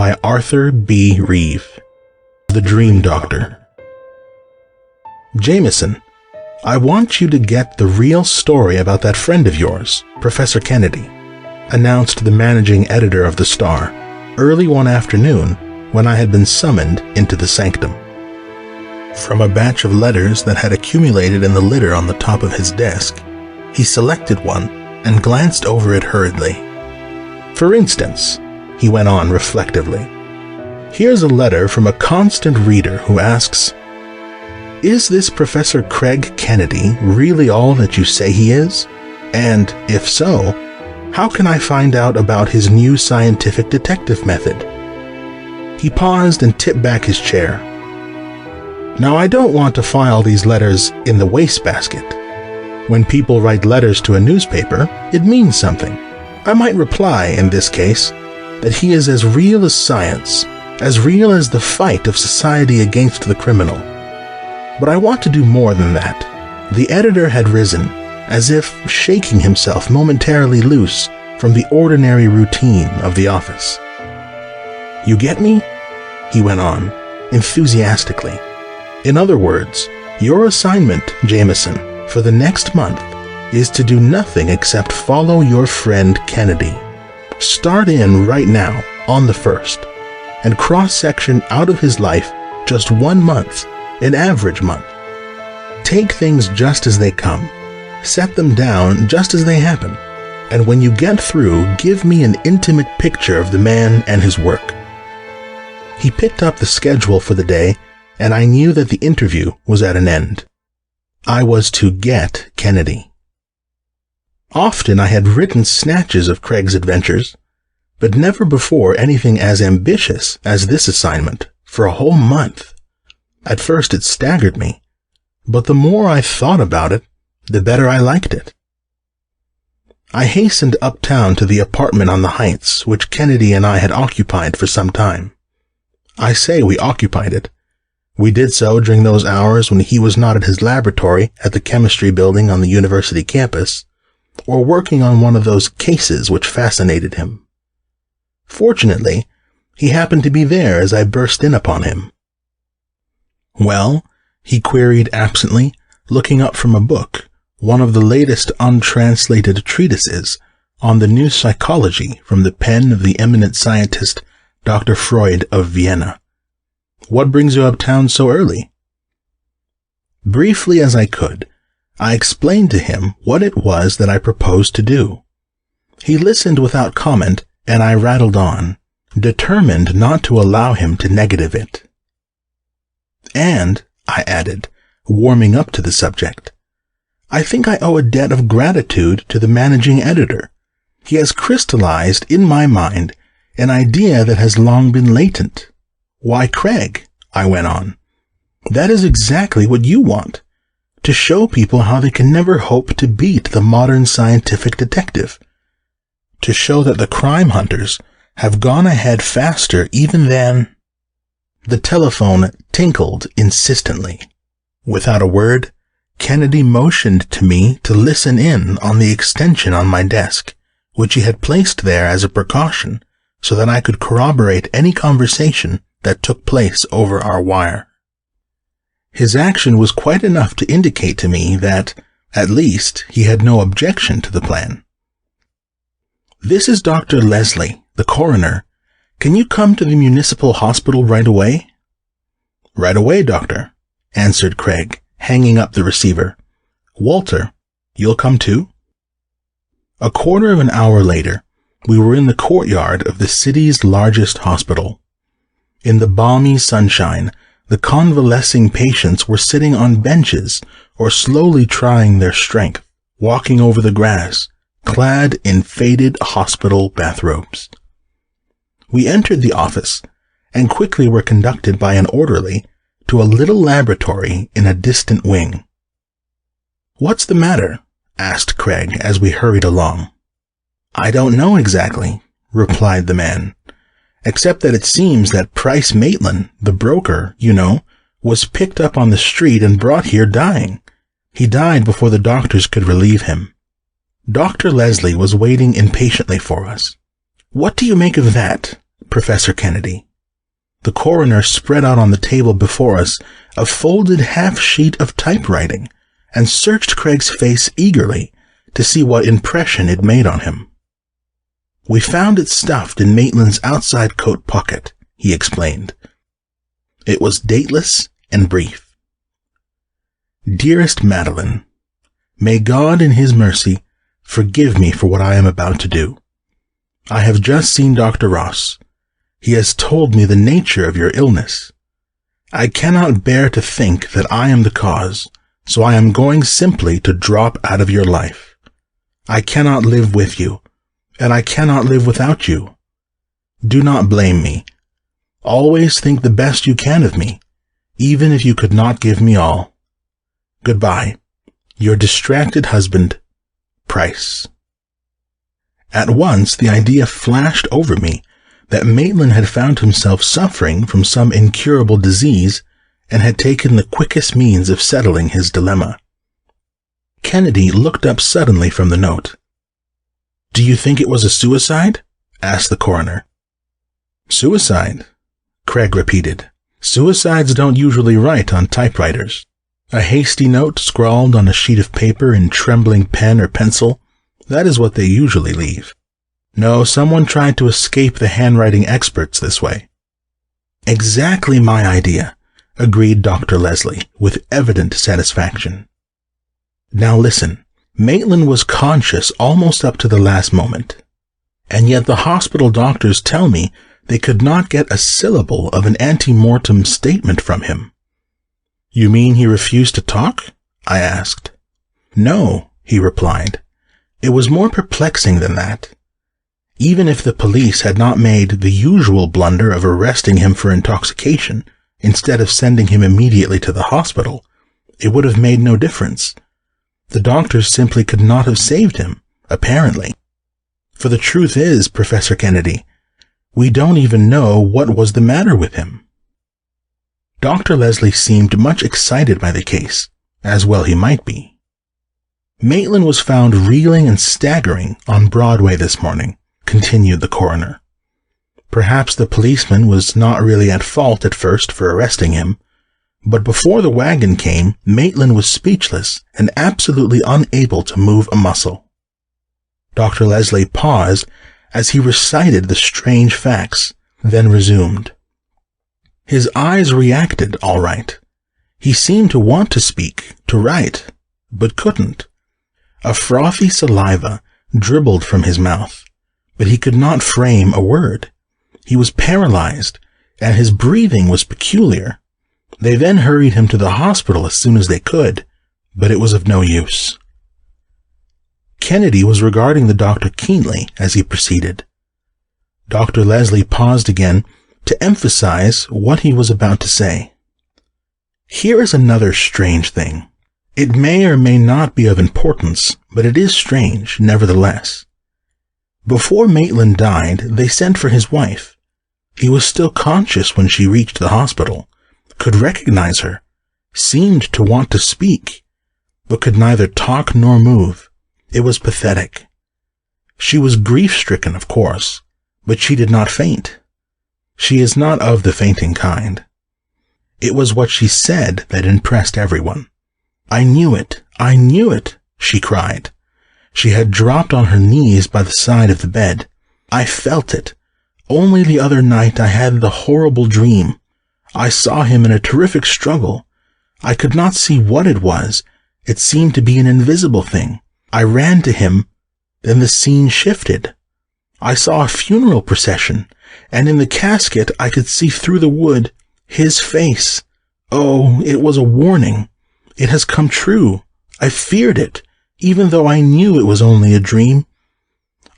by Arthur B. Reeve. The Dream Doctor. Jameson, I want you to get the real story about that friend of yours, Professor Kennedy, announced the managing editor of the Star early one afternoon when I had been summoned into the sanctum. From a batch of letters that had accumulated in the litter on the top of his desk, he selected one and glanced over it hurriedly. For instance, he went on reflectively, here's a letter from a constant reader who asks, is this Professor Craig Kennedy really all that you say he is? And if so, how can I find out about his new scientific detective method? He paused and tipped back his chair. Now, I don't want to file these letters in the wastebasket. When people write letters to a newspaper, it means something. I might reply, in this case, that he is as real as science, as real as the fight of society against the criminal. But I want to do more than that. The editor had risen, as if shaking himself momentarily loose from the ordinary routine of the office. You get me? He went on, enthusiastically. In other words, your assignment, Jameson, for the next month is to do nothing except follow your friend Kennedy. Start in right now, on the 1st, and cross-section out of his life just 1 month, an average month. Take things just as they come, set them down just as they happen, and when you get through, give me an intimate picture of the man and his work. He picked up the schedule for the day, and I knew that the interview was at an end. I was to get Kennedy. Often I had written snatches of Craig's adventures, but never before anything as ambitious as this assignment for a whole month. At first it staggered me, but the more I thought about it, the better I liked it. I hastened uptown to the apartment on the Heights, which Kennedy and I had occupied for some time. I say we occupied it. We did so during those hours when he was not at his laboratory at the chemistry building on the university campus, or working on one of those cases which fascinated him. Fortunately, he happened to be there as I burst in upon him. Well, he queried absently, looking up from a book, one of the latest untranslated treatises on the new psychology from the pen of the eminent scientist Dr. Freud of Vienna. What brings you uptown so early? Briefly as I could, I explained to him what it was that I proposed to do. He listened without comment, and I rattled on, determined not to allow him to negative it. And, I added, warming up to the subject, I think I owe a debt of gratitude to the managing editor. He has crystallized in my mind an idea that has long been latent. Why, Craig, I went on, that is exactly what you want, to show people how they can never hope to beat the modern scientific detective, to show that the crime hunters have gone ahead faster even than... The telephone tinkled insistently. Without a word, Kennedy motioned to me to listen in on the extension on my desk, which he had placed there as a precaution so that I could corroborate any conversation that took place over our wire. His action was quite enough to indicate to me that, at least, he had no objection to the plan. This is Dr. Leslie, the coroner. Can you come to the municipal hospital right away? Right away, doctor, answered Craig, hanging up the receiver. Walter, you'll come too? A quarter of an hour later, we were in the courtyard of the city's largest hospital. In the balmy sunshine, the convalescing patients were sitting on benches or slowly trying their strength, walking over the grass, clad in faded hospital bathrobes. We entered the office and quickly were conducted by an orderly to a little laboratory in a distant wing. What's the matter? Asked Craig as we hurried along. I don't know exactly, replied the man, except that it seems that Price Maitland, the broker, was picked up on the street and brought here dying. He died before the doctors could relieve him. Dr. Leslie was waiting impatiently for us. What do you make of that? Professor Kennedy. The coroner spread out on the table before us a folded half-sheet of typewriting and searched Craig's face eagerly to see what impression it made on him. "We found it stuffed in Maitland's outside coat pocket," he explained. It was dateless and brief. "Dearest Madeline, may God in His mercy forgive me for what I am about to do. I have just seen Dr. Ross. He has told me the nature of your illness. I cannot bear to think that I am the cause, so I am going simply to drop out of your life. I cannot live with you, and I cannot live without you. Do not blame me. Always think the best you can of me, even if you could not give me all. Goodbye. Your distracted husband, Price." At once the idea flashed over me that Maitland had found himself suffering from some incurable disease and had taken the quickest means of settling his dilemma. Kennedy looked up suddenly from the note. "Do you think it was a suicide?" asked the coroner. "Suicide?" Craig repeated. "Suicides don't usually write on typewriters. A hasty note scrawled on a sheet of paper in trembling pen or pencil, that is what they usually leave. No, someone tried to escape the handwriting experts this way." "Exactly my idea," agreed Dr. Leslie, with evident satisfaction. "Now listen, Maitland was conscious almost up to the last moment, and yet the hospital doctors tell me they could not get a syllable of an ante-mortem statement from him." "You mean he refused to talk?" I asked. "No," he replied. "It was more perplexing than that. Even if the police had not made the usual blunder of arresting him for intoxication instead of sending him immediately to the hospital, it would have made no difference. The doctors simply could not have saved him, apparently. For the truth is, Professor Kennedy, we don't even know what was the matter with him." Dr. Leslie seemed much excited by the case, as well he might be. "Maitland was found reeling and staggering on Broadway this morning," continued the coroner. "Perhaps the policeman was not really at fault at first for arresting him, but before the wagon came, Maitland was speechless and absolutely unable to move a muscle." Dr. Leslie paused as he recited the strange facts, then resumed. "His eyes reacted all right. He seemed to want to speak, to write, but couldn't. A frothy saliva dribbled from his mouth, but he could not frame a word. He was paralyzed, and his breathing was peculiar. They then hurried him to the hospital as soon as they could, but it was of no use." Kennedy was regarding the doctor keenly as he proceeded. Dr. Leslie paused again to emphasize what he was about to say. "Here is another strange thing. It may or may not be of importance, but it is strange, nevertheless. Before Maitland died, they sent for his wife. He was still conscious when she reached the hospital, could recognize her, seemed to want to speak, but could neither talk nor move. It was pathetic. She was grief-stricken, of course, but she did not faint. She is not of the fainting kind. It was what she said that impressed everyone. 'I knew it, I knew it,' she cried. She had dropped on her knees by the side of the bed. 'I felt it. Only the other night I had the horrible dream. I saw him in a terrific struggle. I could not see what it was. It seemed to be an invisible thing. I ran to him. Then the scene shifted. I saw a funeral procession, and in the casket I could see through the wood his face. Oh, it was a warning. It has come true. I feared it, even though I knew it was only a dream.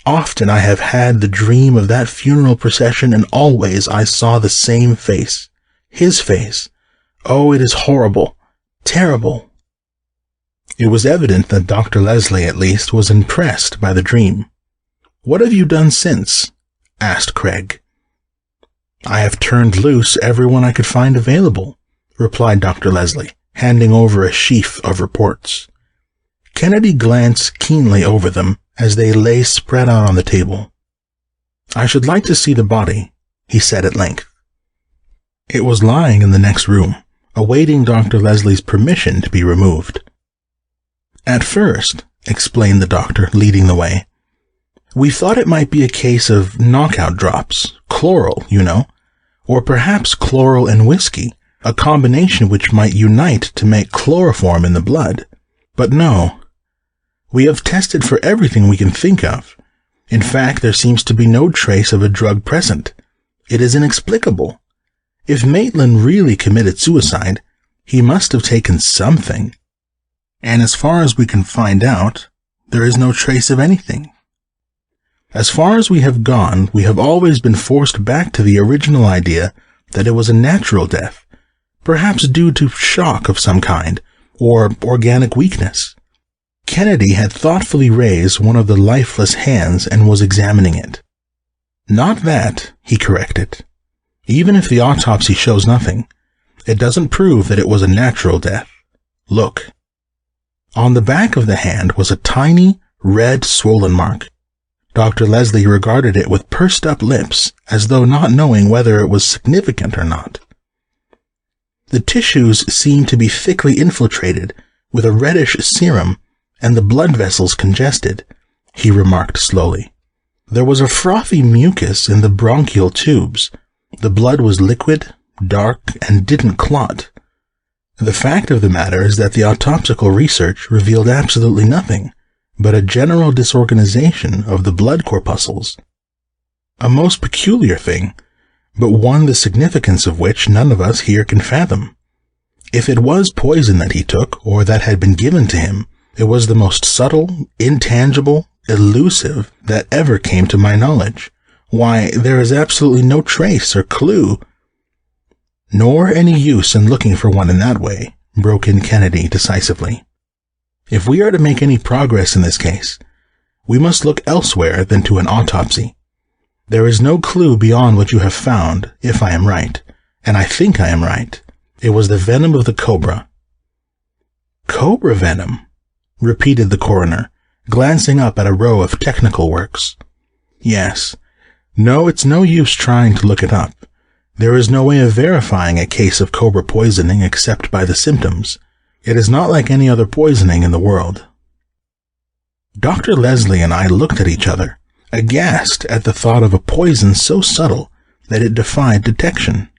Often I have had the dream of that funeral procession, and always I saw the same face. His face. Oh, it is horrible. Terrible." It was evident that Dr. Leslie, at least, was impressed by the dream. "What have you done since?" asked Craig. "I have turned loose everyone I could find available," replied Dr. Leslie, handing over a sheaf of reports. Kennedy glanced keenly over them as they lay spread out on the table. "I should like to see the body," he said at length. It was lying in the next room, awaiting Dr. Leslie's permission to be removed. At first, explained the doctor, leading the way, we thought it might be a case of knockout drops, chloral, you know, or perhaps chloral and whiskey, a combination which might unite to make chloroform in the blood. But no. We have tested for everything we can think of. In fact, there seems to be no trace of a drug present. It is inexplicable. If Maitland really committed suicide, he must have taken something. And as far as we can find out, there is no trace of anything. As far as we have gone, we have always been forced back to the original idea that it was a natural death, perhaps due to shock of some kind, or organic weakness. Kennedy had thoughtfully raised one of the lifeless hands and was examining it. Not that, he corrected. Even if the autopsy shows nothing, it doesn't prove that it was a natural death. Look. On the back of the hand was a tiny, red, swollen mark. Dr. Leslie regarded it with pursed-up lips, as though not knowing whether it was significant or not. The tissues seemed to be thickly infiltrated with a reddish serum, and the blood vessels congested, he remarked slowly. There was a frothy mucus in the bronchial tubes. The blood was liquid, dark, and didn't clot. The fact of the matter is that the autopsical research revealed absolutely nothing but a general disorganization of the blood corpuscles. A most peculiar thing, but one the significance of which none of us here can fathom. If it was poison that he took, or that had been given to him, it was the most subtle, intangible, elusive that ever came to my knowledge. Why, there is absolutely no trace or clue. Nor any use in looking for one in that way, broke in Kennedy decisively. If we are to make any progress in this case, we must look elsewhere than to an autopsy. There is no clue beyond what you have found, if I am right, and I think I am right. It was the venom of the cobra. Cobra venom? Repeated the coroner, glancing up at a row of technical works. Yes. No, it's no use trying to look it up. There is no way of verifying a case of cobra poisoning except by the symptoms. It is not like any other poisoning in the world. Dr. Leslie and I looked at each other, aghast at the thought of a poison so subtle that it defied detection.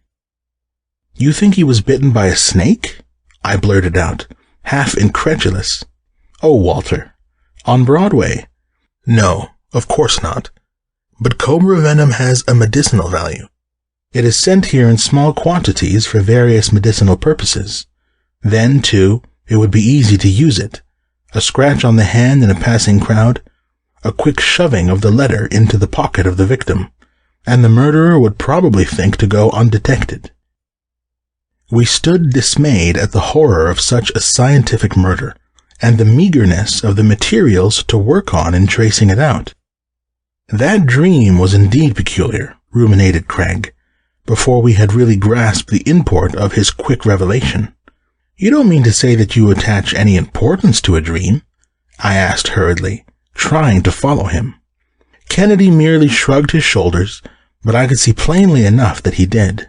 You think he was bitten by a snake? I blurted out, half incredulous. Oh, Walter. On Broadway? No, of course not. But cobra venom has a medicinal value. It is sent here in small quantities for various medicinal purposes. Then, too, it would be easy to use it. A scratch on the hand in a passing crowd, a quick shoving of the letter into the pocket of the victim, and the murderer would probably think to go undetected. We stood dismayed at the horror of such a scientific murder, and the meagerness of the materials to work on in tracing it out. That dream was indeed peculiar, ruminated Craig, before we had really grasped the import of his quick revelation. You don't mean to say that you attach any importance to a dream? I asked hurriedly, trying to follow him. Kennedy merely shrugged his shoulders, but I could see plainly enough that he did.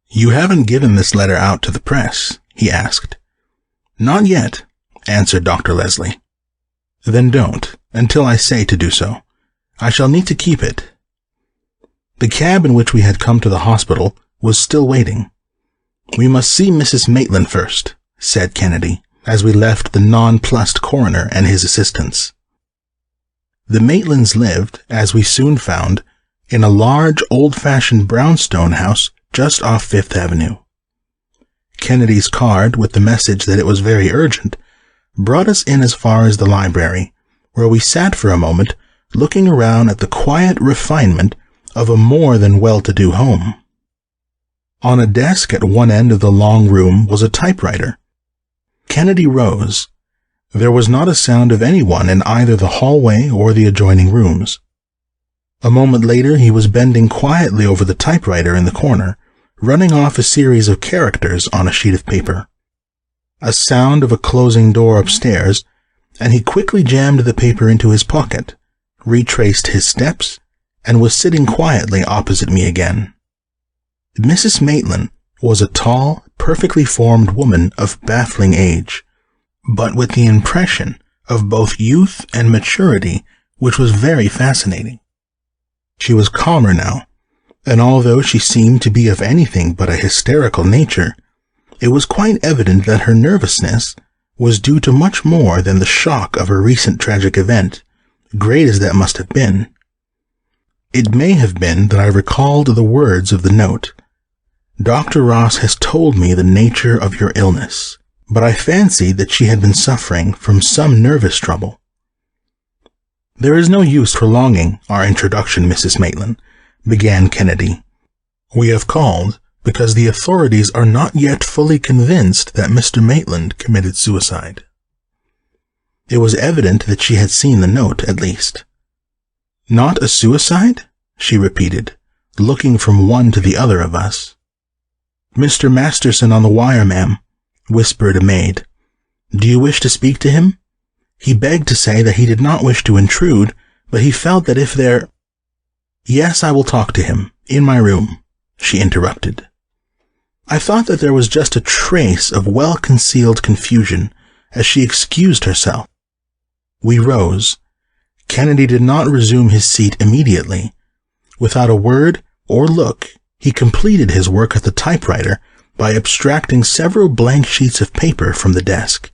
You haven't given this letter out to the press? He asked. Not yet, answered Dr. Leslie. Then don't, until I say to do so. I shall need to keep it. The cab in which we had come to the hospital was still waiting. We must see Mrs. Maitland first, said Kennedy, as we left the nonplussed coroner and his assistants. The Maitlands lived, as we soon found, in a large, old-fashioned brownstone house just off Fifth Avenue. Kennedy's card, with the message that it was very urgent, brought us in as far as the library, where we sat for a moment, looking around at the quiet refinement of a more than well-to-do home. On a desk at one end of the long room was a typewriter. Kennedy rose. There was not a sound of anyone in either the hallway or the adjoining rooms. A moment later he was bending quietly over the typewriter in the corner, running off a series of characters on a sheet of paper. A sound of a closing door upstairs, and he quickly jammed the paper into his pocket, retraced his steps, and was sitting quietly opposite me again. Mrs. Maitland was a tall, perfectly formed woman of baffling age, but with the impression of both youth and maturity which was very fascinating. She was calmer now, and although she seemed to be of anything but a hysterical nature, it was quite evident that her nervousness was due to much more than the shock of a recent tragic event, great as that must have been. It may have been that I recalled the words of the note. "Dr. Ross has told me the nature of your illness," but I fancied that she had been suffering from some nervous trouble. "There is no use prolonging our introduction, Mrs. Maitland," began Kennedy. "We have called because the authorities are not yet fully convinced that Mr. Maitland committed suicide." It was evident that she had seen the note, at least. "Not a suicide?" she repeated, looking from one to the other of us. "Mr. Masterson on the wire, ma'am," whispered a maid. "Do you wish to speak to him? He begged to say that he did not wish to intrude, but he felt that if there—" "Yes, I will talk to him, in my room," she interrupted. I thought that there was just a trace of well-concealed confusion as she excused herself. We rose. Kennedy did not resume his seat immediately. Without a word or look, he completed his work at the typewriter by abstracting several blank sheets of paper from the desk.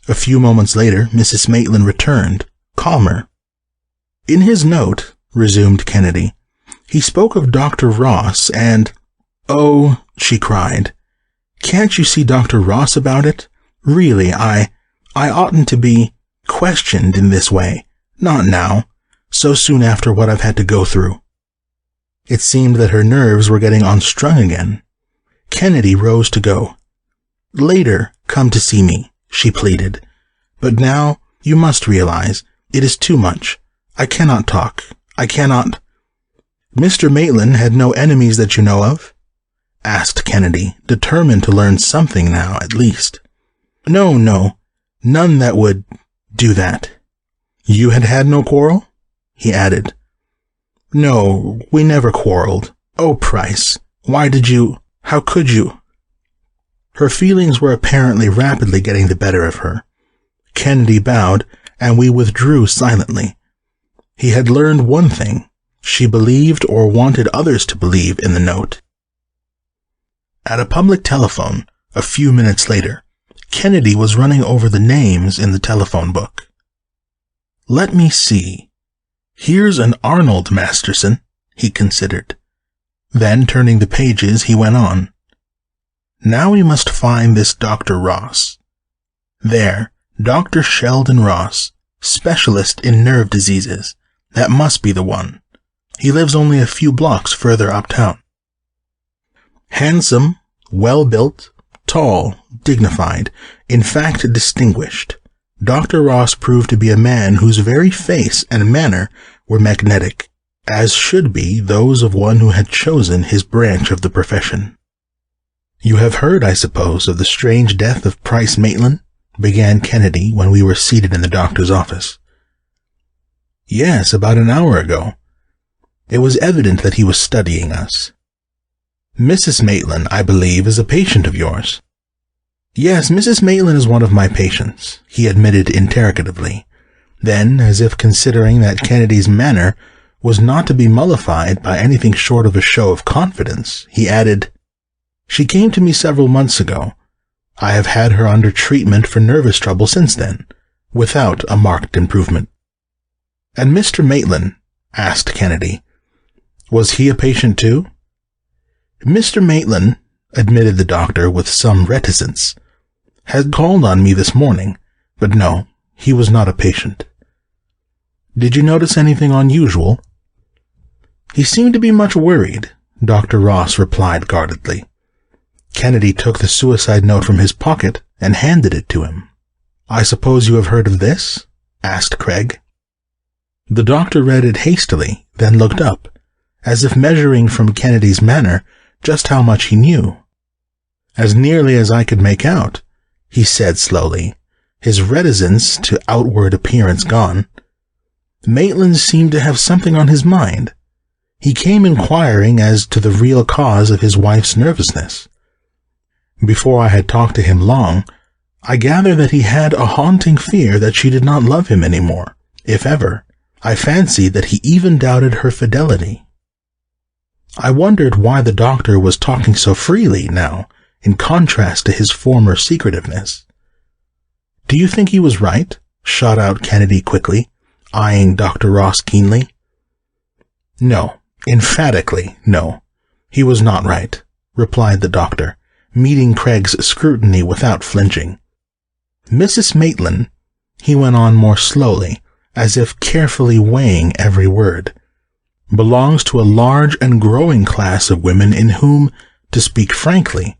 A few moments later, Mrs. Maitland returned, calmer. "In his note," resumed Kennedy, "he spoke of Dr. Ross and—" "Oh," she cried, "can't you see Dr. Ross about it? Really, I oughtn't to be questioned in this way. Not now, so soon after what I've had to go through." It seemed that her nerves were getting unstrung again. Kennedy rose to go. "Later, come to see me," she pleaded. "But now, you must realize, it is too much. I cannot talk. I cannot—" "Mr. Maitland had no enemies that you know of?" asked Kennedy, determined to learn something now, at least. No, none that would do that." "You had had no quarrel?" he added. "No, we never quarreled. Oh, Price, why did you— how could you—" Her feelings were apparently rapidly getting the better of her. Kennedy bowed, and we withdrew silently. He had learned one thing. She believed or wanted others to believe in the note. At a public telephone, a few minutes later, Kennedy was running over the names in the telephone book. "Let me see. Here's an Arnold Masterson," he considered. Then, turning the pages, he went on. "Now we must find this Dr. Ross. There, Dr. Sheldon Ross, specialist in nerve diseases. That must be the one. He lives only a few blocks further uptown. Handsome, well-built, tall, dignified, in fact distinguished. Dr. Ross proved to be a man whose very face and manner were magnetic, as should be those of one who had chosen his branch of the profession." "You have heard, I suppose, of the strange death of Price Maitland?" began Kennedy when we were seated in the doctor's office. "Yes, about an hour ago. It was evident that he was studying us." "Mrs. Maitland, I believe, is a patient of yours." "Yes, Mrs. Maitland is one of my patients," he admitted interrogatively. Then, as if considering that Kennedy's manner was not to be mollified by anything short of a show of confidence, he added, "She came to me several months ago. I have had her under treatment for nervous trouble since then, without a marked improvement." "And Mr. Maitland," asked Kennedy, "was he a patient too?" "Mr. Maitland," admitted the doctor with some reticence, "had called on me this morning, but no, he was not a patient." "Did you notice anything unusual?" "He seemed to be much worried," Dr. Ross replied guardedly. Kennedy took the suicide note from his pocket and handed it to him. "I suppose you have heard of this?" asked Craig. The doctor read it hastily, then looked up, as if measuring from Kennedy's manner just how much he knew. "As nearly as I could make out," he said slowly, his reticence to outward appearance gone, "Maitland seemed to have something on his mind. He came inquiring as to the real cause of his wife's nervousness. Before I had talked to him long, I gathered that he had a haunting fear that she did not love him anymore, if ever. I fancied that he even doubted her fidelity. I wondered why the doctor was talking so freely now, in contrast to his former secretiveness. "Do you think he was right?" shot out Kennedy quickly, eyeing Dr. Ross keenly. "No, emphatically no. He was not right," replied the doctor, meeting Craig's scrutiny without flinching. "Mrs. Maitland," he went on more slowly, as if carefully weighing every word, "belongs to a large and growing class of women in whom, to speak frankly,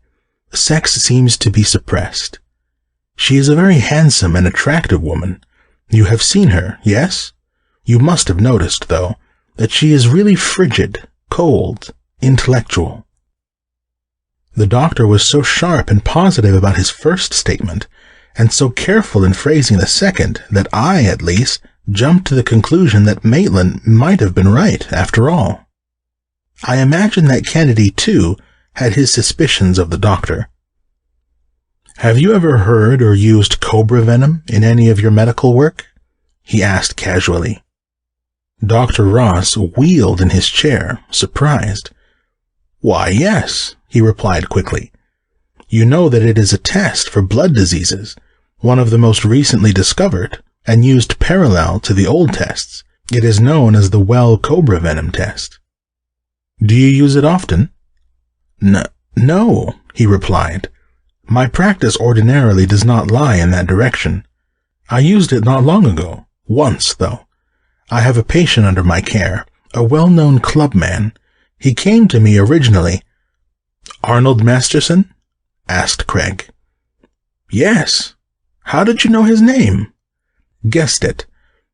sex seems to be suppressed. She is a very handsome and attractive woman. You have seen her, yes? You must have noticed, though, that she is really frigid, cold, intellectual." The doctor was so sharp and positive about his first statement, and so careful in phrasing the second, that I, at least, jumped to the conclusion that Maitland might have been right, after all. I imagine that Kennedy, too, had his suspicions of the doctor. "Have you ever heard or used cobra venom in any of your medical work?" he asked casually. Dr. Ross wheeled in his chair, surprised. "Why, yes," he replied quickly. "You know that it is a test for blood diseases, one of the most recently discovered, and used parallel to the old tests. It is known as the well cobra venom test." "Do you use it often?" No, he replied. "My practice ordinarily does not lie in that direction. I used it not long ago, once, though. I have a patient under my care, a well-known clubman. He came to me originally—" "Arnold Masterson?" asked Craig. "Yes. How did you know his name?" "Guessed it,"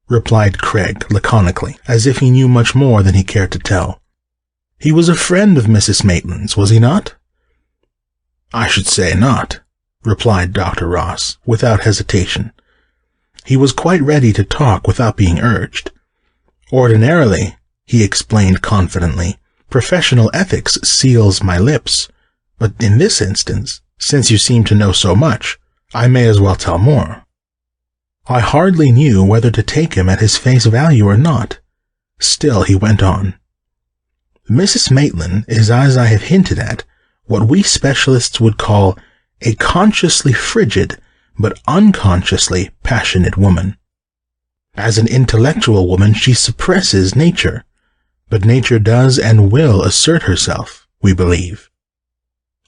replied Craig laconically, as if he knew much more than he cared to tell. "He was a friend of Mrs. Maitland's, was he not?" "I should say not," replied Dr. Ross, without hesitation. He was quite ready to talk without being urged. "Ordinarily," he explained confidently, "professional ethics seals my lips. But in this instance, since you seem to know so much, I may as well tell more." I hardly knew whether to take him at his face value or not. Still he went on. "Mrs. Maitland is, as I have hinted at, what we specialists would call a consciously frigid but unconsciously passionate woman. As an intellectual woman, she suppresses nature, but nature does and will assert herself, we believe.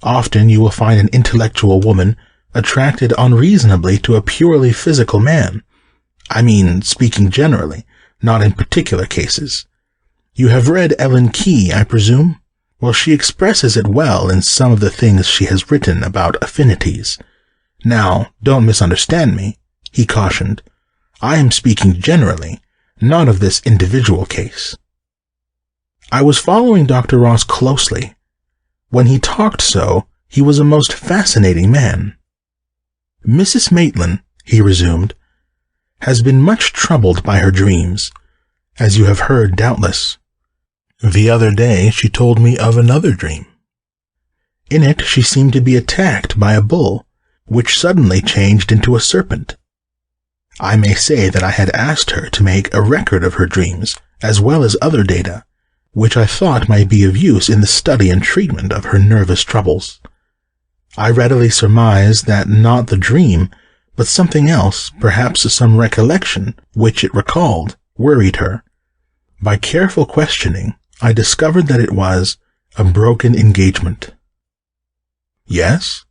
Often you will find an intellectual woman attracted unreasonably to a purely physical man. I mean, speaking generally, not in particular cases. You have read Ellen Key, I presume? Well, she expresses it well in some of the things she has written about affinities. Now, don't misunderstand me," he cautioned. "I am speaking generally, not of this individual case." I was following Dr. Ross closely. When he talked so, he was a most fascinating man. "Mrs. Maitland," he resumed, "has been much troubled by her dreams, as you have heard doubtless. The other day she told me of another dream. In it she seemed to be attacked by a bull, which suddenly changed into a serpent. I may say that I had asked her to make a record of her dreams, as well as other data, which I thought might be of use in the study and treatment of her nervous troubles. I readily surmised that not the dream, but something else, perhaps some recollection, which it recalled, worried her. By careful questioning, I discovered that it was a broken engagement." "Yes?"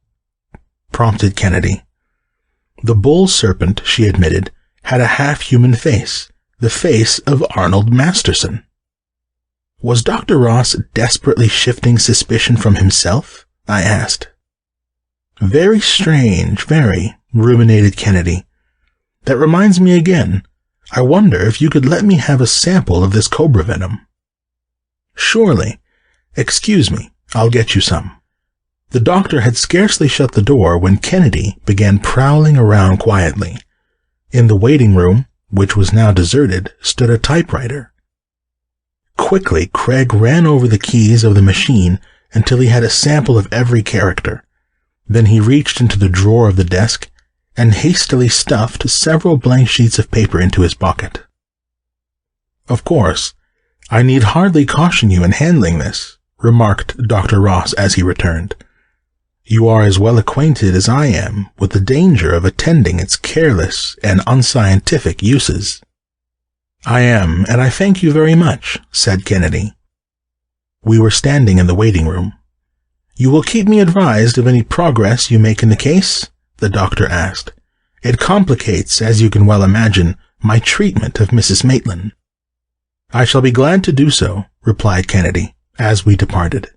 prompted Kennedy. "The bull serpent," she admitted, "had a half-human face, the face of Arnold Masterson." Was Dr. Ross desperately shifting suspicion from himself? I asked. "Very strange, very," ruminated Kennedy. "That reminds me again. I wonder if you could let me have a sample of this cobra venom." "Surely. Excuse me, I'll get you some." The doctor had scarcely shut the door when Kennedy began prowling around quietly. In the waiting room, which was now deserted, stood a typewriter. Quickly, Craig ran over the keys of the machine until he had a sample of every character. Then he reached into the drawer of the desk and hastily stuffed several blank sheets of paper into his pocket. "Of course, I need hardly caution you in handling this," remarked Dr. Ross as he returned. "You are as well acquainted as I am with the danger of attending its careless and unscientific uses." "I am, and I thank you very much," said Kennedy. We were standing in the waiting room. "You will keep me advised of any progress you make in the case?" the doctor asked. "It complicates, as you can well imagine, my treatment of Mrs. Maitland." "I shall be glad to do so," replied Kennedy, as we departed.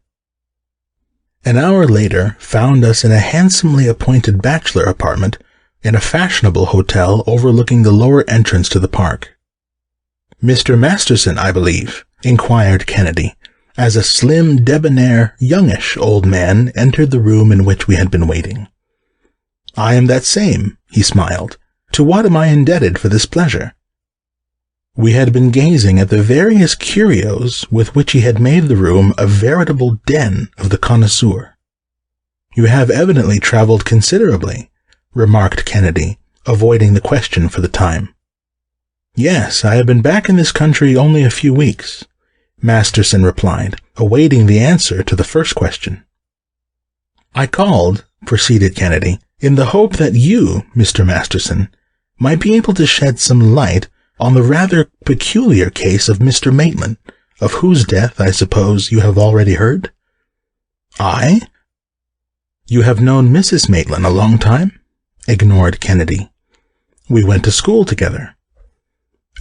An hour later found us in a handsomely appointed bachelor apartment in a fashionable hotel overlooking the lower entrance to the park. "Mr. Masterson, I believe?" inquired Kennedy, as a slim, debonair, youngish old man entered the room in which we had been waiting. "I am that same," he smiled. "To what am I indebted for this pleasure?" We had been gazing at the various curios with which he had made the room a veritable den of the connoisseur. "You have evidently traveled considerably," remarked Kennedy, avoiding the question for the time. "Yes, I have been back in this country only a few weeks," Masterson replied, awaiting the answer to the first question. "I called," proceeded Kennedy, "in the hope that you, Mr. Masterson, might be able to shed some light on the rather peculiar case of Mr. Maitland, of whose death I suppose you have already heard?" "I?" "You have known Mrs. Maitland a long time?" ignored Kennedy. "We went to school together."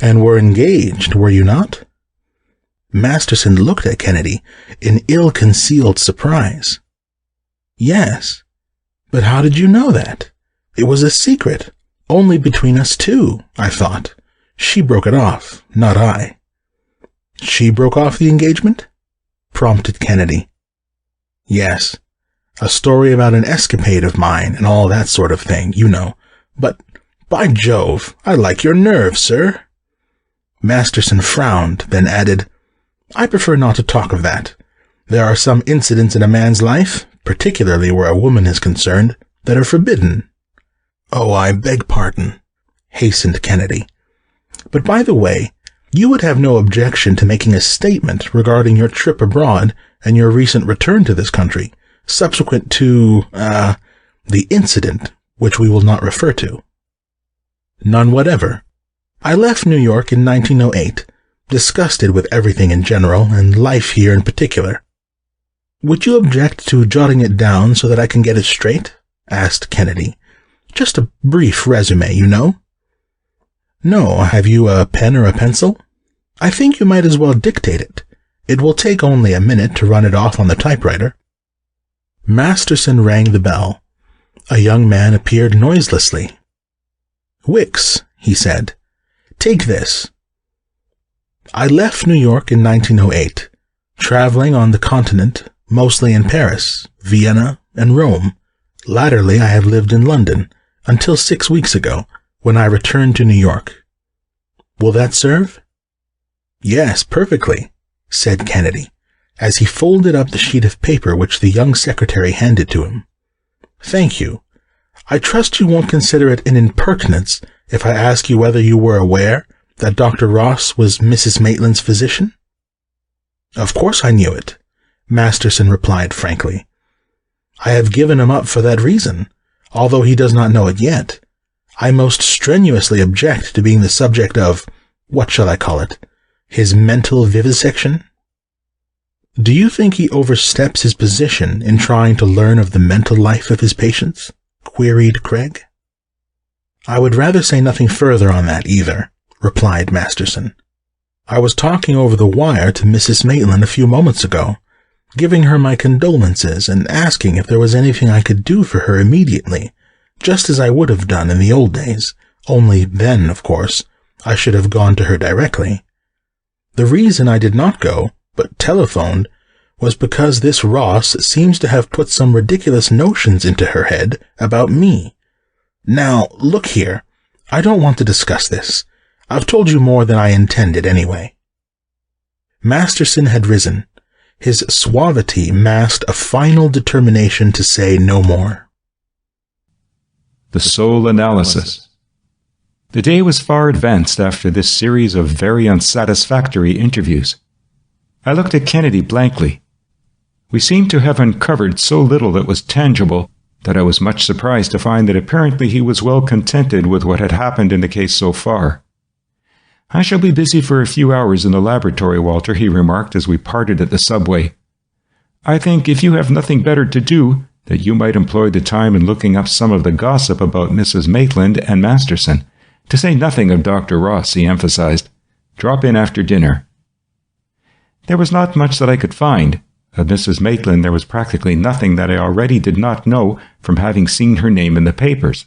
"And were engaged, were you not?" Masterson looked at Kennedy in ill-concealed surprise. "Yes, but how did you know that? It was a secret, only between us two, I thought. She broke it off, not I." "She broke off the engagement?" prompted Kennedy. "Yes, a story about an escapade of mine and all that sort of thing, you know. But, by Jove, I like your nerve, sir." Masterson frowned, then added, "I prefer not to talk of that. There are some incidents in a man's life, particularly where a woman is concerned, that are forbidden." "Oh, I beg pardon," hastened Kennedy. "But by the way, you would have no objection to making a statement regarding your trip abroad and your recent return to this country, subsequent to, the incident which we will not refer to." "None whatever. I left New York in 1908, disgusted with everything in general and life here in particular." "Would you object to jotting it down so that I can get it straight?" asked Kennedy. "Just a brief resume, you know." "No, have you a pen or a pencil? I think you might as well dictate it. It will take only a minute to run it off on the typewriter." Masterson rang the bell. A young man appeared noiselessly. "Wicks," he said, "take this." "I left New York in 1908, traveling on the continent, mostly in Paris, Vienna, and Rome. Latterly I have lived in London, until 6 weeks ago, when I returned to New York. Will that serve?" "Yes, perfectly," said Kennedy, as he folded up the sheet of paper which the young secretary handed to him. "Thank you. I trust you won't consider it an impertinence if I ask you whether you were aware that Dr. Ross was Mrs. Maitland's physician?" "Of course I knew it," Masterson replied frankly. "I have given him up for that reason, although he does not know it yet. I most strenuously object to being the subject of, what shall I call it, his mental vivisection." "Do you think he oversteps his position in trying to learn of the mental life of his patients?" queried Craig. "I would rather say nothing further on that either," replied Masterson. "I was talking over the wire to Mrs. Maitland a few moments ago, giving her my condolences and asking if there was anything I could do for her immediately, just as I would have done in the old days, only then, of course, I should have gone to her directly. The reason I did not go, but telephoned, was because this Ross seems to have put some ridiculous notions into her head about me. Now, look here, I don't want to discuss this. I've told you more than I intended anyway." Masterson had risen. His suavity masked a final determination to say no more. The Soul Analysis. The day was far advanced after this series of very unsatisfactory interviews. I looked at Kennedy blankly. We seemed to have uncovered so little that was tangible that I was much surprised to find that apparently he was well contented with what had happened in the case so far. "I shall be busy for a few hours in the laboratory, Walter," he remarked as we parted at the subway. "I think, if you have nothing better to do, that you might employ the time in looking up some of the gossip about Mrs. Maitland and Masterson, to say nothing of Dr. Ross," he emphasized. "Drop in after dinner." There was not much that I could find. Of Mrs. Maitland there was practically nothing that I already did not know from having seen her name in the papers.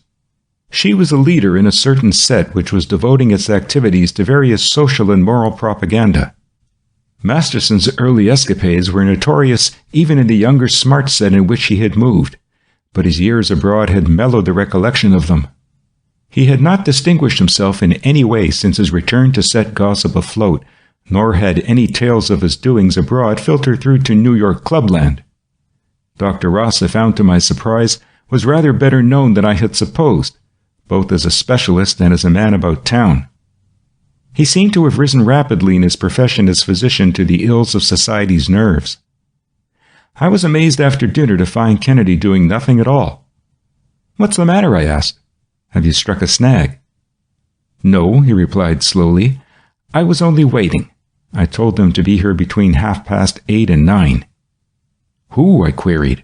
She was a leader in a certain set which was devoting its activities to various social and moral propaganda. Masterson's early escapades were notorious even in the younger smart set in which he had moved, but his years abroad had mellowed the recollection of them. He had not distinguished himself in any way since his return to set gossip afloat, nor had any tales of his doings abroad filtered through to New York clubland. Dr. Ross, I found to my surprise, was rather better known than I had supposed, both as a specialist and as a man about town. He seemed to have risen rapidly in his profession as physician to the ills of society's nerves. I was amazed after dinner to find Kennedy doing nothing at all. "What's the matter?" I asked. "Have you struck a snag?" "No," he replied slowly. "I was only waiting. I told them to be here between 8:30 and 9. "Who?" I queried.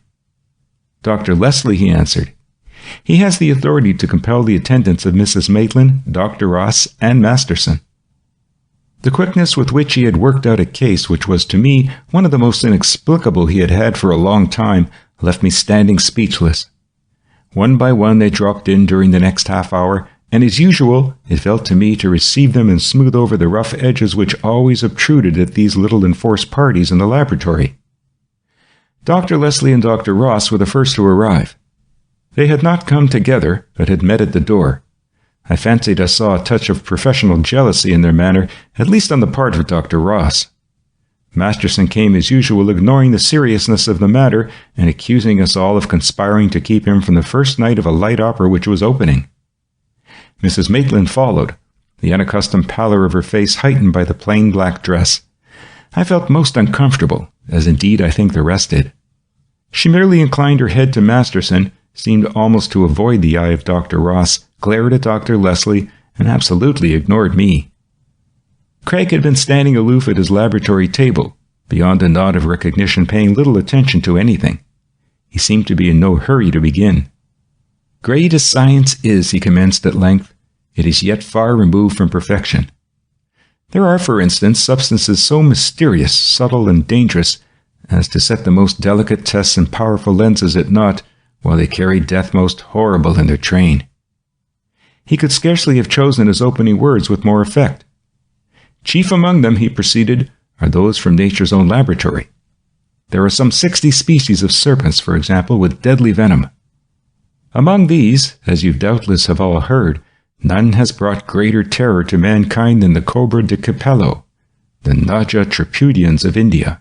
"Dr. Leslie," he answered. "He has the authority to compel the attendance of Mrs. Maitland, Dr. Ross, and Masterson." The quickness with which he had worked out a case which was to me one of the most inexplicable he had had for a long time left me standing speechless. One by one they dropped in during the next half hour, and as usual, it fell to me to receive them and smooth over the rough edges which always obtruded at these little enforced parties in the laboratory. Dr. Leslie and Dr. Ross were the first to arrive. They had not come together, but had met at the door. I fancied I saw a touch of professional jealousy in their manner, at least on the part of Dr. Ross. Masterson came as usual, ignoring the seriousness of the matter and accusing us all of conspiring to keep him from the first night of a light opera which was opening. Mrs. Maitland followed, the unaccustomed pallor of her face heightened by the plain black dress. I felt most uncomfortable, as indeed I think the rest did. She merely inclined her head to Masterson, seemed almost to avoid the eye of Dr. Ross, glared at Dr. Leslie, and absolutely ignored me. Craig had been standing aloof at his laboratory table, beyond a nod of recognition, paying little attention to anything. He seemed to be in no hurry to begin. "Great as science is," he commenced at length, "it is yet far removed from perfection. There are, for instance, substances so mysterious, subtle, and dangerous as to set the most delicate tests and powerful lenses at naught, while they carry death most horrible in their train." He could scarcely have chosen his opening words with more effect. "Chief among them," he proceeded, "are those from nature's own laboratory. There are some 60 species of serpents, for example, with deadly venom. Among these, as you doubtless have all heard, none has brought greater terror to mankind than the cobra de capello, the Naja tripudians of India.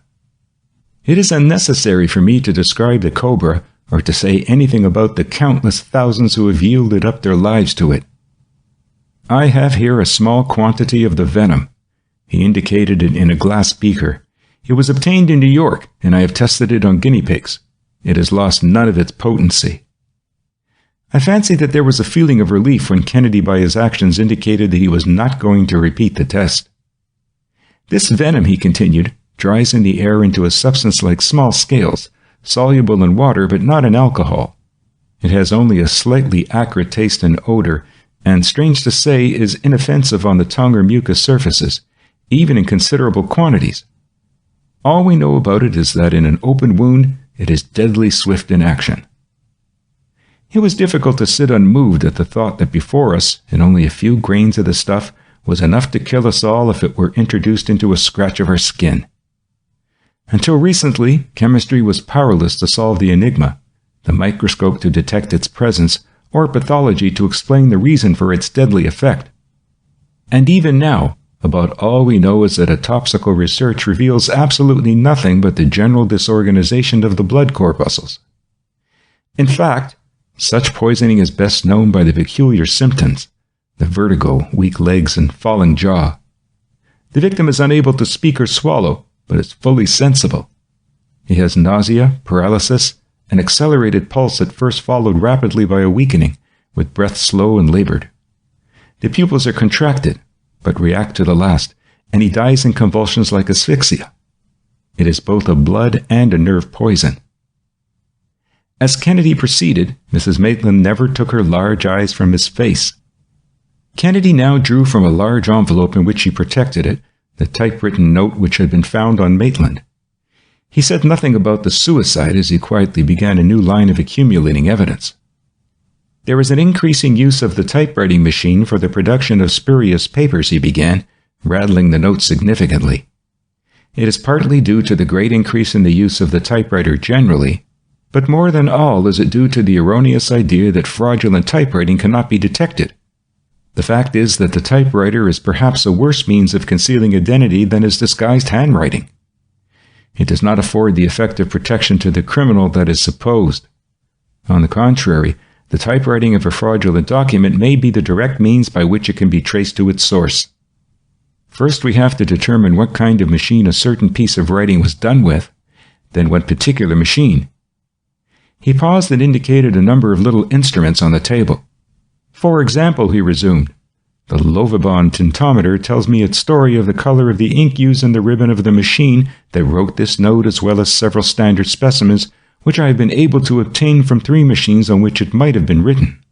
It is unnecessary for me to describe the cobra, or to say anything about the countless thousands who have yielded up their lives to it. I have here a small quantity of the venom." He indicated it in a glass beaker. "It was obtained in New York, and I have tested it on guinea pigs. It has lost none of its potency." I fancied that there was a feeling of relief when Kennedy by his actions indicated that he was not going to repeat the test. "This venom," he continued, "dries in the air into a substance like small scales, soluble in water but not in alcohol. It has only a slightly acrid taste and odor, and, strange to say, is inoffensive on the tongue or mucous surfaces, even in considerable quantities. All we know about it is that in an open wound it is deadly swift in action." It was difficult to sit unmoved at the thought that before us, in only a few grains of the stuff, was enough to kill us all if it were introduced into a scratch of our skin. Until recently, chemistry was powerless to solve the enigma, the microscope to detect its presence, or pathology to explain the reason for its deadly effect. And even now, About all we know is that autopsical research reveals absolutely nothing but the general disorganization of the blood corpuscles. In fact, such poisoning is best known by the peculiar symptoms: the vertigo, weak legs, and falling jaw. The victim is unable to speak or swallow, but is fully sensible. He has nausea, paralysis, an accelerated pulse at first followed rapidly by a weakening, with breath slow and labored. The pupils are contracted, but react to the last, and he dies in convulsions like asphyxia. It is both a blood and a nerve poison. As Kennedy proceeded, Mrs. Maitland never took her large eyes from his face. Kennedy now drew from a large envelope in which she protected it the typewritten note which had been found on Maitland. He said nothing about the suicide as he quietly began a new line of accumulating evidence. There is an increasing use of the typewriting machine for the production of spurious papers, he began, rattling the note significantly. It is partly due to the great increase in the use of the typewriter generally, but more than all is it due to the erroneous idea that fraudulent typewriting cannot be detected. The fact is that the typewriter is perhaps a worse means of concealing identity than is disguised handwriting. It does not afford the effective protection to the criminal that is supposed. On the contrary, the typewriting of a fraudulent document may be the direct means by which it can be traced to its source. First, we have to determine what kind of machine a certain piece of writing was done with, then what particular machine. He paused and indicated a number of little instruments on the table. For example, he resumed, the Lovibond tintometer tells me its story of the color of the ink used in the ribbon of the machine that wrote this note, as well as several standard specimens which I have been able to obtain from 3 machines on which it might have been written.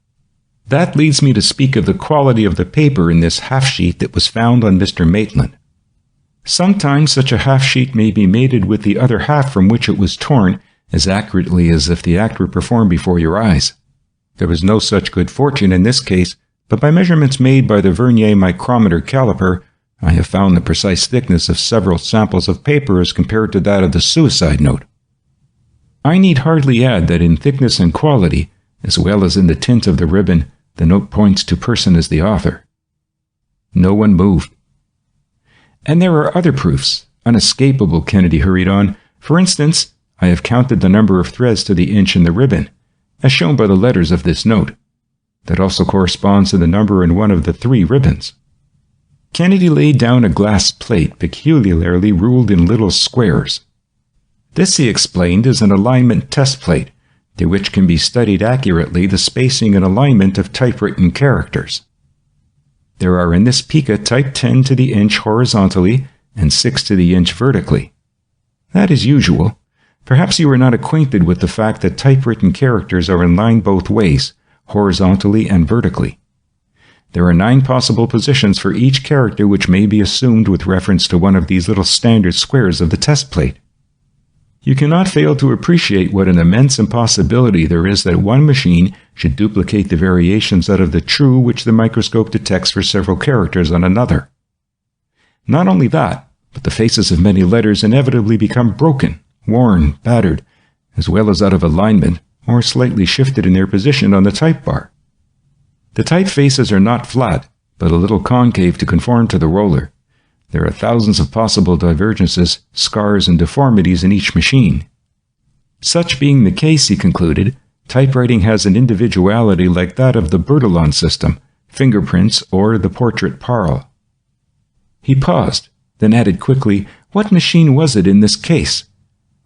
That leads me to speak of the quality of the paper in this half-sheet that was found on Mr. Maitland. Sometimes such a half-sheet may be mated with the other half from which it was torn as accurately as if the act were performed before your eyes. There was no such good fortune in this case, but by measurements made by the vernier micrometer caliper, I have found the precise thickness of several samples of paper as compared to that of the suicide note. I need hardly add that in thickness and quality, as well as in the tint of the ribbon, the note points to person as the author. No one moved. And there are other proofs, unescapable, Kennedy hurried on. For instance, I have counted the number of threads to the inch in the ribbon, as shown by the letters of this note. That also corresponds to the number in one of the 3 ribbons. Kennedy laid down a glass plate peculiarly ruled in little squares. This, he explained, is an alignment test plate, to which can be studied accurately the spacing and alignment of typewritten characters. There are in this pica typed 10 to the inch horizontally and 6 to the inch vertically. That is usual. Perhaps you are not acquainted with the fact that typewritten characters are in line both ways, horizontally and vertically. There are 9 possible positions for each character which may be assumed with reference to one of these little standard squares of the test plate. You cannot fail to appreciate what an immense impossibility there is that one machine should duplicate the variations out of the true which the microscope detects for several characters on another. Not only that, but the faces of many letters inevitably become broken, worn, battered, as well as out of alignment, or slightly shifted in their position on the type bar. The typefaces are not flat, but a little concave to conform to the roller. There are thousands of possible divergences, scars, and deformities in each machine. Such being the case, he concluded, typewriting has an individuality like that of the Bertillon system, fingerprints, or the portrait parle. He paused, then added quickly, "What machine was it in this case?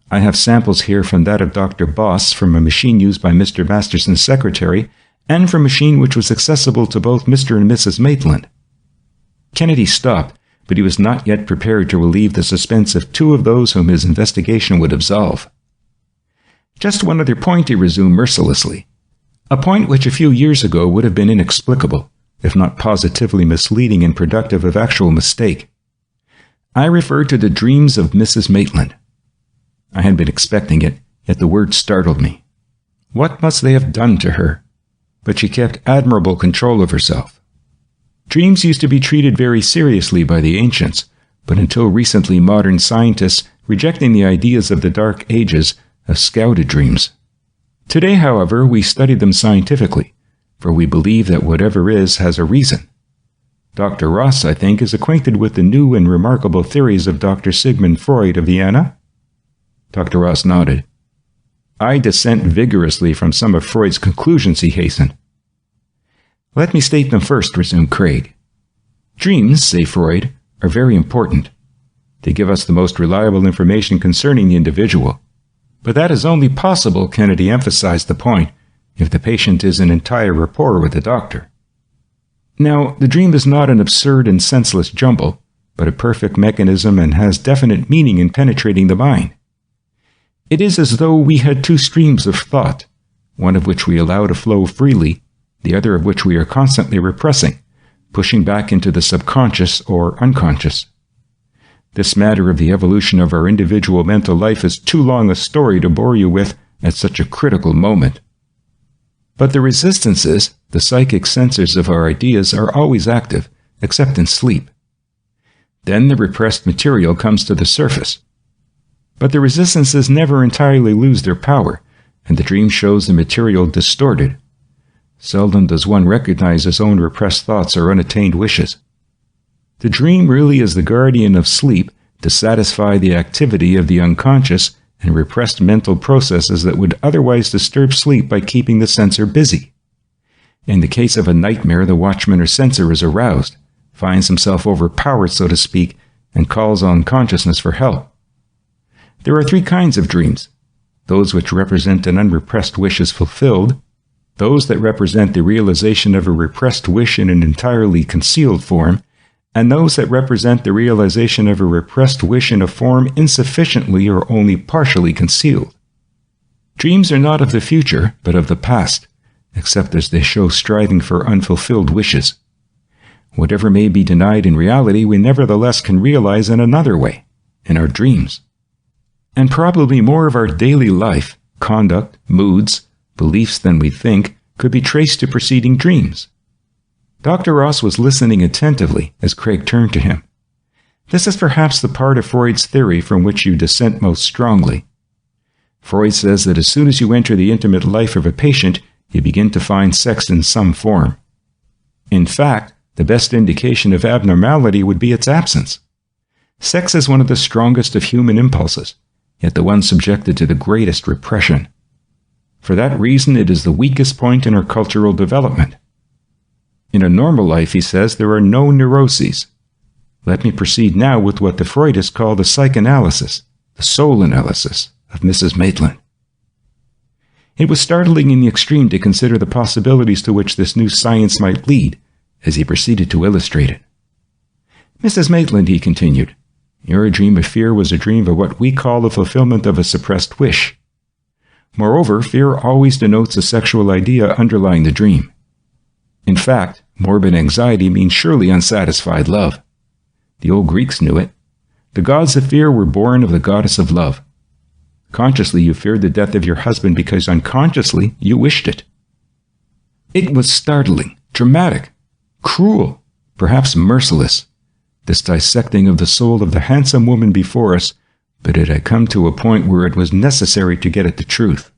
I have samples here from that of Dr. Boss, from a machine used by Mr. Masterson's secretary, and from a machine which was accessible to both Mr. and Mrs. Maitland." Kennedy stopped, but he was not yet prepared to relieve the suspense of 2 of those whom his investigation would absolve. "Just one other point," he resumed mercilessly. "A point which a few years ago would have been inexplicable, if not positively misleading and productive of actual mistake. I refer to the dreams of Mrs. Maitland. I had been expecting it, yet the word startled me. What must they have done to her? But she kept admirable control of herself. Dreams used to be treated very seriously by the ancients, but until recently modern scientists, rejecting the ideas of the Dark Ages, have scouted dreams. Today, however, we study them scientifically, for we believe that whatever is has a reason. Dr. Ross, I think, is acquainted with the new and remarkable theories of Dr. Sigmund Freud of Vienna? Dr. Ross nodded. I dissent vigorously from some of Freud's conclusions, he hastened. Let me state them first, resumed Craig. Dreams, say Freud, are very important. They give us the most reliable information concerning the individual. But that is only possible, Kennedy emphasized the point, if the patient is in entire rapport with the doctor. Now, the dream is not an absurd and senseless jumble, but a perfect mechanism and has definite meaning in penetrating the mind. It is as though we had two streams of thought, one of which we allow to flow freely, the other of which we are constantly repressing, pushing back into the subconscious or unconscious. This matter of the evolution of our individual mental life is too long a story to bore you with at such a critical moment. But the resistances, the psychic sensors of our ideas, are always active, except in sleep. Then the repressed material comes to the surface. But the resistances never entirely lose their power, and the dream shows the material distorted. Seldom does one recognize his own repressed thoughts or unattained wishes. The dream really is the guardian of sleep to satisfy the activity of the unconscious and repressed mental processes that would otherwise disturb sleep by keeping the sensor busy. In the case of a nightmare, the watchman or sensor is aroused, finds himself overpowered, so to speak, and calls on consciousness for help. There are three kinds of dreams: those which represent an unrepressed wish is fulfilled, those that represent the realization of a repressed wish in an entirely concealed form, and those that represent the realization of a repressed wish in a form insufficiently or only partially concealed. Dreams are not of the future, but of the past, except as they show striving for unfulfilled wishes. Whatever may be denied in reality, we nevertheless can realize in another way, in our dreams. And probably more of our daily life, conduct, moods, beliefs than we think could be traced to preceding dreams. Dr. Ross was listening attentively as Craig turned to him. This is perhaps the part of Freud's theory from which you dissent most strongly. Freud says that as soon as you enter the intimate life of a patient, you begin to find sex in some form. In fact, the best indication of abnormality would be its absence. Sex is one of the strongest of human impulses, yet the one subjected to the greatest repression. For that reason, it is the weakest point in our cultural development. In a normal life, he says, there are no neuroses. Let me proceed now with what the Freudists call the psychanalysis, the soul analysis of Mrs. Maitland. It was startling in the extreme to consider the possibilities to which this new science might lead, as he proceeded to illustrate it. Mrs. Maitland, he continued, your dream of fear was a dream of what we call the fulfillment of a suppressed wish. Moreover, fear always denotes a sexual idea underlying the dream. In fact, morbid anxiety means surely unsatisfied love. The old Greeks knew it. The gods of fear were born of the goddess of love. Consciously, you feared the death of your husband because unconsciously you wished it. It was startling, dramatic, cruel, perhaps merciless, this dissecting of the soul of the handsome woman before us, but it had come to a point where it was necessary to get at the truth.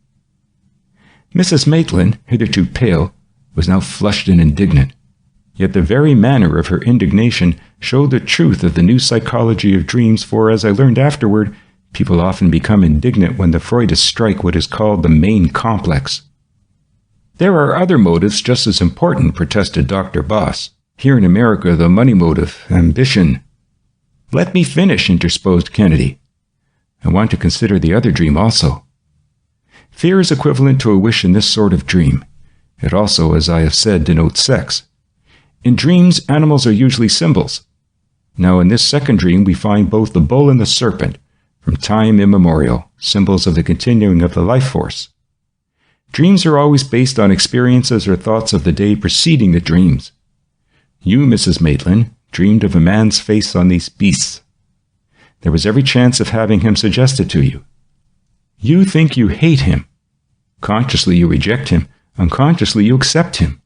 Mrs. Maitland, hitherto pale, was now flushed and indignant. Yet the very manner of her indignation showed the truth of the new psychology of dreams, for, as I learned afterward, people often become indignant when the Freudists strike what is called the main complex. There are other motives just as important, protested Dr. Boss. Here in America, the money motive, ambition. Let me finish, interposed Kennedy. I want to consider the other dream also. Fear is equivalent to a wish in this sort of dream. It also, as I have said, denotes sex. In dreams, animals are usually symbols. Now, in this second dream, we find both the bull and the serpent, from time immemorial, symbols of the continuing of the life force. Dreams are always based on experiences or thoughts of the day preceding the dreams. You, Mrs. Maitland, dreamed of a man's face on these beasts. There was every chance of having him suggested to you. You think you hate him. Consciously you reject him. Unconsciously you accept him.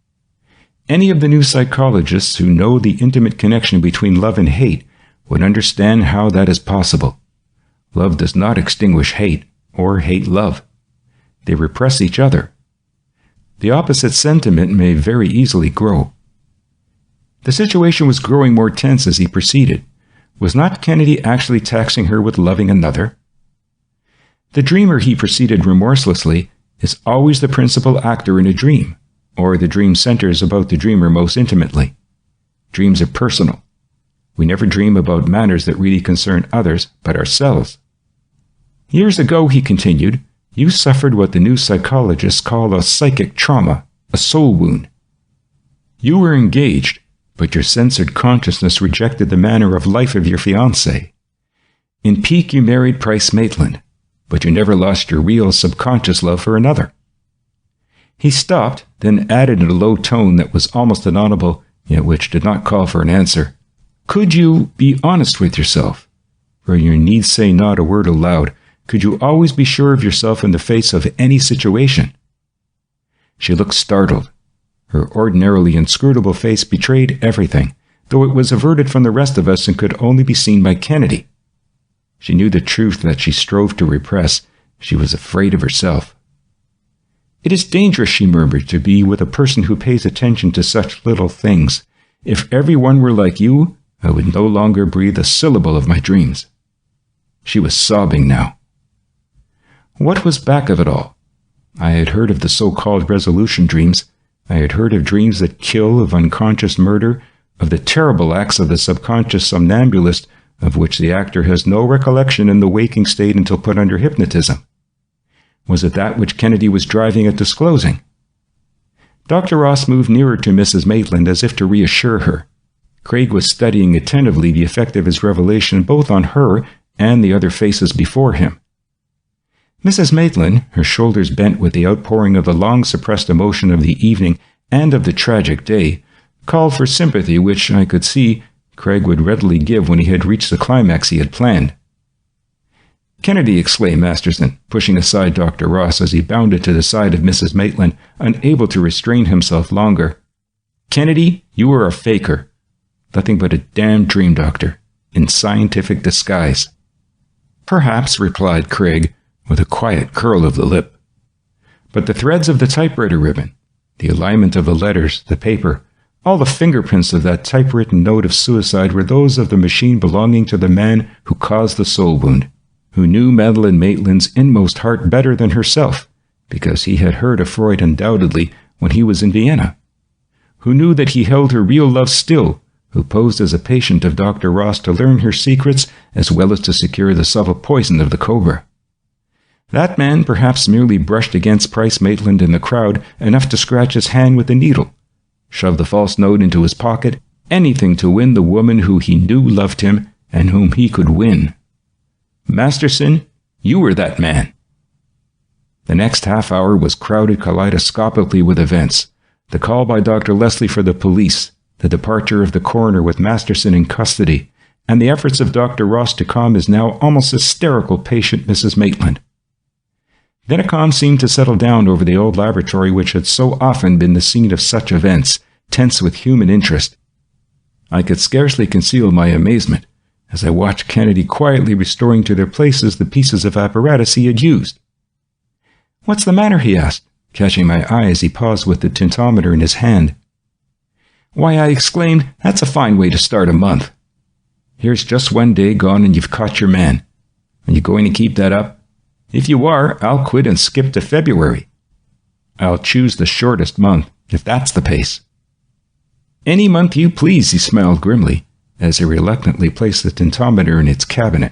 Any of the new psychologists who know the intimate connection between love and hate would understand how that is possible. Love does not extinguish hate, or hate love. They repress each other. The opposite sentiment may very easily grow. The situation was growing more tense as he proceeded. Was not Kennedy actually taxing her with loving another? The dreamer, he proceeded remorselessly, is always the principal actor in a dream, or the dream centers about the dreamer most intimately. Dreams are personal. We never dream about matters that really concern others but ourselves. Years ago, he continued, you suffered what the new psychologists call a psychic trauma, a soul wound. You were engaged, but your censored consciousness rejected the manner of life of your fiancé. In pique, you married Price Maitland, but you never lost your real subconscious love for another. He stopped, then added in a low tone that was almost inaudible, yet which did not call for an answer. Could you be honest with yourself? For you need say not a word aloud. Could you always be sure of yourself in the face of any situation? She looked startled. Her ordinarily inscrutable face betrayed everything, though it was averted from the rest of us and could only be seen by Kennedy. She knew the truth that she strove to repress. She was afraid of herself. It is dangerous, she murmured, to be with a person who pays attention to such little things. If everyone were like you, I would no longer breathe a syllable of my dreams. She was sobbing now. What was back of it all? I had heard of the so-called resolution dreams. I had heard of dreams that kill, of unconscious murder, of the terrible acts of the subconscious somnambulist, of which the actor has no recollection in the waking state until put under hypnotism. Was it that which Kennedy was driving at disclosing? Dr. Ross moved nearer to Mrs. Maitland as if to reassure her. Craig was studying attentively the effect of his revelation both on her and the other faces before him. Mrs. Maitland, her shoulders bent with the outpouring of the long-suppressed emotion of the evening and of the tragic day, called for sympathy which, I could see, Craig would readily give when he had reached the climax he had planned. Kennedy, exclaimed Masterson, pushing aside Dr. Ross as he bounded to the side of Mrs. Maitland, unable to restrain himself longer. Kennedy, you are a faker. Nothing but a damned dream doctor, in scientific disguise. Perhaps, replied Craig, with a quiet curl of the lip. But the threads of the typewriter ribbon, the alignment of the letters, the paper, all the fingerprints of that typewritten note of suicide were those of the machine belonging to the man who caused the soul wound, who knew Madeline Maitland's inmost heart better than herself, because he had heard of Freud undoubtedly when he was in Vienna, who knew that he held her real love still, who posed as a patient of Dr. Ross to learn her secrets as well as to secure the subtle poison of the cobra. That man perhaps merely brushed against Price Maitland in the crowd enough to scratch his hand with a needle, shove the false note into his pocket, anything to win the woman who he knew loved him and whom he could win. Masterson, you were that man. The next half hour was crowded kaleidoscopically with events. The call by Dr. Leslie for the police, the departure of the coroner with Masterson in custody, and the efforts of Dr. Ross to calm his now almost hysterical patient Mrs. Maitland. Then a calm seemed to settle down over the old laboratory which had so often been the scene of such events, tense with human interest. I could scarcely conceal my amazement as I watched Kennedy quietly restoring to their places the pieces of apparatus he had used. "What's the matter?" he asked, catching my eye as he paused with the tintometer in his hand. "Why," I exclaimed, "that's a fine way to start a month. Here's just one day gone and you've caught your man. Are you going to keep that up? If you are, I'll quit and skip to February. I'll choose the shortest month, if that's the pace." "Any month you please," he smiled grimly, as he reluctantly placed the tintometer in its cabinet.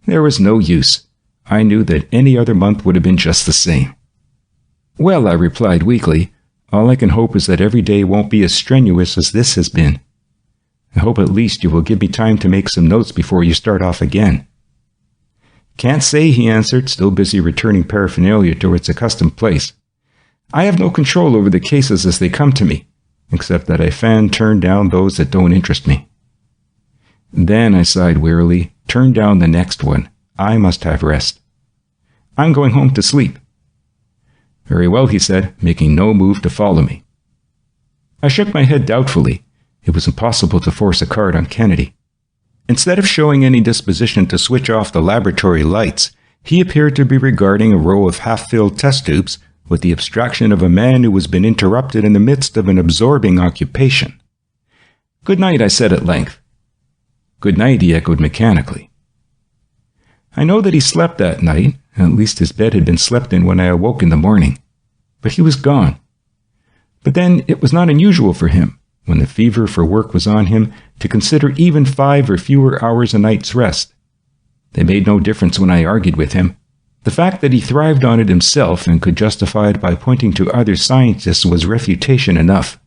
There was no use. I knew that any other month would have been just the same. "Well," I replied weakly, "all I can hope is that every day won't be as strenuous as this has been. I hope at least you will give me time to make some notes before you start off again." "Can't say," he answered, still busy returning paraphernalia to its accustomed place. "I have no control over the cases as they come to me, except that I turn down those that don't interest me." "Then," I sighed wearily, "turn down the next one. I must have rest. I'm going home to sleep." "Very well," he said, making no move to follow me. I shook my head doubtfully. It was impossible to force a card on Kennedy. Instead of showing any disposition to switch off the laboratory lights, he appeared to be regarding a row of half-filled test tubes with the abstraction of a man who has been interrupted in the midst of an absorbing occupation. "Good night," I said at length. "Good night," he echoed mechanically. I know that he slept that night, at least his bed had been slept in when I awoke in the morning, but he was gone. But then it was not unusual for him, when the fever for work was on him, to consider even 5 or fewer hours a night's rest. They made no difference when I argued with him. The fact that he thrived on it himself and could justify it by pointing to other scientists was refutation enough.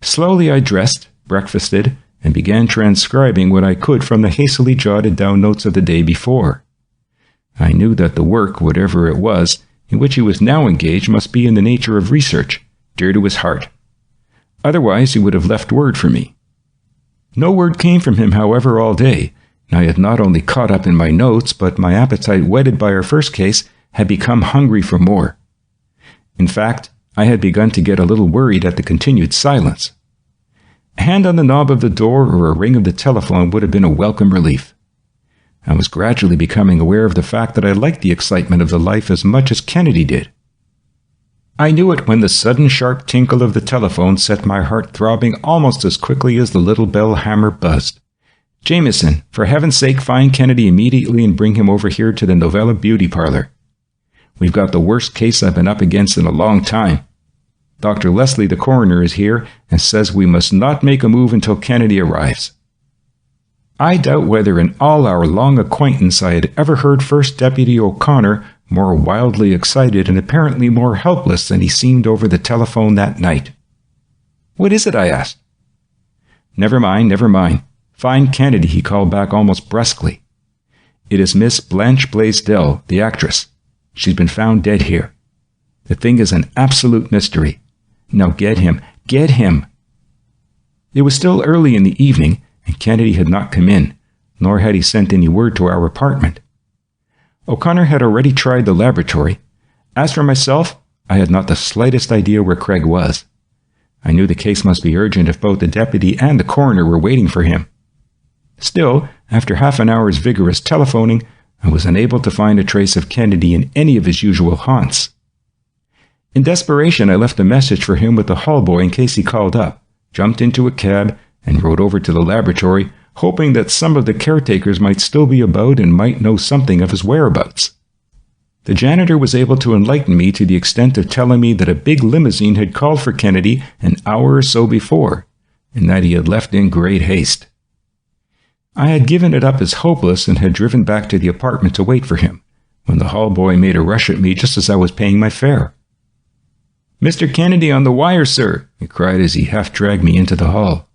Slowly I dressed, breakfasted, and began transcribing what I could from the hastily jotted down notes of the day before. I knew that the work, whatever it was, in which he was now engaged must be in the nature of research, dear to his heart. Otherwise he would have left word for me. No word came from him, however, all day, and I had not only caught up in my notes, but my appetite whetted by our first case had become hungry for more. In fact, I had begun to get a little worried at the continued silence. A hand on the knob of the door or a ring of the telephone would have been a welcome relief. I was gradually becoming aware of the fact that I liked the excitement of the life as much as Kennedy did. I knew it when the sudden sharp tinkle of the telephone set my heart throbbing almost as quickly as the little bell hammer buzzed. "Jameson, for heaven's sake, find Kennedy immediately and bring him over here to the Novella Beauty Parlor. We've got the worst case I've been up against in a long time. Dr. Leslie, the coroner, is here and says we must not make a move until Kennedy arrives." I doubt whether in all our long acquaintance I had ever heard First Deputy O'Connor more wildly excited and apparently more helpless than he seemed over the telephone that night. "What is it?" I asked. Never mind. Find Kennedy," he called back almost brusquely. "It is Miss Blanche Blaisdell, the actress. She's been found dead here. The thing is an absolute mystery. Now get him. Get him!" It was still early in the evening, and Kennedy had not come in, nor had he sent any word to our apartment. O'Connor had already tried the laboratory. As for myself, I had not the slightest idea where Craig was. I knew the case must be urgent if both the deputy and the coroner were waiting for him. Still, after half an hour's vigorous telephoning, I was unable to find a trace of Kennedy in any of his usual haunts. In desperation, I left a message for him with the hall boy in case he called up, jumped into a cab, and rode over to the laboratory, hoping that some of the caretakers might still be about and might know something of his whereabouts. The janitor was able to enlighten me to the extent of telling me that a big limousine had called for Kennedy an hour or so before, and that he had left in great haste. I had given it up as hopeless and had driven back to the apartment to wait for him, when the hall boy made a rush at me just as I was paying my fare. "Mr. Kennedy on the wire, sir," he cried as he half-dragged me into the hall.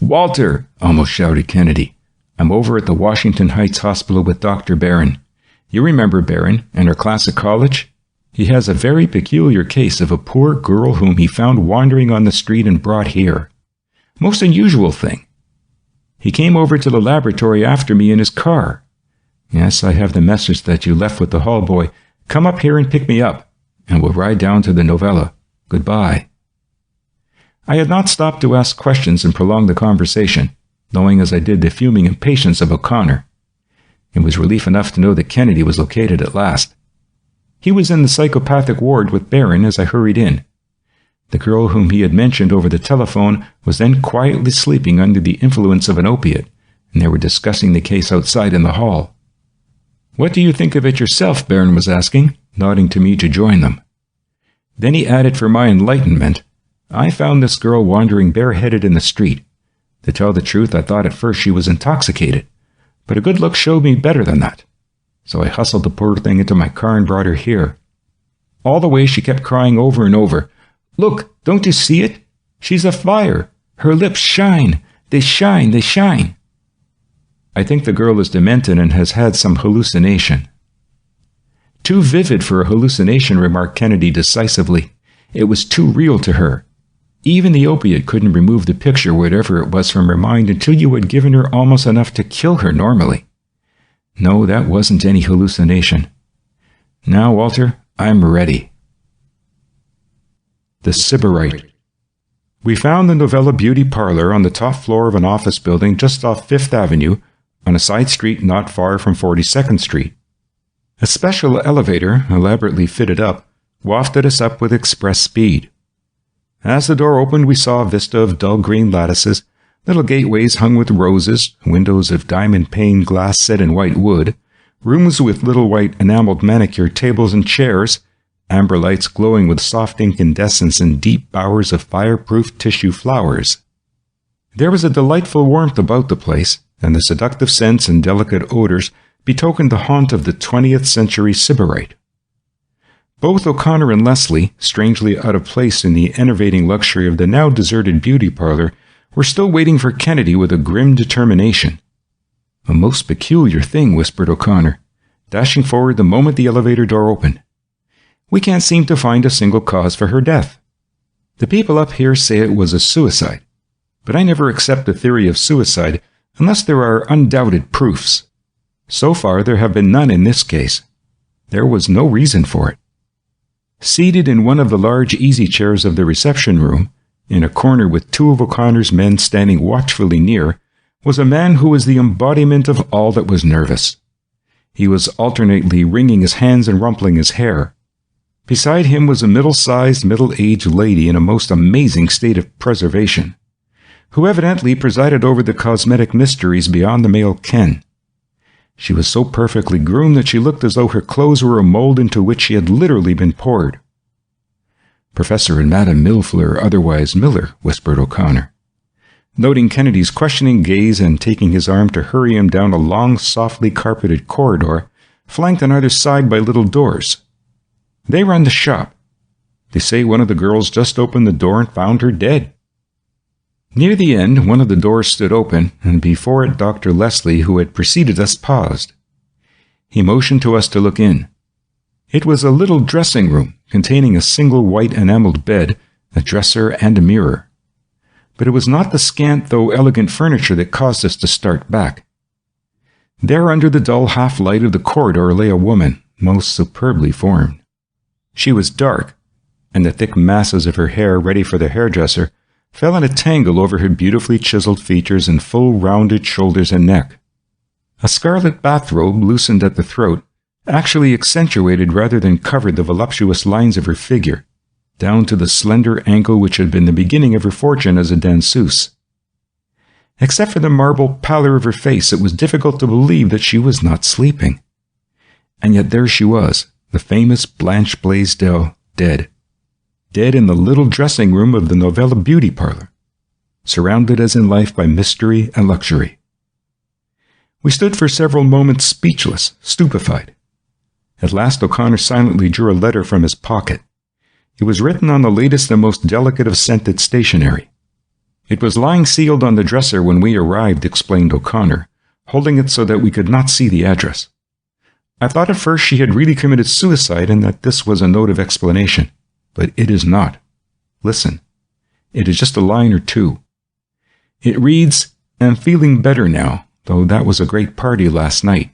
"Walter," almost shouted Kennedy, "I'm over at the Washington Heights Hospital with Dr. Barron. You remember Barron, in our class at college? He has a very peculiar case of a poor girl whom he found wandering on the street and brought here. Most unusual thing. He came over to the laboratory after me in his car. Yes, I have the message that you left with the hall boy. Come up here and pick me up, and we'll ride down to the Novella. Goodbye." I had not stopped to ask questions and prolong the conversation, knowing as I did the fuming impatience of O'Connor. It was relief enough to know that Kennedy was located at last. He was in the psychopathic ward with Barron as I hurried in. The girl whom he had mentioned over the telephone was then quietly sleeping under the influence of an opiate, and they were discussing the case outside in the hall. "What do you think of it yourself?" Barron was asking, nodding to me to join them. Then he added for my enlightenment, "I found this girl wandering bareheaded in the street. To tell the truth, I thought at first she was intoxicated, but a good look showed me better than that. So I hustled the poor thing into my car and brought her here. All the way she kept crying over and over, 'Look, don't you see it? She's afire. Her lips shine. They shine, they shine.' I think the girl is demented and has had some hallucination." "Too vivid for a hallucination," remarked Kennedy decisively. "It was too real to her. Even the opiate couldn't remove the picture, whatever it was, from her mind until you had given her almost enough to kill her normally. No, that wasn't any hallucination. Now, Walter, I'm ready." The Sybarite. We found the Novella Beauty Parlor on the top floor of an office building just off 5th Avenue, on a side street not far from 42nd Street. A special elevator, elaborately fitted up, wafted us up with express speed. As the door opened, we saw a vista of dull green lattices, little gateways hung with roses, windows of diamond-paned glass set in white wood, rooms with little white enameled manicured tables and chairs, amber lights glowing with soft incandescence, and deep bowers of fireproof tissue flowers. There was a delightful warmth about the place, and the seductive scents and delicate odors betokened the haunt of the 20th century sybarite. Both O'Connor and Leslie, strangely out of place in the enervating luxury of the now deserted beauty parlor, were still waiting for Kennedy with a grim determination. "A most peculiar thing," whispered O'Connor, dashing forward the moment the elevator door opened. "We can't seem to find a single cause for her death. The people up here say it was a suicide, but I never accept the theory of suicide unless there are undoubted proofs. So far, there have been none in this case. There was no reason for it." Seated in one of the large easy chairs of the reception room, in a corner with two of O'Connor's men standing watchfully near, was a man who was the embodiment of all that was nervous. He was alternately wringing his hands and rumpling his hair. Beside him was a middle-sized, middle-aged lady in a most amazing state of preservation, who evidently presided over the cosmetic mysteries beyond the male ken. She was so perfectly groomed that she looked as though her clothes were a mold into which she had literally been poured. "Professor and Madame Millefleur, otherwise Miller," whispered O'Connor, noting Kennedy's questioning gaze and taking his arm to hurry him down a long, softly carpeted corridor, flanked on either side by little doors. "They run the shop. They say one of the girls just opened the door and found her dead." Near the end, one of the doors stood open, and before it Dr. Leslie, who had preceded us, paused. He motioned to us to look in. It was a little dressing room, containing a single white enameled bed, a dresser, and a mirror. But it was not the scant though elegant furniture that caused us to start back. There under the dull half-light of the corridor lay a woman, most superbly formed. She was dark, and the thick masses of her hair, ready for the hairdresser, fell in a tangle over her beautifully chiseled features and full rounded shoulders and neck. A scarlet bathrobe, loosened at the throat, actually accentuated rather than covered the voluptuous lines of her figure, down to the slender ankle which had been the beginning of her fortune as a danseuse. Except for the marble pallor of her face, it was difficult to believe that she was not sleeping. And yet there she was, the famous Blanche Blaisdell, dead. Dead in the little dressing room of the Novella beauty parlor, surrounded as in life by mystery and luxury. We stood for several moments speechless, stupefied. At last O'Connor silently drew a letter from his pocket. It was written on the latest and most delicate of scented stationery. "It was lying sealed on the dresser when we arrived," explained O'Connor, holding it so that we could not see the address. "I thought at first she had really committed suicide and that this was a note of explanation. But it is not. Listen. It is just a line or two. It reads, 'Am feeling better now, though that was a great party last night.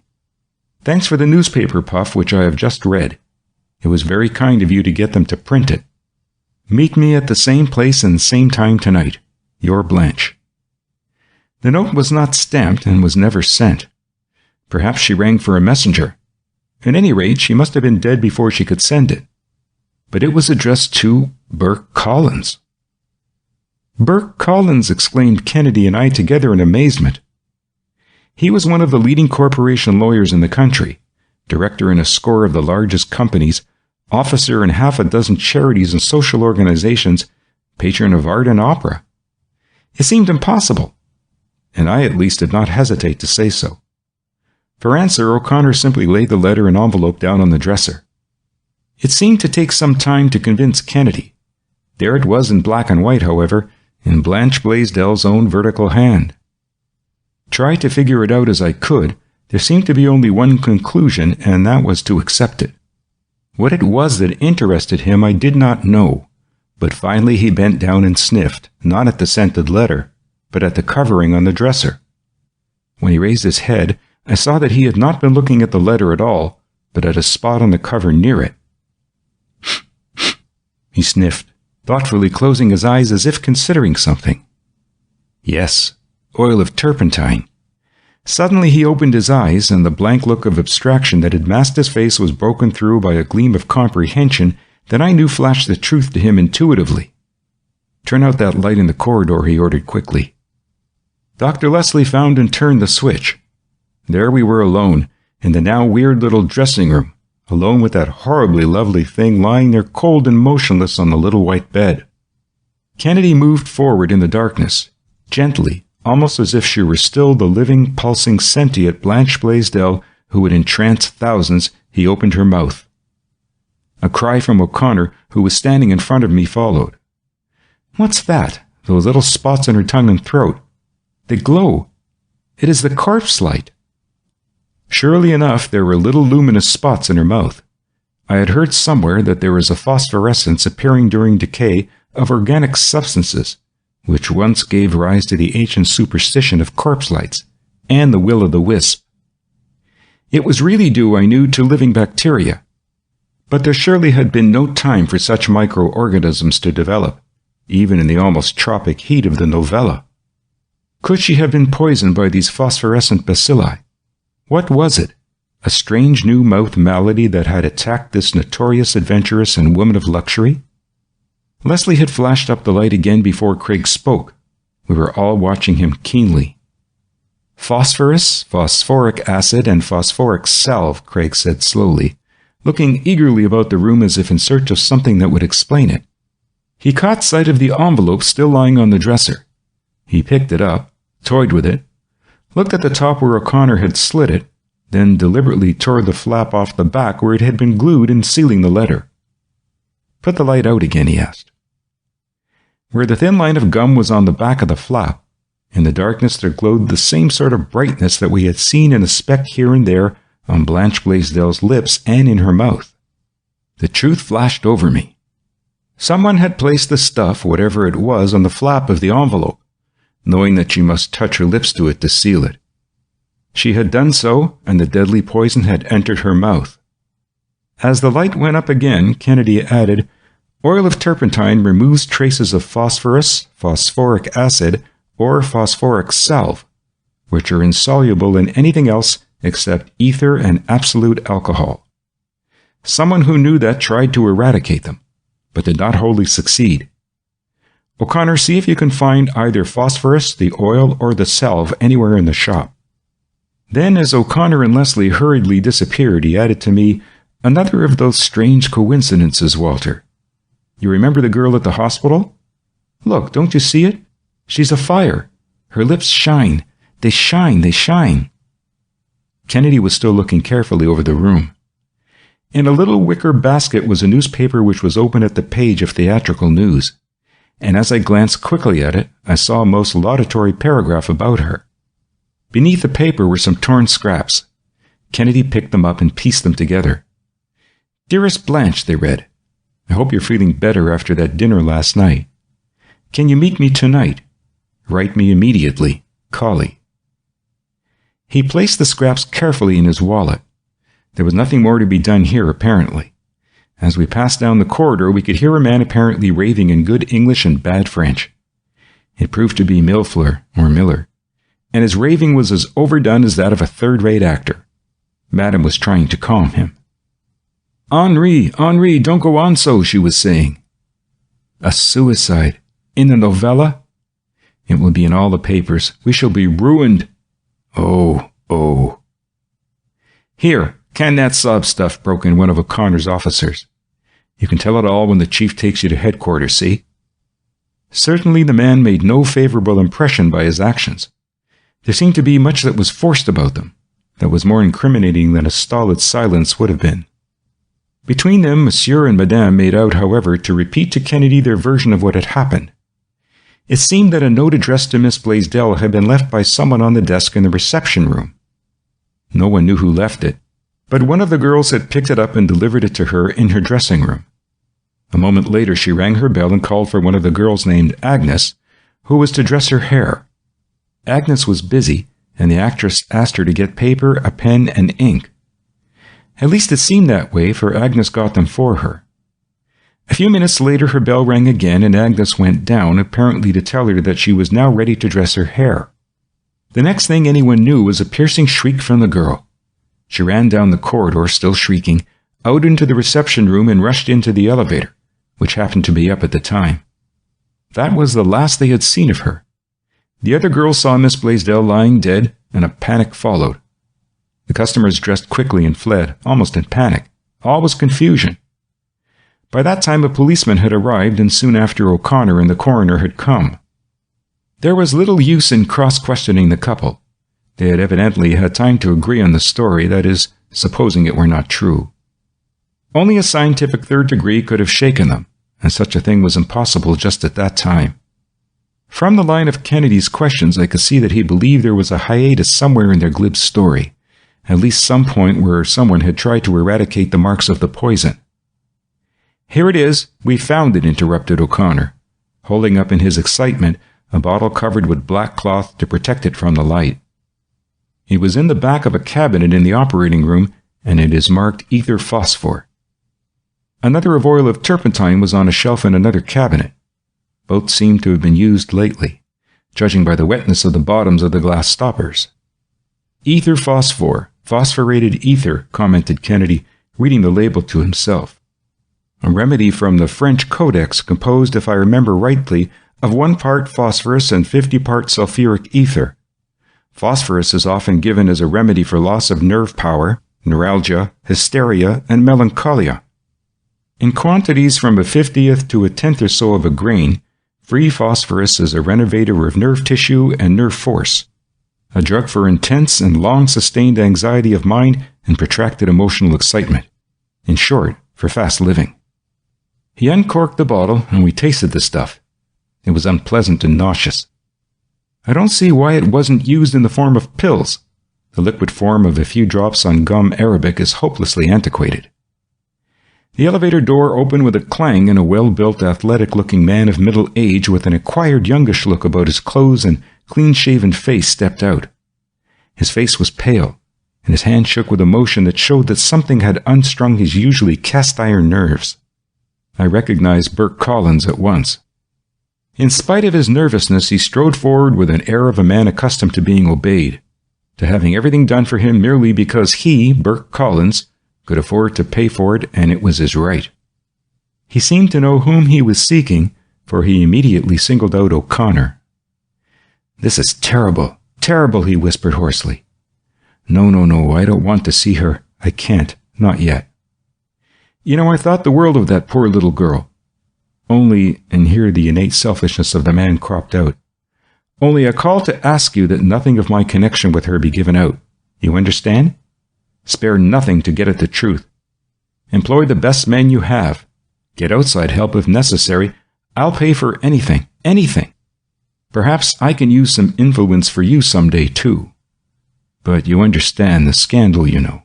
Thanks for the newspaper puff which I have just read. It was very kind of you to get them to print it. Meet me at the same place and same time tonight. Your Blanche.'" The note was not stamped and was never sent. Perhaps she rang for a messenger. At any rate, she must have been dead before she could send it. But it was addressed to Burke Collins. "Burke Collins!" exclaimed Kennedy and I together in amazement. He was one of the leading corporation lawyers in the country, director in a score of the largest companies, officer in half a dozen charities and social organizations, patron of art and opera. It seemed impossible, and I at least did not hesitate to say so. For answer, O'Connor simply laid the letter and envelope down on the dresser. It seemed to take some time to convince Kennedy. There it was in black and white, however, in Blanche Blaisdell's own vertical hand. Try to figure it out as I could, there seemed to be only one conclusion, and that was to accept it. What it was that interested him I did not know, but finally he bent down and sniffed, not at the scented letter, but at the covering on the dresser. When he raised his head, I saw that he had not been looking at the letter at all, but at a spot on the cover near it. He sniffed, thoughtfully closing his eyes as if considering something. Yes, oil of turpentine. Suddenly he opened his eyes, and the blank look of abstraction that had masked his face was broken through by a gleam of comprehension that I knew flashed the truth to him intuitively. "Turn out that light in the corridor," he ordered quickly. Dr. Leslie found and turned the switch. There we were alone, in the now weird little dressing room, alone with that horribly lovely thing lying there cold and motionless on the little white bed. Kennedy moved forward in the darkness, gently, almost as if she were still the living, pulsing, sentient Blanche Blaisdell who would entrance thousands. He opened her mouth. A cry from O'Connor, who was standing in front of me, followed. "What's that? Those little spots on her tongue and throat. They glow. It is the corpse light." Surely enough, there were little luminous spots in her mouth. I had heard somewhere that there is a phosphorescence appearing during decay of organic substances, which once gave rise to the ancient superstition of corpse lights and the will-o'-the-wisp. It was really due, I knew, to living bacteria. But there surely had been no time for such microorganisms to develop, even in the almost tropic heat of the novella. Could she have been poisoned by these phosphorescent bacilli? What was it? A strange new mouth malady that had attacked this notorious adventuress and woman of luxury? Leslie had flashed up the light again before Craig spoke. We were all watching him keenly. "Phosphorus, phosphoric acid, and phosphoric salve," Craig said slowly, looking eagerly about the room as if in search of something that would explain it. He caught sight of the envelope still lying on the dresser. He picked it up, toyed with it, looked at the top where O'Connor had slit it, then deliberately tore the flap off the back where it had been glued in sealing the letter. "Put the light out again," he asked. Where the thin line of gum was on the back of the flap, in the darkness there glowed the same sort of brightness that we had seen in a speck here and there on Blanche Blaisdell's lips and in her mouth. The truth flashed over me. Someone had placed the stuff, whatever it was, on the flap of the envelope, knowing that she must touch her lips to it to seal it. She had done so, and the deadly poison had entered her mouth. As the light went up again, Kennedy added, "Oil of turpentine removes traces of phosphorus, phosphoric acid, or phosphoric salve, which are insoluble in anything else except ether and absolute alcohol." Someone who knew that tried to eradicate them, but did not wholly succeed. "O'Connor, see if you can find either phosphorus, the oil, or the salve anywhere in the shop." Then, as O'Connor and Leslie hurriedly disappeared, he added to me, "Another of those strange coincidences, Walter. You remember the girl at the hospital? Look, don't you see it? She's afire. Her lips shine. They shine, they shine." Kennedy was still looking carefully over the room. In a little wicker basket was a newspaper which was open at the page of theatrical news, and as I glanced quickly at it, I saw a most laudatory paragraph about her. Beneath the paper were some torn scraps. Kennedy picked them up and pieced them together. "Dearest Blanche," they read, "I hope you're feeling better after that dinner last night. Can you meet me tonight? Write me immediately. Collie." He placed the scraps carefully in his wallet. There was nothing more to be done here, apparently. As we passed down the corridor, we could hear a man apparently raving in good English and bad French. It proved to be Millefleur, or Miller, and his raving was as overdone as that of a third-rate actor. Madame was trying to calm him. Henri, don't go on so," she was saying. "A suicide? In the novella? It will be in all the papers. We shall be ruined. Oh, oh." "Here, can that sob stuff," broke in one of O'Connor's officers. "You can tell it all when the chief takes you to headquarters, see?" Certainly the man made no favorable impression by his actions. There seemed to be much that was forced about them, that was more incriminating than a stolid silence would have been. Between them, Monsieur and Madame made out, however, to repeat to Kennedy their version of what had happened. It seemed that a note addressed to Miss Blaisdell had been left by someone on the desk in the reception room. No one knew who left it, but one of the girls had picked it up and delivered it to her in her dressing room. A moment later she rang her bell and called for one of the girls named Agnes, who was to dress her hair. Agnes was busy, and the actress asked her to get paper, a pen, and ink. At least it seemed that way, for Agnes got them for her. A few minutes later her bell rang again, and Agnes went down, apparently to tell her that she was now ready to dress her hair. The next thing anyone knew was a piercing shriek from the girl. She ran down the corridor, still shrieking, out into the reception room and rushed into the elevator, which happened to be up at the time. That was the last they had seen of her. The other girls saw Miss Blaisdell lying dead, and a panic followed. The customers dressed quickly and fled, almost in panic. All was confusion. By that time a policeman had arrived, and soon after O'Connor and the coroner had come. There was little use in cross-questioning the couple. They had evidently had time to agree on the story, that is, supposing it were not true. Only a scientific third degree could have shaken them, and such a thing was impossible just at that time. From the line of Kennedy's questions, I could see that he believed there was a hiatus somewhere in their glib story, at least some point where someone had tried to eradicate the marks of the poison. "Here it is, we found it," interrupted O'Connor, holding up in his excitement a bottle covered with black cloth to protect it from the light. It was in the back of a cabinet in the operating room, and it is marked ether phosphor. Another of oil of turpentine was on a shelf in another cabinet. Both seemed to have been used lately, judging by the wetness of the bottoms of the glass stoppers. "Ether phosphor, phosphorated ether," commented Kennedy, reading the label to himself. "A remedy from the French Codex, composed, if I remember rightly, of 1 part phosphorus and 50 parts sulfuric ether. Phosphorus is often given as a remedy for loss of nerve power, neuralgia, hysteria, and melancholia. In quantities from a 50th to a 10th or so of a grain, free phosphorus is a renovator of nerve tissue and nerve force, a drug for intense and long-sustained anxiety of mind and protracted emotional excitement. In short, for fast living." He uncorked the bottle, and we tasted the stuff. It was unpleasant and nauseous. "I don't see why it wasn't used in the form of pills. The liquid form of a few drops on gum arabic is hopelessly antiquated." The elevator door opened with a clang, and a well-built, athletic-looking man of middle age with an acquired youngish look about his clothes and clean-shaven face stepped out. His face was pale, and his hand shook with a motion that showed that something had unstrung his usually cast-iron nerves. I recognized Burke Collins at once. In spite of his nervousness, he strode forward with an air of a man accustomed to being obeyed, to having everything done for him merely because he, Burke Collins, could afford to pay for it, and it was his right. He seemed to know whom he was seeking, for he immediately singled out O'Connor. "This is terrible, terrible," he whispered hoarsely. No, I don't want to see her. I can't, not yet. You know, I thought the world of that poor little girl. Only," and here the innate selfishness of the man cropped out, "only I call to ask you that nothing of my connection with her be given out. You understand? Spare nothing to get at the truth. Employ the best men you have. Get outside help if necessary. I'll pay for anything, anything. Perhaps I can use some influence for you someday, too. But you understand the scandal, you know.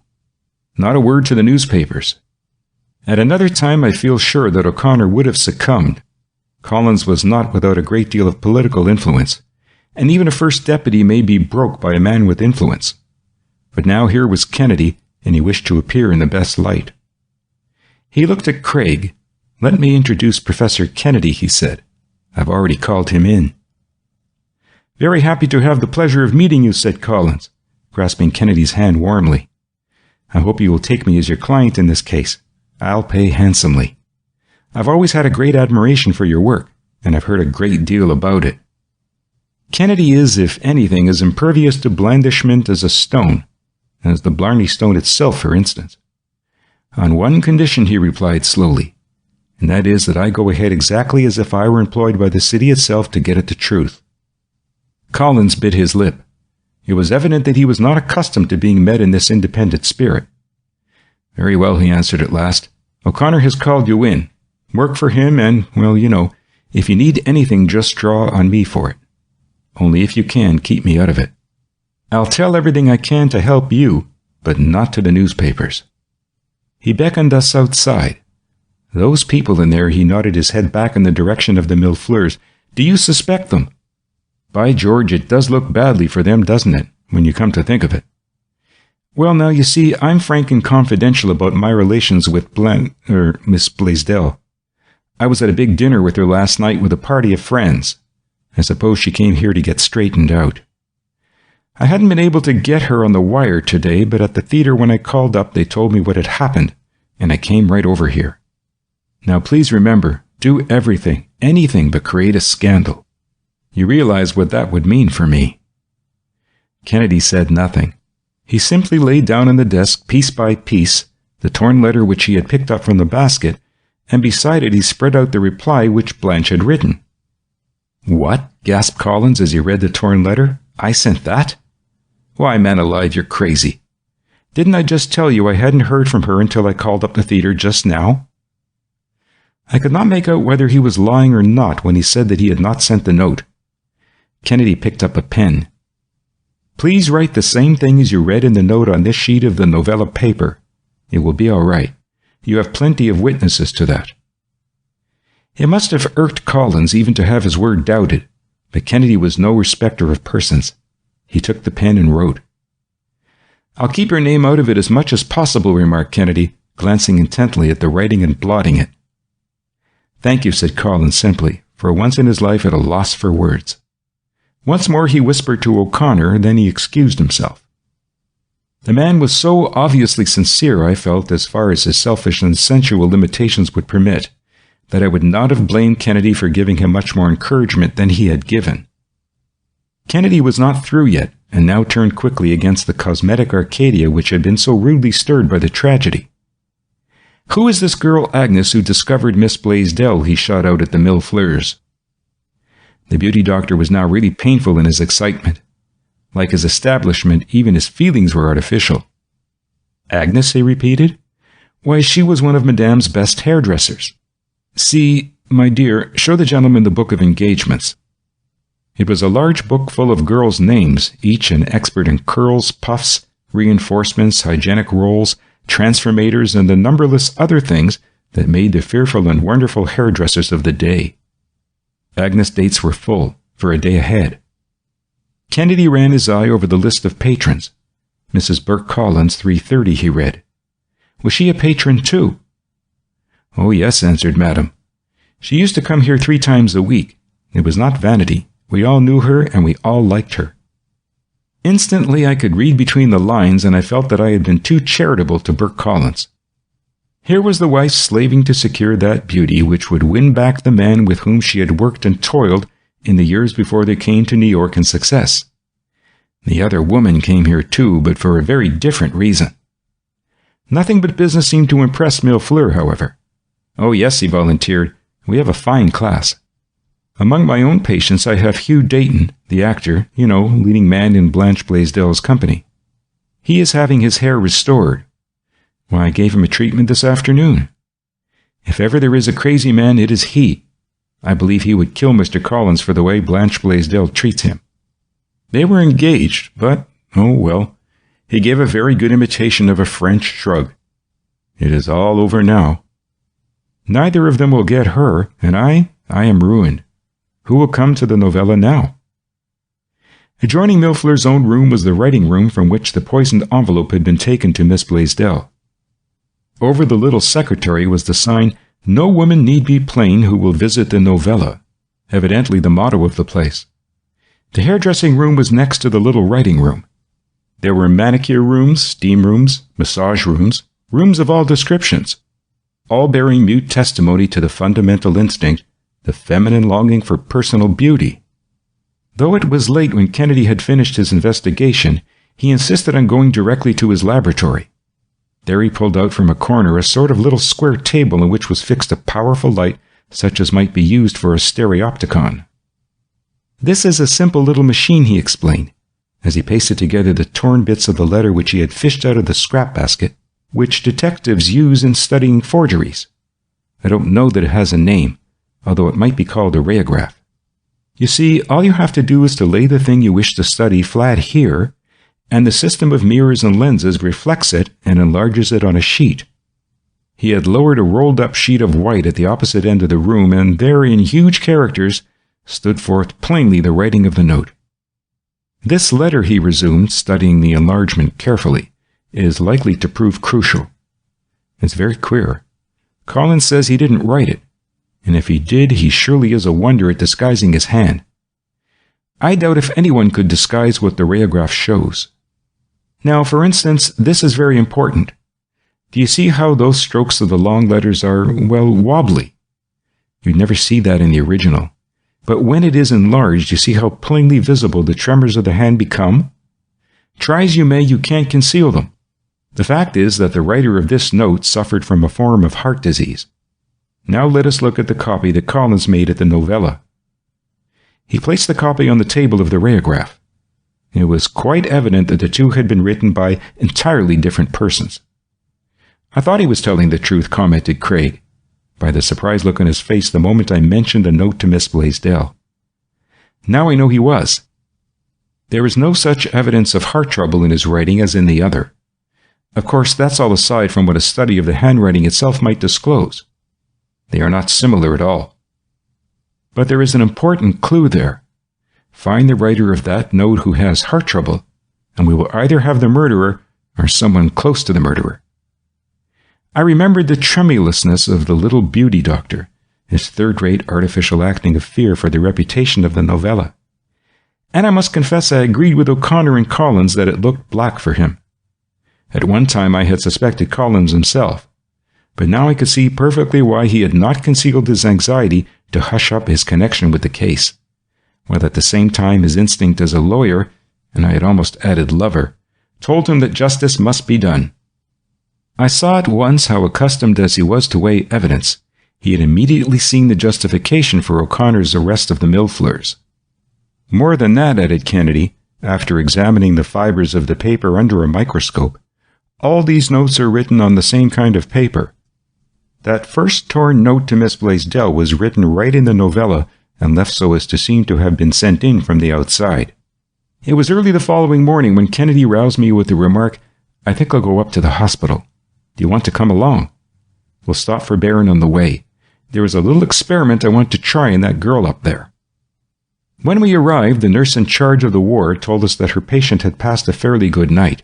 Not a word to the newspapers." At another time I feel sure that O'Connor would have succumbed. Collins was not without a great deal of political influence, and even a first deputy may be broke by a man with influence. But now here was Kennedy, and he wished to appear in the best light. He looked at Craig. "Let me introduce Professor Kennedy," he said. "I've already called him in." "Very happy to have the pleasure of meeting you," said Collins, grasping Kennedy's hand warmly. "I hope you will take me as your client in this case. I'll pay handsomely. I've always had a great admiration for your work, and I've heard a great deal about it." Kennedy is, if anything, as impervious to blandishment as a stone, as the Blarney Stone itself, for instance. "On one condition," he replied slowly, "and that is that I go ahead exactly as if I were employed by the city itself to get at the truth." Collins bit his lip. It was evident that he was not accustomed to being met in this independent spirit. "Very well," he answered at last. "O'Connor has called you in. Work for him, and, well, you know, if you need anything, just draw on me for it. Only if you can, keep me out of it. I'll tell everything I can to help you, but not to the newspapers." He beckoned us outside. "Those people in there," he nodded his head back in the direction of the Millefleurs. "Do you suspect them? By George, it does look badly for them, doesn't it, when you come to think of it? Well, now, you see, I'm frank and confidential about my relations with Miss Blaisdell. I was at a big dinner with her last night with a party of friends. I suppose she came here to get straightened out. I hadn't been able to get her on the wire today, but at the theater when I called up they told me what had happened, and I came right over here. Now please remember, do everything, anything but create a scandal. You realize what that would mean for me." Kennedy said nothing. He simply laid down on the desk, piece by piece, the torn letter which he had picked up from the basket, and beside it he spread out the reply which Blanche had written. "What?" gasped Collins as he read the torn letter. "I sent that? Why, man alive, you're crazy. Didn't I just tell you I hadn't heard from her until I called up the theater just now?" I could not make out whether he was lying or not when he said that he had not sent the note. Kennedy picked up a pen. "Please write the same thing as you read in the note on this sheet of the novella paper. It will be all right. You have plenty of witnesses to that." It must have irked Collins even to have his word doubted, but Kennedy was no respecter of persons. He took the pen and wrote. "I'll keep your name out of it as much as possible," remarked Kennedy, glancing intently at the writing and blotting it. "Thank you," said Collins simply, for once in his life at a loss for words. Once more he whispered to O'Connor, then he excused himself. The man was so obviously sincere, I felt, as far as his selfish and sensual limitations would permit, that I would not have blamed Kennedy for giving him much more encouragement than he had given. Kennedy was not through yet, and now turned quickly against the cosmetic Arcadia which had been so rudely stirred by the tragedy. "Who is this girl Agnes who discovered Miss Blaisdell?" he shot out at the Millefleurs. The beauty doctor was now really painful in his excitement. Like his establishment, even his feelings were artificial. "Agnes?" he repeated. "Why, she was one of Madame's best hairdressers. See, my dear, show the gentleman the book of engagements." It was a large book full of girls' names, each an expert in curls, puffs, reinforcements, hygienic rolls, transformators, and the numberless other things that made the fearful and wonderful hairdressers of the day. Agnes' dates were full, for a day ahead. Kennedy ran his eye over the list of patrons. Mrs. Burke Collins, 3:30, he read. Was she a patron too? "Oh, yes," answered Madame. "She used to come here 3 times a week. It was not vanity. We all knew her, and we all liked her." Instantly I could read between the lines, and I felt that I had been too charitable to Burke Collins. Here was the wife slaving to secure that beauty which would win back the man with whom she had worked and toiled in the years before they came to New York in success. The other woman came here too, but for a very different reason. Nothing but business seemed to impress Millefleur, however. "Oh, yes," he volunteered, "we have a fine class. Among my own patients I have Hugh Dayton, the actor, leading man in Blanche Blaisdell's company. He is having his hair restored. Why, I gave him a treatment this afternoon. If ever there is a crazy man, it is he. I believe he would kill Mr. Collins for the way Blanche Blaisdell treats him." They were engaged, but, oh well, he gave a very good imitation of a French shrug. It is all over now. Neither of them will get her, and I am ruined. Who will come to the novella now? Adjoining Millefleur's own room was the writing room from which the poisoned envelope had been taken to Miss Blaisdell. Over the little secretary was the sign, "No woman need be plain who will visit the novella," evidently the motto of the place. The hairdressing room was next to the little writing room. There were manicure rooms, steam rooms, massage rooms, rooms of all descriptions, all bearing mute testimony to the fundamental instinct, the feminine longing for personal beauty. Though it was late when Kennedy had finished his investigation, he insisted on going directly to his laboratory. There he pulled out from a corner a sort of little square table in which was fixed a powerful light such as might be used for a stereopticon. "This is a simple little machine," he explained, as he pasted together the torn bits of the letter which he had fished out of the scrap basket, which detectives use in studying forgeries. I don't know that it has a name, although it might be called a rheograph. You see, all you have to do is to lay the thing you wish to study flat here, and the system of mirrors and lenses reflects it and enlarges it on a sheet. He had lowered a rolled-up sheet of white at the opposite end of the room, and there in huge characters stood forth plainly the writing of the note. "This letter," he resumed, studying the enlargement carefully, "is likely to prove crucial. It's very queer. Collins says he didn't write it, and if he did, he surely is a wonder at disguising his hand. I doubt if anyone could disguise what the rheograph shows. Now, for instance, this is very important. Do you see how those strokes of the long letters are, well, wobbly? You'd never see that in the original. But when it is enlarged, you see how plainly visible the tremors of the hand become? Try as you may, you can't conceal them. The fact is that the writer of this note suffered from a form of heart disease. Now let us look at the copy that Collins made at the novella. He placed the copy on the table of the rheograph. It was quite evident that the two had been written by entirely different persons. I thought he was telling the truth, commented Craig, by the surprised look on his face the moment I mentioned a note to Miss Blaisdell. Now I know he was. There is no such evidence of heart trouble in his writing as in the other. Of course, that's all aside from what a study of the handwriting itself might disclose. They are not similar at all. But there is an important clue there. Find the writer of that note who has heart trouble, and we will either have the murderer or someone close to the murderer. I remembered the tremulousness of the little beauty doctor, his third-rate artificial acting of fear for the reputation of the novella. And I must confess I agreed with O'Connor and Collins that it looked black for him. At one time I had suspected Collins himself, but now I could see perfectly why he had not concealed his anxiety to hush up his connection with the case, while at the same time his instinct as a lawyer, and I had almost added lover, told him that justice must be done. I saw at once how, accustomed as he was to weigh evidence, he had immediately seen the justification for O'Connor's arrest of the Millfleurs. More than that, added Kennedy, after examining the fibers of the paper under a microscope, all these notes are written on the same kind of paper. That first torn note to Miss Blaisdell was written right in the novella and left so as to seem to have been sent in from the outside. It was early the following morning when Kennedy roused me with the remark, "I think I'll go up to the hospital. Do you want to come along? We'll stop for Barron on the way. There is a little experiment I want to try in that girl up there." When we arrived, the nurse in charge of the ward told us that her patient had passed a fairly good night,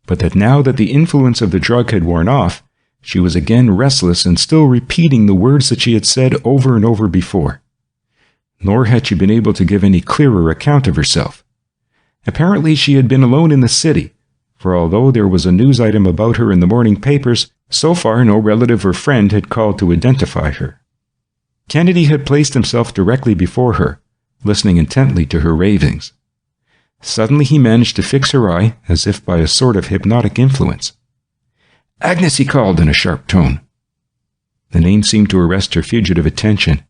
but that now that the influence of the drug had worn off, she was again restless and still repeating the words that she had said over and over before. Nor had she been able to give any clearer account of herself. Apparently she had been alone in the city, for although there was a news item about her in the morning papers, so far no relative or friend had called to identify her. Kennedy had placed himself directly before her, listening intently to her ravings. Suddenly he managed to fix her eye, as if by a sort of hypnotic influence. "Agnes," he called in a sharp tone. The name seemed to arrest her fugitive attention.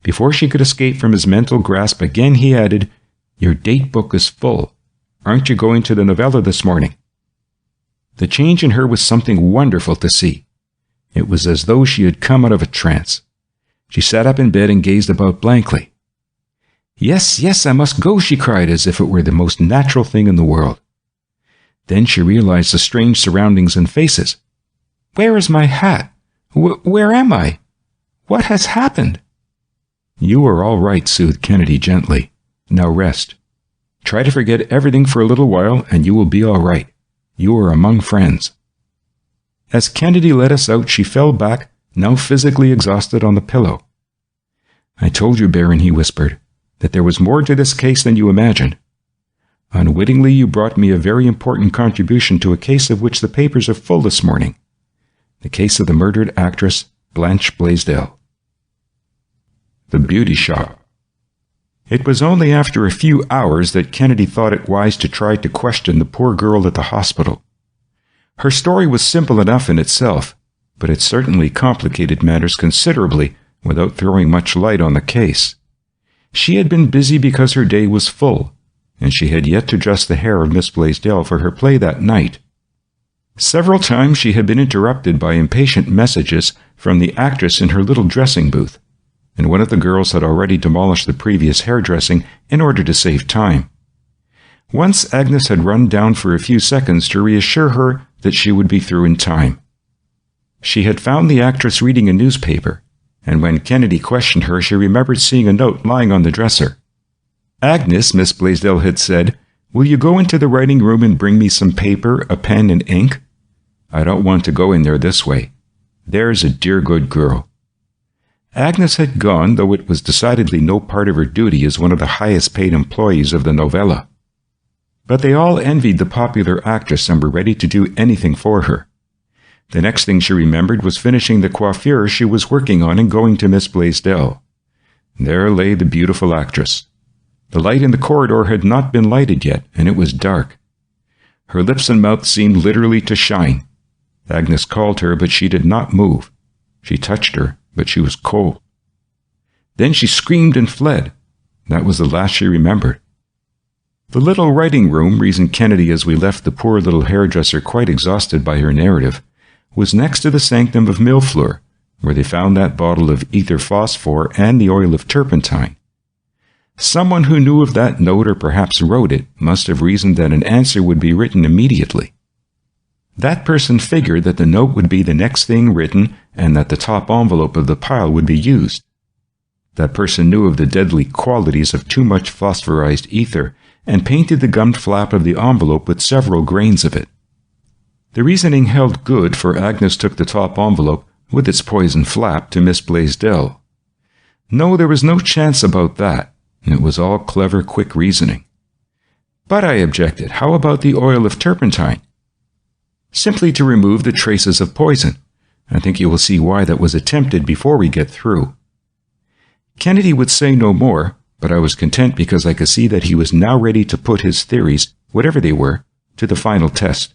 Before she could escape from his mental grasp again, he added, "Your date book is full. Aren't you going to the novella this morning?" The change in her was something wonderful to see. It was as though she had come out of a trance. She sat up in bed and gazed about blankly. "Yes, yes, I must go," she cried as if it were the most natural thing in the world. Then she realized the strange surroundings and faces. "Where is my hat? Where am I? What has happened?" "You are all right," soothed Kennedy gently. "Now rest. Try to forget everything for a little while, and you will be all right. You are among friends." As Kennedy let us out, she fell back, now physically exhausted, on the pillow. "I told you, Baron," he whispered, "that there was more to this case than you imagined. Unwittingly, you brought me a very important contribution to a case of which the papers are full this morning. The case of the murdered actress, Blanche Blaisdell." The Beauty Shop. It was only after a few hours that Kennedy thought it wise to try to question the poor girl at the hospital. Her story was simple enough in itself, but it certainly complicated matters considerably without throwing much light on the case. She had been busy because her day was full, and she had yet to dress the hair of Miss Blaisdell for her play that night. Several times she had been interrupted by impatient messages from the actress in her little dressing booth, and one of the girls had already demolished the previous hairdressing in order to save time. Once Agnes had run down for a few seconds to reassure her that she would be through in time. She had found the actress reading a newspaper, and when Kennedy questioned her, she remembered seeing a note lying on the dresser. "Agnes," Miss Blaisdell had said, "will you go into the writing room and bring me some paper, a pen, and ink? I don't want to go in there this way. There's a dear good girl." Agnes had gone, though it was decidedly no part of her duty as one of the highest-paid employees of the novella. But they all envied the popular actress and were ready to do anything for her. The next thing she remembered was finishing the coiffure she was working on and going to Miss Blaisdell. There lay the beautiful actress. The light in the corridor had not been lighted yet, and it was dark. Her lips and mouth seemed literally to shine. Agnes called her, but she did not move. She touched her, but she was cold. Then she screamed and fled. That was the last she remembered. The little writing room, reasoned Kennedy as we left the poor little hairdresser quite exhausted by her narrative, was next to the sanctum of Millefleur, where they found that bottle of ether phosphor and the oil of turpentine. Someone who knew of that note or perhaps wrote it must have reasoned that an answer would be written immediately. That person figured that the note would be the next thing written and that the top envelope of the pile would be used. That person knew of the deadly qualities of too much phosphorized ether and painted the gummed flap of the envelope with several grains of it. The reasoning held good, for Agnes took the top envelope, with its poison flap, to Miss Blaisdell. No, there was no chance about that. It was all clever, quick reasoning. But I objected. How about the oil of turpentine? Simply to remove the traces of poison. I think you will see why that was attempted before we get through. Kennedy would say no more, but I was content because I could see that he was now ready to put his theories, whatever they were, to the final test.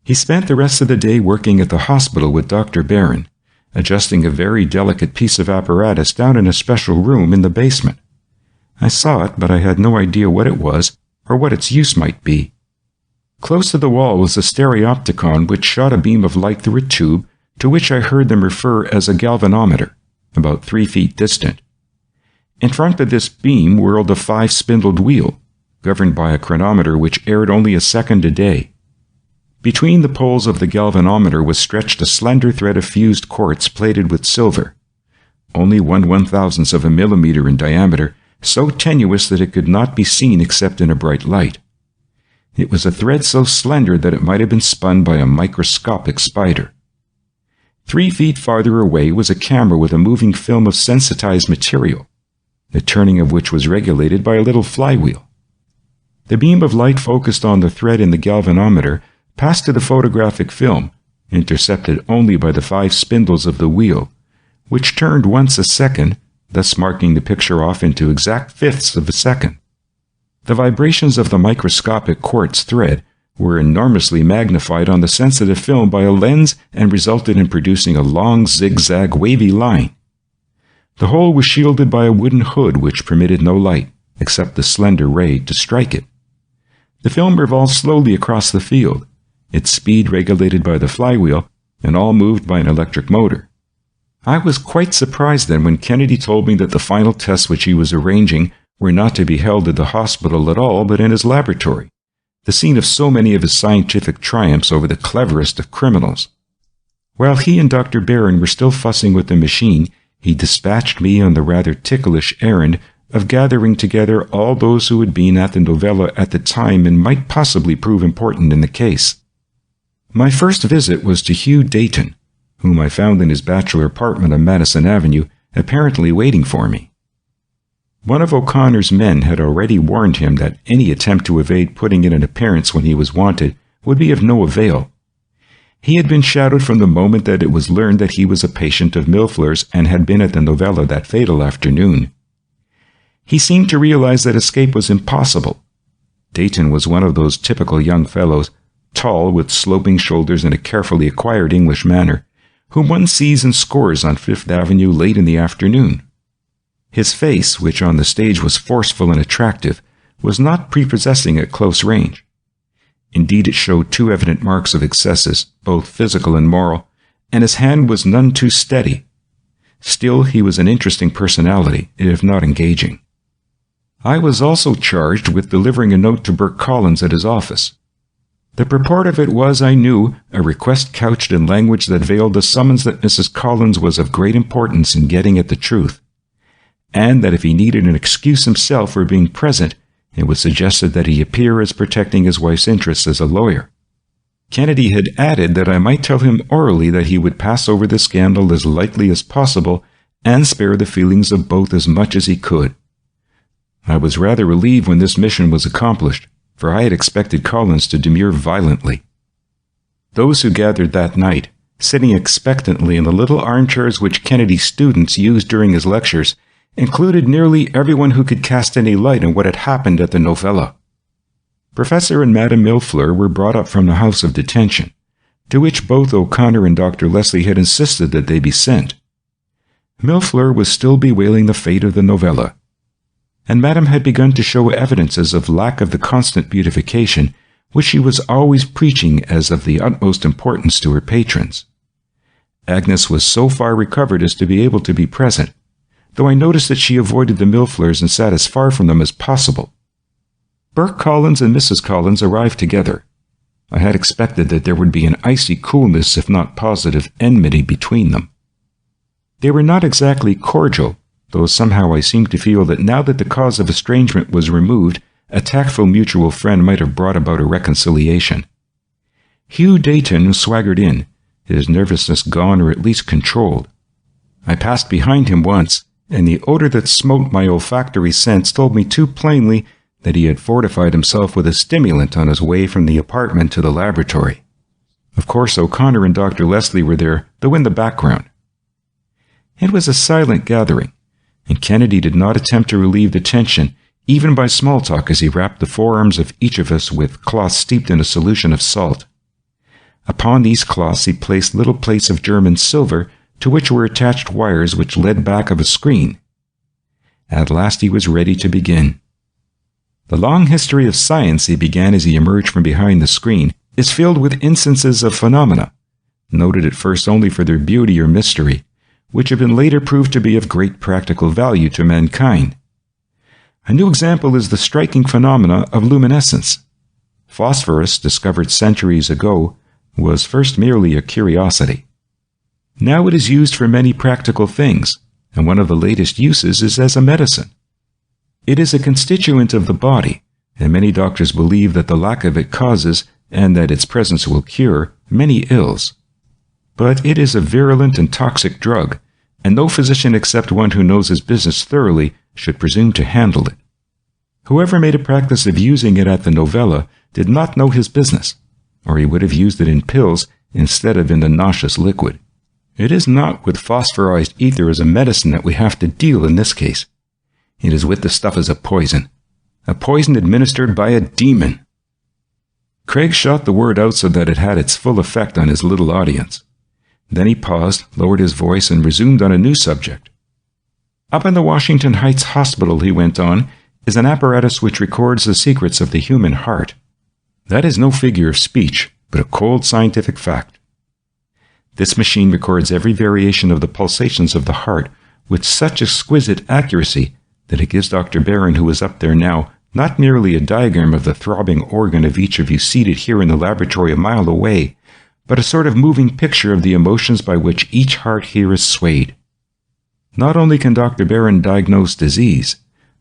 He spent the rest of the day working at the hospital with Dr. Barron, adjusting a very delicate piece of apparatus down in a special room in the basement. I saw it, but I had no idea what it was or what its use might be. Close to the wall was a stereopticon which shot a beam of light through a tube to which I heard them refer as a galvanometer, about 3 feet distant. In front of this beam whirled a 5-spindled wheel, governed by a chronometer which aired only a second a day. Between the poles of the galvanometer was stretched a slender thread of fused quartz plated with silver, only 1/1000th of a millimeter in diameter, so tenuous that it could not be seen except in a bright light. It was a thread so slender that it might have been spun by a microscopic spider. 3 feet farther away was a camera with a moving film of sensitized material, the turning of which was regulated by a little flywheel. The beam of light focused on the thread in the galvanometer passed to the photographic film, intercepted only by the 5 spindles of the wheel, which turned once a second, thus marking the picture off into exact fifths of a second. The vibrations of the microscopic quartz thread were enormously magnified on the sensitive film by a lens and resulted in producing a long zigzag wavy line. The whole was shielded by a wooden hood which permitted no light, except the slender ray, to strike it. The film revolved slowly across the field, its speed regulated by the flywheel, and all moved by an electric motor. I was quite surprised then when Kennedy told me that the final tests which he was arranging were not to be held at the hospital at all, but in his laboratory, the scene of so many of his scientific triumphs over the cleverest of criminals. While he and Dr. Barron were still fussing with the machine, he dispatched me on the rather ticklish errand of gathering together all those who had been at the novella at the time and might possibly prove important in the case. My first visit was to Hugh Dayton, whom I found in his bachelor apartment on Madison Avenue, apparently waiting for me. One of O'Connor's men had already warned him that any attempt to evade putting in an appearance when he was wanted would be of no avail. He had been shadowed from the moment that it was learned that he was a patient of Millefleur's and had been at the novella that fatal afternoon. He seemed to realize that escape was impossible. Dayton was one of those typical young fellows, tall, with sloping shoulders and a carefully acquired English manner, whom one sees in scores on Fifth Avenue late in the afternoon. His face, which on the stage was forceful and attractive, was not prepossessing at close range. Indeed, it showed too evident marks of excesses, both physical and moral, and his hand was none too steady. Still, he was an interesting personality, if not engaging. I was also charged with delivering a note to Burke Collins at his office. The purport of it was, I knew, a request couched in language that veiled the summons that Mrs. Collins was of great importance in getting at the truth, and that if he needed an excuse himself for being present, it was suggested that he appear as protecting his wife's interests as a lawyer. Kennedy had added that I might tell him orally that he would pass over the scandal as lightly as possible and spare the feelings of both as much as he could. I was rather relieved when this mission was accomplished, for I had expected Collins to demur violently. Those who gathered that night, sitting expectantly in the little armchairs which Kennedy's students used during his lectures, included nearly everyone who could cast any light on what had happened at the novella. Professor and Madame Millefleur were brought up from the house of detention, to which both O'Connor and Dr. Leslie had insisted that they be sent. Millefleur was still bewailing the fate of the novella, and Madame had begun to show evidences of lack of the constant beautification which she was always preaching as of the utmost importance to her patrons. Agnes was so far recovered as to be able to be present, though I noticed that she avoided the Millefleurs and sat as far from them as possible. Burke Collins and Mrs. Collins arrived together. I had expected that there would be an icy coolness, if not positive enmity, between them. They were not exactly cordial, though somehow I seemed to feel that now that the cause of estrangement was removed, a tactful mutual friend might have brought about a reconciliation. Hugh Dayton swaggered in, his nervousness gone or at least controlled. I passed behind him once, and the odor that smote my olfactory sense told me too plainly that he had fortified himself with a stimulant on his way from the apartment to the laboratory. Of course, O'Connor and Dr. Leslie were there, though in the background. It was a silent gathering, and Kennedy did not attempt to relieve the tension, even by small talk, as he wrapped the forearms of each of us with cloths steeped in a solution of salt. Upon these cloths he placed little plates of German silver, to which were attached wires which led back of a screen. At last he was ready to begin. The long history of science, he began as he emerged from behind the screen, is filled with instances of phenomena, noted at first only for their beauty or mystery, which have been later proved to be of great practical value to mankind. A new example is the striking phenomena of luminescence. Phosphorus, discovered centuries ago, was first merely a curiosity. Now it is used for many practical things, and one of the latest uses is as a medicine. It is a constituent of the body, and many doctors believe that the lack of it causes, and that its presence will cure, many ills. But it is a virulent and toxic drug, and no physician except one who knows his business thoroughly should presume to handle it. Whoever made a practice of using it at the novella did not know his business, or he would have used it in pills instead of in the nauseous liquid. It is not with phosphorized ether as a medicine that we have to deal in this case. It is with the stuff as a poison administered by a demon. Craig shot the word out so that it had its full effect on his little audience. Then he paused, lowered his voice, and resumed on a new subject. Up in the Washington Heights Hospital, he went on, is an apparatus which records the secrets of the human heart. That is no figure of speech, but a cold scientific fact. This machine records every variation of the pulsations of the heart with such exquisite accuracy that it gives Dr. Barron, who is up there now, not merely a diagram of the throbbing organ of each of you seated here in the laboratory a mile away, but a sort of moving picture of the emotions by which each heart here is swayed. Not only can Dr. Barron diagnose disease,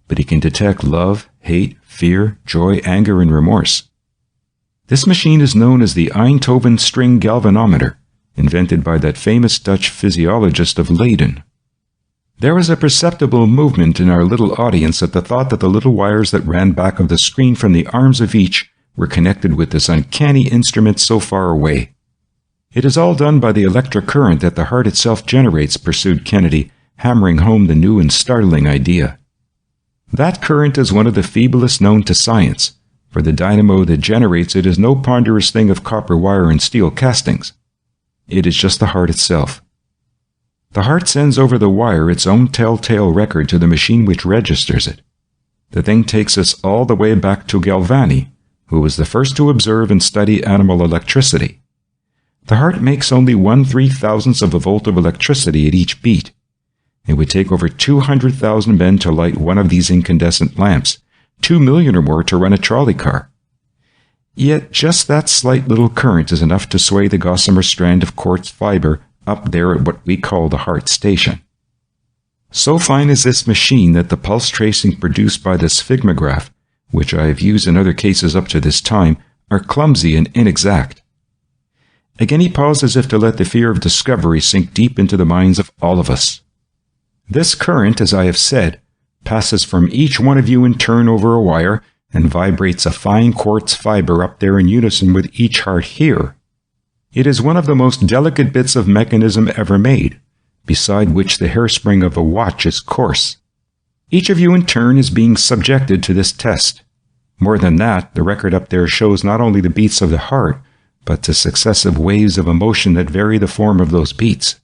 but he can detect love, hate, fear, joy, anger, and remorse. This machine is known as the Einthoven string galvanometer, invented by that famous Dutch physiologist of Leyden. There was a perceptible movement in our little audience at the thought that the little wires that ran back of the screen from the arms of each were connected with this uncanny instrument so far away. It is all done by the electric current that the heart itself generates, pursued Kennedy, hammering home the new and startling idea. That current is one of the feeblest known to science, for the dynamo that generates it is no ponderous thing of copper wire and steel castings. It is just the heart itself. The heart sends over the wire its own telltale record to the machine which registers it. The thing takes us all the way back to Galvani, who was the first to observe and study animal electricity. The heart makes only 1/3000th of a volt of electricity at each beat. It would take over 200,000 men to light one of these incandescent lamps, 2 million or more to run a trolley car. Yet just that slight little current is enough to sway the gossamer strand of quartz fiber up there at what we call the heart station. So fine is this machine that the pulse tracing produced by the sphygmograph, which I have used in other cases up to this time, are clumsy and inexact. Again he paused as if to let the fear of discovery sink deep into the minds of all of us. This current, as I have said, passes from each one of you in turn over a wire and vibrates a fine quartz fiber up there in unison with each heart here. It is one of the most delicate bits of mechanism ever made, beside which the hairspring of a watch is coarse. Each of you in turn is being subjected to this test. More than that, the record up there shows not only the beats of the heart, but the successive waves of emotion that vary the form of those beats.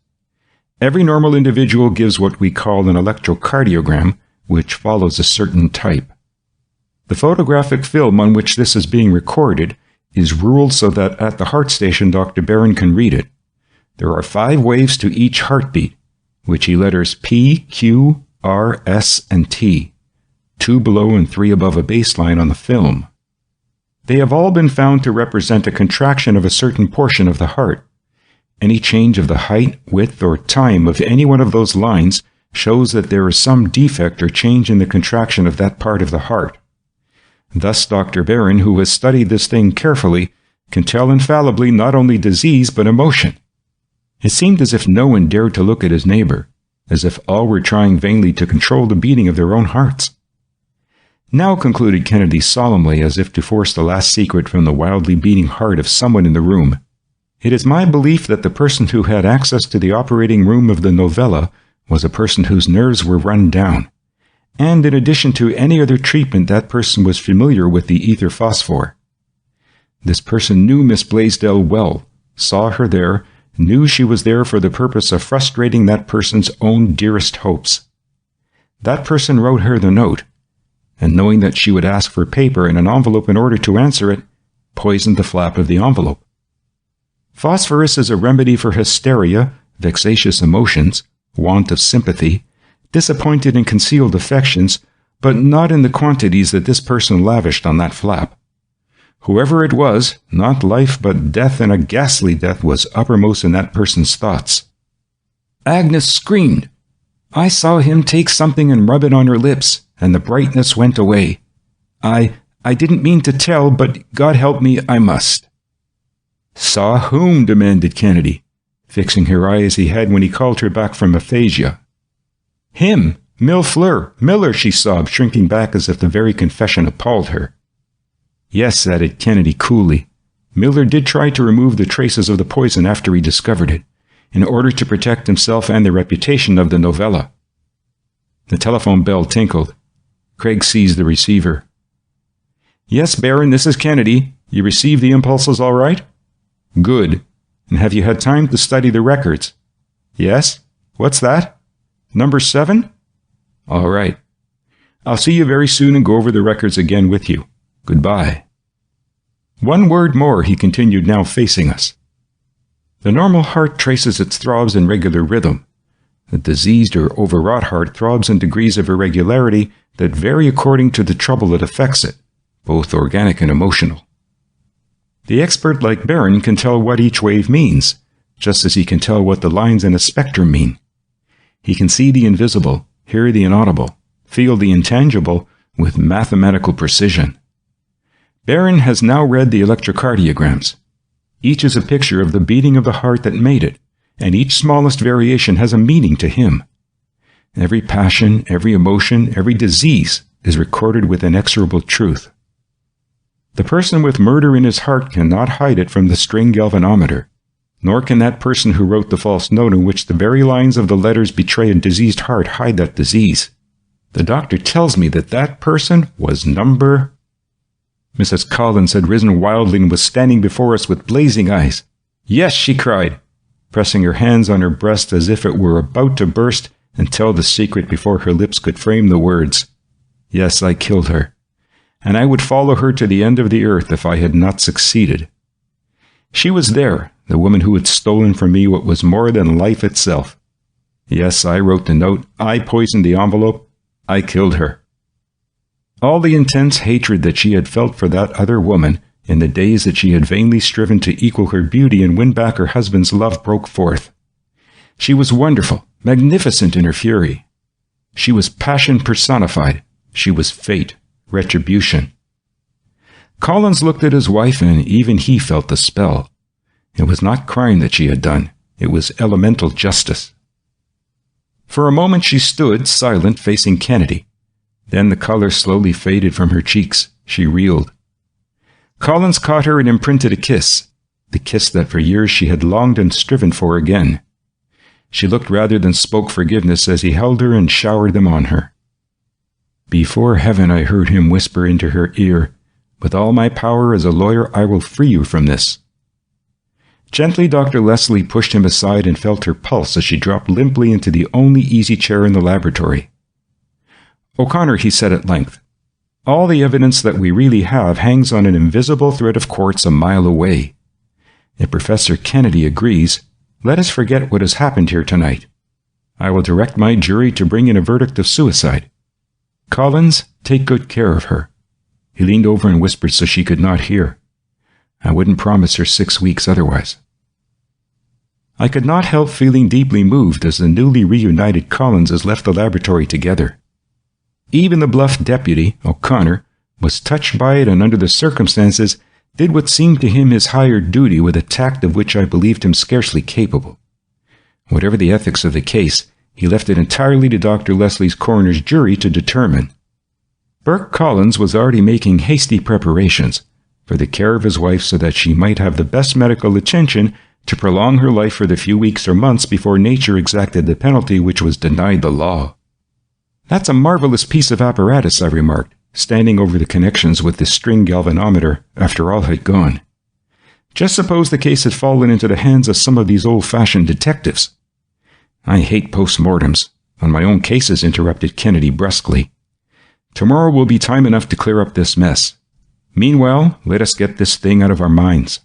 Every normal individual gives what we call an electrocardiogram, which follows a certain type. The photographic film on which this is being recorded is ruled so that at the heart station Dr. Barron can read it. There are 5 waves to each heartbeat, which he letters P, Q, R, S, and T, 2 below and 3 above a baseline on the film. They have all been found to represent a contraction of a certain portion of the heart. Any change of the height, width, or time of any one of those lines shows that there is some defect or change in the contraction of that part of the heart. Thus, Dr. Barron, who has studied this thing carefully, can tell infallibly not only disease but emotion. It seemed as if no one dared to look at his neighbor, as if all were trying vainly to control the beating of their own hearts. Now, concluded Kennedy solemnly, as if to force the last secret from the wildly beating heart of someone in the room, it is my belief that the person who had access to the operating room of the novella was a person whose nerves were run down, and in addition to any other treatment, that person was familiar with the ether phosphor. This person knew Miss Blaisdell well, saw her there, knew she was there for the purpose of frustrating that person's own dearest hopes. That person wrote her the note, and knowing that she would ask for paper and an envelope in order to answer it, poisoned the flap of the envelope. Phosphorus is a remedy for hysteria, vexatious emotions, want of sympathy, disappointed and concealed affections, but not in the quantities that this person lavished on that flap. Whoever it was, not life but death, and a ghastly death, was uppermost in that person's thoughts. Agnes screamed. I saw him take something and rub it on her lips, and the brightness went away. I didn't mean to tell, but God help me, I must. Saw whom? Demanded Kennedy, fixing her eye as he had when he called her back from aphasia. Him, Miller, she sobbed, shrinking back as if the very confession appalled her. Yes, added Kennedy coolly. Miller did try to remove the traces of the poison after he discovered it, in order to protect himself and the reputation of the novella. The telephone bell tinkled. Craig seized the receiver. Yes, Baron, this is Kennedy. You received the impulses all right? Good. And have you had time to study the records? Yes? What's that? Number 7? All right. I'll see you very soon and go over the records again with you. Goodbye. One word more, he continued, now facing us. The normal heart traces its throbs in regular rhythm. The diseased or overwrought heart throbs in degrees of irregularity that vary according to the trouble that affects it, both organic and emotional. The expert like Barron can tell what each wave means, just as he can tell what the lines in a spectrum mean. He can see the invisible, hear the inaudible, feel the intangible with mathematical precision. Barron has now read the electrocardiograms. Each is a picture of the beating of the heart that made it, and each smallest variation has a meaning to him. Every passion, every emotion, every disease is recorded with inexorable truth. The person with murder in his heart cannot hide it from the string galvanometer, nor can that person who wrote the false note in which the very lines of the letters betray a diseased heart hide that disease. The doctor tells me that that person was number... Mrs. Collins had risen wildly and was standing before us with blazing eyes. Yes, she cried, pressing her hands on her breast as if it were about to burst and tell the secret before her lips could frame the words. Yes, I killed her, and I would follow her to the end of the earth if I had not succeeded. She was there, the woman who had stolen from me what was more than life itself. Yes, I wrote the note, I poisoned the envelope, I killed her. All the intense hatred that she had felt for that other woman in the days that she had vainly striven to equal her beauty and win back her husband's love broke forth. She was wonderful, magnificent in her fury. She was passion personified. She was fate, retribution. Collins looked at his wife, and even he felt the spell. It was not crime that she had done. It was elemental justice. For a moment she stood, silent, facing Kennedy. Then the color slowly faded from her cheeks. She reeled. Collins caught her and imprinted a kiss. the kiss that for years she had longed and striven for again. She looked rather than spoke forgiveness as he held her and showered them on her. Before heaven, I heard him whisper into her ear, with all my power as a lawyer, I will free you from this. Gently, Dr. Leslie pushed him aside and felt her pulse as she dropped limply into the only easy chair in the laboratory. O'Connor, he said at length, all the evidence that we really have hangs on an invisible thread of quartz a mile away. If Professor Kennedy agrees, let us forget what has happened here tonight. I will direct my jury to bring in a verdict of suicide. Collins, take good care of her. He leaned over and whispered so she could not hear. I wouldn't promise her 6 weeks otherwise. I could not help feeling deeply moved as the newly reunited Collinses left the laboratory together. Even the bluff deputy, O'Connor, was touched by it and under the circumstances did what seemed to him his higher duty with a tact of which I believed him scarcely capable. Whatever the ethics of the case, he left it entirely to Dr. Leslie's coroner's jury to determine. Burke Collins was already making hasty preparations for the care of his wife so that she might have the best medical attention to prolong her life for the few weeks or months before nature exacted the penalty which was denied the law. That's a marvelous piece of apparatus, I remarked, standing over the connections with the string galvanometer after all had gone. Just suppose the case had fallen into the hands of some of these old-fashioned detectives. I hate post-mortems. On my own cases, interrupted Kennedy brusquely. Tomorrow will be time enough to clear up this mess. Meanwhile, let us get this thing out of our minds.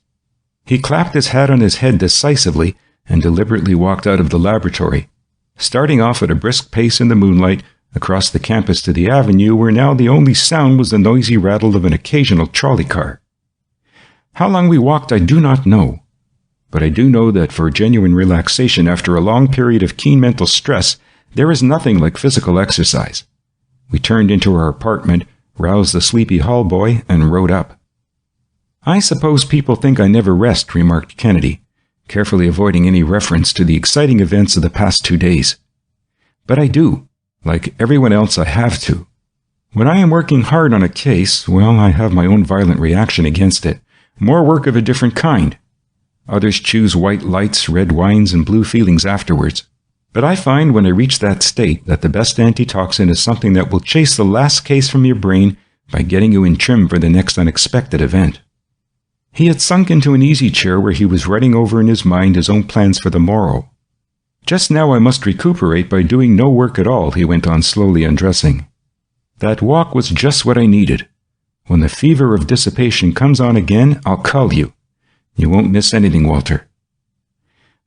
He clapped his hat on his head decisively and deliberately walked out of the laboratory, starting off at a brisk pace in the moonlight across the campus to the avenue where now the only sound was the noisy rattle of an occasional trolley car. How long we walked I do not know, but I do know that for genuine relaxation after a long period of keen mental stress, there is nothing like physical exercise. We turned into our apartment, roused the sleepy hall boy, and rode up. I suppose people think I never rest, remarked Kennedy, carefully avoiding any reference to the exciting events of the past 2 days. But I do. Like everyone else, I have to. When I am working hard on a case, well, I have my own violent reaction against it. More work of a different kind. Others choose white lights, red wines, and blue feelings afterwards. But I find when I reach that state that the best antitoxin is something that will chase the last case from your brain by getting you in trim for the next unexpected event. He had sunk into an easy chair where he was writing over in his mind his own plans for the morrow. Just now I must recuperate by doing no work at all, he went on slowly undressing. That walk was just what I needed. When the fever of dissipation comes on again, I'll call you. You won't miss anything, Walter.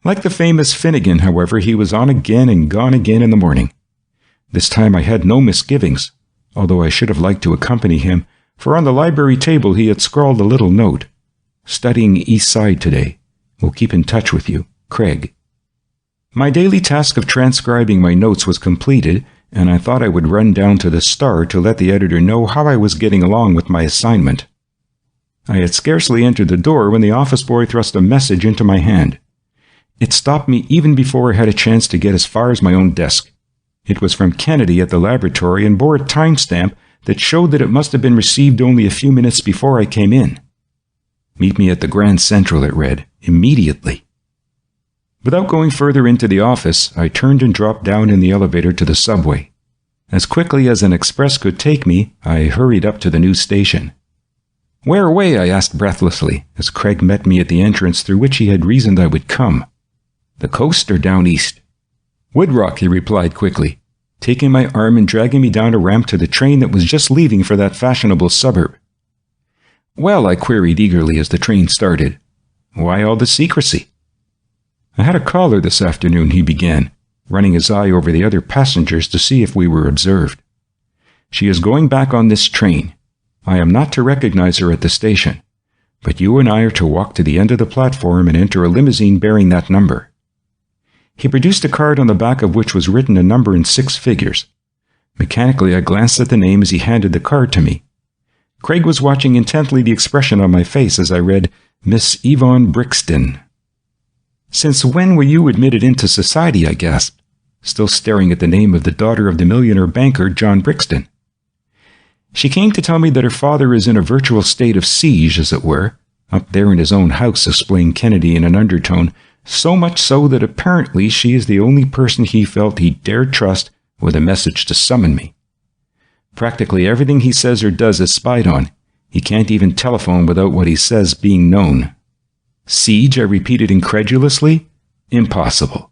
Like the famous Finnegan, however, he was on again and gone again in the morning. This time I had no misgivings, although I should have liked to accompany him, for on the library table he had scrawled a little note. Studying East Side today. Will keep in touch with you. Craig. My daily task of transcribing my notes was completed, and I thought I would run down to the Star to let the editor know how I was getting along with my assignment. I had scarcely entered the door when the office boy thrust a message into my hand. It stopped me even before I had a chance to get as far as my own desk. It was from Kennedy at the laboratory and bore a timestamp that showed that it must have been received only a few minutes before I came in. Meet me at the Grand Central, it read, immediately. Without going further into the office, I turned and dropped down in the elevator to the subway. As quickly as an express could take me, I hurried up to the news station. Where away? I asked breathlessly, as Craig met me at the entrance through which he had reasoned I would come. The coast or down east? Woodrock, he replied quickly, taking my arm and dragging me down a ramp to the train that was just leaving for that fashionable suburb. Well, I queried eagerly as the train started, why all the secrecy? I had a caller this afternoon, he began, running his eye over the other passengers to see if we were observed. She is going back on this train. I am not to recognize her at the station, but you and I are to walk to the end of the platform and enter a limousine bearing that number. He produced a card on the back of which was written a number in 6 figures. Mechanically, I glanced at the name as he handed the card to me. Craig was watching intently the expression on my face as I read, Miss Yvonne Brixton. Since when were you admitted into society? I gasped, still staring at the name of the daughter of the millionaire banker, John Brixton. She came to tell me that her father is in a virtual state of siege, as it were, Up there in his own house, explained Kennedy in an undertone, so much so that apparently she is the only person he felt he dared trust with a message to summon me. Practically everything he says or does is spied on. He can't even telephone without what he says being known. Siege, I repeated incredulously. Impossible.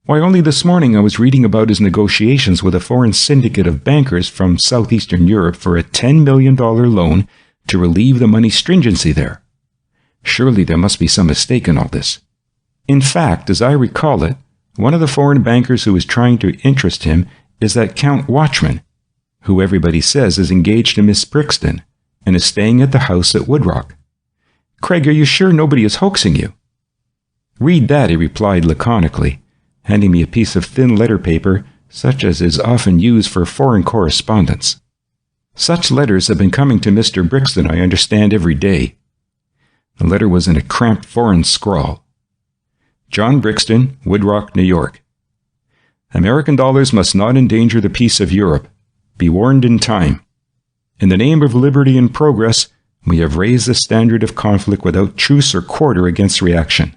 Why, only this morning I was reading about his negotiations with a foreign syndicate of bankers from southeastern Europe for a $10 million loan to relieve the money stringency there. Surely there must be some mistake in all this. In fact, as I recall it, one of the foreign bankers who is trying to interest him is that Count Watchman, who everybody says is engaged to Miss Brixton and is staying at the house at Woodrock. Craig, are you sure nobody is hoaxing you? Read that, he replied laconically, handing me a piece of thin letter paper such as is often used for foreign correspondence. Such letters have been coming to Mr. Brixton, I understand, every day. The letter was in a cramped foreign scrawl. John Brixton, Woodrock, New York. American dollars must not endanger the peace of Europe. Be warned in time. In the name of liberty and progress, we have raised the standard of conflict without truce or quarter against reaction.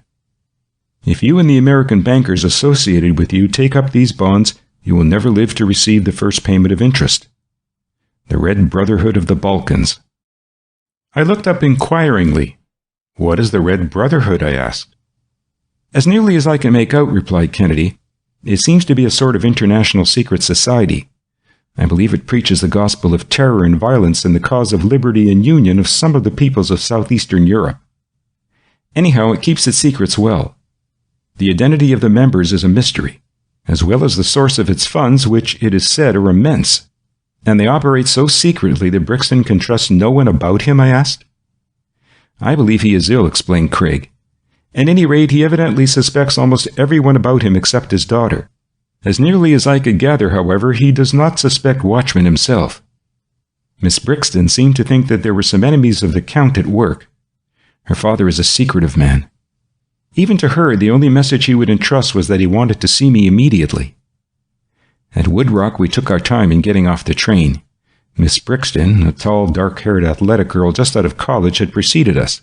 If you and the American bankers associated with you take up these bonds, you will never live to receive the first payment of interest. The Red Brotherhood of the Balkans. I looked up inquiringly. What is the Red Brotherhood? I asked. As nearly as I can make out, replied Kennedy, it seems to be a sort of international secret society. I believe it preaches the gospel of terror and violence in the cause of liberty and union of some of the peoples of southeastern Europe. Anyhow, it keeps its secrets well. The identity of the members is a mystery, as well as the source of its funds, which it is said are immense. And they operate so secretly that Brixton can trust no one about him, I asked. I believe he is ill, explained Craig. At any rate, he evidently suspects almost everyone about him except his daughter. As nearly as I could gather, however, he does not suspect Watchman himself. Miss Brixton seemed to think that there were some enemies of the Count at work. Her father is a secretive man. Even to her, the only message he would entrust was that he wanted to see me immediately. At Woodrock, we took our time in getting off the train. Miss Brixton, a tall, dark-haired, athletic girl just out of college, had preceded us.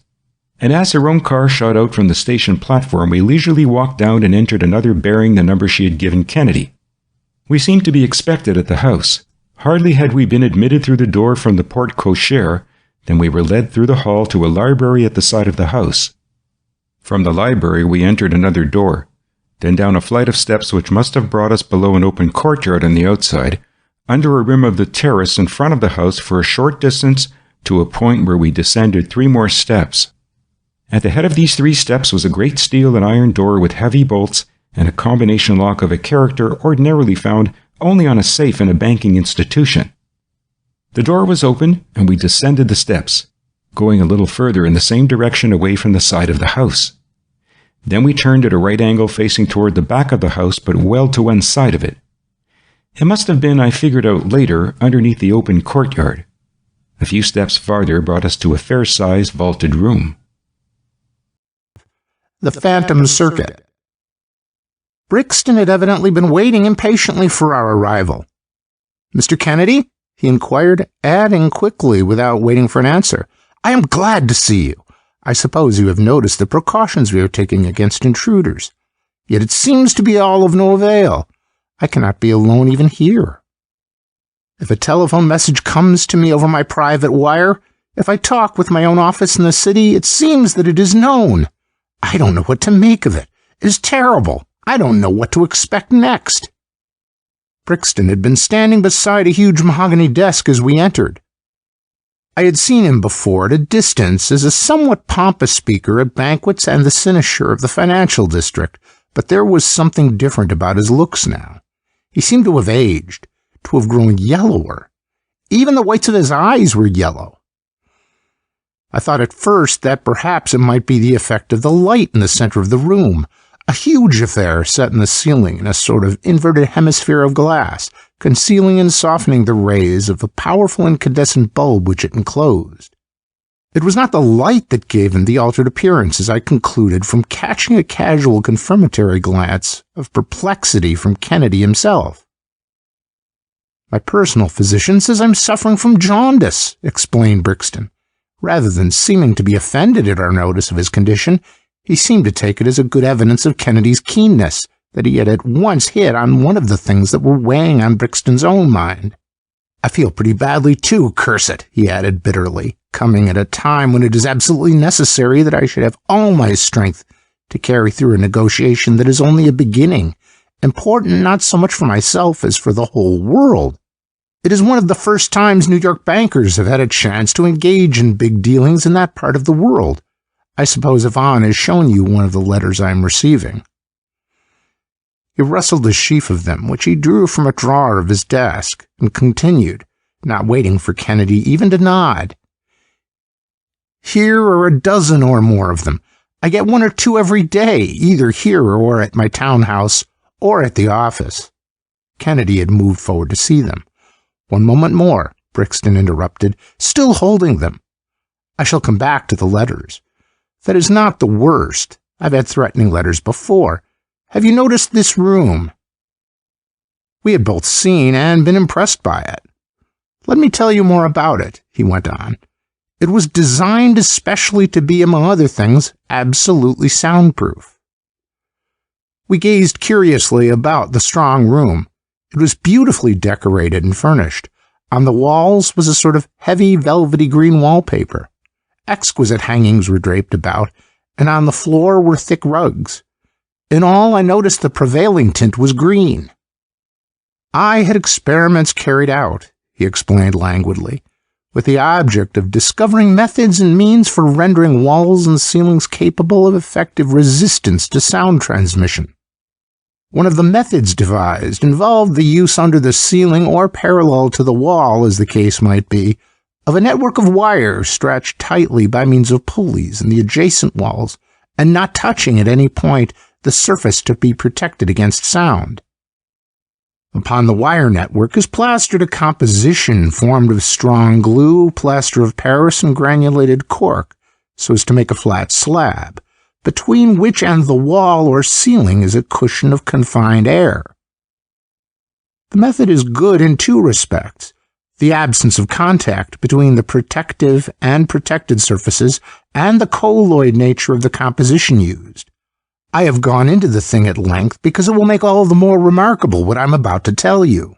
And as her own car shot out from the station platform, we leisurely walked down and entered another bearing the number she had given Kennedy. We seemed to be expected at the house. Hardly had we been admitted through the door from the porte cochere than we were led through the hall to a library at the side of the house. From the library we entered another door, then down a flight of steps which must have brought us below an open courtyard on the outside, under a rim of the terrace in front of the house for a short distance to a point where we descended 3 more steps. At the head of these 3 steps was a great steel and iron door with heavy bolts and a combination lock of a character ordinarily found only on a safe in a banking institution. The door was open, and we descended the steps, going a little further in the same direction away from the side of the house. Then we turned at a right angle facing toward the back of the house, but well to one side of it. It must have been, I figured out later, underneath the open courtyard. A few steps farther brought us to a fair-sized vaulted room. The Phantom Circuit. Brixton had evidently been waiting impatiently for our arrival. "Mr. Kennedy?" he inquired, adding quickly without waiting for an answer, "I am glad to see you. I suppose you have noticed the precautions we are taking against intruders. Yet it seems to be all of no avail. I cannot be alone even here. If a telephone message comes to me over my private wire, if I talk with my own office in the city, it seems that it is known. I don't know what to make of it. It is terrible. I don't know what to expect next." Brixton had been standing beside a huge mahogany desk as we entered. I had seen him before at a distance as a somewhat pompous speaker at banquets and the cynosure of the financial district, but there was something different about his looks now. He seemed to have aged, to have grown yellower. Even the whites of his eyes were yellow. I thought at first that perhaps it might be the effect of the light in the center of the room, a huge affair set in the ceiling in a sort of inverted hemisphere of glass, concealing and softening the rays of a powerful incandescent bulb which it enclosed. It was not the light that gave him the altered appearance, as I concluded from catching a casual confirmatory glance of perplexity from Kennedy himself. "My personal physician says I'm suffering from jaundice," explained Brixton. Rather than seeming to be offended at our notice of his condition, he seemed to take it as a good evidence of Kennedy's keenness that he had at once hit on one of the things that were weighing on Brixton's own mind. "I feel pretty badly too, curse it," he added bitterly, coming at a time when it is absolutely necessary that I should have all my strength to carry through a negotiation that is only a beginning, important not so much for myself as for the whole world. It is one of the first times New York bankers have had a chance to engage in big dealings in that part of the world. I suppose Yvonne has shown you one of the letters I am receiving." He rustled a sheaf of them, which he drew from a drawer of his desk, and continued, not waiting for Kennedy even to nod. "Here are a dozen or more of them. I get one or two every day, either here or at my townhouse, or at the office." Kennedy had moved forward to see them. "One moment more," Brixton interrupted, still holding them. "I shall come back to the letters. That is not the worst. I've had threatening letters before. Have you noticed this room?" We had both seen and been impressed by it. "Let me tell you more about it," he went on. "It was designed especially to be, among other things, absolutely soundproof." We gazed curiously about the strong room. It was beautifully decorated and furnished. On the walls was a sort of heavy, velvety green wallpaper. Exquisite hangings were draped about, and on the floor were thick rugs. In all, I noticed the prevailing tint was green. "I had experiments carried out," he explained languidly, "with the object of discovering methods and means for rendering walls and ceilings capable of effective resistance to sound transmission. One of the methods devised involved the use under the ceiling or parallel to the wall, as the case might be, of a network of wires stretched tightly by means of pulleys in the adjacent walls and not touching at any point the surface to be protected against sound. Upon the wire network is plastered a composition formed of strong glue, plaster of Paris, and granulated cork, so as to make a flat slab, between which and the wall or ceiling is a cushion of confined air. The method is good in two respects: the absence of contact between the protective and protected surfaces, and the colloid nature of the composition used. I have gone into the thing at length because it will make all the more remarkable what I'm about to tell you."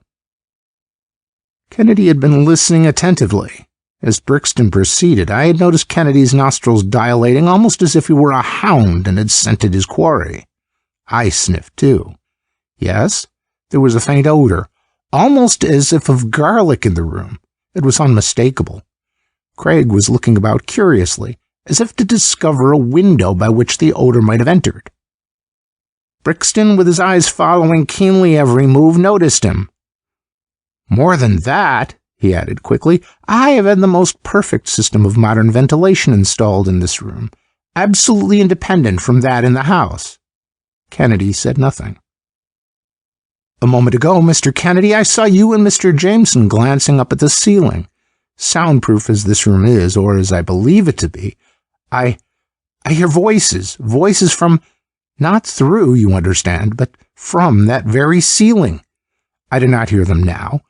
Kennedy had been listening attentively. As Brixton proceeded, I had noticed Kennedy's nostrils dilating almost as if he were a hound and had scented his quarry. I sniffed too. Yes, there was a faint odor, almost as if of garlic in the room. It was unmistakable. Craig was looking about curiously, as if to discover a window by which the odor might have entered. Brixton, with his eyes following keenly every move, noticed him. "More than that," he added quickly, "I have had the most perfect system of modern ventilation installed in this room, absolutely independent from that in the house." Kennedy said nothing. "A moment ago, Mr. Kennedy, I saw you and Mr. Jameson glancing up at the ceiling. Soundproof as this room is, or as I believe it to be, I hear voices from, not through, you understand, but from that very ceiling. I do not hear them now.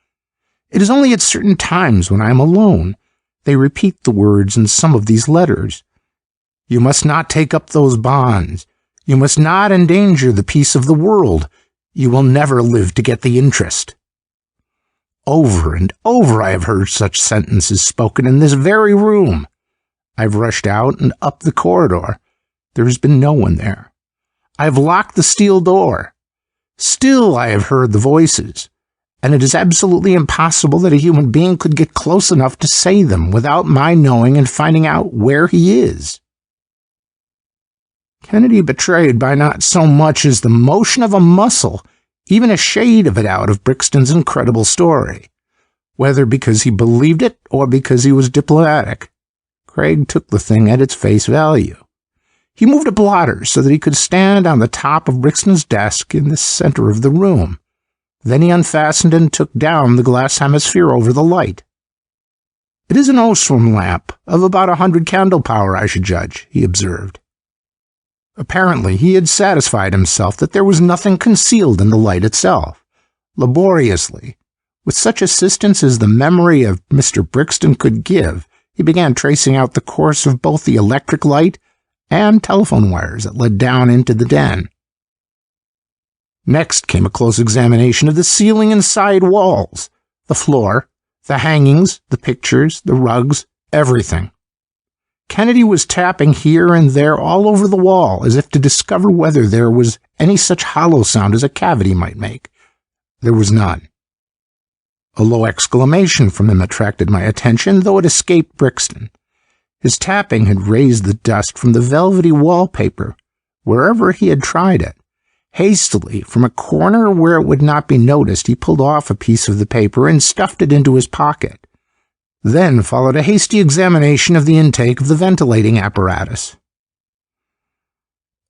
It is only at certain times when I am alone. They repeat the words in some of these letters. You must not take up those bonds. You must not endanger the peace of the world. You will never live to get the interest." Over and over I have heard such sentences spoken in this very room. I've rushed out and up the corridor. There has been no one there. I have locked the steel door. Still I have heard the voices, and it is absolutely impossible that a human being could get close enough to say them without my knowing and finding out where he is. Kennedy betrayed by not so much as the motion of a muscle, even a shade of it out of Brixton's incredible story, whether because he believed it or because he was diplomatic. Craig took the thing at its face value. He moved a blotter so that he could stand on the top of Brixton's desk in the center of the room. Then he unfastened and took down the glass hemisphere over the light. "It is an Osram lamp, of about 100 candle power, I should judge," he observed. Apparently, he had satisfied himself that there was nothing concealed in the light itself. Laboriously, with such assistance as the memory of Mr. Brixton could give, he began tracing out the course of both the electric light and telephone wires that led down into the den. Next came a close examination of the ceiling and side walls, the floor, the hangings, the pictures, the rugs, everything. Kennedy was tapping here and there all over the wall as if to discover whether there was any such hollow sound as a cavity might make. There was none. A low exclamation from him attracted my attention, though it escaped Brixton. His tapping had raised the dust from the velvety wallpaper, wherever he had tried it. Hastily, from a corner where it would not be noticed, he pulled off a piece of the paper and stuffed it into his pocket. Then followed a hasty examination of the intake of the ventilating apparatus.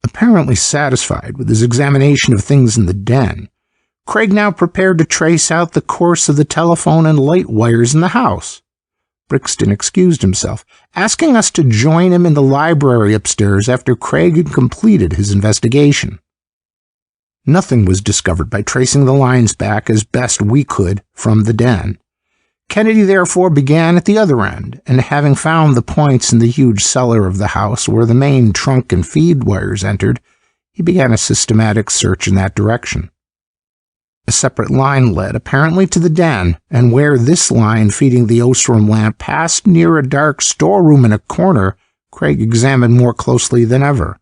Apparently satisfied with his examination of things in the den, Craig now prepared to trace out the course of the telephone and light wires in the house. Brixton excused himself, asking us to join him in the library upstairs after Craig had completed his investigation. Nothing was discovered by tracing the lines back as best we could from the den. Kennedy therefore began at the other end, and having found the points in the huge cellar of the house where the main trunk and feed wires entered, he began a systematic search in that direction. A separate line led apparently to the den, and where this line feeding the Ostrom lamp passed near a dark storeroom in a corner, Craig examined more closely than ever.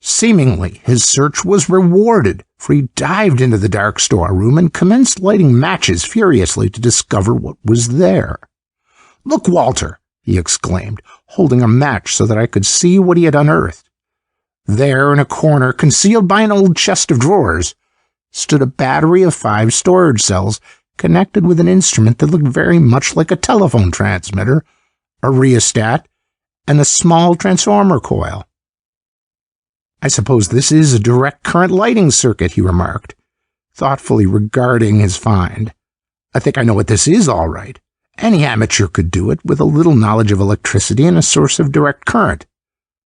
Seemingly, his search was rewarded, for he dived into the dark storeroom and commenced lighting matches furiously to discover what was there. "Look, Walter!" he exclaimed, holding a match so that I could see what he had unearthed. There, in a corner, concealed by an old chest of drawers, stood a battery of 5 storage cells connected with an instrument that looked very much like a telephone transmitter, a rheostat, and a small transformer coil. "I suppose this is a direct current lighting circuit," he remarked, thoughtfully regarding his find. "I think I know what this is, all right. Any amateur could do it with a little knowledge of electricity and a source of direct current.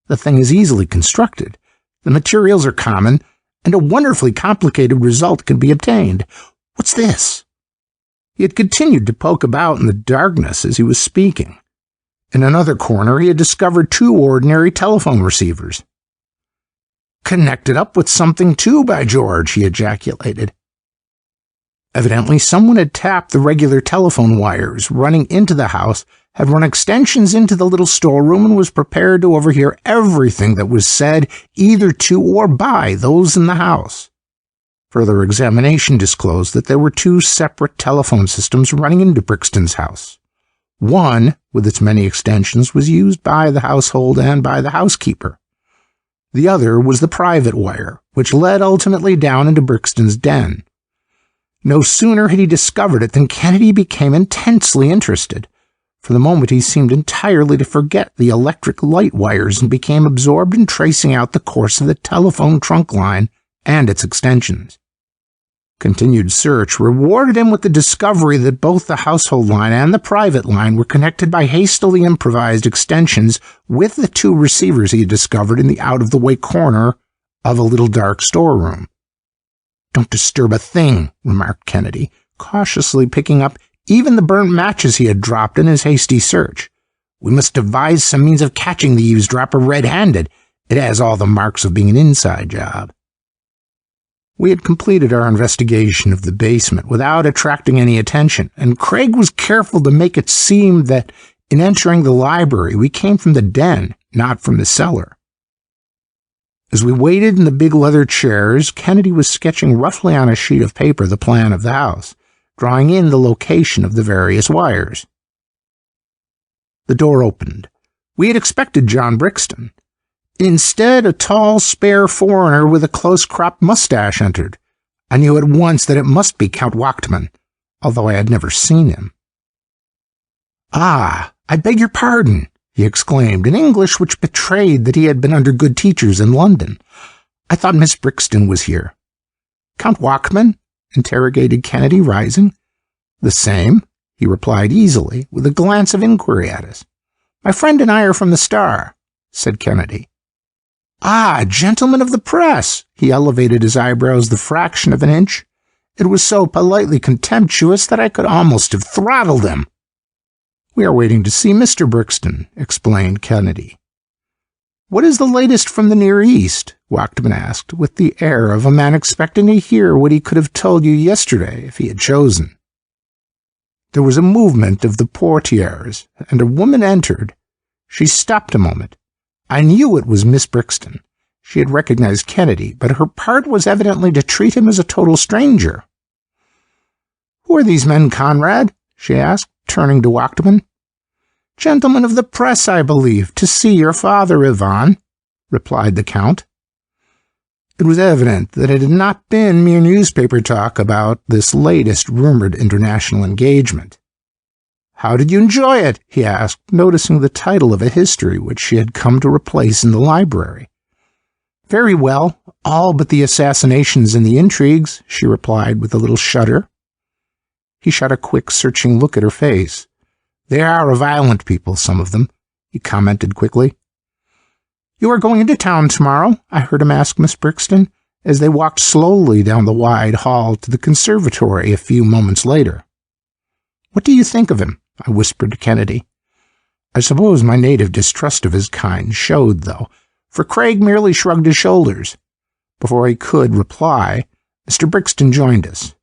The thing is easily constructed. The materials are common, and a wonderfully complicated result can be obtained. What's this?" He had continued to poke about in the darkness as he was speaking. In another corner, he had discovered 2 ordinary telephone receivers. "Connected up with something too, by George," he ejaculated. Evidently, someone had tapped the regular telephone wires running into the house, had run extensions into the little storeroom, and was prepared to overhear everything that was said either to or by those in the house. Further examination disclosed that there were 2 separate telephone systems running into Brixton's house. One, with its many extensions, was used by the household and by the housekeeper. The other was the private wire, which led ultimately down into Brixton's den. No sooner had he discovered it than Kennedy became intensely interested. For the moment he seemed entirely to forget the electric light wires and became absorbed in tracing out the course of the telephone trunk line and its extensions. Continued search rewarded him with the discovery that both the household line and the private line were connected by hastily improvised extensions with the 2 receivers he had discovered in the out-of-the-way corner of a little dark storeroom. "Don't disturb a thing," remarked Kennedy, cautiously picking up even the burnt matches he had dropped in his hasty search. "We must devise some means of catching the eavesdropper red-handed. It has all the marks of being an inside job." We had completed our investigation of the basement without attracting any attention, and Craig was careful to make it seem that in entering the library we came from the den, not from the cellar. As we waited in the big leather chairs, Kennedy was sketching roughly on a sheet of paper the plan of the house, drawing in the location of the various wires. The door opened. We had expected John Brixton. Instead, a tall, spare foreigner with a close-cropped mustache entered. I knew at once that it must be Count Wachtman, although I had never seen him. "Ah, I beg your pardon," he exclaimed, in English which betrayed that he had been under good teachers in London. "I thought Miss Brixton was here." "Count Wachtman?" interrogated Kennedy, rising. "The same," he replied easily, with a glance of inquiry at us. "My friend and I are from the Star," said Kennedy. "Ah, gentlemen of the press!" He elevated his eyebrows the fraction of an inch. It was so politely contemptuous that I could almost have throttled him. "We are waiting to see Mr. Brixton," explained Kennedy. "What is the latest from the Near East?" Wachtman asked, with the air of a man expecting to hear what he could have told you yesterday if he had chosen. There was a movement of the portieres, and a woman entered. She stopped a moment. I knew it was Miss Brixton. She had recognized Kennedy, but her part was evidently to treat him as a total stranger. "Who are these men, Conrad?" she asked, turning to Wachtman. "Gentlemen of the press, I believe, to see your father, Ivan," replied the Count. It was evident that it had not been mere newspaper talk about this latest rumored international engagement. "How did you enjoy it?" he asked, noticing the title of a history which she had come to replace in the library. "Very well, all but the assassinations and the intrigues," she replied with a little shudder. He shot a quick, searching look at her face. "They are a violent people, some of them," he commented quickly. "You are going into town tomorrow?" I heard him ask Miss Brixton, as they walked slowly down the wide hall to the conservatory a few moments later. "What do you think of him?" I whispered to Kennedy. I suppose my native distrust of his kind showed, though, for Craig merely shrugged his shoulders. Before he could reply, Mr. Brixton joined us.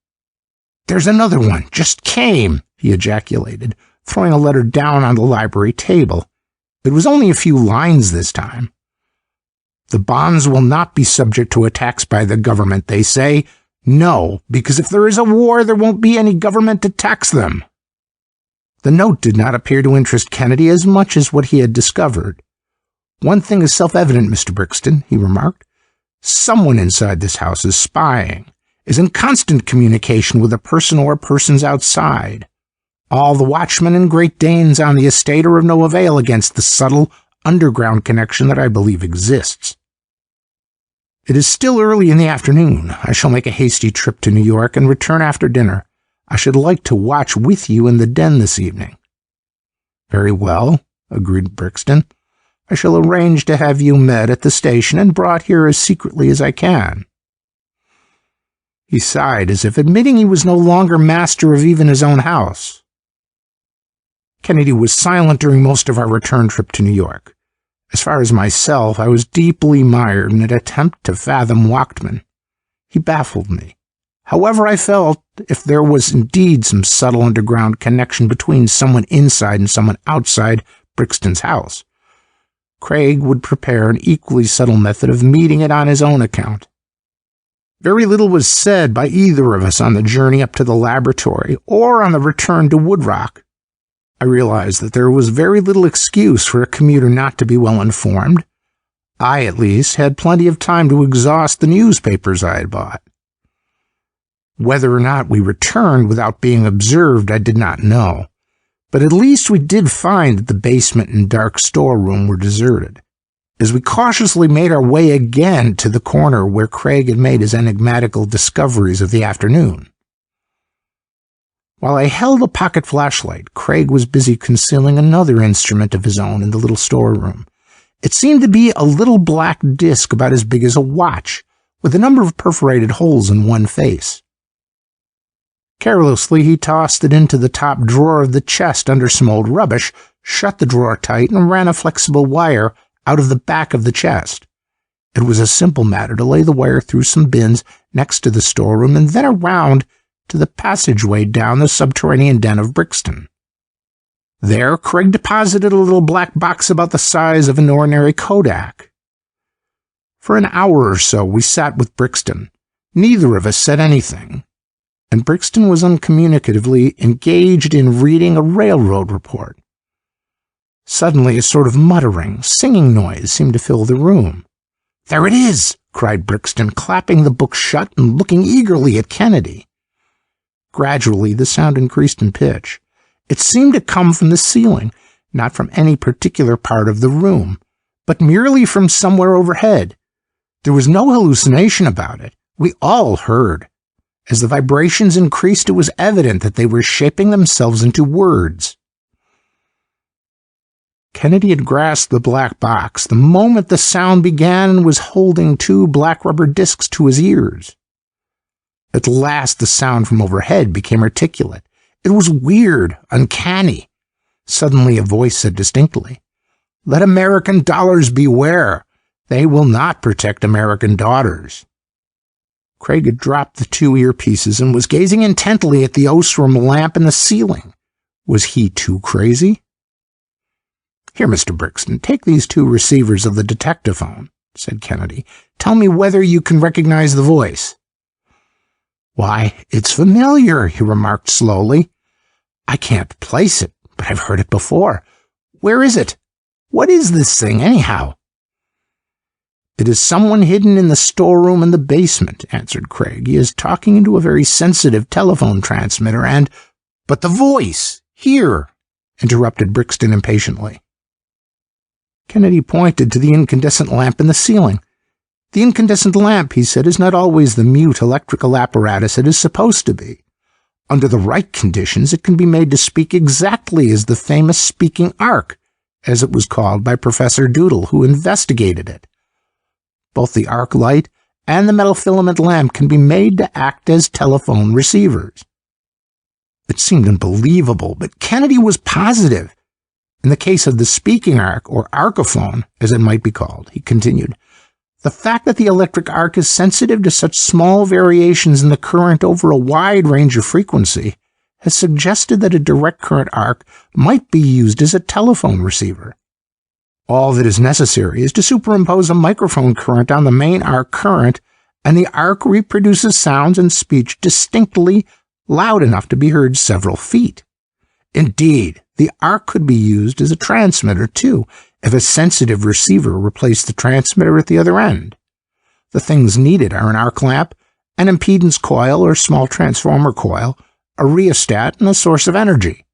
"There's another one, just came," he ejaculated, throwing a letter down on the library table. It was only a few lines this time. "The bonds will not be subject to attacks by the government, they say. No, because if there is a war, there won't be any government to tax them." The note did not appear to interest Kennedy as much as what he had discovered. "One thing is self-evident, Mr. Brixton," he remarked. "Someone inside this house is spying, is in constant communication with a person or persons outside. All the watchmen and Great Danes on the estate are of no avail against the subtle, underground connection that I believe exists. It is still early in the afternoon. I shall make a hasty trip to New York and return after dinner. I should like to watch with you in the den this evening." "Very well," agreed Brixton. "I shall arrange to have you met at the station and brought here as secretly as I can." He sighed as if admitting he was no longer master of even his own house. Kennedy was silent during most of our return trip to New York. As far as myself, I was deeply mired in an attempt to fathom Wachtman. He baffled me. However I felt, if there was indeed some subtle underground connection between someone inside and someone outside Brixton's house, Craig would prepare an equally subtle method of meeting it on his own account. Very little was said by either of us on the journey up to the laboratory or on the return to Woodrock. I realized that there was very little excuse for a commuter not to be well informed. I, at least, had plenty of time to exhaust the newspapers I had bought. Whether or not we returned without being observed, I did not know, but at least we did find that the basement and dark storeroom were deserted. As we cautiously made our way again to the corner where Craig had made his enigmatical discoveries of the afternoon. While I held a pocket flashlight, Craig was busy concealing another instrument of his own in the little storeroom. It seemed to be a little black disc about as big as a watch, with a number of perforated holes in one face. Carelessly, he tossed it into the top drawer of the chest under some old rubbish, shut the drawer tight, and ran a flexible wire out of the back of the chest. It was a simple matter to lay the wire through some bins next to the storeroom and then around to the passageway down the subterranean den of Brixton. There, Craig deposited a little black box about the size of an ordinary Kodak. For an hour or so, we sat with Brixton. Neither of us said anything, and Brixton was uncommunicatively engaged in reading a railroad report. Suddenly, a sort of muttering, singing noise seemed to fill the room. "There it is!" cried Brixton, clapping the book shut and looking eagerly at Kennedy. Gradually, the sound increased in pitch. It seemed to come from the ceiling, not from any particular part of the room, but merely from somewhere overhead. There was no hallucination about it. We all heard. As the vibrations increased, it was evident that they were shaping themselves into words. Kennedy had grasped the black box the moment the sound began and was holding two black rubber discs to his ears. At last, the sound from overhead became articulate. It was weird, uncanny. Suddenly a voice said distinctly, "Let American dollars beware. They will not protect American daughters." Craig had dropped the 2 earpieces and was gazing intently at the Osram lamp in the ceiling. Was he too crazy? "Here, Mr. Brixton, take these 2 receivers of the detectaphone," said Kennedy. "Tell me whether you can recognize the voice." "Why, it's familiar," he remarked slowly. "I can't place it, but I've heard it before. Where is it? What is this thing, anyhow?" "It is someone hidden in the storeroom in the basement," answered Craig. "He is talking into a very sensitive telephone transmitter and—" "But the voice! Here!" interrupted Brixton impatiently. Kennedy pointed to the incandescent lamp in the ceiling. "The incandescent lamp," he said, "is not always the mute electrical apparatus it is supposed to be. Under the right conditions, it can be made to speak exactly as the famous speaking arc, as it was called by Professor Doodle, who investigated it. Both the arc light and the metal filament lamp can be made to act as telephone receivers." It seemed unbelievable, but Kennedy was positive. "In the case of the speaking arc, or arcophone, as it might be called," he continued, "the fact that the electric arc is sensitive to such small variations in the current over a wide range of frequency has suggested that a direct current arc might be used as a telephone receiver. All that is necessary is to superimpose a microphone current on the main arc current, and the arc reproduces sounds and speech distinctly loud enough to be heard several feet. Indeed, the arc could be used as a transmitter, too, if a sensitive receiver replaced the transmitter at the other end. The things needed are an arc lamp, an impedance coil or small transformer coil, a rheostat, and a source of energy.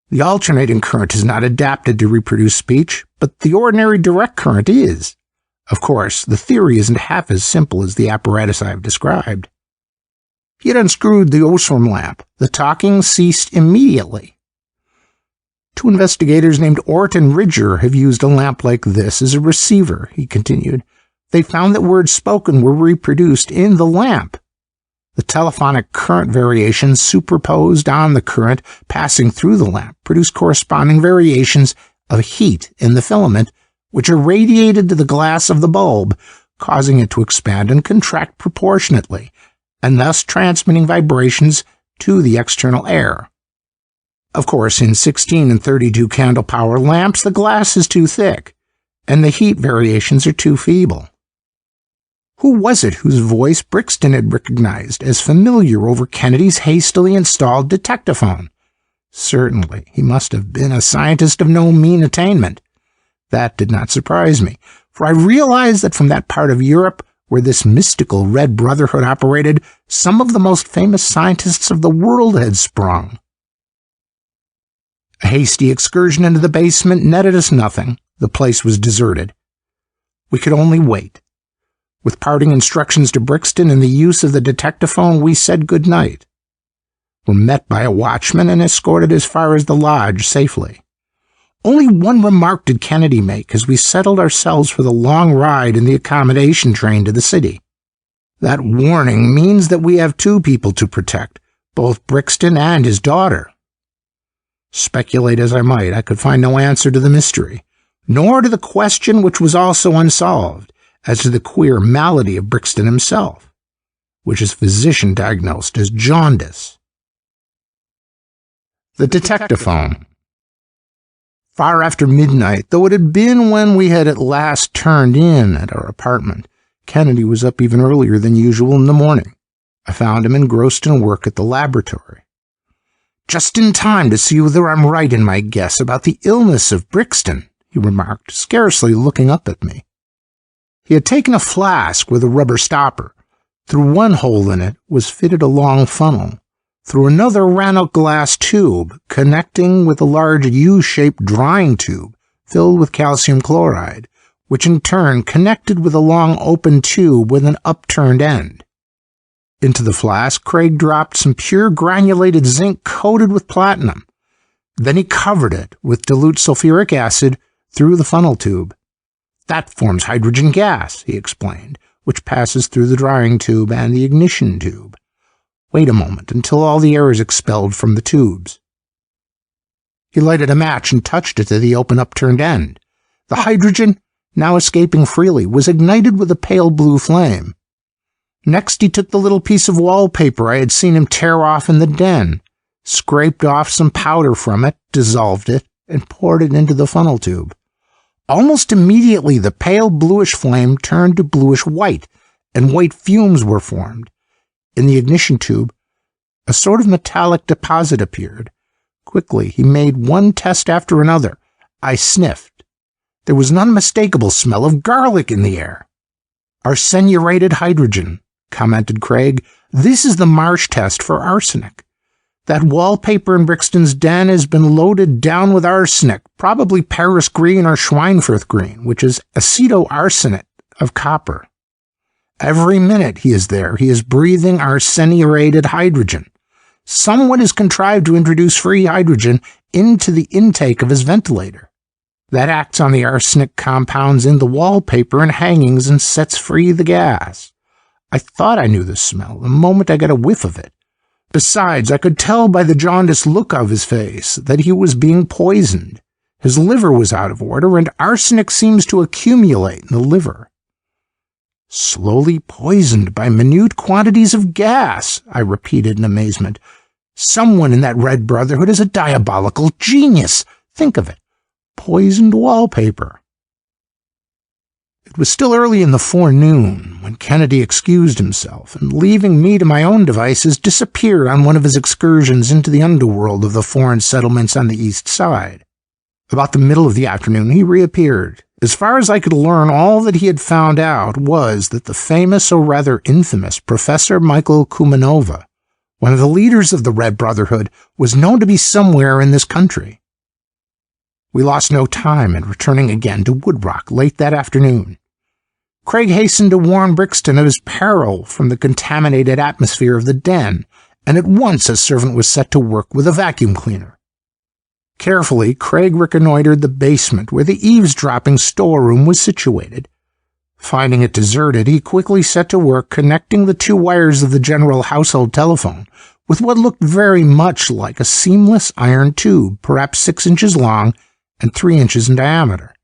The alternating current is not adapted to reproduce speech, but the ordinary direct current is. Of course, the theory isn't half as simple as the apparatus I have described." He had unscrewed the Osram lamp. The talking ceased immediately. "2 investigators named Ort and Ridger have used a lamp like this as a receiver," he continued. "They found that words spoken were reproduced in the lamp. The telephonic current variations superposed on the current passing through the lamp produce corresponding variations of heat in the filament, which are radiated to the glass of the bulb, causing it to expand and contract proportionately, and thus transmitting vibrations to the external air. Of course, in 16 and 32 candle power lamps, the glass is too thick, and the heat variations are too feeble." Who was it whose voice Brixton had recognized as familiar over Kennedy's hastily installed detectaphone? Certainly, he must have been a scientist of no mean attainment. That did not surprise me, for I realized that from that part of Europe where this mystical Red Brotherhood operated, some of the most famous scientists of the world had sprung. A hasty excursion into the basement netted us nothing. The place was deserted. We could only wait. With parting instructions to Brixton and the use of the detectaphone, we said good night. Were met by a watchman and escorted as far as the lodge safely. Only one remark did Kennedy make as we settled ourselves for the long ride in the accommodation train to the city. "That warning means that we have 2 people to protect, both Brixton and his daughter." Speculate as I might, I could find no answer to the mystery, nor to the question which was also unsolved, as to the queer malady of Brixton himself, which his physician diagnosed as jaundice. The detectaphone. Far after midnight, though it had been when we had at last turned in at our apartment, Kennedy was up even earlier than usual in the morning. I found him engrossed in work at the laboratory. "Just in time to see whether I'm right in my guess about the illness of Brixton," he remarked, scarcely looking up at me. He had taken a flask with a rubber stopper. Through one hole in it was fitted a long funnel. Through another ran a glass tube, connecting with a large U-shaped drying tube filled with calcium chloride, which in turn connected with a long open tube with an upturned end. Into the flask, Craig dropped some pure granulated zinc coated with platinum. Then he covered it with dilute sulfuric acid through the funnel tube. "That forms hydrogen gas," he explained, "which passes through the drying tube and the ignition tube. Wait a moment until all the air is expelled from the tubes." He lighted a match and touched it to the open upturned end. The hydrogen, now escaping freely, was ignited with a pale blue flame. Next he took the little piece of wallpaper I had seen him tear off in the den, scraped off some powder from it, dissolved it, and poured it into the funnel tube. Almost immediately the pale bluish flame turned to bluish white, and white fumes were formed. In the ignition tube, a sort of metallic deposit appeared. Quickly he made one test after another. I sniffed. There was an unmistakable smell of garlic in the air. "Arsenurated hydrogen," commented Craig. "This is the Marsh test for arsenic. That wallpaper in Brixton's den has been loaded down with arsenic, probably Paris green or Schweinfurth green, which is acetoarsenate of copper. Every minute he is there, he is breathing arsenurated hydrogen. Someone has contrived to introduce free hydrogen into the intake of his ventilator. That acts on the arsenic compounds in the wallpaper and hangings and sets free the gas. I thought I knew the smell the moment I got a whiff of it. Besides, I could tell by the jaundiced look of his face that he was being poisoned. His liver was out of order, and arsenic seems to accumulate in the liver. Slowly poisoned by minute quantities of gas, I repeated in amazement. Someone in that Red Brotherhood is a diabolical genius. Think of it. Poisoned wallpaper. It was still early in the forenoon when Kennedy excused himself and, leaving me to my own devices, disappeared on one of his excursions into the underworld of the foreign settlements on the east side. About the middle of the afternoon he reappeared. As far as I could learn, all that he had found out was that the famous, or rather infamous, Professor Michael Kumanova, one of the leaders of the Red Brotherhood, was known to be somewhere in this country. We lost no time in returning again to Woodrock late that afternoon. Craig hastened to warn Brixton of his peril from the contaminated atmosphere of the den, and at once a servant was set to work with a vacuum cleaner. Carefully, Craig reconnoitered the basement where the eavesdropping storeroom was situated. Finding it deserted, he quickly set to work connecting the two wires of the general household telephone with what looked very much like a seamless iron tube, perhaps 6 inches long and 3 inches in diameter.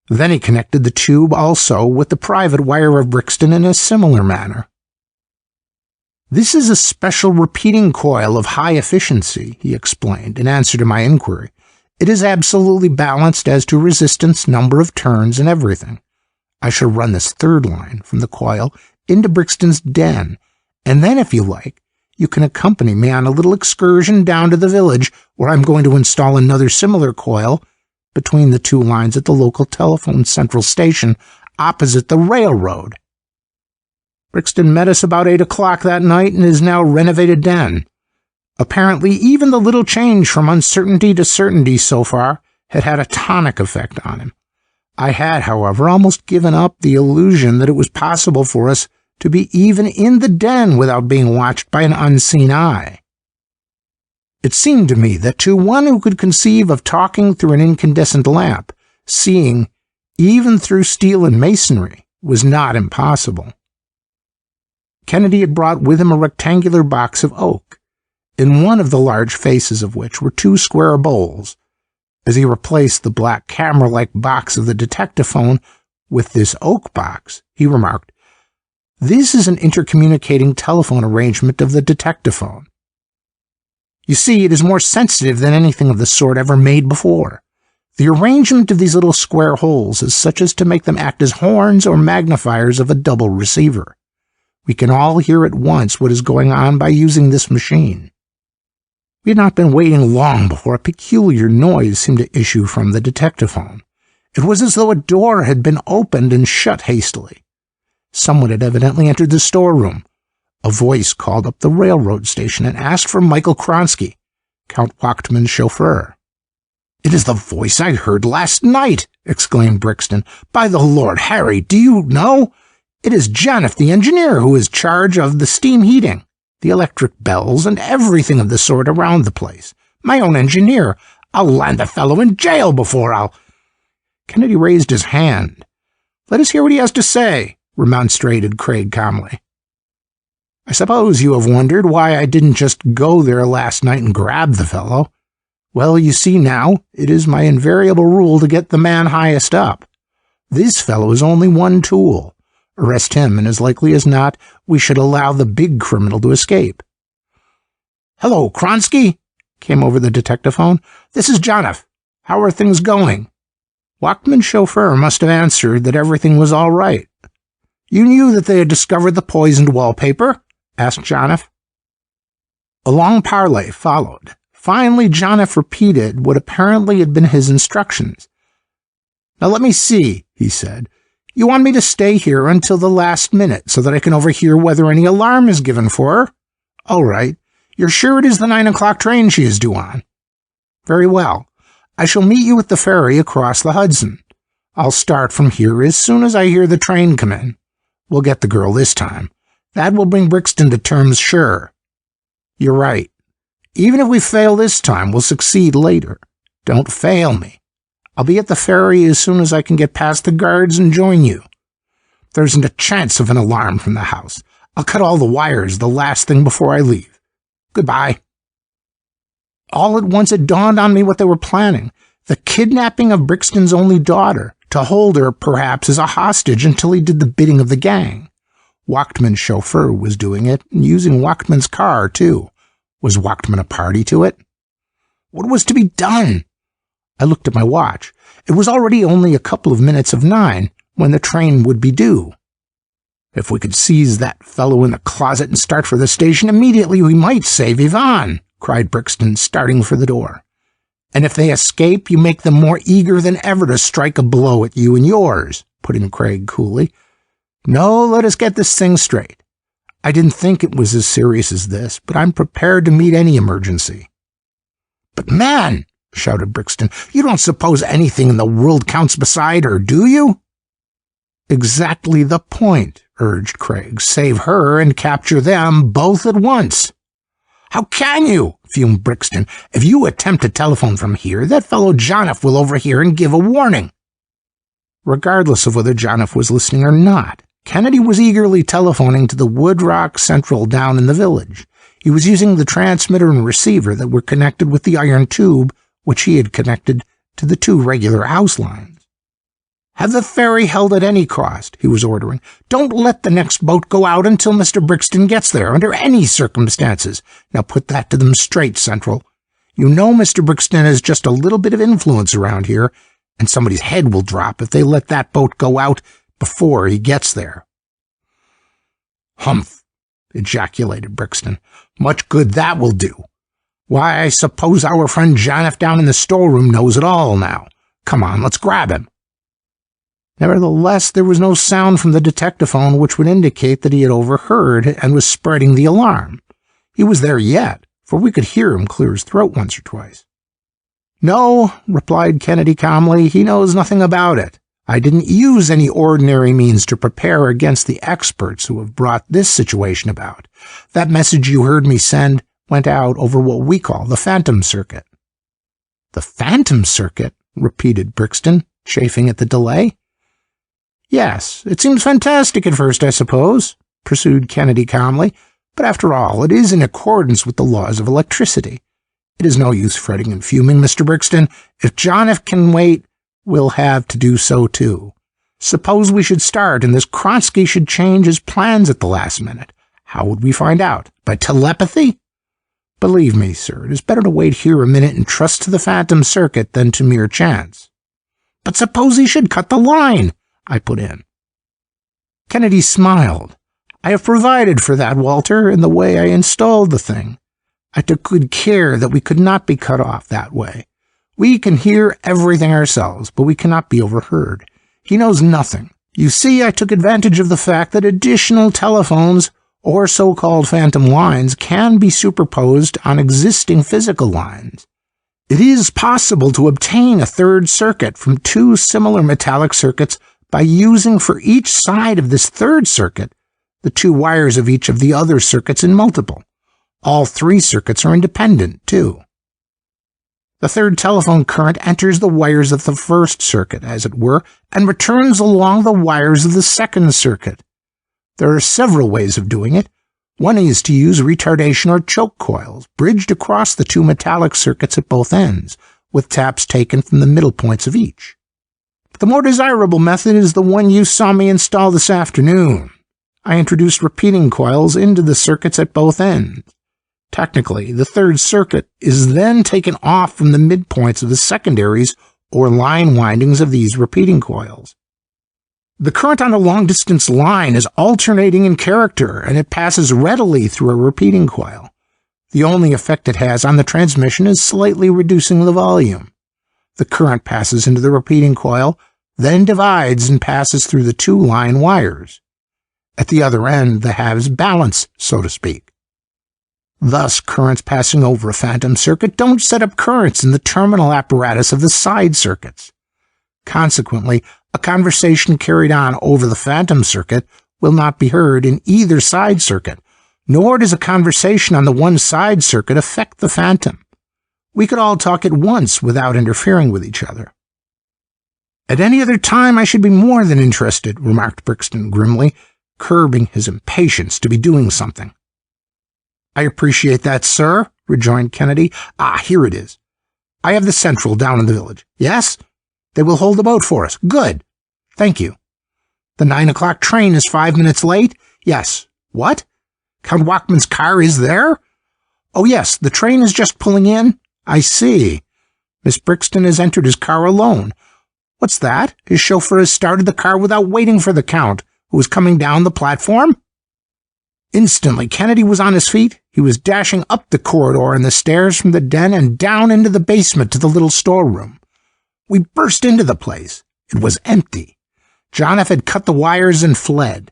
Then he connected the tube also with the private wire of Brixton in a similar manner. "This is a special repeating coil of high efficiency," he explained in answer to my inquiry. "It is absolutely balanced as to resistance, number of turns, and everything. I shall run this third line from the coil into Brixton's den, and then, if you like, you can accompany me on a little excursion down to the village, where I'm going to install another similar coil between the two lines at the local telephone central station opposite the railroad." Brixton met us about 8 o'clock that night in his now renovated den. Apparently, even the little change from uncertainty to certainty so far had had a tonic effect on him. I had, however, almost given up the illusion that it was possible for us to be even in the den without being watched by an unseen eye. It seemed to me that to one who could conceive of talking through an incandescent lamp, seeing, even through steel and masonry, was not impossible. Kennedy had brought with him a rectangular box of oak, in one of the large faces of which were 2 square bowls. As he replaced the black camera-like box of the detectaphone with this oak box, he remarked, "This is an intercommunicating telephone arrangement of the detectaphone. You see, it is more sensitive than anything of the sort ever made before. The arrangement of these little square holes is such as to make them act as horns or magnifiers of a double receiver. We can all hear at once what is going on by using this machine." We had not been waiting long before a peculiar noise seemed to issue from the detectaphone. It was as though a door had been opened and shut hastily. Someone had evidently entered the storeroom. A voice called up the railroad station and asked for Michael Kronsky, Count Wachtman's chauffeur. "It is the voice I heard last night!" exclaimed Brixton. "By the Lord Harry, do you know? It is Janoff, the engineer, who is in charge of the steam heating, the electric bells, and everything of the sort around the place. My own engineer. I'll land the fellow in jail before I'll—" Kennedy raised his hand. "Let us hear what he has to say," remonstrated Craig calmly. "I suppose you have wondered why I didn't just go there last night and grab the fellow. Well, you see now, it is my invariable rule to get the man highest up. This fellow is only one tool. Arrest him, and as likely as not, we should allow the big criminal to escape. Hello, Kronsky, came over the detective phone. This is Jonoff. How are things going? Wachman's chauffeur must have answered that everything was all right. You knew that they had discovered the poisoned wallpaper? Asked Jonoff. A long parley followed. Finally, Jonoff repeated what apparently had been his instructions. Now let me see, he said. You want me to stay here until the last minute so that I can overhear whether any alarm is given for her? All right. You're sure it is the 9 o'clock train she is due on? Very well. I shall meet you at the ferry across the Hudson. I'll start from here as soon as I hear the train come in. We'll get the girl this time. That will bring Brixton to terms sure. You're right. Even if we fail this time, we'll succeed later. Don't fail me. I'll be at the ferry as soon as I can get past the guards and join you. There isn't a chance of an alarm from the house. I'll cut all the wires the last thing before I leave. Goodbye. All at once it dawned on me what they were planning. The kidnapping of Brixton's only daughter, to hold her, perhaps, as a hostage until he did the bidding of the gang. Wachman's chauffeur was doing it, and using Wachman's car, too. Was Wachman a party to it? What was to be done? I looked at my watch. It was already only a couple of minutes of 9 when the train would be due. If we could seize that fellow in the closet and start for the station immediately, we might save Yvonne, cried Brixton, starting for the door. And if they escape, you make them more eager than ever to strike a blow at you and yours, put in Craig coolly. No, let us get this thing straight. I didn't think it was as serious as this, but I'm prepared to meet any emergency. But man, shouted Brixton, you don't suppose anything in the world counts beside her, do you? Exactly the point, urged Craig. Save her and capture them both at once. How can you? Fumed Brixton. If you attempt to telephone from here, that fellow Jonoff will overhear and give a warning. Regardless of whether Jonoff was listening or not, Kennedy was eagerly telephoning to the Woodrock Central down in the village. He was using the transmitter and receiver that were connected with the iron tube, which he had connected to the 2 regular house lines. Have the ferry held at any cost, he was ordering. Don't let the next boat go out until Mr. Brixton gets there, under any circumstances. Now put that to them straight, Central. You know Mr. Brixton has just a little bit of influence around here, and somebody's head will drop if they let that boat go out before he gets there. Humph, ejaculated Brixton. Much good that will do. Why, I suppose our friend Jonoff down in the storeroom knows it all now. Come on, let's grab him. Nevertheless, there was no sound from the detectaphone which would indicate that he had overheard and was spreading the alarm. He was there yet, for we could hear him clear his throat once or twice. No, replied Kennedy calmly, he knows nothing about it. I didn't use any ordinary means to prepare against the experts who have brought this situation about. That message you heard me send went out over what we call the phantom circuit. The phantom circuit? Repeated Brixton, chafing at the delay. Yes, it seems fantastic at first, I suppose, pursued Kennedy calmly, but after all, it is in accordance with the laws of electricity. It is no use fretting and fuming, Mr. Brixton. If Jonoff can wait, we'll have to do so too. Suppose we should start and this Kronsky should change his plans at the last minute. How would we find out? By telepathy? Believe me, sir, it is better to wait here a minute and trust to the phantom circuit than to mere chance. But suppose he should cut the line, I put in. Kennedy smiled. I have provided for that, Walter, in the way I installed the thing. I took good care that we could not be cut off that way. We can hear everything ourselves, but we cannot be overheard. He knows nothing. You see, I took advantage of the fact that additional telephones, or so-called phantom lines, can be superposed on existing physical lines. It is possible to obtain a third circuit from 2 similar metallic circuits by using for each side of this third circuit the 2 wires of each of the other circuits in multiple. All 3 circuits are independent, too. The third telephone current enters the wires of the first circuit, as it were, and returns along the wires of the second circuit. There are several ways of doing it. One is to use retardation or choke coils bridged across the two metallic circuits at both ends, with taps taken from the middle points of each. But the more desirable method is the one you saw me install this afternoon. I introduced repeating coils into the circuits at both ends. Technically, the third circuit is then taken off from the midpoints of the secondaries or line windings of these repeating coils. The current on a long-distance line is alternating in character, and it passes readily through a repeating coil. The only effect it has on the transmission is slightly reducing the volume. The current passes into the repeating coil, then divides and passes through the two line wires. At the other end, the halves balance, so to speak. Thus, currents passing over a phantom circuit don't set up currents in the terminal apparatus of the side circuits. Consequently, a conversation carried on over the phantom circuit will not be heard in either side circuit, nor does a conversation on the one side circuit affect the phantom. We could all talk at once without interfering with each other. At any other time I should be more than interested, remarked Brixton grimly, curbing his impatience to be doing something. I appreciate that, sir, rejoined Kennedy. Here it is. I have the central down in the village. Yes? They will hold the boat for us. Good. Thank you. The 9 o'clock train is 5 minutes late? Yes. What? Count Wachman's car is there? Oh, yes, the train is just pulling in. I see. Miss Brixton has entered his car alone. What's that? His chauffeur has started the car without waiting for the Count, who is coming down the platform? Instantly, Kennedy was on his feet. He was dashing up the corridor and the stairs from the den and down into the basement to the little storeroom. We burst into the place. It was empty. John F. had cut the wires and fled.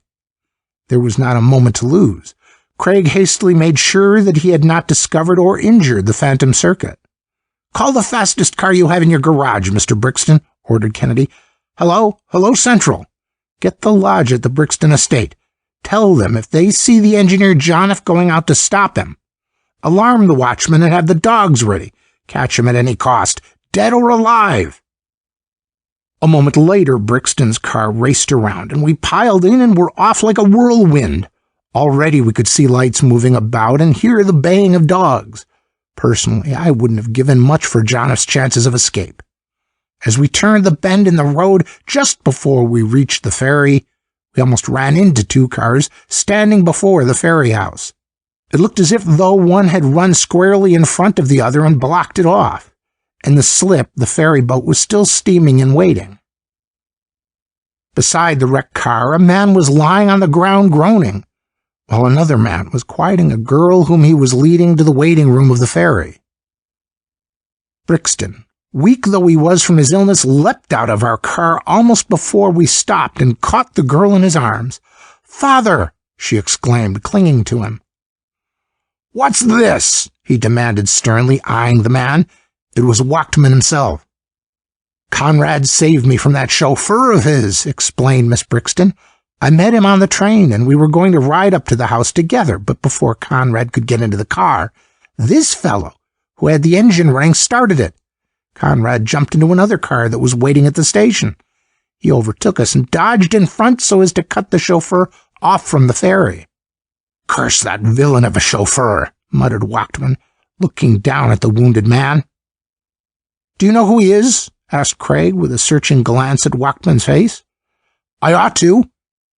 There was not a moment to lose. Craig hastily made sure that he had not discovered or injured the phantom circuit. Call the fastest car you have in your garage, Mr. Brixton, ordered Kennedy. Hello, Central. Get the lodge at the Brixton estate. Tell them if they see the engineer John F. going out to stop him. Alarm the watchman and have the dogs ready. Catch him at any cost, dead or alive. A moment later, Brixton's car raced around, and we piled in and were off like a whirlwind. Already we could see lights moving about and hear the baying of dogs. Personally, I wouldn't have given much for John F.'s chances of escape. As we turned the bend in the road just before we reached the ferry, we almost ran into two cars standing before the ferry house. It looked as if though one had run squarely in front of the other and blocked it off. In the slip, the ferry boat was still steaming and waiting. Beside the wrecked car, a man was lying on the ground groaning, while another man was quieting a girl whom he was leading to the waiting room of the ferry. Brixton, weak though he was from his illness, leapt out of our car almost before we stopped and caught the girl in his arms. "Father!" she exclaimed, clinging to him. "What's this?" he demanded sternly, eyeing the man. It was Wachman himself. "Conrad saved me from that chauffeur of his," explained Miss Brixton. "I met him on the train, and we were going to ride up to the house together, but before Conrad could get into the car, this fellow, who had the engine running, started it. Conrad jumped into another car that was waiting at the station. He overtook us and dodged in front so as to cut the chauffeur off from the ferry." "Curse that villain of a chauffeur," muttered Wachman, looking down at the wounded man. "Do you know who he is?" asked Craig with a searching glance at Wachman's face. "I ought to.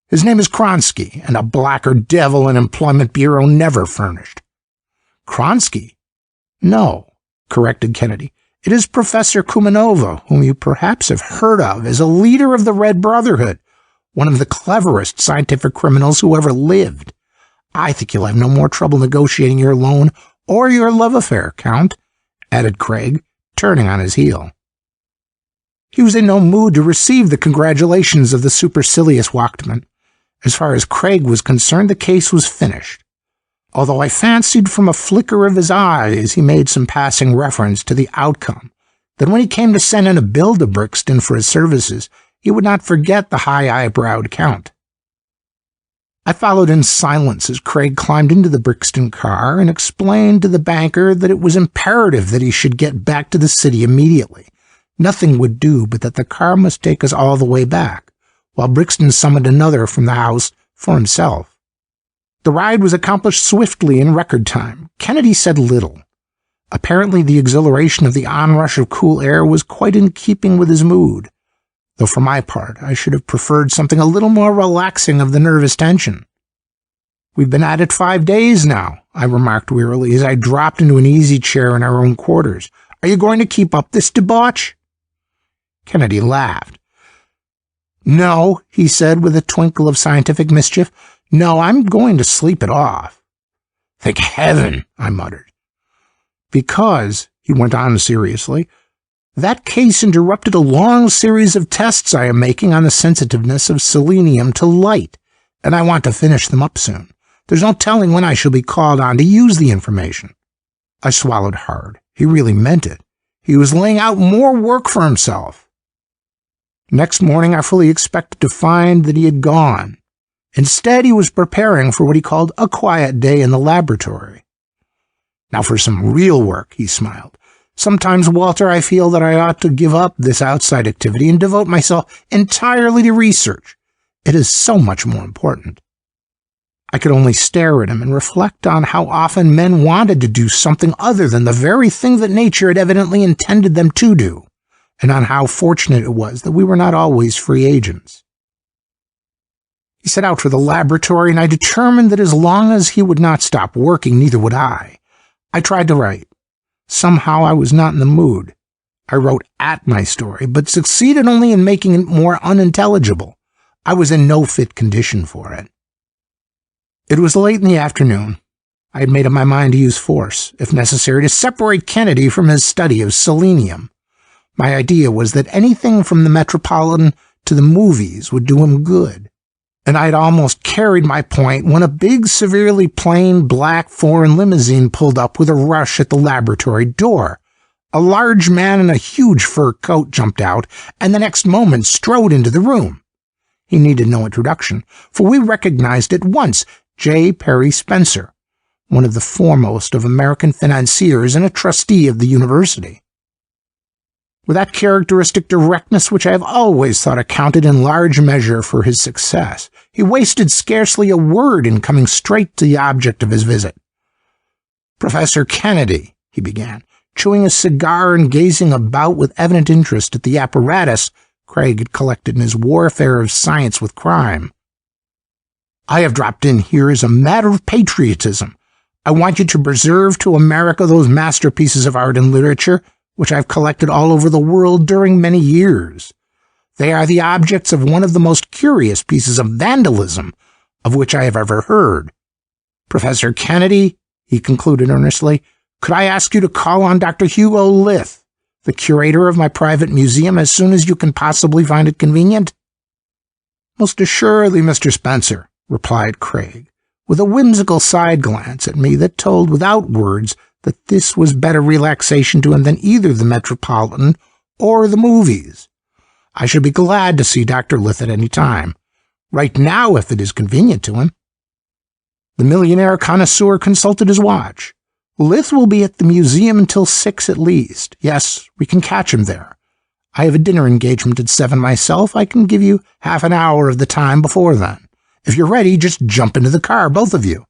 His name is Kronsky, and a blacker devil an employment bureau never furnished." "Kronsky? No," corrected Kennedy. "It is Professor Kumanova, whom you perhaps have heard of as a leader of the Red Brotherhood, one of the cleverest scientific criminals who ever lived. I think you'll have no more trouble negotiating your loan or your love affair, Count," added Craig, turning on his heel. He was in no mood to receive the congratulations of the supercilious Wachman. As far as Craig was concerned, the case was finished, although I fancied from a flicker of his eyes he made some passing reference to the outcome, that when he came to send in a bill to Brixton for his services, he would not forget the high-eyebrowed Count. I followed in silence as Craig climbed into the Brixton car and explained to the banker that it was imperative that he should get back to the city immediately. Nothing would do but that the car must take us all the way back, while Brixton summoned another from the house for himself. The ride was accomplished swiftly in record time. Kennedy said little. Apparently, the exhilaration of the onrush of cool air was quite in keeping with his mood, though for my part, I should have preferred something a little more relaxing of the nervous tension. "We've been at it 5 days now," I remarked wearily as I dropped into an easy chair in our own quarters. "Are you going to keep up this debauch?" Kennedy laughed. "No," he said with a twinkle of scientific mischief. "No, I'm going to sleep it off." "Thank heaven," I muttered. "Because," he went on seriously, "that case interrupted a long series of tests I am making on the sensitiveness of selenium to light, and I want to finish them up soon. There's no telling when I shall be called on to use the information." I swallowed hard. He really meant it. He was laying out more work for himself. Next morning, I fully expected to find that he had gone. Instead, he was preparing for what he called a quiet day in the laboratory. "Now for some real work," he smiled. "Sometimes, Walter, I feel that I ought to give up this outside activity and devote myself entirely to research. It is so much more important." I could only stare at him and reflect on how often men wanted to do something other than the very thing that nature had evidently intended them to do, and on how fortunate it was that we were not always free agents. He set out for the laboratory, and I determined that as long as he would not stop working, neither would I. I tried to write. Somehow I was not in the mood. I wrote at my story, but succeeded only in making it more unintelligible. I was in no fit condition for it. It was late in the afternoon. I had made up my mind to use force, if necessary, to separate Kennedy from his study of selenium. My idea was that anything from the Metropolitan to the movies would do him good. And I had almost carried my point when a big, severely plain black foreign limousine pulled up with a rush at the laboratory door. A large man in a huge fur coat jumped out, and the next moment strode into the room. He needed no introduction, for we recognized at once J. Perry Spencer, one of the foremost of American financiers and a trustee of the university. With that characteristic directness which I have always thought accounted in large measure for his success, he wasted scarcely a word in coming straight to the object of his visit. "Professor Kennedy," he began, chewing a cigar and gazing about with evident interest at the apparatus Craig had collected in his warfare of science with crime. "I have dropped in here as a matter of patriotism. I want you to preserve to America those masterpieces of art and literature which I've collected all over the world during many years. They are the objects of one of the most curious pieces of vandalism of which I have ever heard. Professor Kennedy," he concluded earnestly, "could I ask you to call on Dr. Hugo Lith, the curator of my private museum, as soon as you can possibly find it convenient?" "Most assuredly, Mr. Spencer," replied Craig, with a whimsical side glance at me that told without words that this was better relaxation to him than either the Metropolitan or the movies. "I should be glad to see Dr. Lith at any time. Right now, if it is convenient to him." The millionaire connoisseur consulted his watch. "Lith will be at the museum until 6 at least. Yes, we can catch him there. I have a dinner engagement at 7 myself. I can give you half an hour of the time before then. If you're ready, just jump into the car, both of you."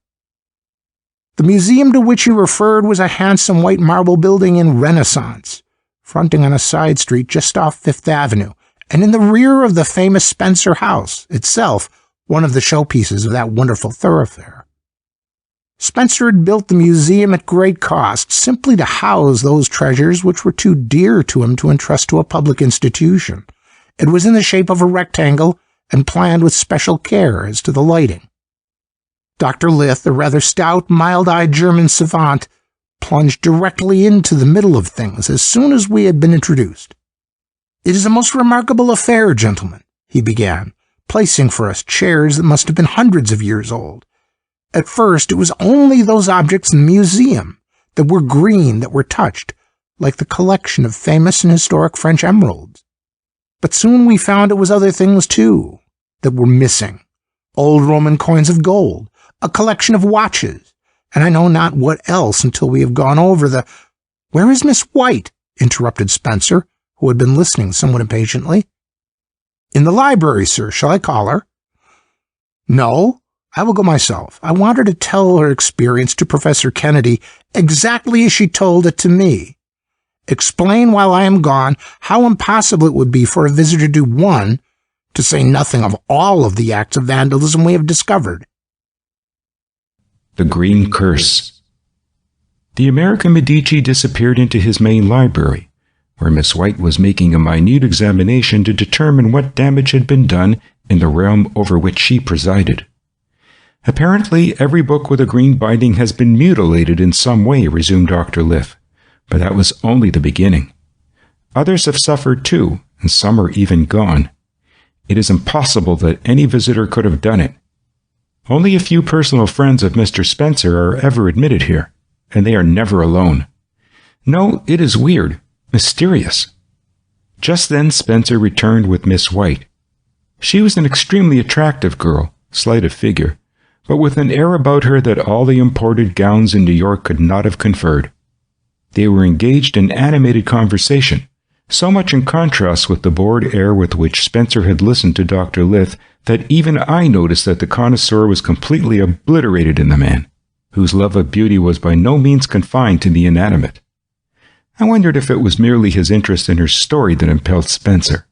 The museum to which he referred was a handsome white marble building in Renaissance, fronting on a side street just off Fifth Avenue, and in the rear of the famous Spencer House, itself one of the showpieces of that wonderful thoroughfare. Spencer had built the museum at great cost simply to house those treasures which were too dear to him to entrust to a public institution. It was in the shape of a rectangle and planned with special care as to the lighting. Dr. Lith, a rather stout, mild-eyed German savant, plunged directly into the middle of things as soon as we had been introduced. "It is a most remarkable affair, gentlemen," he began, placing for us chairs that must have been hundreds of years old. "At first it was only those objects in the museum that were green that were touched, like the collection of famous and historic French emeralds. But soon we found it was other things, too, that were missing. Old Roman coins of gold, a collection of watches, and I know not what else until we have gone over the—" "Where is Miss White?" interrupted Spencer, who had been listening somewhat impatiently. "In the library, sir. Shall I call her?" "No. I will go myself. I want her to tell her experience to Professor Kennedy exactly as she told it to me. Explain while I am gone how impossible it would be for a visitor to do one, to say nothing of all of the acts of vandalism we have discovered. The Green Curse. The American Medici disappeared into his main library, where Miss White was making a minute examination to determine what damage had been done in the realm over which she presided. Apparently, every book with a green binding has been mutilated in some way, resumed Dr. Liff, but that was only the beginning. Others have suffered too, and some are even gone. It is impossible that any visitor could have done it. Only a few personal friends of Mr. Spencer are ever admitted here, and they are never alone. No, it is weird, mysterious. Just then Spencer returned with Miss White. She was an extremely attractive girl, slight of figure, but with an air about her that all the imported gowns in New York could not have conferred. They were engaged in animated conversation, so much in contrast with the bored air with which Spencer had listened to Dr. Liff that even I noticed that the connoisseur was completely obliterated in the man, whose love of beauty was by no means confined to the inanimate. I wondered if it was merely his interest in her story that impelled Spencer.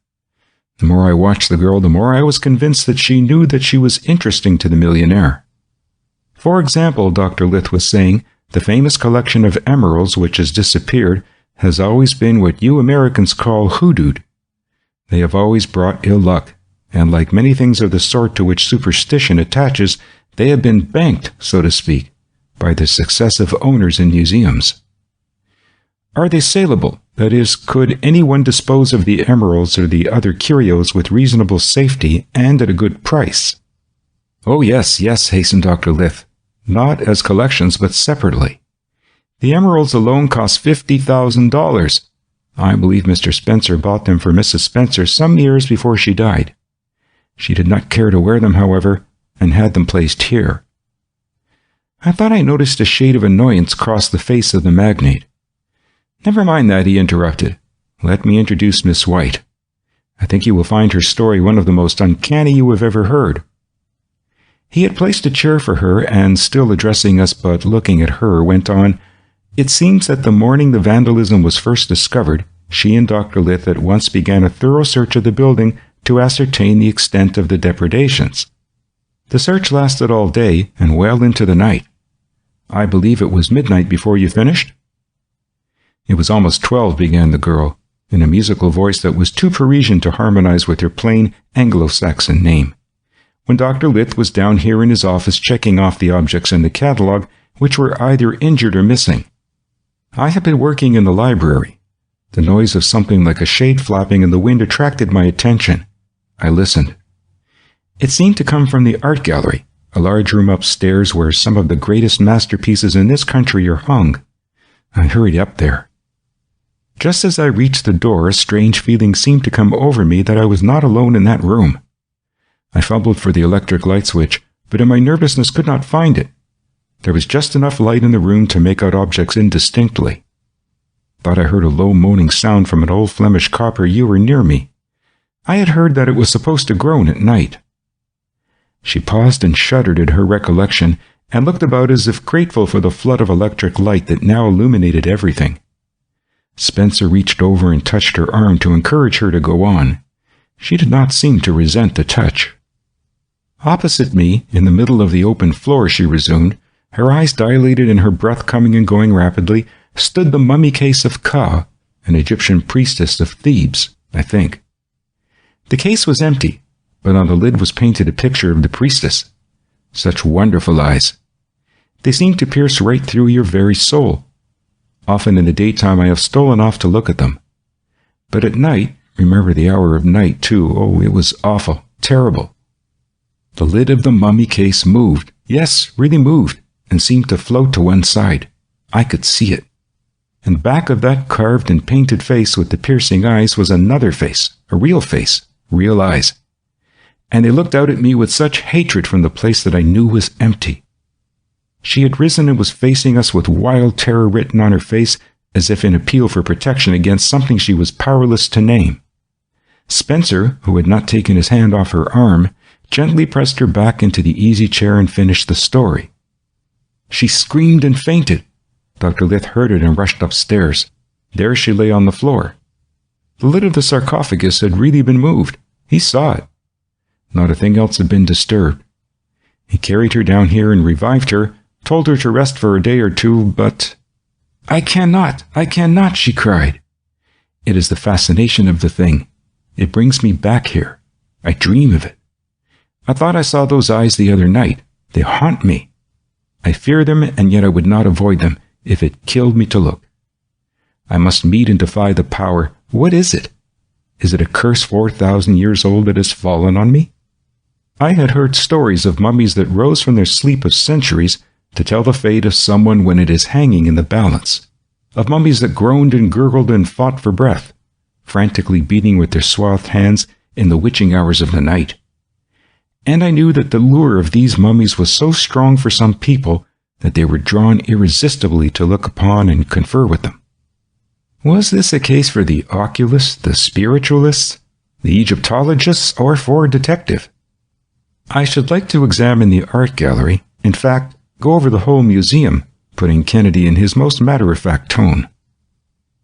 The more I watched the girl, the more I was convinced that she knew that she was interesting to the millionaire. For example, Dr. Liff was saying, the famous collection of emeralds which has disappeared has always been what you Americans call hoodooed. They have always brought ill luck, and like many things of the sort to which superstition attaches, they have been banked, so to speak, by the successive owners in museums. Are they saleable? That is, could anyone dispose of the emeralds or the other curios with reasonable safety and at a good price? Oh, yes, hastened Dr. Liff. Not as collections, but separately. The emeralds alone cost $50,000. I believe Mr. Spencer bought them for Mrs. Spencer some years before she died. She did not care to wear them, however, and had them placed here. I thought I noticed a shade of annoyance cross the face of the magnate. Never mind that, he interrupted. Let me introduce Miss White. I think you will find her story one of the most uncanny you have ever heard. He had placed a chair for her, and still addressing us but looking at her, went on, It seems that the morning the vandalism was first discovered, she and Dr. Liff at once began a thorough search of the building to ascertain the extent of the depredations. The search lasted all day and well into the night. I believe it was midnight before you finished? It was almost 12, began the girl, in a musical voice that was too Parisian to harmonize with her plain Anglo-Saxon name, when Dr. Liff was down here in his office checking off the objects in the catalogue which were either injured or missing. I had been working in the library. The noise of something like a shade flapping in the wind attracted my attention. I listened. It seemed to come from the art gallery, a large room upstairs where some of the greatest masterpieces in this country are hung. I hurried up there. Just as I reached the door, a strange feeling seemed to come over me that I was not alone in that room. I fumbled for the electric light switch, but in my nervousness could not find it. There was just enough light in the room to make out objects indistinctly. Thought I heard a low moaning sound from an old Flemish copper ewer near me. I had heard that it was supposed to groan at night. She paused and shuddered at her recollection, and looked about as if grateful for the flood of electric light that now illuminated everything. Spencer reached over and touched her arm to encourage her to go on. She did not seem to resent the touch. Opposite me, in the middle of the open floor, she resumed, her eyes dilated and her breath coming and going rapidly, stood the mummy case of Ka, an Egyptian priestess of Thebes, I think. The case was empty, but on the lid was painted a picture of the priestess. Such wonderful eyes. They seemed to pierce right through your very soul. Often in the daytime I have stolen off to look at them. But at night, remember the hour of night too, oh, it was awful, terrible. The lid of the mummy case moved, yes, really moved, and seemed to float to one side. I could see it. And back of that carved and painted face with the piercing eyes was another face, real eyes. And they looked out at me with such hatred from the place that I knew was empty. She had risen and was facing us with wild terror written on her face, as if in appeal for protection against something she was powerless to name. Spencer, who had not taken his hand off her arm, gently pressed her back into the easy chair and finished the story. She screamed and fainted. Dr. Lith heard it and rushed upstairs. There she lay on the floor. The lid of the sarcophagus had really been moved. He saw it. Not a thing else had been disturbed. He carried her down here and revived her, told her to rest for a day or two, but... I cannot, she cried. It is the fascination of the thing. It brings me back here. I dream of it. I thought I saw those eyes the other night. They haunt me. I fear them, and yet I would not avoid them if it killed me to look. I must meet and defy the power. What is it? Is it a curse 4,000 years old that has fallen on me? I had heard stories of mummies that rose from their sleep of centuries to tell the fate of someone when it is hanging in the balance, of mummies that groaned and gurgled and fought for breath, frantically beating with their swathed hands in the witching hours of the night. And I knew that the lure of these mummies was so strong for some people that they were drawn irresistibly to look upon and confer with them. Was this a case for the oculists, the spiritualists, the Egyptologists, or for a detective? I should like to examine the art gallery, in fact, go over the whole museum, putting Kennedy in his most matter-of-fact tone.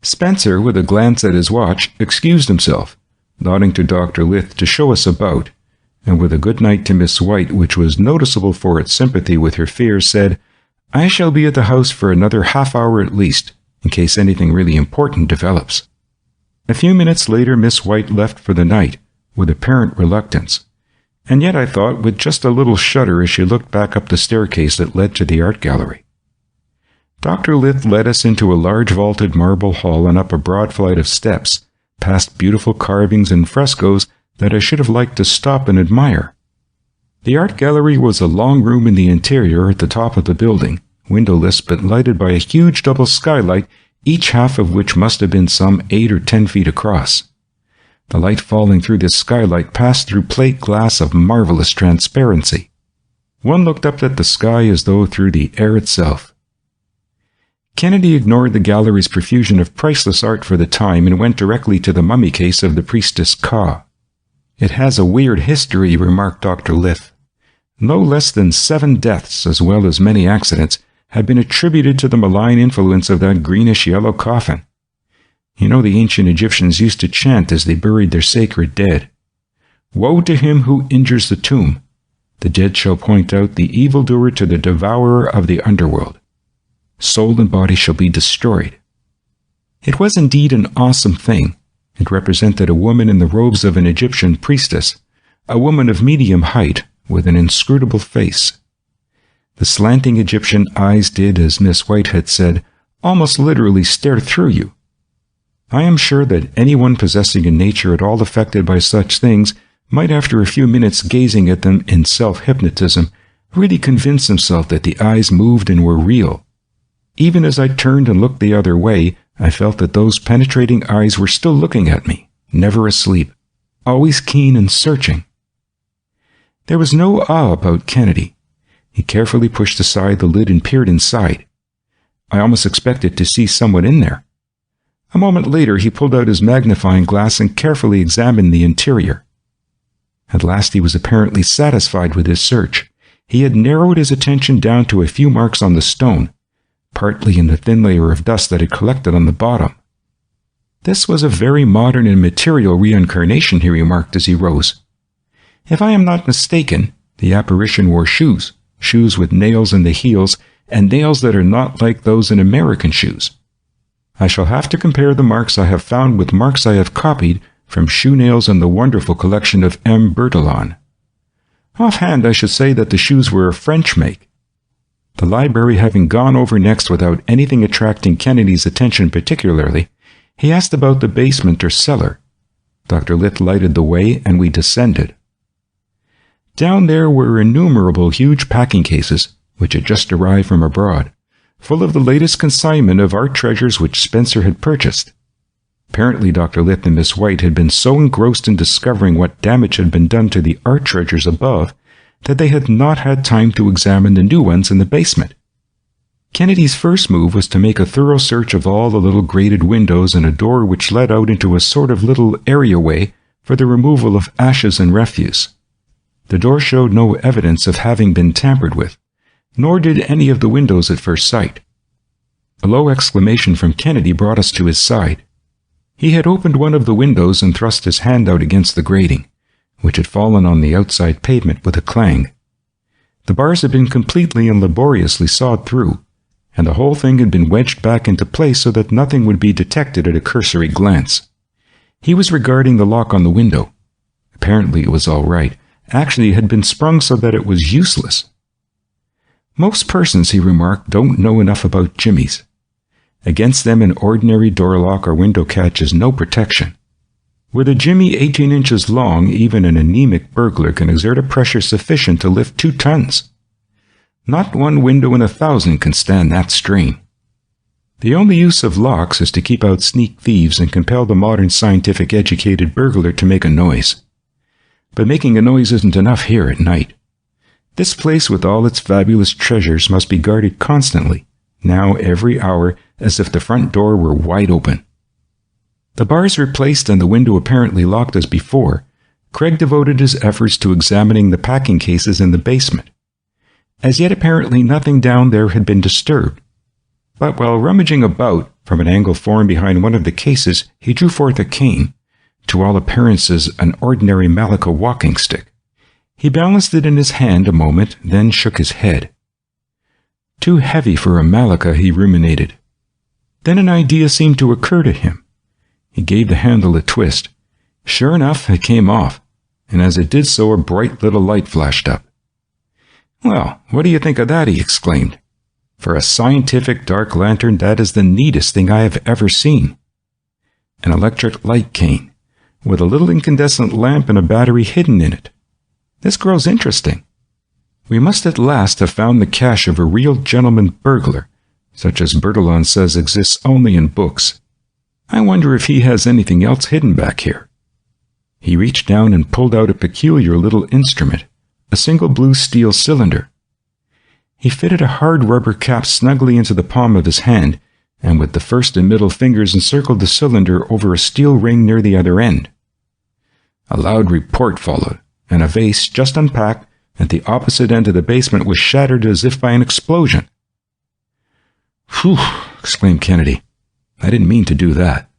Spencer, with a glance at his watch, excused himself, nodding to Dr. Lith to show us about, and with a good night to Miss White, which was noticeable for its sympathy with her fears, said, I shall be at the house for another half-hour at least, in case anything really important develops. A few minutes later, Miss White left for the night, with apparent reluctance, and yet I thought with just a little shudder as she looked back up the staircase that led to the art gallery. Dr. Lith led us into a large vaulted marble hall and up a broad flight of steps, past beautiful carvings and frescoes that I should have liked to stop and admire. The art gallery was a long room in the interior at the top of the building, windowless but lighted by a huge double skylight, each half of which must have been some 8 or 10 feet across. The light falling through this skylight passed through plate glass of marvelous transparency. One looked up at the sky as though through the air itself. Kennedy ignored the gallery's profusion of priceless art for the time and went directly to the mummy case of the priestess Ka. It has a weird history, remarked Dr. Lith. No less than 7 deaths, as well as many accidents, have been attributed to the malign influence of that greenish-yellow coffin. You know, the ancient Egyptians used to chant as they buried their sacred dead. Woe to him who injures the tomb. The dead shall point out the evildoer to the devourer of the underworld. Soul and body shall be destroyed. It was indeed an awesome thing. It represented a woman in the robes of an Egyptian priestess, a woman of medium height with an inscrutable face. The slanting Egyptian eyes did, as Miss White had said, almost literally stare through you. I am sure that anyone possessing a nature at all affected by such things might, after a few minutes gazing at them in self-hypnotism, really convince himself that the eyes moved and were real. Even as I turned and looked the other way, I felt that those penetrating eyes were still looking at me, never asleep, always keen and searching. There was no awe about Kennedy. He carefully pushed aside the lid and peered inside. I almost expected to see someone in there. A moment later, he pulled out his magnifying glass and carefully examined the interior. At last he was apparently satisfied with his search. He had narrowed his attention down to a few marks on the stone, partly in the thin layer of dust that had collected on the bottom. This was a very modern and material reincarnation, he remarked as he rose. If I am not mistaken, the apparition wore shoes with nails in the heels, and nails that are not like those in American shoes. I shall have to compare the marks I have found with marks I have copied from shoe nails in the wonderful collection of M. Bertillon. Offhand, I should say that the shoes were a French make. The library having gone over next without anything attracting Kennedy's attention particularly, he asked about the basement or cellar. Dr. Lith lighted the way, and we descended. Down there were innumerable huge packing cases, which had just arrived from abroad, full of the latest consignment of art treasures which Spencer had purchased. Apparently Dr. Lith and Miss White had been so engrossed in discovering what damage had been done to the art treasures above that they had not had time to examine the new ones in the basement. Kennedy's first move was to make a thorough search of all the little grated windows and a door which led out into a sort of little areaway for the removal of ashes and refuse. The door showed no evidence of having been tampered with, nor did any of the windows at first sight. A low exclamation from Kennedy brought us to his side. He had opened one of the windows and thrust his hand out against the grating, which had fallen on the outside pavement with a clang. The bars had been completely and laboriously sawed through, and the whole thing had been wedged back into place so that nothing would be detected at a cursory glance. He was regarding the lock on the window. Apparently it was all right. Actually, it had been sprung so that it was useless. Most persons, he remarked, don't know enough about jimmies. Against them an ordinary door lock or window catch is no protection. With a jimmy 18 inches long, even an anemic burglar can exert a pressure sufficient to lift 2 tons. Not one window in 1,000 can stand that strain. The only use of locks is to keep out sneak thieves and compel the modern scientific educated burglar to make a noise. But making a noise isn't enough here at night. This place with all its fabulous treasures must be guarded constantly, now every hour, as if the front door were wide open. The bars replaced and the window apparently locked as before, Craig devoted his efforts to examining the packing cases in the basement. As yet apparently nothing down there had been disturbed. But while rummaging about, from an angle formed behind one of the cases, he drew forth a cane, to all appearances an ordinary Malacca walking stick. He balanced it in his hand a moment, then shook his head. Too heavy for a Malacca, he ruminated. Then an idea seemed to occur to him. He gave the handle a twist. Sure enough, it came off, and as it did so, a bright little light flashed up. "Well, what do you think of that?" he exclaimed. "For a scientific dark lantern, that is the neatest thing I have ever seen. An electric light cane, with a little incandescent lamp and a battery hidden in it. This grows interesting. We must at last have found the cache of a real gentleman burglar, such as Bertillon says exists only in books. I wonder if he has anything else hidden back here." He reached down and pulled out a peculiar little instrument, a single blue steel cylinder. He fitted a hard rubber cap snugly into the palm of his hand, and with the first and middle fingers encircled the cylinder over a steel ring near the other end. A loud report followed, and a vase, just unpacked, at the opposite end of the basement was shattered as if by an explosion. "Phew!" exclaimed Kennedy. "I didn't mean to do that.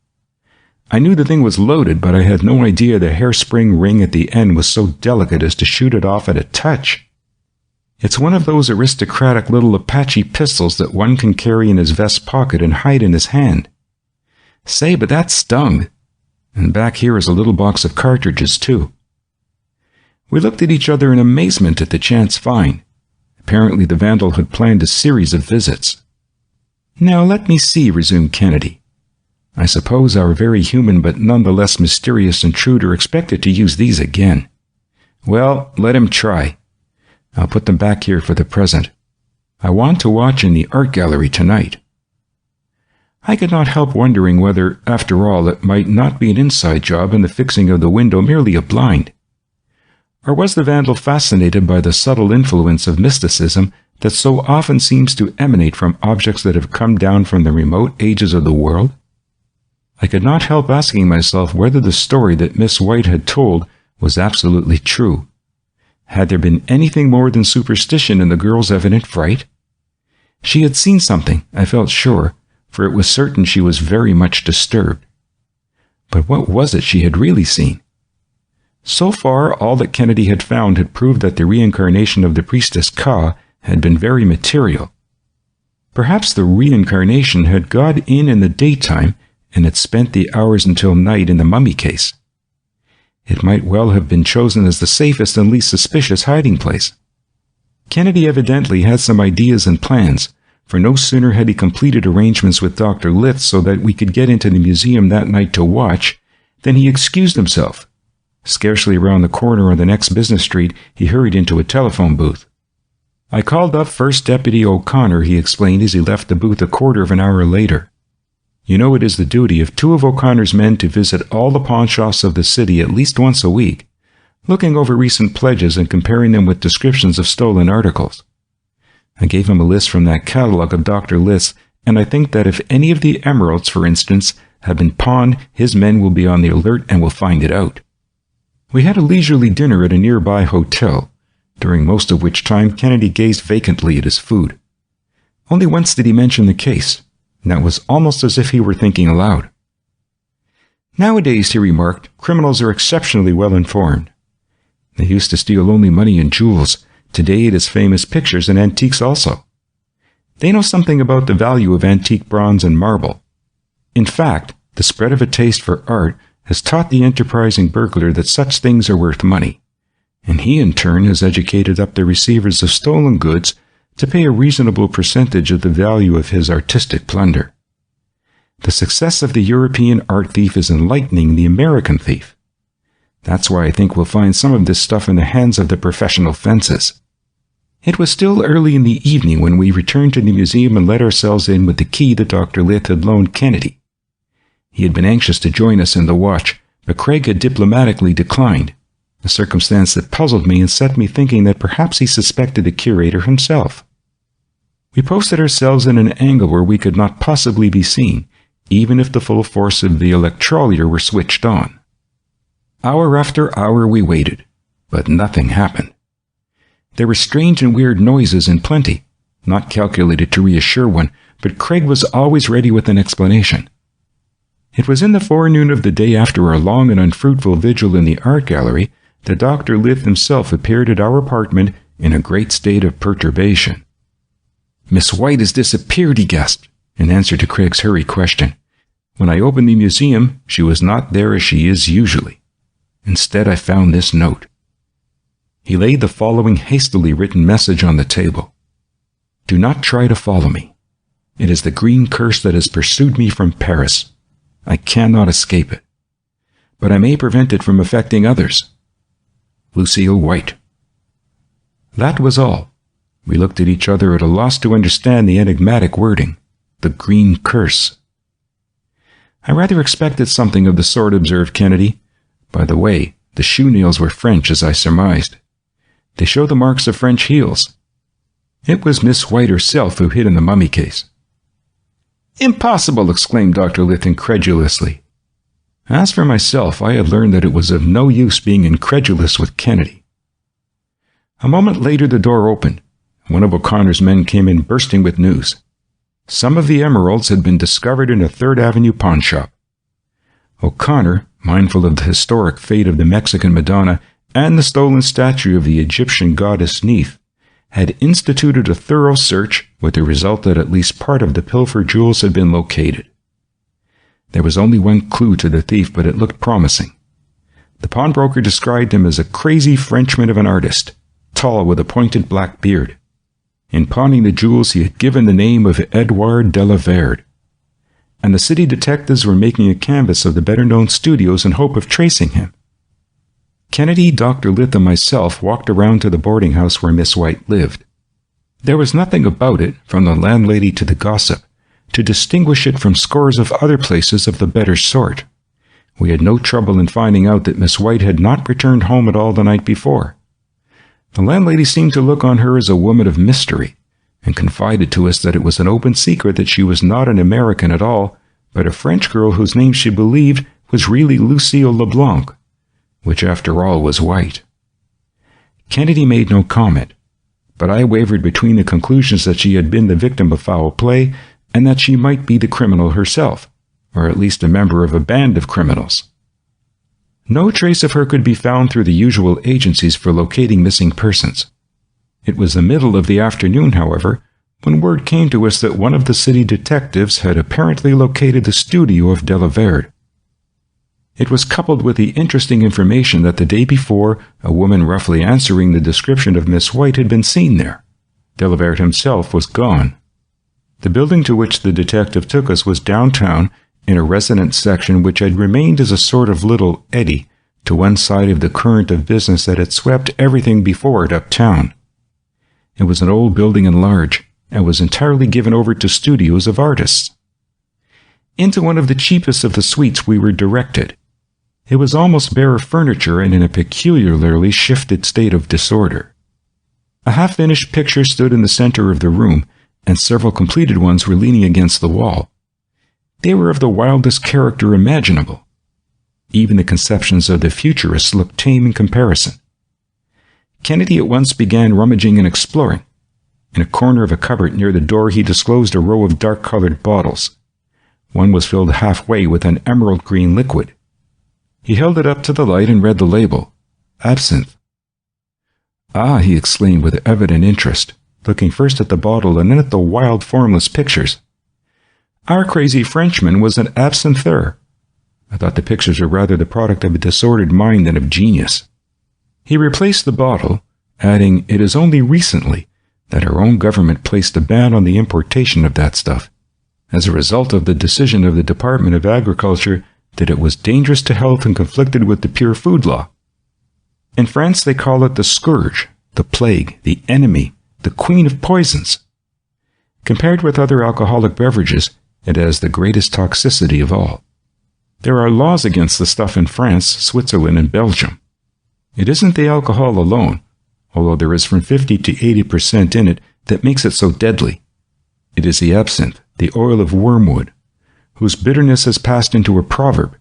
I knew the thing was loaded, but I had no idea the hairspring ring at the end was so delicate as to shoot it off at a touch. It's one of those aristocratic little Apache pistols that one can carry in his vest pocket and hide in his hand. Say, but that stung. And back here is a little box of cartridges, too." We looked at each other in amazement at the chance find. Apparently the vandal had planned a series of visits. "Now let me see," resumed Kennedy. "I suppose our very human but nonetheless mysterious intruder expected to use these again. Well, let him try. I'll put them back here for the present. I want to watch in the art gallery tonight." I could not help wondering whether, after all, it might not be an inside job and the fixing of the window merely a blind. Or was the vandal fascinated by the subtle influence of mysticism that so often seems to emanate from objects that have come down from the remote ages of the world? I could not help asking myself whether the story that Miss White had told was absolutely true. Had there been anything more than superstition in the girl's evident fright? She had seen something, I felt sure, for it was certain she was very much disturbed. But what was it she had really seen? So far, all that Kennedy had found had proved that the reincarnation of the priestess Ka had been very material. Perhaps the reincarnation had got in the daytime and had spent the hours until night in the mummy case. It might well have been chosen as the safest and least suspicious hiding place. Kennedy evidently had some ideas and plans, for no sooner had he completed arrangements with Dr. Litz so that we could get into the museum that night to watch, than he excused himself. Scarcely around the corner on the next business street, he hurried into a telephone booth. "I called up First Deputy O'Connor," he explained as he left the booth a quarter of an hour later. "You know it is the duty of 2 of O'Connor's men to visit all the pawnshops of the city at least once a week, looking over recent pledges and comparing them with descriptions of stolen articles. I gave him a list from that catalogue of Dr. Litz, and I think that if any of the emeralds, for instance, have been pawned, his men will be on the alert and will find it out." We had a leisurely dinner at a nearby hotel, during most of which time Kennedy gazed vacantly at his food. Only once did he mention the case, and that was almost as if he were thinking aloud. Nowadays, he remarked, criminals are exceptionally well informed. They used to steal only money and jewels. Today it is famous pictures and antiques also. They know something about the value of antique bronze and marble. In fact, the spread of a taste for art has taught the enterprising burglar that such things are worth money, and he in turn has educated up the receivers of stolen goods to pay a reasonable percentage of the value of his artistic plunder. The success of the European art thief is enlightening the American thief. That's why I think we'll find some of this stuff in the hands of the professional fences. It was still early in the evening when we returned to the museum and let ourselves in with the key that Dr. Lyth had loaned Kennedy. He had been anxious to join us in the watch, but Craig had diplomatically declined, a circumstance that puzzled me and set me thinking that perhaps he suspected the curator himself. We posted ourselves in an angle where we could not possibly be seen, even if the full force of the electrolier were switched on. Hour after hour we waited, but nothing happened. There were strange and weird noises in plenty, not calculated to reassure one, but Craig was always ready with an explanation. It was in the forenoon of the day after our long and unfruitful vigil in the art gallery that Dr. Lyth himself appeared at our apartment in a great state of perturbation. "Miss White has disappeared," he gasped, in answer to Craig's hurried question. "When I opened the museum, she was not there as she is usually. Instead, I found this note." He laid the following hastily written message on the table. "Do not try to follow me. It is the green curse that has pursued me from Paris. I cannot escape it. But I may prevent it from affecting others. Lucille White." That was all. We looked at each other at a loss to understand the enigmatic wording. The green curse. "I rather expected something of the sort," observed Kennedy. "By the way, the shoe nails were French, as I surmised. They show the marks of French heels. It was Miss White herself who hid in the mummy case." "Impossible!" exclaimed Dr. Lyth incredulously. As for myself, I had learned that it was of no use being incredulous with Kennedy. A moment later the door opened. One of O'Connor's men came in bursting with news. Some of the emeralds had been discovered in a 3rd Avenue pawn shop. O'Connor, mindful of the historic fate of the Mexican Madonna and the stolen statue of the Egyptian goddess Neith, had instituted a thorough search with the result that at least part of the pilfered jewels had been located. There was only one clue to the thief, but it looked promising. The pawnbroker described him as a crazy Frenchman of an artist, tall with a pointed black beard. In pawning the jewels, he had given the name of Edouard Delaverde, and the city detectives were making a canvass of the better-known studios in hope of tracing him. Kennedy, Dr. Lyth, and myself walked around to the boarding house where Miss White lived. There was nothing about it, from the landlady to the gossip, to distinguish it from scores of other places of the better sort. We had no trouble in finding out that Miss White had not returned home at all the night before. The landlady seemed to look on her as a woman of mystery, and confided to us that it was an open secret that she was not an American at all, but a French girl whose name she believed was really Lucille LeBlanc, which after all was White. Kennedy made no comment, but I wavered between the conclusions that she had been the victim of foul play and that she might be the criminal herself, or at least a member of a band of criminals. No trace of her could be found through the usual agencies for locating missing persons. It was the middle of the afternoon, however, when word came to us that one of the city detectives had apparently located the studio of Delaverde. It was coupled with the interesting information that the day before, a woman roughly answering the description of Miss White had been seen there. Delaverde himself was gone. The building to which the detective took us was downtown, in a residence section which had remained as a sort of little eddy to one side of the current of business that had swept everything before it uptown. It was an old building and large, and was entirely given over to studios of artists. Into one of the cheapest of the suites we were directed. It was almost bare of furniture and in a peculiarly shifted state of disorder. A half-finished picture stood in the center of the room, and several completed ones were leaning against the wall. They were of the wildest character imaginable. even the conceptions of the futurists looked tame in comparison. Kennedy at once began rummaging and exploring. In a corner of a cupboard near the door, he disclosed a row of dark-colored bottles. One was filled halfway with an emerald green liquid. He held it up to the light and read the label, Absinthe. "Ah," he exclaimed with evident interest, looking first at the bottle and then at the wild, formless pictures. "Our crazy Frenchman was an absintheur. I thought the pictures were rather the product of a disordered mind than of genius." He replaced the bottle, adding, "It is only recently that our own government placed a ban on the importation of that stuff, as a result of the decision of the Department of Agriculture that it was dangerous to health and conflicted with the pure food law. In France they call it the scourge, the plague, the enemy, the queen of poisons. Compared with other alcoholic beverages, it has the greatest toxicity of all. There are laws against the stuff in France, Switzerland, and Belgium. It isn't the alcohol alone, although there is from 50 to 80% in it, that makes it so deadly. It is the absinthe, the oil of wormwood, whose bitterness has passed into a proverb.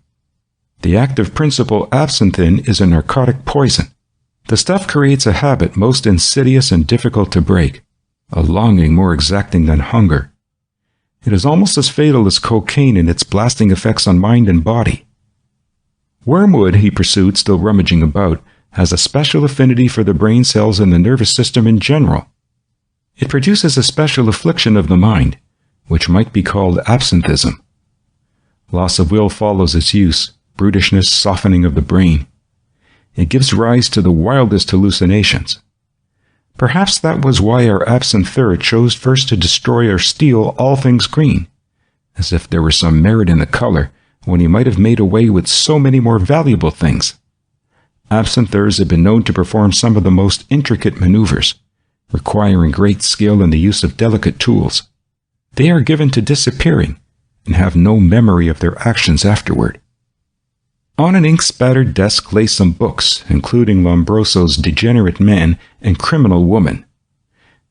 The active principle absinthin is a narcotic poison. The stuff creates a habit most insidious and difficult to break, a longing more exacting than hunger. It is almost as fatal as cocaine in its blasting effects on mind and body. Wormwood," he pursued, still rummaging about, "has a special affinity for the brain cells and the nervous system in general. It produces a special affliction of the mind, which might be called absinthism. Loss of will follows its use, brutishness, softening of the brain. It gives rise to the wildest hallucinations. Perhaps that was why our absintheur chose first to destroy or steal all things green, as if there were some merit in the color, when he might have made away with so many more valuable things. Absintheurs have been known to perform some of the most intricate maneuvers, requiring great skill in the use of delicate tools. They are given to disappearing and have no memory of their actions afterward." On an ink-spattered desk lay some books, including Lombroso's Degenerate Man and Criminal Woman.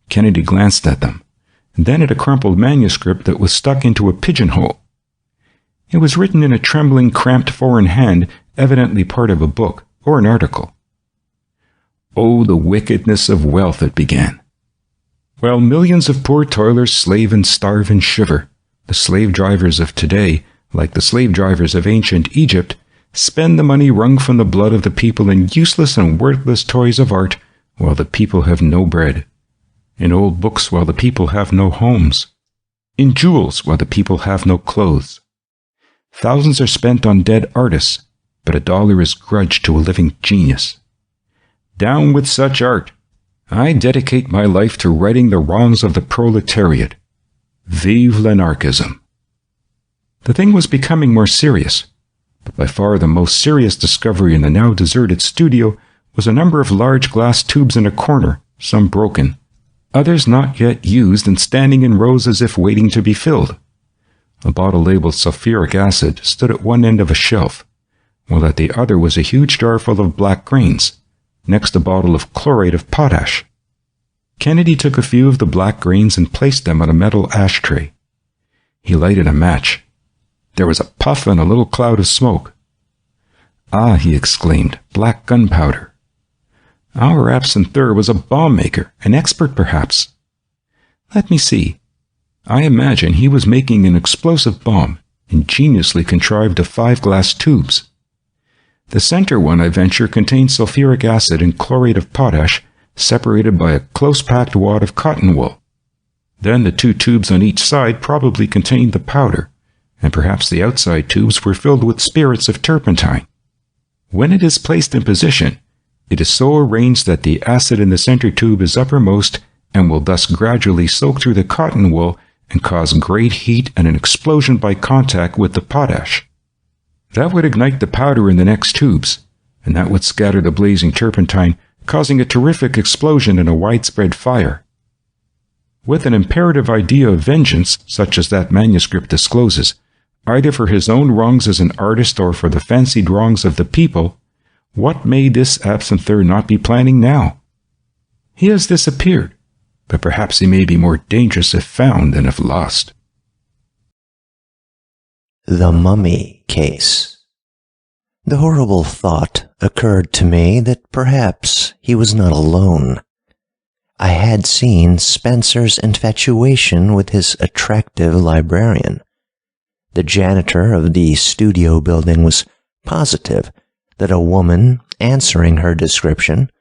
Kennedy glanced at them, and then at a crumpled manuscript that was stuck into a pigeonhole. It was written in a trembling, cramped foreign hand, evidently part of a book or an article. "Oh, the wickedness of wealth," it began. "While millions of poor toilers slave and starve and shiver, the slave drivers of today, like the slave drivers of ancient Egypt, spend the money wrung from the blood of the people in useless and worthless toys of art, while the people have no bread, in old books while the people have no homes, in jewels while the people have no clothes. Thousands are spent on dead artists, but $1 is grudged to a living genius. Down with such art! I dedicate my life to righting the wrongs of the proletariat. Vive l'anarchism." The thing was becoming more serious, but by far the most serious discovery in the now deserted studio was a number of large glass tubes in a corner, some broken, others not yet used and standing in rows as if waiting to be filled. A bottle labeled sulfuric acid stood at one end of a shelf, while at the other was a huge jar full of black grains, next a bottle of chlorate of potash. Kennedy took a few of the black grains and placed them on a metal ashtray. He lighted a match. There was a puff and a little cloud of smoke. "Ah," he exclaimed, "black gunpowder. Our absintheur was a bomb maker, an expert perhaps. Let me see. I imagine he was making an explosive bomb, ingeniously contrived of 5 glass tubes. The center one, I venture, contains sulfuric acid and chlorate of potash, separated by a close-packed wad of cotton wool. Then the 2 tubes on each side probably contained the powder, and perhaps the outside tubes were filled with spirits of turpentine. When it is placed in position, it is so arranged that the acid in the center tube is uppermost and will thus gradually soak through the cotton wool and cause great heat and an explosion by contact with the potash. That would ignite the powder in the next tubes, and that would scatter the blazing turpentine, causing a terrific explosion and a widespread fire. With an imperative idea of vengeance, such as that manuscript discloses, either for his own wrongs as an artist or for the fancied wrongs of the people, what may this absintheur not be planning now? He has disappeared, but perhaps he may be more dangerous if found than if lost." The Mummy Case. The horrible thought occurred to me that perhaps he was not alone. I had seen Spencer's infatuation with his attractive librarian. The janitor of the studio building was positive that a woman answering her description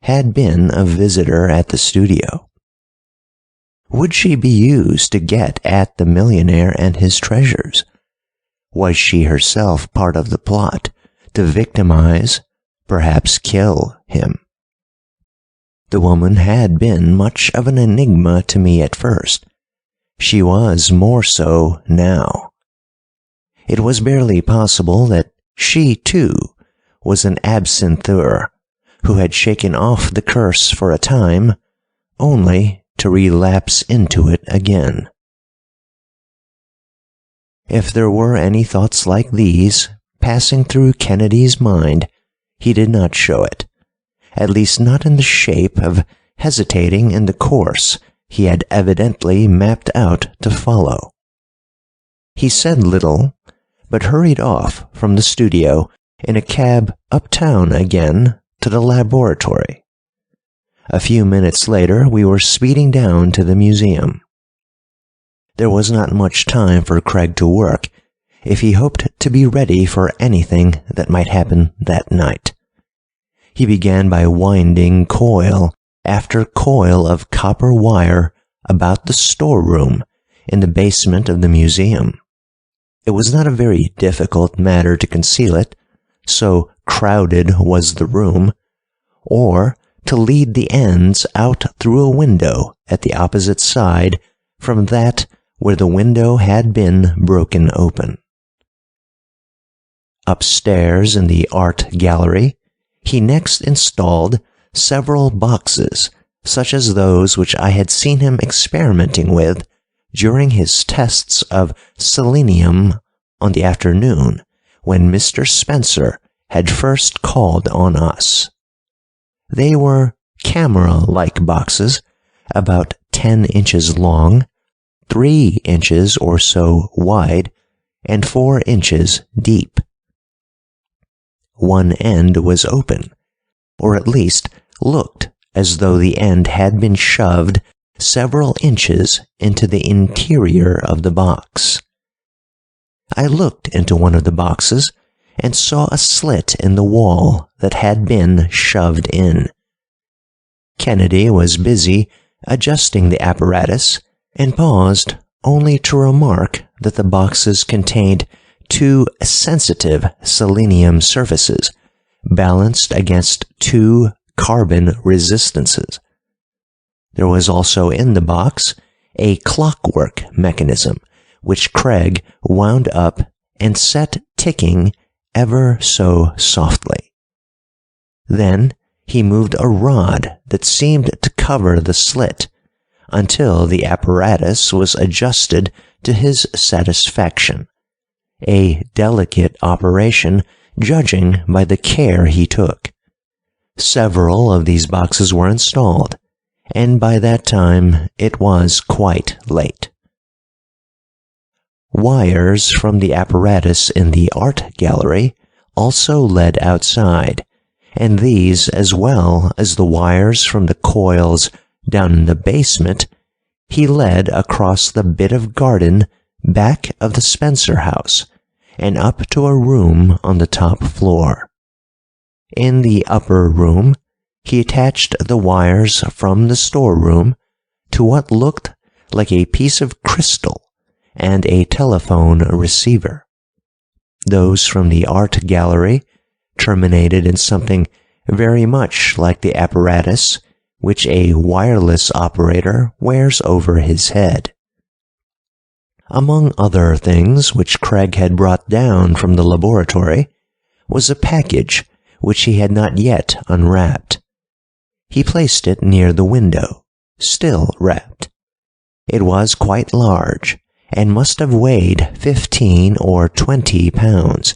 had been a visitor at the studio. Would she be used to get at the millionaire and his treasures? Was she herself part of the plot to victimize, perhaps kill him? The woman had been much of an enigma to me at first. She was more so now. It was barely possible that she, too, was an absinther who had shaken off the curse for a time, only to relapse into it again. If there were any thoughts like these passing through Kennedy's mind, he did not show it, at least not in the shape of hesitating in the course he had evidently mapped out to follow. He said little, but hurried off from the studio in a cab uptown again to the laboratory. A few minutes later, we were speeding down to the museum. There was not much time for Craig to work if he hoped to be ready for anything that might happen that night. He began by winding coil after coil of copper wire about the storeroom in the basement of the museum. It was not a very difficult matter to conceal it, so crowded was the room, or to lead the ends out through a window at the opposite side from that where the window had been broken open. Upstairs in the art gallery, he next installed several boxes, such as those which I had seen him experimenting with during his tests of selenium on the afternoon when Mr. Spencer had first called on us. They were camera-like boxes, about 10 inches long, 3 inches or so wide, and 4 inches deep. One end was open, or at least looked as though the end had been shoved several inches into the interior of the box. I looked into one of the boxes and saw a slit in the wall that had been shoved in. Kennedy was busy adjusting the apparatus and paused only to remark that the boxes contained 2 sensitive selenium surfaces balanced against 2 carbon resistances. There was also in the box a clockwork mechanism, which Craig wound up and set ticking ever so softly. Then he moved a rod that seemed to cover the slit until the apparatus was adjusted to his satisfaction, a delicate operation judging by the care he took. Several of these boxes were installed, and by that time it was quite late. Wires from the apparatus in the art gallery also led outside, and these, as well as the wires from the coils down in the basement, he led across the bit of garden back of the Spencer house and up to a room on the top floor. In the upper room, he attached the wires from the storeroom to what looked like a piece of crystal and a telephone receiver. Those from the art gallery terminated in something very much like the apparatus which a wireless operator wears over his head. Among other things which Craig had brought down from the laboratory was a package which he had not yet unwrapped. He placed it near the window, still wrapped. It was quite large, and must have weighed 15 or 20 pounds.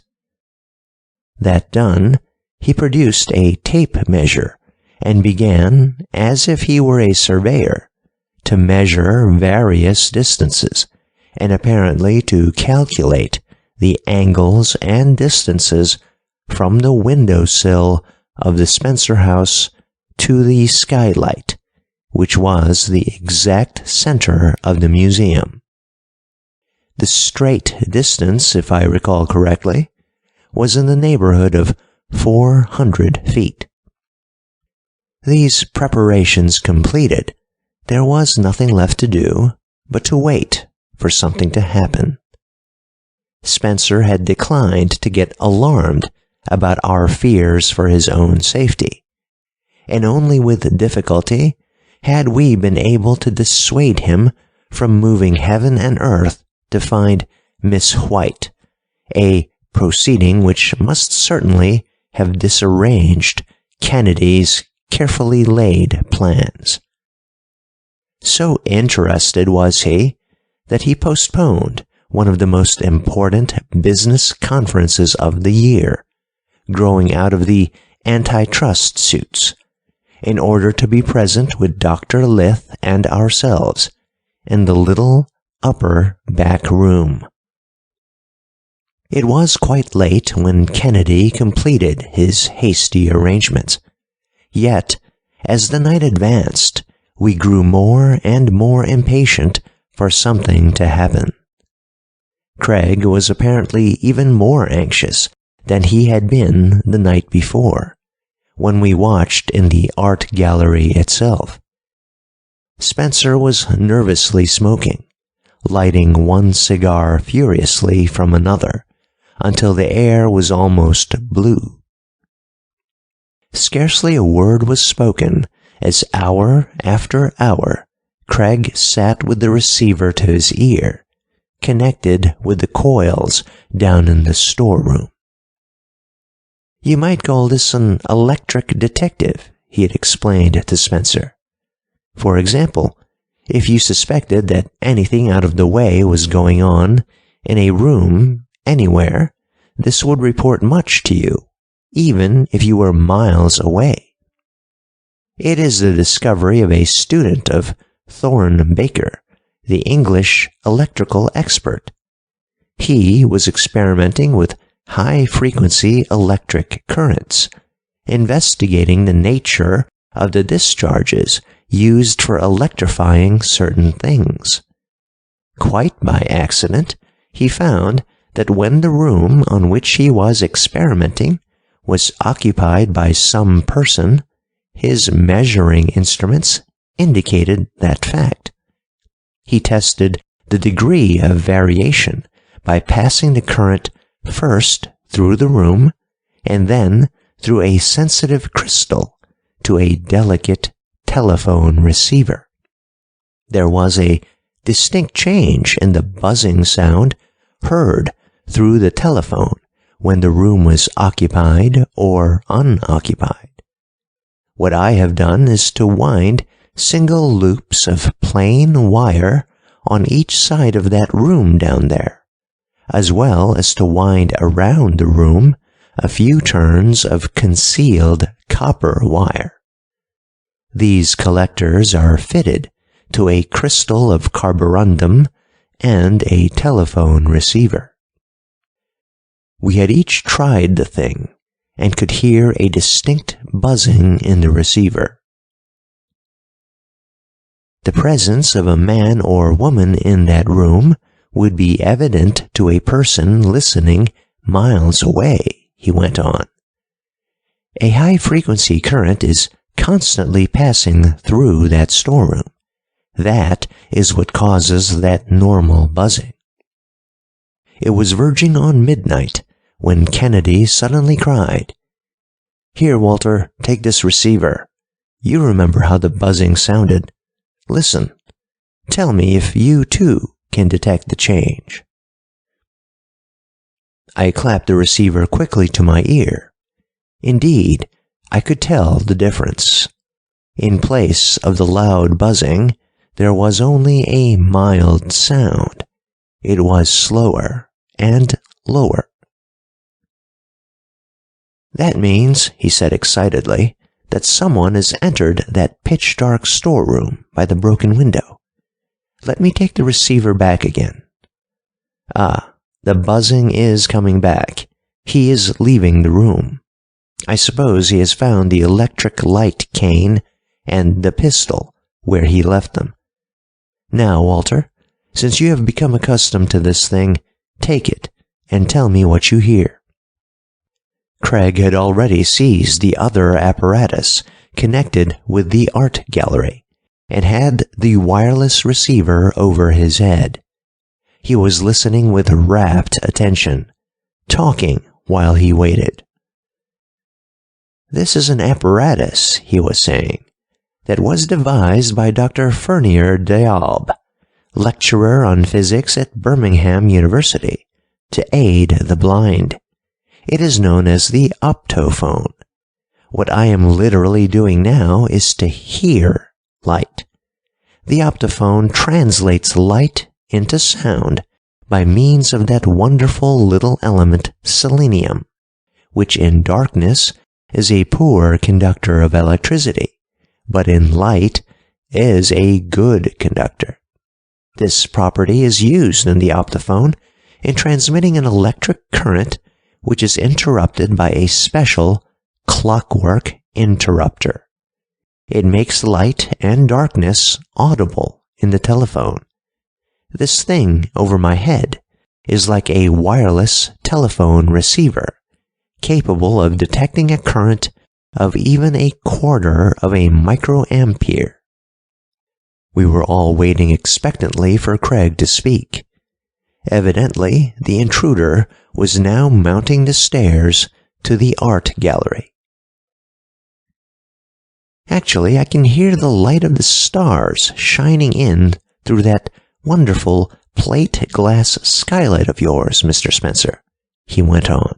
That done, he produced a tape measure and began, as if he were a surveyor, to measure various distances, and apparently to calculate the angles and distances from the windowsill of the Spencer house to the skylight, which was the exact center of the museum. The straight distance, if I recall correctly, was in the neighborhood of 400 feet. These preparations completed, there was nothing left to do but to wait for something to happen. Spencer had declined to get alarmed about our fears for his own safety, and only with difficulty had we been able to dissuade him from moving heaven and earth to find Miss White, a proceeding which must certainly have disarranged Kennedy's carefully laid plans. So interested was he that he postponed one of the most important business conferences of the year, growing out of the antitrust suits, in order to be present with Dr. Lith and ourselves in the little upper back room. It was quite late when Kennedy completed his hasty arrangements, yet, as the night advanced, we grew more and more impatient for something to happen. Craig was apparently even more anxious than he had been the night before, when we watched in the art gallery itself. Spencer was nervously smoking, lighting one cigar furiously from another, until the air was almost blue. Scarcely a word was spoken as hour after hour Craig sat with the receiver to his ear, connected with the coils down in the storeroom. You might call this an electric detective, he had explained to Spencer. For example, if you suspected that anything out of the way was going on in a room anywhere, this would report much to you, even if you were miles away. It is the discovery of a student of Thorne Baker, the English electrical expert. He was experimenting with high-frequency electric currents, investigating the nature of the discharges used for electrifying certain things. Quite by accident, he found that when the room on which he was experimenting was occupied by some person, his measuring instruments indicated that fact. He tested the degree of variation by passing the current first through the room and then through a sensitive crystal to a delicate telephone receiver. There was a distinct change in the buzzing sound heard through the telephone when the room was occupied or unoccupied. What I have done is to wind single loops of plain wire on each side of that room down there, as well as to wind around the room a few turns of concealed copper wire. These collectors are fitted to a crystal of carborundum and a telephone receiver. We had each tried the thing and could hear a distinct buzzing in the receiver. The presence of a man or woman in that room would be evident to a person listening miles away, he went on. A high-frequency current is constantly passing through that storeroom. That is what causes that normal buzzing. It was verging on midnight when Kennedy suddenly cried, "Here, Walter, take this receiver. You remember how the buzzing sounded. Listen. Tell me if you, too, can detect the change." I clapped the receiver quickly to my ear. Indeed, I could tell the difference. In place of the loud buzzing, there was only a mild sound. It was slower and lower. "That means," he said excitedly, "that someone has entered that pitch-dark storeroom by the broken window. Let me take the receiver back again. Ah, the buzzing is coming back, He is leaving the room. I suppose he has found the electric light cane and the pistol where he left them. Now, Walter, since you have become accustomed to this thing, take it and tell me what you hear." Craig had already seized the other apparatus connected with the art gallery and had the wireless receiver over his head. He was listening with rapt attention, talking while he waited. "This is an apparatus," he was saying, "that was devised by Dr. Fernier d'Albe, lecturer on physics at Birmingham University, to aid the blind. It is known as the optophone. What I am literally doing now is to hear light. The optophone translates light into sound by means of that wonderful little element selenium, which in darkness is a poor conductor of electricity, but in light is a good conductor. This property is used in the optophone in transmitting an electric current which is interrupted by a special clockwork interrupter. It makes light and darkness audible in the telephone. This thing over my head is like a wireless telephone receiver, capable of detecting a current of even a quarter of a microampere." We were all waiting expectantly for Craig to speak. Evidently, the intruder was now mounting the stairs to the art gallery. "Actually, I can hear the light of the stars shining in through that wonderful plate glass skylight of yours, Mr. Spencer," he went on.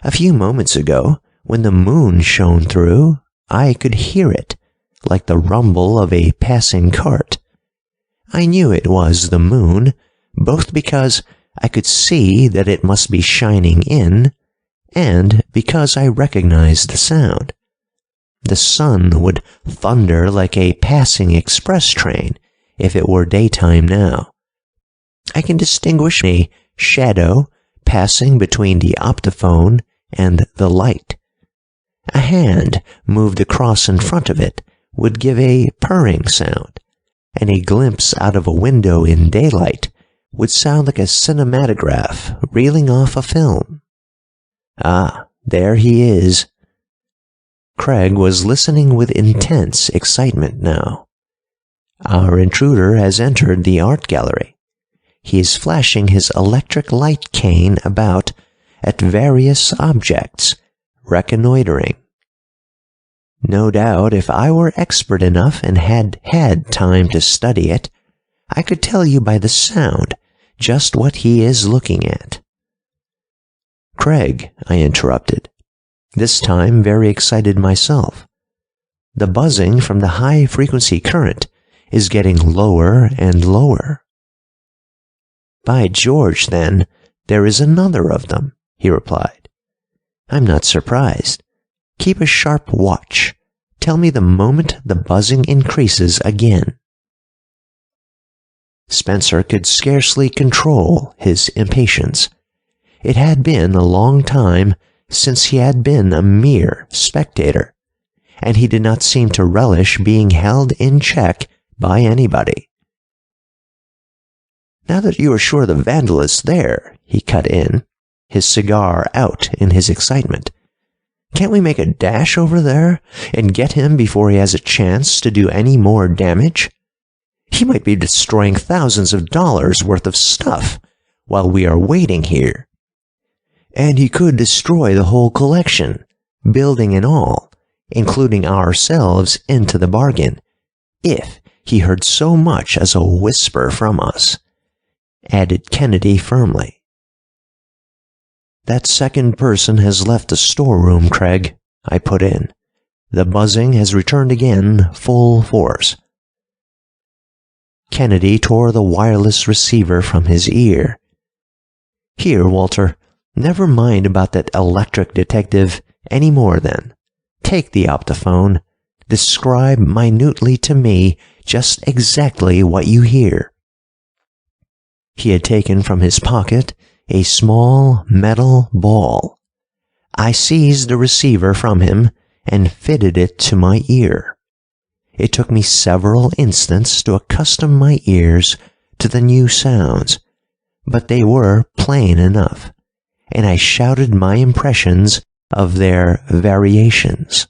"A few moments ago, when the moon shone through, I could hear it, like the rumble of a passing cart. I knew it was the moon, both because I could see that it must be shining in, and because I recognized the sound. The sun would thunder like a passing express train if it were daytime now. I can distinguish a shadow passing between the optophone and the light. A hand moved across in front of it would give a purring sound, and a glimpse out of a window in daylight would sound like a cinematograph reeling off a film. Ah, there he is." Craig was listening with intense excitement now. "Our intruder has entered the art gallery. He is flashing his electric light cane about at various objects, reconnoitering. No doubt if I were expert enough and had had time to study it, I could tell you by the sound just what he is looking at." "Craig," I interrupted, this time very excited myself. "The buzzing from the high-frequency current is getting lower and lower." "By George, then, there is another of them," he replied. "I'm not surprised. Keep a sharp watch. Tell me the moment the buzzing increases again." Spencer could scarcely control his impatience. It had been a long time since he had been a mere spectator, and he did not seem to relish being held in check by anybody. "Now that you are sure the vandal is there," he cut in, his cigar out in his excitement, "can't we make a dash over there and get him before he has a chance to do any more damage? He might be destroying thousands of dollars worth of stuff while we are waiting here. And he could destroy the whole collection, building and all, including ourselves into the bargain, if he heard so much as a whisper from us," added Kennedy firmly. "That second person has left the storeroom, Craig," I put in. "The buzzing has returned again, full force." Kennedy tore the wireless receiver from his ear. "Here, Walter, never mind about that electric detective any more then. Take the optophone. Describe minutely to me just exactly what you hear." He had taken from his pocket a small metal ball. I seized the receiver from him and fitted it to my ear. It took me several instants to accustom my ears to the new sounds, but they were plain enough, and I shouted my impressions of their variations.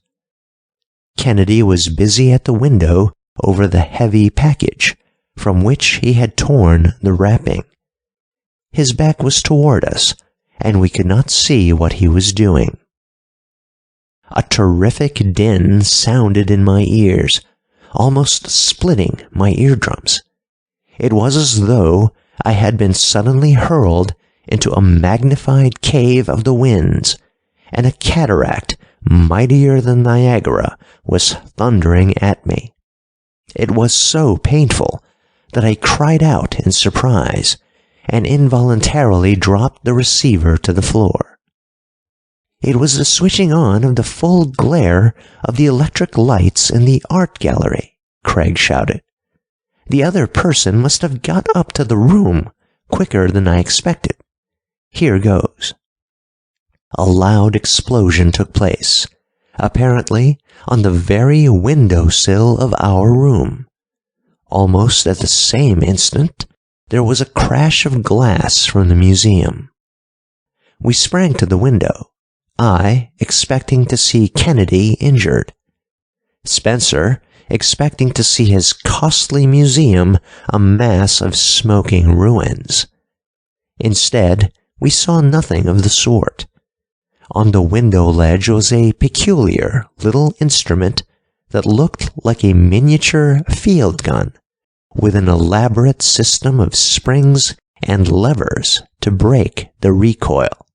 Kennedy was busy at the window over the heavy package, from which he had torn the wrapping. His back was toward us, and we could not see what he was doing. A terrific din sounded in my ears, almost splitting my eardrums. It was as though I had been suddenly hurled into a magnified cave of the winds, and a cataract mightier than Niagara was thundering at me. It was so painful that I cried out in surprise and involuntarily dropped the receiver to the floor. It was the switching on of the full glare of the electric lights in the art gallery, Craig shouted. The other person must have got up to the room quicker than I expected. Here goes. A loud explosion took place, apparently on the very windowsill of our room. Almost at the same instant, there was a crash of glass from the museum. We sprang to the window, I expecting to see Kennedy injured, Spencer expecting to see his costly museum a mass of smoking ruins. Instead, we saw nothing of the sort. On the window ledge was a peculiar little instrument that looked like a miniature field gun, with an elaborate system of springs and levers to break the recoil.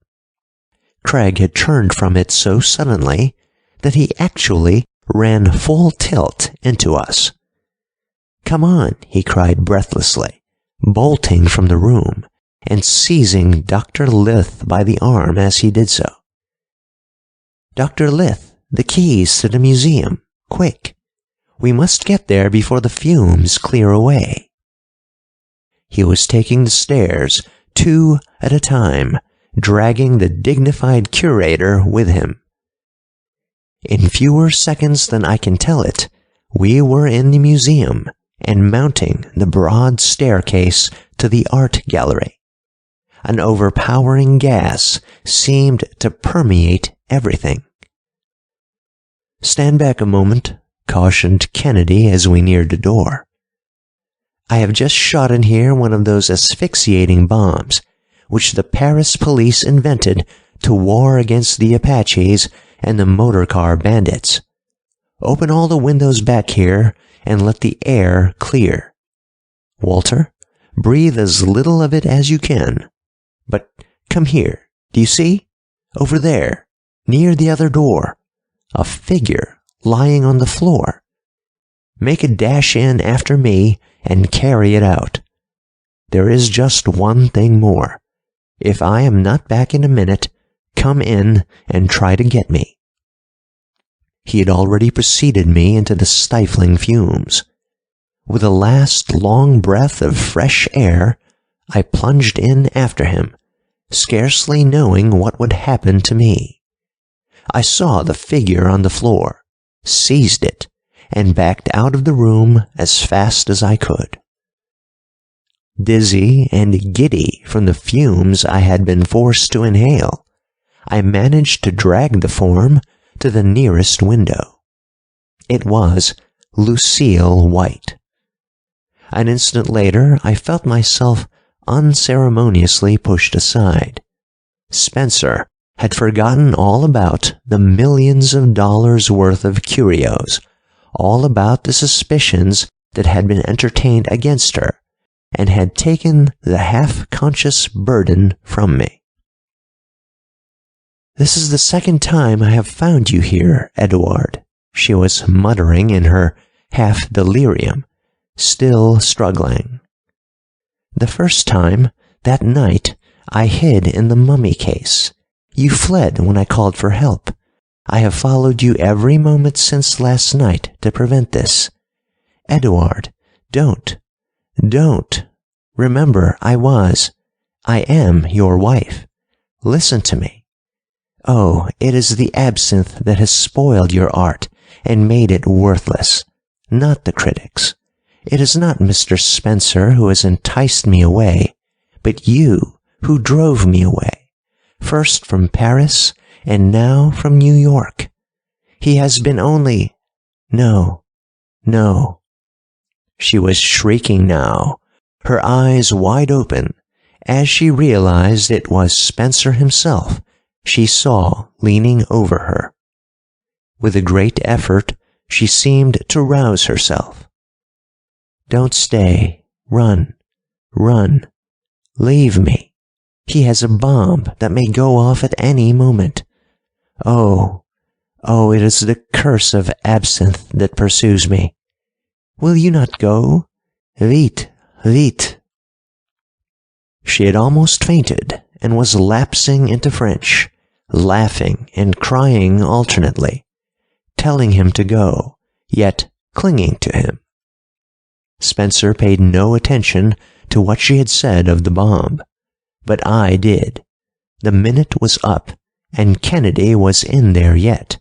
Craig had turned from it so suddenly that he actually ran full tilt into us. "Come on," he cried breathlessly, bolting from the room and seizing Dr. Lith by the arm as he did so. "Dr. Lith, the keys to the museum, quick. We must get there before the fumes clear away." He was taking the stairs, 2 at a time, dragging the dignified curator with him. In fewer seconds than I can tell it, we were in the museum and mounting the broad staircase to the art gallery. An overpowering gas seemed to permeate everything. "Stand back a moment," cautioned Kennedy as we neared the door. "I have just shot in here one of those asphyxiating bombs, which the Paris police invented to war against the Apaches and the motorcar bandits. Open all the windows back here and let the air clear. Walter, breathe as little of it as you can. But come here, do you see? Over there, near the other door, a figure lying on the floor. Make a dash in after me and carry it out. There is just one thing more. If I am not back in a minute, come in and try to get me." He had already preceded me into the stifling fumes. With a last long breath of fresh air, I plunged in after him, scarcely knowing what would happen to me. I saw the figure on the floor, seized it, and backed out of the room as fast as I could. Dizzy and giddy from the fumes I had been forced to inhale, I managed to drag the form to the nearest window. It was Lucille White. An instant later, I felt myself unceremoniously pushed aside. Spencer had forgotten all about the millions of dollars worth of curios, all about the suspicions that had been entertained against her, and had taken the half-conscious burden from me. "This is the second time I have found you here, Edward," she was muttering in her half-delirium, still struggling. "The first time, that night, I hid in the mummy case. You fled when I called for help. I have followed you every moment since last night to prevent this. Edward, don't. Remember, I I am your wife. Listen to me. Oh, it is the absinthe that has spoiled your art and made it worthless, not the critics. It is not Mr. Spencer who has enticed me away, but you who drove me away, first from Paris and now from New York. He has been only... No, no. She was shrieking now, her eyes wide open, as she realized it was Spencer himself she saw leaning over her. With a great effort, she seemed to rouse herself. Don't stay. Run. Run. Leave me. He has a bomb that may go off at any moment. Oh, it is the curse of absinthe that pursues me. Will you not go? Vite, vite. She had almost fainted and was lapsing into French, laughing and crying alternately, telling him to go, yet clinging to him. Spencer paid no attention to what she had said of the bomb, but I did. The minute was up, and Kennedy was in there yet.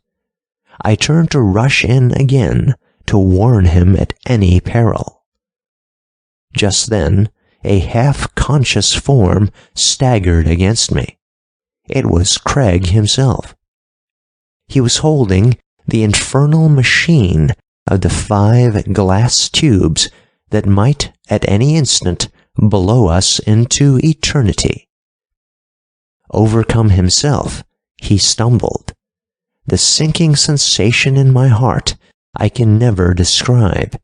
I turned to rush in again to warn him at any peril. Just then, a half-conscious form staggered against me. It was Craig himself. He was holding the infernal machine of the 5 glass tubes that might at any instant blow us into eternity. Overcome himself, he stumbled. The sinking sensation in my heart I can never describe.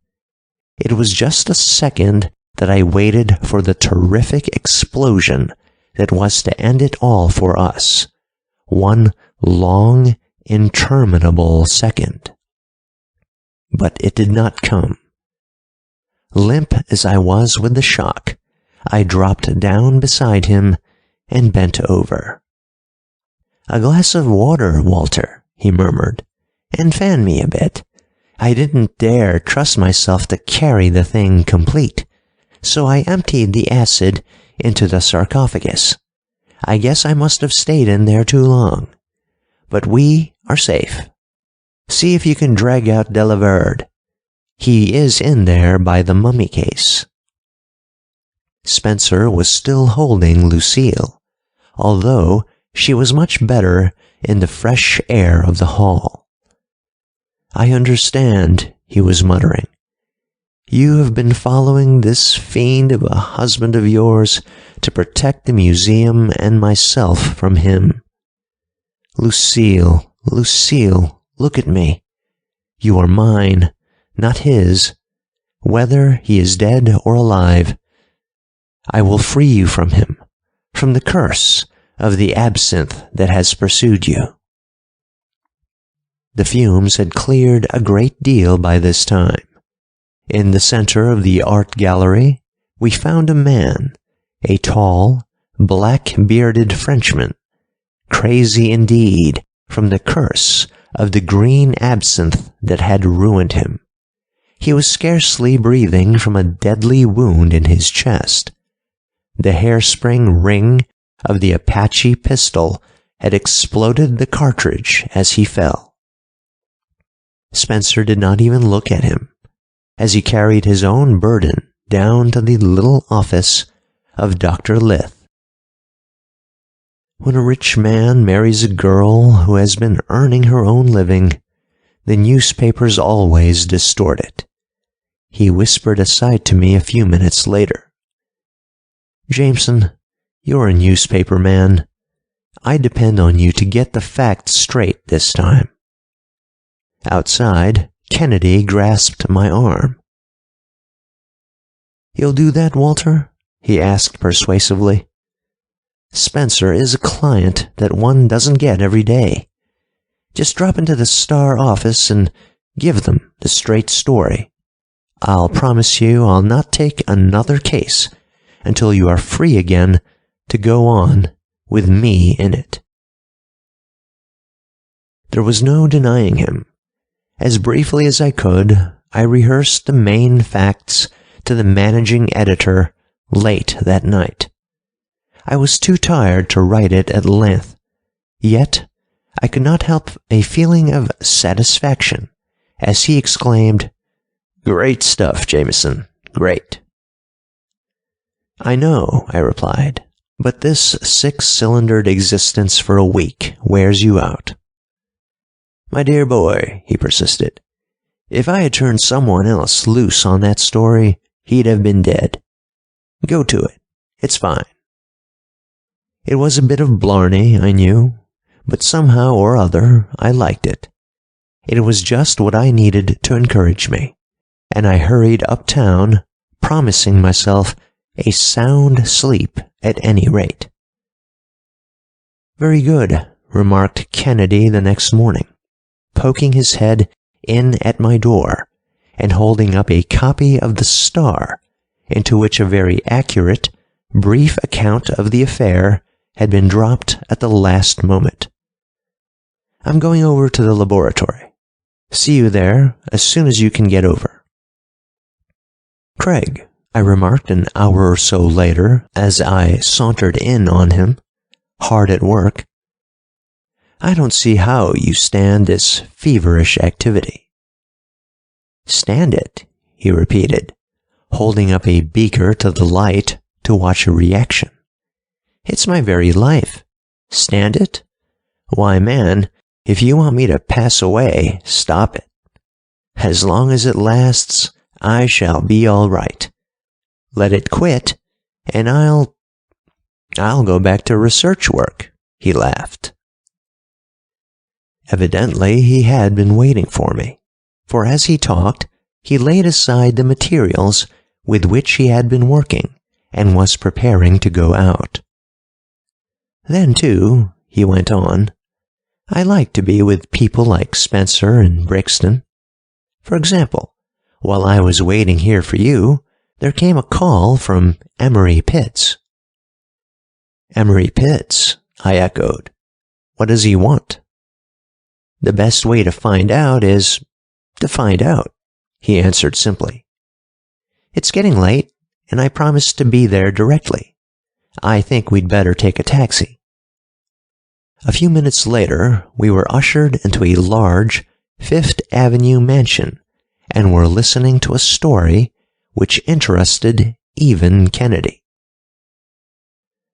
It was just a second that I waited for the terrific explosion that was to end it all for us. One long, interminable second. But it did not come. Limp as I was with the shock, I dropped down beside him and bent over. "A glass of water, Walter," he murmured, "and fan me a bit. I didn't dare trust myself to carry the thing complete, so I emptied the acid into the sarcophagus. I guess I must have stayed in there too long. But we are safe. See if you can drag out Delaverde. He is in there by the mummy case." Spencer was still holding Lucille, although she was much better in the fresh air of the hall. "I understand," he was muttering. "You have been following this fiend of a husband of yours to protect the museum and myself from him. Lucille, Lucille, look at me. You are mine, not his. Whether he is dead or alive, I will free you from him, from the curse of the absinthe that has pursued you." The fumes had cleared a great deal by this time. In the center of the art gallery, we found a man, a tall, black-bearded Frenchman, crazy indeed from the curse of the green absinthe that had ruined him. He was scarcely breathing from a deadly wound in his chest. The hairspring ring of the Apache pistol had exploded the cartridge as he fell. Spencer did not even look at him, as he carried his own burden down to the little office of Dr. Lith. When a rich man marries a girl who has been earning her own living, the newspapers always distort it. He whispered aside to me a few minutes later. "Jameson, you're a newspaper man. I depend on you to get the facts straight this time." Outside, Kennedy grasped my arm. "You'll do that, Walter?" he asked persuasively. "Spencer is a client that one doesn't get every day. Just drop into the Star office and give them the straight story. I'll promise you I'll not take another case until you are free again to go on with me in it." There was no denying him. As briefly as I could, I rehearsed the main facts to the managing editor late that night. I was too tired to write it at length. Yet, I could not help a feeling of satisfaction as he exclaimed, "Great stuff, Jameson, great." "I know," I replied, "but this six-cylindered existence for a week wears you out." "My dear boy," he persisted, "if I had turned someone else loose on that story, he'd have been dead. Go to it. It's fine." It was a bit of blarney, I knew, but somehow or other I liked it. It was just what I needed to encourage me, and I hurried uptown, promising myself a sound sleep at any rate. "Very good," remarked Kennedy the next morning, poking his head in at my door and holding up a copy of the Star, into which a very accurate, brief account of the affair had been dropped at the last moment. "I'm going over to the laboratory. See you there as soon as you can get over." "Craig," I remarked an hour or so later as I sauntered in on him, hard at work, "I don't see how you stand this feverish activity." "Stand it?" he repeated, holding up a beaker to the light to watch a reaction. "It's my very life. Stand it? Why, man, if you want me to pass away, stop it. As long as it lasts, I shall be all right. Let it quit, and I'll go back to research work," he laughed. Evidently, he had been waiting for me, for as he talked, he laid aside the materials with which he had been working and was preparing to go out. "Then, too," he went on, "I like to be with people like Spencer and Brixton. For example, while I was waiting here for you, there came a call from Emery Pitts." "Emery Pitts," I echoed. "What does he want?" "The best way to find out is to find out," he answered simply. "It's getting late, and I promised to be there directly. I think we'd better take a taxi." A few minutes later, we were ushered into a large Fifth Avenue mansion and were listening to a story which interested even Kennedy.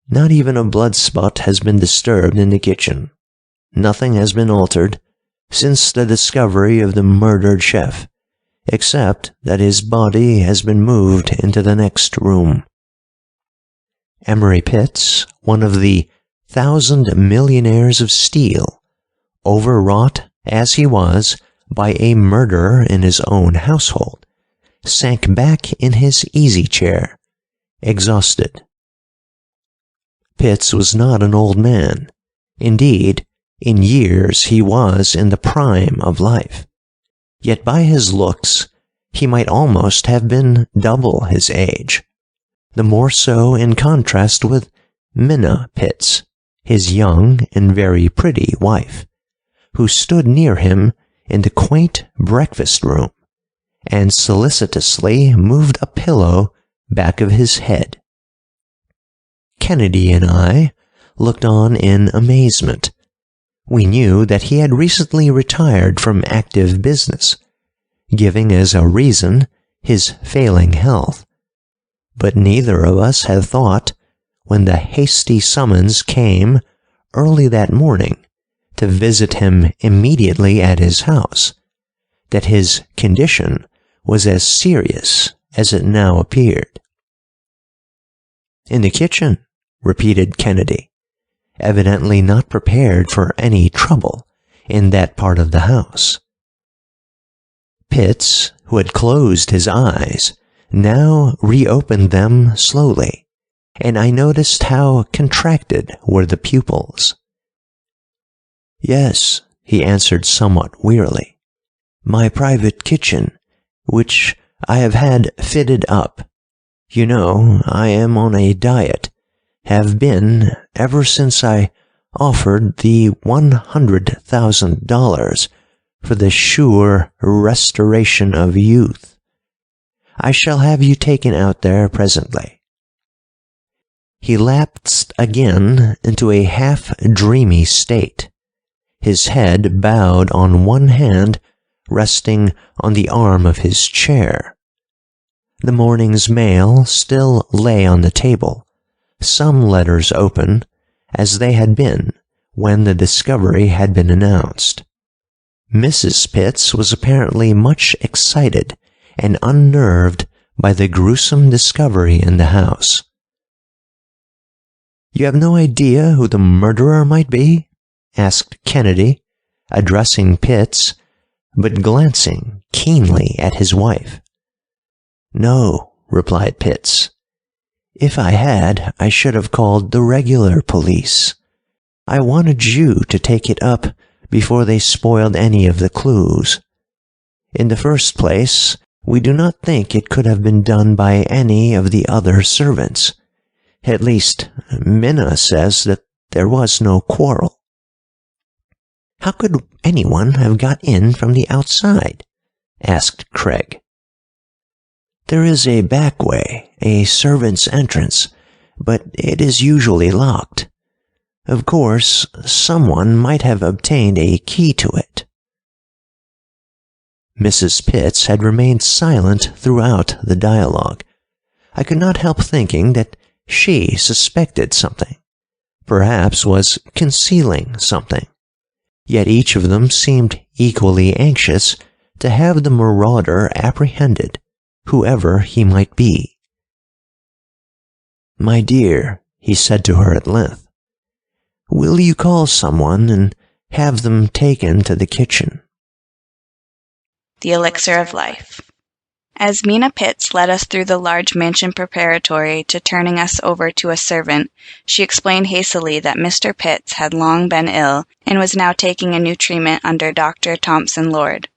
"Not even a blood spot has been disturbed in the kitchen. Nothing has been altered since the discovery of the murdered chef, except that his body has been moved into the next room." Emery Pitts, one of the 1,000 millionaires of steel, overwrought as he was by a murder in his own household, sank back in his easy chair, exhausted. Pitts was not an old man. Indeed, in years he was in the prime of life. Yet by his looks, he might almost have been double his age, the more so in contrast with Minna Pitts, his young and very pretty wife, who stood near him in the quaint breakfast room and solicitously moved a pillow back of his head. Kennedy and I looked on in amazement. We knew that he had recently retired from active business, giving as a reason his failing health. But neither of us had thought, when the hasty summons came early that morning to visit him immediately at his house, that his condition was as serious as it now appeared. "In the kitchen," repeated Kennedy, evidently not prepared for any trouble in that part of the house. Pitts, who had closed his eyes, now reopened them slowly, and I noticed how contracted were the pupils. "Yes," he answered somewhat wearily, "my private kitchen, which I have had fitted up. You know, I am on a diet, have been ever since I offered the $100,000 for the sure restoration of youth. I shall have you taken out there presently." he lapsed again into a half-dreamy state, his head bowed on one hand, resting on the arm of his chair. The morning's mail still lay on the table, some letters open, as they had been when the discovery had been announced. Mrs. Pitts was apparently much excited and unnerved by the gruesome discovery in the house. "You have no idea who the murderer might be?" asked Kennedy, addressing Pitts, but glancing keenly at his wife. "No," replied Pitts. "If I had, I should have called the regular police. I wanted you to take it up before they spoiled any of the clues. In the first place, we do not think it could have been done by any of the other servants. At least, Minna says that there was no quarrel." "How could anyone have got in from the outside?" asked Craig. "There is a back way, a servant's entrance, but it is usually locked. Of course, someone might have obtained a key to it." Mrs. Pitts had remained silent throughout the dialogue. I could not help thinking that she suspected something, perhaps was concealing something. Yet each of them seemed equally anxious to have the marauder apprehended, whoever he might be. "My dear," he said to her at length, "will you call someone and have them taken to the kitchen?" The Elixir of Life. As Mina Pitts led us through the large mansion preparatory to turning us over to a servant, she explained hastily that Mr. Pitts had long been ill and was now taking a new treatment under Dr. Thompson Lord.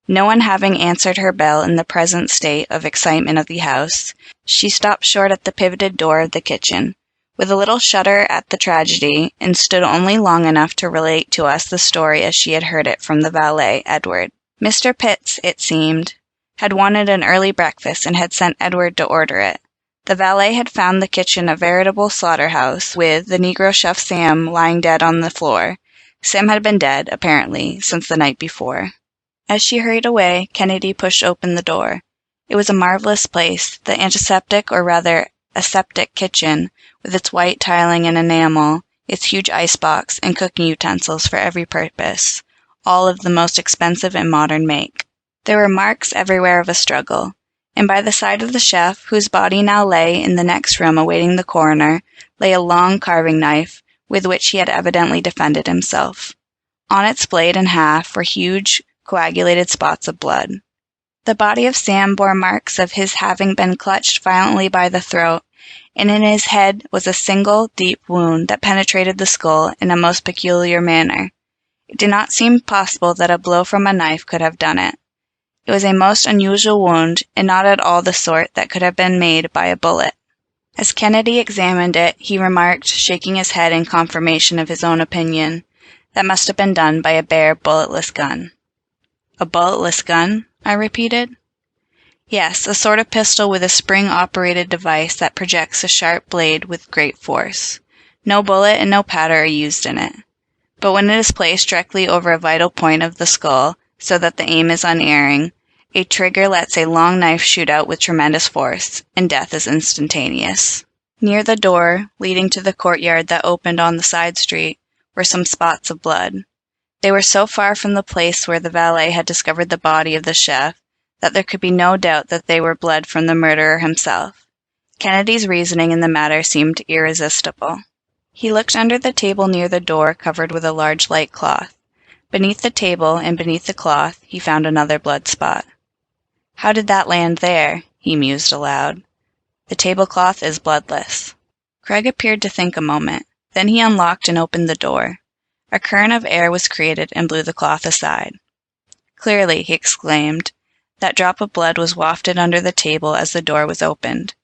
No one having answered her bell in the present state of excitement of the house, she stopped short at the pivoted door of the kitchen, with a little shudder at the tragedy, and stood only long enough to relate to us the story as she had heard it from the valet, Edward. Mr. Pitts, it seemed, had wanted an early breakfast and had sent Edward to order it. The valet had found the kitchen a veritable slaughterhouse, with the negro chef Sam lying dead on the floor. Sam had been dead, apparently, since the night before. As she hurried away, Kennedy pushed open the door. It was a marvelous place, the antiseptic, or rather aseptic kitchen, with its white tiling and enamel, its huge icebox, and cooking utensils for every purpose, all of the most expensive and modern make. There were marks everywhere of a struggle, and by the side of the chef, whose body now lay in the next room awaiting the coroner, lay a long carving knife, with which he had evidently defended himself. On its blade and half were huge, coagulated spots of blood. The body of Sam bore marks of his having been clutched violently by the throat, and in his head was a single, deep wound that penetrated the skull in a most peculiar manner. It did not seem possible that a blow from a knife could have done it. It was a most unusual wound, and not at all the sort that could have been made by a bullet. As Kennedy examined it, he remarked, shaking his head in confirmation of his own opinion, that must have been done by a bare, bulletless gun. "A bulletless gun?" I repeated. "Yes, a sort of pistol with a spring-operated device that projects a sharp blade with great force. No bullet and no powder are used in it. But when it is placed directly over a vital point of the skull, so that the aim is unerring, a trigger lets a long knife shoot out with tremendous force, and death is instantaneous." Near the door, leading to the courtyard that opened on the side street, were some spots of blood. They were so far from the place where the valet had discovered the body of the chef that there could be no doubt that they were blood from the murderer himself. Kennedy's reasoning in the matter seemed irresistible. He looked under the table near the door, covered with a large light cloth. Beneath the table and beneath the cloth he found another blood spot. "How did that land there?" he mused aloud. "The tablecloth is bloodless." Craig appeared to think a moment. Then he unlocked and opened the door. A current of air was created and blew the cloth aside. "Clearly," he exclaimed, "that drop of blood was wafted under the table as the door was opened.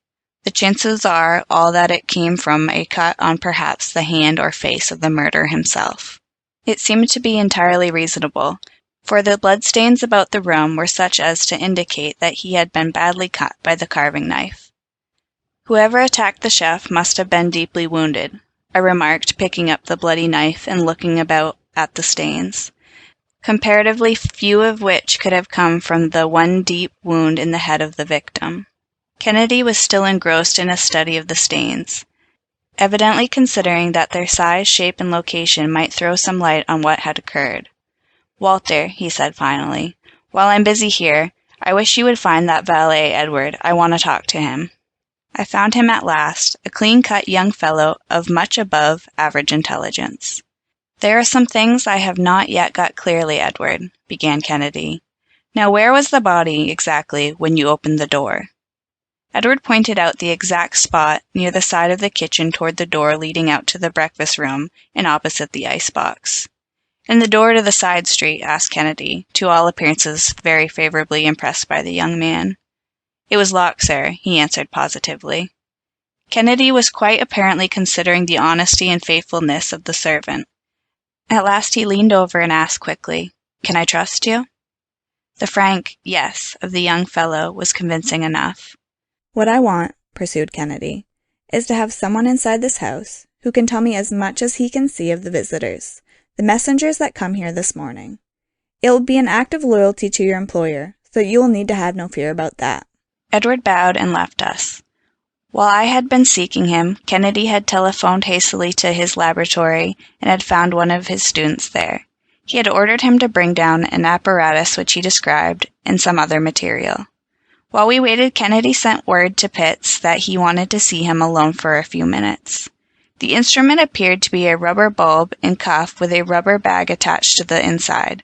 The chances are all that it came from a cut on perhaps the hand or face of the murderer himself." It seemed to be entirely reasonable, for the bloodstains about the room were such as to indicate that he had been badly cut by the carving knife. "Whoever attacked the chef must have been deeply wounded," I remarked, picking up the bloody knife and looking about at the stains, comparatively few of which could have come from the one deep wound in the head of the victim. Kennedy was still engrossed in a study of the stains, evidently considering that their size, shape, and location might throw some light on what had occurred. "Walter," he said finally, "while I'm busy here, I wish you would find that valet, Edward. I want to talk to him." I found him at last, a clean-cut young fellow of much above average intelligence. "There are some things I have not yet got clearly, Edward," began Kennedy. "Now where was the body, exactly, when you opened the door?" Edward pointed out the exact spot near the side of the kitchen toward the door leading out to the breakfast room and opposite the icebox. "And the door to the side street?" asked Kennedy, to all appearances very favorably impressed by the young man. "It was locked, sir," he answered positively. Kennedy was quite apparently considering the honesty and faithfulness of the servant. At last he leaned over and asked quickly, "Can I trust you?" The frank "yes" of the young fellow was convincing enough. "What I want," pursued Kennedy, "is to have someone inside this house who can tell me as much as he can see of the visitors, the messengers that come here this morning. It will be an act of loyalty to your employer, so you will need to have no fear about that." Edward bowed and left us. While I had been seeking him, Kennedy had telephoned hastily to his laboratory and had found one of his students there. He had ordered him to bring down an apparatus which he described and some other material. While we waited, Kennedy sent word to Pitts that he wanted to see him alone for a few minutes. The instrument appeared to be a rubber bulb and cuff with a rubber bag attached to the inside.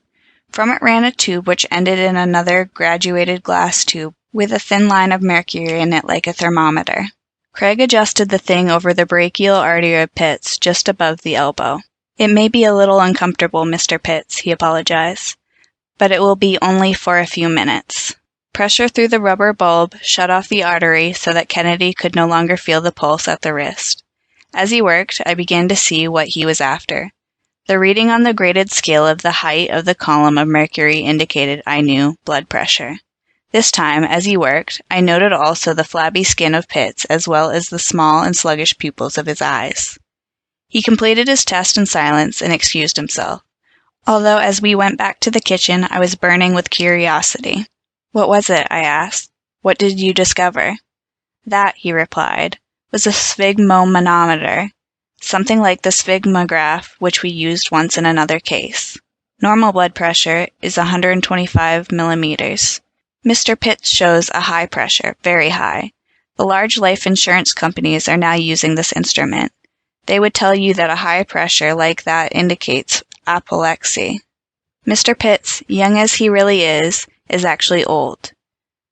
From it ran a tube which ended in another graduated glass tube with a thin line of mercury in it like a thermometer. Craig adjusted the thing over the brachial artery of Pitts, just above the elbow. "It may be a little uncomfortable, Mr. Pitts," he apologized, "but it will be only for a few minutes." Pressure through the rubber bulb shut off the artery so that Kennedy could no longer feel the pulse at the wrist. As he worked, I began to see what he was after. The reading on the graded scale of the height of the column of mercury indicated, I knew, blood pressure. This time, as he worked, I noted also the flabby skin of Pitts as well as the small and sluggish pupils of his eyes. He completed his test in silence and excused himself, although as we went back to the kitchen I was burning with curiosity. "What was it?" I asked. "What did you discover?" "That," he replied, "was a sphygmomanometer, something like the sphygmograph which we used once in another case. Normal blood pressure is 125 millimeters. Mr. Pitts shows a high pressure, very high. The large life insurance companies are now using this instrument. They would tell you that a high pressure like that indicates apoplexy. Mr. Pitts, young as he really is actually old.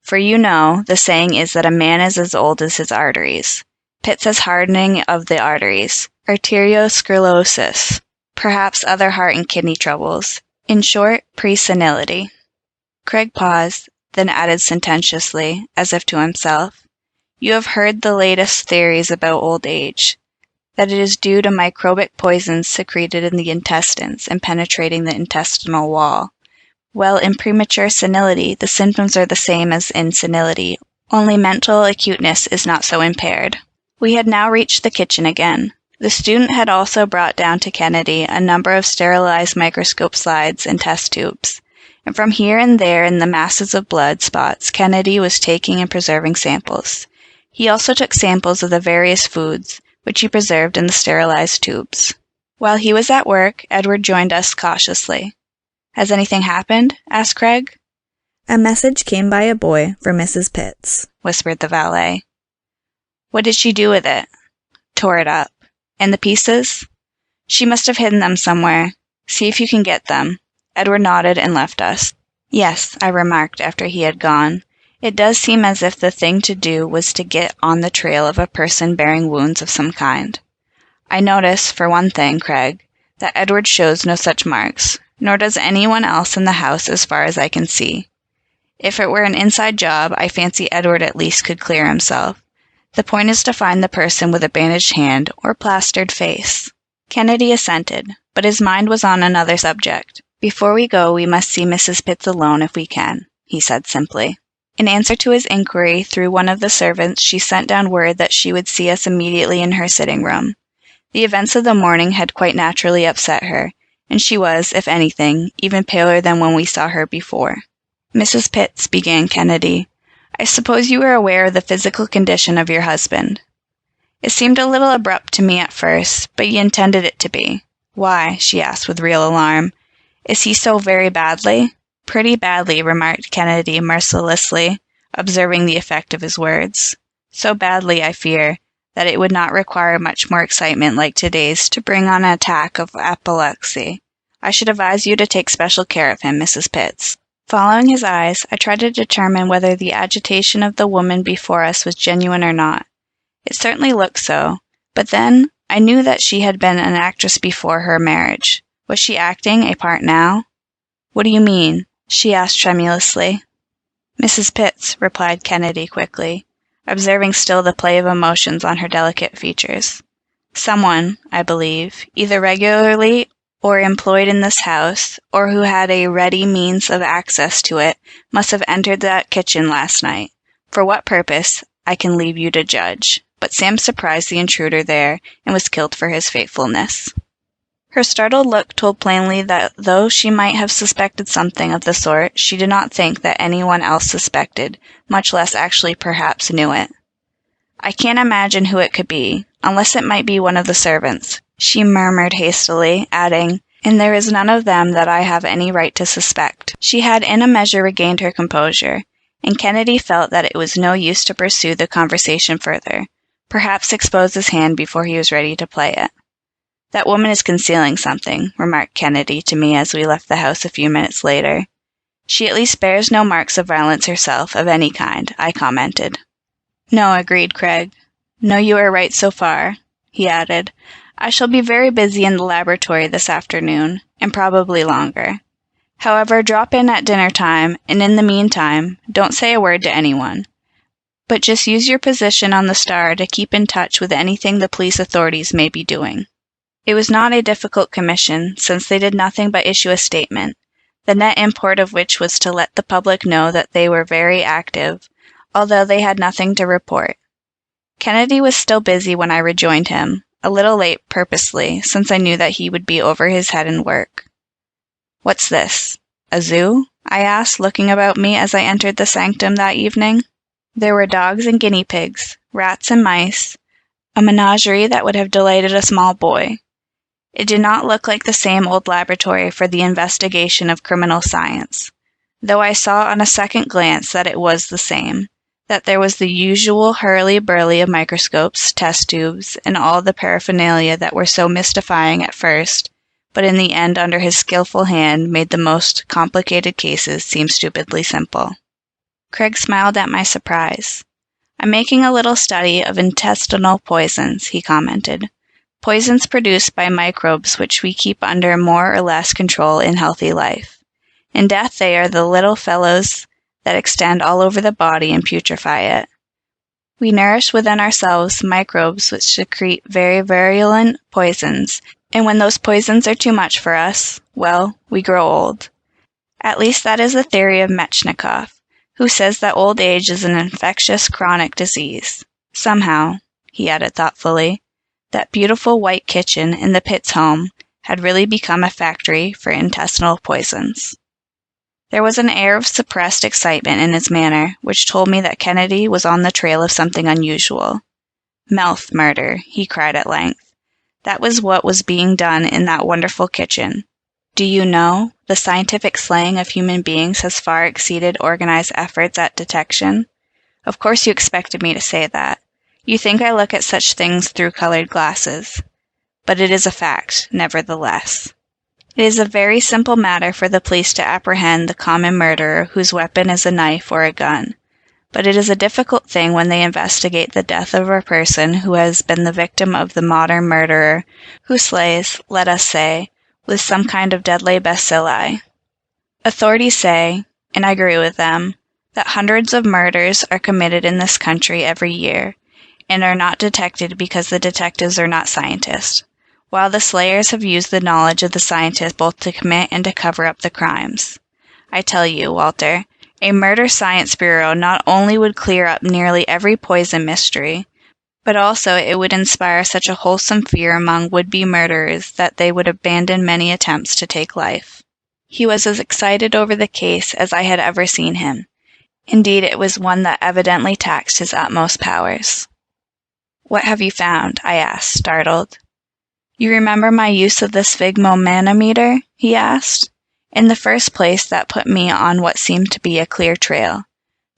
For you know, the saying is that a man is as old as his arteries. Pitts has hardening of the arteries, arteriosclerosis, perhaps other heart and kidney troubles. In short, pre-senility." Craig paused, then added sententiously, as if to himself, "You have heard the latest theories about old age, that it is due to microbic poisons secreted in the intestines and penetrating the intestinal wall. Well, in premature senility, the symptoms are the same as in senility, only mental acuteness is not so impaired." We had now reached the kitchen again. The student had also brought down to Kennedy a number of sterilized microscope slides and test tubes, and from here and there in the masses of blood spots Kennedy was taking and preserving samples. He also took samples of the various foods, which he preserved in the sterilized tubes. While he was at work, Edward joined us cautiously. "Has anything happened?" asked Craig. "A message came by a boy for Mrs. Pitts," whispered the valet. "What did she do with it?" "Tore it up." "And the pieces?" "She must have hidden them somewhere. See if you can get them." Edward nodded and left us. "Yes," I remarked after he had gone. "It does seem as if the thing to do was to get on the trail of a person bearing wounds of some kind. I notice, for one thing, Craig, that Edward shows no such marks, nor does anyone else in the house as far as I can see. If it were an inside job, I fancy Edward at least could clear himself. The point is to find the person with a bandaged hand or plastered face." Kennedy assented, but his mind was on another subject. "Before we go, we must see Mrs. Pitts alone if we can," he said simply. In answer to his inquiry through one of the servants, she sent down word that she would see us immediately in her sitting room. The events of the morning had quite naturally upset her, and she was, if anything, even paler than when we saw her before. "Mrs. Pitts," began Kennedy, "I suppose you are aware of the physical condition of your husband." It seemed a little abrupt to me at first, but you intended it to be. "Why?" she asked with real alarm. "Is he so very badly?" "Pretty badly," remarked Kennedy mercilessly, observing the effect of his words. "So badly, I fear, that it would not require much more excitement like today's to bring on an attack of apoplexy. I should advise you to take special care of him, Mrs. Pitts." Following his eyes, I tried to determine whether the agitation of the woman before us was genuine or not. It certainly looked so, but then I knew that she had been an actress before her marriage. Was she acting a part now? "What do you mean?" she asked tremulously. "Mrs. Pitts," replied Kennedy quickly, observing still the play of emotions on her delicate features. "Someone, I believe, either regularly or employed in this house, or who had a ready means of access to it, must have entered that kitchen last night. For what purpose, I can leave you to judge. But Sam surprised the intruder there, and was killed for his faithfulness." Her startled look told plainly that though she might have suspected something of the sort, she did not think that anyone else suspected, much less actually perhaps knew it. "I can't imagine who it could be, unless it might be one of the servants," she murmured hastily, adding, "and there is none of them that I have any right to suspect." She had in a measure regained her composure, and Kennedy felt that it was no use to pursue the conversation further, perhaps expose his hand before he was ready to play it. "That woman is concealing something," remarked Kennedy to me as we left the house a few minutes later. "She at least bears no marks of violence herself, of any kind," I commented. "No," agreed Craig. "No, you are right so far," he added. "I shall be very busy in the laboratory this afternoon, and probably longer. However, drop in at dinner time, and in the meantime, don't say a word to anyone. But just use your position on the star to keep in touch with anything the police authorities may be doing." It was not a difficult commission, since they did nothing but issue a statement, the net import of which was to let the public know that they were very active, although they had nothing to report. Kennedy was still busy when I rejoined him, a little late purposely, since I knew that he would be over his head in work. "What's this? A zoo?" I asked, looking about me as I entered the sanctum that evening. There were dogs and guinea pigs, rats and mice, a menagerie that would have delighted a small boy. It did not look like the same old laboratory for the investigation of criminal science, though I saw on a second glance that it was the same, that there was the usual hurly-burly of microscopes, test tubes, and all the paraphernalia that were so mystifying at first, but in the end under his skillful hand made the most complicated cases seem stupidly simple. Craig smiled at my surprise. "I'm making a little study of intestinal poisons," he commented. "Poisons produced by microbes which we keep under more or less control in healthy life. In death they are the little fellows that extend all over the body and putrefy it. We nourish within ourselves microbes which secrete very virulent poisons, and when those poisons are too much for us, well, we grow old. At least that is the theory of Metchnikoff, who says that old age is an infectious chronic disease. Somehow," he added thoughtfully, "that beautiful white kitchen in the Pitts home had really become a factory for intestinal poisons." There was an air of suppressed excitement in his manner, which told me that Kennedy was on the trail of something unusual. "Mouth murder," he cried at length. "That was what was being done in that wonderful kitchen. Do you know, the scientific slaying of human beings has far exceeded organized efforts at detection? Of course you expected me to say that. You think I look at such things through colored glasses. But it is a fact, nevertheless. It is a very simple matter for the police to apprehend the common murderer whose weapon is a knife or a gun. But it is a difficult thing when they investigate the death of a person who has been the victim of the modern murderer, who slays, let us say, with some kind of deadly bacilli. Authorities say, and I agree with them, that hundreds of murders are committed in this country every year, and are not detected because the detectives are not scientists, while the slayers have used the knowledge of the scientists both to commit and to cover up the crimes. I tell you, Walter, A murder science bureau not only would clear up nearly every poison mystery, but also it would inspire such a wholesome fear among would-be murderers that they would abandon many attempts to take life. He was as excited over the case as I had ever seen him. Indeed, it was one that evidently taxed his utmost powers. "What have you found?" I asked, startled. "You remember my use of the sphygmomanometer?" he asked. "In the first place, that put me on what seemed to be a clear trail.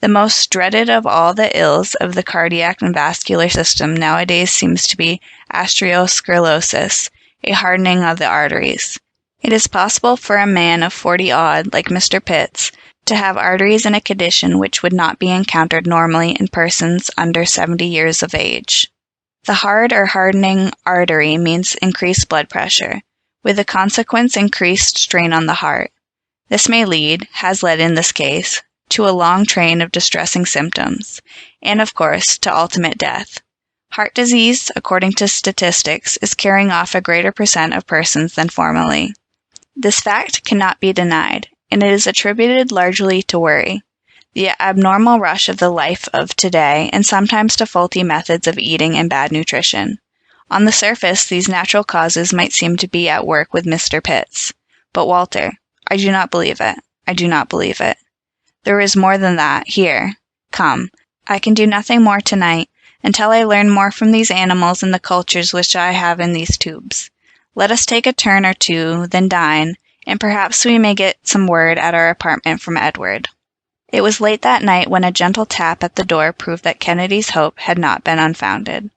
The most dreaded of all the ills of the cardiac and vascular system nowadays seems to be atherosclerosis, a hardening of the arteries. It is possible for a man of 40-odd, like Mr. Pitts, to have arteries in a condition which would not be encountered normally in persons under 70 years of age. The hard or hardening artery means increased blood pressure, with a consequence increased strain on the heart. This may lead, has led in this case, to a long train of distressing symptoms, and of course, to ultimate death. Heart disease, according to statistics, is carrying off a greater percent of persons than formerly. This fact cannot be denied, and it is attributed largely to worry, the abnormal rush of the life of today, and sometimes to faulty methods of eating and bad nutrition. On the surface, these natural causes might seem to be at work with Mr. Pitts. But Walter, I do not believe it. I do not believe it. There is more than that. Here. Come. I can do nothing more tonight, until I learn more from these animals and the cultures which I have in these tubes. Let us take a turn or two, then dine, and perhaps we may get some word at our apartment from Edward." It was late that night when a gentle tap at the door proved that Kennedy's hope had not been unfounded.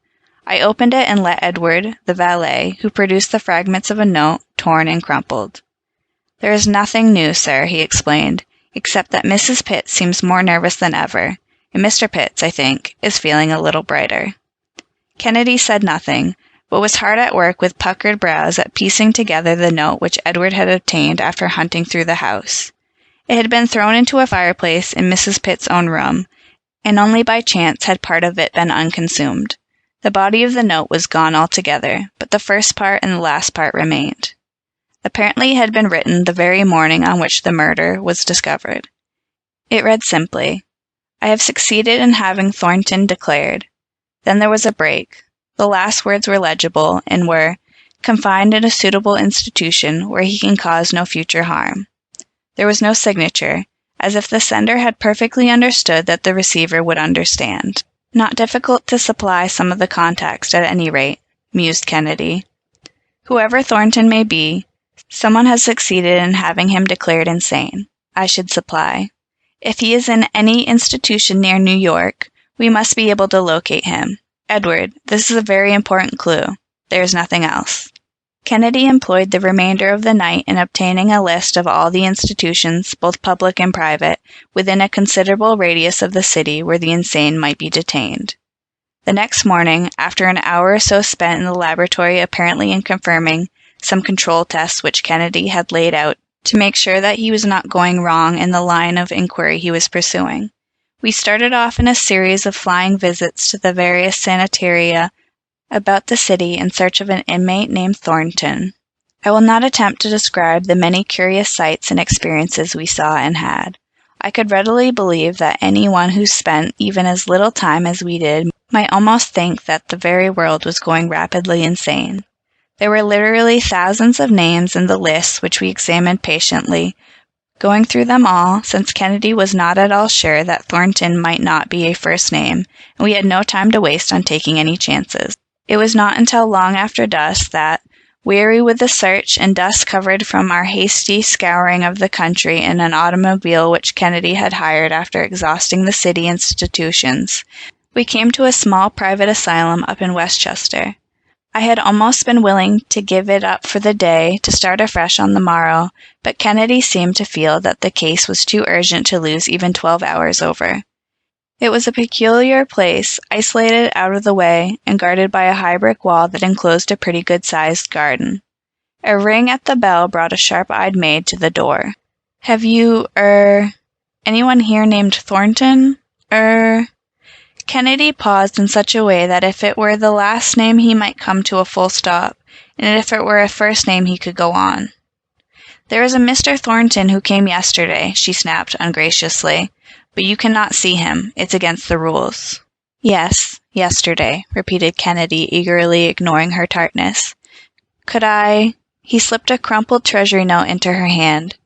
I opened it and let Edward, the valet, who produced the fragments of a note, torn and crumpled. "There is nothing new, sir," he explained, "except that Mrs. Pitts seems more nervous than ever, and Mr. Pitts, I think, is feeling a little brighter." Kennedy said nothing, but was hard at work with puckered brows at piecing together the note which Edward had obtained after hunting through the house. It had been thrown into a fireplace in Mrs. Pitt's own room, and only by chance had part of it been unconsumed. The body of the note was gone altogether, but the first part and the last part remained. Apparently it had been written the very morning on which the murder was discovered. It read simply, "I have succeeded in having Thornton declared." Then there was a break. The last words were legible, and were, "confined in a suitable institution where he can cause no future harm." There was no signature, as if the sender had perfectly understood that the receiver would understand. "Not difficult to supply some of the context, at any rate," mused Kennedy. "Whoever Thornton may be, someone has succeeded in having him declared insane. I should supply. If he is in any institution near New York, we must be able to locate him. Edward, this is a very important clue. There is nothing else." Kennedy employed the remainder of the night in obtaining a list of all the institutions, both public and private, within a considerable radius of the city where the insane might be detained. The next morning, after an hour or so spent in the laboratory apparently in confirming some control tests which Kennedy had laid out to make sure that he was not going wrong in the line of inquiry he was pursuing, we started off in a series of flying visits to the various sanitaria about the city in search of an inmate named Thornton. I will not attempt to describe the many curious sights and experiences we saw and had. I could readily believe that anyone who spent even as little time as we did might almost think that the very world was going rapidly insane. There were literally thousands of names in the lists which we examined patiently, going through them all, since Kennedy was not at all sure that Thornton might not be a first name, and we had no time to waste on taking any chances. It was not until long after dusk that, weary with the search and dust covered from our hasty scouring of the country in an automobile which Kennedy had hired after exhausting the city institutions, we came to a small private asylum up in Westchester. I had almost been willing to give it up for the day to start afresh on the morrow, but Kennedy seemed to feel that the case was too urgent to lose even 12 hours over. It was a peculiar place, isolated out of the way, and guarded by a high brick wall that enclosed a pretty good-sized garden. A ring at the bell brought a sharp-eyed maid to the door. "Have you, anyone here named Thornton? Kennedy paused in such a way that if it were the last name he might come to a full stop, and if it were a first name he could go on. "There is a Mr. Thornton who came yesterday," she snapped ungraciously. "But you cannot see him. It's against the rules." "Yes, yesterday," repeated Kennedy, eagerly ignoring her tartness. "Could I—" He slipped a crumpled treasury note into her hand.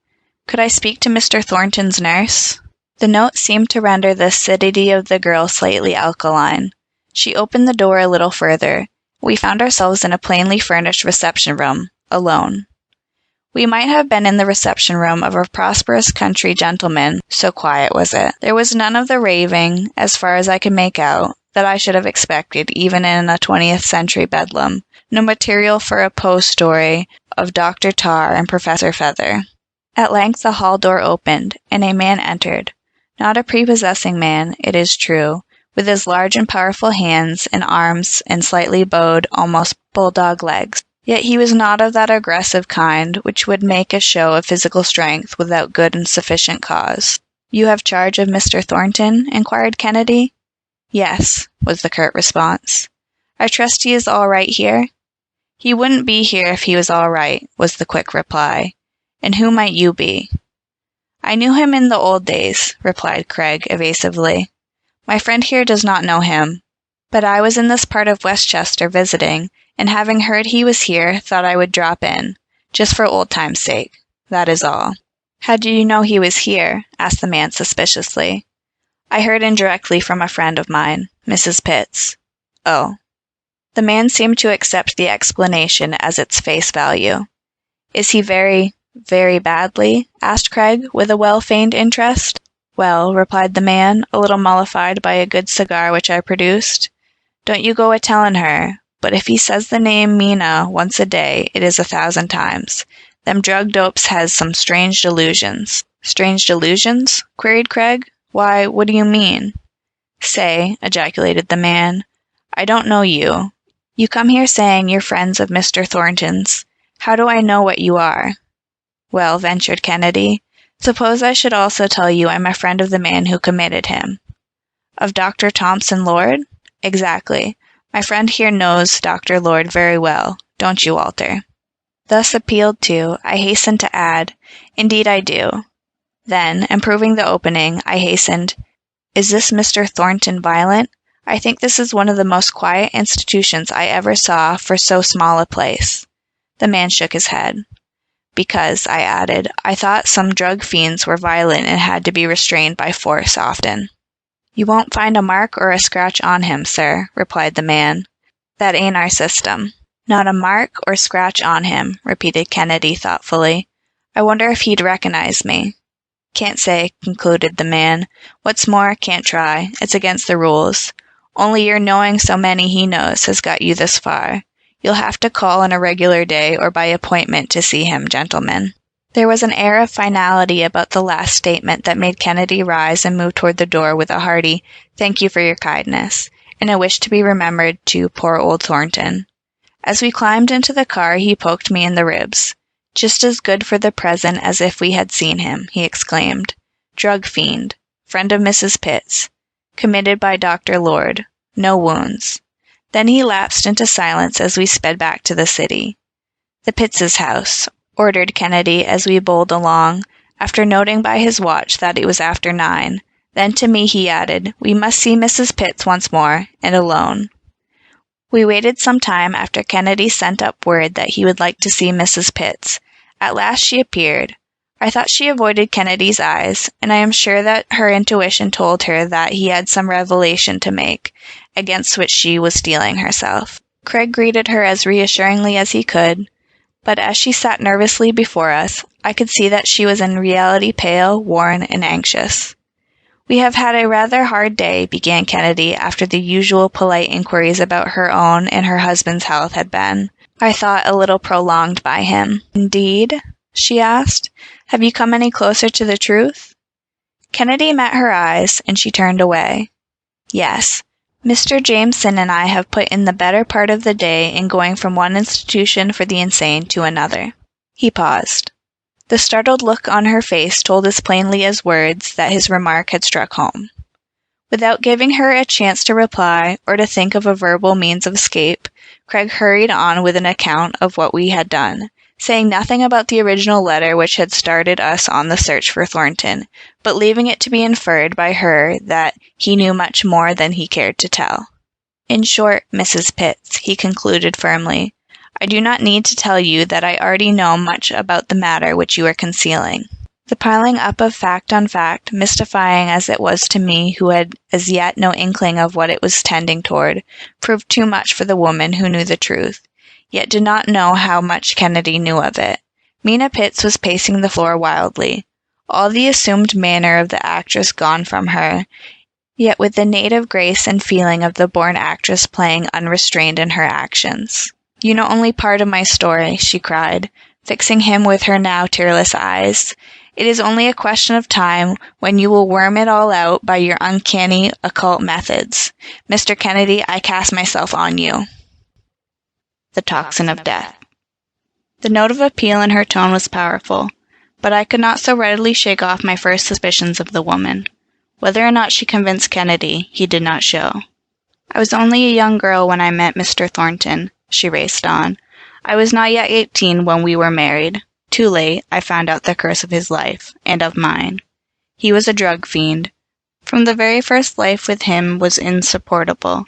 "Could I speak to Mr. Thornton's nurse?" The note seemed to render the acidity of the girl slightly alkaline. She opened the door a little further. We found ourselves in a plainly furnished reception room, alone. We might have been in the reception room of a prosperous country gentleman, so quiet was it. There was none of the raving, as far as I could make out, that I should have expected even in a 20th century bedlam. No material for a Poe story of Dr. Tar and Professor Feather. At length the hall door opened, and a man entered. Not a prepossessing man, it is true, with his large and powerful hands and arms and slightly bowed, almost bulldog legs. Yet he was not of that aggressive kind which would make a show of physical strength without good and sufficient cause. "You have charge of Mr. Thornton?" inquired Kennedy. "Yes," was the curt response. "I trust he is all right here?" "He wouldn't be here if he was all right," was the quick reply. "And who might you be?" "I knew him in the old days," replied Craig evasively. "My friend here does not know him. But I was in this part of Westchester visiting, and having heard he was here, thought I would drop in, just for old time's sake. That is all." "How do you know he was here?" asked the man suspiciously. "I heard indirectly from a friend of mine, Mrs. Pitts." "Oh." The man seemed to accept the explanation as its face value. "Is he very badly?" asked Craig, with a well-feigned interest. "Well," replied the man, a little mollified by a good cigar which I produced, "don't you go a-tellin' her, but if he says the name Mina once a day, it is 1,000 times. Them drug dopes has some strange delusions." "Strange delusions?" queried Craig. "Why, what do you mean?" "Say," ejaculated the man, "I don't know you. You come here saying you're friends of Mr. Thornton's. How do I know what you are?" "Well," ventured Kennedy, "suppose I should also tell you I'm a friend of the man who committed him." "Of Dr. Thompson Lord?" "Exactly. My friend here knows Dr. Lord very well. Don't you, Walter?" Thus appealed to, I hastened to add, "Indeed I do." Then, improving the opening, I hastened, "Is this Mr. Thornton violent? I think this is one of the most quiet institutions I ever saw for so small a place." The man shook his head. "Because," I added, "I thought some drug fiends were violent and had to be restrained by force often." "You won't find a mark or a scratch on him, sir," replied the man. "That ain't our system." "Not a mark or scratch on him," repeated Kennedy thoughtfully. "I wonder if he'd recognize me." "Can't say," concluded the man. "What's more, can't try. It's against the rules. Only your knowing so many he knows has got you this far. You'll have to call on a regular day or by appointment to see him, gentlemen." There was an air of finality about the last statement that made Kennedy rise and move toward the door with a hearty, "Thank you for your kindness," and a wish to be remembered to poor old Thornton. As we climbed into the car, he poked me in the ribs. "Just as good for the present as if we had seen him," he exclaimed. "Drug fiend. Friend of Mrs. Pitts. Committed by Dr. Lord. No wounds." Then he lapsed into silence as we sped back to the city. "The Pitts' house," ordered Kennedy as we bowled along, after noting by his watch that it was after 9. Then to me he added, "We must see Mrs. Pitts once more, and alone." We waited some time after Kennedy sent up word that he would like to see Mrs. Pitts. At last she appeared. I thought she avoided Kennedy's eyes, and I am sure that her intuition told her that he had some revelation to make, against which she was steeling herself. Craig greeted her as reassuringly as he could, but as she sat nervously before us, I could see that she was in reality pale, worn, and anxious. "We have had a rather hard day," began Kennedy, after the usual polite inquiries about her own and her husband's health had been, I thought, a little prolonged by him. "Indeed?" she asked. "Have you come any closer to the truth?" Kennedy met her eyes, and she turned away. "Yes. Mr. Jameson and I have put in the better part of the day in going from one institution for the insane to another." He paused. The startled look on her face told as plainly as words that his remark had struck home. Without giving her a chance to reply or to think of a verbal means of escape, Craig hurried on with an account of what we had done, saying nothing about the original letter which had started us on the search for Thornton, but leaving it to be inferred by her that he knew much more than he cared to tell. In short, Mrs. Pitts, he concluded firmly, I do not need to tell you that I already know much about the matter which you are concealing. The piling up of fact on fact, mystifying as it was to me who had as yet no inkling of what it was tending toward, proved too much for the woman who knew the truth, yet did not know how much Kennedy knew of it. Mina Pitts was pacing the floor wildly, all the assumed manner of the actress gone from her, yet with the native grace and feeling of the born actress playing unrestrained in her actions. You know only part of my story, she cried, fixing him with her now tearless eyes. It is only a question of time when you will worm it all out by your uncanny occult methods. Mr. Kennedy, I cast myself on you. The toxin of death. The note of appeal in her tone was powerful, but I could not so readily shake off my first suspicions of the woman. Whether or not she convinced Kennedy, he did not show. I was only a young girl when I met Mr. Thornton, she raced on. I was not yet 18 when we were married. Too late, I found out the curse of his life, and of mine. He was a drug fiend. From the very first life with him was insupportable.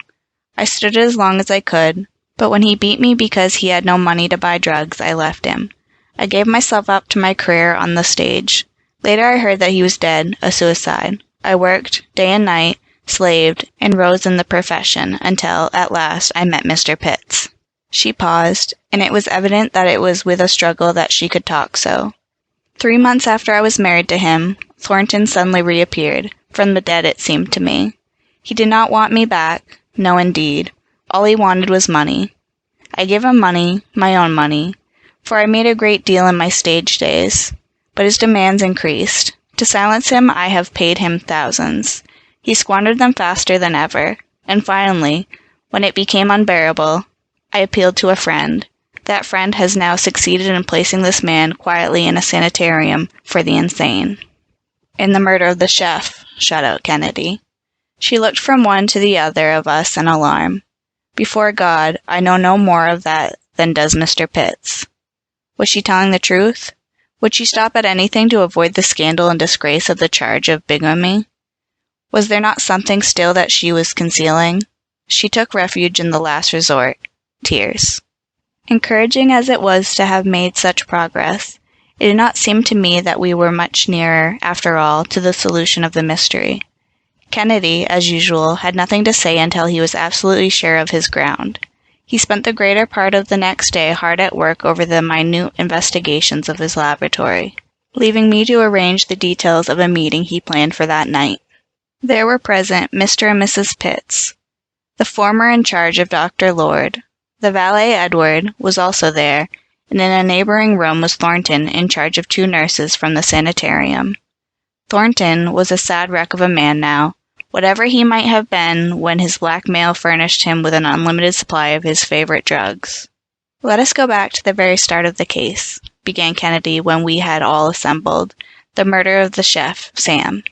I stood it as long as I could, but when he beat me because he had no money to buy drugs, I left him. I gave myself up to my career on the stage. Later I heard that he was dead, a suicide. I worked, day and night, slaved, and rose in the profession until, at last, I met Mr. Pitts. She paused, and it was evident that it was with a struggle that she could talk so. 3 months after I was married to him, Thornton suddenly reappeared, from the dead it seemed to me. He did not want me back, no indeed. All he wanted was money. I gave him money, my own money, for I made a great deal in my stage days, but his demands increased. To silence him, I have paid him thousands. He squandered them faster than ever, and finally, when it became unbearable, I appealed to a friend. That friend has now succeeded in placing this man quietly in a sanitarium for the insane. In the murder of the chef, shot out Kennedy. She looked from one to the other of us in alarm. Before God, I know no more of that than does Mr. Pitts. Was she telling the truth? Would she stop at anything to avoid the scandal and disgrace of the charge of bigamy? Was there not something still that she was concealing? She took refuge in the last resort, tears. Encouraging as it was to have made such progress, it did not seem to me that we were much nearer, after all, to the solution of the mystery. Kennedy, as usual, had nothing to say until he was absolutely sure of his ground. He spent the greater part of the next day hard at work over the minute investigations of his laboratory, leaving me to arrange the details of a meeting he planned for that night. There were present Mr. and Mrs. Pitts, the former in charge of Dr. Lord. The valet, Edward, was also there, and in a neighboring room was Thornton in charge of 2 nurses from the sanitarium. Thornton was a sad wreck of a man now, whatever he might have been when his blackmail furnished him with an unlimited supply of his favorite drugs. Let us go back to the very start of the case, began Kennedy when we had all assembled, the murder of the chef, Sam.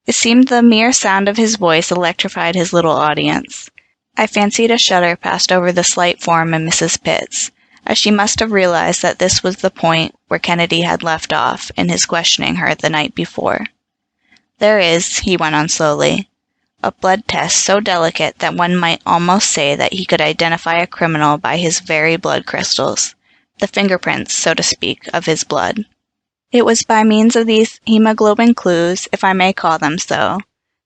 It seemed the mere sound of his voice electrified his little audience. I fancied a shudder passed over the slight form of Mrs. Pitts, as she must have realized that this was the point where Kennedy had left off in his questioning her the night before. There is, he went on slowly, a blood test so delicate that one might almost say that he could identify a criminal by his very blood crystals, the fingerprints, so to speak, of his blood. It was by means of these hemoglobin clues, if I may call them so,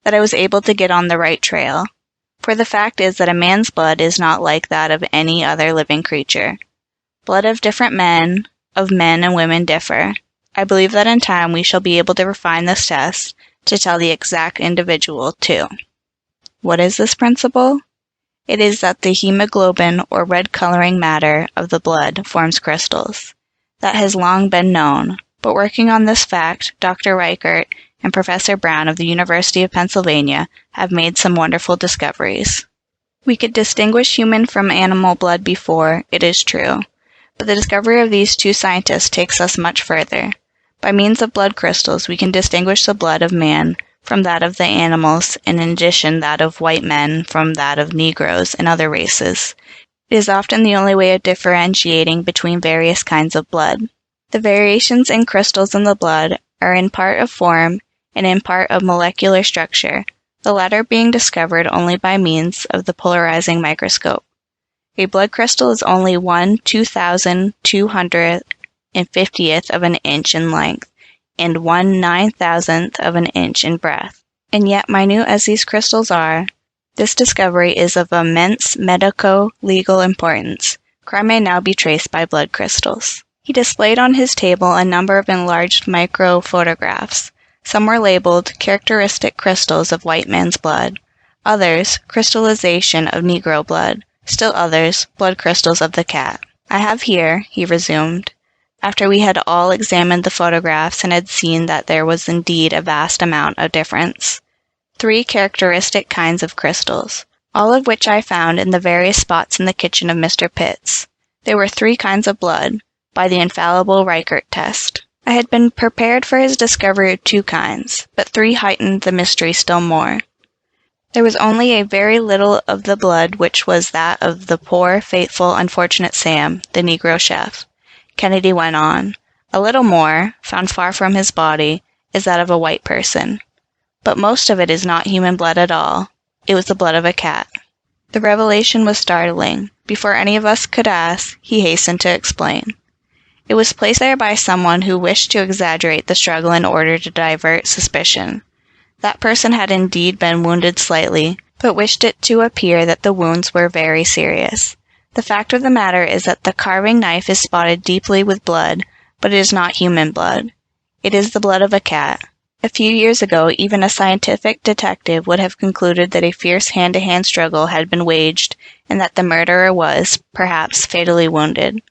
that I was able to get on the right trail. For the fact is that a man's blood is not like that of any other living creature. Blood of different men, of men and women differ. I believe that in time we shall be able to refine this test to tell the exact individual, too. What is this principle? It is that the hemoglobin or red coloring matter of the blood forms crystals. That has long been known, but working on this fact, Dr. Reichert and Professor Brown of the University of Pennsylvania have made some wonderful discoveries. We could distinguish human from animal blood before, it is true, but the discovery of these 2 scientists takes us much further. By means of blood crystals, we can distinguish the blood of man from that of the animals, and in addition that of white men from that of Negroes and other races. It is often the only way of differentiating between various kinds of blood. The variations in crystals in the blood are in part of form and in part of molecular structure, the latter being discovered only by means of the polarizing microscope. A blood crystal is only 1/2250th of an inch in length and 1/9000th of an inch in breadth. And yet, minute as these crystals are, this discovery is of immense medico-legal importance. Crime may now be traced by blood crystals. He displayed on his table a number of enlarged micro-photographs. Some were labeled characteristic crystals of white man's blood, others crystallization of Negro blood, still others blood crystals of the cat. I have here, he resumed, after we had all examined the photographs and had seen that there was indeed a vast amount of difference, 3 characteristic kinds of crystals, all of which I found in the various spots in the kitchen of Mr. Pitts. There were 3 kinds of blood, by the infallible Reichert test. I had been prepared for his discovery of 2 kinds, but 3 heightened the mystery still more. There was only a very little of the blood which was that of the poor, faithful, unfortunate Sam, the Negro chef. Kennedy went on. A little more, found far from his body, is that of a white person. But most of it is not human blood at all. It was the blood of a cat. The revelation was startling. Before any of us could ask, he hastened to explain. It was placed there by someone who wished to exaggerate the struggle in order to divert suspicion. That person had indeed been wounded slightly, but wished it to appear that the wounds were very serious. The fact of the matter is that the carving knife is spotted deeply with blood, but it is not human blood. It is the blood of a cat. A few years ago, even a scientific detective would have concluded that a fierce hand-to-hand struggle had been waged and that the murderer was, perhaps, fatally wounded.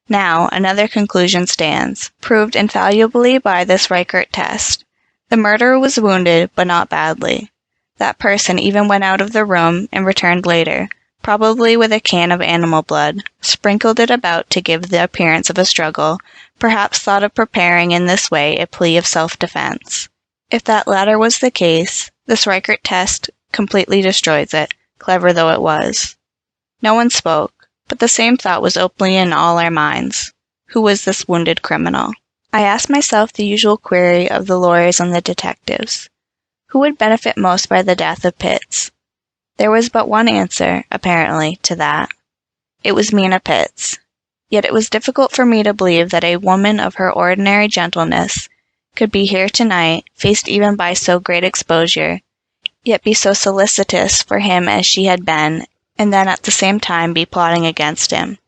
Now, another conclusion stands, proved infallibly by this Reichert test. The murderer was wounded, but not badly. That person even went out of the room and returned later, probably with a can of animal blood, sprinkled it about to give the appearance of a struggle, perhaps thought of preparing in this way a plea of self-defense. If that latter was the case, this Reichert test completely destroys it, clever though it was. No one spoke, but the same thought was openly in all our minds. Who was this wounded criminal? I asked myself the usual query of the lawyers and the detectives. Who would benefit most by the death of Pitts? There was but one answer, apparently, to that. It was Mina Pitts. Yet it was difficult for me to believe that a woman of her ordinary gentleness could be here tonight, faced even by so great exposure, yet be so solicitous for him as she had been, and then at the same time be plotting against him.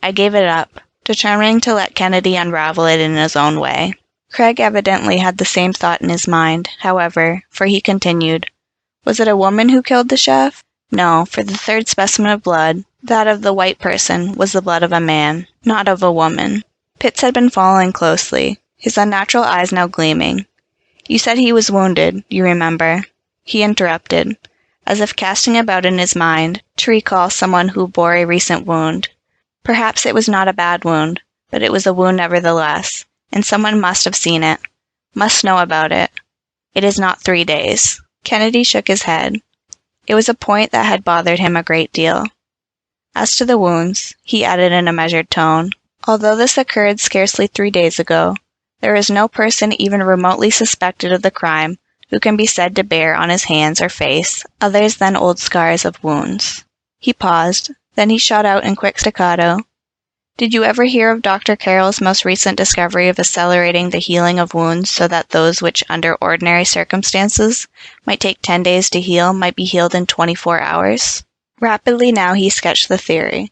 I gave it up, determining to let Kennedy unravel it in his own way. Craig evidently had the same thought in his mind, however, for he continued, Was it a woman who killed the chef? No, for the 3rd specimen of blood, that of the white person, was the blood of a man, not of a woman. Pitts had been following closely, his unnatural eyes now gleaming. You said he was wounded, you remember. He interrupted, as if casting about in his mind to recall someone who bore a recent wound. Perhaps it was not a bad wound, but it was a wound nevertheless, and someone must have seen it, must know about it. It is not 3 days. Kennedy shook his head. It was a point that had bothered him a great deal. As to the wounds, he added in a measured tone, although this occurred scarcely 3 days ago, there is no person even remotely suspected of the crime who can be said to bear on his hands or face others than old scars of wounds. He paused, then he shot out in quick staccato, Did you ever hear of Dr. Carroll's most recent discovery of accelerating the healing of wounds so that those which under ordinary circumstances might take 10 days to heal might be healed in 24 hours? Rapidly now he sketched the theory.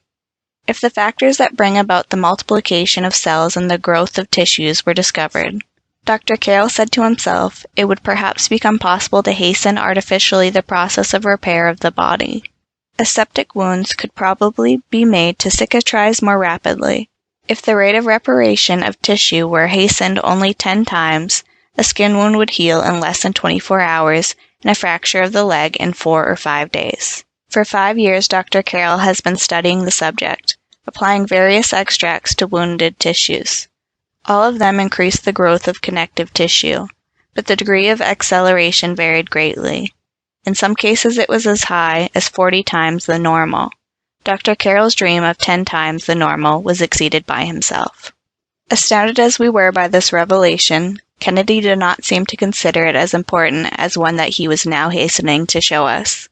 If the factors that bring about the multiplication of cells and the growth of tissues were discovered, Dr. Carroll said to himself, it would perhaps become possible to hasten artificially the process of repair of the body. Aseptic wounds could probably be made to cicatrize more rapidly. If the rate of reparation of tissue were hastened only 10 times, a skin wound would heal in less than 24 hours and a fracture of the leg in 4 or 5 days. For 5 years, Dr. Carroll has been studying the subject, applying various extracts to wounded tissues. All of them increased the growth of connective tissue, but the degree of acceleration varied greatly. In some cases it was as high as 40 times the normal. Dr. Carroll's dream of 10 times the normal was exceeded by himself. Astounded as we were by this revelation, Kennedy did not seem to consider it as important as one that he was now hastening to show us.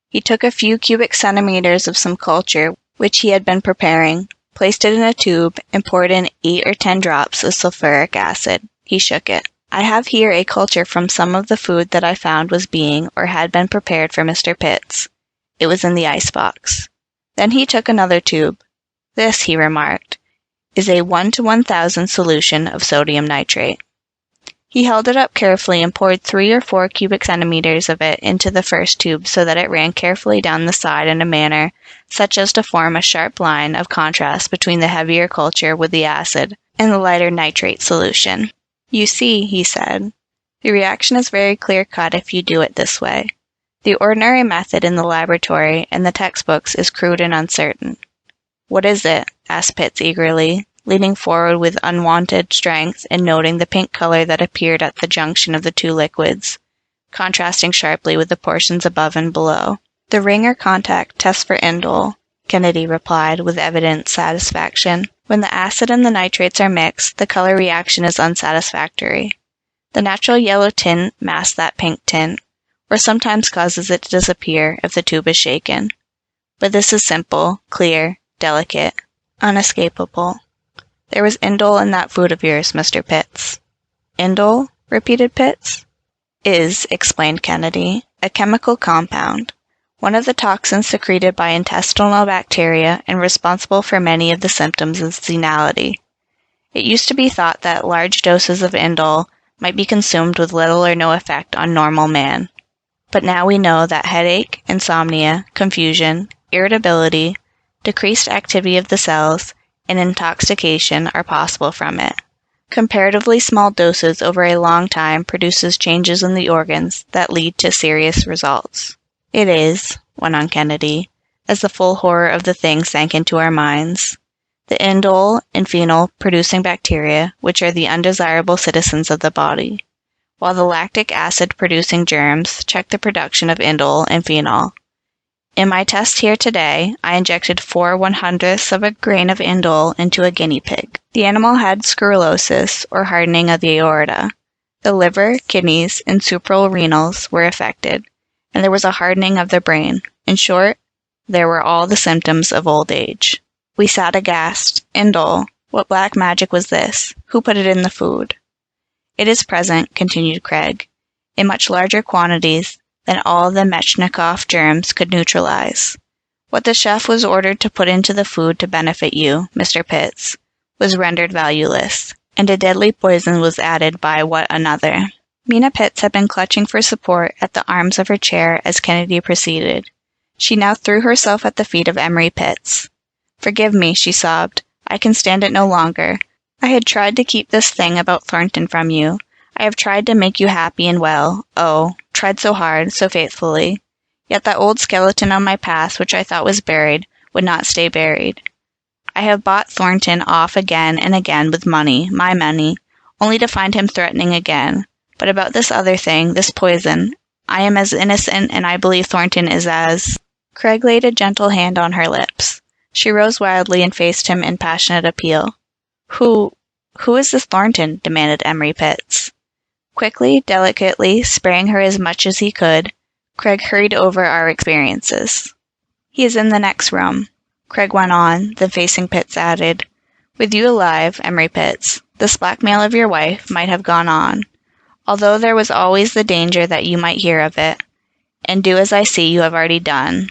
He took a few cubic centimeters of some culture which he had been preparing, placed it in a tube, and poured in 8 or 10 drops of sulfuric acid. He shook it. I have here a culture from some of the food that I found was being or had been prepared for Mr. Pitts. It was in the icebox. Then he took another tube. This, he remarked, is a 1 to 1,000 solution of sodium nitrate. He held it up carefully and poured 3 or 4 cubic centimeters of it into the first tube so that it ran carefully down the side in a manner such as to form a sharp line of contrast between the heavier culture with the acid and the lighter nitrate solution. You see, he said, the reaction is very clear-cut if you do it this way. The ordinary method in the laboratory and the textbooks is crude and uncertain. What is it? Asked Pitts eagerly, leaning forward with unwonted strength and noting the pink color that appeared at the junction of the two liquids, contrasting sharply with the portions above and below. The ring or contact test for indole, Kennedy replied with evident satisfaction. When the acid and the nitrates are mixed, the color reaction is unsatisfactory. The natural yellow tint masks that pink tint, or sometimes causes it to disappear if the tube is shaken. But this is simple, clear, delicate, unescapable. There was indole in that food of yours, Mr. Pitts. Indole? Repeated Pitts. Is, explained Kennedy, a chemical compound, one of the toxins secreted by intestinal bacteria and responsible for many of the symptoms of senility. It used to be thought that large doses of indole might be consumed with little or no effect on normal man. But now we know that headache, insomnia, confusion, irritability, decreased activity of the cells, and intoxication are possible from it. Comparatively small doses over a long time produces changes in the organs that lead to serious results. It is, went on Kennedy, as the full horror of the thing sank into our minds, the indole and phenol-producing bacteria, which are the undesirable citizens of the body, while the lactic acid-producing germs check the production of indole and phenol. In my test here today, I injected 4/100ths of a grain of indole into a guinea pig. The animal had sclerosis, or hardening of the aorta. The liver, kidneys, and suprarenals were affected, and there was a hardening of the brain. In short, there were all the symptoms of old age. We sat aghast. Indole. What black magic was this? Who put it in the food? It is present, continued Craig, in much larger quantities than all the Metchnikoff germs could neutralize. What the chef was ordered to put into the food to benefit you, Mr. Pitts, was rendered valueless, and a deadly poison was added by what another. Mina Pitts had been clutching for support at the arms of her chair as Kennedy proceeded. She now threw herself at the feet of Emery Pitts. "Forgive me," she sobbed. "I can stand it no longer. I had tried to keep this thing about Thornton from you. I have tried to make you happy and well. Oh, tried so hard, so faithfully. Yet that old skeleton on my past, which I thought was buried, would not stay buried. I have bought Thornton off again and again with money, my money, only to find him threatening again. But about this other thing, this poison, I am as innocent, and I believe Thornton is as—" Craig laid a gentle hand on her lips. She rose wildly and faced him in passionate appeal. Who is this Thornton?" demanded Emery Pitts. Quickly, delicately, sparing her as much as he could, Craig hurried over our experiences. "He is in the next room," Craig went on, then facing Pitts added, "With you alive, Emery Pitts, this blackmail of your wife might have gone on, although there was always the danger that you might hear of it, and do as I see you have already done.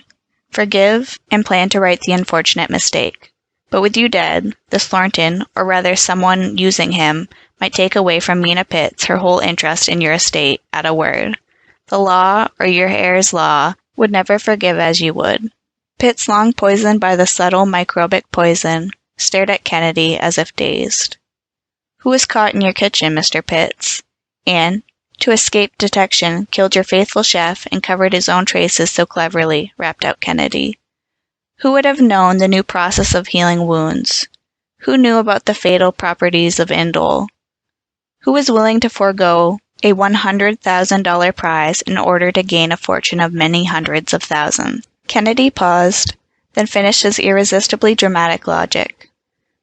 Forgive, and plan to right the unfortunate mistake. But with you dead, this Thornton, or rather someone using him, might take away from Mina Pitts her whole interest in your estate at a word. The law, or your heir's law, would never forgive as you would." Pitts, long poisoned by the subtle microbic poison, stared at Kennedy as if dazed. "Who was caught in your kitchen, Mr. Pitts, and, to escape detection, killed your faithful chef and covered his own traces so cleverly?" rapped out Kennedy. "Who would have known the new process of healing wounds? Who knew about the fatal properties of indole? Who was willing to forego a $100,000 prize in order to gain a fortune of many hundreds of thousands?" Kennedy paused, then finished his irresistibly dramatic logic.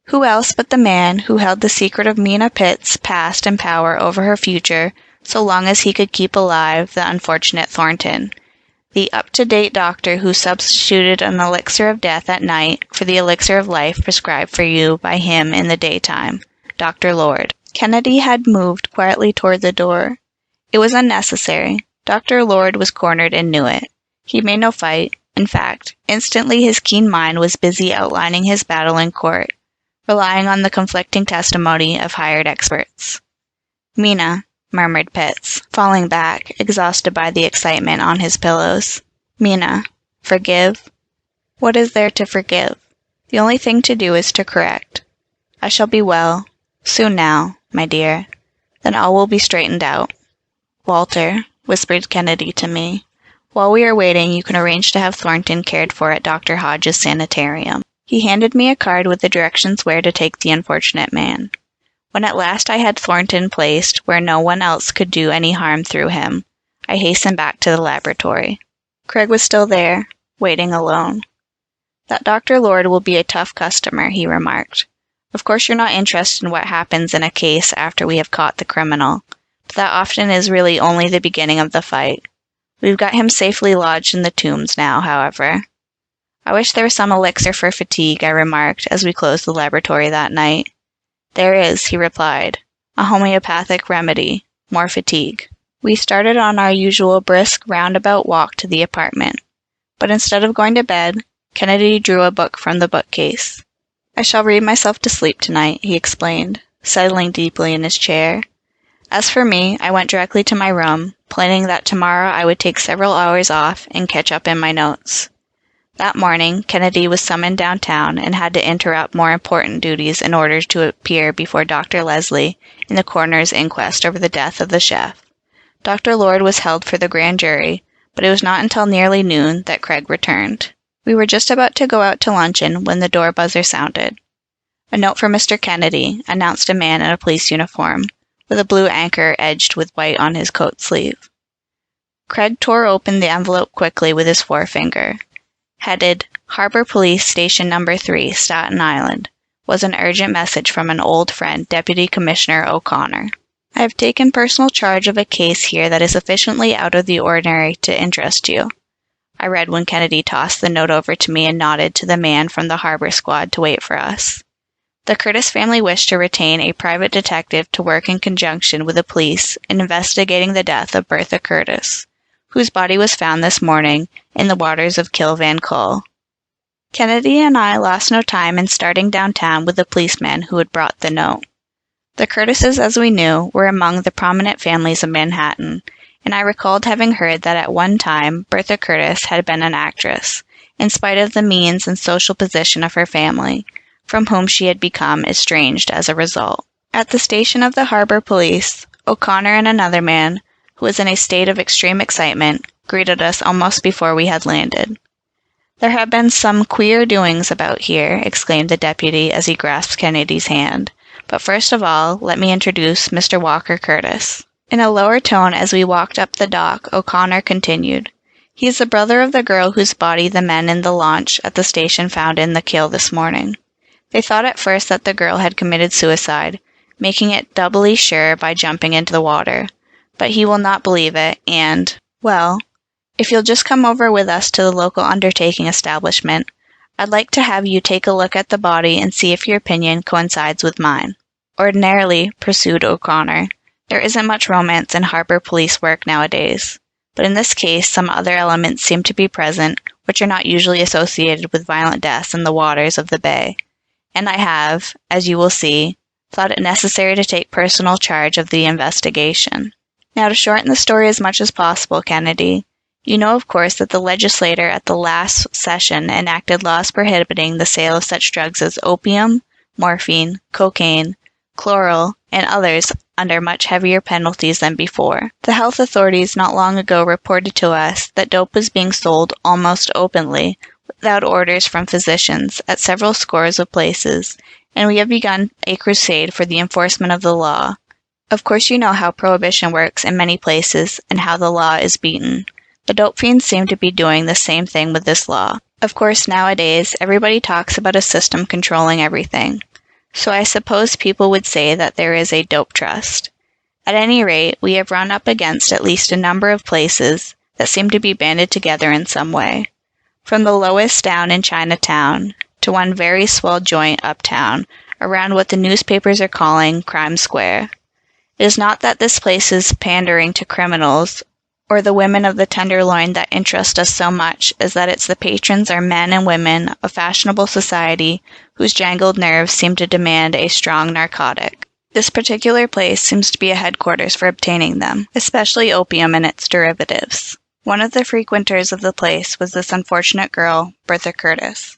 Who else but the man who held the secret of Mina Pitt's past and power over her future so long as he could keep alive the unfortunate Thornton, the up-to-date doctor who substituted an elixir of death at night for the elixir of life prescribed for you by him in the daytime, Dr. Lord. Kennedy had moved quietly toward the door. It was unnecessary. Dr. Lord was cornered and knew it. He made no fight. In fact, instantly his keen mind was busy outlining his battle in court, relying on the conflicting testimony of hired experts. "Mina," murmured Pitts, falling back, exhausted by the excitement on his pillows. "Mina, forgive? What is there to forgive? The only thing to do is to correct. I shall be well, soon now, my dear. Then all will be straightened out. Walter," whispered Kennedy to me, "while we are waiting, you can arrange to have Thornton cared for at Dr. Hodges' sanitarium." He handed me a card with the directions where to take the unfortunate man. When at last I had Thornton placed where no one else could do any harm through him, I hastened back to the laboratory. Craig was still there, waiting alone. "That Dr. Lord will be a tough customer," he remarked. "Of course you're not interested in what happens in a case after we have caught the criminal, but that often is really only the beginning of the fight. We've got him safely lodged in the Tombs now, however." "I wish there was some elixir for fatigue," I remarked as we closed the laboratory that night. "There is," he replied. "A homeopathic remedy. More fatigue." We started on our usual brisk roundabout walk to the apartment. But instead of going to bed, Kennedy drew a book from the bookcase. "I shall read myself to sleep tonight," he explained, settling deeply in his chair. As for me, I went directly to my room, planning that tomorrow I would take several hours off and catch up in my notes. That morning, Kennedy was summoned downtown and had to interrupt more important duties in order to appear before Dr. Leslie in the coroner's inquest over the death of the chef. Dr. Lord was held for the grand jury, but it was not until nearly noon that Craig returned. We were just about to go out to luncheon when the door buzzer sounded. "A note for Mr. Kennedy," announced a man in a police uniform, with a blue anchor edged with white on his coat sleeve. Craig tore open the envelope quickly with his forefinger. Headed, "Harbor Police Station No. 3, Staten Island," was an urgent message from an old friend, Deputy Commissioner O'Connor. "I have taken personal charge of a case here that is sufficiently out of the ordinary to interest you," I read when Kennedy tossed the note over to me and nodded to the man from the harbor squad to wait for us. The Curtis family wished to retain a private detective to work in conjunction with the police in investigating the death of Bertha Curtis, whose body was found this morning in the waters of Kilvan Col. Kennedy and I lost no time in starting downtown with the policeman who had brought the note. The Curtises, as we knew, were among the prominent families of Manhattan, and I recalled having heard that at one time Bertha Curtis had been an actress, in spite of the means and social position of her family, from whom she had become estranged as a result. At the station of the harbor police, O'Connor and another man, who was in a state of extreme excitement, greeted us almost before we had landed. "There have been some queer doings about here," exclaimed the deputy as he grasped Kennedy's hand. "But first of all, let me introduce Mr. Walker Curtis." In a lower tone as we walked up the dock, O'Connor continued, "He is the brother of the girl whose body the men in the launch at the station found in the Kill this morning. They thought at first that the girl had committed suicide, making it doubly sure by jumping into the water. But he will not believe it, and, well, if you'll just come over with us to the local undertaking establishment, I'd like to have you take a look at the body and see if your opinion coincides with mine." "Ordinarily," pursued O'Connor, "there isn't much romance in harbor police work nowadays, but in this case some other elements seem to be present which are not usually associated with violent deaths in the waters of the bay, and I have, as you will see, thought it necessary to take personal charge of the investigation. Now, to shorten the story as much as possible, Kennedy, you know of course that the legislator at the last session enacted laws prohibiting the sale of such drugs as opium, morphine, cocaine, chloral, and others under much heavier penalties than before. The health authorities not long ago reported to us that dope was being sold almost openly, without orders from physicians, at several scores of places, and we have begun a crusade for the enforcement of the law. Of course you know how prohibition works in many places and how the law is beaten. The dope fiends seem to be doing the same thing with this law. Of course, nowadays, everybody talks about a system controlling everything. So I suppose people would say that there is a dope trust. At any rate, we have run up against at least a number of places that seem to be banded together in some way. From the lowest down in Chinatown to one very swell joint uptown around what the newspapers are calling Crime Square. It is not that this place is pandering to criminals or the women of the Tenderloin that interest us so much as that its the patrons are men and women of fashionable society whose jangled nerves seem to demand a strong narcotic. This particular place seems to be a headquarters for obtaining them, especially opium and its derivatives. One of the frequenters of the place was this unfortunate girl, Bertha Curtis.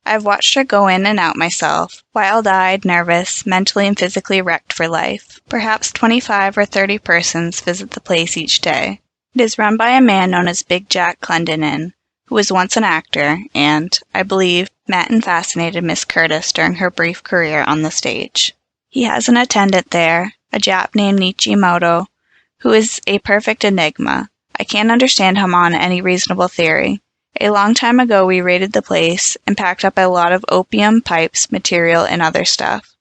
I have watched her go in and out myself, wild-eyed, nervous, mentally and physically wrecked for life. Perhaps 25 or 30 persons visit the place each day. It is run by a man known as Big Jack Clendenin, who was once an actor and, I believe, met and fascinated Miss Curtis during her brief career on the stage. He has an attendant there, a Jap named Nichimoto, who is a perfect enigma. I can't understand him on any reasonable theory. A long time ago we raided the place and packed up a lot of opium, pipes, material, and other stuff.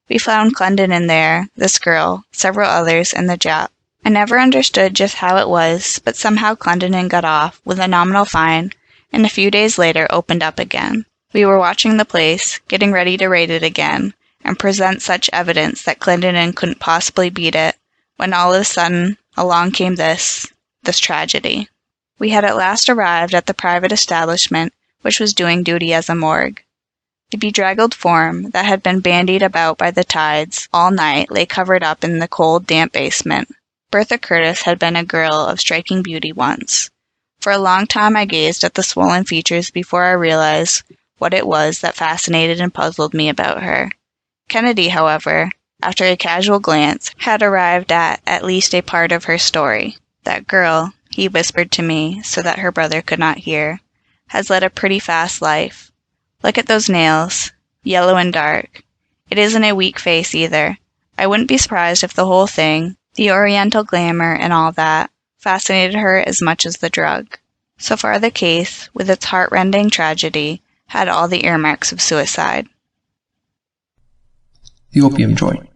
We found Clendenin there, this girl, several others, and the Jap. I never understood just how it was, but somehow Clendenin got off with a nominal fine, and a few days later opened up again. We were watching the place, getting ready to raid it again, and present such evidence that Clendenin couldn't possibly beat it, when all of a sudden, along came this tragedy. We had at last arrived at the private establishment which was doing duty as a morgue. The bedraggled form that had been bandied about by the tides all night lay covered up in the cold, damp basement. Bertha Curtis had been a girl of striking beauty once. For a long time I gazed at the swollen features before I realized what it was that fascinated and puzzled me about her. Kennedy, however, after a casual glance, had arrived at least a part of her story. That girl, he whispered to me so that her brother could not hear, has led a pretty fast life. Look at those nails, yellow and dark. It isn't a weak face either. I wouldn't be surprised if the whole thing, the oriental glamour and all that, fascinated her as much as the drug. So far the case, with its heart-rending tragedy, had all the earmarks of suicide. The opium joint.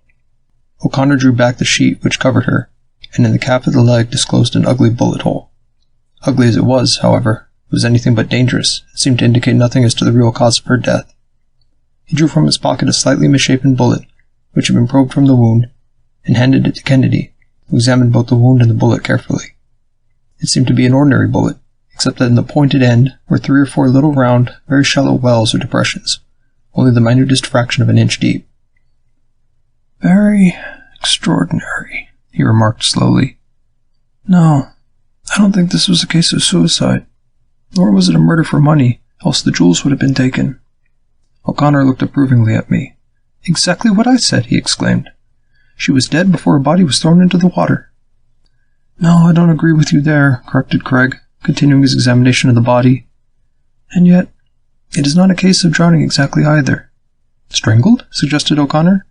O'Connor drew back the sheet which covered her, and in the calf of the leg disclosed an ugly bullet hole. Ugly as it was, however, it was anything but dangerous, and seemed to indicate nothing as to the real cause of her death. He drew from his pocket a slightly misshapen bullet, which had been probed from the wound, and handed it to Kennedy, who examined both the wound and the bullet carefully. It seemed to be an ordinary bullet, except that in the pointed end were 3 or 4 little round, very shallow wells or depressions, only the minutest fraction of an inch deep. "Very extraordinary," he remarked slowly. "No, I don't think this was a case of suicide. Nor was it a murder for money, else the jewels would have been taken." O'Connor looked approvingly at me. "Exactly what I said," he exclaimed. "She was dead before her body was thrown into the water." "No, I don't agree with you there," corrected Craig, continuing his examination of the body. "And yet, it is not a case of drowning exactly either." "Strangled?" suggested O'Connor.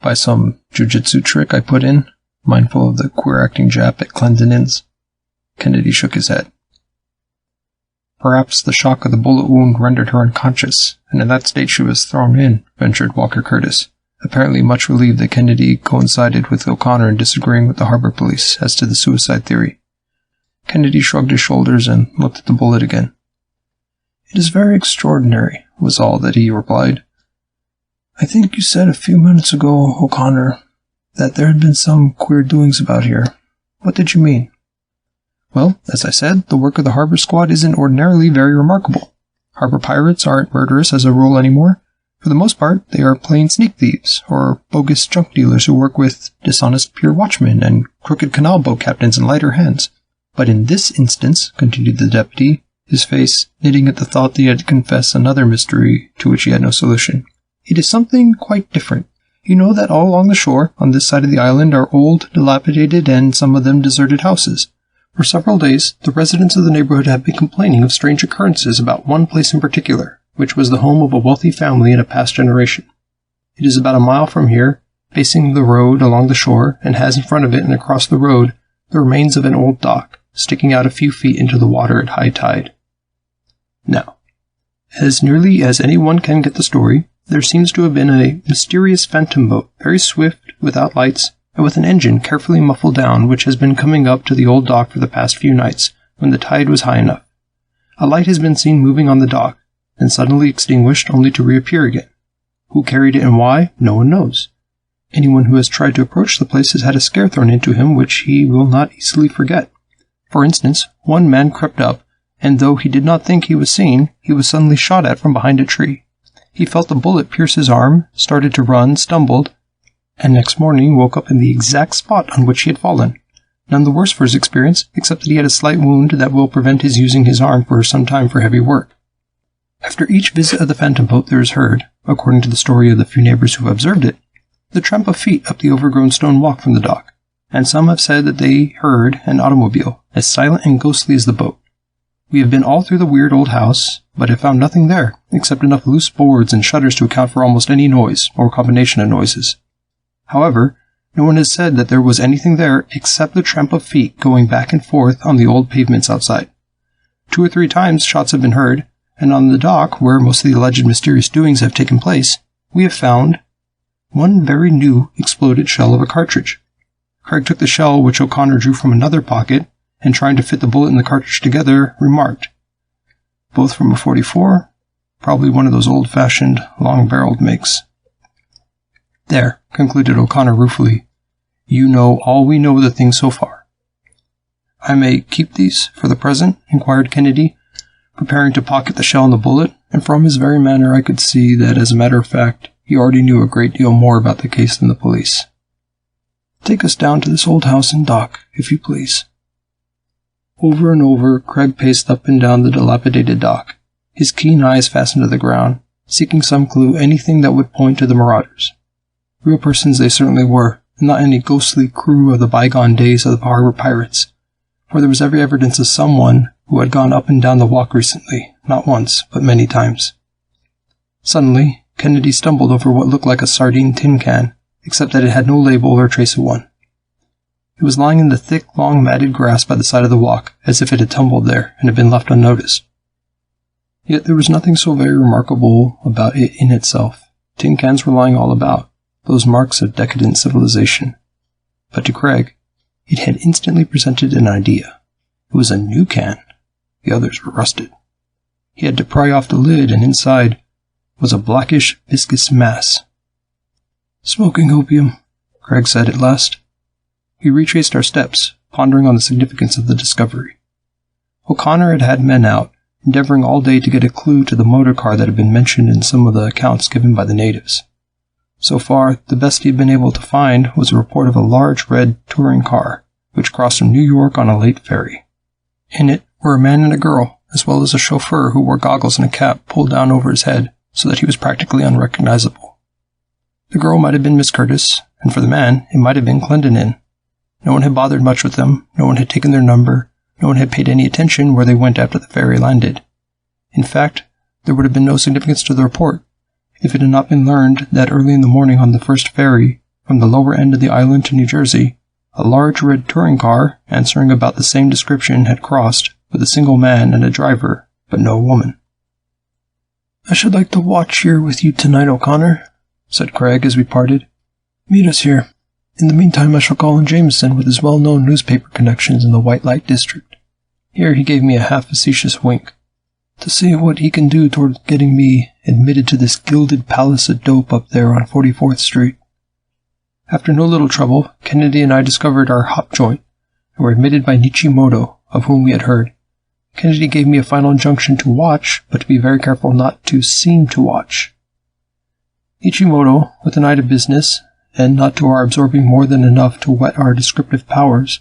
"By some jujitsu trick," I put in, mindful of the queer-acting Jap at Clendenin's. Kennedy shook his head. "Perhaps the shock of the bullet wound rendered her unconscious, and in that state she was thrown in," ventured Walker Curtis, apparently much relieved that Kennedy coincided with O'Connor in disagreeing with the harbor police as to the suicide theory. Kennedy shrugged his shoulders and looked at the bullet again. "It is very extraordinary," was all that he replied. "I think you said a few minutes ago, O'Connor, that there had been some queer doings about here. What did you mean?" "Well, as I said, the work of the harbor squad isn't ordinarily very remarkable. Harbor pirates aren't murderous as a rule anymore. For the most part, they are plain sneak thieves, or bogus junk dealers who work with dishonest pier watchmen and crooked canal boat captains and lighter hands. But in this instance," continued the deputy, his face knitting at the thought that he had to confess another mystery to which he had no solution, "it is something quite different. You know that all along the shore, on this side of the island, are old, dilapidated, and some of them deserted houses. For several days, the residents of the neighborhood have been complaining of strange occurrences about one place in particular, which was the home of a wealthy family in a past generation. It is about a mile from here, facing the road along the shore, and has in front of it and across the road the remains of an old dock, sticking out a few feet into the water at high tide. Now, as nearly as anyone can get the story, there seems to have been a mysterious phantom boat, very swift, without lights, and with an engine carefully muffled down, which has been coming up to the old dock for the past few nights, when the tide was high enough. A light has been seen moving on the dock, then suddenly extinguished only to reappear again. Who carried it and why, no one knows. Anyone who has tried to approach the place has had a scare thrown into him which he will not easily forget. For instance, one man crept up, and though he did not think he was seen, he was suddenly shot at from behind a tree. He felt the bullet pierce his arm, started to run, stumbled, and next morning woke up in the exact spot on which he had fallen. None the worse for his experience, except that he had a slight wound that will prevent his using his arm for some time for heavy work. After each visit of the phantom boat there is heard, according to the story of the few neighbors who have observed it, the tramp of feet up the overgrown stone walk from the dock, and some have said that they heard an automobile, as silent and ghostly as the boat. We have been all through the weird old house, but have found nothing there, except enough loose boards and shutters to account for almost any noise, or combination of noises. However, no one has said that there was anything there except the tramp of feet going back and forth on the old pavements outside. 2 or 3 times shots have been heard, and on the dock, where most of the alleged mysterious doings have taken place, we have found one very new exploded shell of a cartridge. Craig took the shell which O'Connor drew from another pocket, and trying to fit the bullet and the cartridge together, remarked, "Both from a .44, probably one of those old-fashioned, long-barreled makes." "There," concluded O'Connor ruefully, "you know all we know of the thing so far." "I may keep these for the present?" inquired Kennedy, preparing to pocket the shell and the bullet, and from his very manner I could see that, as a matter of fact, he already knew a great deal more about the case than the police. "Take us down to this old house and dock, if you please." Over and over, Craig paced up and down the dilapidated dock, his keen eyes fastened to the ground, seeking some clue, anything that would point to the marauders. Real persons they certainly were, and not any ghostly crew of the bygone days of the harbor pirates, for there was every evidence of someone who had gone up and down the walk recently, not once, but many times. Suddenly, Kennedy stumbled over what looked like a sardine tin can, except that it had no label or trace of one. It was lying in the thick, long, matted grass by the side of the walk, as if it had tumbled there and had been left unnoticed. Yet there was nothing so very remarkable about it in itself. Tin cans were lying all about, those marks of decadent civilization. But to Craig, it had instantly presented an idea. It was a new can. The others were rusted. He had to pry off the lid, and inside was a blackish, viscous mass. "Smoking opium," Craig said at last. We retraced our steps, pondering on the significance of the discovery. O'Connor had had men out, endeavoring all day to get a clue to the motor car that had been mentioned in some of the accounts given by the natives. So far, the best he had been able to find was a report of a large red touring car, which crossed from New York on a late ferry. In it were a man and a girl, as well as a chauffeur who wore goggles and a cap pulled down over his head, so that he was practically unrecognizable. The girl might have been Miss Curtis, and for the man, it might have been Clendenin. No one had bothered much with them, no one had taken their number, no one had paid any attention where they went after the ferry landed. In fact, there would have been no significance to the report, if it had not been learned that early in the morning on the first ferry, from the lower end of the island to New Jersey, a large red touring car, answering about the same description, had crossed, with a single man and a driver, but no woman. "I should like to watch here with you tonight, O'Connor," said Craig as we parted. "Meet us here. In the meantime, I shall call on Jameson with his well-known newspaper connections in the White Light district." Here he gave me a half-facetious wink. "To see what he can do toward getting me admitted to this gilded palace of dope up there on 44th Street. After no little trouble, Kennedy and I discovered our hop joint, and were admitted by Nichimoto, of whom we had heard. Kennedy gave me a final injunction to watch, but to be very careful not to seem to watch. Nichimoto, with an eye to business, and not to our absorbing more than enough to whet our descriptive powers,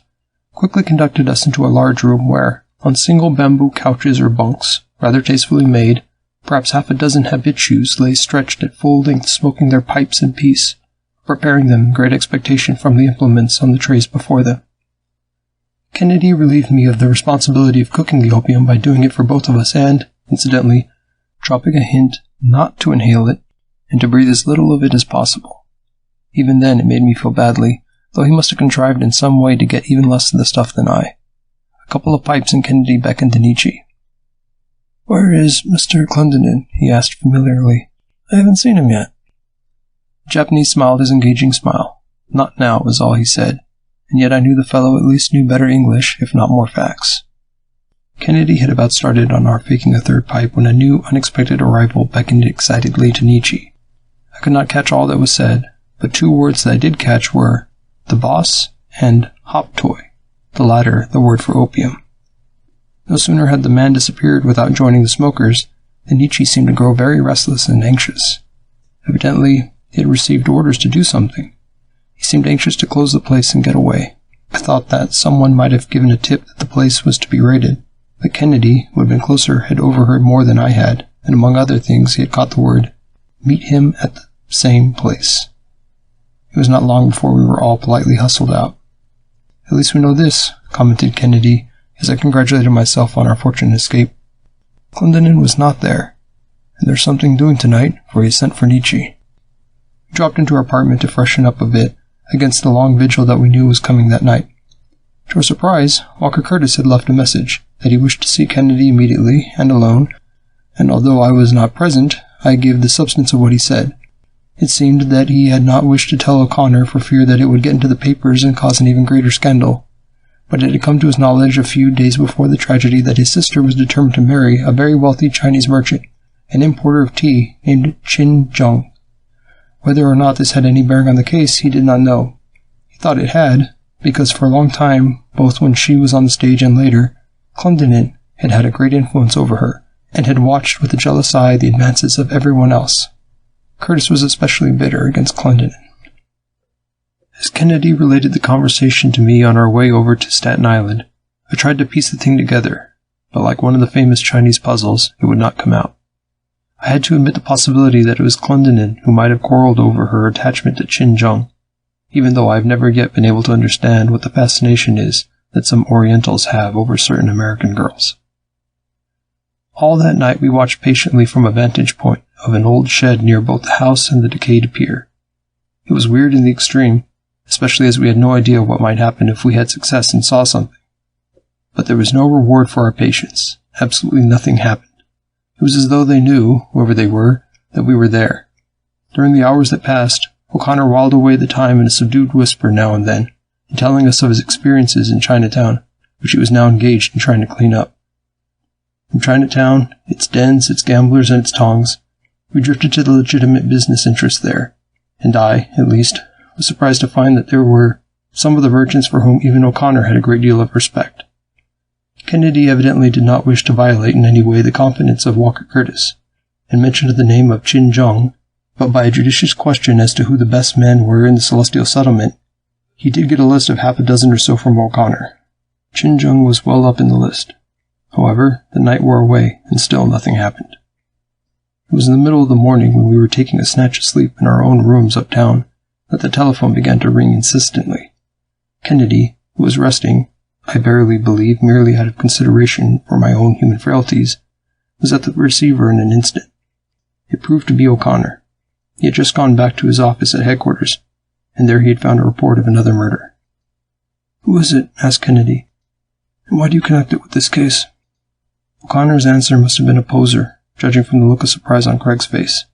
quickly conducted us into a large room where, on single bamboo couches or bunks, rather tastefully made, perhaps half a dozen habitues lay stretched at full length smoking their pipes in peace, preparing them in great expectation from the implements on the trays before them. Kennedy relieved me of the responsibility of cooking the opium by doing it for both of us and, incidentally, dropping a hint not to inhale it, and to breathe as little of it as possible. Even then it made me feel badly, though he must have contrived in some way to get even less of the stuff than I. A couple of pipes, and Kennedy beckoned to Nietzsche. "Where is Mr. Clendenin?" he asked familiarly. "I haven't seen him yet." The Japanese smiled his engaging smile. "Not now," was all he said, and yet I knew the fellow at least knew better English, if not more facts. Kennedy had about started on our faking a third pipe when a new, unexpected arrival beckoned excitedly to Nietzsche. I could not catch all that was said, but two words that I did catch were "the boss" and "hop toy," the latter the word for opium. No sooner had the man disappeared without joining the smokers than Nietzsche seemed to grow very restless and anxious. Evidently, he had received orders to do something. He seemed anxious to close the place and get away. I thought that someone might have given a tip that the place was to be raided, but Kennedy, who had been closer, had overheard more than I had, and among other things he had caught the word, "Meet him at the same place." It was not long before we were all politely hustled out. "At least we know this," commented Kennedy, as I congratulated myself on our fortunate escape. "Clendenin was not there, and there's something doing tonight, for he sent for Nietzsche." We dropped into our apartment to freshen up a bit against the long vigil that we knew was coming that night. To our surprise, Walker Curtis had left a message that he wished to see Kennedy immediately and alone, and although I was not present, I gave the substance of what he said. It seemed that he had not wished to tell O'Connor for fear that it would get into the papers and cause an even greater scandal, but it had come to his knowledge a few days before the tragedy that his sister was determined to marry a very wealthy Chinese merchant, an importer of tea named Chin Jung. Whether or not this had any bearing on the case, he did not know. He thought it had, because for a long time, both when she was on the stage and later, Clendenin had had a great influence over her, and had watched with a jealous eye the advances of everyone else. Curtis was especially bitter against Clendenin. As Kennedy related the conversation to me on our way over to Staten Island, I tried to piece the thing together, but like one of the famous Chinese puzzles, it would not come out. I had to admit the possibility that it was Clendenin who might have quarreled over her attachment to Chin Jung, even though I have never yet been able to understand what the fascination is that some Orientals have over certain American girls. All that night we watched patiently from a vantage point of an old shed near both the house and the decayed pier. It was weird in the extreme, especially as we had no idea what might happen if we had success and saw something. But there was no reward for our patience. Absolutely nothing happened. It was as though they knew, whoever they were, that we were there. During the hours that passed, O'Connor whiled away the time in a subdued whisper now and then, in telling us of his experiences in Chinatown, which he was now engaged in trying to clean up. From Chinatown, its dens, its gamblers, and its tongs, we drifted to the legitimate business interests there, and I, at least, was surprised to find that there were some of the merchants for whom even O'Connor had a great deal of respect. Kennedy evidently did not wish to violate in any way the confidence of Walker Curtis, and mentioned the name of Chin Jung, but by a judicious question as to who the best men were in the Celestial Settlement, he did get a list of half a dozen or so from O'Connor. Chin Jung was well up in the list. However, the night wore away, and still nothing happened. It was in the middle of the morning when we were taking a snatch of sleep in our own rooms uptown that the telephone began to ring insistently. Kennedy, who was resting, I verily believe merely out of consideration for my own human frailties, was at the receiver in an instant. It proved to be O'Connor. He had just gone back to his office at headquarters, and there he had found a report of another murder. "Who is it?" asked Kennedy. "And why do you connect it with this case?" O'Connor's answer must have been a poser, judging from the look of surprise on Craig's face.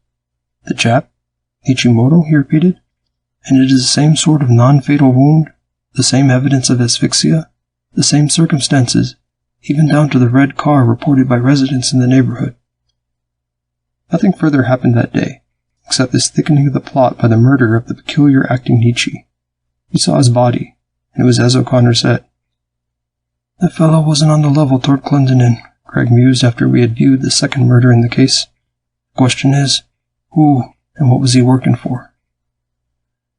"The Jap? Ichimoto?" he repeated. "And it is the same sort of non-fatal wound? The same evidence of asphyxia? The same circumstances, even down to the red car reported by residents in the neighborhood?" Nothing further happened that day, except this thickening of the plot by the murder of the peculiar acting Nietzsche. We saw his body, and it was as O'Connor said. "That fellow wasn't on the level toward Clendenin," Craig mused after we had viewed the second murder in the case. "The question is, who and what was he working for?"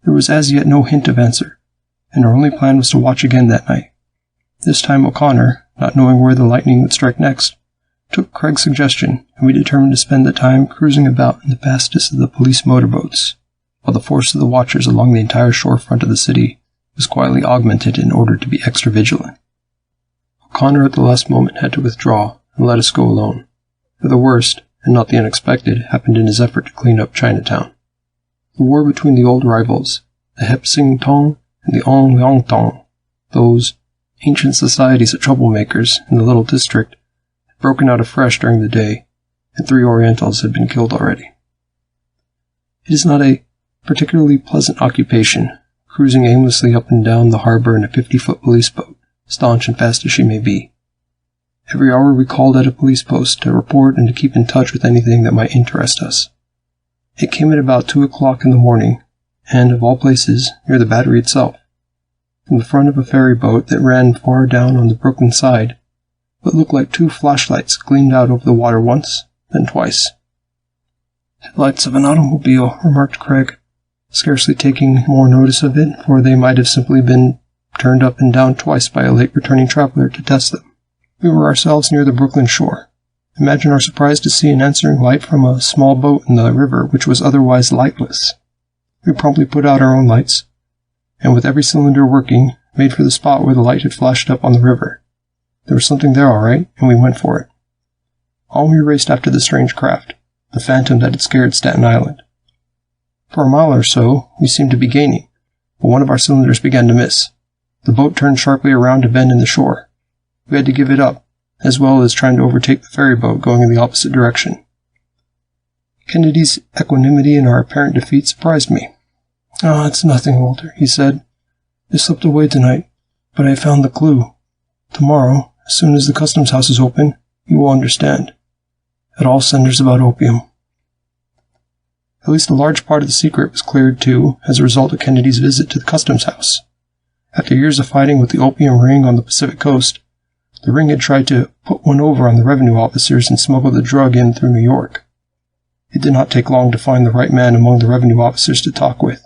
There was as yet no hint of answer, and our only plan was to watch again that night. This time O'Connor, not knowing where the lightning would strike next, took Craig's suggestion, and we determined to spend the time cruising about in the fastest of the police motorboats, while the force of the watchers along the entire shore front of the city was quietly augmented in order to be extra vigilant. O'Connor at the last moment had to withdraw and let us go alone, for the worst, and not the unexpected, happened in his effort to clean up Chinatown. The war between the old rivals, the Hep Sing Tong and the Ong Leong Tong, those ancient societies of troublemakers in the little district had broken out afresh during the day, and 3 Orientals had been killed already. It is not a particularly pleasant occupation, cruising aimlessly up and down the harbor in a 50-foot police boat, staunch and fast as she may be. Every hour we called at a police post to report and to keep in touch with anything that might interest us. It came at about 2 o'clock in the morning, and, of all places, near the battery itself. From the front of a ferry boat that ran far down on the Brooklyn side, what looked like 2 flashlights gleamed out over the water once, then twice. "Headlights of an automobile," remarked Craig, scarcely taking more notice of it, for they might have simply been turned up and down twice by a late returning traveler to test them. We were ourselves near the Brooklyn shore. Imagine our surprise to see an answering light from a small boat in the river which was otherwise lightless. We promptly put out our own lights, and with every cylinder working, made for the spot where the light had flashed up on the river. There was something there all right, and we went for it. On we raced after the strange craft, the phantom that had scared Staten Island. For a mile or so, we seemed to be gaining, but one of our cylinders began to miss. The boat turned sharply around a bend in the shore. We had to give it up, as well as trying to overtake the ferry boat going in the opposite direction. Kennedy's equanimity in our apparent defeat surprised me. "Ah, it's nothing, Walter," he said. "They slipped away tonight, but I found the clue. Tomorrow, as soon as the customs house is open, you will understand. It all centers about opium." At least a large part of the secret was cleared, too, as a result of Kennedy's visit to the customs house. After years of fighting with the opium ring on the Pacific coast, the ring had tried to put one over on the revenue officers and smuggle the drug in through New York. It did not take long to find the right man among the revenue officers to talk with.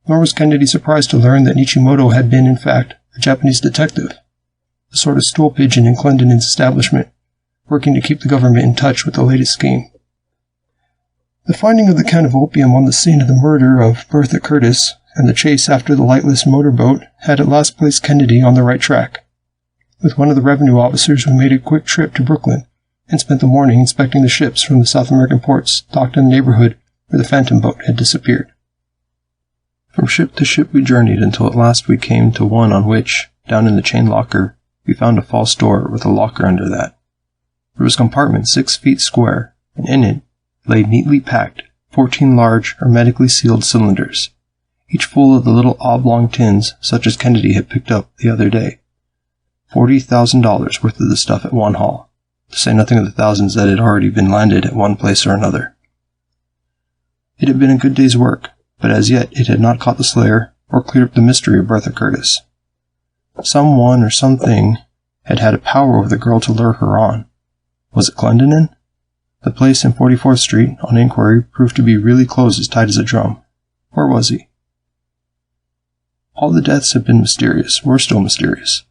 Nor was Kennedy surprised to learn that Nishimoto had been, in fact, a Japanese detective, a sort of stool pigeon in Clendenin's establishment, working to keep the government in touch with the latest scheme. The finding of the can of opium on the scene of the murder of Bertha Curtis and the chase after the lightless motorboat had at last placed Kennedy on the right track. With one of the revenue officers, we made a quick trip to Brooklyn and spent the morning inspecting the ships from the South American ports docked in the neighborhood where the phantom boat had disappeared. From ship to ship we journeyed until at last we came to one on which, down in the chain locker, we found a false door with a locker under that. There was a compartment 6 feet square, and in it lay neatly packed 14 large, hermetically sealed cylinders, each full of the little oblong tins such as Kennedy had picked up the other day. $40,000 worth of the stuff at one haul, to say nothing of the thousands that had already been landed at one place or another. It had been a good day's work, but as yet it had not caught the slayer or cleared up the mystery of Bertha Curtis. Someone or something had had a power over the girl to lure her on. Was it Clendenin? The place in 44th Street, on inquiry, proved to be really closed as tight as a drum. Where was he? All the deaths had been mysterious, were still mysterious.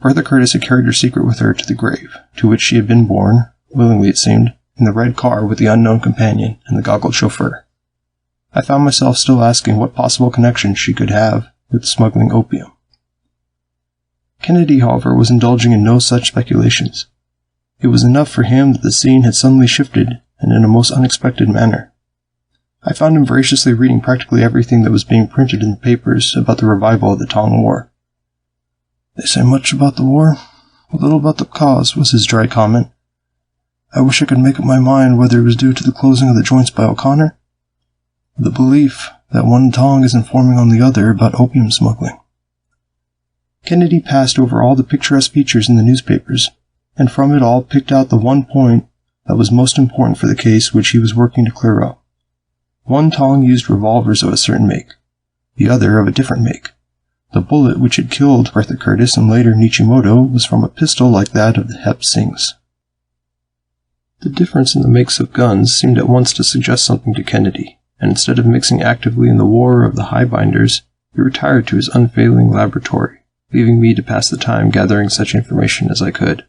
Bertha Curtis had carried her secret with her to the grave, to which she had been borne, willingly it seemed, in the red car with the unknown companion and the goggled chauffeur. I found myself still asking what possible connection she could have with smuggling opium. Kennedy, however, was indulging in no such speculations. It was enough for him that the scene had suddenly shifted, and in a most unexpected manner. I found him voraciously reading practically everything that was being printed in the papers about the revival of the Tong War. "They say much about the war, a little about the cause," was his dry comment. "I wish I could make up my mind whether it was due to the closing of the joints by O'Connor, or the belief that one Tong is informing on the other about opium smuggling." Kennedy passed over all the picturesque features in the newspapers, and from it all picked out the one point that was most important for the case which he was working to clear up. One Tong used revolvers of a certain make, the other of a different make. The bullet which had killed Bertha Curtis and later Nishimoto was from a pistol like that of the Hep Singhs. The difference in the makes of guns seemed at once to suggest something to Kennedy, and instead of mixing actively in the war of the highbinders, he retired to his unfailing laboratory, leaving me to pass the time gathering such information as I could.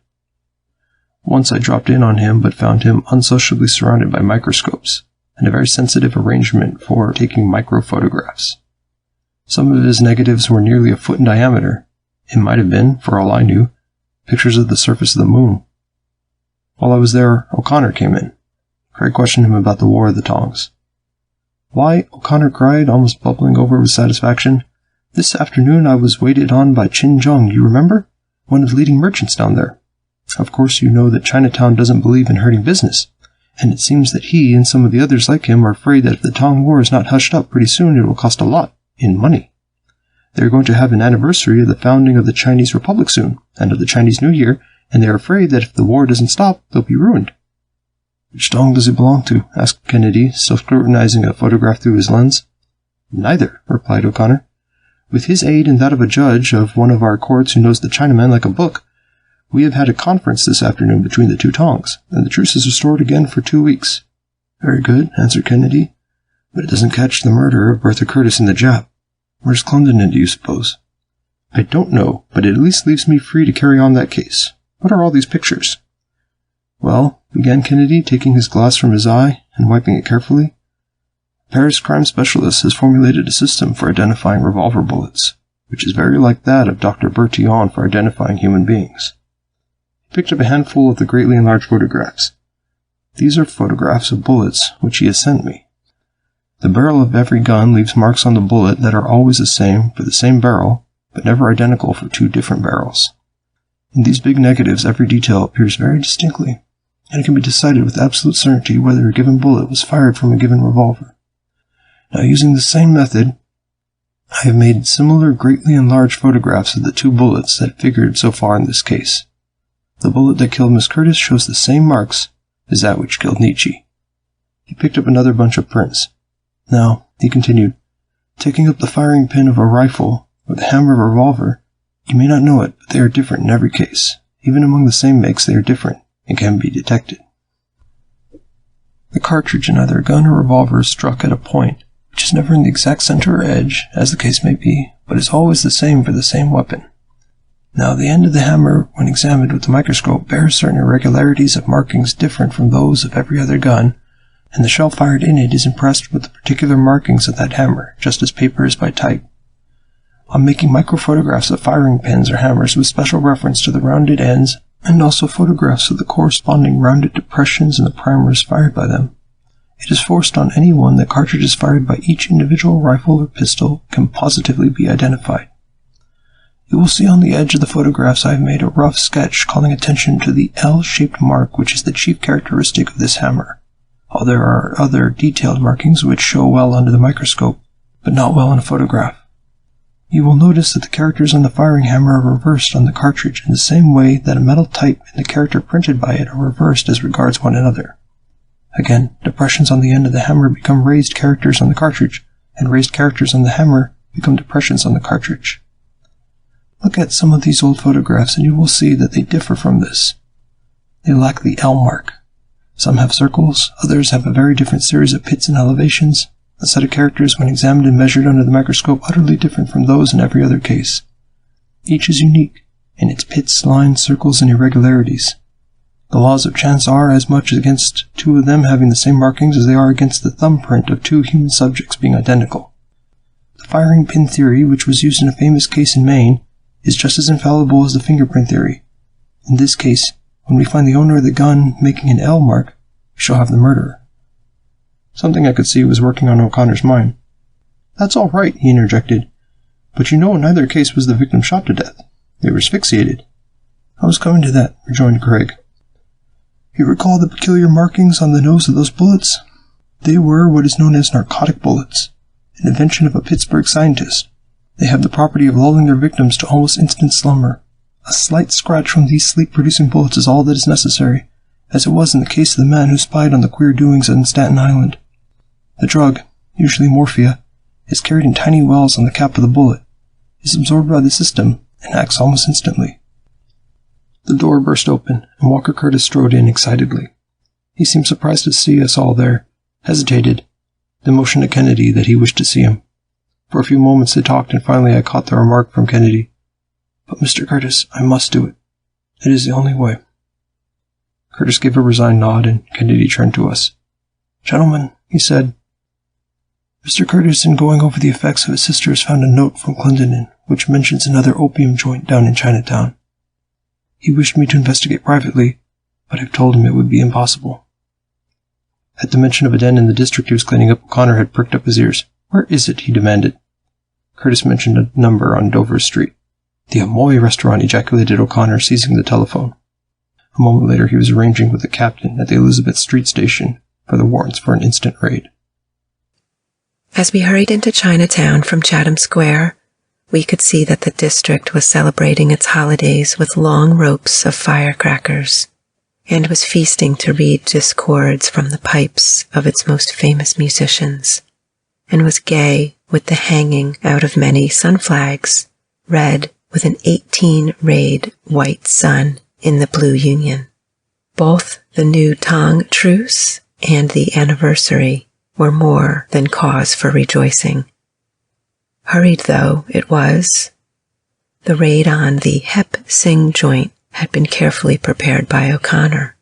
Once I dropped in on him, but found him unsociably surrounded by microscopes, and a very sensitive arrangement for taking microphotographs. Some of his negatives were nearly a foot in diameter. It might have been, for all I knew, pictures of the surface of the moon. While I was there, O'Connor came in. Craig questioned him about the War of the Tongs. "Why," O'Connor cried, almost bubbling over with satisfaction, "this afternoon I was waited on by Chin Jung, you remember? one of the leading merchants down there. Of course, you know that Chinatown doesn't believe in hurting business, and it seems that he and some of the others like him are afraid that if the Tang War is not hushed up pretty soon, it will cost a lot in money. They're going to have an anniversary of the founding of the Chinese Republic soon, and of the Chinese New Year, and they're afraid that if the war doesn't stop, they'll be ruined. Which Tong does it belong to? Asked Kennedy, still scrutinizing a photograph through his lens. Neither, replied O'Connor. With his aid and that of a judge of one of our courts who knows the Chinaman like a book, we have had a conference this afternoon between the two Tongs, and the truce is restored again for 2 weeks. Very good, answered Kennedy, but it doesn't catch the murder of Bertha Curtis and the Jap. Where's Clendon, do you suppose? I don't know, but it at least leaves me free to carry on that case. What are all these pictures? Well, began Kennedy, taking his glass from his eye and wiping it carefully, Paris crime specialist has formulated a system for identifying revolver bullets, which is very like that of Dr. Bertillon for identifying human beings. He picked up a handful of the greatly enlarged photographs. These are photographs of bullets which he has sent me. The barrel of every gun leaves marks on the bullet that are always the same for the same barrel, but never identical for two different barrels. In these big negatives, every detail appears very distinctly, and it can be decided with absolute certainty whether a given bullet was fired from a given revolver. Now, using the same method, I have made similar greatly enlarged photographs of the two bullets that figured so far in this case. The bullet that killed Miss Curtis shows the same marks as that which killed Nietzsche. He picked up another bunch of prints. Now, he continued, taking up the firing pin of a rifle or the hammer of a revolver, you may not know it, but they are different in every case. Even among the same makes, they are different and can be detected. The cartridge in either a gun or revolver is struck at a point which is never in the exact center or edge, as the case may be, but is always the same for the same weapon. Now, the end of the hammer, when examined with the microscope, bears certain irregularities of markings different from those of every other gun, and the shell fired in it is impressed with the particular markings of that hammer, just as paper is by type. I'm making microphotographs of firing pins or hammers with special reference to the rounded ends, and also photographs of the corresponding rounded depressions in the primers fired by them. It is forced on anyone that cartridges fired by each individual rifle or pistol can positively be identified. You will see on the edge of the photographs I have made a rough sketch calling attention to the L-shaped mark which is the chief characteristic of this hammer, while there are other detailed markings which show well under the microscope, but not well in a photograph. You will notice that the characters on the firing hammer are reversed on the cartridge in the same way that a metal type and the character printed by it are reversed as regards one another. Again, depressions on the end of the hammer become raised characters on the cartridge, and raised characters on the hammer become depressions on the cartridge. Look at some of these old photographs and you will see that they differ from this. They lack the L mark. Some have circles, others have a very different series of pits and elevations, a set of characters when examined and measured under the microscope utterly different from those in every other case. Each is unique in its pits, lines, circles, and irregularities. The laws of chance are as much against two of them having the same markings as they are against the thumbprint of two human subjects being identical. The firing pin theory, which was used in a famous case in Maine, is just as infallible as the fingerprint theory. In this case, when we find the owner of the gun making an L mark, we shall have the murderer. Something I could see was working on O'Connor's mind. That's all right, he interjected, but you know in neither case was the victim shot to death. They were asphyxiated. I was coming to that, rejoined Craig. You recall the peculiar markings on the nose of those bullets? They were what is known as narcotic bullets, an invention of a Pittsburgh scientist. They have the property of lulling their victims to almost instant slumber. A slight scratch from these sleep-producing bullets is all that is necessary, as it was in the case of the man who spied on the queer doings in Staten Island. The drug, usually morphia, is carried in tiny wells on the cap of the bullet, is absorbed by the system, and acts almost instantly. The door burst open, and Walker Curtis strode in excitedly. He seemed surprised to see us all there, hesitated, then motioned to Kennedy that he wished to see him. For a few moments they talked, and finally I caught the remark from Kennedy, "But, Mr. Curtis, I must do it. It is the only way." Curtis gave a resigned nod, and Kennedy turned to us. "Gentlemen," he said, "Mr. Curtis, in going over the effects of his sister, has found a note from Clendenin, which mentions another opium joint down in Chinatown. He wished me to investigate privately, but I've told him it would be impossible." At the mention of a den in the district he was cleaning up, O'Connor had pricked up his ears. "Where is it?" he demanded. Curtis mentioned a number on Dover Street. "The Amoy restaurant," ejaculated O'Connor, seizing the telephone. A moment later, he was arranging with the captain at the Elizabeth Street station for the warrants for an instant raid. As we hurried into Chinatown from Chatham Square, we could see that the district was celebrating its holidays with long ropes of firecrackers, and was feasting to reed discords from the pipes of its most famous musicians, and was gay with the hanging out of many sun flags, red with an 18-rayed white sun in the Blue Union. Both the new Tang truce and the anniversary were more than cause for rejoicing. Hurried though it was, the raid on the Hep Sing joint had been carefully prepared by O'Connor.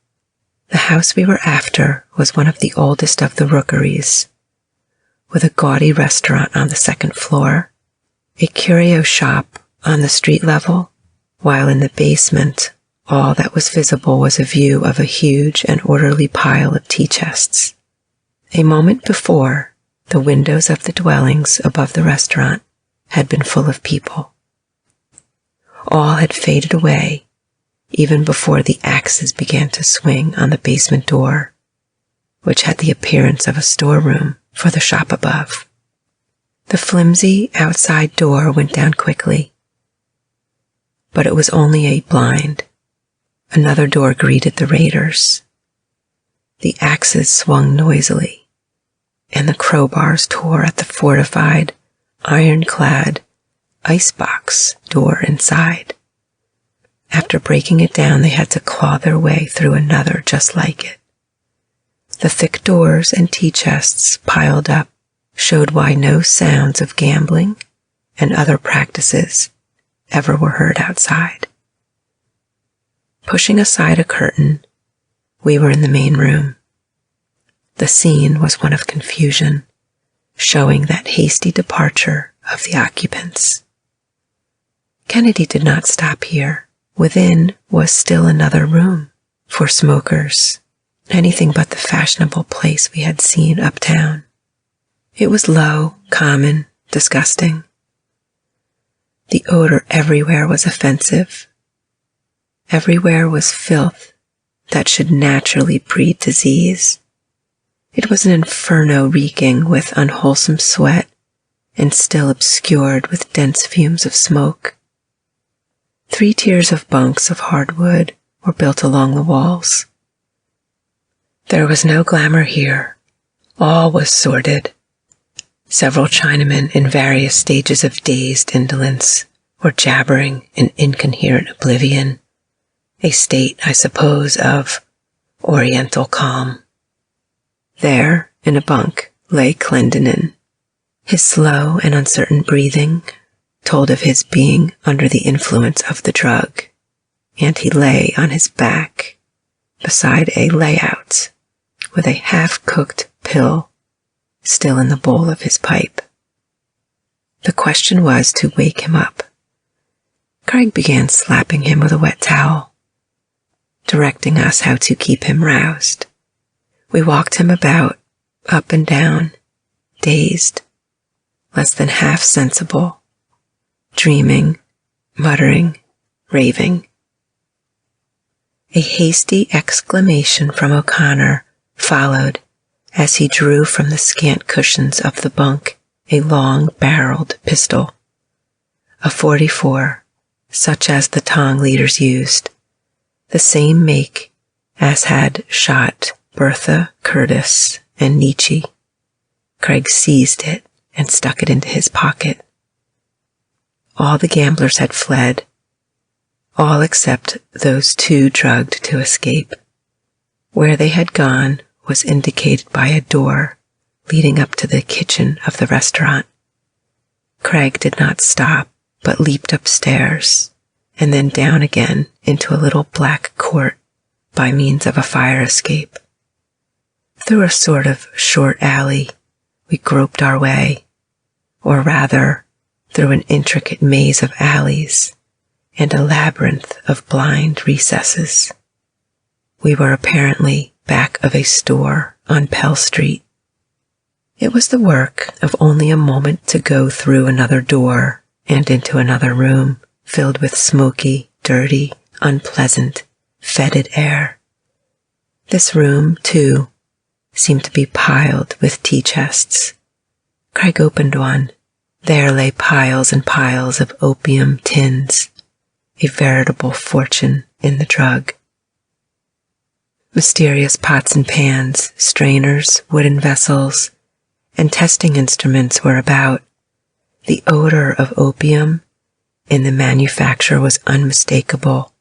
The house we were after was one of the oldest of the rookeries, with a gaudy restaurant on the second floor, a curio shop on the street level, while in the basement all that was visible was a view of a huge and orderly pile of tea chests. A moment before, the windows of the dwellings above the restaurant had been full of people. All had faded away, even before the axes began to swing on the basement door, which had the appearance of a storeroom for the shop above. The flimsy outside door went down quickly, but it was only a blind. Another door greeted the raiders. The axes swung noisily, and the crowbars tore at the fortified, ironclad icebox door inside. After breaking it down, they had to claw their way through another just like it. The thick doors and tea chests piled up showed why no sounds of gambling and other practices ever were heard outside. Pushing aside a curtain, we were in the main room. The scene was one of confusion, showing that hasty departure of the occupants. Kennedy did not stop here. Within was still another room for smokers, anything but the fashionable place we had seen uptown. It was low, common, disgusting. The odor everywhere was offensive. Everywhere was filth that should naturally breed disease. It was an inferno reeking with unwholesome sweat and still obscured with dense fumes of smoke. 3 tiers of bunks of hardwood were built along the walls. There was no glamour here. All was sordid. Several Chinamen in various stages of dazed indolence were jabbering in incoherent oblivion, a state, I suppose, of oriental calm. There, in a bunk, lay Clendenin. His slow and uncertain breathing told of his being under the influence of the drug, and he lay on his back beside a layout with a half-cooked pill still in the bowl of his pipe. The question was to wake him up. Craig began slapping him with a wet towel, directing us how to keep him roused. We walked him about, up and down, dazed, less than half sensible, dreaming, muttering, raving. A hasty exclamation from O'Connor followed as he drew from the scant cushions of the bunk a long-barreled pistol, a .44, such as the Tong leaders used, the same make as had shot Bertha, Curtis, and Nietzsche. Craig seized it and stuck it into his pocket. All the gamblers had fled, all except those 2 drugged to escape. Where they had gone was indicated by a door leading up to the kitchen of the restaurant. Craig did not stop, but leaped upstairs, and then down again into a little black court by means of a fire escape. Through a sort of short alley, we groped our way, or rather, through an intricate maze of alleys and a labyrinth of blind recesses. We were apparently back of a store on Pell Street. It was the work of only a moment to go through another door and into another room filled with smoky, dirty, unpleasant, fetid air. This room, too, seemed to be piled with tea chests. Craig opened one. There lay piles and piles of opium tins, a veritable fortune in the drug. Mysterious pots and pans, strainers, wooden vessels, and testing instruments were about. The odor of opium in the manufacture was unmistakable,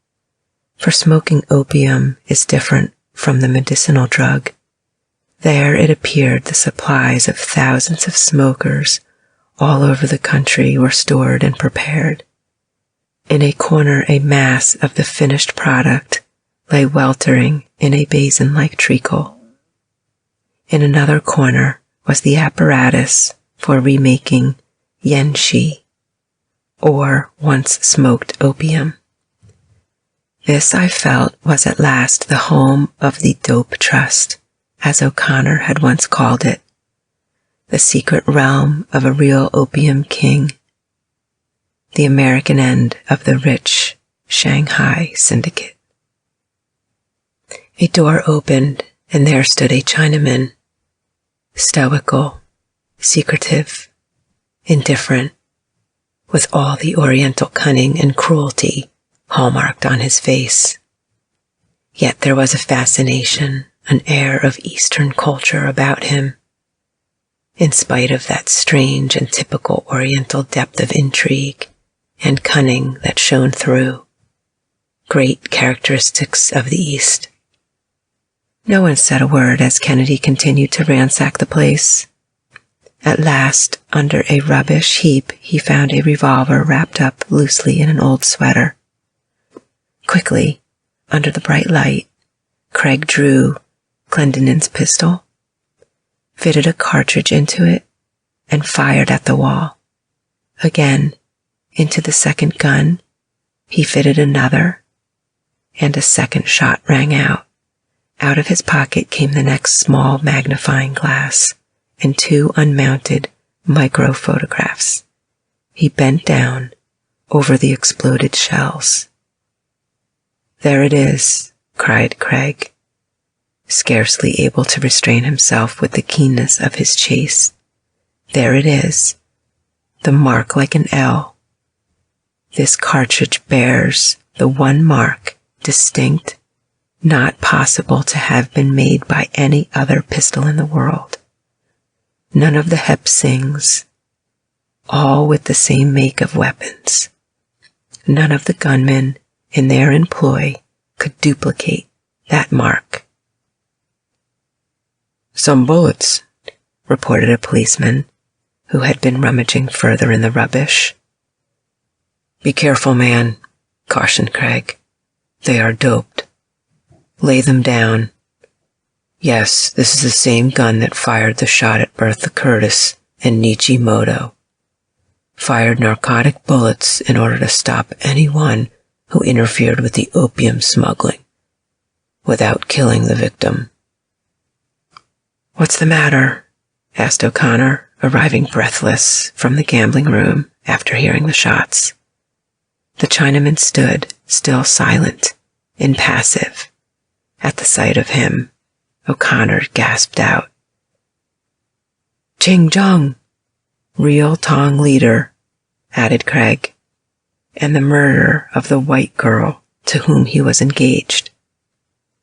for smoking opium is different from the medicinal drug. There it appeared the supplies of thousands of smokers all over the country were stored and prepared. In a corner, a mass of the finished product lay weltering in a basin-like treacle. In another corner was the apparatus for remaking yenshi, or once smoked opium. This, I felt, was at last the home of the Dope Trust, as O'Connor had once called it, the secret realm of a real opium king, the American end of the rich Shanghai syndicate. A door opened, and there stood a Chinaman, stoical, secretive, indifferent, with all the Oriental cunning and cruelty hallmarked on his face. Yet there was a fascination, an air of Eastern culture about him, in spite of that strange and typical Oriental depth of intrigue and cunning that shone through, great characteristics of the East. No one said a word as Kennedy continued to ransack the place. At last, under a rubbish heap, he found a revolver wrapped up loosely in an old sweater. Quickly, under the bright light, Craig drew Clendenin's pistol, fitted a cartridge into it, and fired at the wall. Again, into the second gun, he fitted another, and a second shot rang out. Out of his pocket came the next small magnifying glass and 2 unmounted microphotographs. He bent down over the exploded shells. "There it is," cried Craig, scarcely able to restrain himself with the keenness of his chase. "There it is, the mark like an L. This cartridge bears the one mark, distinct, not possible to have been made by any other pistol in the world. None of the Hepsings, all with the same make of weapons. None of the gunmen in their employ could duplicate that mark." "Some bullets," reported a policeman who had been rummaging further in the rubbish. "Be careful, man," cautioned Craig. "They are doped. Lay them down. Yes, this is the same gun that fired the shot at Bertha Curtis and Nichimoto. Fired narcotic bullets in order to stop anyone who interfered with the opium smuggling, without killing the victim." "What's the matter?" asked O'Connor, arriving breathless from the gambling room after hearing the shots. The Chinaman stood, still silent, impassive. At the sight of him, O'Connor gasped out, "Ching Jung, real Tong leader," added Craig, "and the murderer of the white girl to whom he was engaged.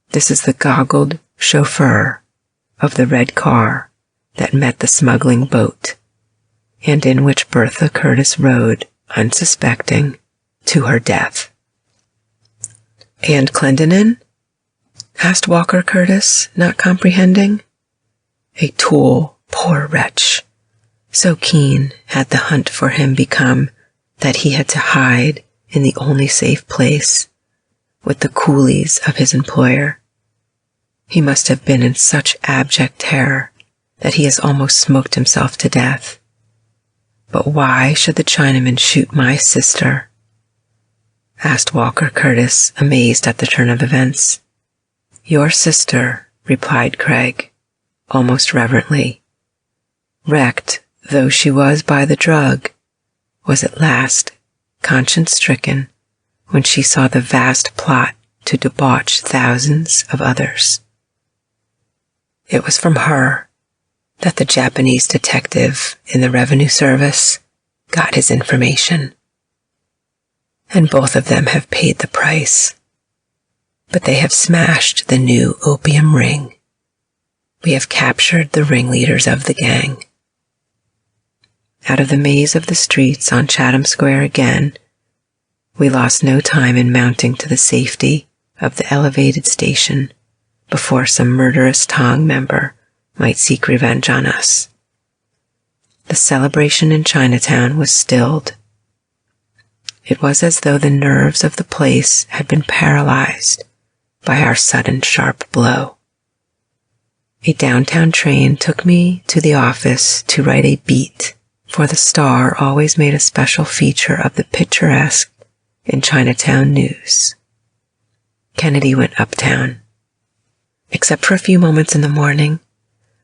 This is the goggled chauffeur of the red car that met the smuggling boat, and in which Bertha Curtis rode, unsuspecting, to her death." "And Clendenin?" asked Walker Curtis, not comprehending. "A tool, poor wretch. So keen had the hunt for him become that he had to hide in the only safe place, with the coolies of his employer. He must have been in such abject terror that he has almost smoked himself to death. But why should the Chinaman shoot my sister?" asked Walker Curtis, amazed at the turn of events. "Your sister," replied Craig, almost reverently, "wrecked though she was by the drug, was at last conscience-stricken when she saw the vast plot to debauch thousands of others. It was from her that the Japanese detective in the Revenue Service got his information. And both of them have paid the price. But they have smashed the new opium ring. We have captured the ringleaders of the gang. Out of the maze of the streets on Chatham Square again, we lost no time in mounting to the safety of the elevated station before some murderous Tong member might seek revenge on us. The celebration in Chinatown was stilled. It was as though the nerves of the place had been paralyzed by our sudden sharp blow. A downtown train took me to the office to write a beat, for the Star always made a special feature of the picturesque in Chinatown news. Kennedy went uptown. Except for a few moments in the morning,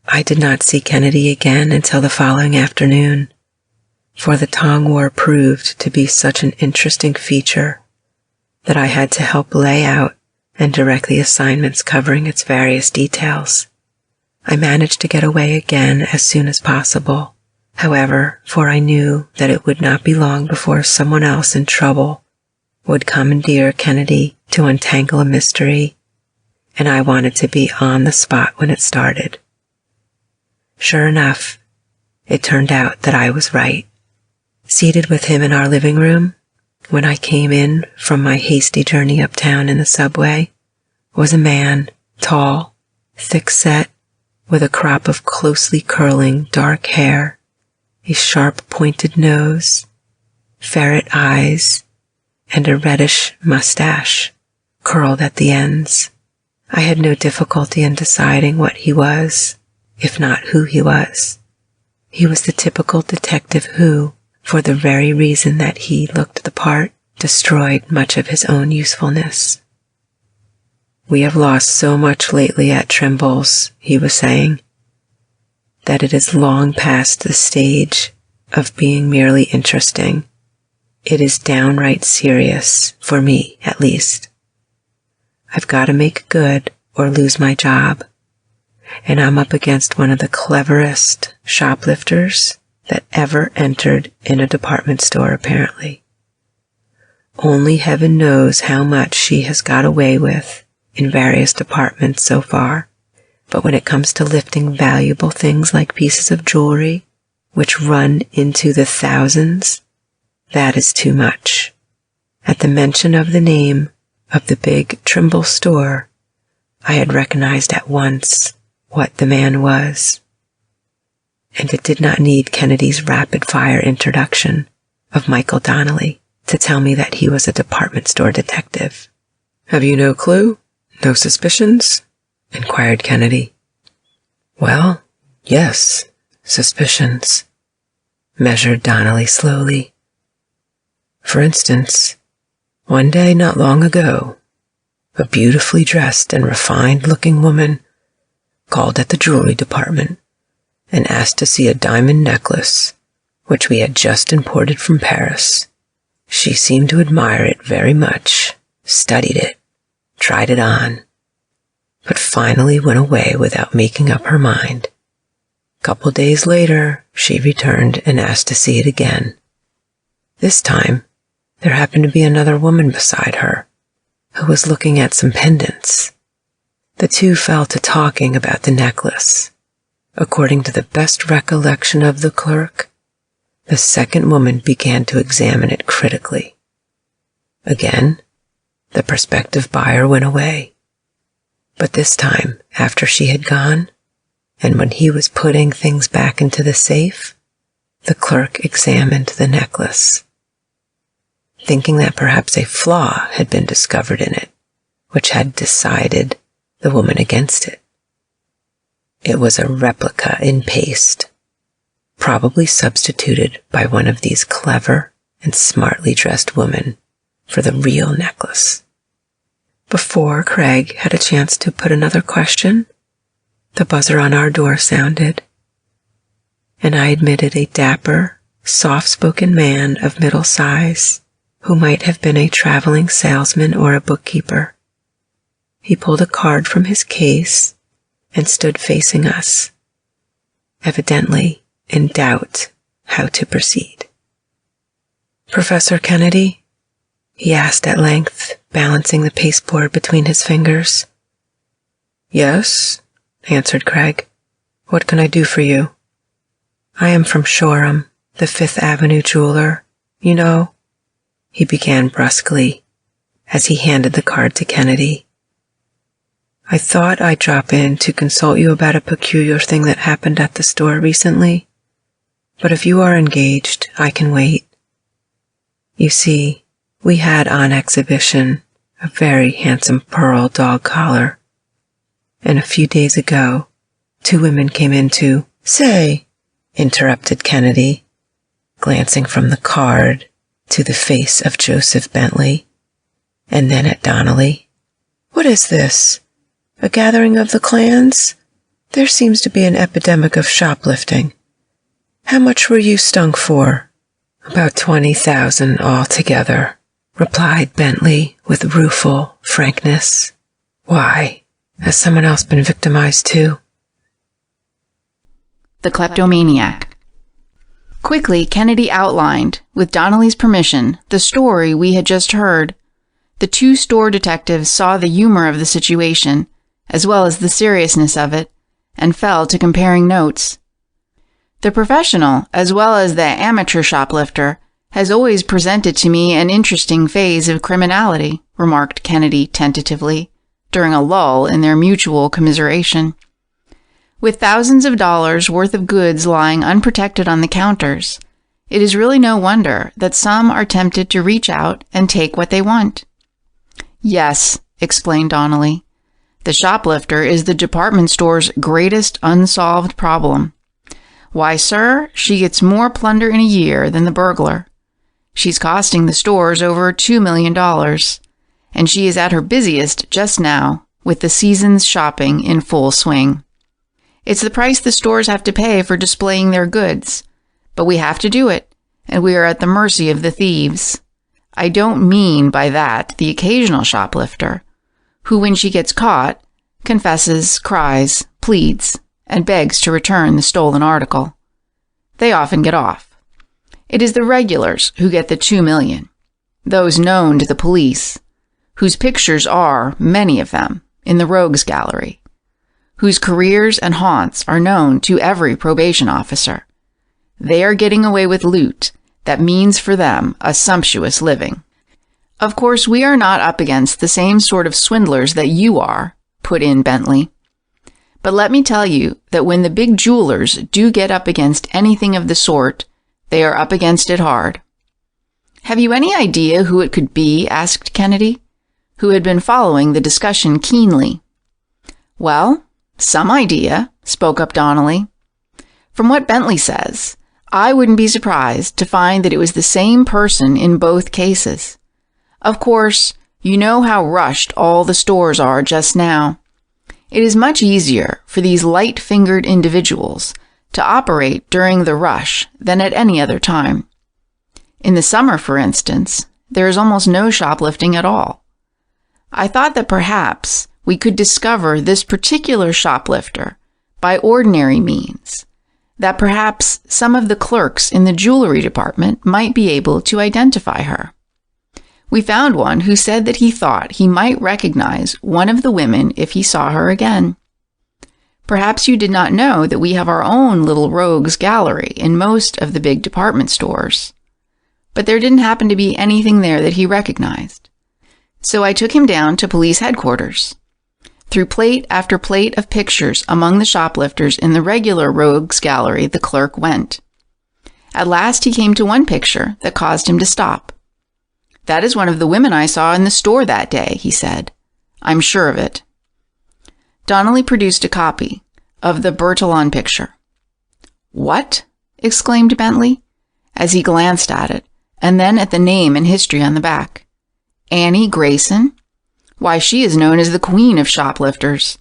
I did not see Kennedy again until the following afternoon, for the Tong War proved to be such an interesting feature that I had to help lay out and direct the assignments covering its various details. I managed to get away again as soon as possible, however, for I knew that it would not be long before someone else in trouble would commandeer Kennedy to untangle a mystery, and I wanted to be on the spot when it started. Sure enough, it turned out that I was right. Seated with him in our living room, when I came in from my hasty journey uptown in the subway, was a man, tall, thick-set, with a crop of closely curling dark hair, a sharp pointed nose, ferret eyes, and a reddish mustache, curled at the ends. I had no difficulty in deciding what he was, if not who he was. He was the typical detective who, for the very reason that he looked the part, destroyed much of his own usefulness. "We have lost so much lately at Trimble's," he was saying, "that it is long past the stage of being merely interesting. It is downright serious, for me at least. I've got to make good or lose my job, and I'm up against one of the cleverest shoplifters that ever entered in a department store, apparently. Only heaven knows how much she has got away with in various departments so far, but when it comes to lifting valuable things like pieces of jewelry, which run into the thousands, that is too much." At the mention of the name of the big Trimble store, I had recognized at once what the man was. And it did not need Kennedy's rapid-fire introduction of Michael Donnelly to tell me that he was a department store detective. "Have you no clue? No suspicions?" inquired Kennedy. "Well, yes, suspicions," measured Donnelly slowly. "For instance, one day not long ago, a beautifully dressed and refined-looking woman called at the jewelry department and asked to see a diamond necklace, which we had just imported from Paris. She seemed to admire it very much, studied it, tried it on, but finally went away without making up her mind. A couple days later, she returned and asked to see it again. This time, there happened to be another woman beside her, who was looking at some pendants. The two fell to talking about the necklace. According to the best recollection of the clerk, the second woman began to examine it critically. Again, the prospective buyer went away. But this time, after she had gone, and when he was putting things back into the safe, the clerk examined the necklace, thinking that perhaps a flaw had been discovered in it, which had decided the woman against it. It was a replica in paste, probably substituted by one of these clever and smartly dressed women for the real necklace. Before Craig had a chance to put another question, the buzzer on our door sounded, and I admitted a dapper, soft-spoken man of middle size who might have been a traveling salesman or a bookkeeper. He pulled a card from his case and stood facing us, evidently in doubt how to proceed. "Professor Kennedy?" he asked at length, balancing the pasteboard between his fingers. "Yes," answered Craig. "What can I do for you?" "I am from Shoreham, the Fifth Avenue jeweler. You know," he began brusquely as he handed the card to Kennedy. "I thought I'd drop in to consult you about a peculiar thing that happened at the store recently, but if you are engaged, I can wait. You see, we had on exhibition a very handsome pearl dog collar, and a few days ago, 2 women came in to—" "Say," interrupted Kennedy, glancing from the card to the face of Joseph Bentley, and then at Donnelly. "What is this? A gathering of the clans? There seems to be an epidemic of shoplifting. How much were you stung for?" "About 20,000 altogether," replied Bentley with rueful frankness. "Why, has someone else been victimized too?" The Kleptomaniac. Quickly, Kennedy outlined, with Donnelly's permission, the story we had just heard. The 2 store detectives saw the humor of the situation, as well as the seriousness of it, and fell to comparing notes. "The professional, as well as the amateur shoplifter, has always presented to me an interesting phase of criminality," remarked Kennedy tentatively, during a lull in their mutual commiseration. "With thousands of dollars worth of goods lying unprotected on the counters, it is really no wonder that some are tempted to reach out and take what they want." "Yes," explained Donnelly. "The shoplifter is the department store's greatest unsolved problem. Why, sir, she gets more plunder in a year than the burglar. She's costing the stores over $2 million, and she is at her busiest just now, with the season's shopping in full swing. It's the price the stores have to pay for displaying their goods, but we have to do it, and we are at the mercy of the thieves. I don't mean by that the occasional shoplifter, who, when she gets caught, confesses, cries, pleads, and begs to return the stolen article. They often get off. It is the regulars who get the $2 million, those known to the police, whose pictures are, many of them, in the rogues gallery, whose careers and haunts are known to every probation officer. They are getting away with loot that means for them a sumptuous living. Of course, we are not up against the same sort of swindlers that you are," put in Bentley. "But let me tell you that when the big jewelers do get up against anything of the sort, they are up against it hard." "Have you any idea who it could be?" asked Kennedy, who had been following the discussion keenly. "Well, some idea," spoke up Donnelly. "From what Bentley says, I wouldn't be surprised to find that it was the same person in both cases. Of course, you know how rushed all the stores are just now. It is much easier for these light-fingered individuals to operate during the rush than at any other time. In the summer, for instance, there is almost no shoplifting at all. I thought that perhaps we could discover this particular shoplifter by ordinary means, that perhaps some of the clerks in the jewelry department might be able to identify her. We found one who said that he thought he might recognize one of the women if he saw her again. Perhaps you did not know that we have our own little rogues gallery in most of the big department stores. But there didn't happen to be anything there that he recognized. So I took him down to police headquarters. Through plate after plate of pictures among the shoplifters in the regular rogues gallery, the clerk went. At last he came to one picture that caused him to stop. "That is one of the women I saw in the store that day," he said. "I'm sure of it." Donnelly produced a copy of the Bertillon picture. "What?" exclaimed Bentley, as he glanced at it, and then at the name and history on the back. "Annie Grayson? Why, she is known as the queen of shoplifters.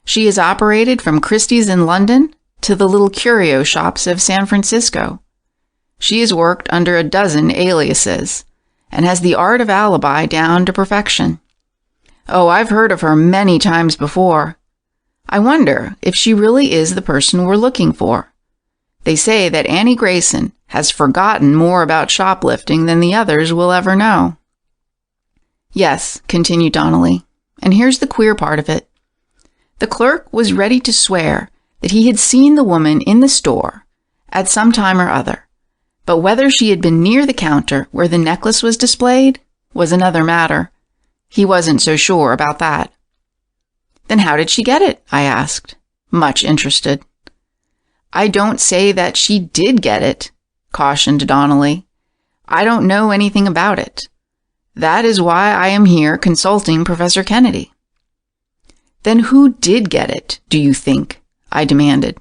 She has operated from Christie's in London to the little curio shops of San Francisco. She has worked under a dozen aliases, and has the art of alibi down to perfection. Oh, I've heard of her many times before. I wonder if she really is the person we're looking for. They say that Annie Grayson has forgotten more about shoplifting than the others will ever know. Yes, continued Donnelly, and here's the queer part of it. The clerk was ready to swear that he had seen the woman in the store at some time or other, but whether she had been near the counter where the necklace was displayed was another matter. He wasn't so sure about that. Then how did she get it? I asked, much interested. I don't say that she did get it, cautioned Donnelly. I don't know anything about it. That is why I am here consulting Professor Kennedy. Then who did get it, do you think? I demanded.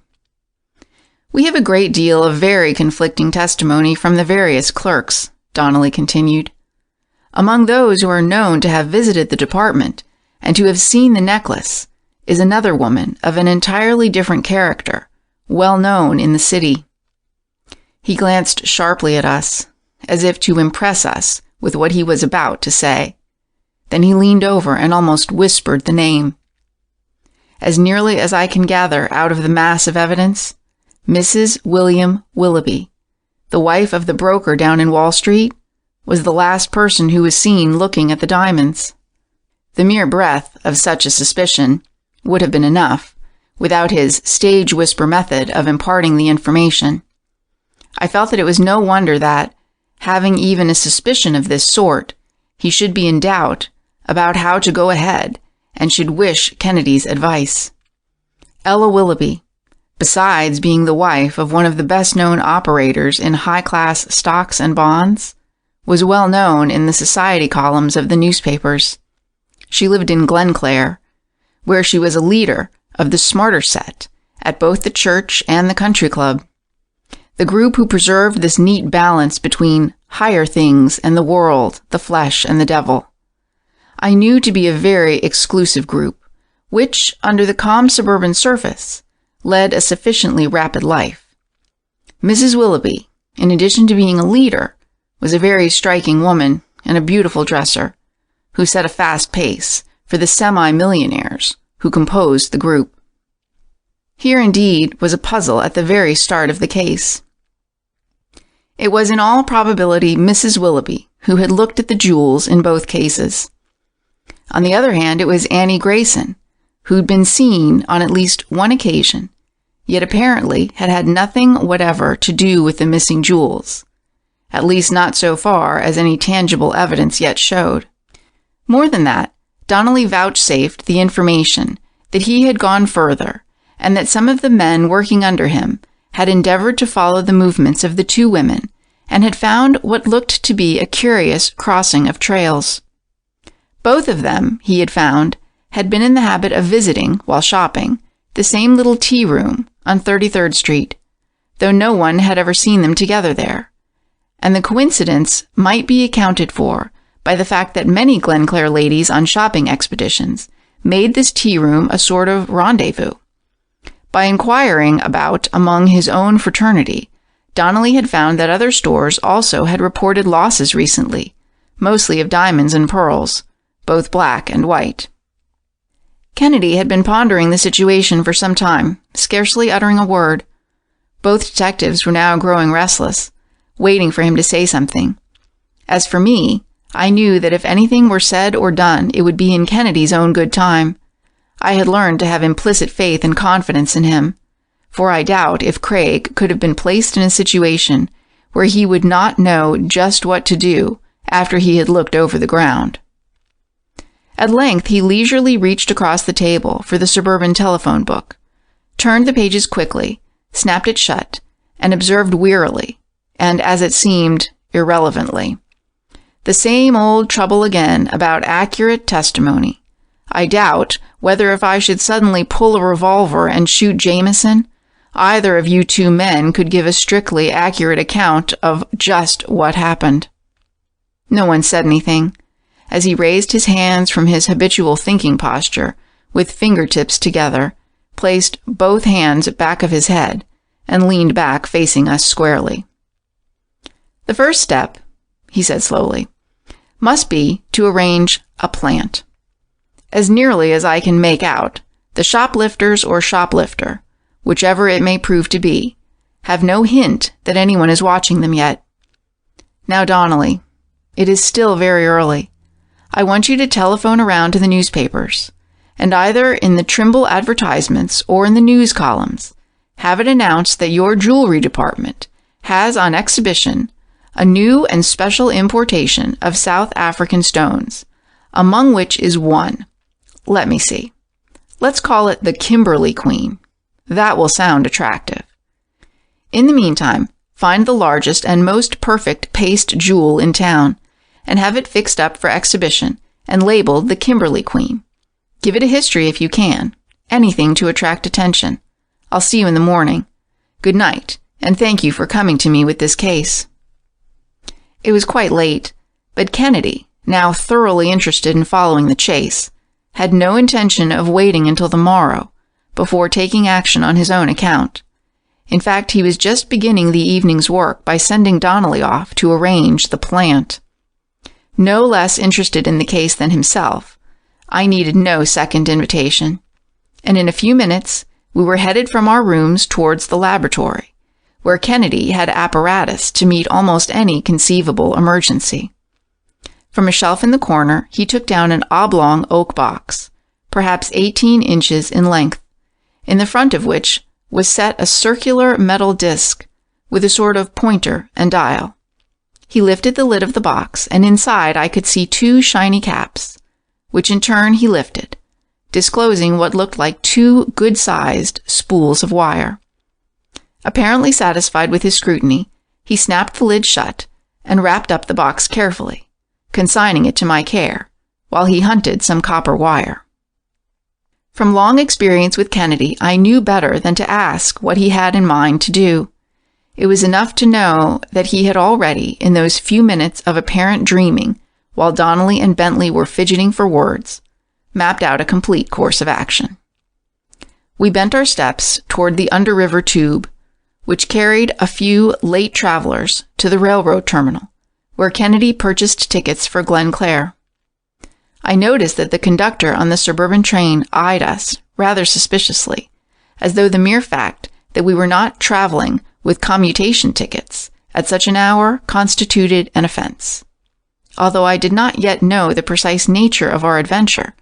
We have a great deal of very conflicting testimony from the various clerks, Donnelly continued. Among those who are known to have visited the department and to have seen the necklace is another woman of an entirely different character, well known in the city. He glanced sharply at us, as if to impress us with what he was about to say. Then he leaned over and almost whispered the name. As nearly as I can gather out of the mass of evidence, Mrs. William Willoughby, the wife of the broker down in Wall Street, was the last person who was seen looking at the diamonds. The mere breath of such a suspicion would have been enough, without his stage whisper method of imparting the information. I felt that it was no wonder that, having even a suspicion of this sort, he should be in doubt about how to go ahead and should wish Kennedy's advice. Ella Willoughby, besides being the wife of one of the best-known operators in high-class stocks and bonds, was well known in the society columns of the newspapers. She lived in Glenclair, where she was a leader of the smarter set at both the church and the country club, the group who preserved this neat balance between higher things and the world, the flesh and the devil. I knew to be a very exclusive group, which, under the calm suburban surface, led a sufficiently rapid life. Mrs. Willoughby, in addition to being a leader, was a very striking woman and a beautiful dresser, who set a fast pace for the semi-millionaires who composed the group. Here indeed was a puzzle at the very start of the case. It was in all probability Mrs. Willoughby who had looked at the jewels in both cases. On the other hand, it was Annie Grayson, who'd been seen on at least one occasion, yet apparently had had nothing whatever to do with the missing jewels, at least not so far as any tangible evidence yet showed. More than that, Donnelly vouchsafed the information that he had gone further, and that some of the men working under him had endeavored to follow the movements of the two women, and had found what looked to be a curious crossing of trails. Both of them, he had found, had been in the habit of visiting, while shopping, the same little tea room on 33rd Street, though no one had ever seen them together there, and the coincidence might be accounted for by the fact that many Glenclair ladies on shopping expeditions made this tea room a sort of rendezvous. By inquiring about among his own fraternity, Donnelly had found that other stores also had reported losses recently, mostly of diamonds and pearls, both black and white. Kennedy had been pondering the situation for some time, scarcely uttering a word. Both detectives were now growing restless, waiting for him to say something. As for me, I knew that if anything were said or done, it would be in Kennedy's own good time. I had learned to have implicit faith and confidence in him, for I doubt if Craig could have been placed in a situation where he would not know just what to do after he had looked over the ground. At length he leisurely reached across the table for the suburban telephone book, turned the pages quickly, snapped it shut, and observed wearily, and as it seemed, irrelevantly, the same old trouble again about accurate testimony. I doubt whether if I should suddenly pull a revolver and shoot Jameson, either of you two men could give a strictly accurate account of just what happened. No one said anything, as he raised his hands from his habitual thinking posture, with fingertips together, placed both hands back of his head, and leaned back facing us squarely. The first step, he said slowly, must be to arrange a plant. As nearly as I can make out, the shoplifters or shoplifter, whichever it may prove to be, have no hint that anyone is watching them yet. Now, Donnelly, it is still very early. I want you to telephone around to the newspapers, and either in the Trimble advertisements or in the news columns, have it announced that your jewelry department has on exhibition a new and special importation of South African stones, among which is one. Let me see. Let's call it the Kimberly Queen. That will sound attractive. In the meantime, find the largest and most perfect paste jewel in town, and have it fixed up for exhibition and labeled the Kimberly Queen. Give it a history if you can. Anything to attract attention. I'll see you in the morning. Good night, and thank you for coming to me with this case. It was quite late, but Kennedy, now thoroughly interested in following the chase, had no intention of waiting until the morrow before taking action on his own account. In fact, he was just beginning the evening's work by sending Donnelly off to arrange the plant. No less interested in the case than himself, I needed no second invitation, and in a few minutes we were headed from our rooms towards the laboratory, where Kennedy had apparatus to meet almost any conceivable emergency. From a shelf in the corner, he took down an oblong oak box, perhaps 18 inches in length, in the front of which was set a circular metal disc with a sort of pointer and dial. He lifted the lid of the box, and inside I could see 2 shiny caps, which in turn he lifted, disclosing what looked like 2 good-sized spools of wire. Apparently satisfied with his scrutiny, he snapped the lid shut and wrapped up the box carefully, consigning it to my care, while he hunted some copper wire. From long experience with Kennedy, I knew better than to ask what he had in mind to do. It was enough to know that he had already, in those few minutes of apparent dreaming, while Donnelly and Bentley were fidgeting for words, mapped out a complete course of action. We bent our steps toward the under-river tube, which carried a few late travelers to the railroad terminal, where Kennedy purchased tickets for Glenclair. I noticed that the conductor on the suburban train eyed us rather suspiciously, as though the mere fact that we were not traveling with commutation tickets at such an hour constituted an offense. Although I did not yet know the precise nature of our adventure,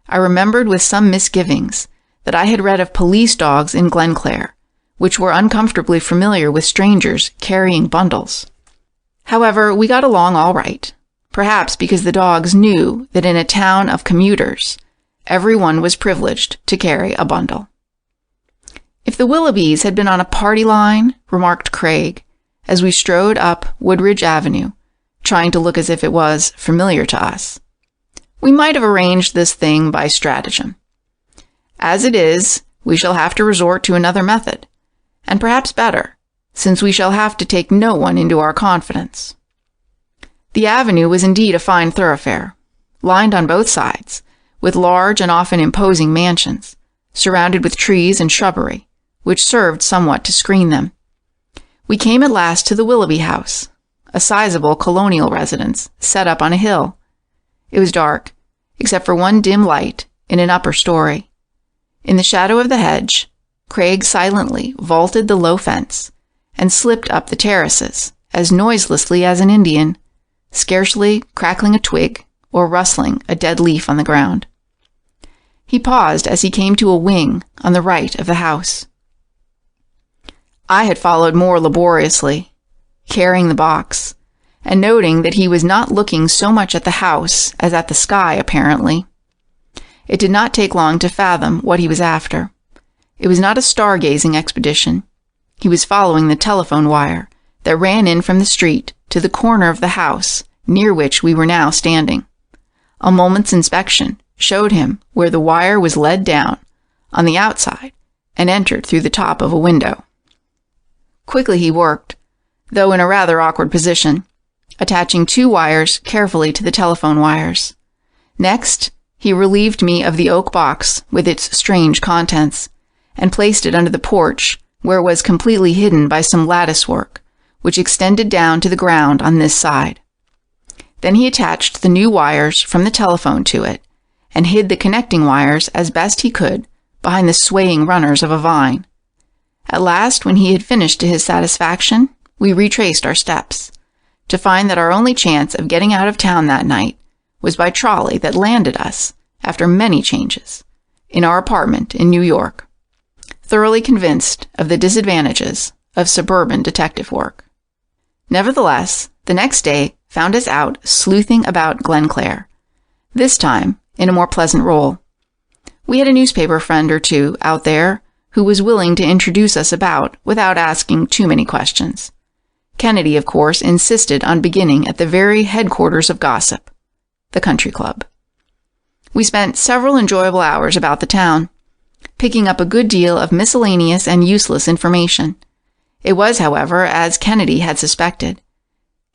I remembered with some misgivings that I had read of police dogs in Glenclair, which were uncomfortably familiar with strangers carrying bundles. However, we got along all right, perhaps because the dogs knew that in a town of commuters, everyone was privileged to carry a bundle. If the Willoughbys had been on a party line, remarked Craig, as we strode up Woodridge Avenue, trying to look as if it was familiar to us, we might have arranged this thing by stratagem. As it is, we shall have to resort to another method, and perhaps better, since we shall have to take no one into our confidence. The avenue was indeed a fine thoroughfare, lined on both sides, with large and often imposing mansions, surrounded with trees and shrubbery, which served somewhat to screen them. We came at last to the Willoughby house, a sizable colonial residence set up on a hill. It was dark, except for one dim light in an upper story. In the shadow of the hedge, Craig silently vaulted the low fence and slipped up the terraces as noiselessly as an Indian, scarcely crackling a twig or rustling a dead leaf on the ground. He paused as he came to a wing on the right of the house. I had followed more laboriously, carrying the box, and noting that he was not looking so much at the house as at the sky, apparently. It did not take long to fathom what he was after. It was not a stargazing expedition. He was following the telephone wire that ran in from the street to the corner of the house near which we were now standing. A moment's inspection showed him where the wire was led down on the outside and entered through the top of a window. Quickly he worked, though in a rather awkward position, attaching 2 wires carefully to the telephone wires. Next, he relieved me of the oak box with its strange contents, and placed it under the porch, where it was completely hidden by some lattice work, which extended down to the ground on this side. Then he attached the new wires from the telephone to it and hid the connecting wires as best he could behind the swaying runners of a vine. At last, when he had finished to his satisfaction, we retraced our steps, to find that our only chance of getting out of town that night was by trolley that landed us, after many changes, in our apartment in New York, thoroughly convinced of the disadvantages of suburban detective work. Nevertheless, the next day found us out sleuthing about Glenclair, this time in a more pleasant role. We had a newspaper friend or two out there who was willing to introduce us about without asking too many questions. Kennedy, of course, insisted on beginning at the very headquarters of gossip, the country club. We spent several enjoyable hours about the town, picking up a good deal of miscellaneous and useless information. It was, however, as Kennedy had suspected.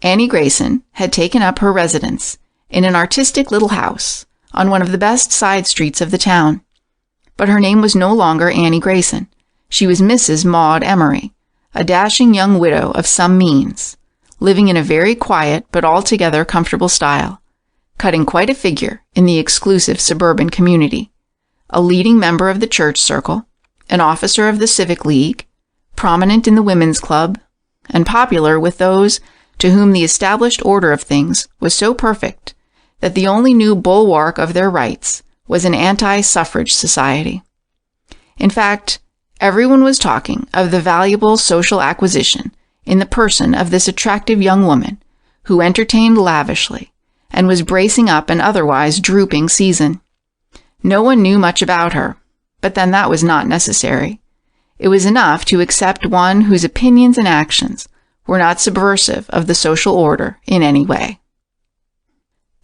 Annie Grayson had taken up her residence in an artistic little house on one of the best side streets of the town. But her name was no longer Annie Grayson. She was Mrs. Maud Emery, a dashing young widow of some means, living in a very quiet but altogether comfortable style, cutting quite a figure in the exclusive suburban community, a leading member of the church circle, an officer of the Civic League, prominent in the Women's Club, and popular with those to whom the established order of things was so perfect that the only new bulwark of their rights was an anti-suffrage society. In fact, everyone was talking of the valuable social acquisition in the person of this attractive young woman who entertained lavishly and was bracing up an otherwise drooping season. No one knew much about her, but then that was not necessary. It was enough to accept one whose opinions and actions were not subversive of the social order in any way.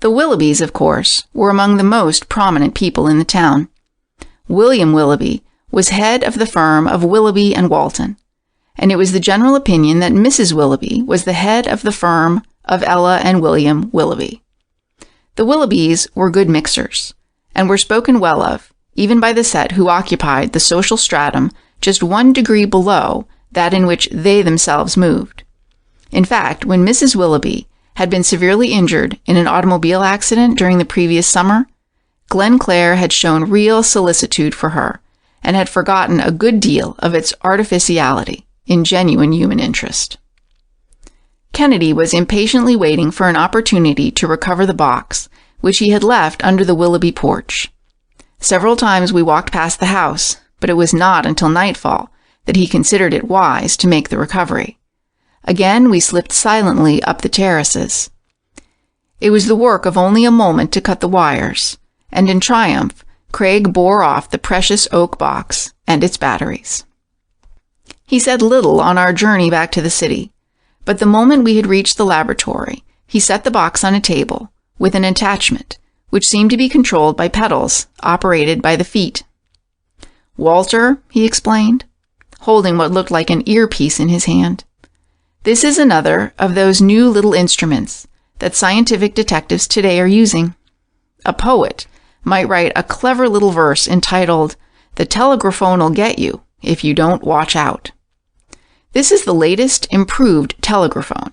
The Willoughbys, of course, were among the most prominent people in the town. William Willoughby was head of the firm of Willoughby and Walton, and it was the general opinion that Mrs. Willoughby was the head of the firm of Ella and William Willoughby. The Willoughbys were good mixers, and were spoken well of, even by the set who occupied the social stratum just 1 degree below that in which they themselves moved. In fact, when Mrs. Willoughby had been severely injured in an automobile accident during the previous summer, Glenclair had shown real solicitude for her, and had forgotten a good deal of its artificiality in genuine human interest. Kennedy was impatiently waiting for an opportunity to recover the box, which he had left under the Willoughby porch. Several times we walked past the house, but it was not until nightfall that he considered it wise to make the recovery. Again we slipped silently up the terraces. It was the work of only a moment to cut the wires, and in triumph Craig bore off the precious oak box and its batteries. He said little on our journey back to the city, but the moment we had reached the laboratory, he set the box on a table with an attachment which seemed to be controlled by pedals operated by the feet. "Walter," he explained, holding what looked like an earpiece in his hand, "this is another of those new little instruments that scientific detectives today are using. A poet might write a clever little verse entitled, 'The Telegraphone'll Get You If You Don't Watch Out.' This is the latest improved telegraphone,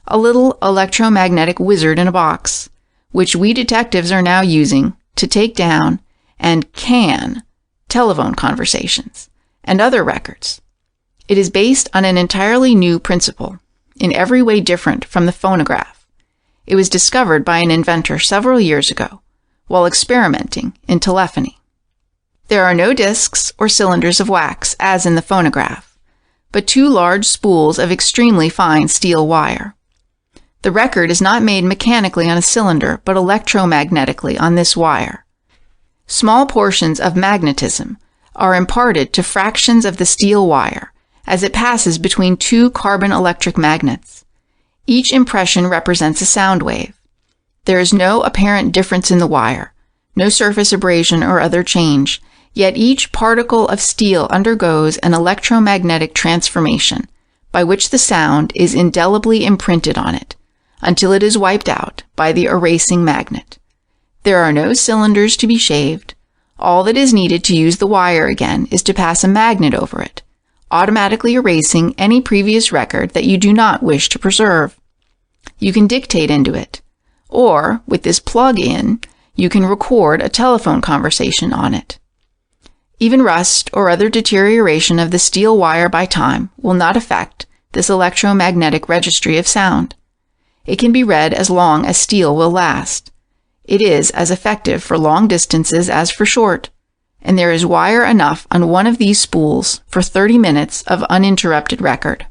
a little electromagnetic wizard in a box, which we detectives are now using to take down and can telephone conversations and other records. It is based on an entirely new principle, in every way different from the phonograph. It was discovered by an inventor several years ago, while experimenting in telephony. There are no discs or cylinders of wax, as in the phonograph, but 2 large spools of extremely fine steel wire. The record is not made mechanically on a cylinder, but electromagnetically on this wire. Small portions of magnetism are imparted to fractions of the steel wire as it passes between 2 carbon electric magnets. Each impression represents a sound wave. There is no apparent difference in the wire, no surface abrasion or other change, yet each particle of steel undergoes an electromagnetic transformation by which the sound is indelibly imprinted on it, until it is wiped out by the erasing magnet. There are no cylinders to be shaved. All that is needed to use the wire again is to pass a magnet over it, automatically erasing any previous record that you do not wish to preserve. You can dictate into it, Or, with this plug-in, you can record a telephone conversation on it. Even rust or other deterioration of the steel wire by time will not affect this electromagnetic registry of sound. It can be read as long as steel will last. It is as effective for long distances as for short, and there is wire enough on one of these spools for 30 minutes of uninterrupted record.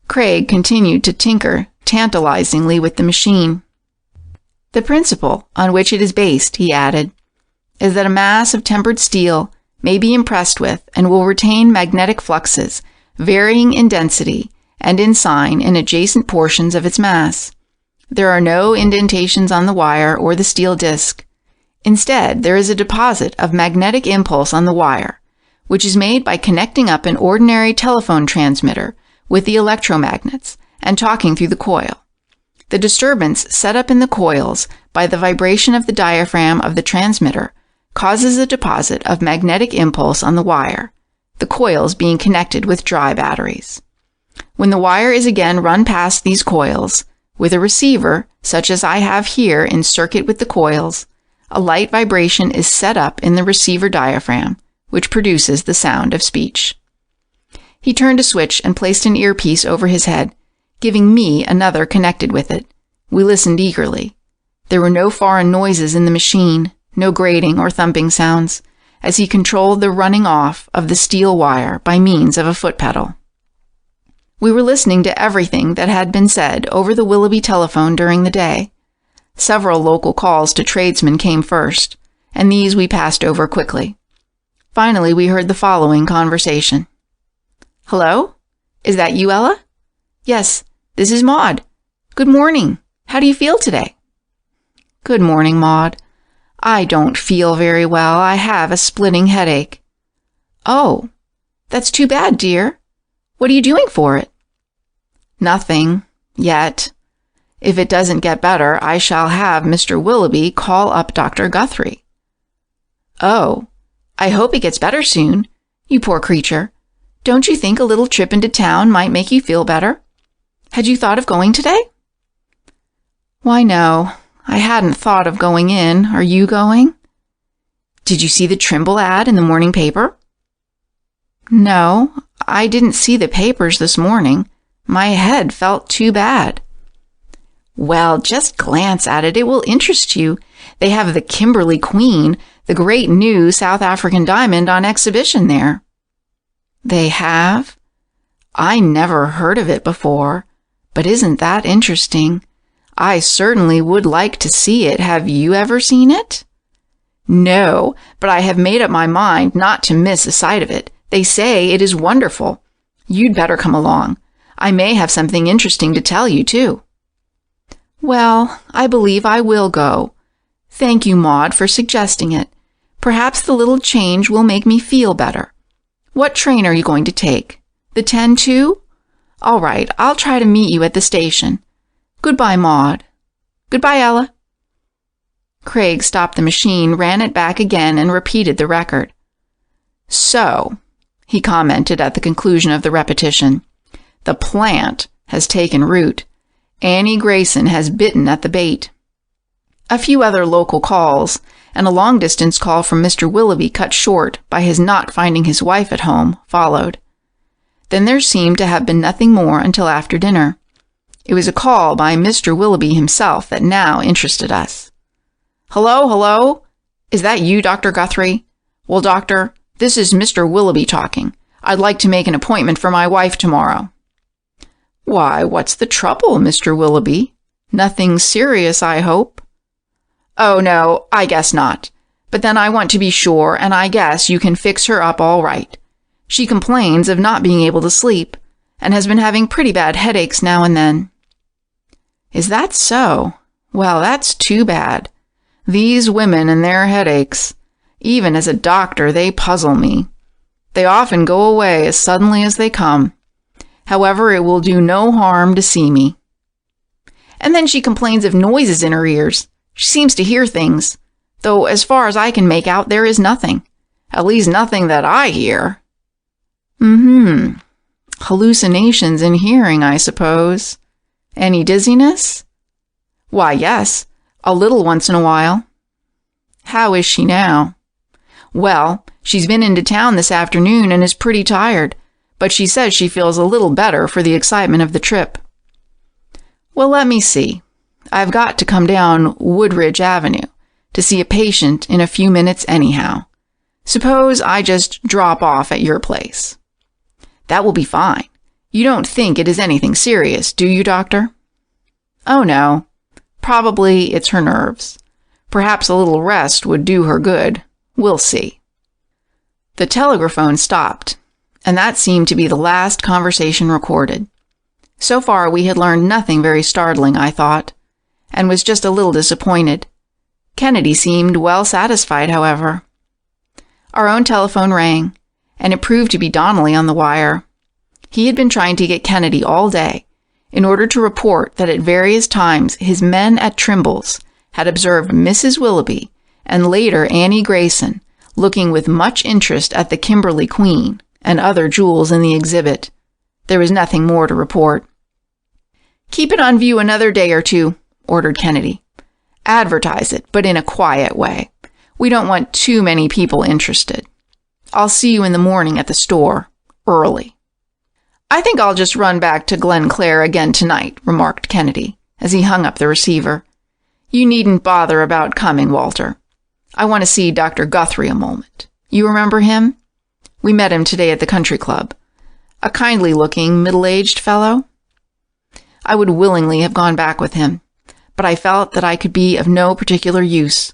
Craig continued to tinker tantalizingly with the machine. The principle on which it is based, he added, is that a mass of tempered steel may be impressed with and will retain magnetic fluxes varying in density and in sign in adjacent portions of its mass. There are no indentations on the wire or the steel disc. Instead, there is a deposit of magnetic impulse on the wire, which is made by connecting up an ordinary telephone transmitter with the electromagnets and talking through the coil. The disturbance set up in the coils by the vibration of the diaphragm of the transmitter causes a deposit of magnetic impulse on the wire, the coils being connected with dry batteries. When the wire is again run past these coils, with a receiver, such as I have here in circuit with the coils, a light vibration is set up in the receiver diaphragm, which produces the sound of speech. He turned a switch and placed an earpiece over his head, giving me another connected with it. We listened eagerly. There were no foreign noises in the machine, no grating or thumping sounds, as he controlled the running off of the steel wire by means of a foot pedal. We were listening to everything that had been said over the Willoughby telephone during the day. Several local calls to tradesmen came first, and these we passed over quickly. Finally, we heard the following conversation. "Hello? Is that you, Ella?" "Yes, this is Maud. Good morning. How do you feel today?" "Good morning, Maud. I don't feel very well. I have a splitting headache." "Oh, that's too bad, dear. What are you doing for it?" "Nothing, yet. If it doesn't get better, I shall have Mr. Willoughby call up Dr. Guthrie." "Oh, I hope it gets better soon. You poor creature. Don't you think a little trip into town might make you feel better? Had you thought of going today?" "Why, no. I hadn't thought of going in. Are you going?" "Did you see the Trimble ad in the morning paper?" "No, I didn't see the papers this morning. My head felt too bad." "Well, just glance at it. It will interest you. They have the Kimberley Queen, the great new South African diamond, on exhibition there." "They have? I never heard of it before. But isn't that interesting? I certainly would like to see it. Have you ever seen it?" "No, but I have made up my mind not to miss a sight of it. They say it is wonderful. You'd better come along. I may have something interesting to tell you, too." "Well, I believe I will go. Thank you, Maud, for suggesting it. Perhaps the little change will make me feel better. What train are you going to take? The 10-2? All right, I'll try to meet you at the station. Goodbye, Maud. Goodbye, Ella." Craig stopped the machine, ran it back again, and repeated the record. "So," he commented at the conclusion of the repetition, "the plant has taken root. Annie Grayson has bitten at the bait." A few other local calls, and a long-distance call from Mr. Willoughby cut short by his not finding his wife at home, followed. Then there seemed to have been nothing more until after dinner. It was a call by Mr. Willoughby himself that now interested us. "Hello, hello? Is that you, Dr. Guthrie? Well, doctor, this is Mr. Willoughby talking. I'd like to make an appointment for my wife tomorrow." "Why, what's the trouble, Mr. Willoughby? Nothing serious, I hope?" "Oh, no, I guess not. But then I want to be sure, and I guess you can fix her up all right. She complains of not being able to sleep, and has been having pretty bad headaches now and then." "Is that so? Well, that's too bad. These women and their headaches. Even as a doctor, they puzzle me. They often go away as suddenly as they come. However, it will do no harm to see me." "And then she complains of noises in her ears. She seems to hear things, though as far as I can make out, there is nothing. At least nothing that I hear." Hallucinations in hearing, I suppose. Any dizziness?" Why, yes, a little once in a while. How is she now? Well, she's been into town this afternoon and is pretty tired, but she says she feels a little better for the excitement of the trip. Well, let me see. I've got to come down Woodridge Avenue to see a patient in a few minutes anyhow. Suppose I just drop off at your place. That will be fine. You don't think it is anything serious, do you, Doctor? Oh, no. Probably it's her nerves. Perhaps a little rest would do her good. We'll see. The telegraphone stopped, and that seemed to be the last conversation recorded. So far, we had learned nothing very startling, I thought, and was just a little disappointed. Kennedy seemed well satisfied, however. Our own telephone rang, and it proved to be Donnelly on the wire. He had been trying to get Kennedy all day in order to report that at various times his men at Trimble's had observed Mrs. Willoughby and later Annie Grayson looking with much interest at the Kimberly Queen and other jewels in the exhibit. There was nothing more to report. Keep it on view another day or two, ordered Kennedy. Advertise it, but in a quiet way. We don't want too many people interested. I'll see you in the morning at the store, early. I think I'll just run back to Glenclair again tonight, remarked Kennedy, as he hung up the receiver. You needn't bother about coming, Walter. I want to see Dr. Guthrie a moment. You remember him? We met him today at the country club. A kindly-looking, middle-aged fellow? I would willingly have gone back with him, but I felt that I could be of no particular use.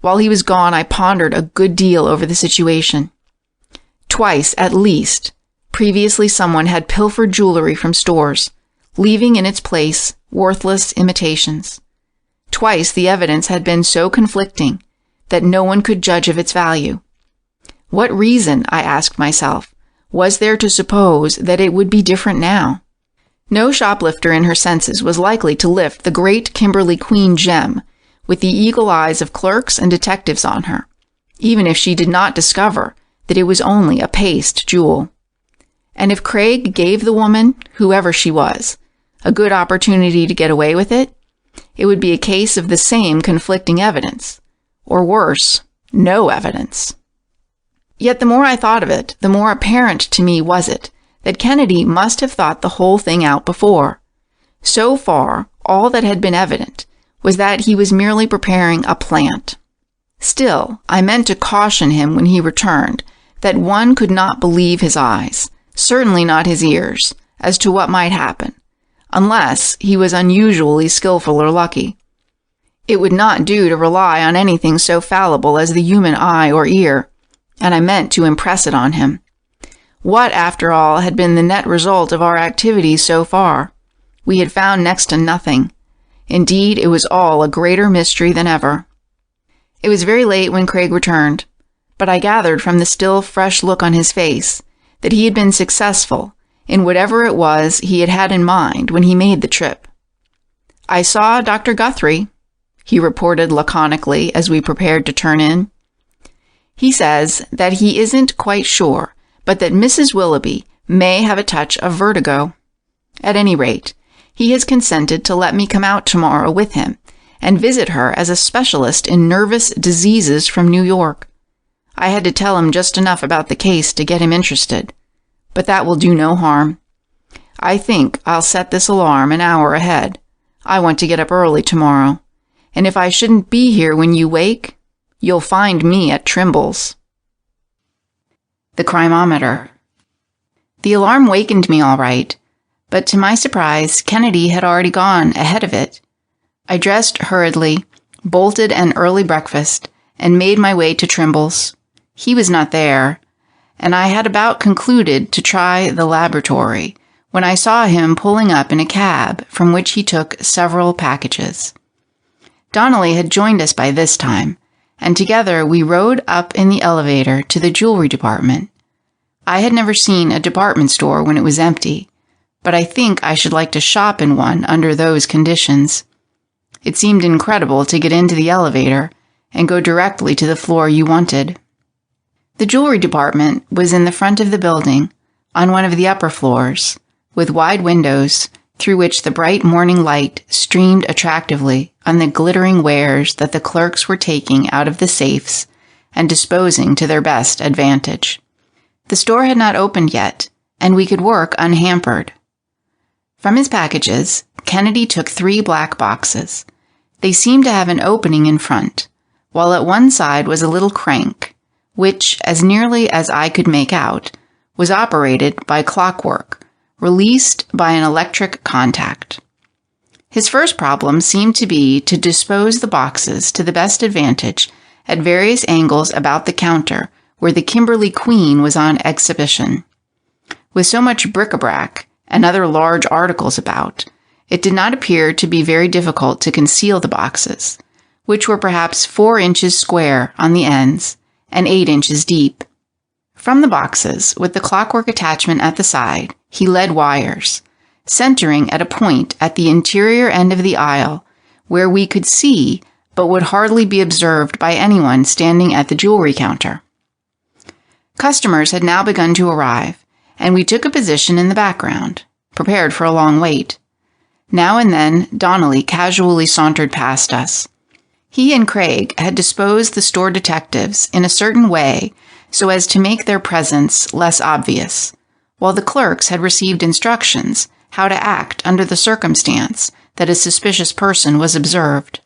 While he was gone, I pondered a good deal over the situation. Twice, at least, previously someone had pilfered jewelry from stores, leaving in its place worthless imitations. Twice the evidence had been so conflicting that no one could judge of its value. What reason, I asked myself, was there to suppose that it would be different now? No shoplifter in her senses was likely to lift the great Kimberly Queen gem with the eagle eyes of clerks and detectives on her, even if she did not discover that it was only a paste jewel. And if Craig gave the woman, whoever she was, a good opportunity to get away with it, it would be a case of the same conflicting evidence, or worse, no evidence. Yet the more I thought of it, the more apparent to me was it that Kennedy must have thought the whole thing out before. So far, all that had been evident was that he was merely preparing a plant. Still, I meant to caution him when he returned that one could not believe his eyes, certainly not his ears, as to what might happen, unless he was unusually skillful or lucky. It would not do to rely on anything so fallible as the human eye or ear, and I meant to impress it on him. What, after all, had been the net result of our activities so far? We had found next to nothing. Indeed, it was all a greater mystery than ever. It was very late when Craig returned, but I gathered from the still fresh look on his face that he had been successful in whatever it was he had had in mind when he made the trip. I saw Dr. Guthrie, he reported laconically as we prepared to turn in. He says that he isn't quite sure, but that Mrs. Willoughby may have a touch of vertigo. At any rate, he has consented to let me come out tomorrow with him and visit her as a specialist in nervous diseases from New York. I had to tell him just enough about the case to get him interested, but that will do no harm. I think I'll set this alarm an hour ahead. I want to get up early tomorrow, and if I shouldn't be here when you wake, you'll find me at Trimble's. The Crimometer. The alarm wakened me all right, but to my surprise, Kennedy had already gone ahead of it. I dressed hurriedly, bolted an early breakfast, and made my way to Trimble's. He was not there, and I had about concluded to try the laboratory when I saw him pulling up in a cab from which he took several packages. Donnelly had joined us by this time, and together we rode up in the elevator to the jewelry department. I had never seen a department store when it was empty, but I think I should like to shop in one under those conditions. It seemed incredible to get into the elevator and go directly to the floor you wanted. The jewelry department was in the front of the building, on one of the upper floors, with wide windows, through which the bright morning light streamed attractively on the glittering wares that the clerks were taking out of the safes and disposing to their best advantage. The store had not opened yet, and we could work unhampered. From his packages, Kennedy took 3 black boxes. They seemed to have an opening in front, while at one side was a little crank, which, as nearly as I could make out, was operated by clockwork, released by an electric contact. His first problem seemed to be to dispose the boxes to the best advantage at various angles about the counter where the Kimberly Queen was on exhibition. With so much bric-a-brac and other large articles about, it did not appear to be very difficult to conceal the boxes, which were perhaps 4 inches square on the ends and 8 inches deep. From the boxes, with the clockwork attachment at the side, he led wires, centering at a point at the interior end of the aisle where we could see but would hardly be observed by anyone standing at the jewelry counter. Customers had now begun to arrive, and we took a position in the background, prepared for a long wait. Now and then, Donnelly casually sauntered past us. He and Craig had disposed the store detectives in a certain way so as to make their presence less obvious, while the clerks had received instructions how to act under the circumstance that a suspicious person was observed.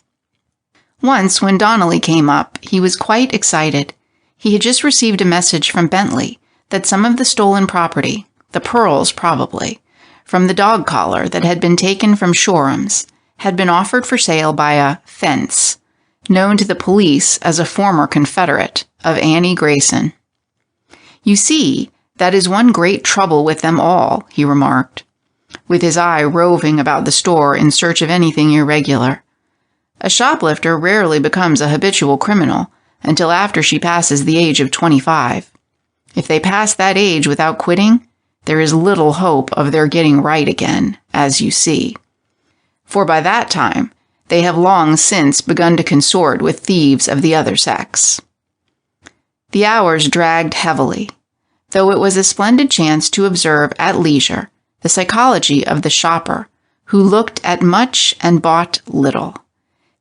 Once, when Donnelly came up, he was quite excited. He had just received a message from Bentley that some of the stolen property, the pearls probably, from the dog collar that had been taken from Shoreham's, had been offered for sale by a fence, known to the police as a former confederate of Annie Grayson. "You see, that is one great trouble with them all," he remarked, with his eye roving about the store in search of anything irregular. "A shoplifter rarely becomes a habitual criminal until after she passes the age of 25. If they pass that age without quitting, there is little hope of their getting right again, as you see. For by that time, they have long since begun to consort with thieves of the other sex." The hours dragged heavily, though it was a splendid chance to observe at leisure the psychology of the shopper, who looked at much and bought little,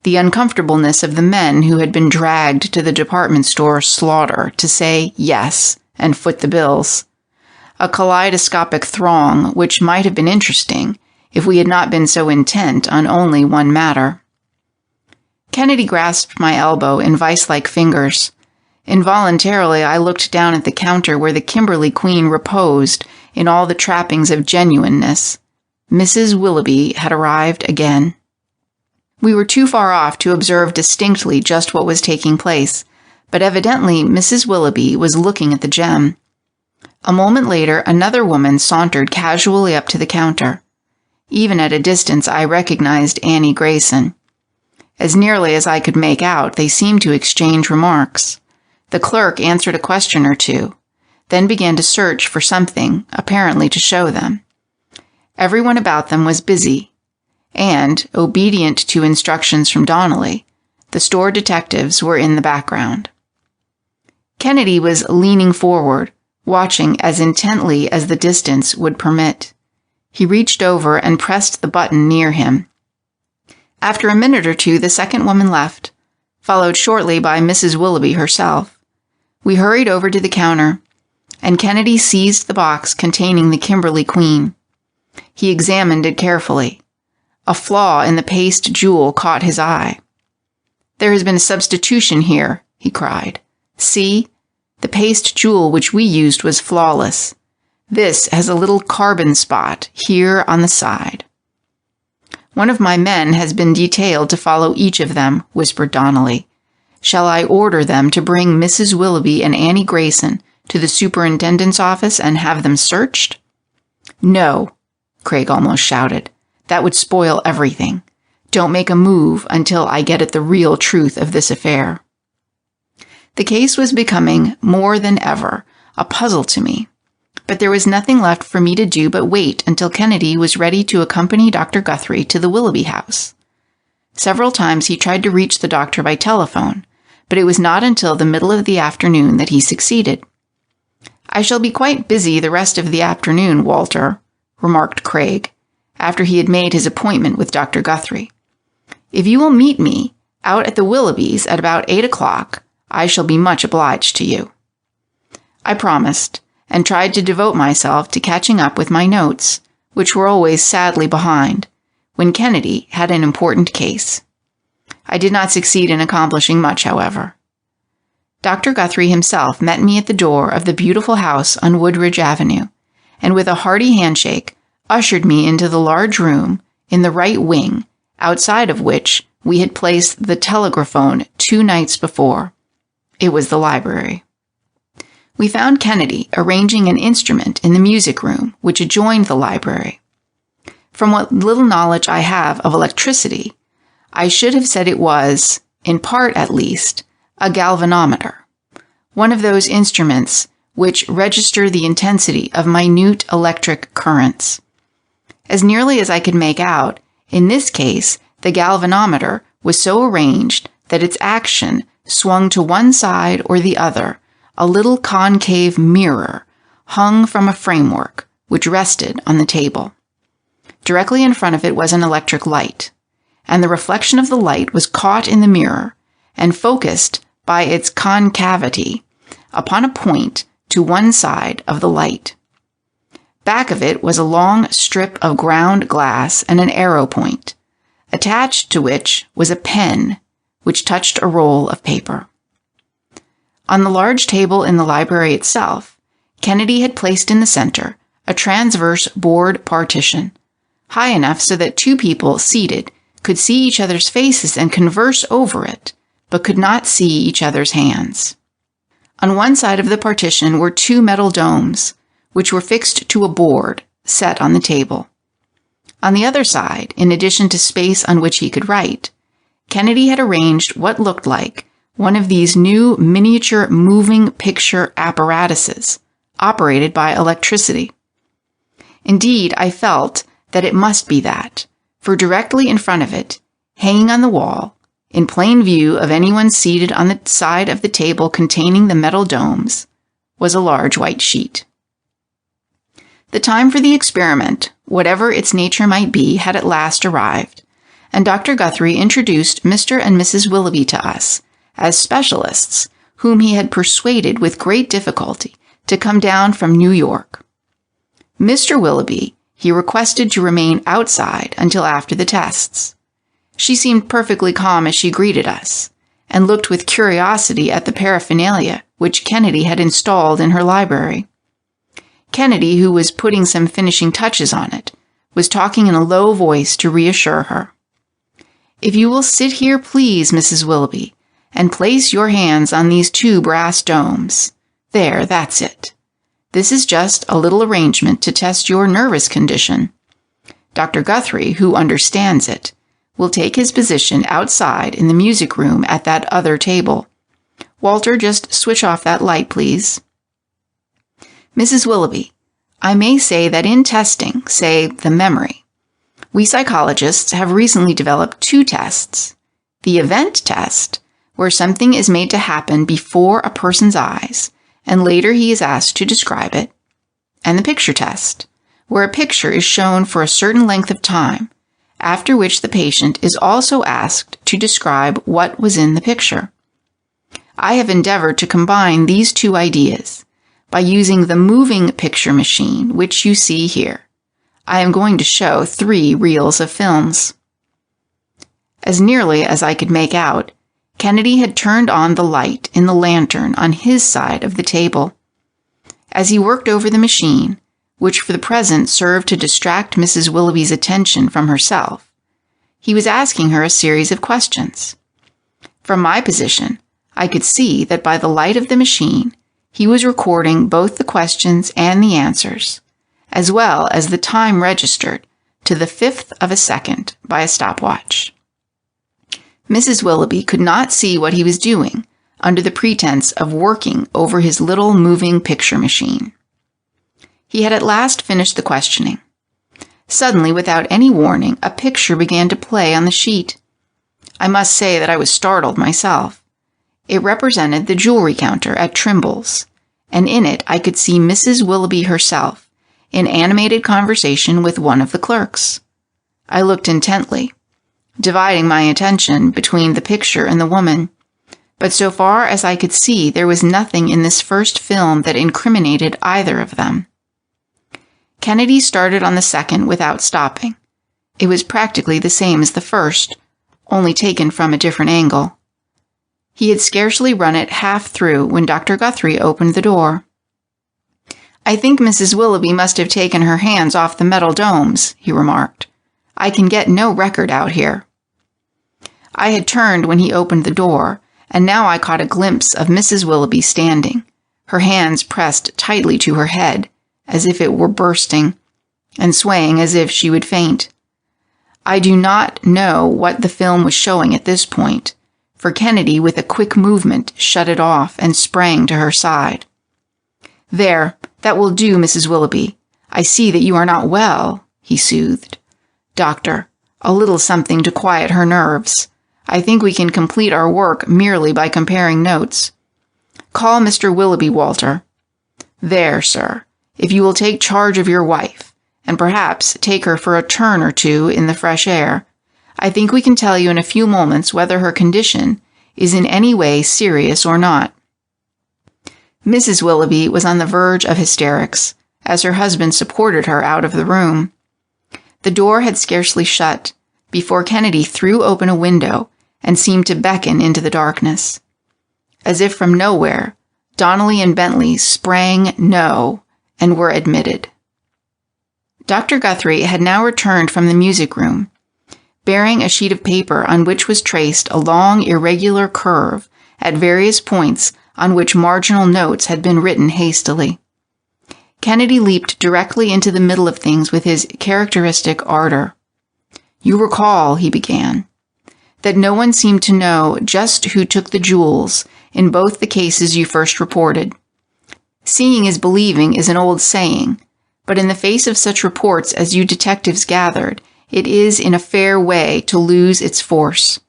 the uncomfortableness of the men who had been dragged to the department store slaughter to say yes and foot the bills, a kaleidoscopic throng which might have been interesting if we had not been so intent on only one matter. Kennedy grasped my elbow in vice-like fingers. Involuntarily, I looked down at the counter where the Kimberly Queen reposed in all the trappings of genuineness. Mrs. Willoughby had arrived again. We were too far off to observe distinctly just what was taking place, but evidently Mrs. Willoughby was looking at the gem. A moment later, another woman sauntered casually up to the counter. Even at a distance, I recognized Annie Grayson. As nearly as I could make out, they seemed to exchange remarks. The clerk answered a question or two, then began to search for something, apparently to show them. Everyone about them was busy, and, obedient to instructions from Donnelly, the store detectives were in the background. Kennedy was leaning forward, watching as intently as the distance would permit. He reached over and pressed the button near him. After a minute or two, the second woman left, followed shortly by Mrs. Willoughby herself. We hurried over to the counter, and Kennedy seized the box containing the Kimberly Queen. He examined it carefully. A flaw in the paste jewel caught his eye. "There has been a substitution here," he cried. "See? The paste jewel which we used was flawless. This has a little carbon spot here on the side." "One of my men has been detailed to follow each of them," whispered Donnelly. "Shall I order them to bring Mrs. Willoughby and Annie Grayson to the superintendent's office and have them searched?" "No," Craig almost shouted. "That would spoil everything. Don't make a move until I get at the real truth of this affair." The case was becoming, more than ever, a puzzle to me, but there was nothing left for me to do but wait until Kennedy was ready to accompany Dr. Guthrie to the Willoughby house. Several times he tried to reach the doctor by telephone, but it was not until the middle of the afternoon that he succeeded. "I shall be quite busy the rest of the afternoon, Walter," remarked Craig, after he had made his appointment with Dr. Guthrie. "If you will meet me out at the Willoughbys at about 8 o'clock, I shall be much obliged to you." I promised, and tried to devote myself to catching up with my notes, which were always sadly behind, when Kennedy had an important case. I did not succeed in accomplishing much, however. Dr. Guthrie himself met me at the door of the beautiful house on Woodridge Avenue, and with a hearty handshake ushered me into the large room in the right wing, outside of which we had placed the telegraphone 2 nights before. It was the library. We found Kennedy arranging an instrument in the music room, which adjoined the library. From what little knowledge I have of electricity, I should have said it was, in part at least, a galvanometer, one of those instruments which register the intensity of minute electric currents. As nearly as I could make out, in this case, the galvanometer was so arranged that its action swung to one side or the other, a little concave mirror hung from a framework which rested on the table. Directly in front of it was an electric light, and the reflection of the light was caught in the mirror and focused by its concavity upon a point to one side of the light. Back of it was a long strip of ground glass and an arrow point, attached to which was a pen which touched a roll of paper. On the large table in the library itself, Kennedy had placed in the center a transverse board partition, high enough so that 2 people seated could see each other's faces and converse over it, but could not see each other's hands. On one side of the partition were 2 metal domes, which were fixed to a board set on the table. On the other side, in addition to space on which he could write, Kennedy had arranged what looked like one of these new miniature moving picture apparatuses, operated by electricity. Indeed, I felt that it must be that, for directly in front of it, hanging on the wall, in plain view of anyone seated on the side of the table containing the metal domes, was a large white sheet. The time for the experiment, whatever its nature might be, had at last arrived, and Dr. Guthrie introduced Mr. and Mrs. Willoughby to us as specialists whom he had persuaded with great difficulty to come down from New York. Mr. Willoughby he requested to remain outside until after the tests. She seemed perfectly calm as she greeted us, and looked with curiosity at the paraphernalia which Kennedy had installed in her library. Kennedy, who was putting some finishing touches on it, was talking in a low voice to reassure her. "If you will sit here, please, Mrs. Willoughby, and place your hands on these 2 brass domes. There, that's it. This is just a little arrangement to test your nervous condition. Dr. Guthrie, who understands it, will take his position outside in the music room at that other table. Walter, just switch off that light, please. Mrs. Willoughby, I may say that in testing, say, the memory, we psychologists have recently developed 2 tests. The event test, where something is made to happen before a person's eyes, and later he is asked to describe it, and the picture test, where a picture is shown for a certain length of time, after which the patient is also asked to describe what was in the picture. I have endeavored to combine these 2 ideas by using the moving picture machine, which you see here. I am going to show 3 reels of films. As nearly as I could make out, Kennedy had turned on the light in the lantern on his side of the table. As he worked over the machine, which for the present served to distract Mrs. Willoughby's attention from herself, he was asking her a series of questions. From my position, I could see that by the light of the machine, he was recording both the questions and the answers, as well as the time registered to the 1/5 of a second by a stopwatch. Mrs. Willoughby could not see what he was doing under the pretense of working over his little moving picture machine. He had at last finished the questioning. Suddenly, without any warning, a picture began to play on the sheet. I must say that I was startled myself. It represented the jewelry counter at Trimble's, and in it I could see Mrs. Willoughby herself in animated conversation with one of the clerks, I looked intently, dividing my attention between the picture and the woman. But so far as I could see, there was nothing in this first film that incriminated either of them. Kennedy started on the second without stopping. It was practically the same as the first, only taken from a different angle. He had scarcely run it half through when Dr. Guthrie opened the door. "I think Mrs. Willoughby must have taken her hands off the metal domes," he remarked. "I can get no record out here." I had turned when he opened the door, and now I caught a glimpse of Mrs. Willoughby standing, her hands pressed tightly to her head, as if it were bursting, and swaying as if she would faint. I do not know what the film was showing at this point, for Kennedy, with a quick movement, shut it off and sprang to her side. "There, that will do, Mrs. Willoughby. I see that you are not well," he soothed. "Doctor, a little something to quiet her nerves. I think we can complete our work merely by comparing notes. Call Mr. Willoughby, Walter. There, sir, if you will take charge of your wife, and perhaps take her for a turn or two in the fresh air, I think we can tell you in a few moments whether her condition is in any way serious or not." Mrs. Willoughby was on the verge of hysterics, as her husband supported her out of the room. The door had scarcely shut before Kennedy threw open a window and seemed to beckon into the darkness. As if from nowhere, Donnelly and Bentley sprang no and were admitted. Dr. Guthrie had now returned from the music room, bearing a sheet of paper on which was traced a long, irregular curve at various points on which marginal notes had been written hastily. Kennedy leaped directly into the middle of things with his characteristic ardor. "You recall," he began, "that no one seemed to know just who took the jewels in both the cases you first reported. Seeing is believing is an old saying, but in the face of such reports as you detectives gathered, it is in a fair way to lose its force.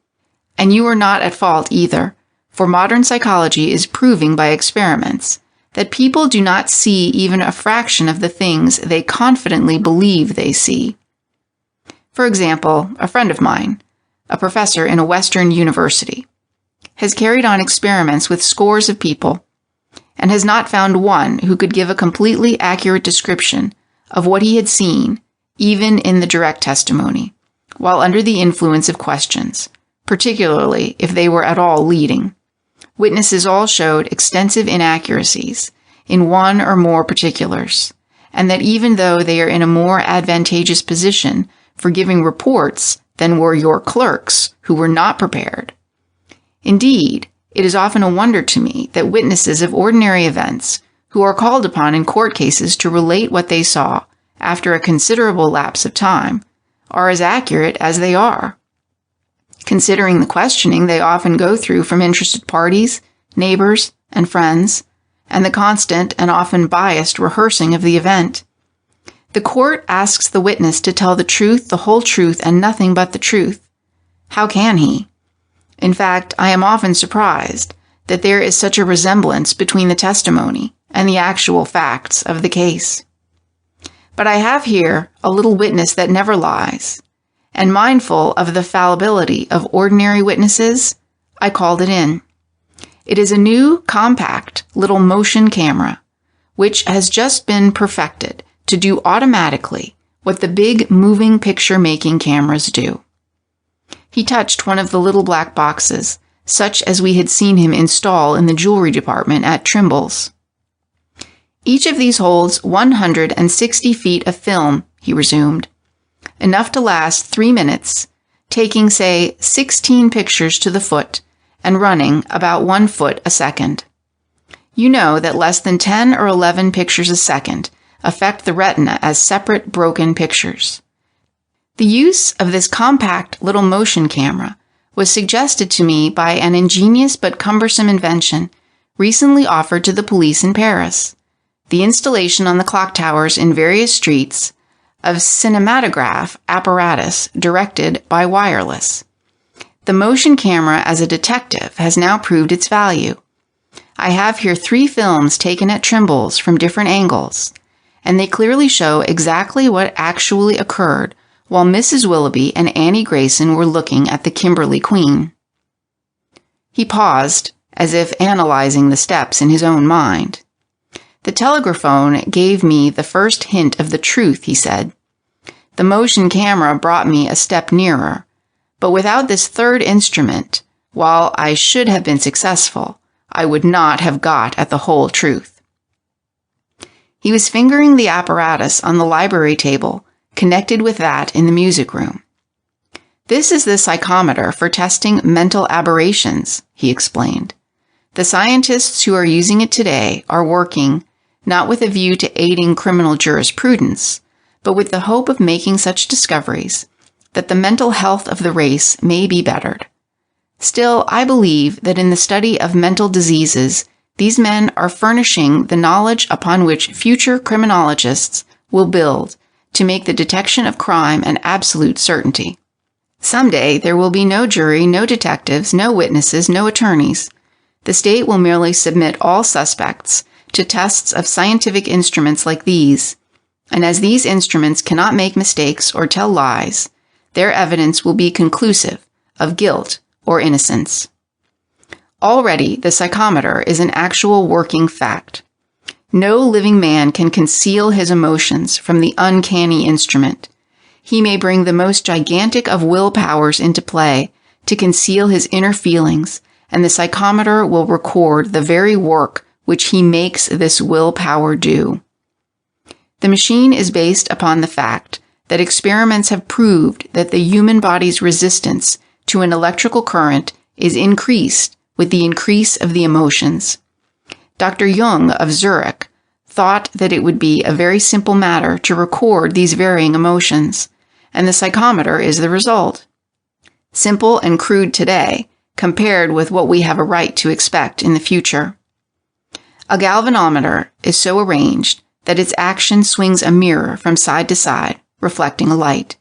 And you are not at fault either, for modern psychology is proving by experiments that people do not see even a fraction of the things they confidently believe they see. For example, a friend of mine, a professor in a Western university, has carried on experiments with scores of people and has not found one who could give a completely accurate description of what he had seen, even in the direct testimony, while under the influence of questions, particularly if they were at all leading. Witnesses all showed extensive inaccuracies in one or more particulars, and that even though they are in a more advantageous position for giving reports than were your clerks, who were not prepared. Indeed, it is often a wonder to me that witnesses of ordinary events, who are called upon in court cases to relate what they saw after a considerable lapse of time, are as accurate as they are, considering the questioning they often go through from interested parties, neighbors, and friends, and the constant and often biased rehearsing of the event. The court asks the witness to tell the truth, the whole truth, and nothing but the truth. How can he? In fact, I am often surprised that there is such a resemblance between the testimony and the actual facts of the case. But I have here a little witness that never lies, and mindful of the fallibility of ordinary witnesses, I called it in. It is a new, compact, little motion camera, which has just been perfected to do automatically what the big moving picture making cameras do. He touched one of the little black boxes, such as we had seen him install in the jewelry department at Trimble's. "Each of these holds 160 feet of film," he resumed, "enough to last 3 minutes, taking, say, 16 pictures to the foot and running about 1 foot a second. You know that less than 10 or 11 pictures a second affect the retina as separate broken pictures. The use of this compact little motion camera was suggested to me by an ingenious but cumbersome invention recently offered to the police in Paris, the installation on the clock towers in various streets of cinematograph apparatus directed by wireless. The motion camera as a detective has now proved its value. I have here 3 films taken at Trimble's from different angles, and they clearly show exactly what actually occurred while Mrs. Willoughby and Annie Grayson were looking at the Kimberly Queen. He paused, as if analyzing the steps in his own mind. The telegraphone gave me the first hint of the truth, he said. The motion camera brought me a step nearer, but without this third instrument, while I should have been successful, I would not have got at the whole truth. He was fingering the apparatus on the library table, connected with that in the music room. This is the psychometer for testing mental aberrations, he explained. The scientists who are using it today are working not with a view to aiding criminal jurisprudence, but with the hope of making such discoveries that the mental health of the race may be bettered. Still, I believe that in the study of mental diseases, these men are furnishing the knowledge upon which future criminologists will build to make the detection of crime an absolute certainty. Someday there will be no jury, no detectives, no witnesses, no attorneys. The state will merely submit all suspects to tests of scientific instruments like these, and as these instruments cannot make mistakes or tell lies, their evidence will be conclusive of guilt or innocence. Already, the psychometer is an actual working fact. No living man can conceal his emotions from the uncanny instrument. He may bring the most gigantic of willpowers into play to conceal his inner feelings, and the psychometer will record the very work which he makes this willpower do. The machine is based upon the fact that experiments have proved that the human body's resistance to an electrical current is increased with the increase of the emotions. Dr. Jung of Zurich thought that it would be a very simple matter to record these varying emotions, and the psychometer is the result. Simple and crude today, compared with what we have a right to expect in the future. A galvanometer is so arranged that its action swings a mirror from side to side, reflecting a light.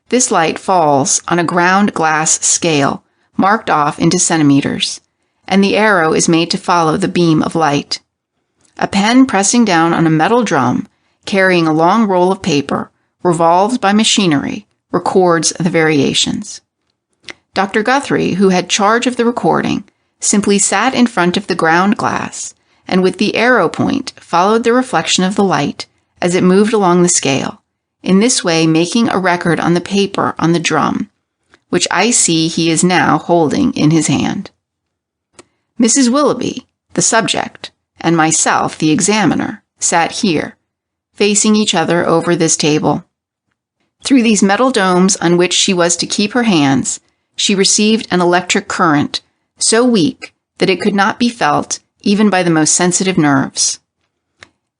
This light falls on a ground glass scale marked off into centimeters, and the arrow is made to follow the beam of light. A pen pressing down on a metal drum, carrying a long roll of paper, revolved by machinery, records the variations. Dr. Guthrie, who had charge of the recording, simply sat in front of the ground glass, and with the arrow point followed the reflection of the light as it moved along the scale, in this way making a record on the paper on the drum, which I see he is now holding in his hand. Mrs. Willoughby, the subject, and myself, the examiner, sat here, facing each other over this table. Through these metal domes on which she was to keep her hands, she received an electric current, so weak that it could not be felt even by the most sensitive nerves.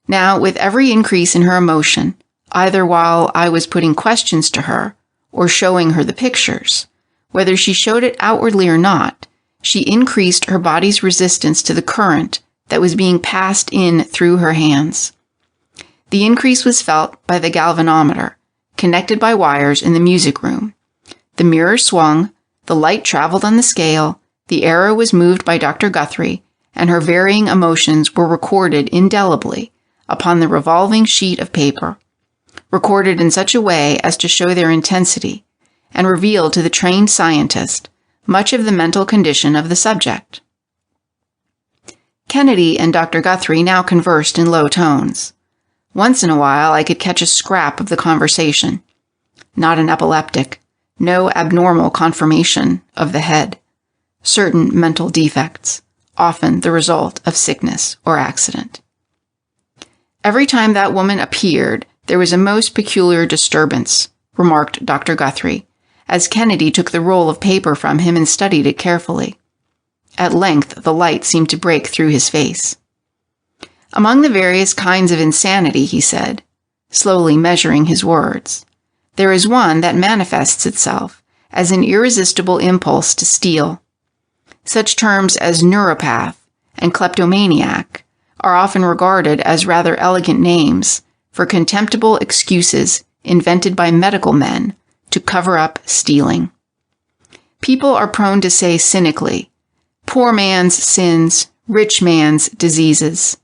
Now, with every increase in her emotion, either while I was putting questions to her or showing her the pictures, whether she showed it outwardly or not, she increased her body's resistance to the current that was being passed in through her hands. The increase was felt by the galvanometer, connected by wires in the music room. The mirror swung, the light traveled on the scale, the arrow was moved by Dr. Guthrie, and her varying emotions were recorded indelibly upon the revolving sheet of paper, recorded in such a way as to show their intensity, and reveal to the trained scientist much of the mental condition of the subject. Kennedy and Dr. Guthrie now conversed in low tones. Once in a while I could catch a scrap of the conversation. Not an epileptic, no abnormal conformation of the head. Certain mental defects, often the result of sickness or accident. Every time that woman appeared, there was a most peculiar disturbance, remarked Dr. Guthrie, as Kennedy took the roll of paper from him and studied it carefully. At length, the light seemed to break through his face. Among the various kinds of insanity, he said, slowly measuring his words, there is one that manifests itself as an irresistible impulse to steal. Such terms as neuropath and kleptomaniac are often regarded as rather elegant names for contemptible excuses invented by medical men to cover up stealing. People are prone to say cynically, poor man's sins, rich man's diseases.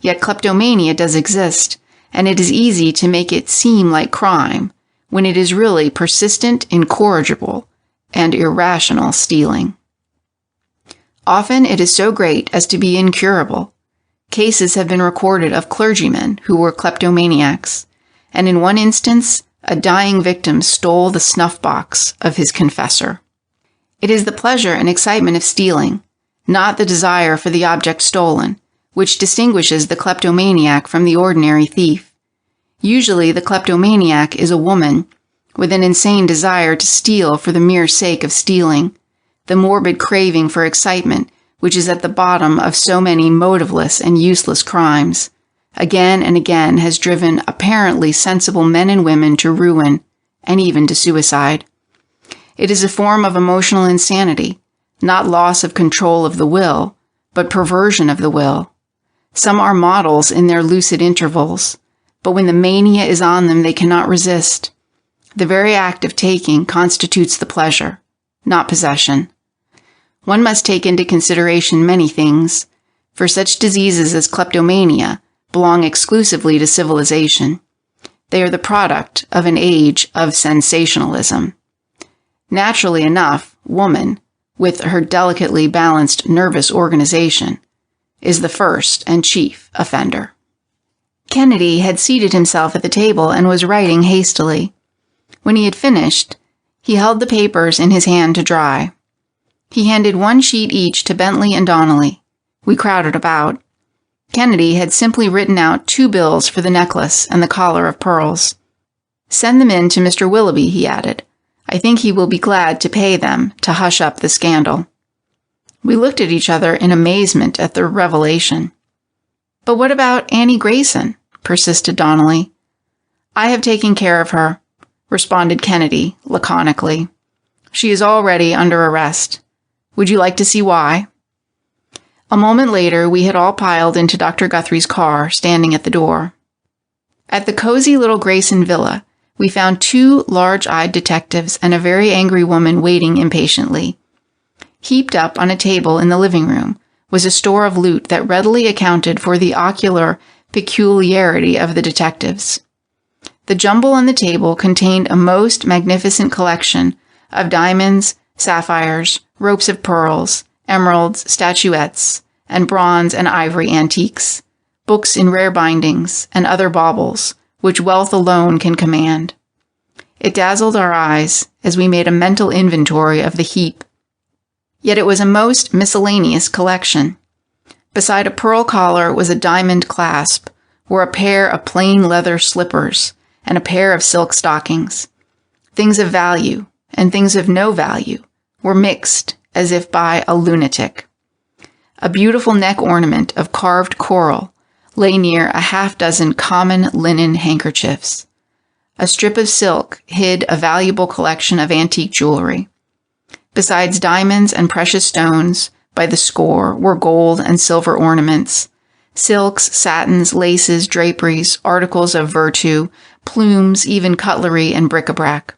Yet kleptomania does exist, and it is easy to make it seem like crime when it is really persistent, incorrigible, and irrational stealing. Often it is so great as to be incurable. Cases have been recorded of clergymen who were kleptomaniacs, and in one instance, a dying victim stole the snuff box of his confessor. It is the pleasure and excitement of stealing, not the desire for the object stolen, which distinguishes the kleptomaniac from the ordinary thief. Usually the kleptomaniac is a woman with an insane desire to steal for the mere sake of stealing, the morbid craving for excitement which is at the bottom of so many motiveless and useless crimes, again and again has driven apparently sensible men and women to ruin and even to suicide. It is a form of emotional insanity, not loss of control of the will, but perversion of the will. Some are models in their lucid intervals, but when the mania is on them, they cannot resist. The very act of taking constitutes the pleasure, not possession. One must take into consideration many things, for such diseases as kleptomania belong exclusively to civilization. They are the product of an age of sensationalism. Naturally enough, woman, with her delicately balanced nervous organization, is the first and chief offender. Kennedy had seated himself at the table and was writing hastily. When he had finished, he held the papers in his hand to dry. He handed one sheet each to Bentley and Donnelly. We crowded about. Kennedy had simply written out 2 bills for the necklace and the collar of pearls. "Send them in to Mr. Willoughby," he added. "I think he will be glad to pay them to hush up the scandal." We looked at each other in amazement at the revelation. "But what about Annie Grayson?" persisted Donnelly. "I have taken care of her," responded Kennedy laconically. "She is already under arrest. Would you like to see why?" A moment later, we had all piled into Dr. Guthrie's car, standing at the door. At the cozy little Grayson villa, we found 2 large-eyed detectives and a very angry woman waiting impatiently. Heaped up on a table in the living room was a store of loot that readily accounted for the ocular peculiarity of the detectives. The jumble on the table contained a most magnificent collection of diamonds, sapphires, ropes of pearls, emeralds, statuettes, and bronze and ivory antiques, books in rare bindings, and other baubles, which wealth alone can command. It dazzled our eyes as we made a mental inventory of the heap. Yet it was a most miscellaneous collection. Beside a pearl collar was a diamond clasp, were a pair of plain leather slippers, and a pair of silk stockings. Things of value and things of no value were mixed as if by a lunatic. A beautiful neck ornament of carved coral lay near a half-dozen common linen handkerchiefs. A strip of silk hid a valuable collection of antique jewelry. Besides diamonds and precious stones, by the score were gold and silver ornaments, silks, satins, laces, draperies, articles of virtu, plumes, even cutlery and bric-a-brac.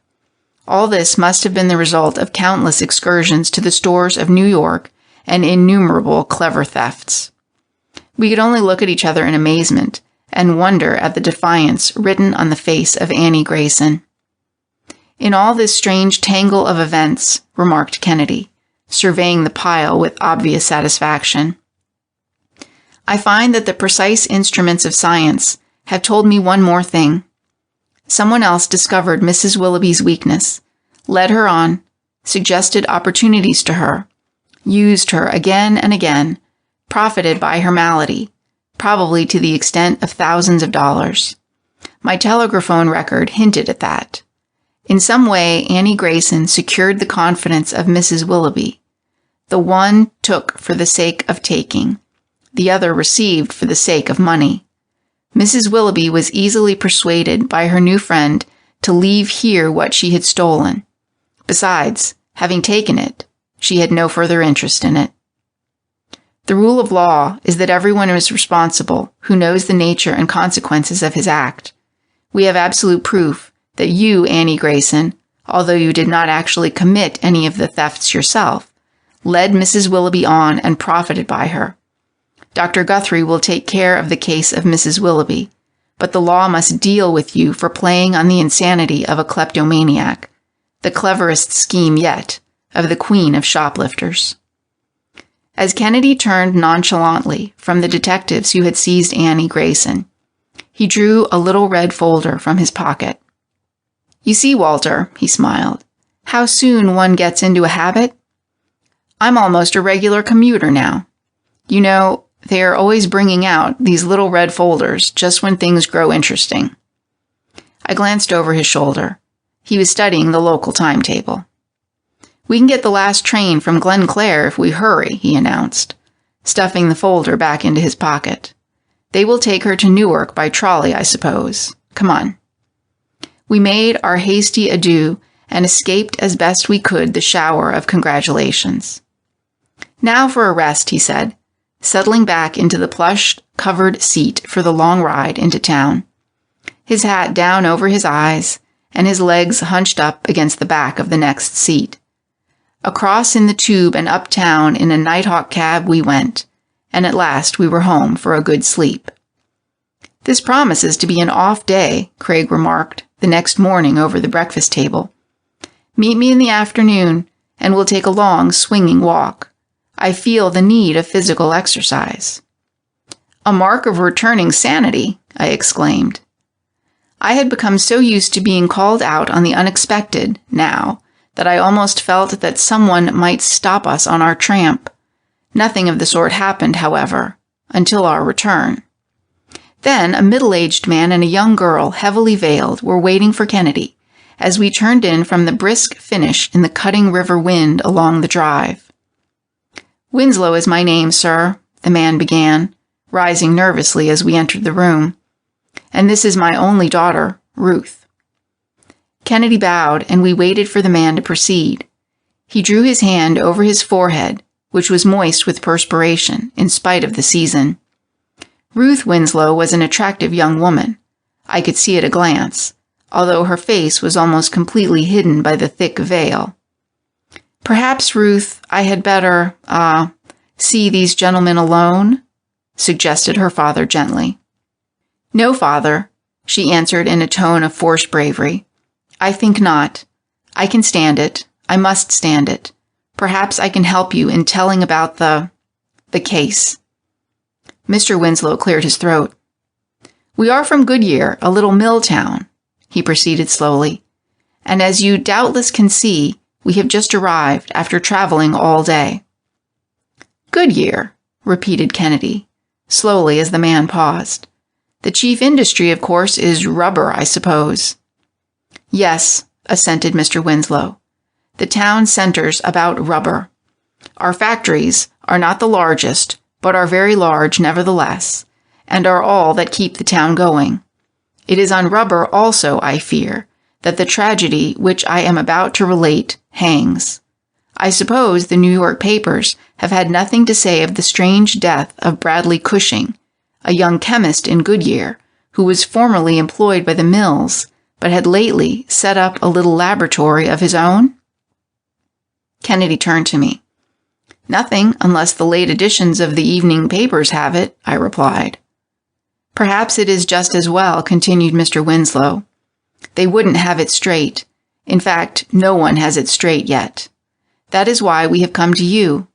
All this must have been the result of countless excursions to the stores of New York and innumerable clever thefts. We could only look at each other in amazement and wonder at the defiance written on the face of Annie Grayson. "In all this strange tangle of events," remarked Kennedy, surveying the pile with obvious satisfaction, "I find that the precise instruments of science have told me one more thing. Someone else discovered Mrs. Willoughby's weakness, led her on, suggested opportunities to her, used her again and again, profited by her malady, probably to the extent of thousands of dollars. My telegraphone record hinted at that. In some way, Annie Grayson secured the confidence of Mrs. Willoughby. The one took for the sake of taking, the other received for the sake of money. Mrs. Willoughby was easily persuaded by her new friend to leave here what she had stolen. Besides, having taken it, she had no further interest in it. The rule of law is that everyone is responsible who knows the nature and consequences of his act. We have absolute proof that you, Annie Grayson, although you did not actually commit any of the thefts yourself, led Mrs. Willoughby on and profited by her. Dr. Guthrie will take care of the case of Mrs. Willoughby. but the law must deal with you for playing on the insanity of a kleptomaniac, the cleverest scheme yet of the queen of shoplifters. As Kennedy turned nonchalantly from the detectives who had seized Annie Grayson, he drew a little red folder from his pocket. "You see, Walter," he smiled, "how soon one gets into a habit? I'm almost a regular commuter now. You know, they are always bringing out these little red folders just when things grow interesting." I glanced over his shoulder. He was studying the local timetable. "We can get the last train from Glen Clare if we hurry," he announced, stuffing the folder back into his pocket. "They will take her to Newark by trolley, I suppose. Come on." We made our hasty adieu and escaped as best we could the shower of congratulations. "Now for a rest," he said, settling back into the plush-covered seat for the long ride into town, his hat down over his eyes and his legs hunched up against the back of the next seat. Across in the tube and uptown in a Nighthawk cab we went, and at last we were home for a good sleep. "This promises to be an off day," Craig remarked the next morning over the breakfast table. "Meet me in the afternoon, and we'll take a long, swinging walk. I feel the need of physical exercise." "A mark of returning sanity," I exclaimed. I had become so used to being called out on the unexpected now that I almost felt that someone might stop us on our tramp. Nothing of the sort happened, however, until our return. Then a middle-aged man and a young girl, heavily veiled, were waiting for Kennedy as we turned in from the brisk finish in the cutting river wind along the drive. "Winslow is my name, sir," the man began, rising nervously as we entered the room. "And this is my only daughter, Ruth." Kennedy bowed, and we waited for the man to proceed. He drew his hand over his forehead, which was moist with perspiration, in spite of the season. Ruth Winslow was an attractive young woman. I could see at a glance, although her face was almost completely hidden by the thick veil. "Perhaps, Ruth, I had better, see these gentlemen alone?" suggested her father gently. "No, father," she answered in a tone of forced bravery. "I think not. I can stand it. I must stand it. Perhaps I can help you in telling about the case." Mr. Winslow cleared his throat. "We are from Goodyear, a little mill town," he proceeded slowly, "and as you doubtless can see, we have just arrived after traveling all day." "Goodyear," repeated Kennedy, slowly as the man paused. "The chief industry, of course, is rubber, I suppose." "Yes," assented Mr. Winslow. "The town centers about rubber. Our factories are not the largest, but are very large nevertheless, and are all that keep the town going. It is on rubber also, I fear, that the tragedy which I am about to relate hangs. I suppose the New York papers have had nothing to say of the strange death of Bradley Cushing, a young chemist in Goodyear, who was formerly employed by the mills, but had lately set up a little laboratory of his own?" Kennedy turned to me. "Nothing, unless the late editions of the evening papers have it," I replied. "Perhaps it is just as well," continued Mr. Winslow. "They wouldn't have it straight. In fact, no one has it straight yet. That is why we have come to you.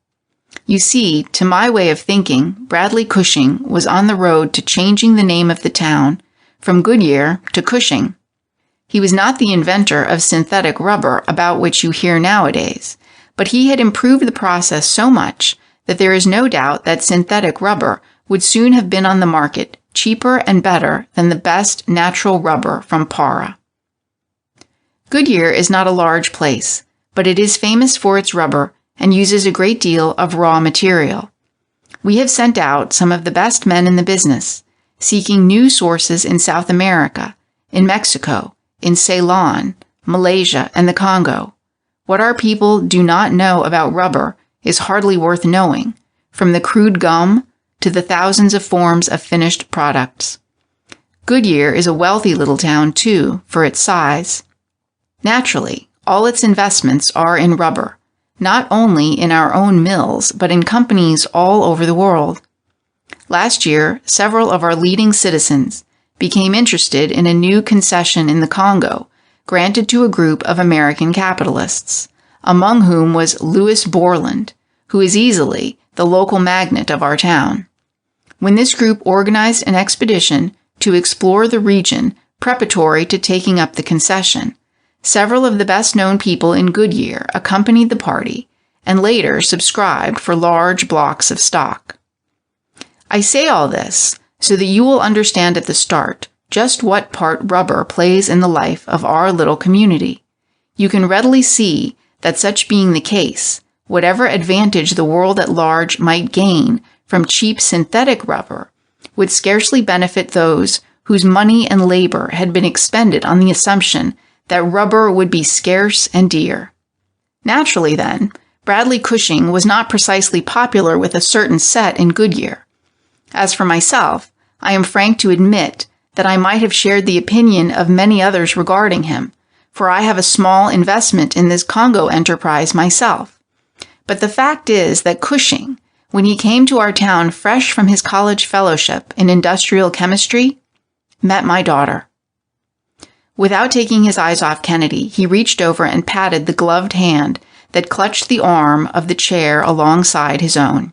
You see, to my way of thinking, Bradley Cushing was on the road to changing the name of the town from Goodyear to Cushing. He was not the inventor of synthetic rubber about which you hear nowadays, but he had improved the process so much that there is no doubt that synthetic rubber would soon have been on the market cheaper and better than the best natural rubber from Para. Goodyear is not a large place, but it is famous for its rubber and uses a great deal of raw material. We have sent out some of the best men in the business, seeking new sources in South America, in Mexico, in Ceylon, Malaysia, and the Congo. What our people do not know about rubber is hardly worth knowing, from the crude gum to the thousands of forms of finished products. Goodyear is a wealthy little town, too, for its size. Naturally, all its investments are in rubber, not only in our own mills, but in companies all over the world. Last year, several of our leading citizens, became interested in a new concession in the Congo, granted to a group of American capitalists, among whom was Louis Borland, who is easily the local magnate of our town. When this group organized an expedition to explore the region preparatory to taking up the concession, several of the best-known people in Goodyear accompanied the party and later subscribed for large blocks of stock. I say all this so that you will understand at the start just what part rubber plays in the life of our little community. You can readily see that such being the case, whatever advantage the world at large might gain from cheap synthetic rubber would scarcely benefit those whose money and labor had been expended on the assumption that rubber would be scarce and dear. Naturally, then, Bradley Cushing was not precisely popular with a certain set in Goodyear. As for myself, I am frank to admit that I might have shared the opinion of many others regarding him, for I have a small investment in this Congo enterprise myself. But the fact is that Cushing, when he came to our town fresh from his college fellowship in industrial chemistry, met my daughter. Without taking his eyes off Kennedy, he reached over and patted the gloved hand that clutched the arm of the chair alongside his own.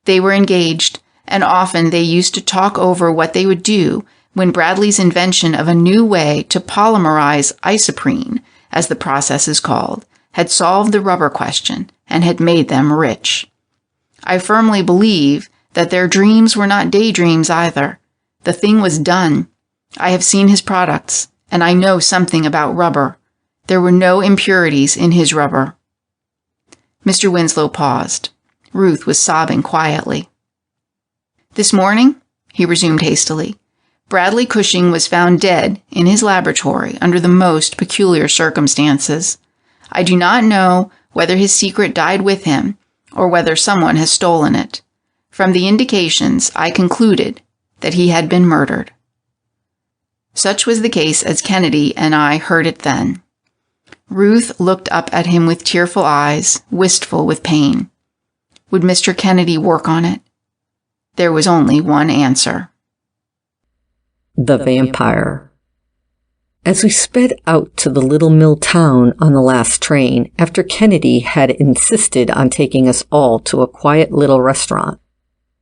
They were engaged, and often they used to talk over what they would do when Bradley's invention of a new way to polymerize isoprene, as the process is called, had solved the rubber question and had made them rich. I firmly believe that their dreams were not daydreams either. The thing was done. I have seen his products, and I know something about rubber. There were no impurities in his rubber. Mr. Winslow paused. Ruth was sobbing quietly. This morning, he resumed hastily, Bradley Cushing was found dead in his laboratory under the most peculiar circumstances. I do not know whether his secret died with him or whether someone has stolen it. From the indications, I concluded that he had been murdered. Such was the case as Kennedy and I heard it then. Ruth looked up at him with tearful eyes, wistful with pain. Would Mr. Kennedy work on it? There was only one answer. The vampire. As we sped out to the little mill town on the last train, after Kennedy had insisted on taking us all to a quiet little restaurant,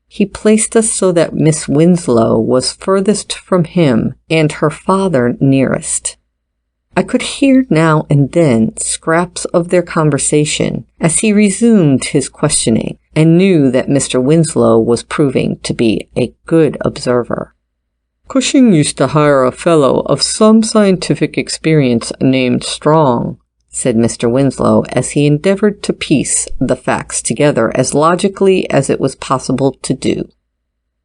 he placed us so that Miss Winslow was furthest from him and her father nearest. I could hear now and then scraps of their conversation as he resumed his questioning, and knew that Mr. Winslow was proving to be a good observer. Cushing used to hire a fellow of some scientific experience named Strong, said Mr. Winslow as he endeavored to piece the facts together as logically as it was possible to do.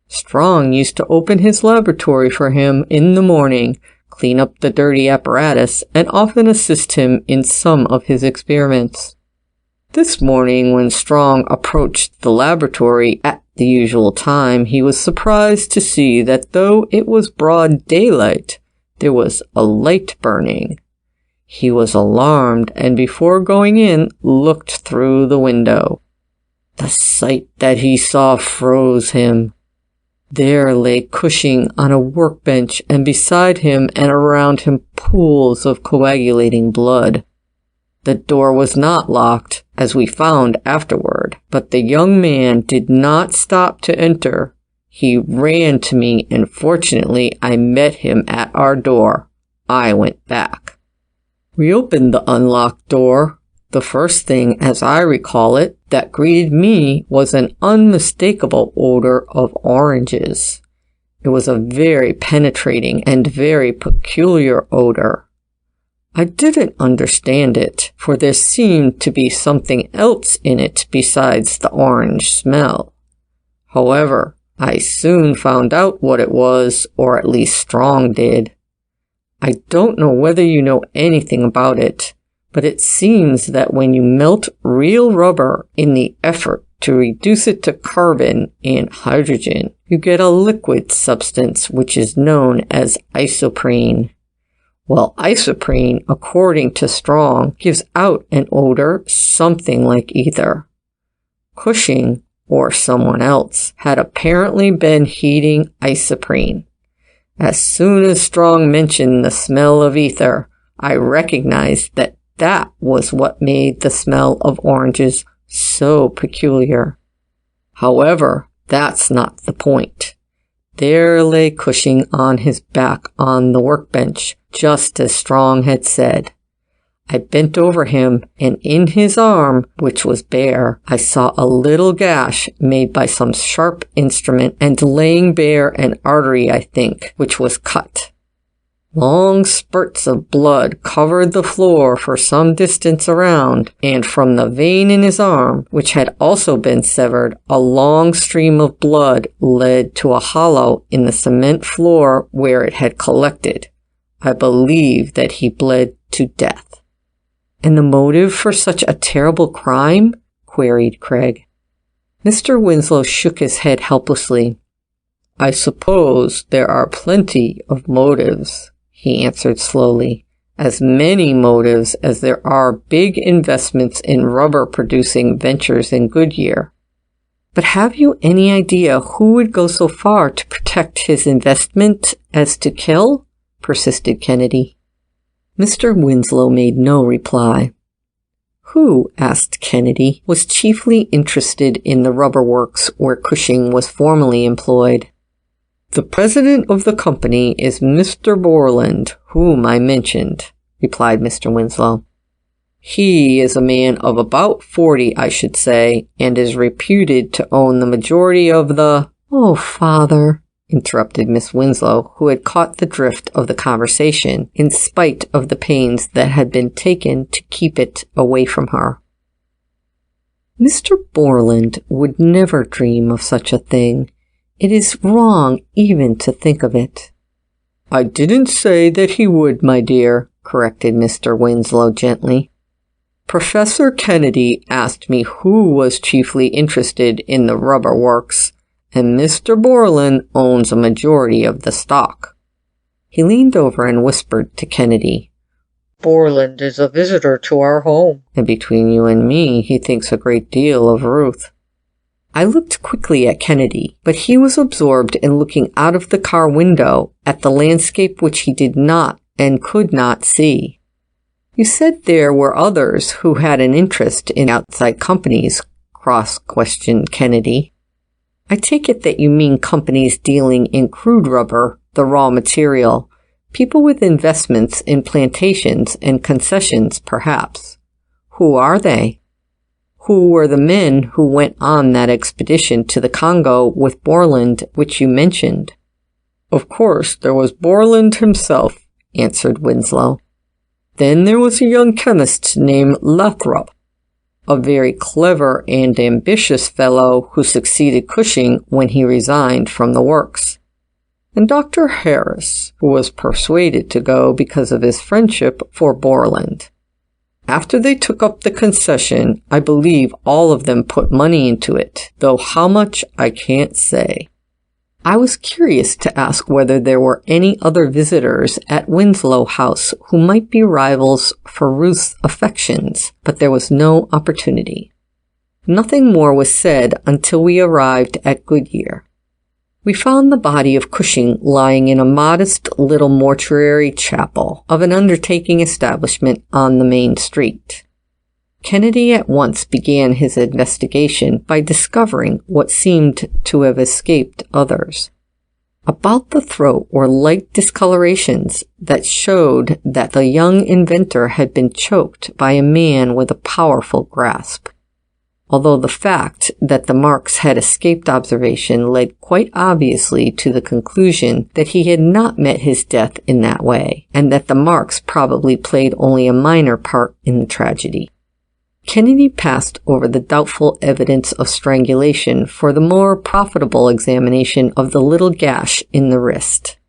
Strong used to open his laboratory for him in the morning, clean up the dirty apparatus, and often assist him in some of his experiments. This morning, when Strong approached the laboratory at the usual time, he was surprised to see that though it was broad daylight, there was a light burning. He was alarmed, and before going in, looked through the window. The sight that he saw froze him. There lay Cushing on a workbench, and beside him and around him pools of coagulating blood. The door was not locked, as we found afterward, but the young man did not stop to enter. He ran to me, and fortunately I met him at our door. I went back. We opened the unlocked door. The first thing, as I recall it, that greeted me was an unmistakable odor of oranges. It was a very penetrating and very peculiar odor. I didn't understand it, for there seemed to be something else in it besides the orange smell. However, I soon found out what it was, or at least Strong did. I don't know whether you know anything about it, but it seems that when you melt real rubber in the effort to reduce it to carbon and hydrogen, you get a liquid substance which is known as isoprene. Well, isoprene, according to Strong, gives out an odor something like ether. Cushing, or someone else, had apparently been heating isoprene. As soon as Strong mentioned the smell of ether, I recognized that that was what made the smell of oranges so peculiar. However, that's not the point. There lay Cushing on his back on the workbench, just as Strong had said. I bent over him, and in his arm, which was bare, I saw a little gash made by some sharp instrument and laying bare an artery, I think, which was cut. Long spurts of blood covered the floor for some distance around, and from the vein in his arm, which had also been severed, a long stream of blood led to a hollow in the cement floor where it had collected. I believe that he bled to death. And the motive for such a terrible crime? Queried Craig. Mr. Winslow shook his head helplessly. I suppose there are plenty of motives, he answered slowly. As many motives as there are big investments in rubber-producing ventures in Goodyear. But have you any idea who would go so far to protect his investment as to kill? Persisted Kennedy. Mr. Winslow made no reply. Who, asked Kennedy, was chiefly interested in the rubber works where Cushing was formerly employed? The president of the company is Mr. Borland, whom I mentioned, replied Mr. Winslow. He is a man of about 40, I should say, and is reputed to own the majority of the— Oh, father, interrupted Miss Winslow, who had caught the drift of the conversation, in spite of the pains that had been taken to keep it away from her. Mr. Borland would never dream of such a thing. It is wrong even to think of it. I didn't say that he would, my dear, corrected Mr. Winslow gently. Professor Kennedy asked me who was chiefly interested in the rubber works, and Mr. Borland owns a majority of the stock. He leaned over and whispered to Kennedy. Borland is a visitor to our home, and between you and me, he thinks a great deal of Ruth. I looked quickly at Kennedy, but he was absorbed in looking out of the car window at the landscape which he did not and could not see. You said there were others who had an interest in outside companies, cross-questioned Kennedy. I take it that you mean companies dealing in crude rubber, the raw material, people with investments in plantations and concessions, perhaps. Who are they? Who were the men who went on that expedition to the Congo with Borland, which you mentioned? Of course, there was Borland himself, answered Winslow. Then there was a young chemist named Lathrop, a very clever and ambitious fellow who succeeded Cushing when he resigned from the works. And Dr. Harris, who was persuaded to go because of his friendship for Borland. After they took up the concession, I believe all of them put money into it, though how much I can't say. I was curious to ask whether there were any other visitors at Winslow House who might be rivals for Ruth's affections, but there was no opportunity. Nothing more was said until we arrived at Goodyear. We found the body of Cushing lying in a modest little mortuary chapel of an undertaking establishment on the main street. Kennedy at once began his investigation by discovering what seemed to have escaped others. About the throat were light discolorations that showed that the young inventor had been choked by a man with a powerful grasp, although the fact that the marks had escaped observation led quite obviously to the conclusion that he had not met his death in that way, and that the marks probably played only a minor part in the tragedy. Kennedy passed over the doubtful evidence of strangulation for the more profitable examination of the little gash in the wrist.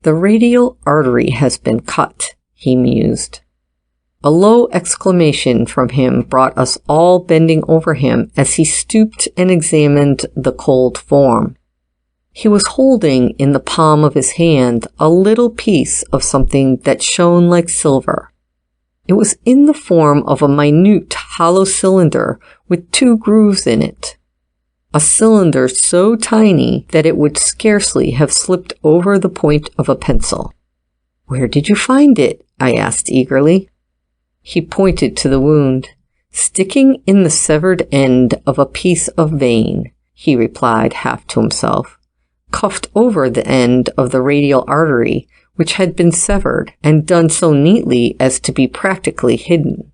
The radial artery has been cut, he mused. A low exclamation from him brought us all bending over him as he stooped and examined the cold form. He was holding in the palm of his hand a little piece of something that shone like silver. It was in the form of a minute hollow cylinder with 2 grooves in it. a cylinder so tiny that it would scarcely have slipped over the point of a pencil. "Where did you find it?" I asked eagerly. He pointed to the wound. "Sticking in the severed end of a piece of vein," he replied half to himself, "cuffed over the end of the radial artery, which had been severed, and done so neatly as to be practically hidden.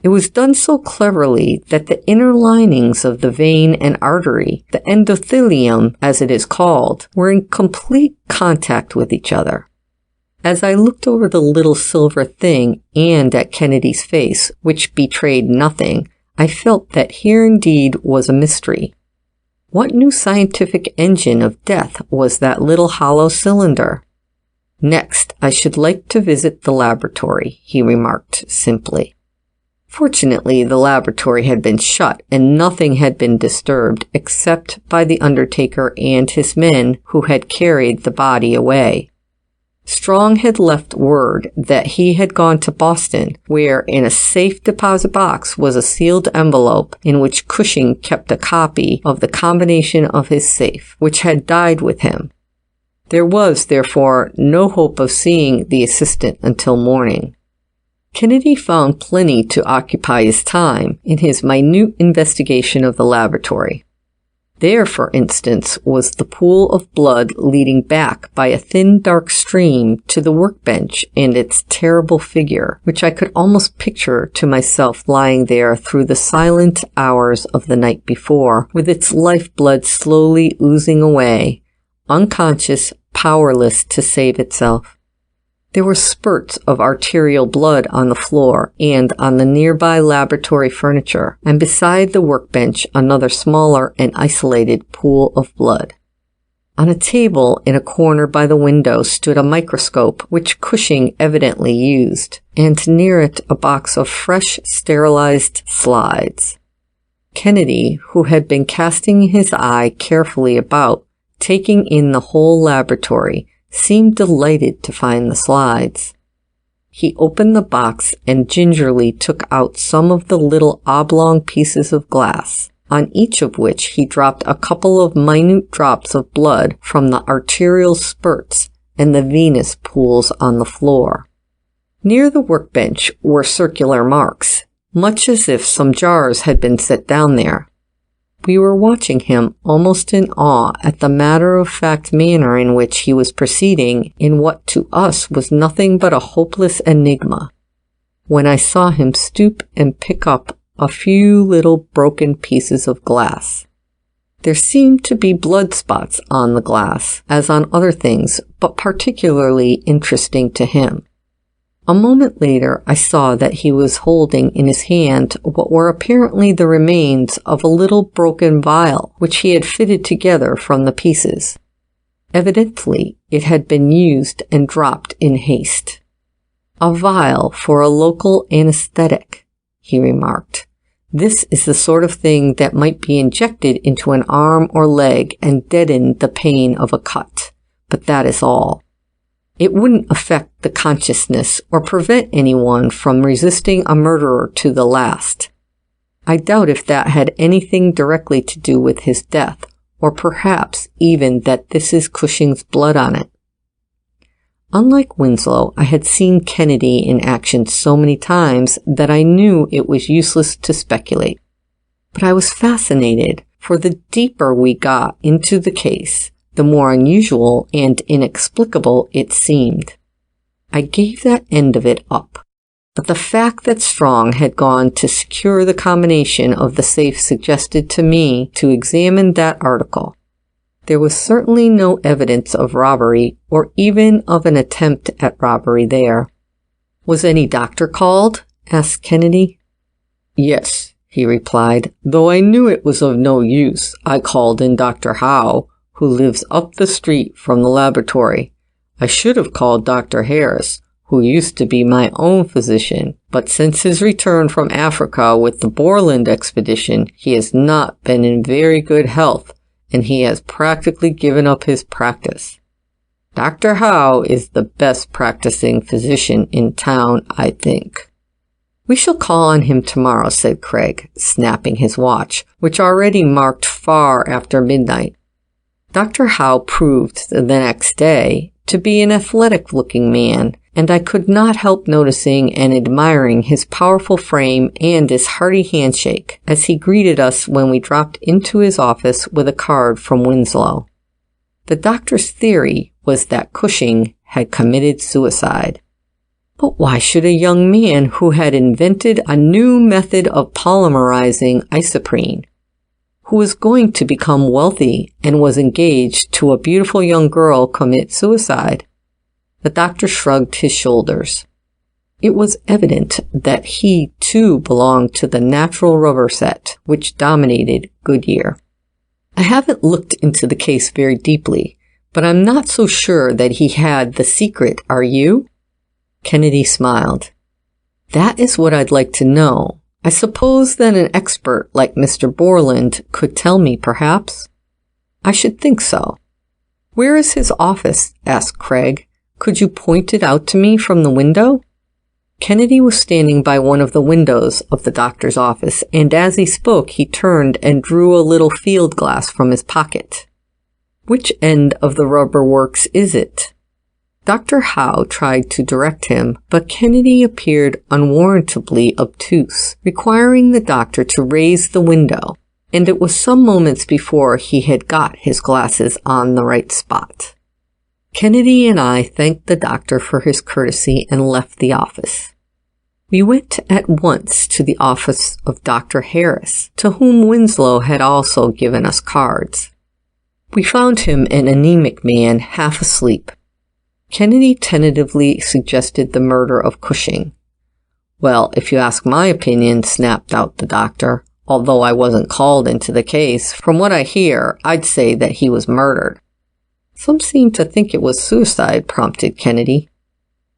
It was done so cleverly that the inner linings of the vein and artery, the endothelium as it is called, were in complete contact with each other." As I looked over the little silver thing and at Kennedy's face, which betrayed nothing, I felt that here indeed was a mystery. What new scientific engine of death was that little hollow cylinder? "Next, I should like to visit the laboratory," he remarked simply. Fortunately, the laboratory had been shut and nothing had been disturbed except by the undertaker and his men who had carried the body away. Strong had left word that he had gone to Boston, where in a safe deposit box was a sealed envelope in which Cushing kept a copy of the combination of his safe, which had died with him. There was, therefore, no hope of seeing the assistant until morning. Kennedy found plenty to occupy his time in his minute investigation of the laboratory. There, for instance, was the pool of blood leading back by a thin dark stream to the workbench and its terrible figure, which I could almost picture to myself lying there through the silent hours of the night before, with its lifeblood slowly oozing away, unconscious, powerless to save itself. There were spurts of arterial blood on the floor and on the nearby laboratory furniture, and beside the workbench another smaller and isolated pool of blood. On a table in a corner by the window stood a microscope which Cushing evidently used, and near it a box of fresh sterilized slides. Kennedy, who had been casting his eye carefully about, taking in the whole laboratory, seemed delighted to find the slides. He opened the box and gingerly took out some of the little oblong pieces of glass, on each of which he dropped a couple of minute drops of blood from the arterial spurts and the venous pools on the floor. Near the workbench were circular marks, much as if some jars had been set down there. We were watching him almost in awe at the matter-of-fact manner in which he was proceeding in what to us was nothing but a hopeless enigma, when I saw him stoop and pick up a few little broken pieces of glass. There seemed to be blood spots on the glass, as on other things, but particularly interesting to him. A moment later, I saw that he was holding in his hand what were apparently the remains of a little broken vial, which he had fitted together from the pieces. Evidently, it had been used and dropped in haste. "A vial for a local anesthetic," he remarked. "This is the sort of thing that might be injected into an arm or leg and deaden the pain of a cut, but that is all. It wouldn't affect the consciousness or prevent anyone from resisting a murderer to the last. I doubt if that had anything directly to do with his death, or perhaps even that this is Cushing's blood on it." Unlike Winslow, I had seen Kennedy in action so many times that I knew it was useless to speculate. But I was fascinated, for the deeper we got into the case, the more unusual and inexplicable it seemed. I gave that end of it up, but the fact that Strong had gone to secure the combination of the safe suggested to me to examine that article. There was certainly no evidence of robbery or even of an attempt at robbery there. "Was any doctor called?" asked Kennedy. "Yes," he replied, "though I knew it was of no use. I called in Dr. Howe, who lives up the street from the laboratory. I should have called Dr. Harris, who used to be my own physician, but since his return from Africa with the Borland expedition, he has not been in very good health, and he has practically given up his practice. Dr. Howe is the best practicing physician in town, I think." We shall call on him tomorrow, said Craig, snapping his watch, which already marked far after midnight. Dr. Howe proved the next day to be an athletic-looking man, and I could not help noticing and admiring his powerful frame and his hearty handshake as he greeted us when we dropped into his office with a card from Winslow. The doctor's theory was that Cushing had committed suicide. But why should a young man who had invented a new method of polymerizing isoprene, who was going to become wealthy and was engaged to a beautiful young girl, commit suicide? The doctor shrugged his shoulders. It was evident that he, too, belonged to the natural rubber set, which dominated Goodyear. I haven't looked into the case very deeply, but I'm not so sure that he had the secret, are you? Kennedy smiled. That is what I'd like to know. I suppose that an expert like Mr. Borland could tell me, perhaps? I should think so. Where is his office? Asked Craig. Could you point it out to me from the window? Kennedy was standing by one of the windows of the doctor's office, and as he spoke, he turned and drew a little field glass from his pocket. Which end of the rubber works is it? Dr. Howe tried to direct him, but Kennedy appeared unwarrantably obtuse, requiring the doctor to raise the window, and it was some moments before he had got his glasses on the right spot. Kennedy and I thanked the doctor for his courtesy and left the office. We went at once to the office of Dr. Harris, to whom Winslow had also given us cards. We found him an anemic man, half asleep. Kennedy tentatively suggested the murder of Cushing. Well, if you ask my opinion, snapped out the doctor, although I wasn't called into the case, from what I hear, I'd say that he was murdered. Some seem to think it was suicide, prompted Kennedy.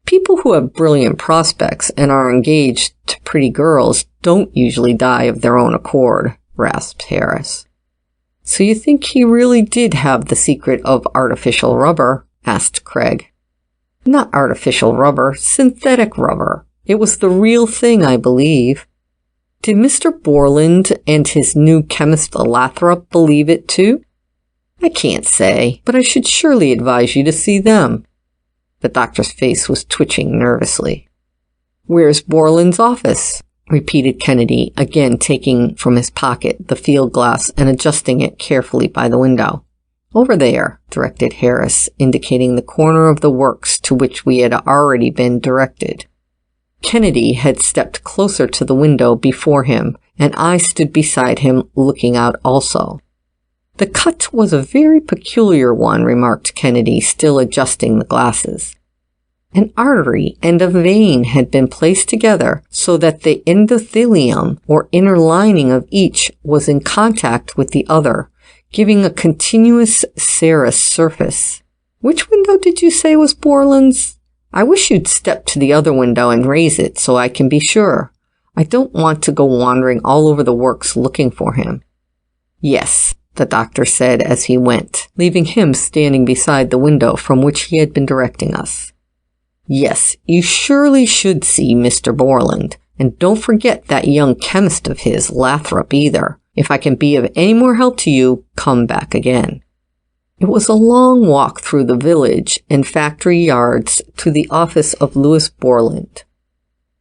People who have brilliant prospects and are engaged to pretty girls don't usually die of their own accord, rasped Harris. So you think he really did have the secret of artificial rubber? Asked Craig. Not artificial rubber, synthetic rubber. It was the real thing, I believe. Did Mr. Borland and his new chemist Lathrop believe it too? I can't say, but I should surely advise you to see them. The doctor's face was twitching nervously. Where's Borland's office? Repeated Kennedy, again taking from his pocket the field glass and adjusting it carefully by the window. Over there, directed Harris, indicating the corner of the works to which we had already been directed. Kennedy had stepped closer to the window before him, and I stood beside him, looking out also. The cut was a very peculiar one, remarked Kennedy, still adjusting the glasses. An artery and a vein had been placed together so that the endothelium, or inner lining of each, was in contact with the other, giving a continuous serous surface. Which window did you say was Borland's? I wish you'd step to the other window and raise it so I can be sure. I don't want to go wandering all over the works looking for him. Yes, the doctor said as he went, leaving him standing beside the window from which he had been directing us. Yes, you surely should see Mr. Borland, and don't forget that young chemist of his, Lathrop, either. If I can be of any more help to you, come back again. It was a long walk through the village and factory yards to the office of Louis Borland.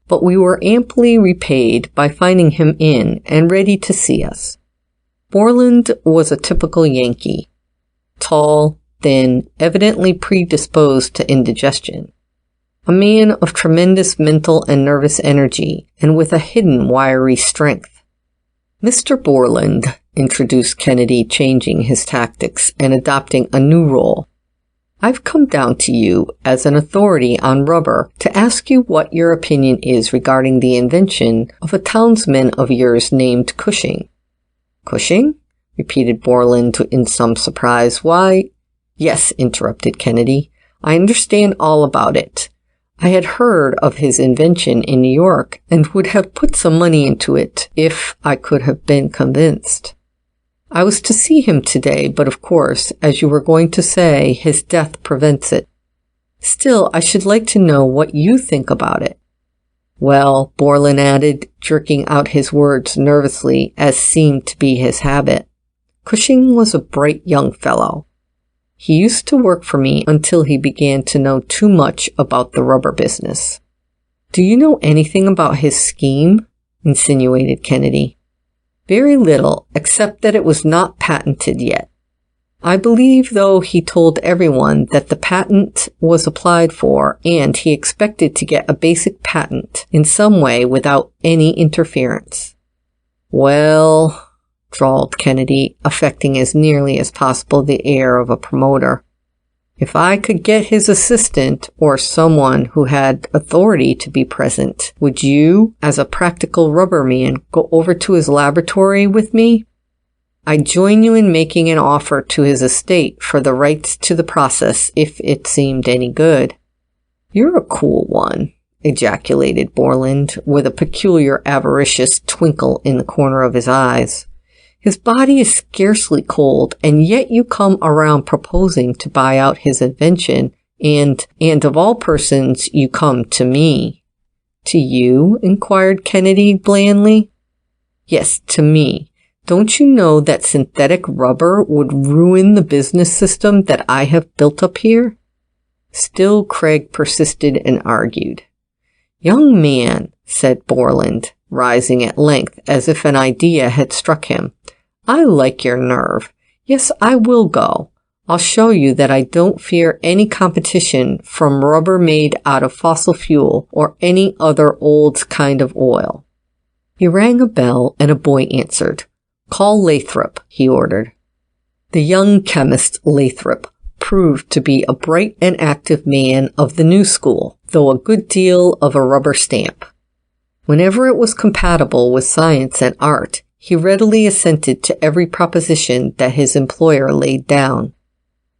But we were amply repaid by finding him in and ready to see us. Borland was a typical Yankee. Tall, thin, evidently predisposed to indigestion. A man of tremendous mental and nervous energy, and with a hidden wiry strength. Mr. Borland, introduced Kennedy, changing his tactics and adopting a new role. I've come down to you as an authority on rubber to ask you what your opinion is regarding the invention of a townsman of yours named Cushing. Cushing? Repeated Borland in some surprise. Why? Yes, interrupted Kennedy. I understand all about it. I had heard of his invention in New York and would have put some money into it if I could have been convinced. I was to see him today, but of course, as you were going to say, his death prevents it. Still, I should like to know what you think about it. Well, Borland added, jerking out his words nervously, as seemed to be his habit, Cushing was a bright young fellow. He used to work for me until he began to know too much about the rubber business. Do you know anything about his scheme? Insinuated Kennedy. Very little, except that it was not patented yet. I believe, though, he told everyone that the patent was applied for and he expected to get a basic patent in some way without any interference. Well, drawled Kennedy, affecting as nearly as possible the air of a promoter, if I could get his assistant or someone who had authority to be present, would you, as a practical rubber man, go over to his laboratory with me? I'd join you in making an offer to his estate for the rights to the process if it seemed any good. You're a cool one, ejaculated Borland, with a peculiar avaricious twinkle in the corner of his eyes. His body is scarcely cold, and yet you come around proposing to buy out his invention, and of all persons you come to me. To you? Inquired Kennedy blandly. Yes, to me. Don't you know that synthetic rubber would ruin the business system that I have built up here? Still Craig persisted and argued. Young man, said Borland, rising at length as if an idea had struck him, I like your nerve. Yes, I will go. I'll show you that I don't fear any competition from rubber made out of fossil fuel or any other old kind of oil. He rang a bell and a boy answered. Call Lathrop, he ordered. The young chemist Lathrop proved to be a bright and active man of the new school, though a good deal of a rubber stamp. Whenever it was compatible with science and art, he readily assented to every proposition that his employer laid down.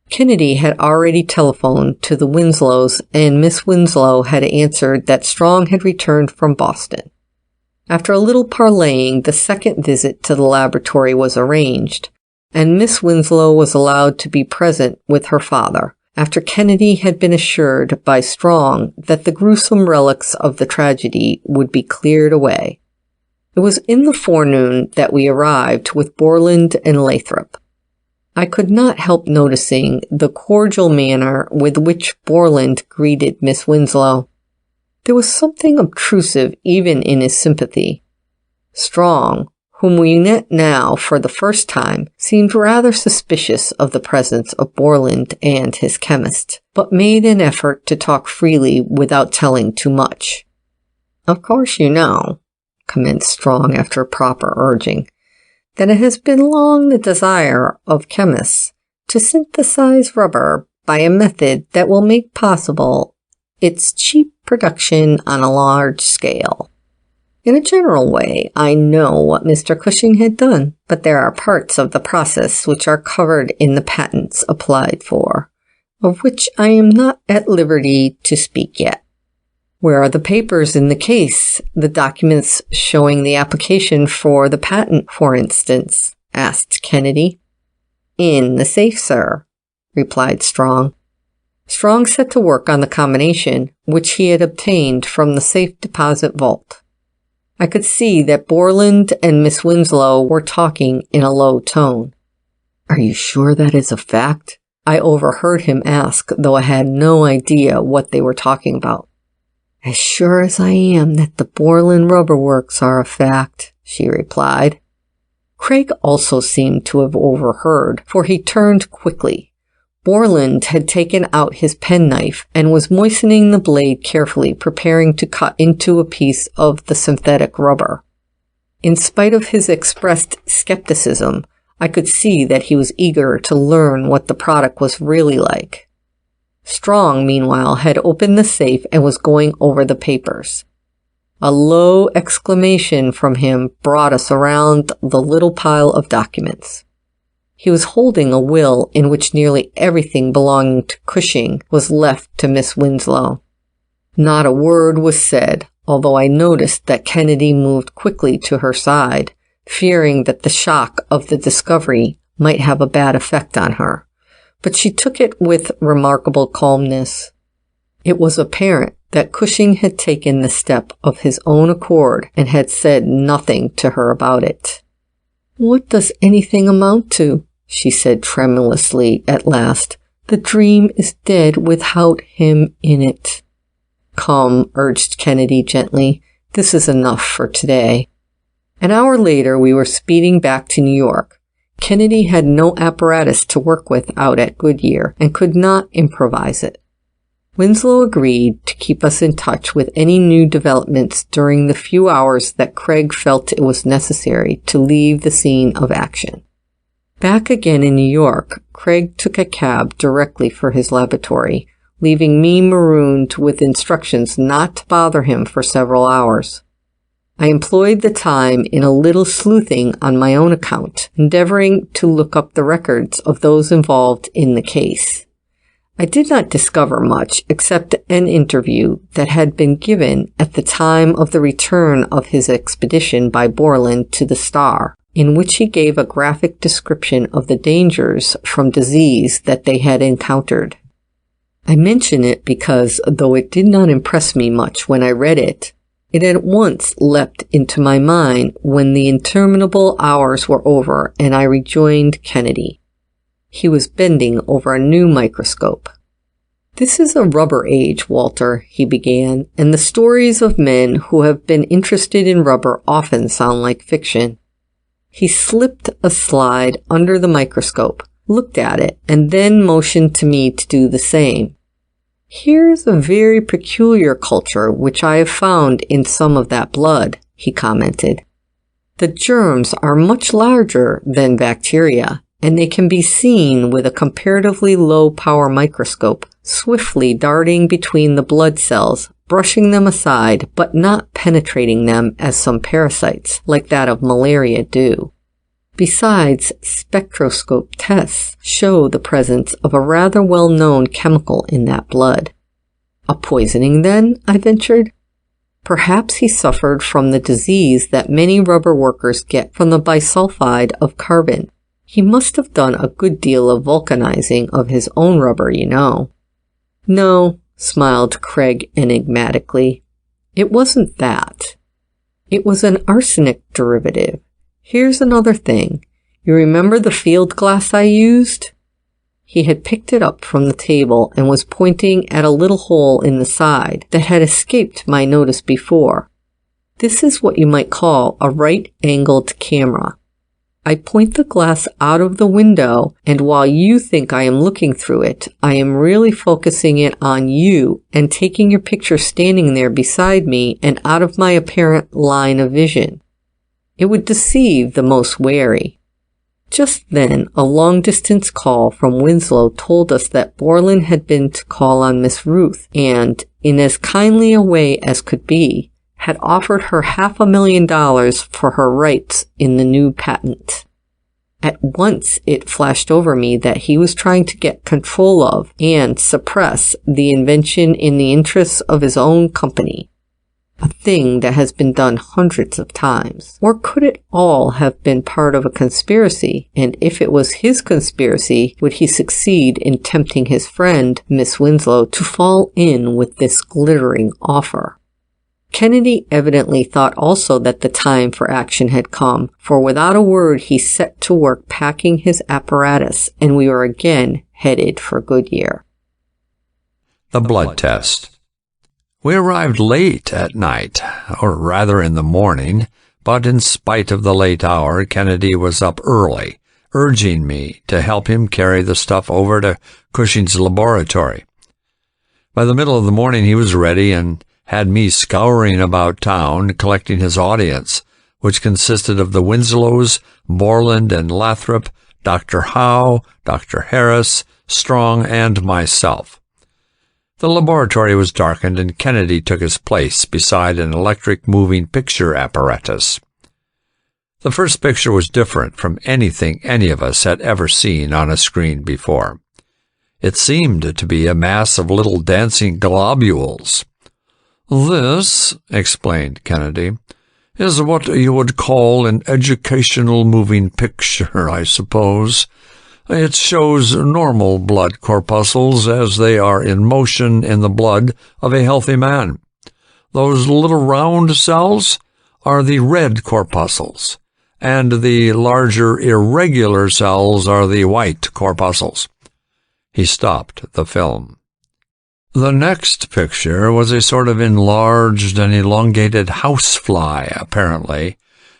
Kennedy had already telephoned to the Winslows, and Miss Winslow had answered that Strong had returned from Boston. After a little parleying, the second visit to the laboratory was arranged, and Miss Winslow was allowed to be present with her father, after Kennedy had been assured by Strong that the gruesome relics of the tragedy would be cleared away. It was in the forenoon that we arrived with Borland and Lathrop. I could not help noticing the cordial manner with which Borland greeted Miss Winslow. There was something obtrusive even in his sympathy. Strong, whom we met now for the first time, seemed rather suspicious of the presence of Borland and his chemist, but made an effort to talk freely without telling too much. Of course you know, commenced Strong after proper urging, that it has been long the desire of chemists to synthesize rubber by a method that will make possible its cheap production on a large scale. In a general way, I know what Mr. Cushing had done, but there are parts of the process which are covered in the patents applied for, of which I am not at liberty to speak yet. Where are the papers in the case, the documents showing the application for the patent, for instance? Asked Kennedy. In the safe, sir, replied Strong. Strong set to work on the combination, which he had obtained from the safe deposit vault. I could see that Borland and Miss Winslow were talking in a low tone. Are you sure that is a fact? I overheard him ask, though I had no idea what they were talking about. As sure as I am that the Borland Rubber Works are a fact, she replied. Craig also seemed to have overheard, for he turned quickly. Borland had taken out his penknife and was moistening the blade carefully, preparing to cut into a piece of the synthetic rubber. In spite of his expressed skepticism, I could see that he was eager to learn what the product was really like. Strong, meanwhile, had opened the safe and was going over the papers. A low exclamation from him brought us around the little pile of documents. He was holding a will in which nearly everything belonging to Cushing was left to Miss Winslow. Not a word was said, although I noticed that Kennedy moved quickly to her side, fearing that the shock of the discovery might have a bad effect on her. But she took it with remarkable calmness. It was apparent that Cushing had taken the step of his own accord and had said nothing to her about it. "What does anything amount to?" she said tremulously at last. "The dream is dead without him in it." "Come," urged Kennedy gently. "This is enough for today." An hour later, we were speeding back to New York. Kennedy had no apparatus to work with out at Goodyear and could not improvise it. Winslow agreed to keep us in touch with any new developments during the few hours that Craig felt it was necessary to leave the scene of action. Back again in New York, Craig took a cab directly for his laboratory, leaving me marooned with instructions not to bother him for several hours. I employed the time in a little sleuthing on my own account, endeavoring to look up the records of those involved in the case. I did not discover much except an interview that had been given at the time of the return of his expedition by Borland to the Star, in which he gave a graphic description of the dangers from disease that they had encountered. I mention it because, though it did not impress me much when I read it, it at once leapt into my mind when the interminable hours were over and I rejoined Kennedy. He was bending over a new microscope. "This is a rubber age, Walter," he began, "and the stories of men who have been interested in rubber often sound like fiction." He slipped a slide under the microscope, looked at it, and then motioned to me to do the same. "Here's a very peculiar culture which I have found in some of that blood," he commented. "The germs are much larger than bacteria, and they can be seen with a comparatively low-power microscope, swiftly darting between the blood cells, brushing them aside, but not penetrating them as some parasites, like that of malaria, do. Besides, spectroscope tests show the presence of a rather well-known chemical in that blood." "A poisoning, then?" I ventured. "Perhaps he suffered from the disease that many rubber workers get from the bisulfide of carbon. He must have done a good deal of vulcanizing of his own rubber, you know." "No," smiled Craig enigmatically. "It wasn't that. It was an arsenic derivative. Here's another thing. You remember the field glass I used?" He had picked it up from the table and was pointing at a little hole in the side that had escaped my notice before. "This is what you might call a right-angled camera. I point the glass out of the window, and while you think I am looking through it, I am really focusing it on you and taking your picture standing there beside me and out of my apparent line of vision. It would deceive the most wary." Just then, a long-distance call from Winslow told us that Borland had been to call on Miss Ruth and, in as kindly a way as could be, had offered her $500,000 for her rights in the new patent. At once it flashed over me that he was trying to get control of and suppress the invention in the interests of his own company, a thing that has been done hundreds of times. Or could it all have been part of a conspiracy, and if it was his conspiracy, would he succeed in tempting his friend, Miss Winslow, to fall in with this glittering offer? Kennedy evidently thought also that the time for action had come, for without a word he set to work packing his apparatus, and we were again headed for Goodyear. The blood test. We arrived late at night, or rather in the morning, but in spite of the late hour, Kennedy was up early, urging me to help him carry the stuff over to Cushing's laboratory. By the middle of the morning he was ready and had me scouring about town, collecting his audience, which consisted of the Winslows, Borland and Lathrop, Dr. Howe, Dr. Harris, Strong, and myself. The laboratory was darkened, and Kennedy took his place beside an electric moving picture apparatus. The first picture was different from anything any of us had ever seen on a screen before. It seemed to be a mass of little dancing globules. "This," explained Kennedy, "is what you would call an educational moving picture, I suppose. It shows normal blood corpuscles as they are in motion in the blood of a healthy man. Those little round cells are the red corpuscles, and the larger irregular cells are the white corpuscles. He stopped the film. The next picture was a sort of enlarged and elongated housefly, apparently,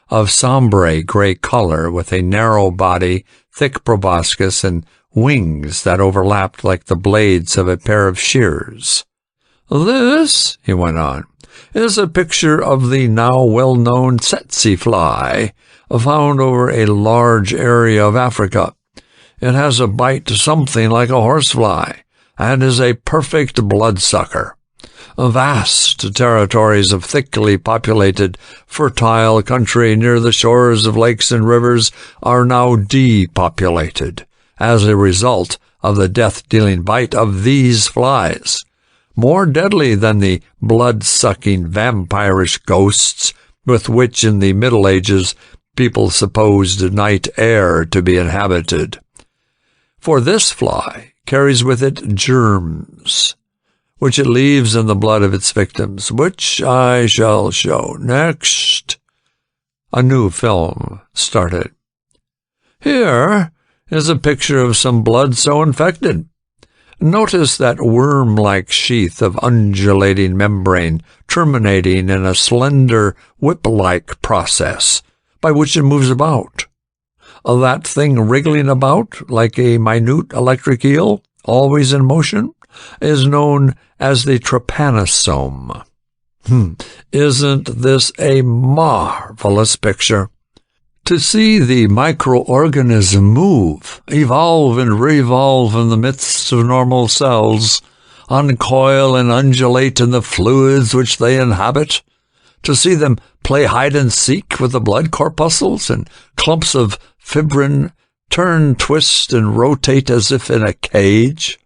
of sombre gray color with a narrow body, thick proboscis, and wings that overlapped like the blades of a pair of shears. "This," he went on, "is a picture of the now well-known tsetse fly, found over a large area of Africa. It has a bite something like a horsefly, and is a perfect bloodsucker. Vast territories of thickly populated, fertile country near the shores of lakes and rivers are now depopulated as a result of the death-dealing bite of these flies, more deadly than the blood-sucking vampirish ghosts with which in the Middle Ages people supposed night air to be inhabited. For this fly carries with it germs, which it leaves in the blood of its victims, which I shall show next." A new film started. "Here is a picture of some blood so infected. Notice that worm-like sheath of undulating membrane terminating in a slender whip-like process by which it moves about. That thing wriggling about like a minute electric eel, always in motion, is known as the trypanosome. Isn't this a marvelous picture? To see the microorganism move, evolve and revolve in the midst of normal cells, uncoil and undulate in the fluids which they inhabit, to see them play hide-and-seek with the blood corpuscles and clumps of fibrin, turn, twist, and rotate as if in a cage,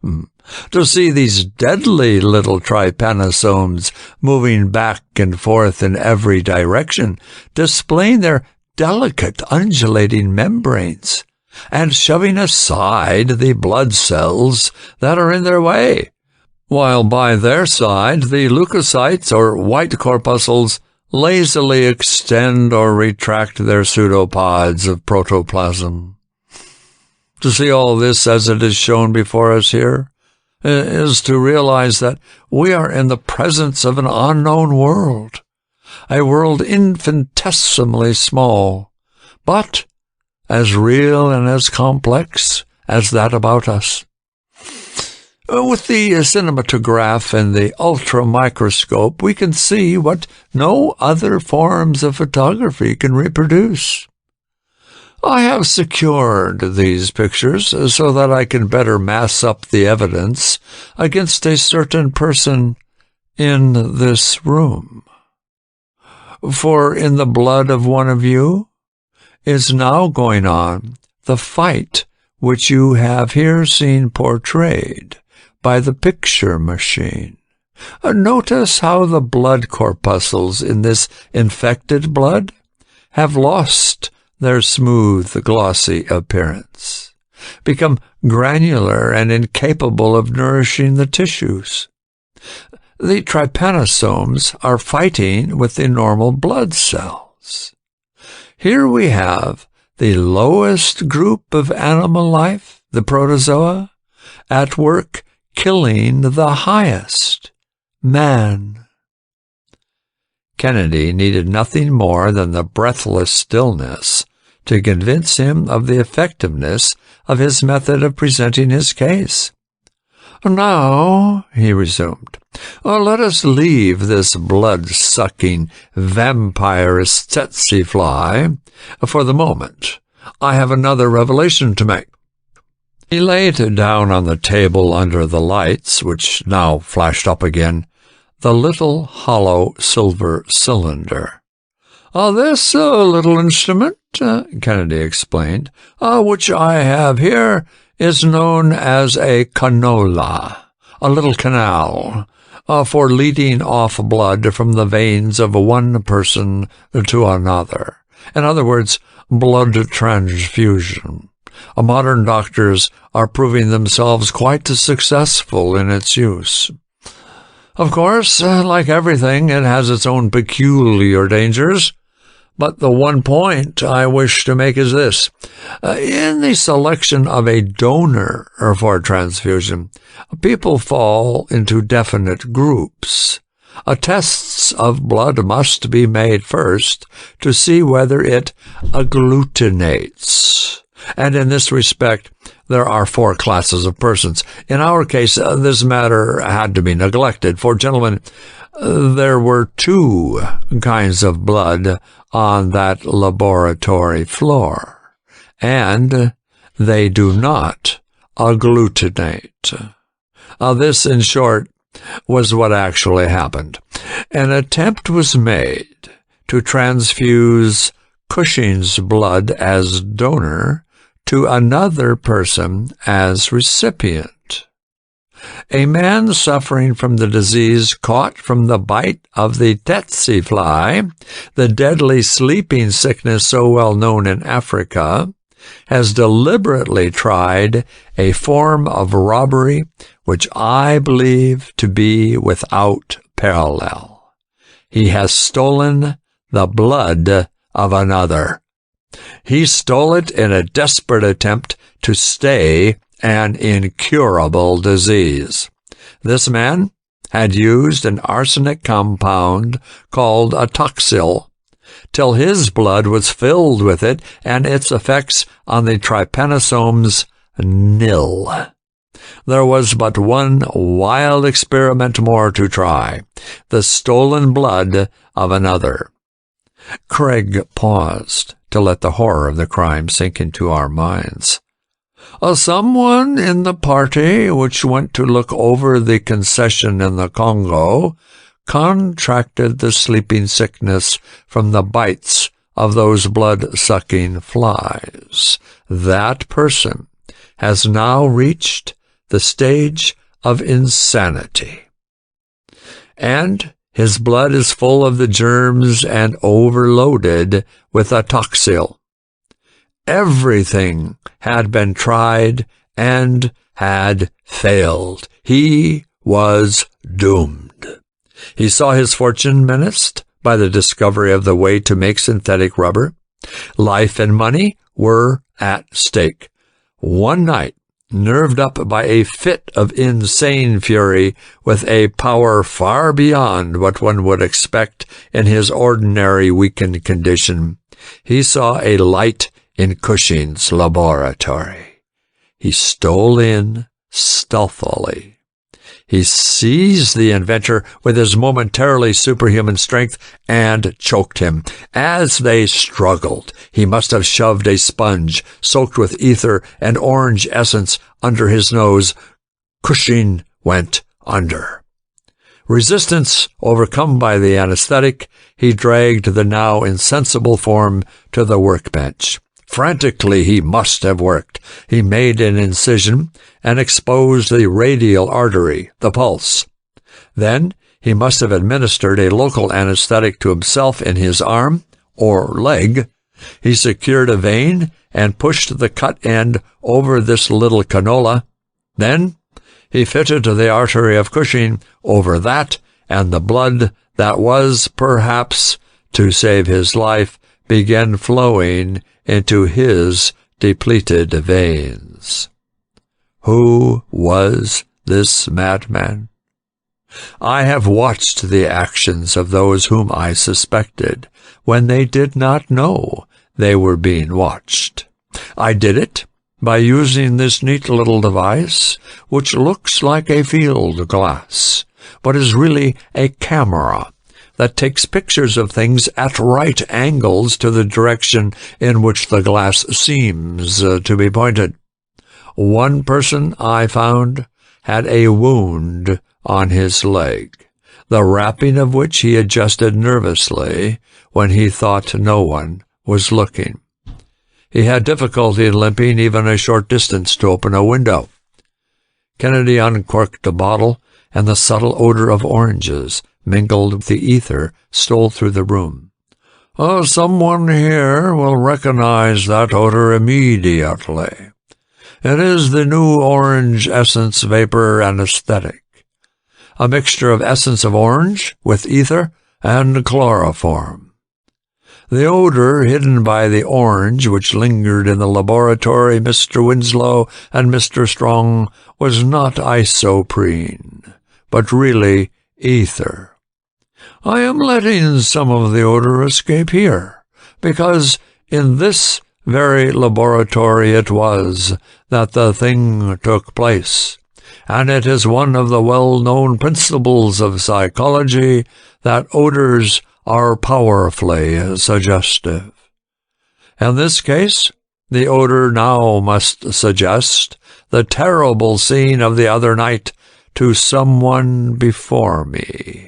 to see these deadly little trypanosomes moving back and forth in every direction, displaying their delicate undulating membranes, and shoving aside the blood cells that are in their way, while by their side the leukocytes or white corpuscles lazily extend or retract their pseudopods of protoplasm. To see all this as it is shown before us here is to realize that we are in the presence of an unknown world, a world infinitesimally small, but as real and as complex as that about us. With the cinematograph and the ultramicroscope, we can see what no other forms of photography can reproduce. I have secured these pictures so that I can better mass up the evidence against a certain person in this room. For in the blood of one of you is now going on the fight which you have here seen portrayed by the picture machine. Notice how the blood corpuscles in this infected blood have lost their smooth, glossy appearance, become granular and incapable of nourishing the tissues. The trypanosomes are fighting with the normal blood cells. Here we have the lowest group of animal life, the protozoa, at work killing the highest, man. Kennedy needed nothing more than the breathless stillness to convince him of the effectiveness of his method of presenting his case. "Now," he resumed, "let us leave this blood-sucking, vampirous tsetse fly for the moment. I have another revelation to make." He laid down on the table under the lights, which now flashed up again, the little hollow silver cylinder. "This little instrument," Kennedy explained, "which I have here, is known as a canola, a little canal, for leading off blood from the veins of one person to another. In other words, blood transfusion. Modern doctors are proving themselves quite successful in its use. Of course, like everything, it has its own peculiar dangers. But the one point I wish to make is this. In the selection of a donor for transfusion, people fall into definite groups. Tests of blood must be made first to see whether it agglutinates. And in this respect, there are 4 classes of persons. In our case, this matter had to be neglected, for, gentlemen, there were 2 kinds of blood on that laboratory floor, and they do not agglutinate. This, in short, was what actually happened. An attempt was made to transfuse Cushing's blood as donor to another person as recipient. A man suffering from the disease caught from the bite of the tsetse fly, the deadly sleeping sickness so well known in Africa, has deliberately tried a form of robbery which I believe to be without parallel. He has stolen the blood of another. He stole it in a desperate attempt to stay an incurable disease. This man had used an arsenic compound called atoxyl till his blood was filled with it and its effects on the trypanosomes nil. There was but one wild experiment more to try, the stolen blood of another. Craig paused to let the horror of the crime sink into our minds. Someone in the party which went to look over the concession in the Congo contracted the sleeping sickness from the bites of those blood-sucking flies. That person has now reached the stage of insanity, and his blood is full of the germs and overloaded with atoxyl. Everything had been tried and had failed. He was doomed. He saw his fortune menaced by the discovery of the way to make synthetic rubber. Life and money were at stake. One night, nerved up by a fit of insane fury with a power far beyond what one would expect in his ordinary weakened condition, he saw a light in Cushing's laboratory. He stole in stealthily. He seized the inventor with his momentarily superhuman strength and choked him. As they struggled, he must have shoved a sponge soaked with ether and orange essence under his nose. Cushing went under. Resistance overcome by the anesthetic, he dragged the now insensible form to the workbench. Frantically he must have worked. He made an incision and exposed the radial artery, the pulse. Then he must have administered a local anesthetic to himself in his arm or leg. He secured a vein and pushed the cut end over this little canola. Then he fitted the artery of Cushing over that, and the blood that was, perhaps, to save his life began flowing into his depleted veins. Who was this madman? I have watched the actions of those whom I suspected when they did not know they were being watched. I did it by using this neat little device, which looks like a field glass, but is really a camera that takes pictures of things at right angles to the direction in which the glass seems to be pointed. One person, I found, had a wound on his leg, the wrapping of which he adjusted nervously when he thought no one was looking. He had difficulty in limping even a short distance to open a window. Kennedy uncorked a bottle, and the subtle odor of oranges mingled with the ether stole through the room. Someone here will recognize that odor immediately. It is the new orange essence vapor anesthetic, a mixture of essence of orange with ether and chloroform. The odor hidden by the orange which lingered in the laboratory Mr. Winslow and Mr. Strong was not isoprene, but really ether. I am letting some of the odor escape here, because in this very laboratory it was that the thing took place, and it is one of the well-known principles of psychology that odors are powerfully suggestive. In this case, the odor now must suggest the terrible scene of the other night to someone before me.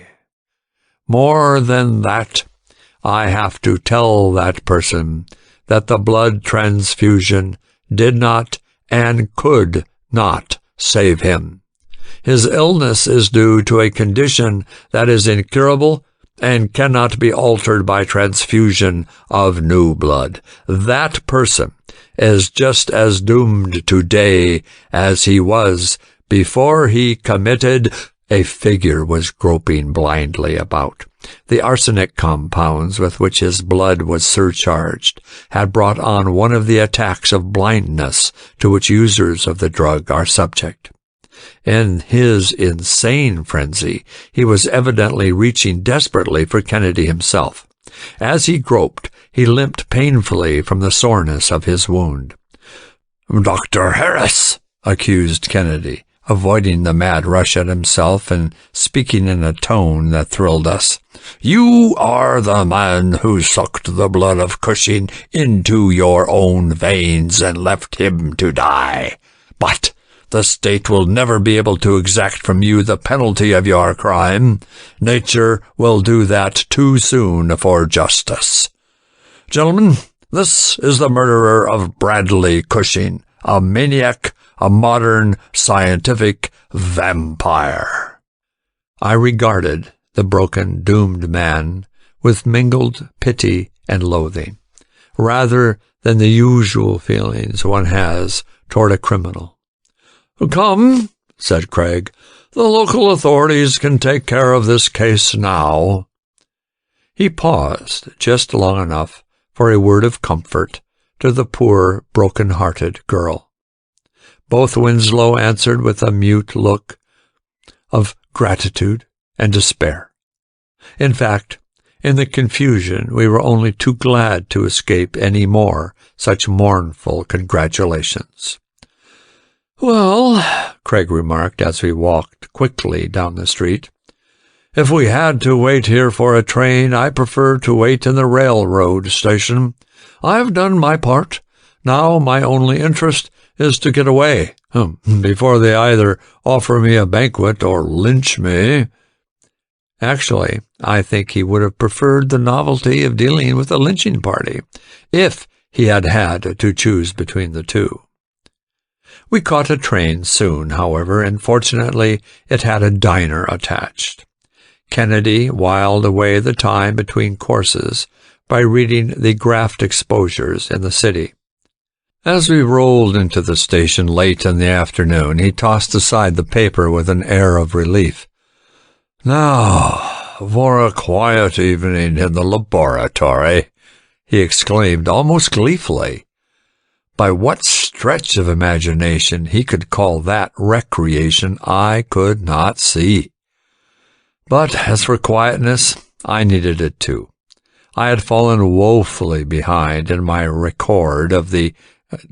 More than that, I have to tell that person that the blood transfusion did not and could not save him. His illness is due to a condition that is incurable and cannot be altered by transfusion of new blood. That person is just as doomed today as he was before he committed. A figure was groping blindly about. The arsenic compounds with which his blood was surcharged had brought on one of the attacks of blindness to which users of the drug are subject. In his insane frenzy, he was evidently reaching desperately for Kennedy himself. As he groped, he limped painfully from the soreness of his wound. "Dr. Harris," accused Kennedy, avoiding the mad rush at himself and speaking in a tone that thrilled us. "You are the man who sucked the blood of Cushing into your own veins and left him to die. But the state will never be able to exact from you the penalty of your crime. Nature will do that too soon for justice. Gentlemen, this is the murderer of Bradley Cushing, a maniac, a modern scientific vampire." I regarded the broken, doomed man with mingled pity and loathing, rather than the usual feelings one has toward a criminal. "Come," said Craig, "the local authorities can take care of this case now." He paused just long enough for a word of comfort to the poor, broken-hearted girl. Both Winslow answered with a mute look of gratitude and despair. In fact, in the confusion, we were only too glad to escape any more such mournful congratulations. "Well," Craig remarked as we walked quickly down the street, "if we had to wait here for a train, I prefer to wait in the railroad station. I've done my part. Now my only interest is to get away, before they either offer me a banquet or lynch me." Actually, I think he would have preferred the novelty of dealing with a lynching party, if he had had to choose between the two. We caught a train soon, however, and fortunately it had a diner attached. Kennedy whiled away the time between courses by reading the graphed exposures in the city. As we rolled into the station late in the afternoon, he tossed aside the paper with an air of relief. "Now, for a quiet evening in the laboratory," he exclaimed almost gleefully. By what stretch of imagination he could call that recreation I could not see. But as for quietness, I needed it too. I had fallen woefully behind in my record of the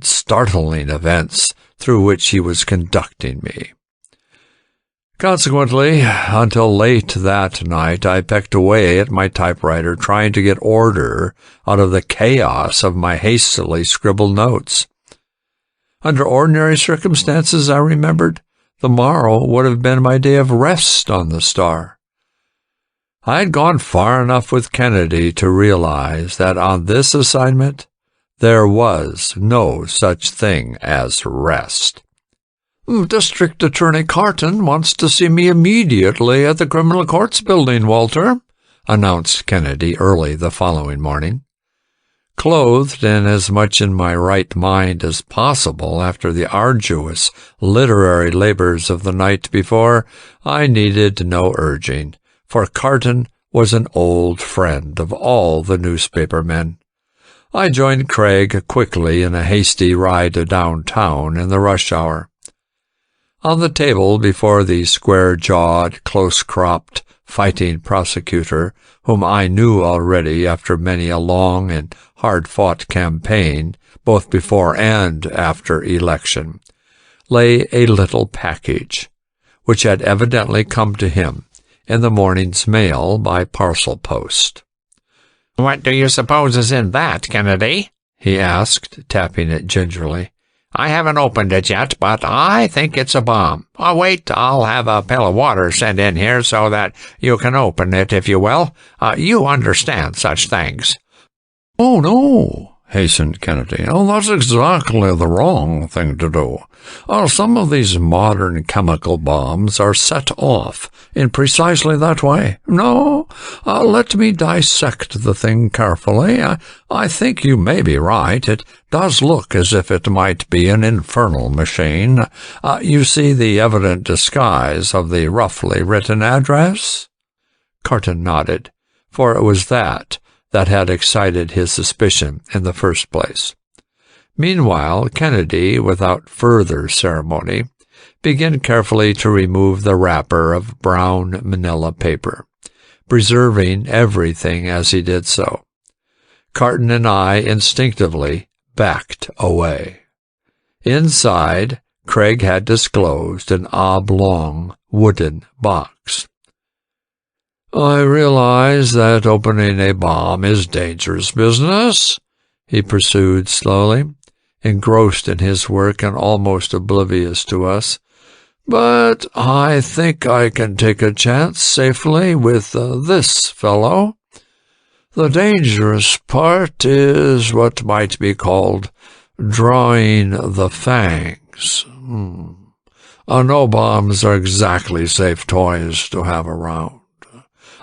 startling events through which he was conducting me. Consequently, until late that night, I pecked away at my typewriter trying to get order out of the chaos of my hastily scribbled notes. Under ordinary circumstances, I remembered, the morrow would have been my day of rest on the Star. I had gone far enough with Kennedy to realize that on this assignment there was no such thing as rest. "District Attorney Carton wants to see me immediately at the Criminal Courts Building, Walter," announced Kennedy early the following morning. Clothed in as much in my right mind as possible after the arduous literary labors of the night before, I needed no urging, for Carton was an old friend of all the newspaper men. I joined Craig quickly in a hasty ride downtown in the rush hour. On the table before the square-jawed, close-cropped, fighting prosecutor, whom I knew already after many a long and hard-fought campaign, both before and after election, lay a little package, which had evidently come to him in the morning's mail by parcel post. "What do you suppose is in that, Kennedy?" he asked, tapping it gingerly. "I haven't opened it yet, but I think it's a bomb. Oh, wait, I'll have a pail of water sent in here so that you can open it, if you will. You understand such things." "Oh, no," hastened Kennedy. "Oh, that's exactly the wrong thing to do. Some of these modern chemical bombs are set off in precisely that way. No, let me dissect the thing carefully. I think you may be right. It does look as if it might be an infernal machine. You see the evident disguise of the roughly written address?" Carton nodded, for it was that had excited his suspicion in the first place. Meanwhile, Kennedy, without further ceremony, began carefully to remove the wrapper of brown manila paper, preserving everything as he did so. Carton and I instinctively backed away. Inside, Craig had disclosed an oblong wooden box. "I realize that opening a bomb is dangerous business," he pursued slowly, engrossed in his work and almost oblivious to us. "But I think I can take a chance safely with this fellow. The dangerous part is what might be called drawing the fangs. No bombs are exactly safe toys to have around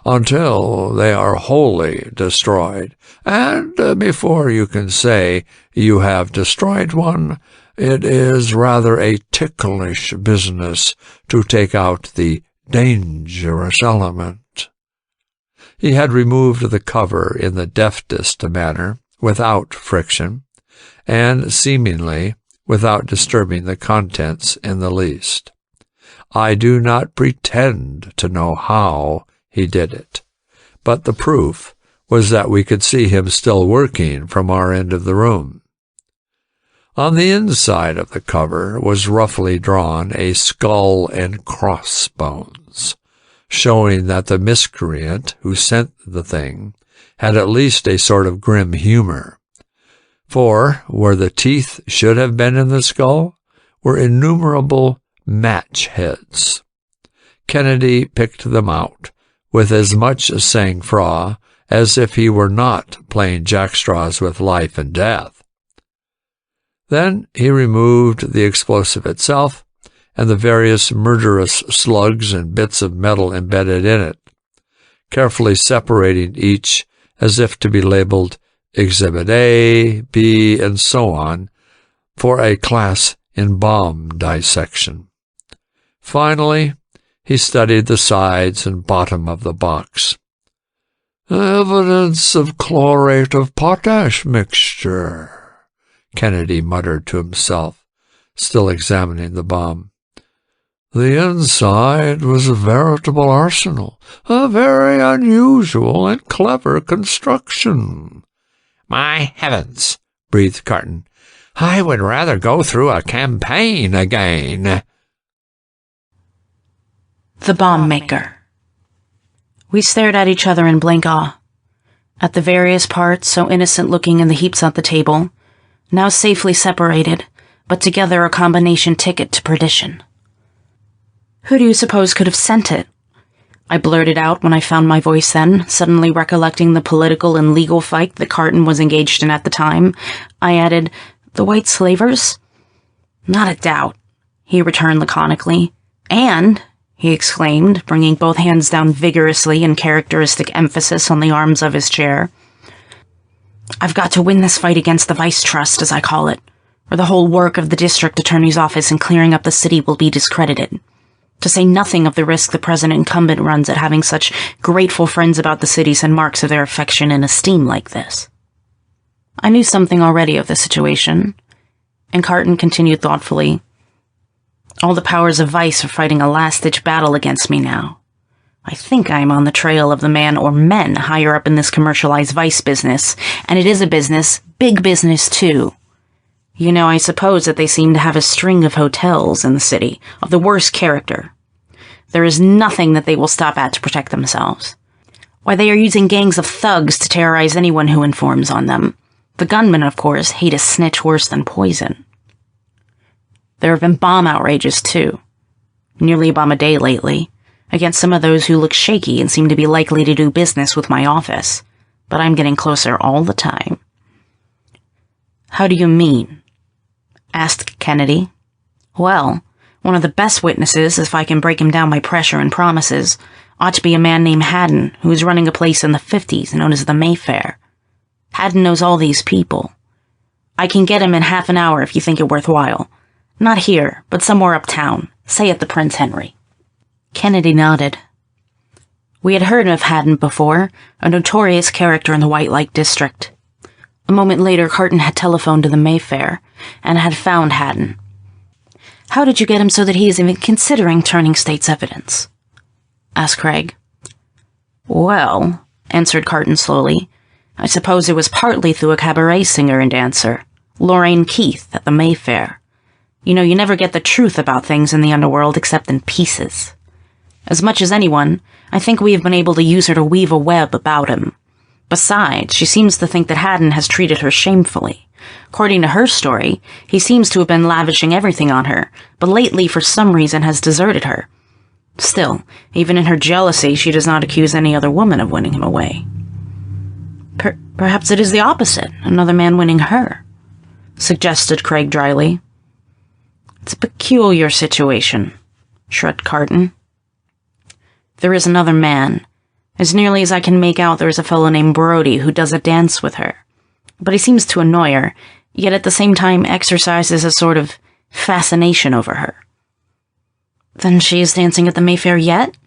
until they are wholly destroyed, and before you can say you have destroyed one, it is rather a ticklish business to take out the dangerous element." He had removed the cover in the deftest manner, without friction, and seemingly without disturbing the contents in the least. I do not pretend to know how he did it, but the proof was that we could see him still working from our end of the room. On the inside of the cover was roughly drawn a skull and crossbones, showing that the miscreant who sent the thing had at least a sort of grim humor, for where the teeth should have been in the skull were innumerable match heads. Kennedy picked them out with as much sang-froid as if he were not playing jackstraws with life and death. Then he removed the explosive itself and the various murderous slugs and bits of metal embedded in it, carefully separating each as if to be labeled Exhibit A, B, and so on, for a class in bomb dissection. Finally, he studied the sides and bottom of the box. "Evidence of chlorate of potash mixture," Kennedy muttered to himself, still examining the bomb. "The inside was a veritable arsenal, a very unusual and clever construction." "My heavens," breathed Carton. "I would rather go through a campaign again." The bomb maker. We stared at each other in blank awe. At the various parts, so innocent-looking in the heaps on the table, now safely separated, but together a combination ticket to perdition. "Who do you suppose could have sent it?" I blurted out when I found my voice then, suddenly recollecting the political and legal fight that Carton was engaged in at the time. I added, "The white slavers?" "Not a doubt," he returned laconically. "And," he exclaimed, bringing both hands down vigorously in characteristic emphasis on the arms of his chair. I've got to win this fight against the Vice Trust, as I call it, or the whole work of the district attorney's office in clearing up the city will be discredited. To say nothing of the risk the present incumbent runs at having such grateful friends about the city send marks of their affection and esteem like this. I knew something already of the situation, and Carton continued thoughtfully. All the powers of vice are fighting a last-ditch battle against me now. I think I am on the trail of the man or men higher up in this commercialized vice business, and it is a business, big business too. You know, I suppose that they seem to have a string of hotels in the city, of the worst character. There is nothing that they will stop at to protect themselves. Why, they are using gangs of thugs to terrorize anyone who informs on them. The gunmen, of course, hate a snitch worse than poison. There have been bomb outrages, too. Nearly a bomb a day lately, against some of those who look shaky and seem to be likely to do business with my office. But I'm getting closer all the time. How do you mean? Asked Kennedy. Well, one of the best witnesses, if I can break him down by pressure and promises, ought to be a man named Haddon, who is running a place in the 50s known as the Mayfair. Haddon knows all these people. I can get him in half an hour if you think it worthwhile. Not here, but somewhere uptown, say at the Prince Henry. Kennedy nodded. We had heard of Haddon before, a notorious character in the White-like district. A moment later, Carton had telephoned to the Mayfair, and had found Haddon. How did you get him so that he is even considering turning state's evidence? Asked Craig. Well, answered Carton slowly, I suppose it was partly through a cabaret singer and dancer, Lorraine Keith, at the Mayfair. You know, you never get the truth about things in the underworld except in pieces. As much as anyone, I think we have been able to use her to weave a web about him. Besides, she seems to think that Haddon has treated her shamefully. According to her story, he seems to have been lavishing everything on her, but lately for some reason has deserted her. Still, even in her jealousy, she does not accuse any other woman of winning him away. Perhaps it is the opposite, another man winning her, suggested Craig dryly. It's a peculiar situation, shrugged Carton. There is another man. As nearly as I can make out, there is a fellow named Brody who does a dance with her. But he seems to annoy her, yet at the same time exercises a sort of fascination over her. Then she is dancing at the Mayfair yet?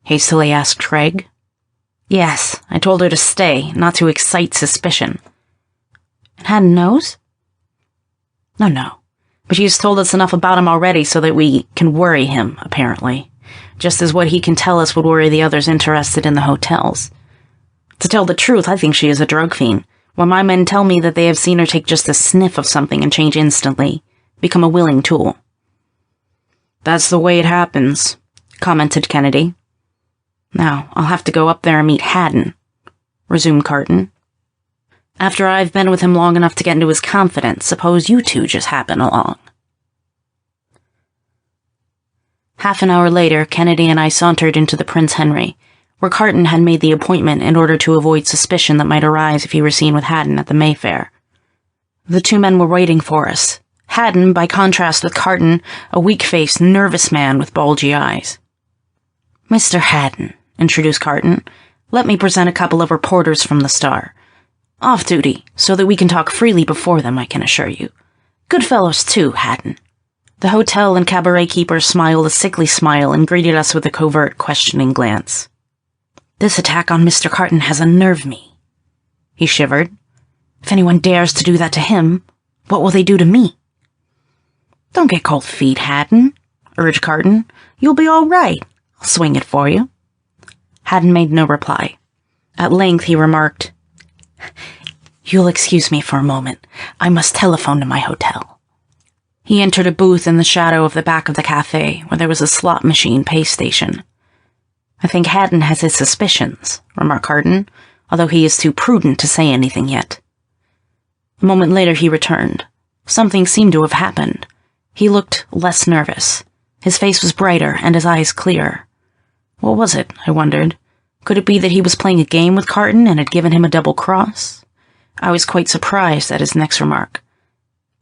Hastily asked Craig. Yes, I told her to stay, not to excite suspicion. And Haddon knows? No. But she's told us enough about him already so that we can worry him, apparently. Just as what he can tell us would worry the others interested in the hotels. To tell the truth, I think she is a drug fiend. When my men tell me that they have seen her take just a sniff of something and change instantly, become a willing tool. That's the way it happens, commented Kennedy. Now, I'll have to go up there and meet Haddon, resumed Carton. After I've been with him long enough to get into his confidence, suppose you two just happen along. Half an hour later, Kennedy and I sauntered into the Prince Henry, where Carton had made the appointment in order to avoid suspicion that might arise if he were seen with Haddon at the Mayfair. The two men were waiting for us. Haddon, by contrast with Carton, a weak-faced, nervous man with bulgy eyes. Mr. Haddon, introduced Carton, let me present a couple of reporters from the Star. Off duty, so that we can talk freely before them, I can assure you. Good fellows, too, Haddon. The hotel and cabaret keeper smiled a sickly smile and greeted us with a covert, questioning glance. This attack on Mr. Carton has unnerved me. He shivered. If anyone dares to do that to him, what will they do to me? Don't get cold feet, Haddon, urged Carton. You'll be all right. I'll swing it for you. Haddon made no reply. At length he remarked, You'll excuse me for a moment. I must telephone to my hotel. He entered a booth in the shadow of the back of the cafe, where there was a slot machine pay station. I think Haddon has his suspicions, remarked Carton, although he is too prudent to say anything yet. A moment later he returned. Something seemed to have happened. He looked less nervous. His face was brighter and his eyes clearer. What was it, I wondered? Could it be that he was playing a game with Carton and had given him a double cross? I was quite surprised at his next remark.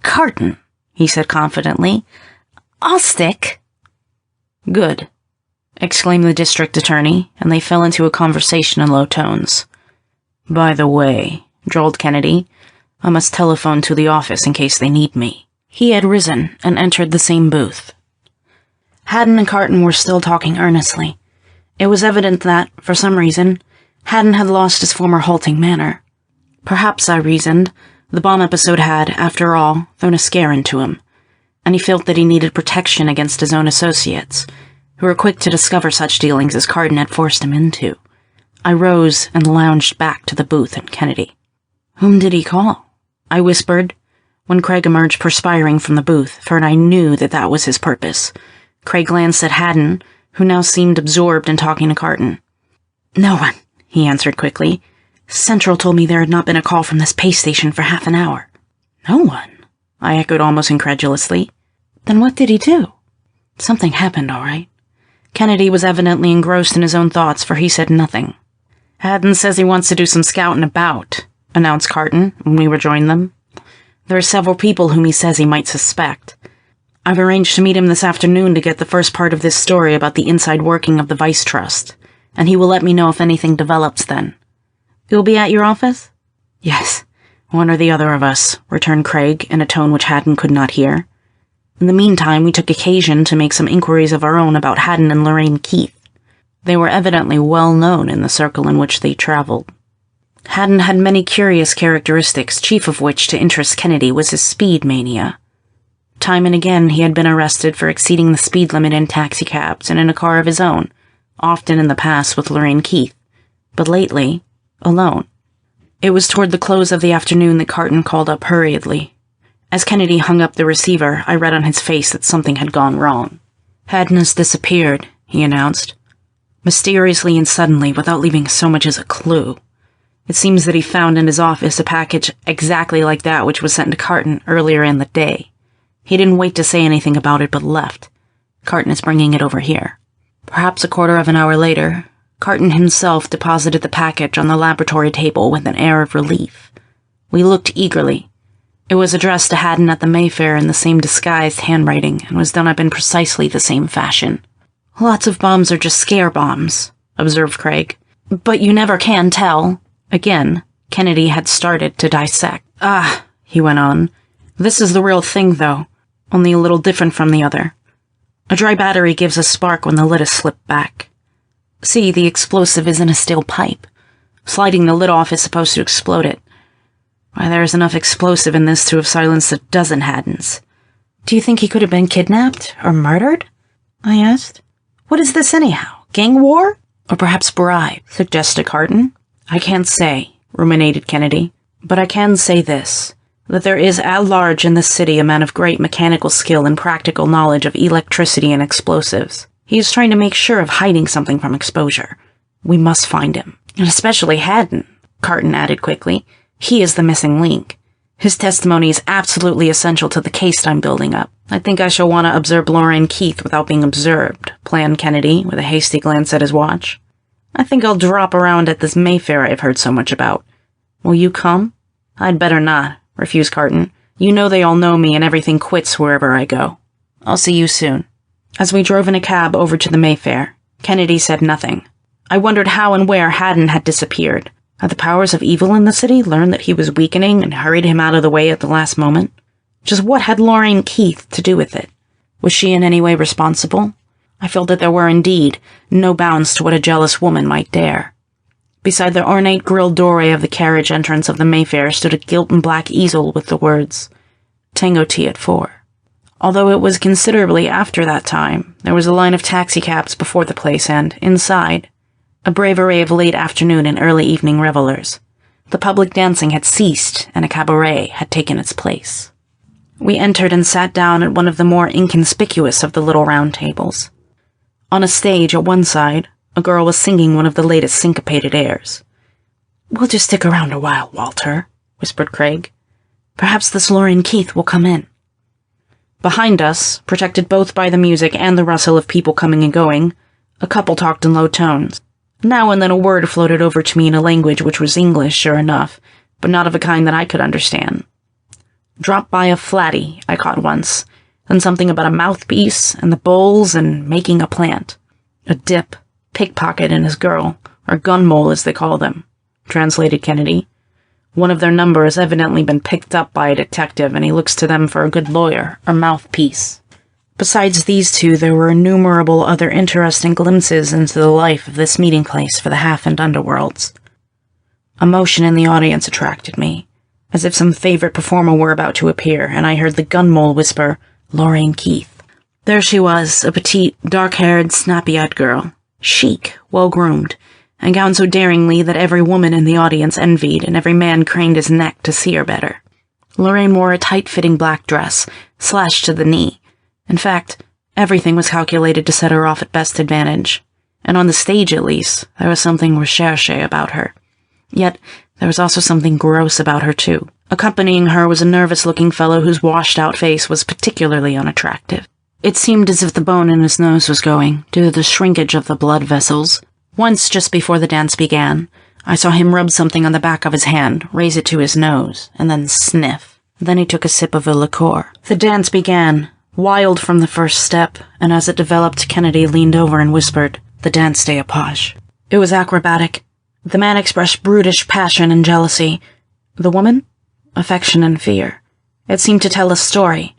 Carton, he said confidently. I'll stick. Good, exclaimed the district attorney, and they fell into a conversation in low tones. By the way, drawled Kennedy, I must telephone to the office in case they need me. He had risen and entered the same booth. Haddon and Carton were still talking earnestly. It was evident that, for some reason, Haddon had lost his former halting manner. Perhaps, I reasoned, the bomb episode had, after all, thrown a scare into him, and he felt that he needed protection against his own associates, who were quick to discover such dealings as Carton had forced him into. I rose and lounged back to the booth and Kennedy. Whom did he call? I whispered, when Craig emerged perspiring from the booth, for I knew that that was his purpose. Craig glanced at Haddon, who now seemed absorbed in talking to Carton. No one, he answered quickly. Central told me there had not been a call from this pay station for half an hour. No one? I echoed almost incredulously. Then what did he do? Something happened, all right. Kennedy was evidently engrossed in his own thoughts, for he said nothing. Haddon says he wants to do some scouting about, announced Carton when we rejoined them. There are several people whom he says he might suspect. I've arranged to meet him this afternoon to get the first part of this story about the inside working of the Vice Trust, and he will let me know if anything develops then. You'll be at your office? Yes, one or the other of us, returned Craig in a tone which Haddon could not hear. In the meantime, we took occasion to make some inquiries of our own about Haddon and Lorraine Keith. They were evidently well known in the circle in which they traveled. Haddon had many curious characteristics, chief of which to interest Kennedy was his speed mania. Time and again he had been arrested for exceeding the speed limit in taxicabs and in a car of his own, often in the past with Lorraine Keith, but lately, alone. It was toward the close of the afternoon that Carton called up hurriedly. As Kennedy hung up the receiver, I read on his face that something had gone wrong. Haddon has disappeared, he announced, mysteriously and suddenly without leaving so much as a clue. It seems that he found in his office a package exactly like that which was sent to Carton earlier in the day. He didn't wait to say anything about it but left. Carton is bringing it over here. Perhaps a quarter of an hour later, Carton himself deposited the package on the laboratory table with an air of relief. We looked eagerly. It was addressed to Haddon at the Mayfair in the same disguised handwriting and was done up in precisely the same fashion. Lots of bombs are just scare bombs, observed Craig. But you never can tell. Again, Kennedy had started to dissect. Ah, he went on. This is the real thing, though, only a little different from the other. A dry battery gives a spark when the lid is slipped back. See, the explosive is in a steel pipe. Sliding the lid off is supposed to explode it. Why, there is enough explosive in this to have silenced a dozen Haddons. Do you think he could have been kidnapped or murdered? I asked. What is this anyhow? Gang war? Or perhaps bribe, suggested Carton. I can't say, ruminated Kennedy, but I can say this, that there is at large in this city a man of great mechanical skill and practical knowledge of electricity and explosives. He is trying to make sure of hiding something from exposure. We must find him. And especially Haddon, Carton added quickly. He is the missing link. His testimony is absolutely essential to the case I'm building up. I think I shall want to observe Lorraine Keith without being observed, planned Kennedy, with a hasty glance at his watch. I think I'll drop around at this Mayfair I've heard so much about. Will you come? I'd better not, refused Carton. You know they all know me and everything quits wherever I go. I'll see you soon. As we drove in a cab over to the Mayfair, Kennedy said nothing. I wondered how and where Haddon had disappeared. Had the powers of evil in the city learned that he was weakening and hurried him out of the way at the last moment? Just what had Lorraine Keith to do with it? Was she in any way responsible? I felt that there were indeed no bounds to what a jealous woman might dare. Beside the ornate grilled doorway of the carriage entrance of the Mayfair stood a gilt and black easel with the words, Tango Tea at 4. Although it was considerably after that time, there was a line of taxicabs before the place and, inside, a brave array of late afternoon and early evening revelers. The public dancing had ceased, and a cabaret had taken its place. We entered and sat down at one of the more inconspicuous of the little round tables. On a stage at one side, a girl was singing one of the latest syncopated airs. We'll just stick around a while, Walter, whispered Craig. Perhaps this Lorraine Keith will come in. Behind us, protected both by the music and the rustle of people coming and going, a couple talked in low tones. Now and then a word floated over to me in a language which was English, sure enough, but not of a kind that I could understand. Drop by a flatty, I caught once, then something about a mouthpiece and the bowls and making a plant. A dip, pickpocket, and his girl, or gun mole as they call them, translated Kennedy. One of their number has evidently been picked up by a detective, and he looks to them for a good lawyer, or mouthpiece. Besides these two, there were innumerable other interesting glimpses into the life of this meeting place for the half and underworlds. A motion in the audience attracted me, as if some favorite performer were about to appear, and I heard the gun mole whisper, "Lorraine Keith." There she was, a petite, dark-haired, snappy-eyed girl, chic, well-groomed, and gowned so daringly that every woman in the audience envied and every man craned his neck to see her better. Lorraine wore a tight-fitting black dress, slashed to the knee. In fact, everything was calculated to set her off at best advantage, and on the stage at least, there was something recherché about her. Yet, there was also something gross about her too. Accompanying her was a nervous-looking fellow whose washed-out face was particularly unattractive. It seemed as if the bone in his nose was going, due to the shrinkage of the blood vessels. Once, just before the dance began, I saw him rub something on the back of his hand, raise it to his nose, and then sniff. Then he took a sip of a liqueur. The dance began, wild from the first step, and as it developed, Kennedy leaned over and whispered, "The dance de apage." It was acrobatic. The man expressed brutish passion and jealousy. The woman? Affection and fear. It seemed to tell a story.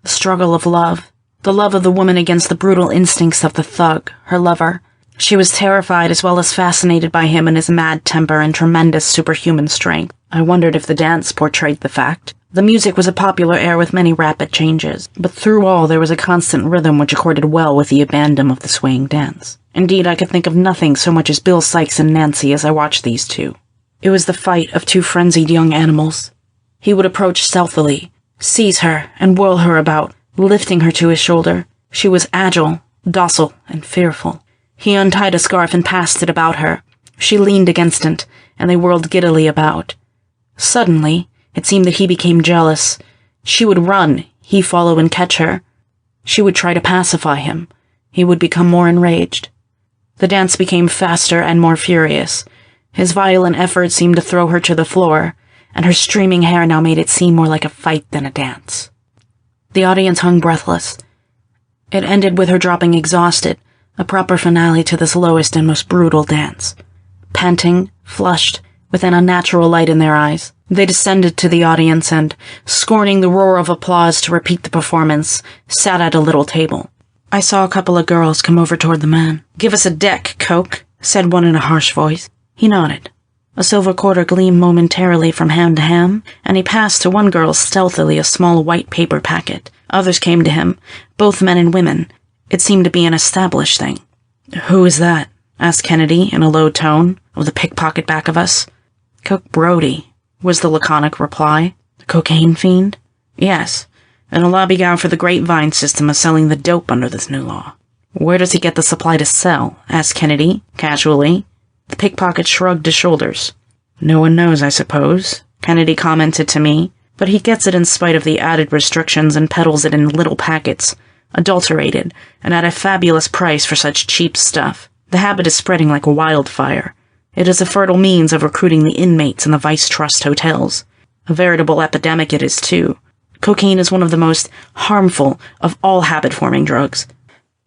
The struggle of love. The love of the woman against the brutal instincts of the thug, her lover. She was terrified as well as fascinated by him and his mad temper and tremendous superhuman strength. I wondered if the dance portrayed the fact. The music was a popular air with many rapid changes, but through all there was a constant rhythm which accorded well with the abandon of the swaying dance. Indeed, I could think of nothing so much as Bill Sikes and Nancy as I watched these two. It was the fight of two frenzied young animals. He would approach stealthily, seize her, and whirl her about, lifting her to his shoulder. She was agile, docile, and fearful. He untied a scarf and passed it about her. She leaned against it, and they whirled giddily about. Suddenly, it seemed that he became jealous. She would run, he follow and catch her. She would try to pacify him. He would become more enraged. The dance became faster and more furious. His violent effort seemed to throw her to the floor, and her streaming hair now made it seem more like a fight than a dance. The audience hung breathless. It ended with her dropping exhausted, a proper finale to this lowest and most brutal dance. Panting, flushed, with an unnatural light in their eyes, they descended to the audience and, scorning the roar of applause to repeat the performance, sat at a little table. I saw a couple of girls come over toward the man. "Give us a deck, Coke," said one in a harsh voice. He nodded. A silver quarter gleamed momentarily from hand to hand, and he passed to one girl stealthily a small white paper packet. Others came to him, both men and women. It seemed to be an established thing. "Who is that?" asked Kennedy in a low tone of the pickpocket back of us. "Coke Brody," was the laconic reply. "The cocaine fiend?" "Yes, and a lobbygow for the grapevine system of selling the dope under this new law." "Where does he get the supply to sell?" asked Kennedy, casually. The pickpocket shrugged his shoulders. "No one knows, I suppose," Kennedy commented to me, "but he gets it in spite of the added restrictions and peddles it in little packets, adulterated, and at a fabulous price for such cheap stuff. The habit is spreading like wildfire. It is a fertile means of recruiting the inmates in the Vice Trust hotels. A veritable epidemic it is, too. Cocaine is one of the most harmful of all habit-forming drugs.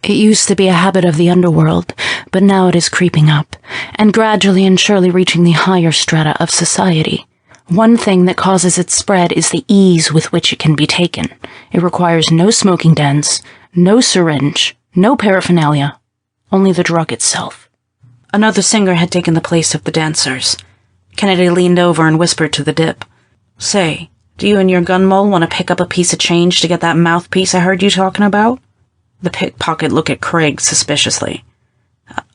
It used to be a habit of the underworld, but now it is creeping up, and gradually and surely reaching the higher strata of society. One thing that causes its spread is the ease with which it can be taken. It requires no smoking dens, no syringe, no paraphernalia, only the drug itself." Another singer had taken the place of the dancers. Kennedy leaned over and whispered to the dip. "Say, do you and your gun mole want to pick up a piece of change to get that mouthpiece I heard you talking about?" The pickpocket looked at Craig suspiciously.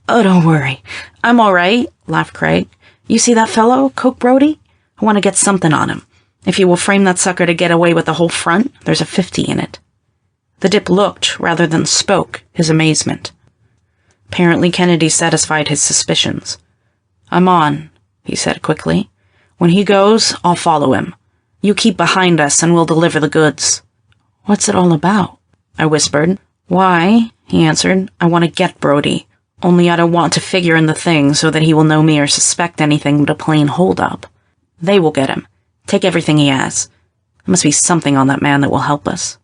"Oh, don't worry. I'm all right," laughed Craig. "You see that fellow, Coke Brody? I want to get something on him. If you will frame that sucker to get away with the whole front, there's a 50 in it." The dip looked, rather than spoke, his amazement. Apparently Kennedy satisfied his suspicions. "I'm on," he said quickly. "When he goes, I'll follow him. You keep behind us and we'll deliver the goods." "What's it all about?" I whispered. "Why," he answered, "I want to get Brody. Only I don't want to figure in the thing so that he will know me or suspect anything but a plain hold-up. They will get him. Take everything he has. There must be something on that man that will help us."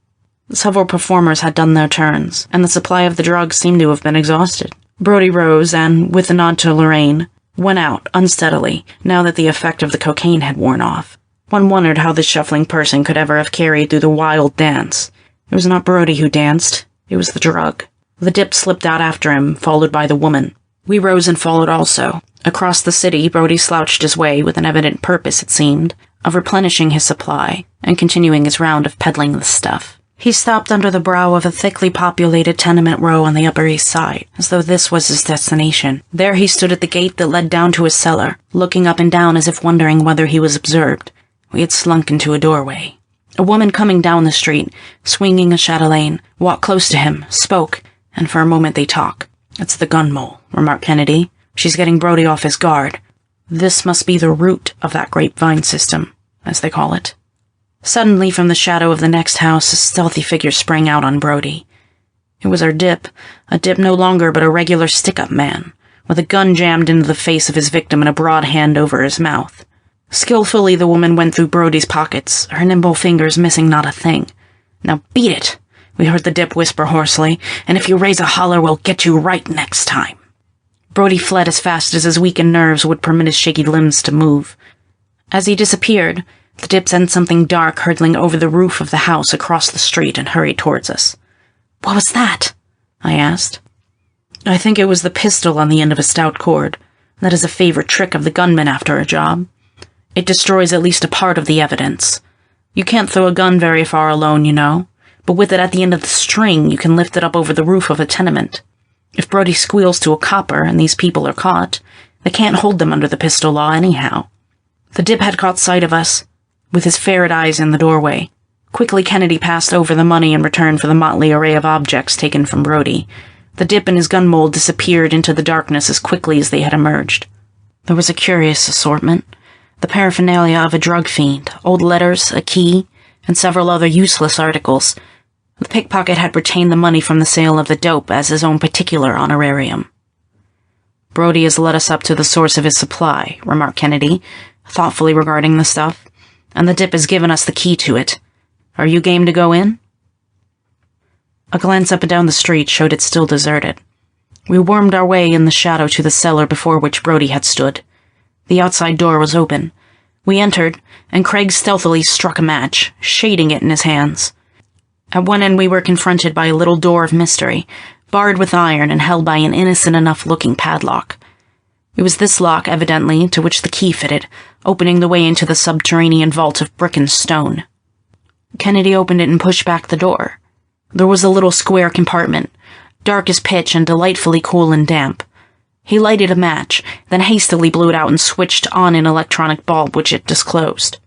Several performers had done their turns, and the supply of the drugs seemed to have been exhausted. Brody rose and, with a nod to Lorraine, went out unsteadily, now that the effect of the cocaine had worn off. One wondered how this shuffling person could ever have carried through the wild dance. It was not Brody who danced, it was the drug. The dip slipped out after him, followed by the woman. We rose and followed also. Across the city, Brody slouched his way with an evident purpose, it seemed, of replenishing his supply and continuing his round of peddling the stuff. He stopped under the brow of a thickly populated tenement row on the Upper East Side, as though this was his destination. There he stood at the gate that led down to his cellar, looking up and down as if wondering whether he was observed. We had slunk into a doorway. A woman coming down the street, swinging a chatelaine, walked close to him, spoke, and for a moment they talked. "It's the gun mole," remarked Kennedy. "She's getting Brody off his guard. This must be the root of that grapevine system, as they call it." Suddenly, from the shadow of the next house, a stealthy figure sprang out on Brody. It was our dip, a dip no longer but a regular stick-up man, with a gun jammed into the face of his victim and a broad hand over his mouth. Skillfully, the woman went through Brody's pockets, her nimble fingers missing not a thing. "Now beat it," we heard the dip whisper hoarsely, "and if you raise a holler, we'll get you right next time." Brody fled as fast as his weakened nerves would permit his shaky limbs to move. As he disappeared, the dip sent something dark hurtling over the roof of the house across the street and hurried towards us. "What was that?" I asked. "I think it was the pistol on the end of a stout cord. That is a favorite trick of the gunman after a job. It destroys at least a part of the evidence. You can't throw a gun very far alone, you know, but with it at the end of the string, you can lift it up over the roof of a tenement. If Brody squeals to a copper and these people are caught, they can't hold them under the pistol law anyhow." The dip had caught sight of us, with his ferret eyes in the doorway. Quickly Kennedy passed over the money in return for the motley array of objects taken from Brody. The dip and his gun mold disappeared into the darkness as quickly as they had emerged. There was a curious assortment. The paraphernalia of a drug fiend, old letters, a key, and several other useless articles. The pickpocket had retained the money from the sale of the dope as his own particular honorarium. "Brody has led us up to the source of his supply," remarked Kennedy, thoughtfully regarding the stuff, "and the dip has given us the key to it. Are you game to go in?" A glance up and down the street showed it still deserted. We wormed our way in the shadow to the cellar before which Brody had stood. The outside door was open. We entered, and Craig stealthily struck a match, shading it in his hands. At one end we were confronted by a little door of mystery, barred with iron and held by an innocent enough-looking padlock. It was this lock, evidently, to which the key fitted, opening the way into the subterranean vault of brick and stone. Kennedy opened it and pushed back the door. There was a little square compartment, dark as pitch and delightfully cool and damp. He lighted a match, then hastily blew it out and switched on an electronic bulb which it disclosed.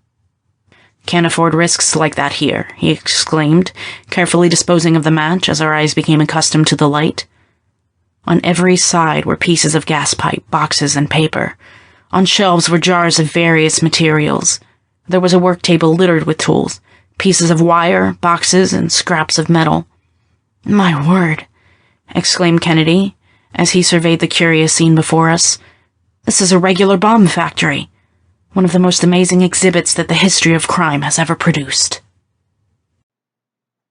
"Can't afford risks like that here," he exclaimed, carefully disposing of the match as our eyes became accustomed to the light. On every side were pieces of gas pipe, boxes, and paper. On shelves were jars of various materials. There was a work table littered with tools, pieces of wire, boxes, and scraps of metal. "My word," exclaimed Kennedy, as he surveyed the curious scene before us. "This is a regular bomb factory. One of the most amazing exhibits that the history of crime has ever produced."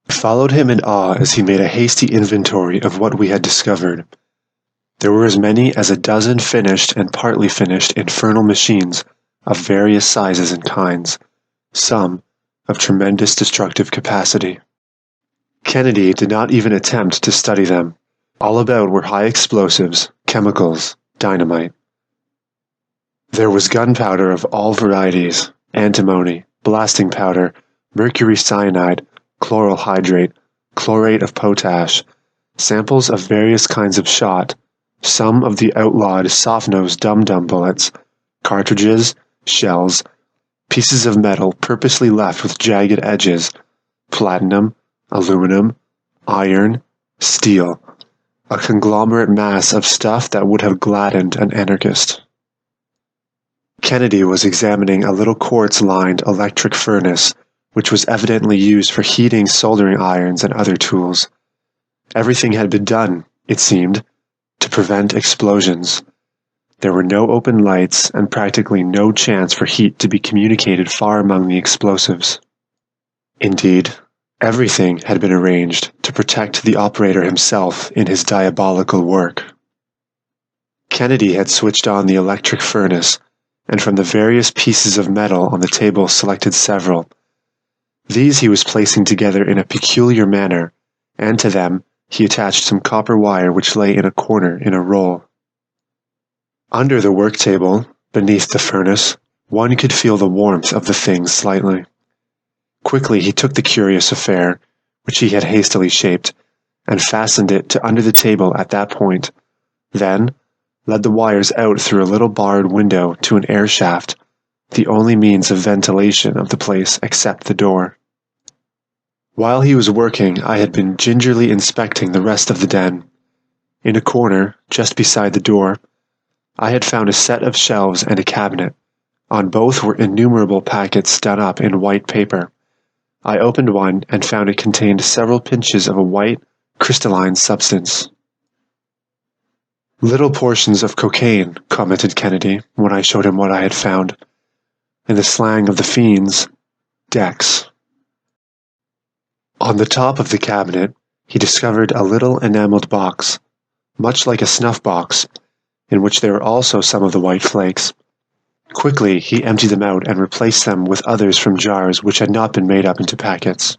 I followed him in awe as he made a hasty inventory of what we had discovered. There were as many as a dozen finished and partly finished infernal machines of various sizes and kinds, some of tremendous destructive capacity. Kennedy did not even attempt to study them. All about were high explosives, chemicals, dynamite. There was gunpowder of all varieties, antimony, blasting powder, mercury cyanide, chloral hydrate, chlorate of potash, samples of various kinds of shot, some of the outlawed soft-nose dum-dum bullets, cartridges, shells, pieces of metal purposely left with jagged edges, platinum, aluminum, iron, steel, a conglomerate mass of stuff that would have gladdened an anarchist. Kennedy was examining a little quartz-lined electric furnace, which was evidently used for heating soldering irons and other tools. Everything had been done, it seemed, to prevent explosions. There were no open lights and practically no chance for heat to be communicated far among the explosives. Indeed, everything had been arranged to protect the operator himself in his diabolical work. Kennedy had switched on the electric furnace, and from the various pieces of metal on the table selected several. These he was placing together in a peculiar manner, and to them he attached some copper wire which lay in a corner in a roll. Under the work table, beneath the furnace, one could feel the warmth of the thing slightly. Quickly he took the curious affair, which he had hastily shaped, and fastened it to under the table at that point, then led the wires out through a little barred window to an air shaft, the only means of ventilation of the place except the door. While he was working, I had been gingerly inspecting the rest of the den. In a corner, just beside the door, I had found a set of shelves and a cabinet. On both were innumerable packets done up in white paper. I opened one and found it contained several pinches of a white, crystalline substance. "Little portions of cocaine," commented Kennedy when I showed him what I had found. In the slang of the fiends, Dex. On the top of the cabinet, he discovered a little enameled box, much like a snuff box, in which there were also some of the white flakes. Quickly, he emptied them out and replaced them with others from jars which had not been made up into packets.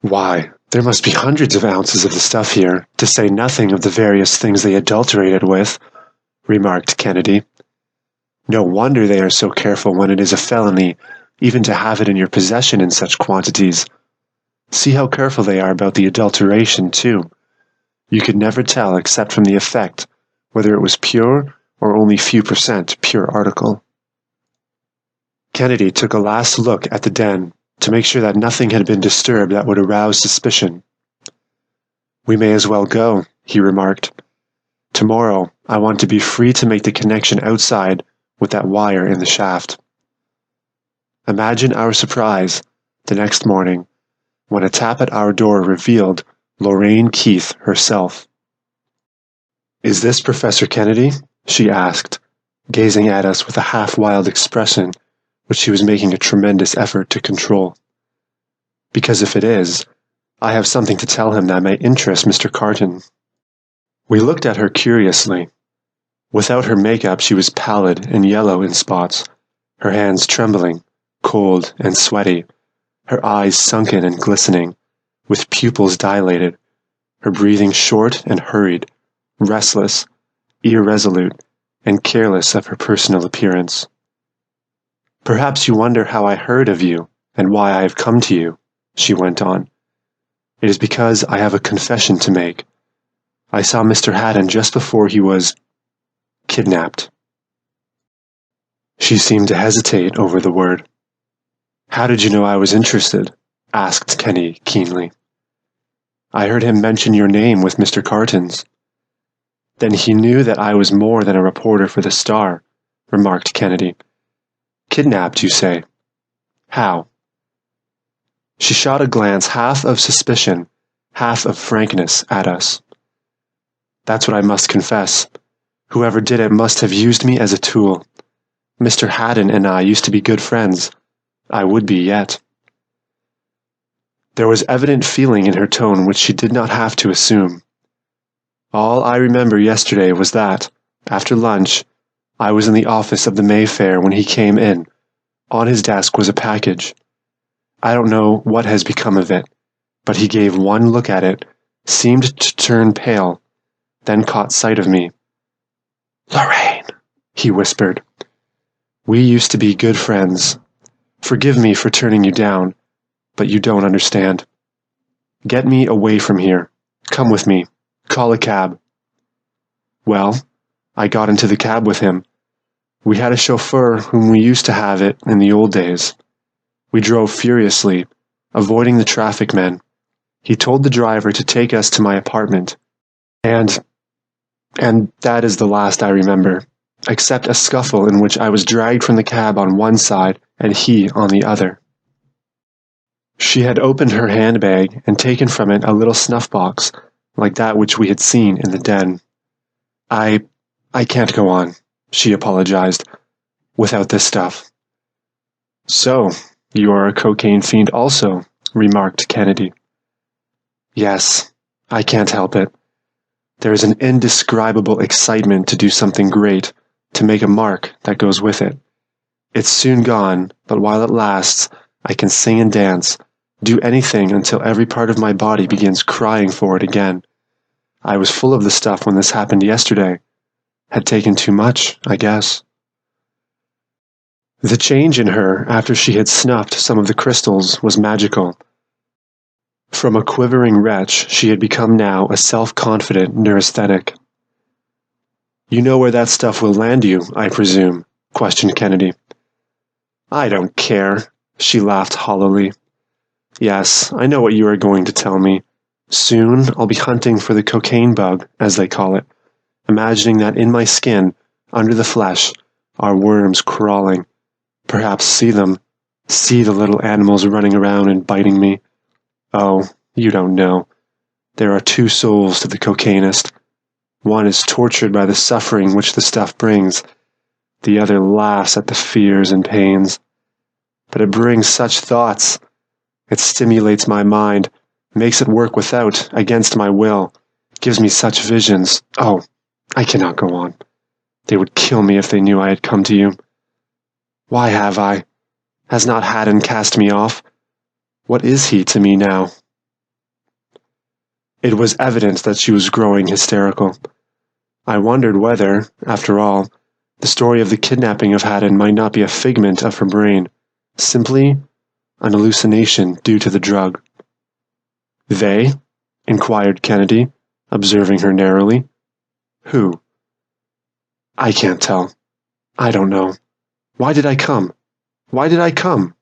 "Why, there must be hundreds of ounces of the stuff here, to say nothing of the various things they adulterated with," remarked Kennedy. "No wonder they are so careful when it is a felony, even to have it in your possession in such quantities. See how careful they are about the adulteration, too. You could never tell except from the effect whether it was pure or only few % pure article." Kennedy took a last look at the den to make sure that nothing had been disturbed that would arouse suspicion. "We may as well go," he remarked. "Tomorrow I want to be free to make the connection outside with that wire in the shaft." Imagine our surprise, the next morning, when a tap at our door revealed Lorraine Keith herself. "Is this Professor Kennedy?" she asked, gazing at us with a half-wild expression which she was making a tremendous effort to control. "Because if it is, I have something to tell him that may interest Mr. Carton." We looked at her curiously. Without her makeup, she was pallid and yellow in spots, her hands trembling, cold and sweaty, her eyes sunken and glistening, with pupils dilated, her breathing short and hurried, restless, irresolute, and careless of her personal appearance. "Perhaps you wonder how I heard of you and why I have come to you," she went on. "It is because I have a confession to make. I saw Mr. Haddon just before he was kidnapped." She seemed to hesitate over the word. "How did you know I was interested?" asked Kenny keenly. "I heard him mention your name with Mr. Carton's." "Then he knew that I was more than a reporter for the Star," remarked Kennedy. "Kidnapped, you say? How?" She shot a glance half of suspicion, half of frankness at us. "That's what I must confess. Whoever did it must have used me as a tool. Mr. Haddon and I used to be good friends. I would be yet." There was evident feeling in her tone which she did not have to assume. "All I remember yesterday was that, after lunch, I was in the office of the Mayfair when he came in. On his desk was a package. I don't know what has become of it, but he gave one look at it, seemed to turn pale, then caught sight of me. 'Lorraine,' he whispered. 'We used to be good friends. Forgive me for turning you down, but you don't understand. Get me away from here. Come with me. Call a cab.' Well, I got into the cab with him. We had a chauffeur whom we used to have it in the old days. We drove furiously, avoiding the traffic men. He told the driver to take us to my apartment. And that is the last I remember, except a scuffle in which I was dragged from the cab on one side and he on the other." She had opened her handbag and taken from it a little snuff box, like that which we had seen in the den. I can't go on," she apologized, "without this stuff." "So, you are a cocaine fiend also," remarked Kennedy. "Yes, I can't help it. There is an indescribable excitement to do something great, to make a mark that goes with it. It's soon gone, but while it lasts, I can sing and dance, do anything until every part of my body begins crying for it again. I was full of the stuff when this happened yesterday. Had taken too much, I guess. The change in her after she had snuffed some of the crystals was magical. From a quivering wretch, she had become now a self-confident neurasthenic. "You know where that stuff will land you, I presume?" questioned Kennedy. "I don't care," she laughed hollowly. "Yes, I know what you are going to tell me. Soon I'll be hunting for the cocaine bug, as they call it, imagining that in my skin, under the flesh, are worms crawling. Perhaps see them, see the little animals running around and biting me. Oh, you don't know. There are two souls to the cocainist. One is tortured by the suffering which the stuff brings. The other laughs at the fears and pains. But it brings such thoughts. It stimulates my mind, makes it work without, against my will, gives me such visions. Oh, I cannot go on. They would kill me if they knew I had come to you. Why have I? Has not Haddon cast me off? What is he to me now?" It was evident that she was growing hysterical. I wondered whether, after all, the story of the kidnapping of Haddon might not be a figment of her brain, simply an hallucination due to the drug. "They?" inquired Kennedy, observing her narrowly. "Who?" "I can't tell. I don't know. Why did I come? Why did I come?"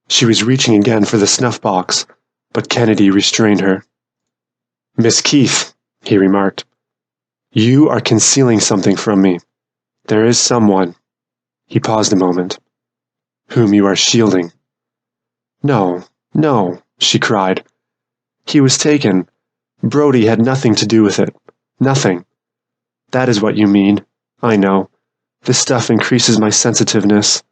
She was reaching again for the snuff box, but Kennedy restrained her. "Miss Keith," he remarked, "you are concealing something from me. There is someone," he paused a moment, "whom you are shielding." "No, no," she cried. "He was taken. Brody had nothing to do with it. Nothing. That is what you mean. I know. This stuff increases my sensitiveness.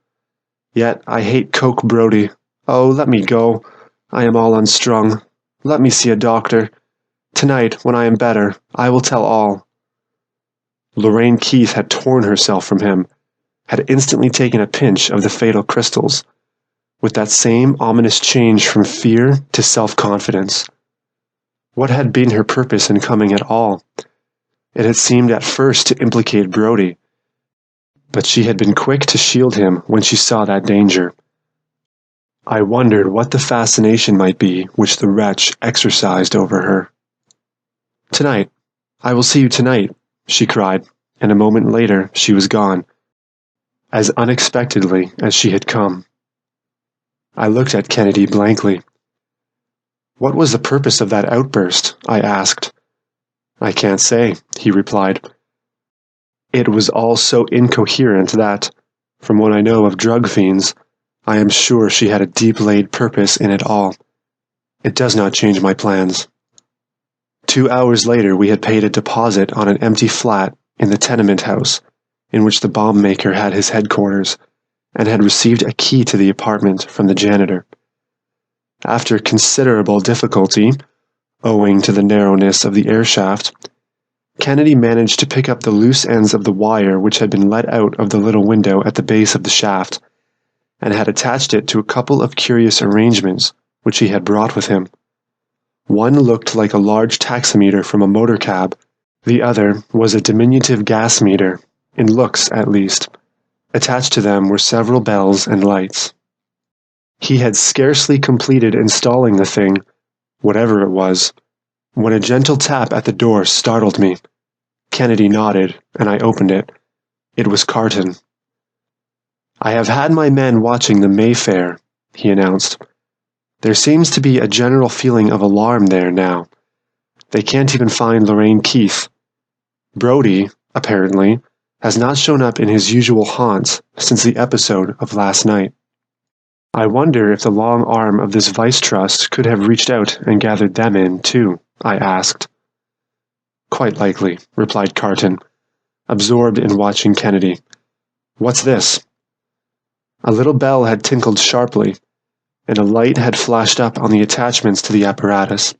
Yet I hate Coke Brody. Oh, let me go. I am all unstrung. Let me see a doctor. Tonight, when I am better, I will tell all." Lorraine Keith had torn herself from him, had instantly taken a pinch of the fatal crystals, with that same ominous change from fear to self-confidence. What had been her purpose in coming at all? It had seemed at first to implicate Brody, but she had been quick to shield him when she saw that danger. I wondered what the fascination might be which the wretch exercised over her. "Tonight. I will see you tonight," she cried, and a moment later she was gone, as unexpectedly as she had come. I looked at Kennedy blankly. "What was the purpose of that outburst?" I asked. "I can't say," he replied. "It was all so incoherent that, from what I know of drug fiends, I am sure she had a deep-laid purpose in it all. It does not change my plans." 2 hours later we had paid a deposit on an empty flat in the tenement house in which the bomb maker had his headquarters, and had received a key to the apartment from the janitor. After considerable difficulty, owing to the narrowness of the air shaft, Kennedy managed to pick up the loose ends of the wire which had been let out of the little window at the base of the shaft, and had attached it to a couple of curious arrangements which he had brought with him. One looked like a large taximeter from a motor cab, the other was a diminutive gas meter, in looks at least. Attached to them were several bells and lights. He had scarcely completed installing the thing, whatever it was, when a gentle tap at the door startled me. Kennedy nodded, and I opened it. It was Carton. "I have had my men watching the Mayfair," he announced. "There seems to be a general feeling of alarm there now. They can't even find Lorraine Keith. Brody, apparently, has not shown up in his usual haunts since the episode of last night. I wonder if the long arm of this vice trust could have reached out and gathered them in, too," I asked. "Quite likely," replied Carton, absorbed in watching Kennedy. "What's this?" A little bell had tinkled sharply, and a light had flashed up on the attachments to the apparatus.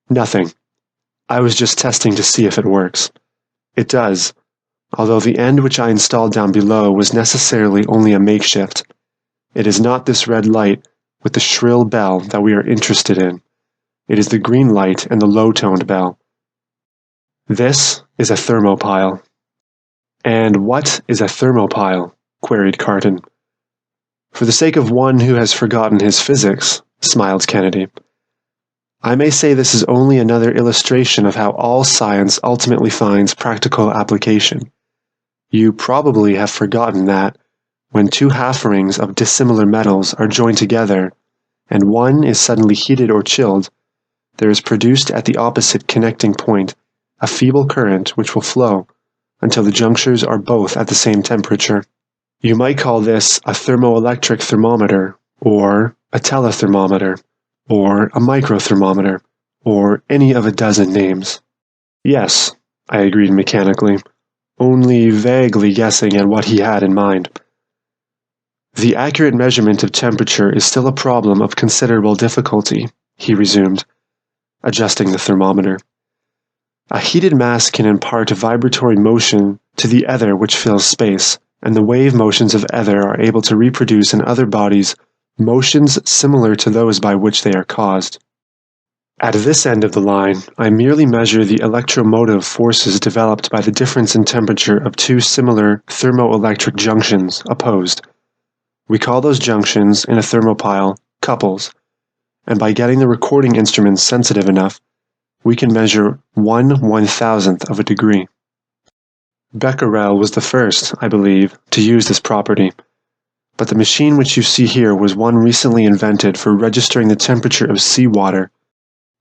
"Nothing. I was just testing to see if it works. It does, although the end which I installed down below was necessarily only a makeshift. It is not this red light with the shrill bell that we are interested in. It is the green light and the low-toned bell. This is a thermopile. And what is a thermopile? Queried Carton. For the sake of one who has forgotten his physics, smiled Kennedy, I may say this is only another illustration of how all science ultimately finds practical application. You probably have forgotten that, when two half-rings of dissimilar metals are joined together, and one is suddenly heated or chilled, there is produced at the opposite connecting point a feeble current which will flow until the junctures are both at the same temperature. You might call this a thermoelectric thermometer, or a telethermometer, or a microthermometer, or any of a dozen names. Yes, I agreed mechanically, only vaguely guessing at what he had in mind. The accurate measurement of temperature is still a problem of considerable difficulty, he resumed, adjusting the thermometer. A heated mass can impart vibratory motion to the ether which fills space, and the wave motions of ether are able to reproduce in other bodies motions similar to those by which they are caused. At this end of the line, I merely measure the electromotive forces developed by the difference in temperature of two similar thermoelectric junctions opposed. We call those junctions in a thermopile couples, and by getting the recording instruments sensitive enough, we can measure 1/1000th of a degree. Becquerel was the first, I believe, to use this property, but the machine which you see here was one recently invented for registering the temperature of seawater,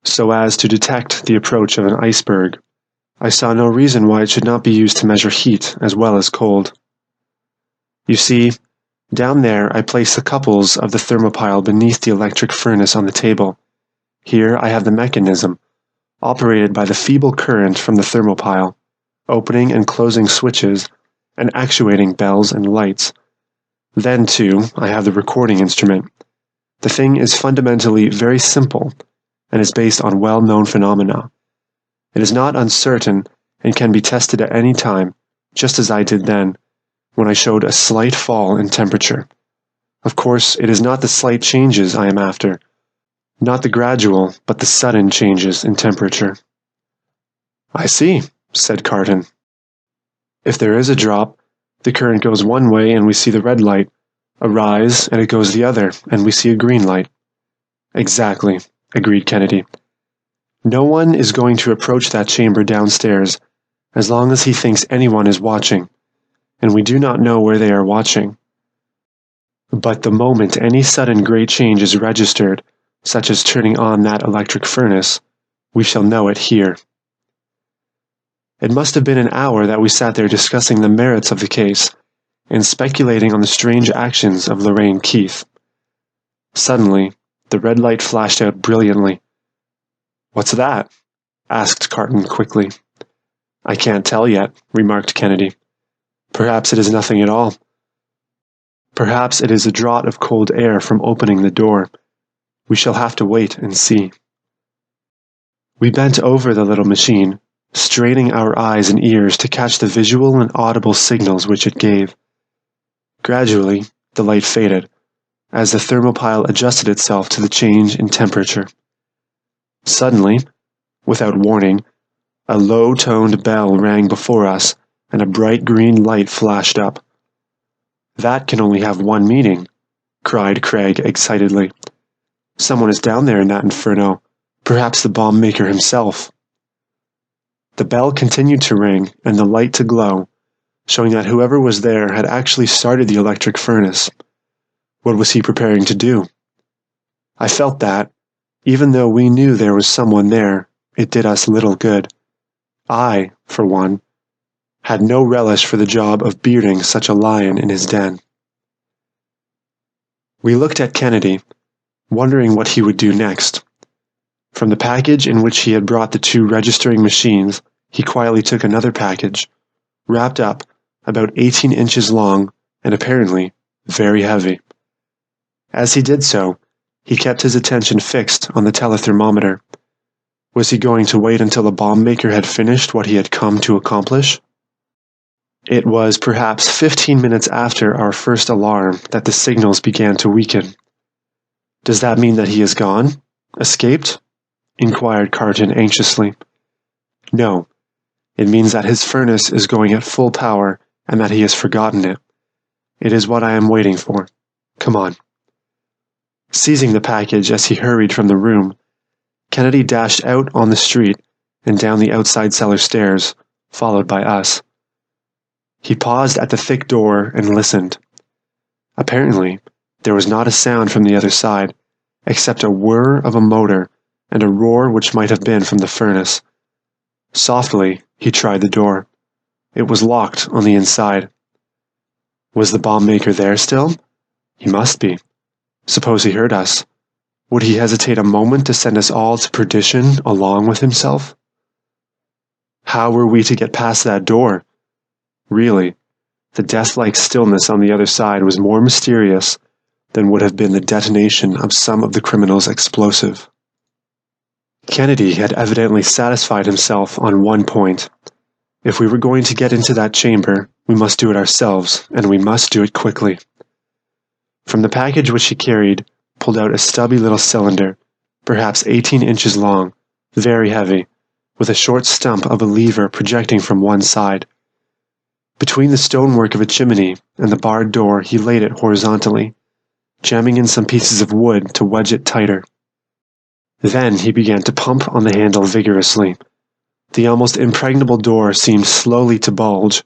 so as to detect the approach of an iceberg. I saw no reason why it should not be used to measure heat as well as cold. You see, down there I place the couples of the thermopile beneath the electric furnace on the table. Here I have the mechanism, operated by the feeble current from the thermopile, opening and closing switches, and actuating bells and lights. Then, too, I have the recording instrument. The thing is fundamentally very simple, and is based on well-known phenomena. It is not uncertain, and can be tested at any time, just as I did then, when I showed a slight fall in temperature. Of course, it is not the slight changes I am after, not the gradual, but the sudden changes in temperature. I see, said Carton. If there is a drop, the current goes one way and we see the red light, a rise and it goes the other and we see a green light. Exactly, agreed Kennedy. No one is going to approach that chamber downstairs as long as he thinks anyone is watching, and we do not know where they are watching. But the moment any sudden great change is registered, such as turning on that electric furnace, we shall know it here. It must have been an hour that we sat there discussing the merits of the case and speculating on the strange actions of Lorraine Keith. Suddenly, the red light flashed out brilliantly. "What's that?" asked Carton quickly. "I can't tell yet," remarked Kennedy. "Perhaps it is nothing at all. Perhaps it is a draught of cold air from opening the door. We shall have to wait and see." We bent over the little machine, straining our eyes and ears to catch the visual and audible signals which it gave. Gradually, the light faded, as the thermopile adjusted itself to the change in temperature. Suddenly, without warning, a low-toned bell rang before us, and a bright green light flashed up. "That can only have one meaning," cried Craig excitedly. "Someone is down there in that inferno, perhaps the bomb maker himself." The bell continued to ring and the light to glow, showing that whoever was there had actually started the electric furnace. What was he preparing to do? I felt that, even though we knew there was someone there, it did us little good. I, for one, had no relish for the job of bearding such a lion in his den. We looked at Kennedy, wondering what he would do next. From the package in which he had brought the two registering machines, he quietly took another package, wrapped up, about 18 inches long, and apparently very heavy. As he did so, he kept his attention fixed on the telethermometer. Was he going to wait until the bomb maker had finished what he had come to accomplish? It was perhaps 15 minutes after our first alarm that the signals began to weaken. "Does that mean that he is gone? Escaped?" inquired Carton anxiously. "No. It means that his furnace is going at full power and that he has forgotten it. It is what I am waiting for. Come on." Seizing the package as he hurried from the room, Kennedy dashed out on the street and down the outside cellar stairs, followed by us. He paused at the thick door and listened. Apparently, there was not a sound from the other side, except a whir of a motor and a roar which might have been from the furnace. Softly, he tried the door. It was locked on the inside. Was the bomb maker there still? He must be. Suppose he heard us. Would he hesitate a moment to send us all to perdition along with himself? How were we to get past that door? Really, the death-like stillness on the other side was more mysterious than would have been the detonation of some of the criminal's explosive. Kennedy had evidently satisfied himself on one point. If we were going to get into that chamber, we must do it ourselves, and we must do it quickly. From the package which he carried, pulled out a stubby little cylinder, perhaps 18 inches long, very heavy, with a short stump of a lever projecting from one side. Between the stonework of a chimney and the barred door he laid it horizontally, jamming in some pieces of wood to wedge it tighter. Then he began to pump on the handle vigorously. The almost impregnable door seemed slowly to bulge.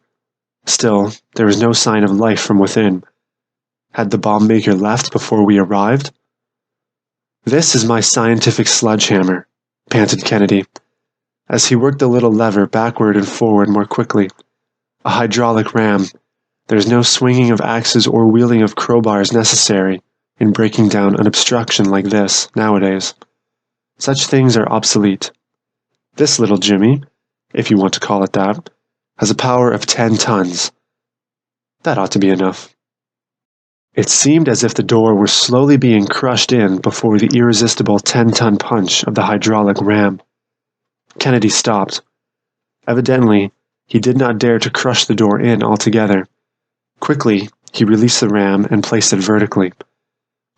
Still, there was no sign of life from within. Had the bomb maker left before we arrived? "This is my scientific sledgehammer," panted Kennedy, as he worked the little lever backward and forward more quickly. "A hydraulic ram. There's no swinging of axes or wielding of crowbars necessary in breaking down an obstruction like this nowadays. Such things are obsolete. This little Jimmy, if you want to call it that, has a power of 10 tons. That ought to be enough." It seemed as if the door were slowly being crushed in before the irresistible 10-ton punch of the hydraulic ram. Kennedy stopped. Evidently, he did not dare to crush the door in altogether. Quickly, he released the ram and placed it vertically.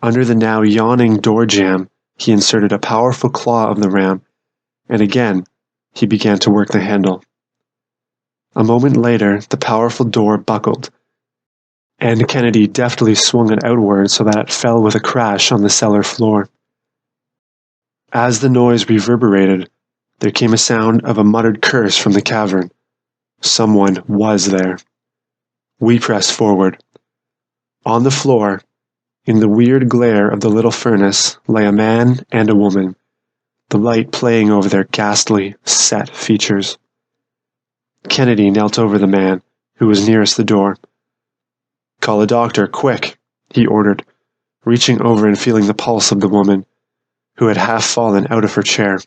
Under the now yawning door jamb, he inserted a powerful claw of the ram, and again he began to work the handle. A moment later, the powerful door buckled, and Kennedy deftly swung it outward so that it fell with a crash on the cellar floor. As the noise reverberated, there came a sound of a muttered curse from the cavern. Someone was there. We pressed forward. On the floor, in the weird glare of the little furnace, lay a man and a woman, the light playing over their ghastly, set features. Kennedy knelt over the man, who was nearest the door. "Call a doctor, quick," he ordered, reaching over and feeling the pulse of the woman, who had half fallen out of her chair.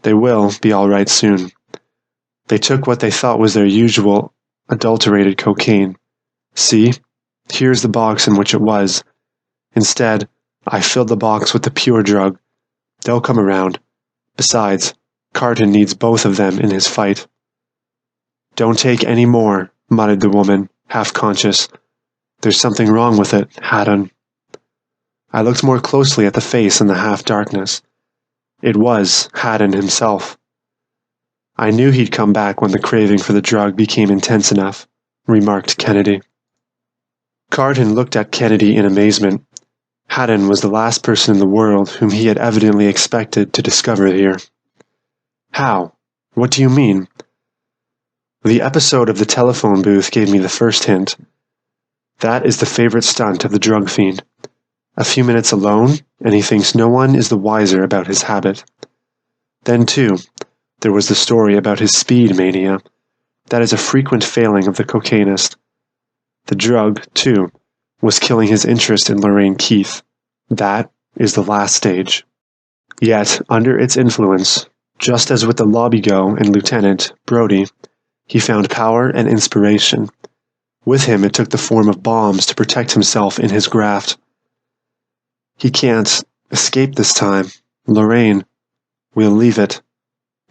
"They will be all right soon." They took what they thought was their usual adulterated cocaine. "See, here's the box in which it was. Instead, I filled the box with the pure drug. They'll come around. Besides, Carton needs both of them in his fight." "Don't take any more," muttered the woman, half-conscious. "There's something wrong with it, Haddon." I looked more closely at the face in the half-darkness. It was Haddon himself. "I knew he'd come back when the craving for the drug became intense enough," remarked Kennedy. Carton looked at Kennedy in amazement. Haddon was the last person in the world whom he had evidently expected to discover here. "How? What do you mean?" "The episode of the telephone booth gave me the first hint. That is the favorite stunt of the drug fiend. A few minutes alone, and he thinks no one is the wiser about his habit. Then, too, there was the story about his speed mania. That is a frequent failing of the cocainist. The drug, too, was killing his interest in Lorraine Keith. That is the last stage. Yet, under its influence, just as with the lobbygo and Lieutenant Brody, he found power and inspiration. With him it took the form of bombs to protect himself in his graft. He can't escape this time. Lorraine. We'll leave it.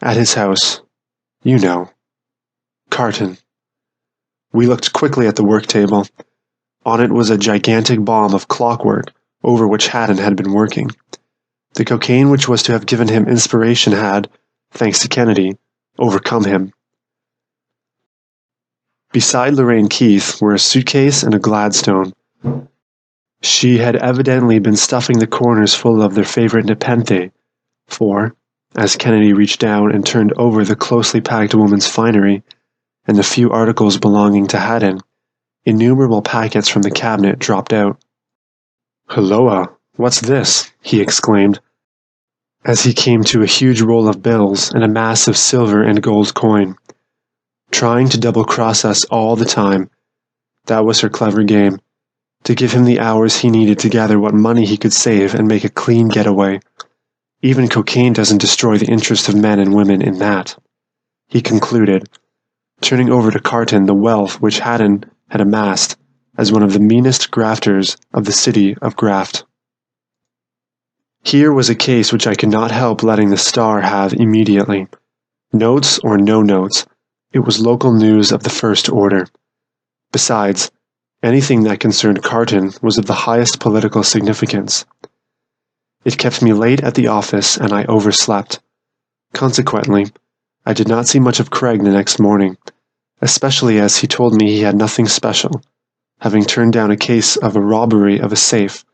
At his house. You know. Carton. We looked quickly at the work table. On it was a gigantic bomb of clockwork over which Haddon had been working. The cocaine which was to have given him inspiration had, thanks to Kennedy, overcome him. Beside Lorraine Keith were a suitcase and a Gladstone. She had evidently been stuffing the corners full of their favorite Nepenthe, for, as Kennedy reached down and turned over the closely packed woman's finery and the few articles belonging to Haddon, innumerable packets from the cabinet dropped out. "Hulloa, what's this?" he exclaimed, as he came to a huge roll of bills and a mass of silver and gold coin. Trying to double-cross us all the time. That was her clever game, to give him the hours he needed to gather what money he could save and make a clean getaway. Even cocaine doesn't destroy the interest of men and women in that, he concluded, turning over to Carton the wealth which Haddon had amassed as one of the meanest grafters of the city of Graft. Here was a case which I could not help letting the Star have immediately. Notes or no notes, it was local news of the first order. Besides, anything that concerned Carton was of the highest political significance. It kept me late at the office and I overslept. Consequently, I did not see much of Craig the next morning, especially as he told me he had nothing special, having turned down a case of a robbery of a safe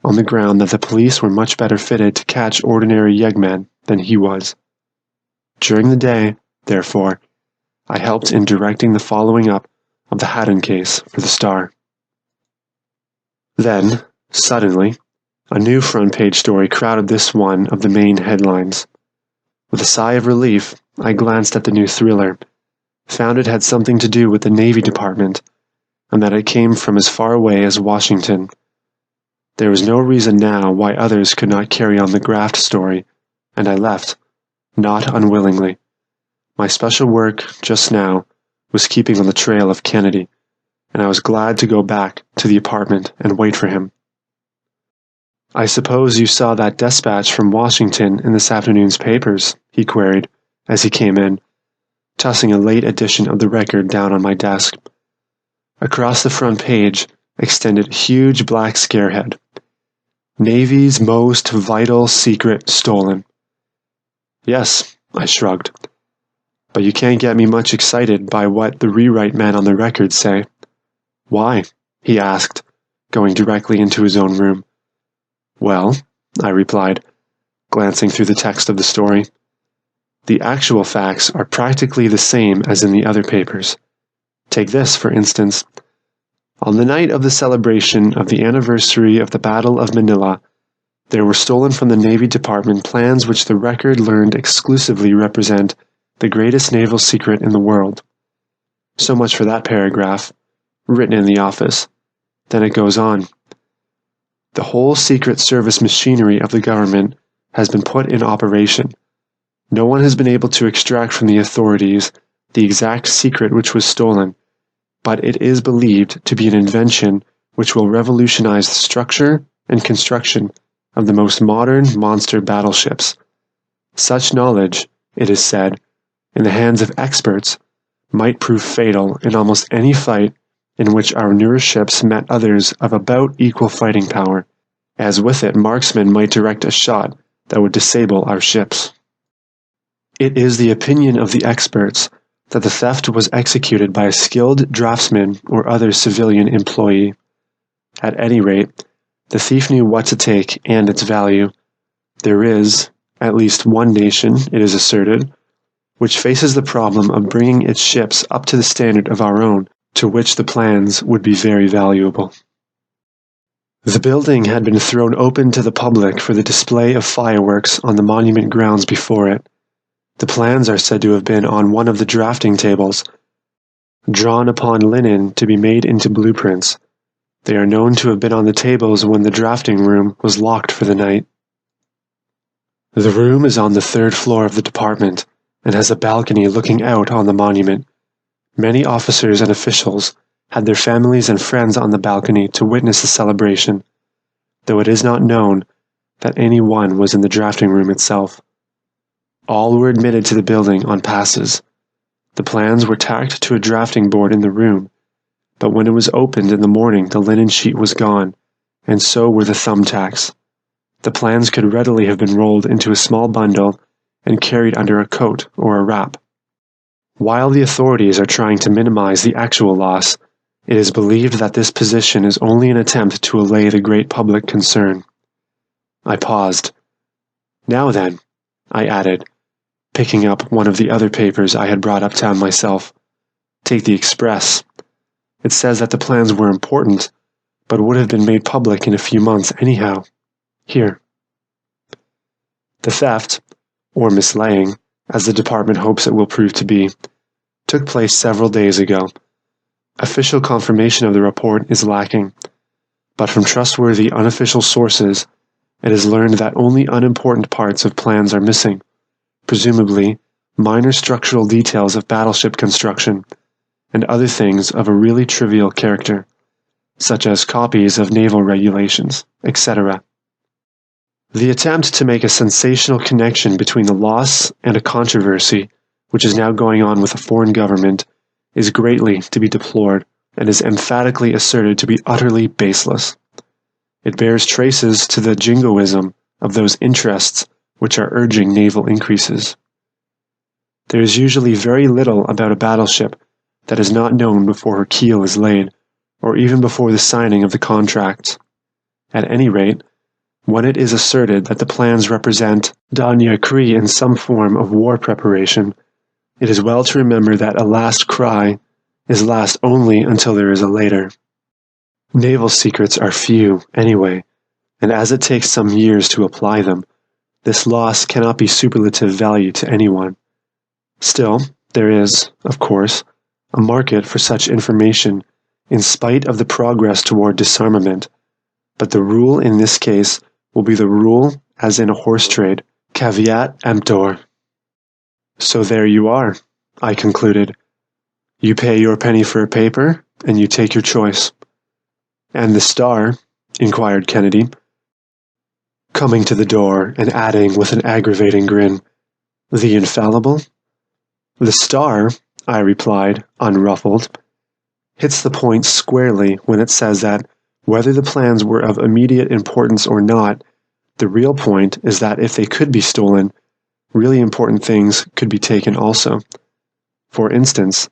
on the ground that the police were much better fitted to catch ordinary yeggmen than he was. During the day, therefore, I helped in directing the following up of the Haddon case for the Star. Then, suddenly, a new front-page story crowded this one of the main headlines. With a sigh of relief, I glanced at the new thriller, found it had something to do with the Navy Department, and that it came from as far away as Washington. There was no reason now why others could not carry on the graft story, and I left, not unwillingly. My special work, just now, was keeping on the trail of Kennedy, and I was glad to go back to the apartment and wait for him. "I suppose you saw that dispatch from Washington in this afternoon's papers?" he queried, as he came in, tossing a late edition of the Record down on my desk. Across the front page extended a huge black scarehead. "Navy's most vital secret stolen." "Yes," I shrugged. "But you can't get me much excited by what the rewrite men on the Record say." "Why?" he asked, going directly into his own room. "Well," I replied, glancing through the text of the story, "the actual facts are practically the same as in the other papers. Take this, for instance. On the night of the celebration of the anniversary of the Battle of Manila, there were stolen from the Navy Department plans which the Record learned exclusively represent the greatest naval secret in the world. So much for that paragraph, written in the office. Then it goes on. The whole Secret Service machinery of the government has been put in operation. No one has been able to extract from the authorities the exact secret which was stolen, but it is believed to be an invention which will revolutionize the structure and construction of the most modern monster battleships. Such knowledge, it is said, in the hands of experts, might prove fatal in almost any fight in which our newer ships met others of about equal fighting power, as with it marksmen might direct a shot that would disable our ships. It is the opinion of the experts that the theft was executed by a skilled draftsman or other civilian employee. At any rate, the thief knew what to take and its value. There is, at least one nation, it is asserted, which faces the problem of bringing its ships up to the standard of our own, to which the plans would be very valuable. The building had been thrown open to the public for the display of fireworks on the monument grounds before it. The plans are said to have been on one of the drafting tables, drawn upon linen to be made into blueprints. They are known to have been on the tables when the drafting room was locked for the night. The room is on the 3rd floor of the department, and has a balcony looking out on the monument. Many officers and officials had their families and friends on the balcony to witness the celebration, though it is not known that any one was in the drafting room itself. All were admitted to the building on passes. The plans were tacked to a drafting board in the room, but when it was opened in the morning the linen sheet was gone, and so were the thumbtacks. The plans could readily have been rolled into a small bundle and carried under a coat or a wrap. While the authorities are trying to minimize the actual loss, it is believed that this position is only an attempt to allay the great public concern. I paused. Now then, I added, picking up one of the other papers I had brought uptown myself. Take the Express. It says that the plans were important, but would have been made public in a few months anyhow. Here. The theft, or mislaying, as the department hopes it will prove to be, took place several days ago. Official confirmation of the report is lacking, but from trustworthy unofficial sources, it is learned that only unimportant parts of plans are missing, presumably minor structural details of battleship construction, and other things of a really trivial character, such as copies of naval regulations, etc. The attempt to make a sensational connection between the loss and a controversy, which is now going on with a foreign government, is greatly to be deplored and is emphatically asserted to be utterly baseless. It bears traces to the jingoism of those interests which are urging naval increases. There is usually very little about a battleship that is not known before her keel is laid, or even before the signing of the contracts. At any rate, when it is asserted that the plans represent dernier cri in some form of war preparation, it is well to remember that a last cry is last only until there is a later. Naval secrets are few, anyway, and as it takes some years to apply them, this loss cannot be superlative value to anyone. Still, there is, of course, a market for such information in spite of the progress toward disarmament, but the rule in this case will be the rule as in a horse trade, caveat emptor. So there you are, I concluded. You pay your penny for a paper, and you take your choice. And the Star? Inquired Kennedy, coming to the door and adding with an aggravating grin, The infallible? The Star, I replied, unruffled, hits the point squarely when it says that, whether the plans were of immediate importance or not, the real point is that if they could be stolen, really important things could be taken also. For instance,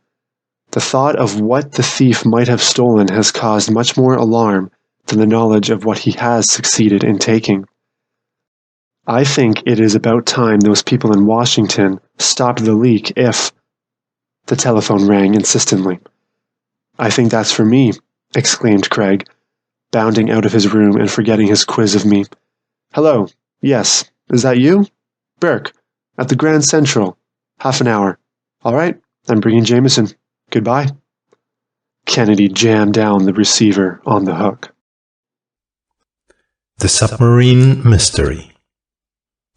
the thought of what the thief might have stolen has caused much more alarm than the knowledge of what he has succeeded in taking. I think it is about time those people in Washington stopped the leak if... The telephone rang insistently. I think that's for me, exclaimed Craig, bounding out of his room and forgetting his quiz of me. Hello, yes, is that you? Burke, at the Grand Central. Half an hour. All right, I'm bringing Jameson. Goodbye. Kennedy jammed down the receiver on the hook. The Submarine Mystery.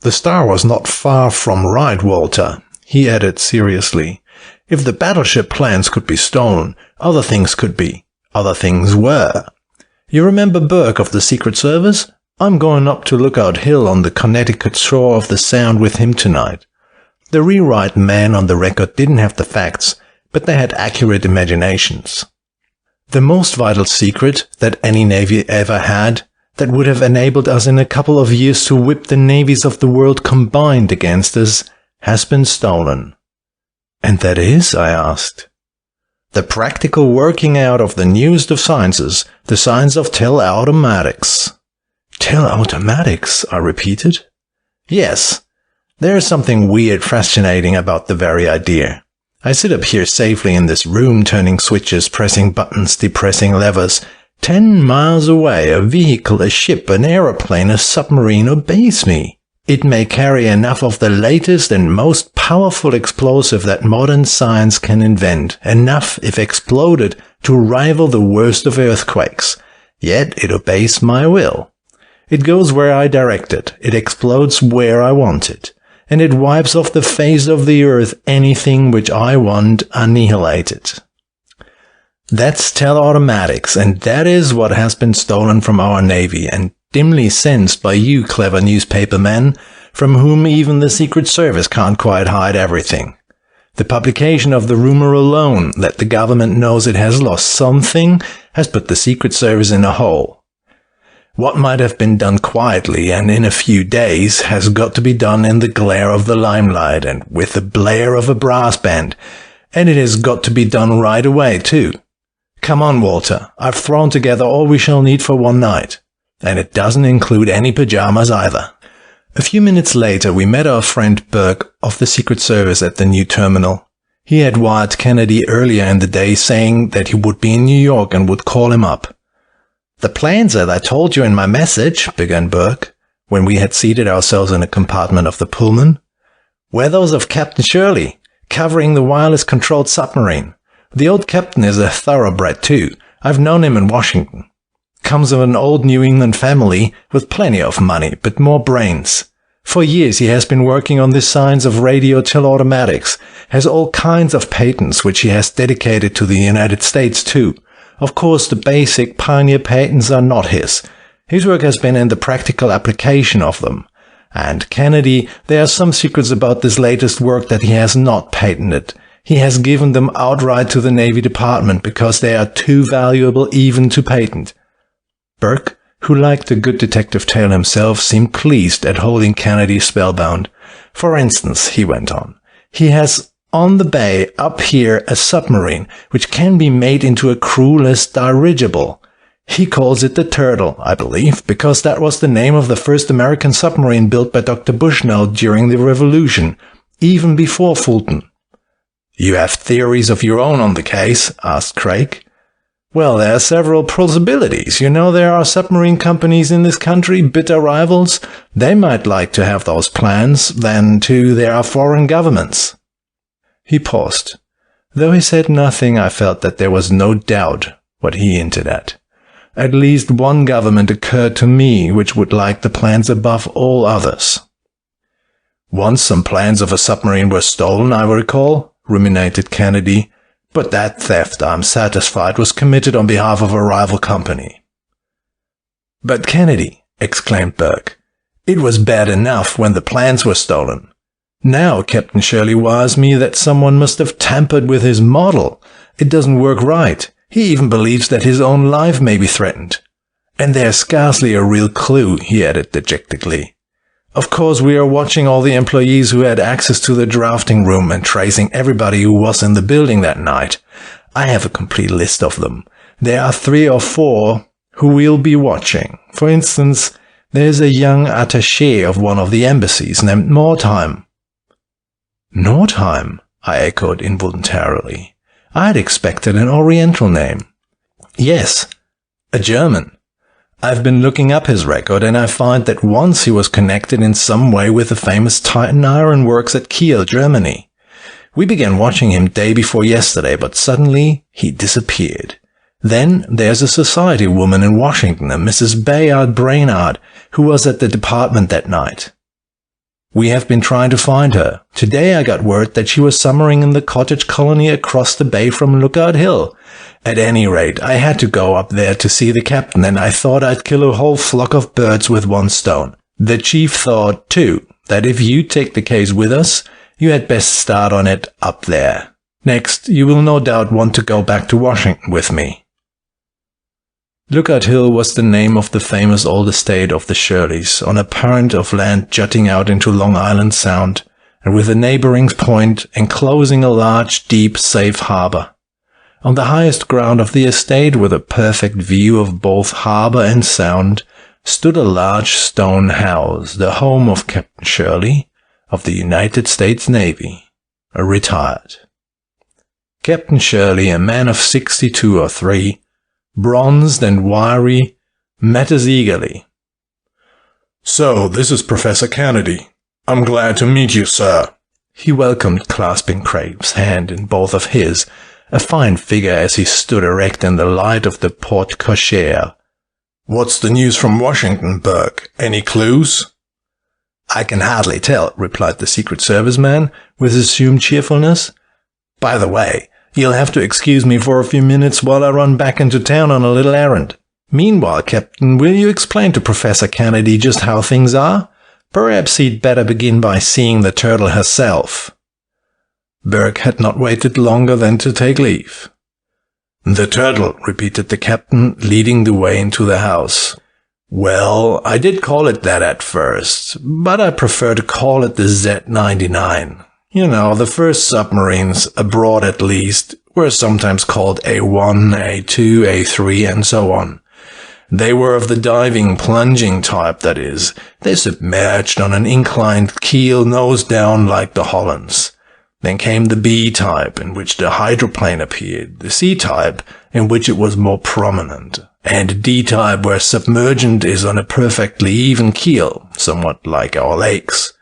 The Star was not far from right, Walter, he added seriously. If the battleship plans could be stolen, other things could be. Other things were. You remember Burke of the Secret Service? I'm going up to Lookout Hill on the Connecticut shore of the Sound with him tonight. The rewrite men on the record didn't have the facts, but they had accurate imaginations. The most vital secret that any navy ever had, that would have enabled us in a couple of years to whip the navies of the world combined against us, has been stolen. And that is, I asked. The practical working out of the newest of sciences, the science of tele-automatics. Tele-automatics, I repeated. Yes, there is something weird fascinating about the very idea. I sit up here safely in this room, turning switches, pressing buttons, depressing levers. 10 miles away, a vehicle, a ship, an aeroplane, a submarine obeys me. It may carry enough of the latest and most powerful explosive that modern science can invent, enough, if exploded, to rival the worst of earthquakes. Yet it obeys my will. It goes where I direct it, it explodes where I want it, and it wipes off the face of the earth anything which I want annihilated. That's tele-automatics, and that is what has been stolen from our Navy and dimly sensed by you clever newspaper men, from whom even the Secret Service can't quite hide everything. The publication of the rumor alone that the government knows it has lost something has put the Secret Service in a hole. What might have been done quietly and in a few days has got to be done in the glare of the limelight and with the blare of a brass band, and it has got to be done right away, too. Come on, Walter, I've thrown together all we shall need for one night, and it doesn't include any pajamas either. A few minutes later, we met our friend Burke of the Secret Service at the new terminal. He had wired Kennedy earlier in the day saying that he would be in New York and would call him up. "The plans that I told you in my message," began Burke, when we had seated ourselves in a compartment of the Pullman, "were those of Captain Shirley, covering the wireless-controlled submarine. The old captain is a thoroughbred, too. I've known him in Washington. Comes of an old New England family with plenty of money, but more brains. For years he has been working on the science of radio teleautomatics, has all kinds of patents which he has dedicated to the United States too. Of course the basic pioneer patents are not his. His work has been in the practical application of them. And Kennedy, there are some secrets about this latest work that he has not patented. He has given them outright to the Navy Department because they are too valuable even to patent." Burke, who liked a good detective tale himself, seemed pleased at holding Kennedy spellbound. "For instance," he went on, "he has on the bay up here a submarine which can be made into a crewless dirigible. He calls it the Turtle, I believe, because that was the name of the first American submarine built by Dr. Bushnell during the Revolution, even before Fulton." "You have theories of your own on the case?" asked Craig. "Well, there are several possibilities. You know, there are submarine companies in this country, bitter rivals. They might like to have those plans. Then, too, there are foreign governments." He paused. Though he said nothing, I felt that there was no doubt what he hinted at. At least one government occurred to me which would like the plans above all others. "Once some plans of a submarine were stolen, I recall," ruminated Kennedy. "But that theft, I'm satisfied, was committed on behalf of a rival company." "But Kennedy," exclaimed Burke, "it was bad enough when the plans were stolen. Now Captain Shirley wires me that someone must have tampered with his model. It doesn't work right. He even believes that his own life may be threatened. And there's scarcely a real clue," he added dejectedly. "Of course, we are watching all the employees who had access to the drafting room and tracing everybody who was in the building that night. I have a complete list of them. There are 3 or 4 who we'll be watching. For instance, there's a young attaché of one of the embassies named Nordheim." "Nordheim?" I echoed involuntarily. I had expected an Oriental name. "Yes, a German. I've been looking up his record, and I find that once he was connected in some way with the famous Titan Iron Works at Kiel, Germany. We began watching him day before yesterday, but suddenly he disappeared. Then there's a society woman in Washington, a Mrs. Bayard Brainard, who was at the department that night. We have been trying to find her. Today I got word that she was summering in the cottage colony across the bay from Lookout Hill. At any rate, I had to go up there to see the captain, and I thought I'd kill a whole flock of birds with one stone. The chief thought, too, that if you take the case with us, you had best start on it up there. Next, you will no doubt want to go back to Washington with me." Lookout Hill was the name of the famous old estate of the Shirleys, on a parent of land jutting out into Long Island Sound, and with a neighboring point enclosing a large, deep, safe harbor. On the highest ground of the estate, with a perfect view of both harbor and sound, stood a large stone house, the home of Captain Shirley, of the United States Navy, a retired. Captain Shirley, a man of 62 or 3, bronzed and wiry, met us eagerly. "So, this is Professor Kennedy. I'm glad to meet you, sir," he welcomed, clasping Craig's hand in both of his, a fine figure as he stood erect in the light of the porte cochere. "What's the news from Washington, Burke? Any clues?" "I can hardly tell," replied the Secret Service man, with assumed cheerfulness. "By the way, you'll have to excuse me for a few minutes while I run back into town on a little errand. Meanwhile, Captain, will you explain to Professor Kennedy just how things are? Perhaps he'd better begin by seeing the turtle herself. Berg had not waited longer than to take leave. "The turtle," repeated the captain, leading the way into the house. "Well, I did call it that at first, but I prefer to call it the Z-99. You know, the first submarines, abroad at least, were sometimes called A1, A2, A3, and so on. They were of the diving, plunging type, that is. They submerged on an inclined keel nose down like the Hollands. Then came the B-type, in which the hydroplane appeared, the C-type, in which it was more prominent, and D-type, where submergent is on a perfectly even keel, somewhat like our lakes.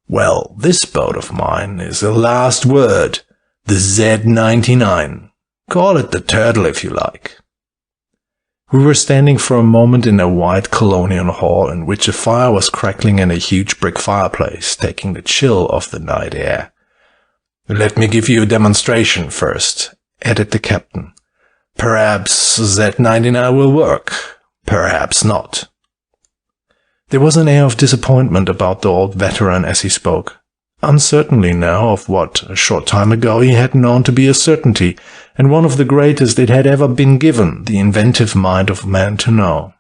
Well, this boat of mine is the last word, the Z-99. Call it the turtle if you like." We were standing for a moment in a wide colonial hall in which a fire was crackling in a huge brick fireplace, taking the chill of the night air. "Let me give you a demonstration first," added the captain. "Perhaps Z-99 will work, perhaps not." There was an air of disappointment about the old veteran as he spoke, uncertainly now of what, a short time ago, he had known to be a certainty, and one of the greatest it had ever been given the inventive mind of man to know.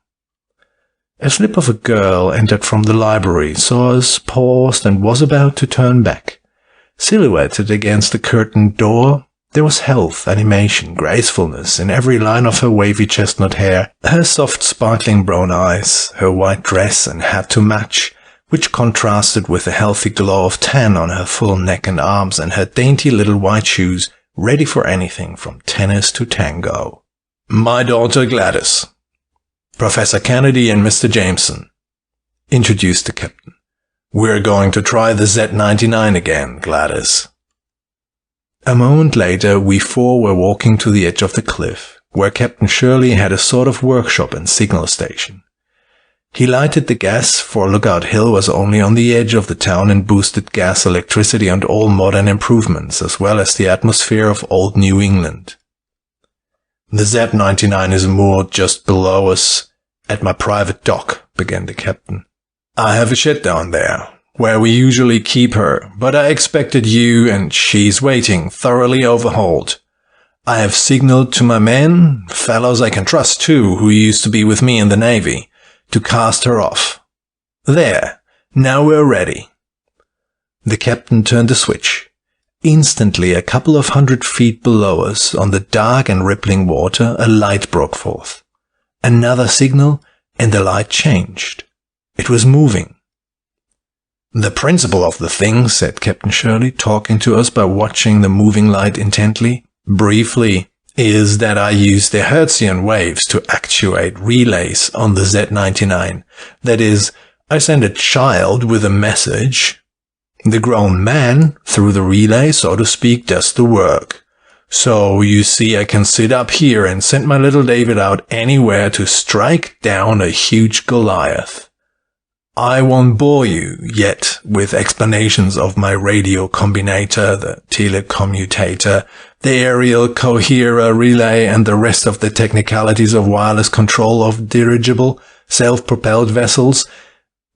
A slip of a girl entered from the library, saw us, paused, and was about to turn back. Silhouetted against the curtained door, there was health, animation, gracefulness in every line of her wavy chestnut hair, her soft sparkling brown eyes, her white dress and hat to match, which contrasted with the healthy glow of tan on her full neck and arms, and her dainty little white shoes, ready for anything from tennis to tango. "My daughter Gladys. Professor Kennedy and Mr. Jameson," introduced the captain. "We're going to try the Z-99 again, Gladys." A moment later, we four were walking to the edge of the cliff, where Captain Shirley had a sort of workshop and signal station. He lighted the gas, for Lookout Hill was only on the edge of the town and boosted gas, electricity and all modern improvements, as well as the atmosphere of old New England. "The Z-99 is moored just below us, at my private dock," began the captain. "I have a shed down there, where we usually keep her, but I expected you, and she's waiting, thoroughly overhauled. I have signaled to my men, fellows I can trust too, who used to be with me in the Navy, to cast her off. There, now we're ready." The captain turned the switch. Instantly, a couple of 100 feet below us, on the dark and rippling water, a light broke forth. Another signal, and the light changed. It was moving. "The principle of the thing," said Captain Shirley, talking to us by watching the moving light intently, briefly, "is that I use the Hertzian waves to actuate relays on the Z-99. That is, I send a child with a message. The grown man, through the relay, so to speak, does the work. So, you see, I can sit up here and send my little David out anywhere to strike down a huge Goliath. I won't bore you yet with explanations of my radio combinator, the telecommutator, the aerial coherer relay, and the rest of the technicalities of wireless control of dirigible, self-propelled vessels.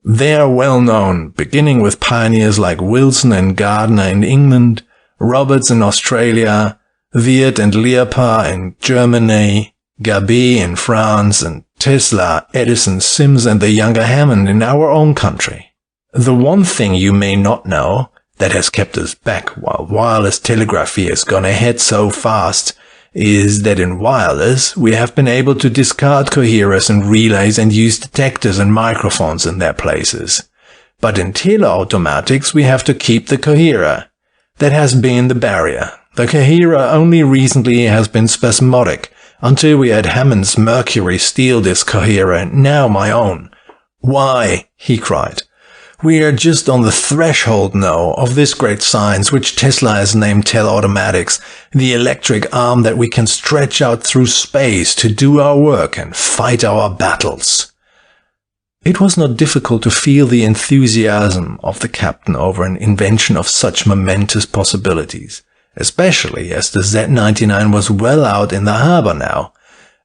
They are well known, beginning with pioneers like Wilson and Gardner in England, Roberts in Australia, Wirt and Leopold in Germany, Gabet in France, and Tesla, Edison, Sims, and the younger Hammond in our own country. The one thing you may not know, that has kept us back while wireless telegraphy has gone ahead so fast, is that in wireless we have been able to discard coherers and relays and use detectors and microphones in their places. But in teleautomatics we have to keep the coherer. That has been the barrier. The coherer only recently has been spasmodic, until we had Hammond's Mercury steel disc coherer, now my own. Why, he cried, we are just on the threshold now of this great science which Tesla has named teleautomatics, the electric arm that we can stretch out through space to do our work and fight our battles. It was not difficult to feel the enthusiasm of the captain over an invention of such momentous possibilities, especially as the Z-99 was well out in the harbor now,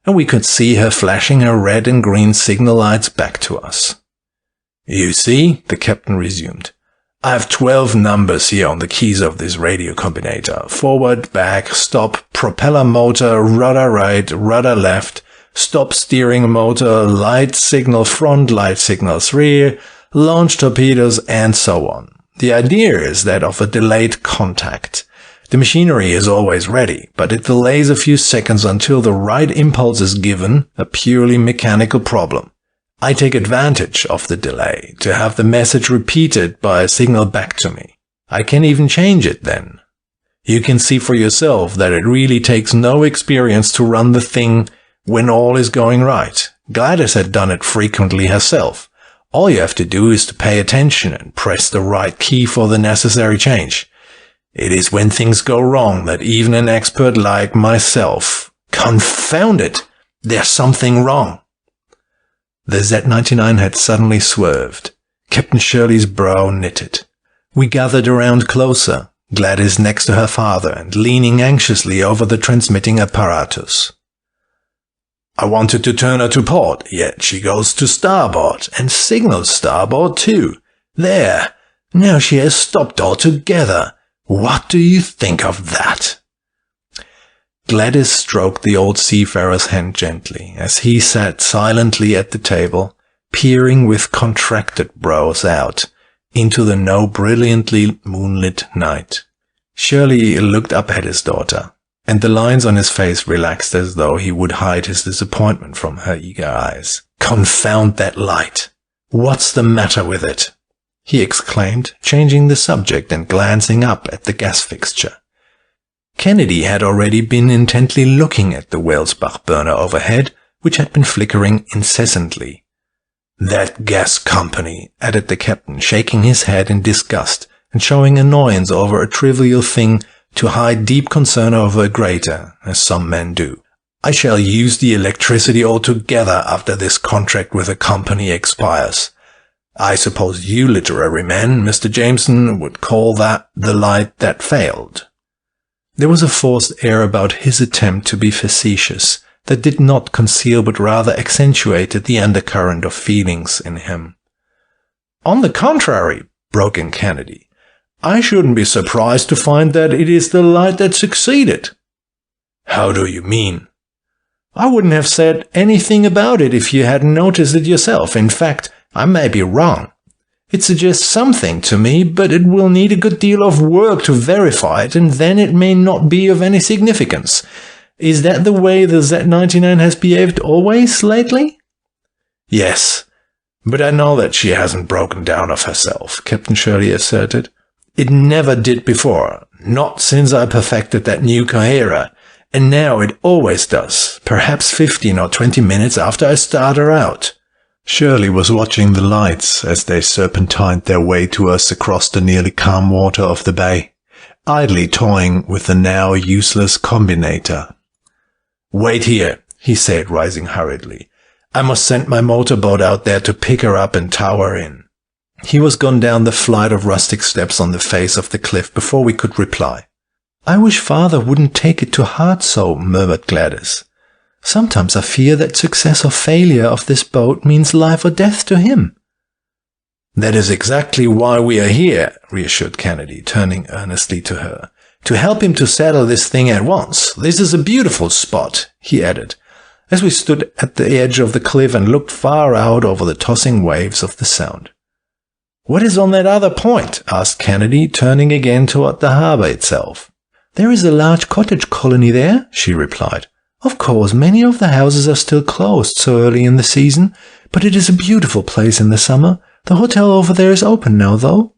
and we could see her flashing her red and green signal lights back to us. You see, the captain resumed, I have 12 numbers here on the keys of this radio combinator. Forward, back, stop, propeller motor, rudder right, rudder left, stop steering motor, light signal front, light signals rear, launch torpedoes, and so on. The idea is that of a delayed contact. The machinery is always ready, but it delays a few seconds until the right impulse is given, a purely mechanical problem. I take advantage of the delay to have the message repeated by a signal back to me. I can even change it then. You can see for yourself that it really takes no experience to run the thing when all is going right. Gladys had done it frequently herself. All you have to do is to pay attention and press the right key for the necessary change. It is when things go wrong that even an expert like myself, confound it, there's something wrong. The Z-99 had suddenly swerved. Captain Shirley's brow knitted. We gathered around closer, Gladys next to her father and leaning anxiously over the transmitting apparatus. I wanted to turn her to port, yet she goes to starboard, and signals starboard too. There! Now she has stopped altogether. What do you think of that? Gladys stroked the old seafarer's hand gently, as he sat silently at the table, peering with contracted brows out into the now brilliantly moonlit night. Shirley looked up at his daughter, and the lines on his face relaxed as though he would hide his disappointment from her eager eyes. Confound that light! What's the matter with it? He exclaimed, changing the subject and glancing up at the gas fixture. Kennedy had already been intently looking at the Welsbach burner overhead, which had been flickering incessantly. That gas company, added the captain, shaking his head in disgust and showing annoyance over a trivial thing to hide deep concern over a greater, as some men do. I shall use the electricity altogether after this contract with the company expires. I suppose you literary men, Mr. Jameson, would call that the light that failed. There was a forced air about his attempt to be facetious that did not conceal but rather accentuated the undercurrent of feelings in him. On the contrary, broke in Kennedy, I shouldn't be surprised to find that it is the light that succeeded. How do you mean? I wouldn't have said anything about it if you hadn't noticed it yourself. In fact, I may be wrong. It suggests something to me, but it will need a good deal of work to verify it, and then it may not be of any significance. Is that the way the Z-99 has behaved always lately? Yes, but I know that she hasn't broken down of herself, Captain Shirley asserted. It never did before, not since I perfected that new coherer, and now it always does, perhaps 15 or 20 minutes after I start her out. Shirley was watching the lights as they serpentined their way to us across the nearly calm water of the bay, idly toying with the now useless combinator. Wait here, he said, rising hurriedly. I must send my motorboat out there to pick her up and tow her in. He was gone down the flight of rustic steps on the face of the cliff before we could reply. I wish father wouldn't take it to heart so, murmured Gladys. Sometimes I fear that success or failure of this boat means life or death to him. That is exactly why we are here, reassured Kennedy, turning earnestly to her. To help him to settle this thing at once. This is a beautiful spot, he added, as we stood at the edge of the cliff and looked far out over the tossing waves of the Sound. What is on that other point? Asked Kennedy, turning again toward the harbour itself. There is a large cottage colony there, she replied. Of course, many of the houses are still closed so early in the season, but it is a beautiful place in the summer. The hotel over there is open now, though.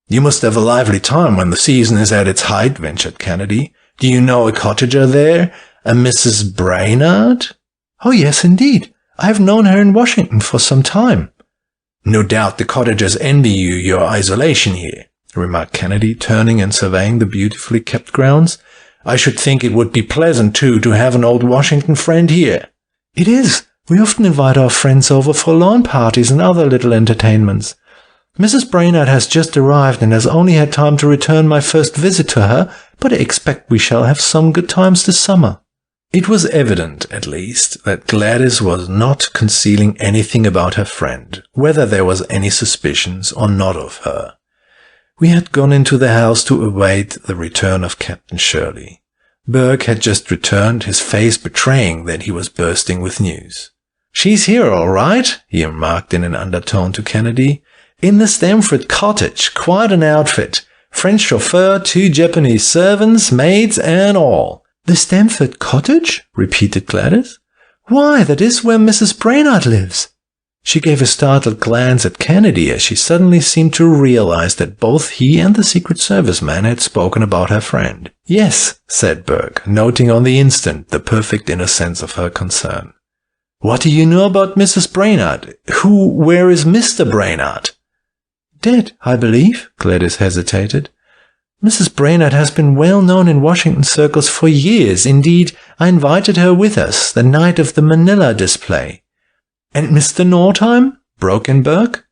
You must have a lively time when the season is at its height, ventured Kennedy. Do you know a cottager there, a Mrs. Brainerd? Oh, yes, indeed. I have known her in Washington for some time. No doubt the cottagers envy you your isolation here, remarked Kennedy, turning and surveying the beautifully kept grounds. I should think it would be pleasant, too, to have an old Washington friend here. It is. We often invite our friends over for lawn parties and other little entertainments. Mrs. Brainerd has just arrived and has only had time to return my first visit to her, but I expect we shall have some good times this summer. It was evident, at least, that Gladys was not concealing anything about her friend, whether there was any suspicions or not of her. We had gone into the house to await the return of Captain Shirley. Burke had just returned, his face betraying that he was bursting with news. "She's here, all right," he remarked in an undertone to Kennedy. "In the Stamford cottage, quite an outfit. French chauffeur, 2 Japanese servants, maids, and all." "The Stamford cottage?" repeated Gladys. "Why, that is where Mrs. Brainard lives." She gave a startled glance at Kennedy as she suddenly seemed to realize that both he and the Secret Service man had spoken about her friend. "Yes," said Burke, noting on the instant the perfect innocence of her concern. "What do you know about Mrs. Brainard? Where is Mr. Brainard?" "Dead, I believe," Gladys hesitated. "Mrs. Brainard has been well known in Washington circles for years. Indeed, I invited her with us the night of the Manila display." "And Mr. Nordheim?" broke in Burke.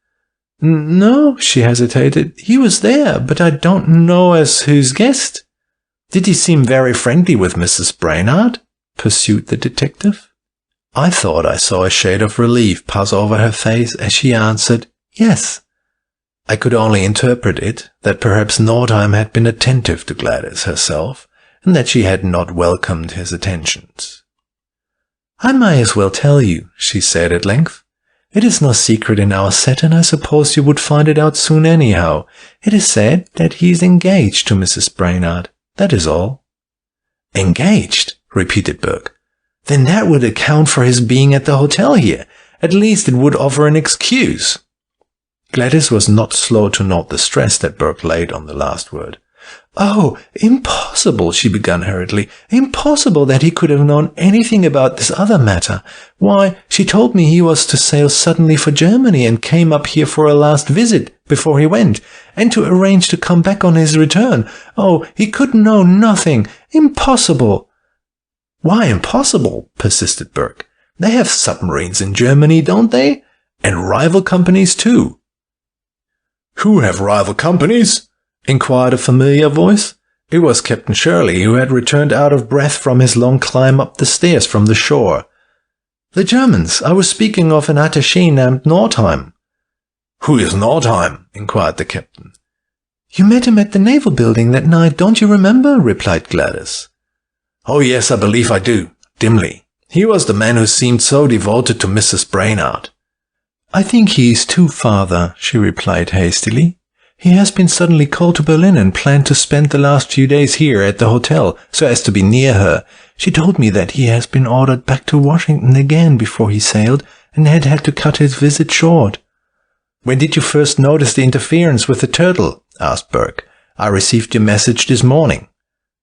"No," she hesitated. "He was there, but I don't know as whose guest." "Did he seem very friendly with Mrs. Brainard?" pursued the detective. I thought I saw a shade of relief pass over her face as she answered, "Yes." I could only interpret it that perhaps Nordheim had been attentive to Gladys herself, and that she had not welcomed his attentions. "I may as well tell you," she said at length. "It is no secret in our set, and I suppose you would find it out soon anyhow. It is said that he is engaged to Mrs. Brainard. That is all." "Engaged?" repeated Burke. "Then that would account for his being at the hotel here. At least it would offer an excuse." Gladys was not slow to note the stress that Burke laid on the last word. "Oh, impossible," she began hurriedly. "Impossible that he could have known anything about this other matter. Why, she told me he was to sail suddenly for Germany and came up here for a last visit before he went, and to arrange to come back on his return. Oh, he could know nothing. Impossible." "Why impossible?" persisted Burke. "They have submarines in Germany, don't they? And rival companies too." "Who have rival companies?" inquired a familiar voice. It was Captain Shirley, who had returned out of breath from his long climb up the stairs from the shore. "The Germans. I was speaking of an attaché named Nordheim." "Who is Nordheim?" inquired the captain. "You met him at the Naval Building that night, don't you remember?" replied Gladys. "Oh yes, I believe I do, dimly. He was the man who seemed so devoted to Mrs. Brainard." "I think he is too, father," she replied hastily. "He has been suddenly called to Berlin and planned to spend the last few days here at the hotel so as to be near her. She told me that he has been ordered back to Washington again before he sailed and had had to cut his visit short." "When did you first notice the interference with the turtle?" asked Burke. "I received your message this morning."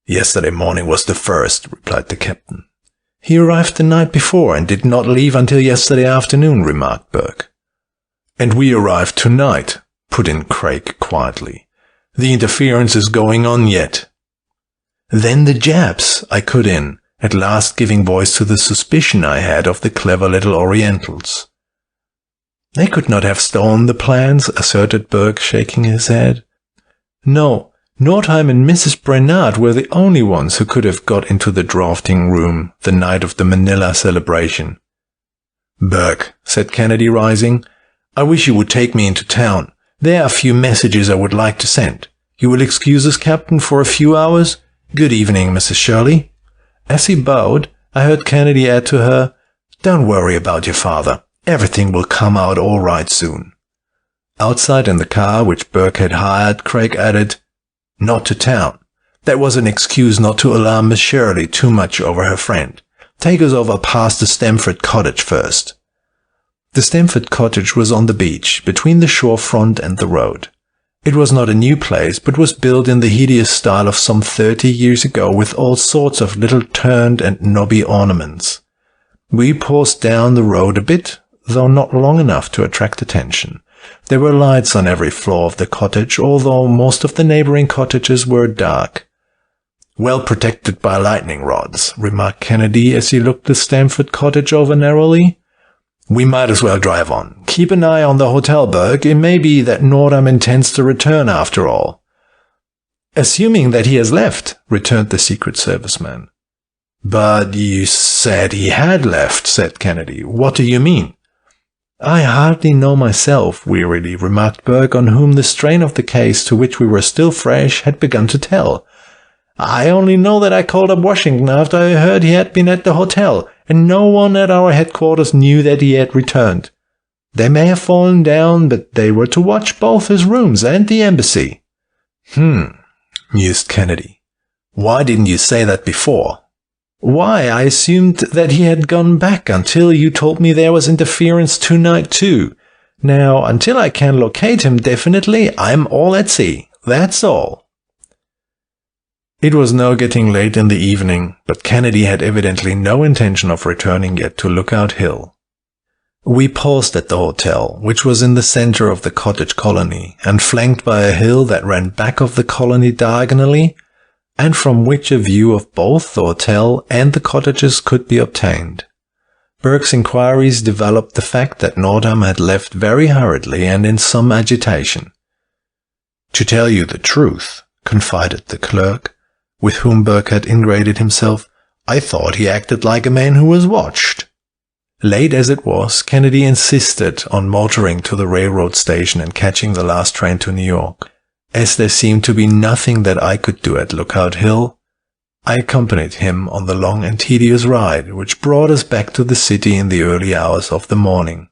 "Yesterday morning was the first," replied the captain. "He arrived the night before and did not leave until yesterday afternoon," remarked Burke. "And we arrived tonight," put in Craig quietly. "The interference is going on yet." "Then the Japs," I cut in, at last giving voice to the suspicion I had of the clever little Orientals. "They could not have stolen the plans," asserted Burke, shaking his head. "No, Nordheim and Mrs. Brainard were the only ones who could have got into the drafting room the night of the Manila celebration." "Burke," said Kennedy, rising, "I wish you would take me into town. There are a few messages I would like to send. You will excuse us, Captain, for a few hours? Good evening, Mrs. Shirley." As he bowed, I heard Kennedy add to her, "Don't worry about your father. Everything will come out all right soon." Outside in the car which Burke had hired, Craig added, "Not to town. That was an excuse not to alarm Miss Shirley too much over her friend. Take us over past the Stamford cottage first." The Stamford cottage was on the beach, between the shore front and the road. It was not a new place, but was built in the hideous style of some 30 years ago with all sorts of little turned and knobby ornaments. We paused down the road a bit, though not long enough to attract attention. There were lights on every floor of the cottage, although most of the neighboring cottages were dark. "Well protected by lightning rods," remarked Kennedy as he looked the Stamford cottage over narrowly. "We might as well drive on. Keep an eye on the hotel, Burke. It may be that Nordheim intends to return after all." "Assuming that he has left," returned the Secret Service man. But you said he had left, said Kennedy. What do you mean? I hardly know myself, wearily remarked Burke, on whom the strain of the case to which we were still fresh had begun to tell. I only know that I called up Washington after I heard he had been at the hotel, and no one at our headquarters knew that he had returned. They may have fallen down, but they were to watch both his rooms and the embassy. Mused Kennedy. Why didn't you say that before? Why, I assumed that he had gone back until you told me there was interference tonight too. Now, until I can locate him definitely, I'm all at sea. That's all. It was now getting late in the evening, but Kennedy had evidently no intention of returning yet to Lookout Hill. We paused at the hotel, which was in the center of the cottage colony, and flanked by a hill that ran back of the colony diagonally, and from which a view of both the hotel and the cottages could be obtained. Burke's inquiries developed the fact that Nordham had left very hurriedly and in some agitation. To tell you the truth, confided the clerk, with whom Burke had ingratiated himself, I thought he acted like a man who was watched. Late as it was, Kennedy insisted on motoring to the railroad station and catching the last train to New York. As there seemed to be nothing that I could do at Lookout Hill, I accompanied him on the long and tedious ride, which brought us back to the city in the early hours of the morning.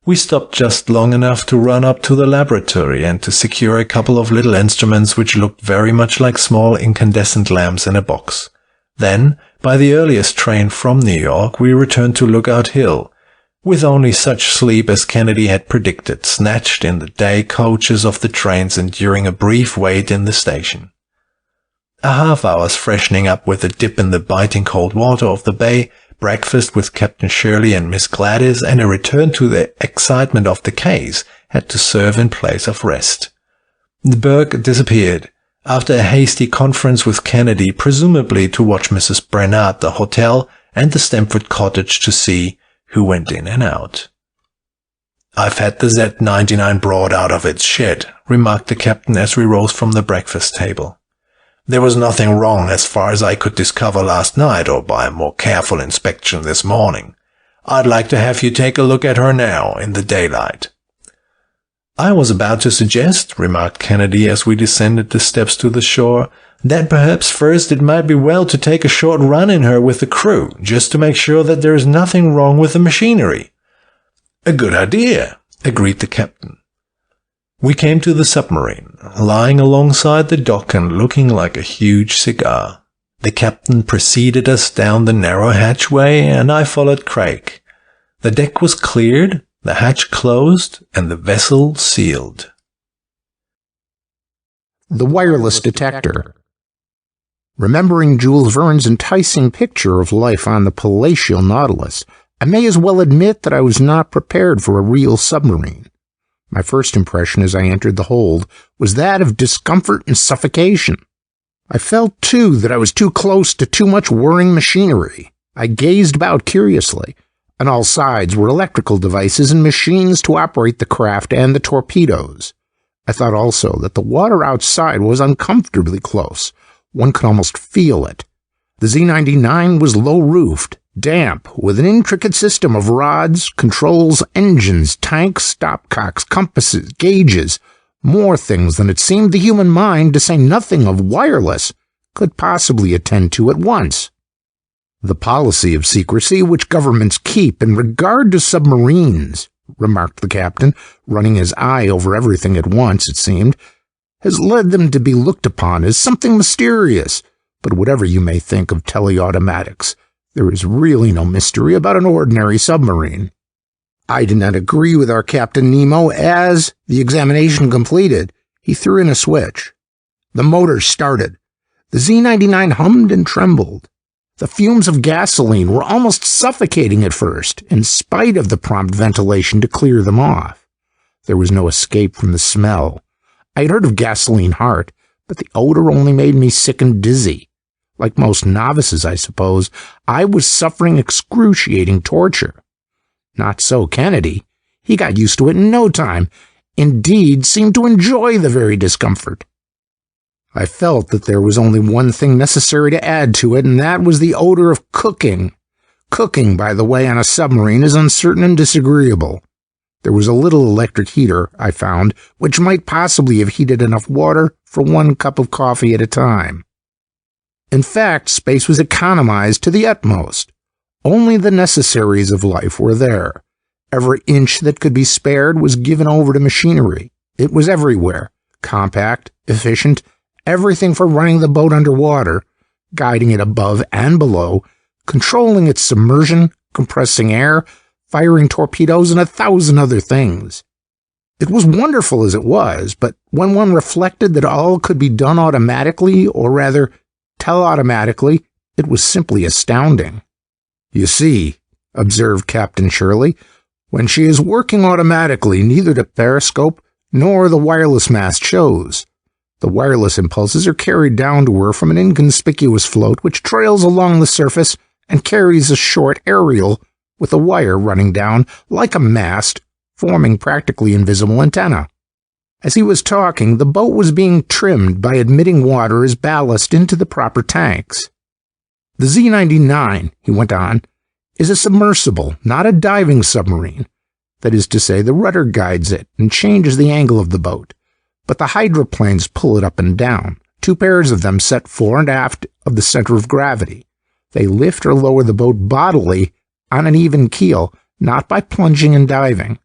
We stopped just long enough to run up to the laboratory and to secure a couple of little instruments which looked very much like small incandescent lamps in a box. Then, by the earliest train from New York, we returned to Lookout Hill, with only such sleep as Kennedy had predicted, snatched in the day coaches of the trains and during a brief wait in the station. A half-hour's freshening up with a dip in the biting cold water of the bay, breakfast with Captain Shirley and Miss Gladys, and a return to the excitement of the case had to serve in place of rest. Burke disappeared, after a hasty conference with Kennedy, presumably to watch Mrs. Brenner at the hotel and the Stamford cottage to see who went in and out. I've had the Z-99 brought out of its shed, remarked the captain as we rose from the breakfast table. There was nothing wrong as far as I could discover last night or by a more careful inspection this morning. I'd like to have you take a look at her now, in the daylight. I was about to suggest, remarked Kennedy as we descended the steps to the shore, that perhaps first it might be well to take a short run in her with the crew, just to make sure that there is nothing wrong with the machinery. A good idea, agreed the captain. We came to the submarine, lying alongside the dock and looking like a huge cigar. The captain preceded us down the narrow hatchway, and I followed Craig. The deck was cleared, the hatch closed, and the vessel sealed. The wireless detector. Remembering Jules Verne's enticing picture of life on the palatial Nautilus, I may as well admit that I was not prepared for a real submarine. My first impression as I entered the hold was that of discomfort and suffocation. I felt, too, that I was too close to too much whirring machinery. I gazed about curiously. On all sides were electrical devices and machines to operate the craft and the torpedoes. I thought also that the water outside was uncomfortably close. One could almost feel it. The Z-99 was low-roofed, damp, with an intricate system of rods, controls, engines, tanks, stopcocks, compasses, gauges, more things than it seemed the human mind, to say nothing of wireless, could possibly attend to at once. The policy of secrecy which governments keep in regard to submarines, remarked the captain, running his eye over everything at once, it seemed, has led them to be looked upon as something mysterious. But whatever you may think of teleautomatics, there is really no mystery about an ordinary submarine. I did not agree with our Captain Nemo as, the examination completed, he threw in a switch. The motor started. The Z-99 hummed and trembled. The fumes of gasoline were almost suffocating at first, in spite of the prompt ventilation to clear them off. There was no escape from the smell. I had heard of gasoline heart, but the odor only made me sick and dizzy. Like most novices, I suppose, I was suffering excruciating torture. Not so Kennedy. He got used to it in no time. Indeed, seemed to enjoy the very discomfort. I felt that there was only one thing necessary to add to it, and that was the odor of cooking. Cooking, by the way, on a submarine is uncertain and disagreeable. There was a little electric heater, I found, which might possibly have heated enough water for 1 cup of coffee at a time. In fact, space was economized to the utmost. Only the necessaries of life were there. Every inch that could be spared was given over to machinery. It was everywhere, compact, efficient, everything for running the boat underwater, guiding it above and below, controlling its submersion, compressing air, firing torpedoes, and 1,000 other things. It was wonderful as it was, but when one reflected that all could be done automatically, or rather, telautomatically, it was simply astounding. You see, observed Captain Shirley, when she is working automatically, neither the periscope nor the wireless mast shows. The wireless impulses are carried down to her from an inconspicuous float which trails along the surface and carries a short aerial with a wire running down like a mast, forming practically invisible antenna. As he was talking, the boat was being trimmed by admitting water as ballast into the proper tanks. The Z-99, he went on, is a submersible, not a diving submarine. That is to say, the rudder guides it and changes the angle of the boat, but the hydroplanes pull it up and down, 2 pairs of them set fore and aft of the center of gravity. They lift or lower the boat bodily on an even keel, not by plunging and diving.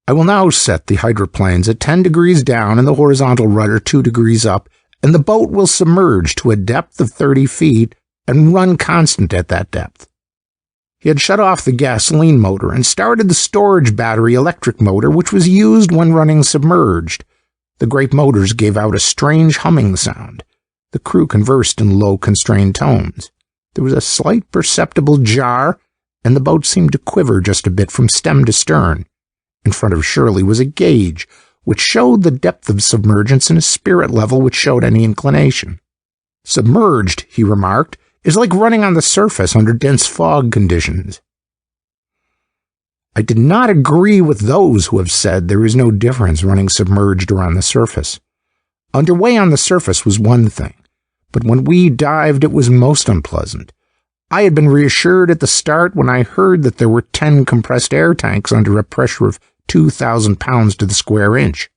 I will now set the hydroplanes at 10 degrees down and the horizontal rudder 2 degrees up, and the boat will submerge to a depth of 30 feet and run constant at that depth. He had shut off the gasoline motor and started the storage battery electric motor, which was used when running submerged. The great motors gave out a strange humming sound. The crew conversed in low, constrained tones. There was a slight perceptible jar, and the boat seemed to quiver just a bit from stem to stern. In front of Shirley was a gauge, which showed the depth of submergence and a spirit level which showed any inclination. Submerged, he remarked, is like running on the surface under dense fog conditions. I did not agree with those who have said there is no difference running submerged or on the surface. Underway on the surface was one thing, but when we dived it was most unpleasant. I had been reassured at the start when I heard that there were 10 compressed air tanks under a pressure of 2,000 pounds to the square inch.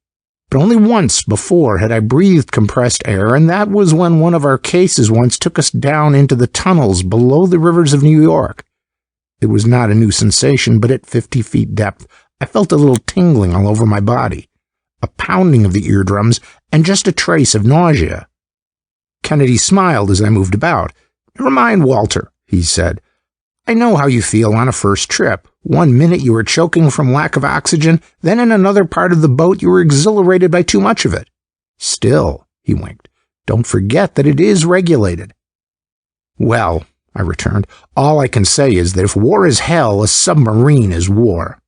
But only once before had I breathed compressed air, and that was when one of our cases once took us down into the tunnels below the rivers of New York. It was not a new sensation, but at 50 feet depth, I felt a little tingling all over my body, a pounding of the eardrums, and just a trace of nausea. Kennedy smiled as I moved about. "Never mind, Walter," he said. "I know how you feel on a first trip. 1 minute you are choking from lack of oxygen, then in another part of the boat you are exhilarated by too much of it. Still," he winked, "don't forget that it is regulated." "Well," I returned, "all I can say is that if war is hell, a submarine is war."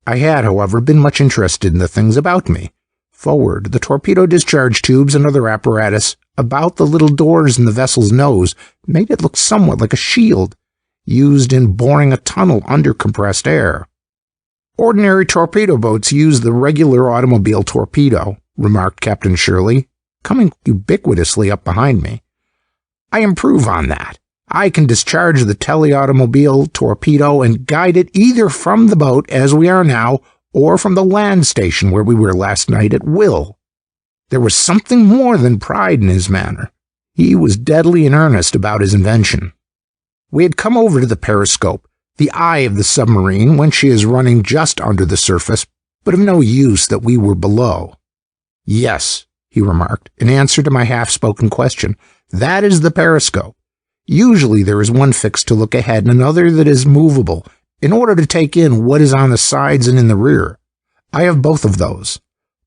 I had, however, been much interested in the things about me. Forward, the torpedo discharge tubes and other apparatus about the little doors in the vessel's nose made it look somewhat like a shield, used in boring a tunnel under compressed air. "Ordinary torpedo boats use the regular automobile torpedo," remarked Captain Shirley, coming ubiquitously up behind me. "I improve on that. I can discharge the teleautomobile torpedo and guide it either from the boat, as we are now, or from the land station where we were last night at will." There was something more than pride in his manner. He was deadly in earnest about his invention. We had come over to the periscope, the eye of the submarine when she is running just under the surface, but of no use that we were below. "Yes," he remarked, in answer to my half-spoken question, "that is the periscope. Usually there is one fixed to look ahead and another that is movable, in order to take in what is on the sides and in the rear. I have both of those.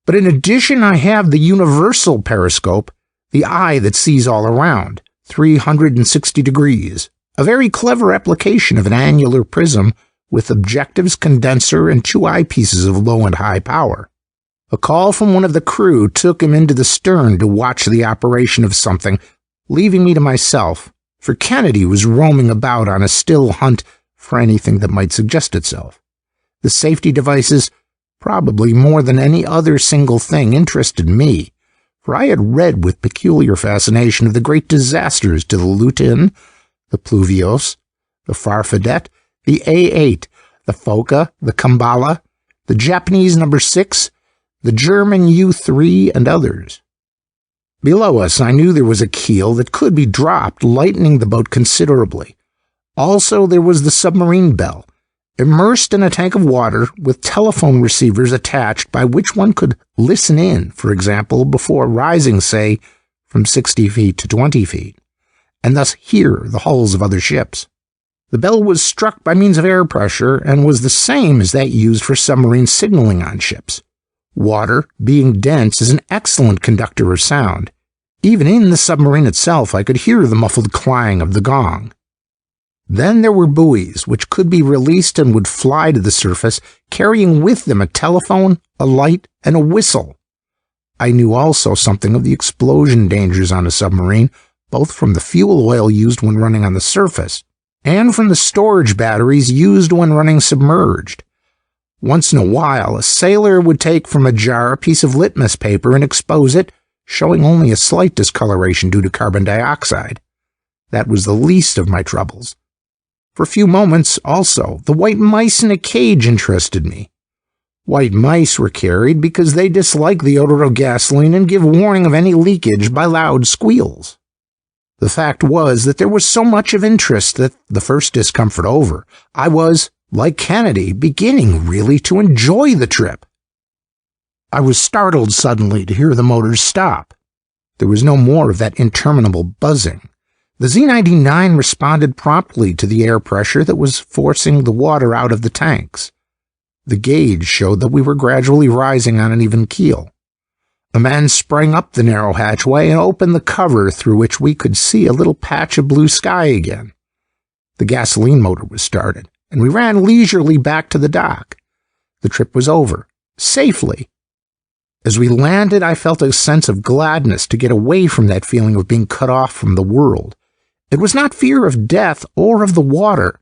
But in addition I have the universal periscope, the eye that sees all around, 360 degrees. A very clever application of an angular prism with objectives, condenser, and 2 eyepieces of low and high power. A call from one of the crew took him into the stern to watch the operation of something, leaving me to myself, for Kennedy was roaming about on a still hunt for anything that might suggest itself. The safety devices, probably more than any other single thing, interested me, for I had read with peculiar fascination of the great disasters to the Lutin, the Pluvios, the Farfadet, the A8, the Foka, the Kambala, the Japanese No. 6, the German U-3, and others. Below us, I knew there was a keel that could be dropped, lightening the boat considerably. Also, there was the submarine bell, immersed in a tank of water with telephone receivers attached by which one could listen in, for example, before rising, say, from 60 feet to 20 feet, and thus hear the hulls of other ships. The bell was struck by means of air pressure and was the same as that used for submarine signaling on ships. Water, being dense, is an excellent conductor of sound. Even in the submarine itself, I could hear the muffled clang of the gong. Then there were buoys, which could be released and would fly to the surface, carrying with them a telephone, a light, and a whistle. I knew also something of the explosion dangers on a submarine, both from the fuel oil used when running on the surface, and from the storage batteries used when running submerged. Once in a while, a sailor would take from a jar a piece of litmus paper and expose it, showing only a slight discoloration due to carbon dioxide. That was the least of my troubles. For a few moments, also, the white mice in a cage interested me. White mice were carried because they dislike the odor of gasoline and give warning of any leakage by loud squeals. The fact was that there was so much of interest that, the first discomfort over, I was, like Kennedy, beginning really to enjoy the trip. I was startled suddenly to hear the motors stop. There was no more of that interminable buzzing. The Z-99 responded promptly to the air pressure that was forcing the water out of the tanks. The gauge showed that we were gradually rising on an even keel. A man sprang up the narrow hatchway and opened the cover through which we could see a little patch of blue sky again. The gasoline motor was started, and we ran leisurely back to the dock. The trip was over, safely. As we landed, I felt a sense of gladness to get away from that feeling of being cut off from the world. It was not fear of death or of the water,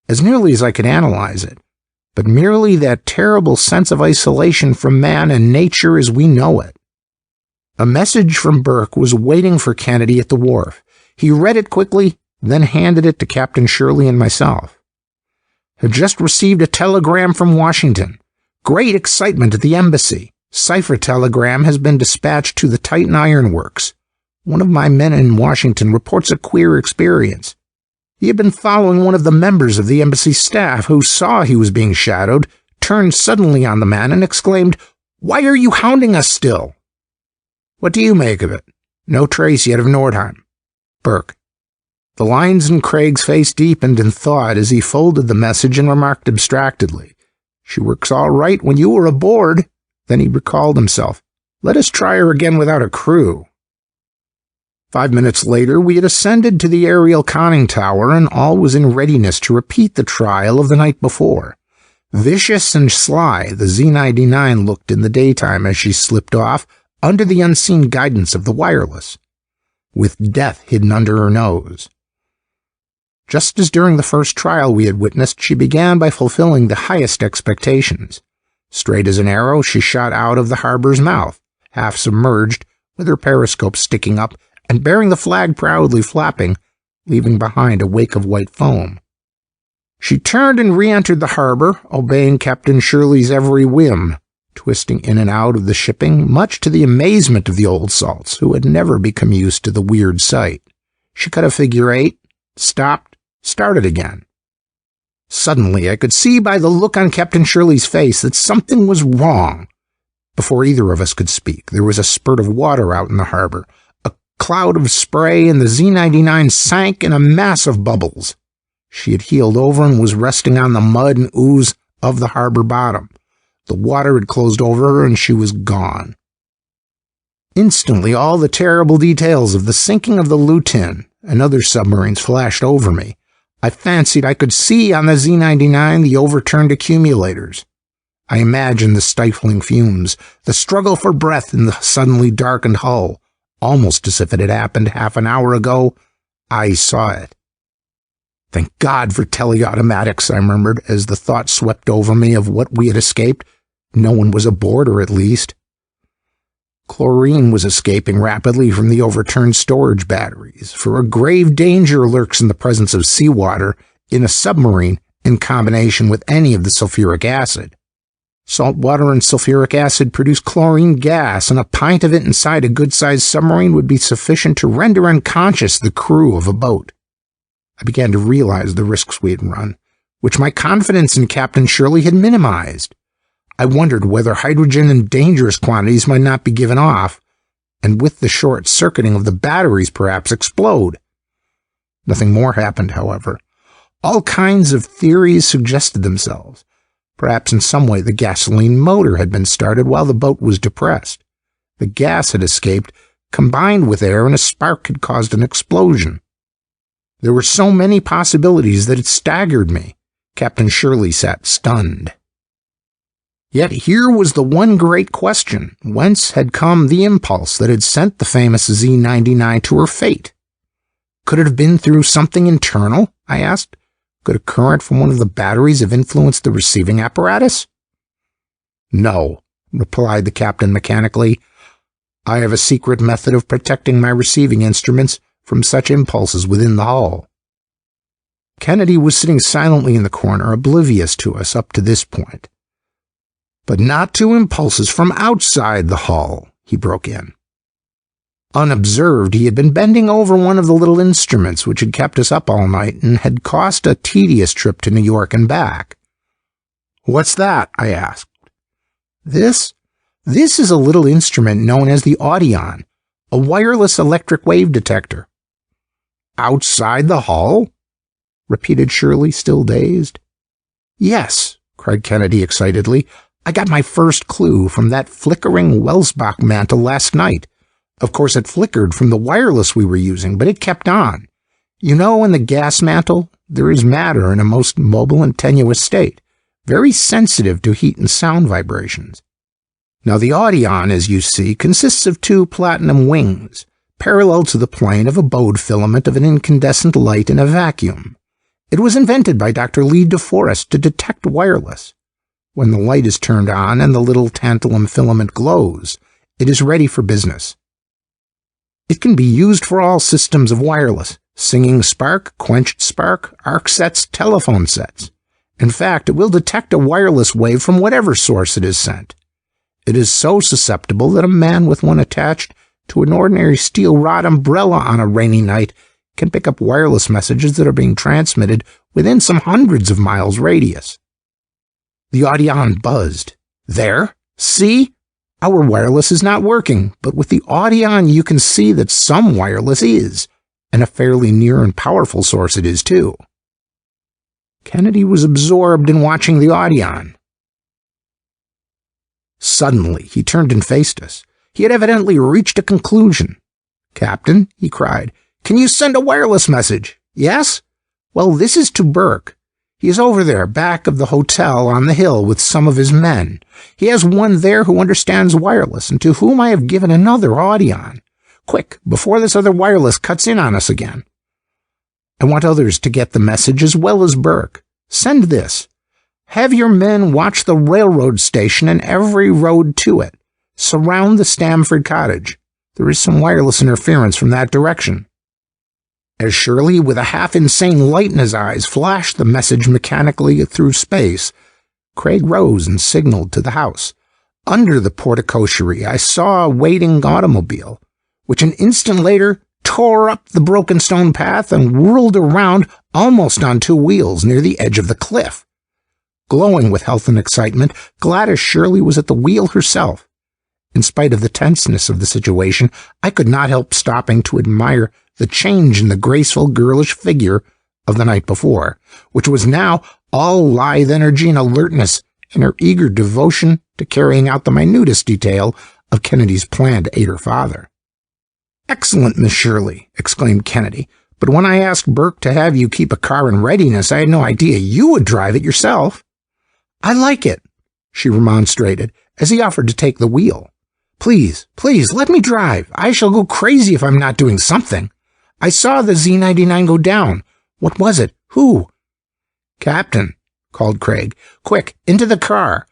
as nearly as I could analyze it, but merely that terrible sense of isolation from man and nature as we know it. A message from Burke was waiting for Kennedy at the wharf. He read it quickly, then handed it to Captain Shirley and myself. Had just received a telegram from Washington. Great excitement at the embassy. Cipher telegram has been dispatched to the Titan Iron Works. One of my men in Washington reports a queer experience. He had been following one of the members of the embassy staff who saw he was being shadowed, turned suddenly on the man and exclaimed, "Why are you hounding us still?" What do you make of it? No trace yet of Nordheim. Burke. The lines in Craig's face deepened in thought as he folded the message and remarked abstractedly, "She works all right when you were aboard." Then he recalled himself. "Let us try her again without a crew." 5 minutes later, we had ascended to the aerial conning tower, and all was in readiness to repeat the trial of the night before. Vicious and sly, the Z-99 looked in the daytime as she slipped off under the unseen guidance of the wireless, with death hidden under her nose. Just as during the first trial we had witnessed, she began by fulfilling the highest expectations. Straight as an arrow, she shot out of the harbor's mouth, half submerged, with her periscope sticking up and bearing the flag proudly flapping, leaving behind a wake of white foam. She turned and re-entered the harbor, obeying Captain Shirley's every whim, twisting in and out of the shipping, much to the amazement of the old salts, who had never become used to the weird sight. She cut a figure 8, stopped, started again. Suddenly, I could see by the look on Captain Shirley's face that something was wrong. Before either of us could speak, there was a spurt of water out in the harbor, a cloud of spray, and the Z-99 sank in a mass of bubbles. She had heeled over and was resting on the mud and ooze of the harbor bottom. The water had closed over her, and she was gone. Instantly, all the terrible details of the sinking of the Lutin and other submarines flashed over me. I fancied I could see on the Z-99 the overturned accumulators. I imagined the stifling fumes, the struggle for breath in the suddenly darkened hull. Almost as if it had happened half an hour ago, I saw it. "Thank God for teleautomatics," I murmured as the thought swept over me of what we had escaped. No one was aboard her, at least. Chlorine was escaping rapidly from the overturned storage batteries, for a grave danger lurks in the presence of seawater in a submarine in combination with any of the sulfuric acid. Salt water and sulfuric acid produce chlorine gas, and a pint of it inside a good-sized submarine would be sufficient to render unconscious the crew of a boat. I began to realize the risks we had run, which my confidence in Captain Shirley had minimized. I wondered whether hydrogen in dangerous quantities might not be given off, and with the short-circuiting of the batteries perhaps explode. Nothing more happened, however. All kinds of theories suggested themselves. Perhaps in some way the gasoline motor had been started while the boat was depressed. The gas had escaped, combined with air, and a spark had caused an explosion. There were so many possibilities that it staggered me. Captain Shirley sat stunned. Yet here was the one great question. Whence had come the impulse that had sent the famous Z-99 to her fate? Could it have been through something internal? I asked. Could a current from one of the batteries have influenced the receiving apparatus? No, replied the captain mechanically. I have a secret method of protecting my receiving instruments from such impulses within the hull. Kennedy was sitting silently in the corner, oblivious to us up to this point. But not to impulses from outside the hull, he broke in. Unobserved, he had been bending over one of the little instruments which had kept us up all night and had cost a tedious trip to New York and back. What's that? I asked. This is a little instrument known as the Audion, a wireless electric wave detector. Outside the hull? Repeated Shirley, still dazed. Yes, cried Kennedy excitedly. I got my first clue from that flickering Welsbach mantle last night. Of course, it flickered from the wireless we were using, but it kept on. You know, in the gas mantle, there is matter in a most mobile and tenuous state, very sensitive to heat and sound vibrations. Now, the Audion, as you see, consists of two platinum wings, parallel to the plane of a bode filament of an incandescent light in a vacuum. It was invented by Dr. Lee de Forest to detect wireless. When the light is turned on and the little tantalum filament glows, it is ready for business. It can be used for all systems of wireless, singing spark, quenched spark, arc sets, telephone sets. In fact, it will detect a wireless wave from whatever source it is sent. It is so susceptible that a man with one attached to an ordinary steel rod umbrella on a rainy night can pick up wireless messages that are being transmitted within some hundreds of miles radius. The Audion buzzed. There? See? Our wireless is not working, but with the Audion you can see that some wireless is, and a fairly near and powerful source it is too. Kennedy was absorbed in watching the Audion. Suddenly, he turned and faced us. He had evidently reached a conclusion. Captain, he cried, can you send a wireless message? Yes? Well, this is to Burke. He is over there, back of the hotel on the hill with some of his men. He has one there who understands wireless, and to whom I have given another Audion. Quick, before this other wireless cuts in on us again. I want others to get the message as well as Burke. Send this. Have your men watch the railroad station and every road to it. Surround the Stamford cottage. There is some wireless interference from that direction. As Shirley, with a half-insane light in his eyes, flashed the message mechanically through space, Craig rose and signaled to the house. Under the porticochery, I saw a waiting automobile, which an instant later tore up the broken stone path and whirled around almost on two wheels near the edge of the cliff. Glowing with health and excitement, Gladys Shirley was at the wheel herself. In spite of the tenseness of the situation, I could not help stopping to admire the change in the graceful, girlish figure of the night before, which was now all lithe energy and alertness in her eager devotion to carrying out the minutest detail of Kennedy's plan to aid her father. Excellent, Miss Shirley, exclaimed Kennedy, but when I asked Burke to have you keep a car in readiness, I had no idea you would drive it yourself. I like it, she remonstrated, as he offered to take the wheel. Please, let me drive. I shall go crazy if I'm not doing something. I saw the Z-99 go down. What was it? Who? Captain, called Craig. Quick, into the car.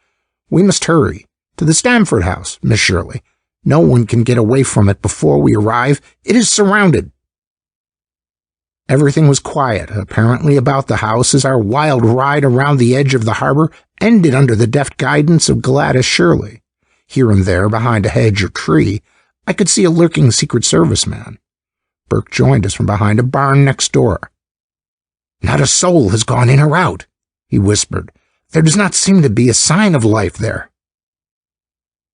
We must hurry. To the Stamford house, Miss Shirley. No one can get away from it before we arrive. It is surrounded. Everything was quiet, apparently, about the house as our wild ride around the edge of the harbor ended under the deft guidance of Gladys Shirley. Here and there, behind a hedge or tree, I could see a lurking Secret Service man. Burke joined us from behind a barn next door. "Not a soul has gone in or out," he whispered. "There does not seem to be a sign of life there."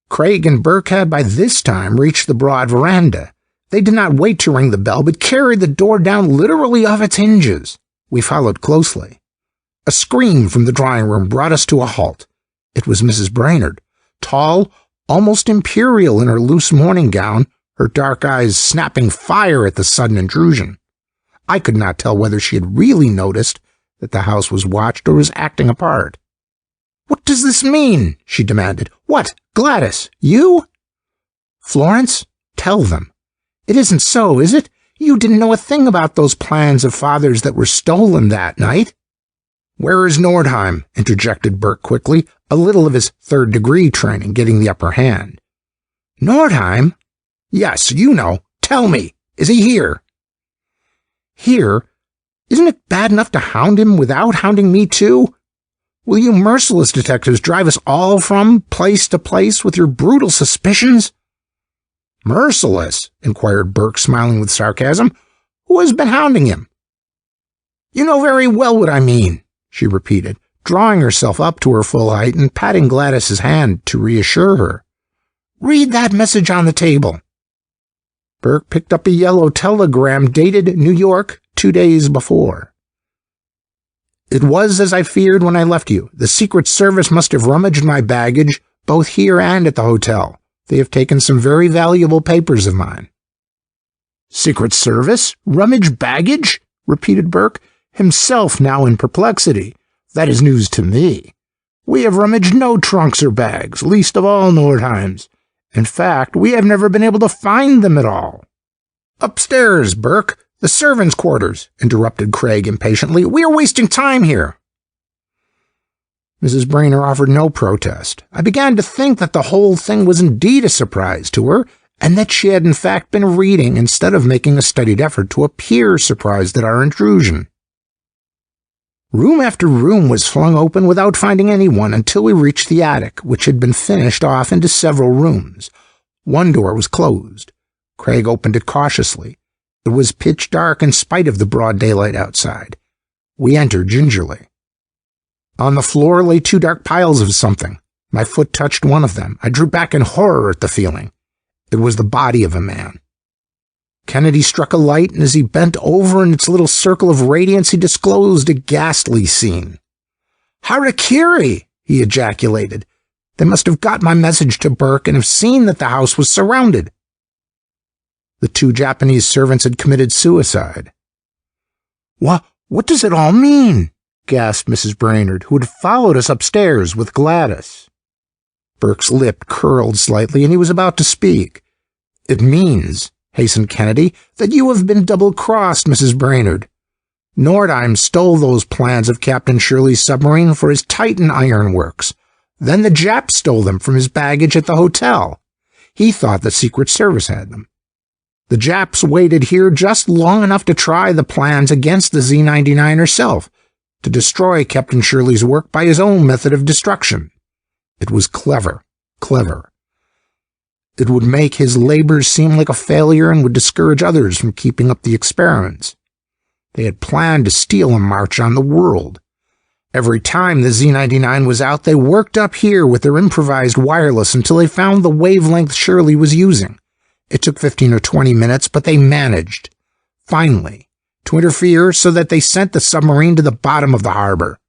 Craig and Burke had by this time reached the broad veranda. They did not wait to ring the bell, but carried the door down literally off its hinges. We followed closely. A scream from the drawing room brought us to a halt. It was Mrs. Brainerd, tall, almost imperial in her loose morning gown, her dark eyes snapping fire at the sudden intrusion. I could not tell whether she had really noticed that the house was watched or was acting a part. "What does this mean?" she demanded. "What, Gladys, you?" "Florence, tell them. It isn't so, is it? You didn't know a thing about those plans of Father's that were stolen that night." "Where is Nordheim?" interjected Burke quickly, a little of his third-degree training getting the upper hand. "Nordheim?" "Yes, you know. Tell me. Is he here?" "Here? Isn't it bad enough to hound him without hounding me too? Will you merciless detectives drive us all from place to place with your brutal suspicions?" "Merciless?" inquired Burke, smiling with sarcasm. "Who has been hounding him?" "You know very well what I mean," she repeated, drawing herself up to her full height and patting Gladys's hand to reassure her. "Read that message on the table." Burke picked up a yellow telegram dated New York 2 days before. "It was as I feared when I left you. The Secret Service must have rummaged my baggage, both here and at the hotel. They have taken some very valuable papers of mine." "Secret Service? Rummage baggage?" repeated Burke, himself now in perplexity. "That is news to me. We have rummaged no trunks or bags, least of all Nordheim's. In fact, we have never been able to find them at all." "Upstairs, Burke. The servants' quarters," interrupted Craig impatiently. "We are wasting time here." Mrs. Brainerd offered no protest. I began to think that the whole thing was indeed a surprise to her, and that she had in fact been reading instead of making a studied effort to appear surprised at our intrusion. Room after room was flung open without finding anyone until we reached the attic, which had been finished off into several rooms. One door was closed. Craig opened it cautiously. It was pitch dark in spite of the broad daylight outside. We entered gingerly. On the floor lay 2 dark piles of something. My foot touched one of them. I drew back in horror at the feeling. It was the body of a man. Kennedy struck a light, and as he bent over in its little circle of radiance, he disclosed a ghastly scene. "Harakiri!" he ejaculated. "They must have got my message to Burke and have seen that the house was surrounded." The 2 Japanese servants had committed suicide. What does it all mean?" gasped Mrs. Brainerd, who had followed us upstairs with Gladys. Burke's lip curled slightly, and he was about to speak. "It means," hastened Kennedy, "that you have been double-crossed, Mrs. Brainerd. Nordheim stole those plans of Captain Shirley's submarine for his Titan Iron Works. Then the Jap stole them from his baggage at the hotel. He thought the Secret Service had them. The Japs waited here just long enough to try the plans against the Z-99 herself, to destroy Captain Shirley's work by his own method of destruction. It was clever. It would make his labors seem like a failure and would discourage others from keeping up the experiments. They had planned to steal a march on the world. Every time the Z-99 was out, they worked up here with their improvised wireless until they found the wavelength Shirley was using. It took 15 or 20 minutes, but they managed. Finally, to interfere so that they sent the submarine to the bottom of the harbor.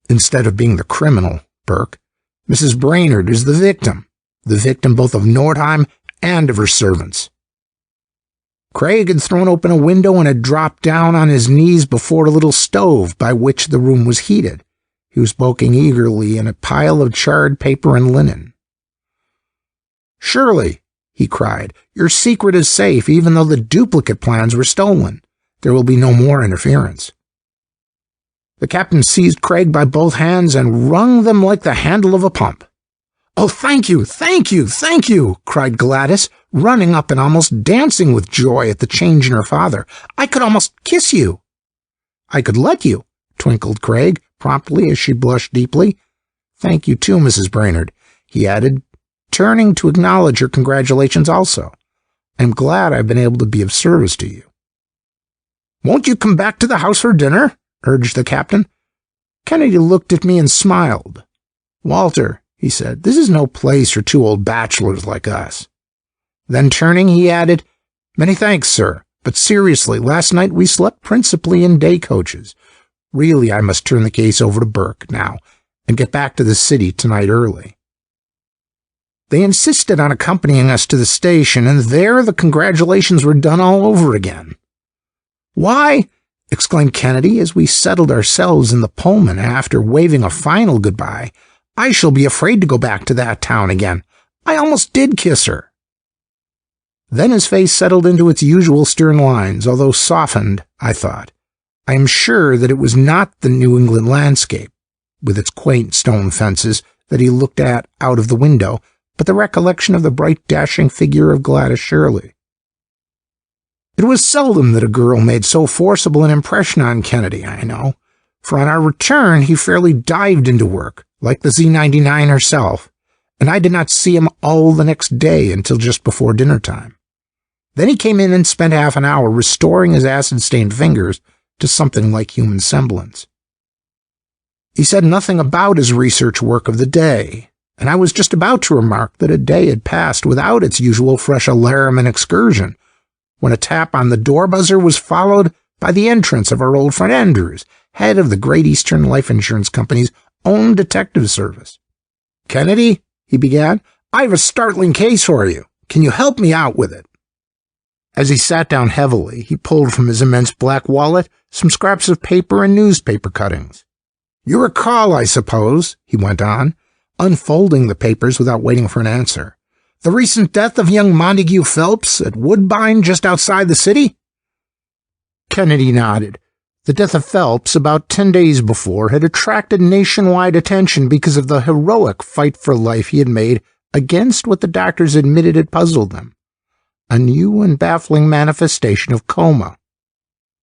Instead of being the criminal, Burke, Mrs. Brainerd is the victim both of Nordheim and of her servants. Craig had thrown open a window and had dropped down on his knees before a little stove by which the room was heated. He was poking eagerly in a pile of charred paper and linen. "Shirley," he cried, "your secret is safe even though the duplicate plans were stolen. There will be no more interference." The captain seized Craig by both hands and wrung them like the handle of a pump. "Oh, thank you, thank you, thank you," cried Gladys, running up and almost dancing with joy at the change in her father. "I could almost kiss you." "I could let you," twinkled Craig promptly as she blushed deeply. "Thank you too, Mrs. Brainerd," he added, turning to acknowledge her congratulations also. "I'm glad I've been able to be of service to you." "Won't you come back to the house for dinner?" urged the captain. Kennedy looked at me and smiled. "Walter," he said, "this is no place for two old bachelors like us." Then turning, he added, "Many thanks, sir, but seriously, last night we slept principally in day coaches. Really, I must turn the case over to Burke now and get back to the city tonight early." They insisted on accompanying us to the station, and there the congratulations were done all over again. "Why," exclaimed Kennedy as we settled ourselves in the Pullman after waving a final goodbye, "I shall be afraid to go back to that town again. I almost did kiss her." Then his face settled into its usual stern lines, although softened, I thought. I am sure that it was not the New England landscape, with its quaint stone fences, that he looked at out of the window, but the recollection of the bright dashing figure of Gladys Shirley. It was seldom that a girl made so forcible an impression on Kennedy, I know, for on our return he fairly dived into work, like the Z-99 herself, and I did not see him all the next day until just before dinner time. Then he came in and spent half an hour restoring his acid-stained fingers to something like human semblance. He said nothing about his research work of the day, and I was just about to remark that a day had passed without its usual fresh alarum and excursion, when a tap on the door buzzer was followed by the entrance of our old friend Andrews, head of the Great Eastern Life Insurance Company's own detective service. "Kennedy," he began, "I have a startling case for you. Can you help me out with it?" As he sat down heavily, he pulled from his immense black wallet some scraps of paper and newspaper cuttings. "You recall, I suppose," he went on, unfolding the papers without waiting for an answer, "the recent death of young Montague Phelps at Woodbine just outside the city?" Kennedy nodded. The death of Phelps about 10 days before had attracted nationwide attention because of the heroic fight for life he had made against what the doctors admitted had puzzled them, a new and baffling manifestation of coma.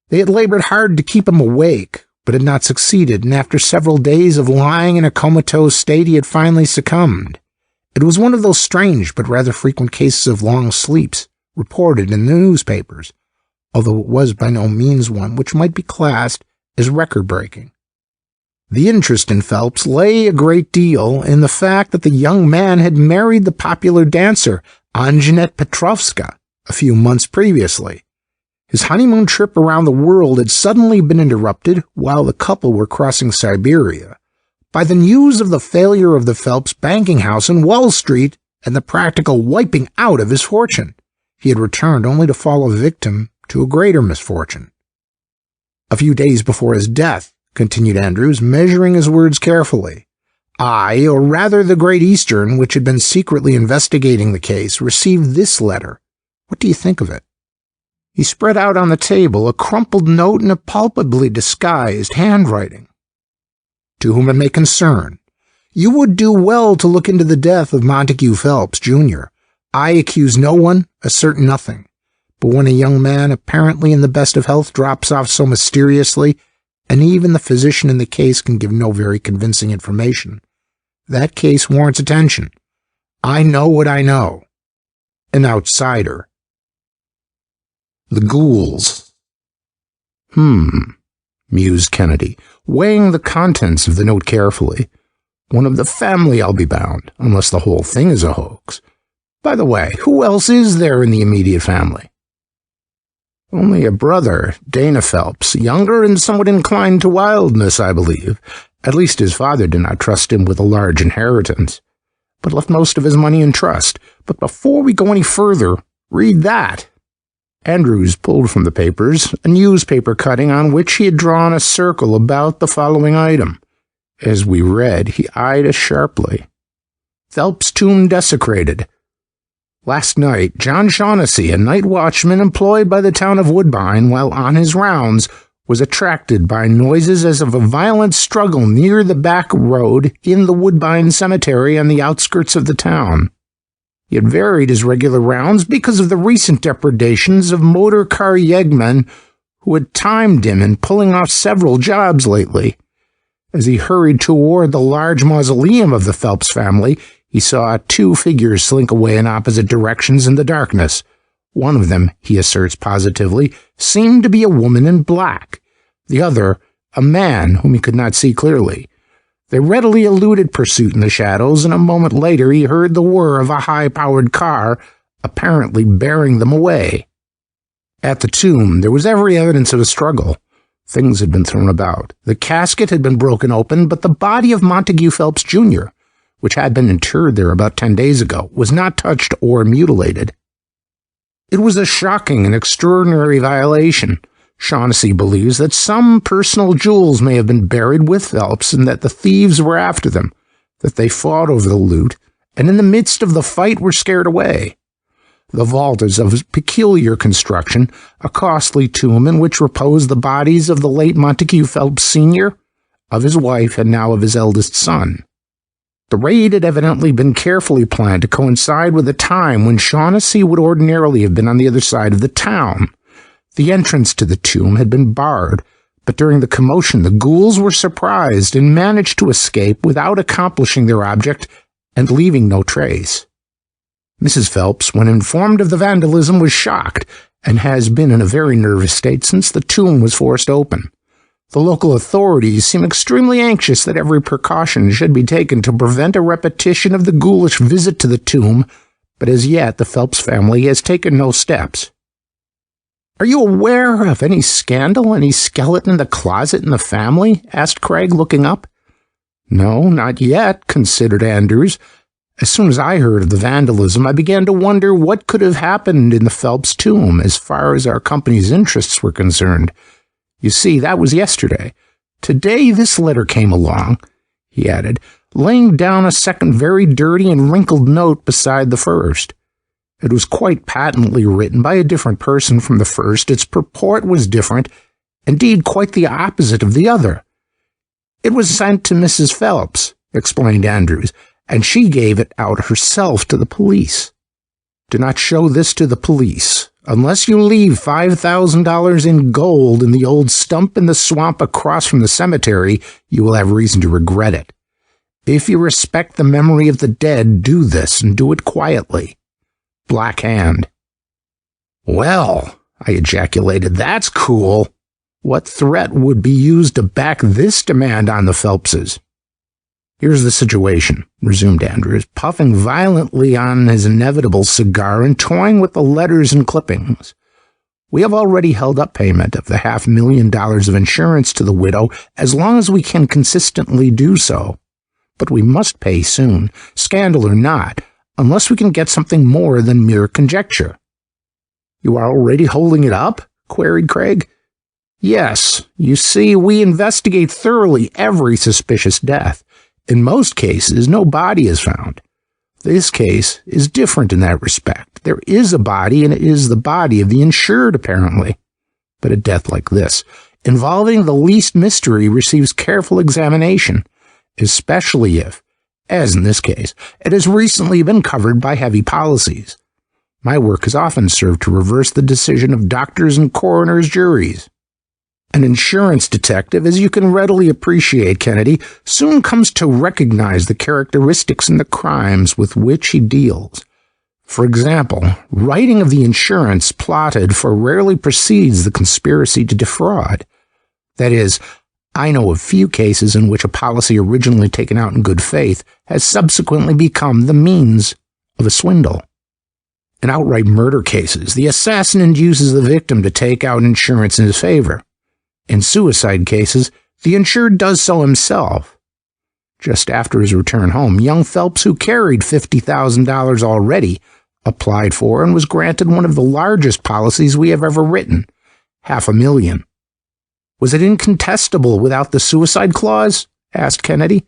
They had labored hard to keep him awake, but had not succeeded, and after several days of lying in a comatose state, he had finally succumbed. It was one of those strange but rather frequent cases of long sleeps reported in the newspapers, although it was by no means one which might be classed as record-breaking. The interest in Phelps lay a great deal in the fact that the young man had married the popular dancer Anjanette Petrovska a few months previously. His honeymoon trip around the world had suddenly been interrupted while the couple were crossing Siberia by the news of the failure of the Phelps banking house in Wall Street and the practical wiping out of his fortune. He had returned only to fall a victim to a greater misfortune. "A few days before his death," continued Andrews, measuring his words carefully, "I, or rather the Great Eastern, which had been secretly investigating the case, received this letter. What do you think of it?" He spread out on the table a crumpled note in a palpably disguised handwriting. "To whom it may concern, you would do well to look into the death of Montague Phelps, Jr. I accuse no one, assert nothing. But when a young man apparently in the best of health drops off so mysteriously, and even the physician in the case can give no very convincing information, that case warrants attention. I know what I know. An outsider. The ghouls." Mused Kennedy, weighing the contents of the note carefully. "One of the family, I'll be bound, unless the whole thing is a hoax. By the way, who else is there in the immediate family?" "Only a brother, Dana Phelps, younger and somewhat inclined to wildness, I believe. At least his father did not trust him with a large inheritance, but left most of his money in trust. But before we go any further, read that." Andrews pulled from the papers a newspaper cutting on which he had drawn a circle about the following item. As we read, he eyed us sharply. "Phelps' tomb desecrated. Last night, John Shaughnessy, a night watchman employed by the town of Woodbine while on his rounds, was attracted by noises as of a violent struggle near the back road in the Woodbine Cemetery on the outskirts of the town. He had varied his regular rounds because of the recent depredations of motor car yeggmen who had timed him in pulling off several jobs lately. As he hurried toward the large mausoleum of the Phelps family, he saw two figures slink away in opposite directions in the darkness. One of them, he asserts positively, seemed to be a woman in black. The other, a man whom he could not see clearly. They readily eluded pursuit in the shadows, and a moment later he heard the whir of a high-powered car, apparently bearing them away. At the tomb, there was every evidence of a struggle. Things had been thrown about. The casket had been broken open, but the body of Montague Phelps, Jr., which had been interred there about 10 days ago, was not touched or mutilated. It was a shocking and extraordinary violation. Shaughnessy believes that some personal jewels may have been buried with Phelps and that the thieves were after them, that they fought over the loot, and in the midst of the fight were scared away. The vault is of peculiar construction, a costly tomb in which repose the bodies of the late Montague Phelps Sr., of his wife, and now of his eldest son. The raid had evidently been carefully planned to coincide with a time when Shaughnessy would ordinarily have been on the other side of the town. The entrance to the tomb had been barred, but during the commotion the ghouls were surprised and managed to escape without accomplishing their object and leaving no trace. Mrs. Phelps, when informed of the vandalism, was shocked and has been in a very nervous state since the tomb was forced open. The local authorities seem extremely anxious that every precaution should be taken to prevent a repetition of the ghoulish visit to the tomb, but as yet the Phelps family has taken no steps. "Are you aware of any scandal, any skeleton in the closet in the family?" asked Craig, looking up. "No, not yet," considered Andrews. "As soon as I heard of the vandalism, I began to wonder what could have happened in the Phelps tomb as far as our company's interests were concerned. You see, that was yesterday. Today this letter came along," he added, laying down a second very dirty and wrinkled note beside the first. It was quite patently written by a different person from the first. Its purport was different, indeed quite the opposite of the other. "It was sent to Mrs. Phelps," explained Andrews, "and she gave it out herself to the police. Do not show this to the police. Unless you leave $5,000 in gold in the old stump in the swamp across from the cemetery, you will have reason to regret it. If you respect the memory of the dead, do this, and do it quietly. Black Hand." "Well," I ejaculated, "that's cool. What threat would be used to back this demand on the Phelpses?" "Here's the situation," resumed Andrews, puffing violently on his inevitable cigar and toying with the letters and clippings. "We have already held up payment of the $500,000 of insurance to the widow as long as we can consistently do so. But we must pay soon, scandal or not, unless we can get something more than mere conjecture." "You are already holding it up?" queried Craig. "Yes. You see, we investigate thoroughly every suspicious death. In most cases, no body is found. This case is different in that respect. There is a body, and it is the body of the insured, apparently. But a death like this, involving the least mystery, receives careful examination, especially if, as in this case, it has recently been covered by heavy policies. My work has often served to reverse the decision of doctors and coroners' juries. An insurance detective, as you can readily appreciate, Kennedy, soon comes to recognize the characteristics in the crimes with which he deals. For example, writing of the insurance plotted for rarely precedes the conspiracy to defraud. That is, I know of few cases in which a policy originally taken out in good faith has subsequently become the means of a swindle. In outright murder cases, the assassin induces the victim to take out insurance in his favor. In suicide cases, the insured does so himself. Just after his return home, young Phelps, who carried $50,000 already, applied for and was granted one of the largest policies we have ever written, $500,000. "Was it incontestable without the suicide clause?" asked Kennedy.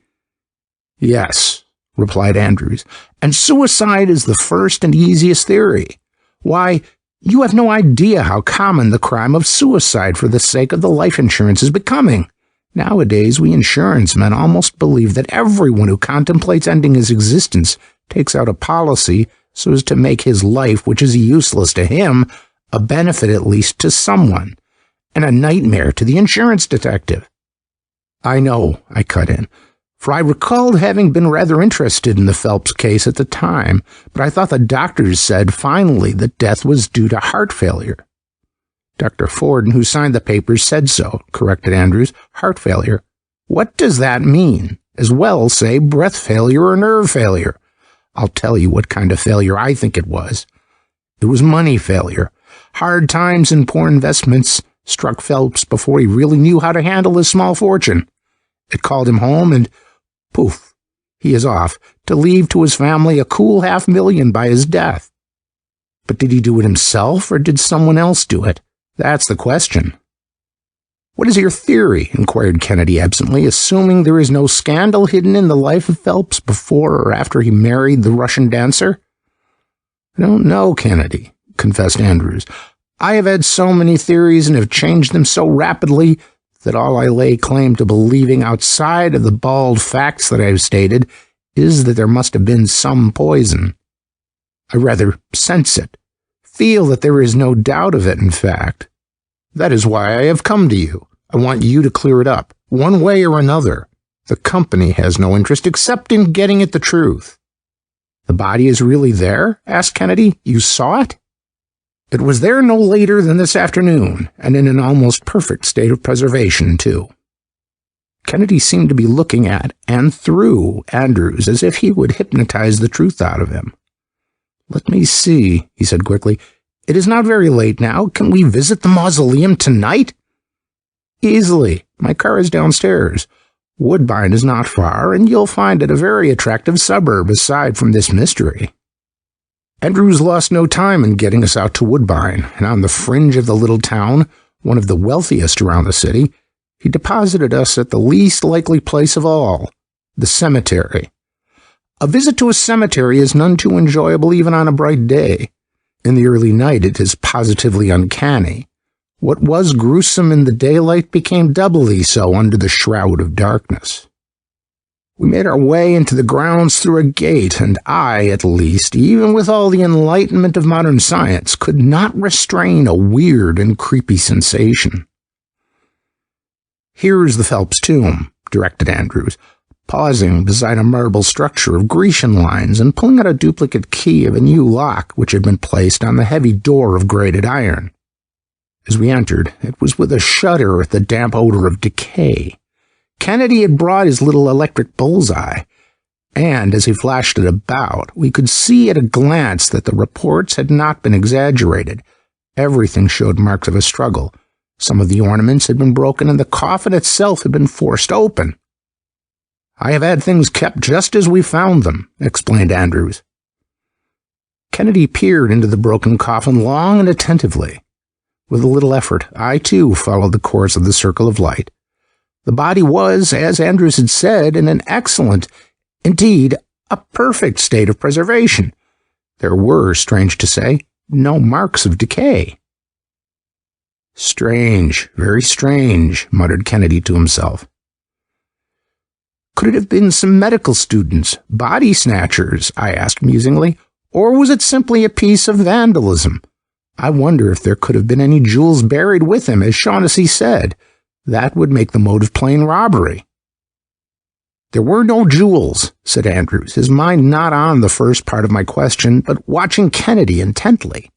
"Yes," replied Andrews, "and suicide is the first and easiest theory. Why, You have no idea how common the crime of suicide for the sake of the life insurance is becoming. Nowadays, we insurance men almost believe that everyone who contemplates ending his existence takes out a policy so as to make his life, which is useless to him, a benefit at least to someone, and a nightmare to the insurance detective. I know, I cut in, for I recalled having been rather interested in the Phelps case at the time, but I thought the doctors said finally that death was due to heart failure. Dr. Forden, who signed the papers, said so, corrected Andrews. Heart failure. What does that mean? As well say breath failure or nerve failure. I'll tell you what kind of failure I think it was. It was money failure. Hard times and poor investments struck Phelps before he really knew how to handle his small fortune. It called him home and, poof, he is off to leave to his family a cool $500,000 by his death. But did he do it himself or did someone else do it? That's the question. What is your theory? Inquired Kennedy absently, assuming there is no scandal hidden in the life of Phelps before or after he married the Russian dancer. I don't know, Kennedy, confessed Andrews. I have had so many theories and have changed them so rapidly that all I lay claim to believing outside of the bald facts that I have stated is that there must have been some poison. I rather sense it, feel that there is no doubt of it, in fact. That is why I have come to you. I want you to clear it up, one way or another. The company has no interest except in getting at the truth. The body is really there? Asked Kennedy. You saw it? It was there no later than this afternoon, and in an almost perfect state of preservation, too. Kennedy seemed to be looking at and through Andrews as if he would hypnotize the truth out of him. Let me see, he said quickly. It is not very late now. Can we visit the mausoleum tonight? Easily. My car is downstairs. Woodbine is not far, and you'll find it a very attractive suburb aside from this mystery. Andrews lost no time in getting us out to Woodbine, and on the fringe of the little town, one of the wealthiest around the city, he deposited us at the least likely place of all, the cemetery. A visit to a cemetery is none too enjoyable even on a bright day. In the early night it is positively uncanny. What was gruesome in the daylight became doubly so under the shroud of darkness. We made our way into the grounds through a gate, and I, at least, even with all the enlightenment of modern science, could not restrain a weird and creepy sensation. Here's the Phelps tomb, directed Andrews, pausing beside a marble structure of Grecian lines and pulling out a duplicate key of a new lock which had been placed on the heavy door of grated iron. As we entered, it was with a shudder at the damp odor of decay. Kennedy had brought his little electric bullseye, and as he flashed it about, we could see at a glance that the reports had not been exaggerated. Everything showed marks of a struggle. Some of the ornaments had been broken, and the coffin itself had been forced open. I have had things kept just as we found them, explained Andrews. Kennedy peered into the broken coffin long and attentively. With a little effort, I too followed the course of the circle of light. The body was, as Andrews had said, in an excellent, indeed, a perfect state of preservation. There were, strange to say, no marks of decay. Strange, very strange, muttered Kennedy to himself. Could it have been some medical students, body snatchers, I asked musingly, or was it simply a piece of vandalism? I wonder if there could have been any jewels buried with him, as Shaughnessy said. That would make the motive plain robbery. There were no jewels, said Andrews, his mind not on the first part of my question, but watching Kennedy intently.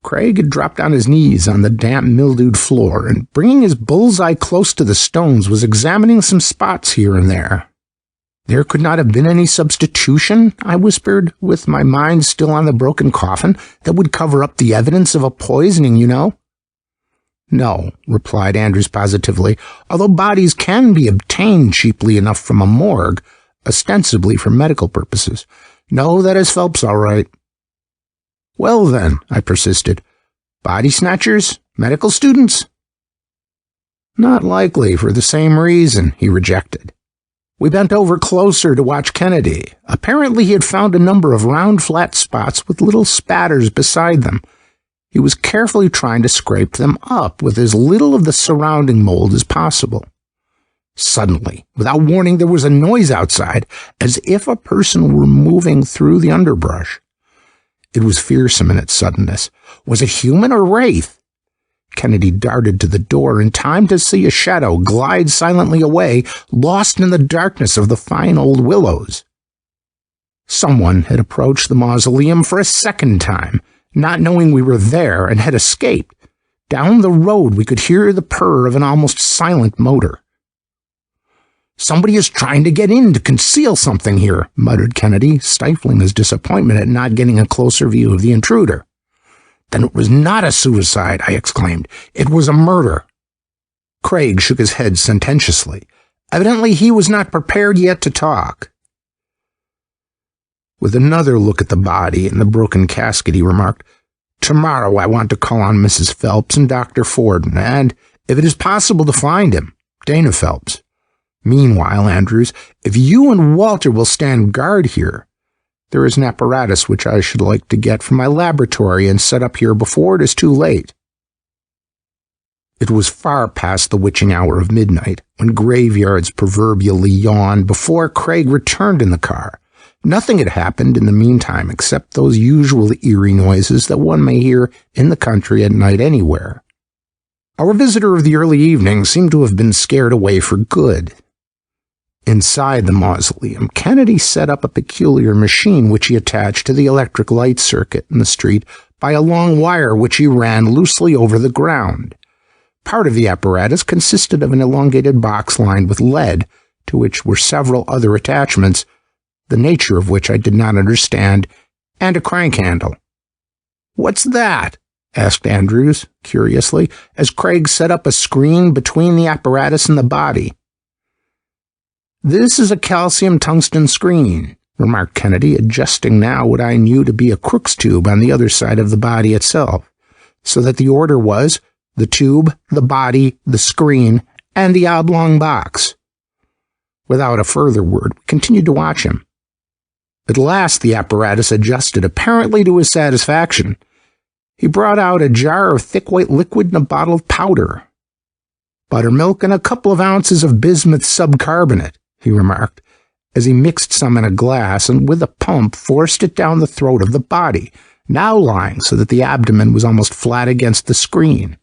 Craig had dropped on his knees on the damp, mildewed floor, and bringing his bullseye close to the stones, was examining some spots here and there. There could not have been any substitution, I whispered, with my mind still on the broken coffin, that would cover up the evidence of a poisoning, you know. No, replied Andrews positively, although bodies can be obtained cheaply enough from a morgue, ostensibly for medical purposes. No, that is Phelps all right. Well then, I persisted, body snatchers? Medical students? Not likely, for the same reason, he rejected. We bent over closer to watch Kennedy. Apparently he had found a number of round, flat spots with little spatters beside them. He was carefully trying to scrape them up with as little of the surrounding mold as possible. Suddenly, without warning, there was a noise outside, as if a person were moving through the underbrush. It was fearsome in its suddenness. Was it human or wraith? Kennedy darted to the door in time to see a shadow glide silently away, lost in the darkness of the fine old willows. Someone had approached the mausoleum for a second time, not knowing we were there, and had escaped. Down the road we could hear the purr of an almost silent motor. "Somebody is trying to get in to conceal something here," muttered Kennedy, stifling his disappointment at not getting a closer view of the intruder. "Then it was not a suicide," I exclaimed. "It was a murder." Craig shook his head sententiously. Evidently he was not prepared yet to talk. With another look at the body and the broken casket, he remarked, "Tomorrow I want to call on Mrs. Phelps and Dr. Forden, and, if it is possible to find him, Dana Phelps. Meanwhile, Andrews, if you and Walter will stand guard here, there is an apparatus which I should like to get from my laboratory and set up here before it is too late." It was far past the witching hour of midnight, when graveyards proverbially yawn, before Craig returned in the car. Nothing had happened in the meantime except those usual eerie noises that one may hear in the country at night anywhere. Our visitor of the early evening seemed to have been scared away for good. Inside the mausoleum, Kennedy set up a peculiar machine which he attached to the electric light circuit in the street by a long wire which he ran loosely over the ground. Part of the apparatus consisted of an elongated box lined with lead, to which were several other attachments, the nature of which I did not understand, and a crank handle. "What's that?" asked Andrews, curiously, as Craig set up a screen between the apparatus and the body. "This is a calcium tungsten screen," remarked Kennedy, adjusting now what I knew to be a Crookes tube on the other side of the body itself, so that the order was the tube, the body, the screen, and the oblong box. Without a further word, we continued to watch him. At last the apparatus adjusted, apparently to his satisfaction. He brought out a jar of thick white liquid and a bottle of powder. "Buttermilk and a couple of ounces of bismuth subcarbonate," he remarked, as he mixed some in a glass and with a pump forced it down the throat of the body, now lying so that the abdomen was almost flat against the screen.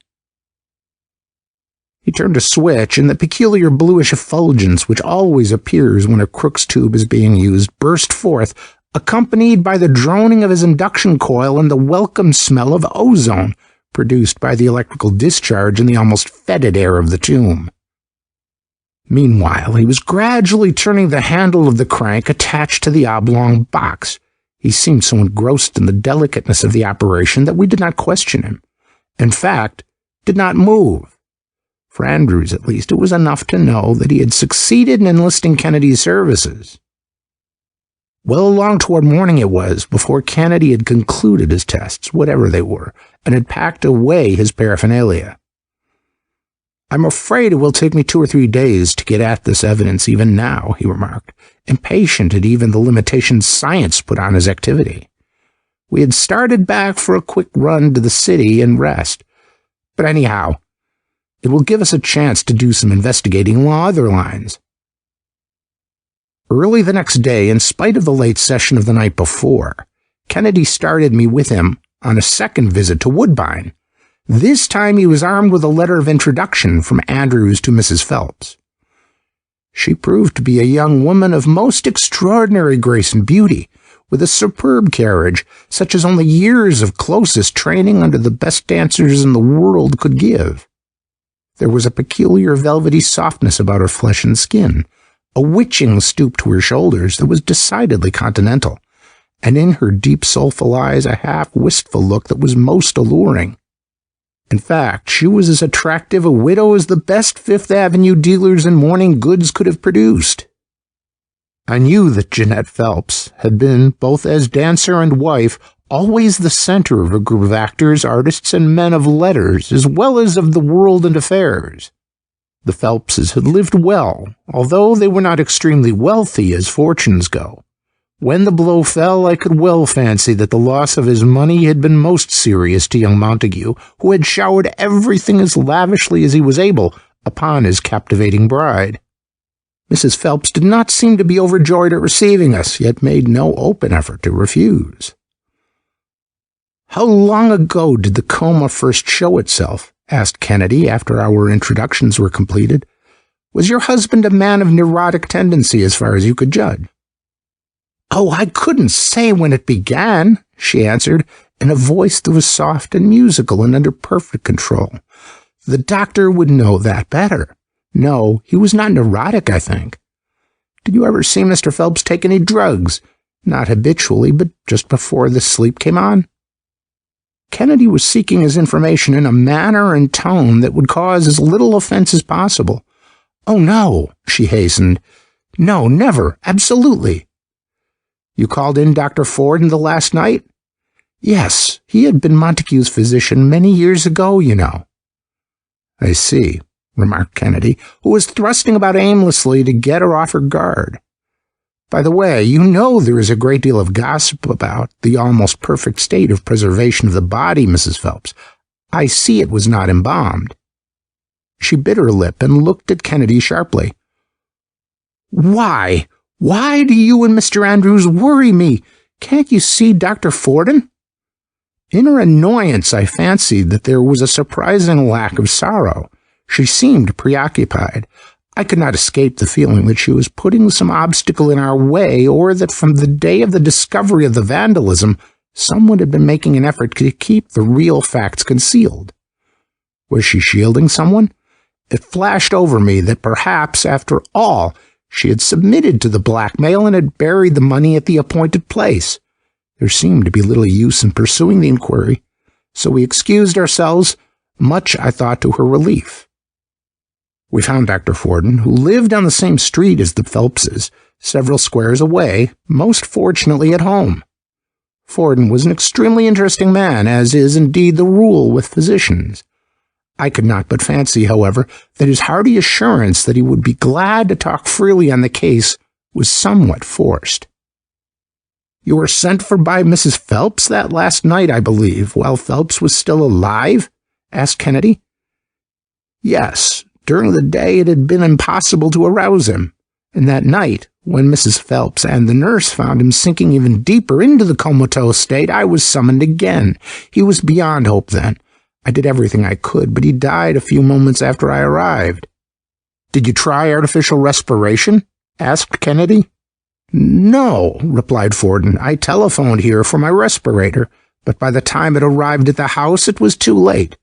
He turned a switch, and the peculiar bluish effulgence which always appears when a Crookes tube is being used burst forth, accompanied by the droning of his induction coil and the welcome smell of ozone produced by the electrical discharge in the almost fetid air of the tomb. Meanwhile, he was gradually turning the handle of the crank attached to the oblong box. He seemed so engrossed in the delicateness of the operation that we did not question him. In fact, did not move. For Andrews, at least, it was enough to know that he had succeeded in enlisting Kennedy's services. Well along toward morning it was before Kennedy had concluded his tests, whatever they were, and had packed away his paraphernalia. "I'm afraid it will take me 2 or 3 days to get at this evidence even now," he remarked, impatient at even the limitations science put on his activity. We had started back for a quick run to the city and rest. But anyhow, it will give us a chance to do some investigating along other lines. Early the next day, in spite of the late session of the night before, Kennedy started me with him on a second visit to Woodbine. This time he was armed with a letter of introduction from Andrews to Mrs. Phelps. She proved to be a young woman of most extraordinary grace and beauty, with a superb carriage, such as only years of closest training under the best dancers in the world could give. There was a peculiar velvety softness about her flesh and skin, a witching stoop to her shoulders that was decidedly continental, and in her deep soulful eyes a half-wistful look that was most alluring. In fact, she was as attractive a widow as the best Fifth Avenue dealers in mourning goods could have produced. I knew that Jeanette Phelps had been, both as dancer and wife, always the center of a group of actors, artists, and men of letters, as well as of the world and affairs. The Phelpses had lived well, although they were not extremely wealthy as fortunes go. When the blow fell, I could well fancy that the loss of his money had been most serious to young Montague, who had showered everything as lavishly as he was able upon his captivating bride. Mrs. Phelps did not seem to be overjoyed at receiving us, yet made no open effort to refuse. "How long ago did the coma first show itself?" asked Kennedy after our introductions were completed. "Was your husband a man of neurotic tendency as far as you could judge?" "Oh, I couldn't say when it began," she answered, in a voice that was soft and musical and under perfect control. "The doctor would know that better. No, he was not neurotic, I think. Did you ever see Mr. Phelps take any drugs? Not habitually, but just before the sleep came on?" Kennedy was seeking his information in a manner and tone that would cause as little offense as possible. "Oh, no," she hastened. "No, never. Absolutely." "You called in Dr. Forden the last night?" "Yes, he had been Montague's physician many years ago, you know." "I see," remarked Kennedy, who was thrusting about aimlessly to get her off her guard. "By the way, you know there is a great deal of gossip about the almost perfect state of preservation of the body, Mrs. Phelps. I see it was not embalmed." She bit her lip and looked at Kennedy sharply. Why do you and Mr. Andrews worry me? Can't you see Dr. Forden?" In her annoyance, I fancied that there was a surprising lack of sorrow. She seemed preoccupied. I could not escape the feeling that she was putting some obstacle in our way, or that from the day of the discovery of the vandalism, someone had been making an effort to keep the real facts concealed. Was she shielding someone? It flashed over me that perhaps, after all, she had submitted to the blackmail and had buried the money at the appointed place. There seemed to be little use in pursuing the inquiry, so we excused ourselves, much, I thought, to her relief. We found Dr. Forden, who lived on the same street as the Phelpses, several squares away, most fortunately at home. Forden was an extremely interesting man, as is indeed the rule with physicians. I could not but fancy, however, that his hearty assurance that he would be glad to talk freely on the case was somewhat forced. "You were sent for by Mrs. Phelps that last night, I believe, while Phelps was still alive?" asked Kennedy. "Yes. During the day it had been impossible to arouse him, and that night, when Mrs. Phelps and the nurse found him sinking even deeper into the comatose state, I was summoned again. He was beyond hope then. I did everything I could, but he died a few moments after I arrived." "Did you try artificial respiration?" asked Kennedy. "No," replied Forden. "I telephoned here for my respirator, but by the time it arrived at the house it was too late.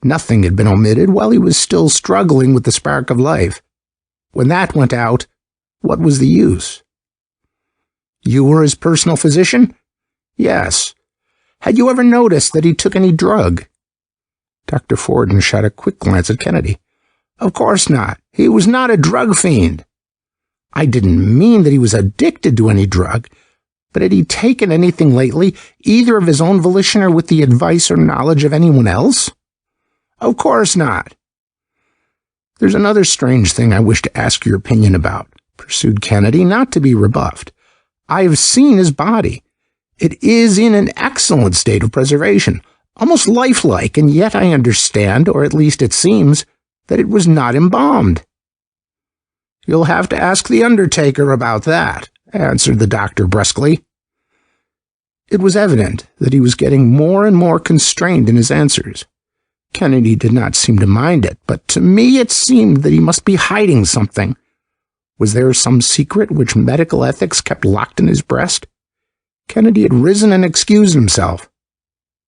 Nothing had been omitted while he was still struggling with the spark of life. When that went out, what was the use?" "You were his personal physician?" "Yes." "Had you ever noticed that he took any drug?" Dr. Forden shot a quick glance at Kennedy. "Of course not. He was not a drug fiend." "I didn't mean that he was addicted to any drug, but had he taken anything lately, either of his own volition or with the advice or knowledge of anyone else?" "Of course not." "There's another strange thing I wish to ask your opinion about," pursued Kennedy, not to be rebuffed. "I have seen his body. It is in an excellent state of preservation, almost lifelike, and yet I understand, or at least it seems, that it was not embalmed." "You'll have to ask the undertaker about that," answered the doctor brusquely. It was evident that he was getting more and more constrained in his answers. Kennedy did not seem to mind it, but to me it seemed that he must be hiding something. Was there some secret which medical ethics kept locked in his breast? Kennedy had risen and excused himself.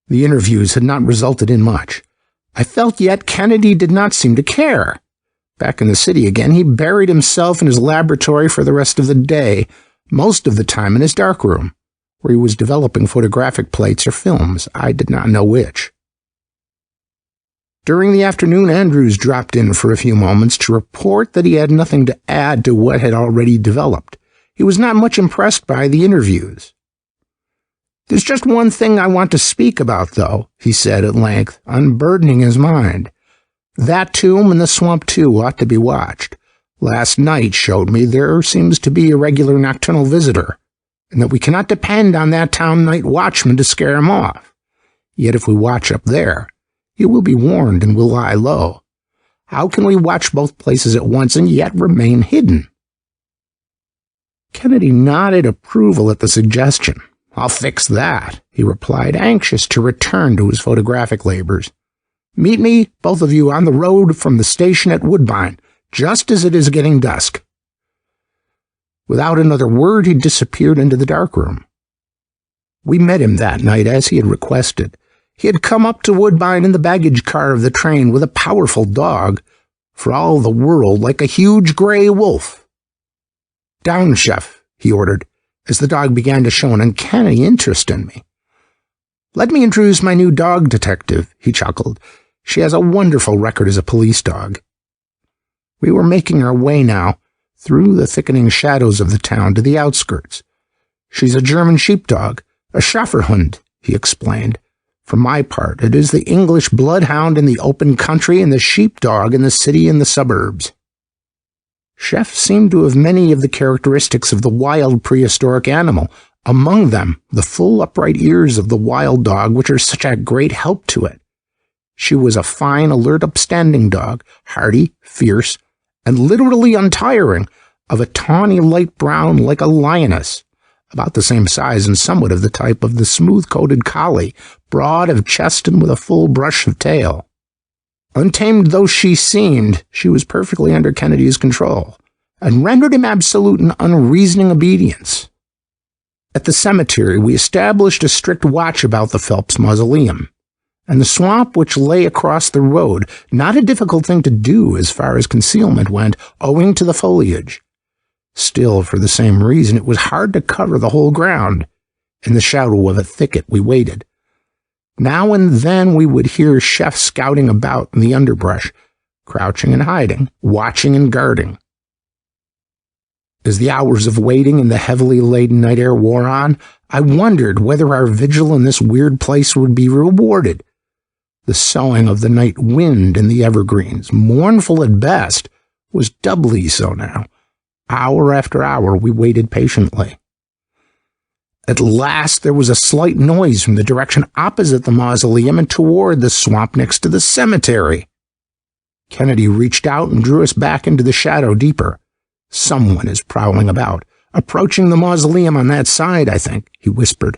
The interviews had not resulted in much. I felt yet Kennedy did not seem to care. Back in the city again, he buried himself in his laboratory for the rest of the day, most of the time in his darkroom, where he was developing photographic plates or films. I did not know which. During the afternoon, Andrews dropped in for a few moments to report that he had nothing to add to what had already developed. He was not much impressed by the interviews. "There's just one thing I want to speak about, though," he said at length, unburdening his mind. That tomb and the swamp, too, ought to be watched. Last night showed me there seems to be a regular nocturnal visitor, and that we cannot depend on that town night watchman to scare him off. Yet if we watch up there, you will be warned and will lie low. How can we watch both places at once and yet remain hidden?" Kennedy nodded approval at the suggestion. "I'll fix that," he replied, anxious to return to his photographic labors. "Meet me, both of you, on the road from the station at Woodbine, just as it is getting dusk." Without another word, he disappeared into the darkroom. We met him that night as he had requested. He had come up to Woodbine in the baggage car of the train with a powerful dog, for all the world like a huge gray wolf. "Down, Chef," he ordered, as the dog began to show an uncanny interest in me. "Let me introduce my new dog detective," he chuckled. "She has a wonderful record as a police dog." We were making our way now, through the thickening shadows of the town to the outskirts. "She's a German sheepdog, a Schäferhund," he explained. "For my part, it is the English bloodhound in the open country and the sheepdog in the city and the suburbs." Chef seemed to have many of the characteristics of the wild prehistoric animal, among them the full upright ears of the wild dog, which are such a great help to it. She was a fine, alert, upstanding dog, hardy, fierce, and literally untiring, of a tawny light brown like a lioness, about the same size and somewhat of the type of the smooth-coated collie, broad of chest and with a full brush of tail. Untamed though she seemed, she was perfectly under Kennedy's control, and rendered him absolute and unreasoning obedience. At the cemetery, we established a strict watch about the Phelps mausoleum, and the swamp which lay across the road, not a difficult thing to do as far as concealment went, owing to the foliage. Still, for the same reason, it was hard to cover the whole ground. In the shadow of a thicket we waited. Now and then we would hear Chef scouting about in the underbrush, crouching and hiding, watching and guarding. As the hours of waiting in the heavily laden night air wore on, I wondered whether our vigil in this weird place would be rewarded. The soughing of the night wind in the evergreens, mournful at best, was doubly so now. Hour after hour we waited patiently. At last there was a slight noise from the direction opposite the mausoleum and toward the swamp next to the cemetery. Kennedy reached out and drew us back into the shadow deeper. "Someone is prowling about, approaching the mausoleum on that side, I think," he whispered.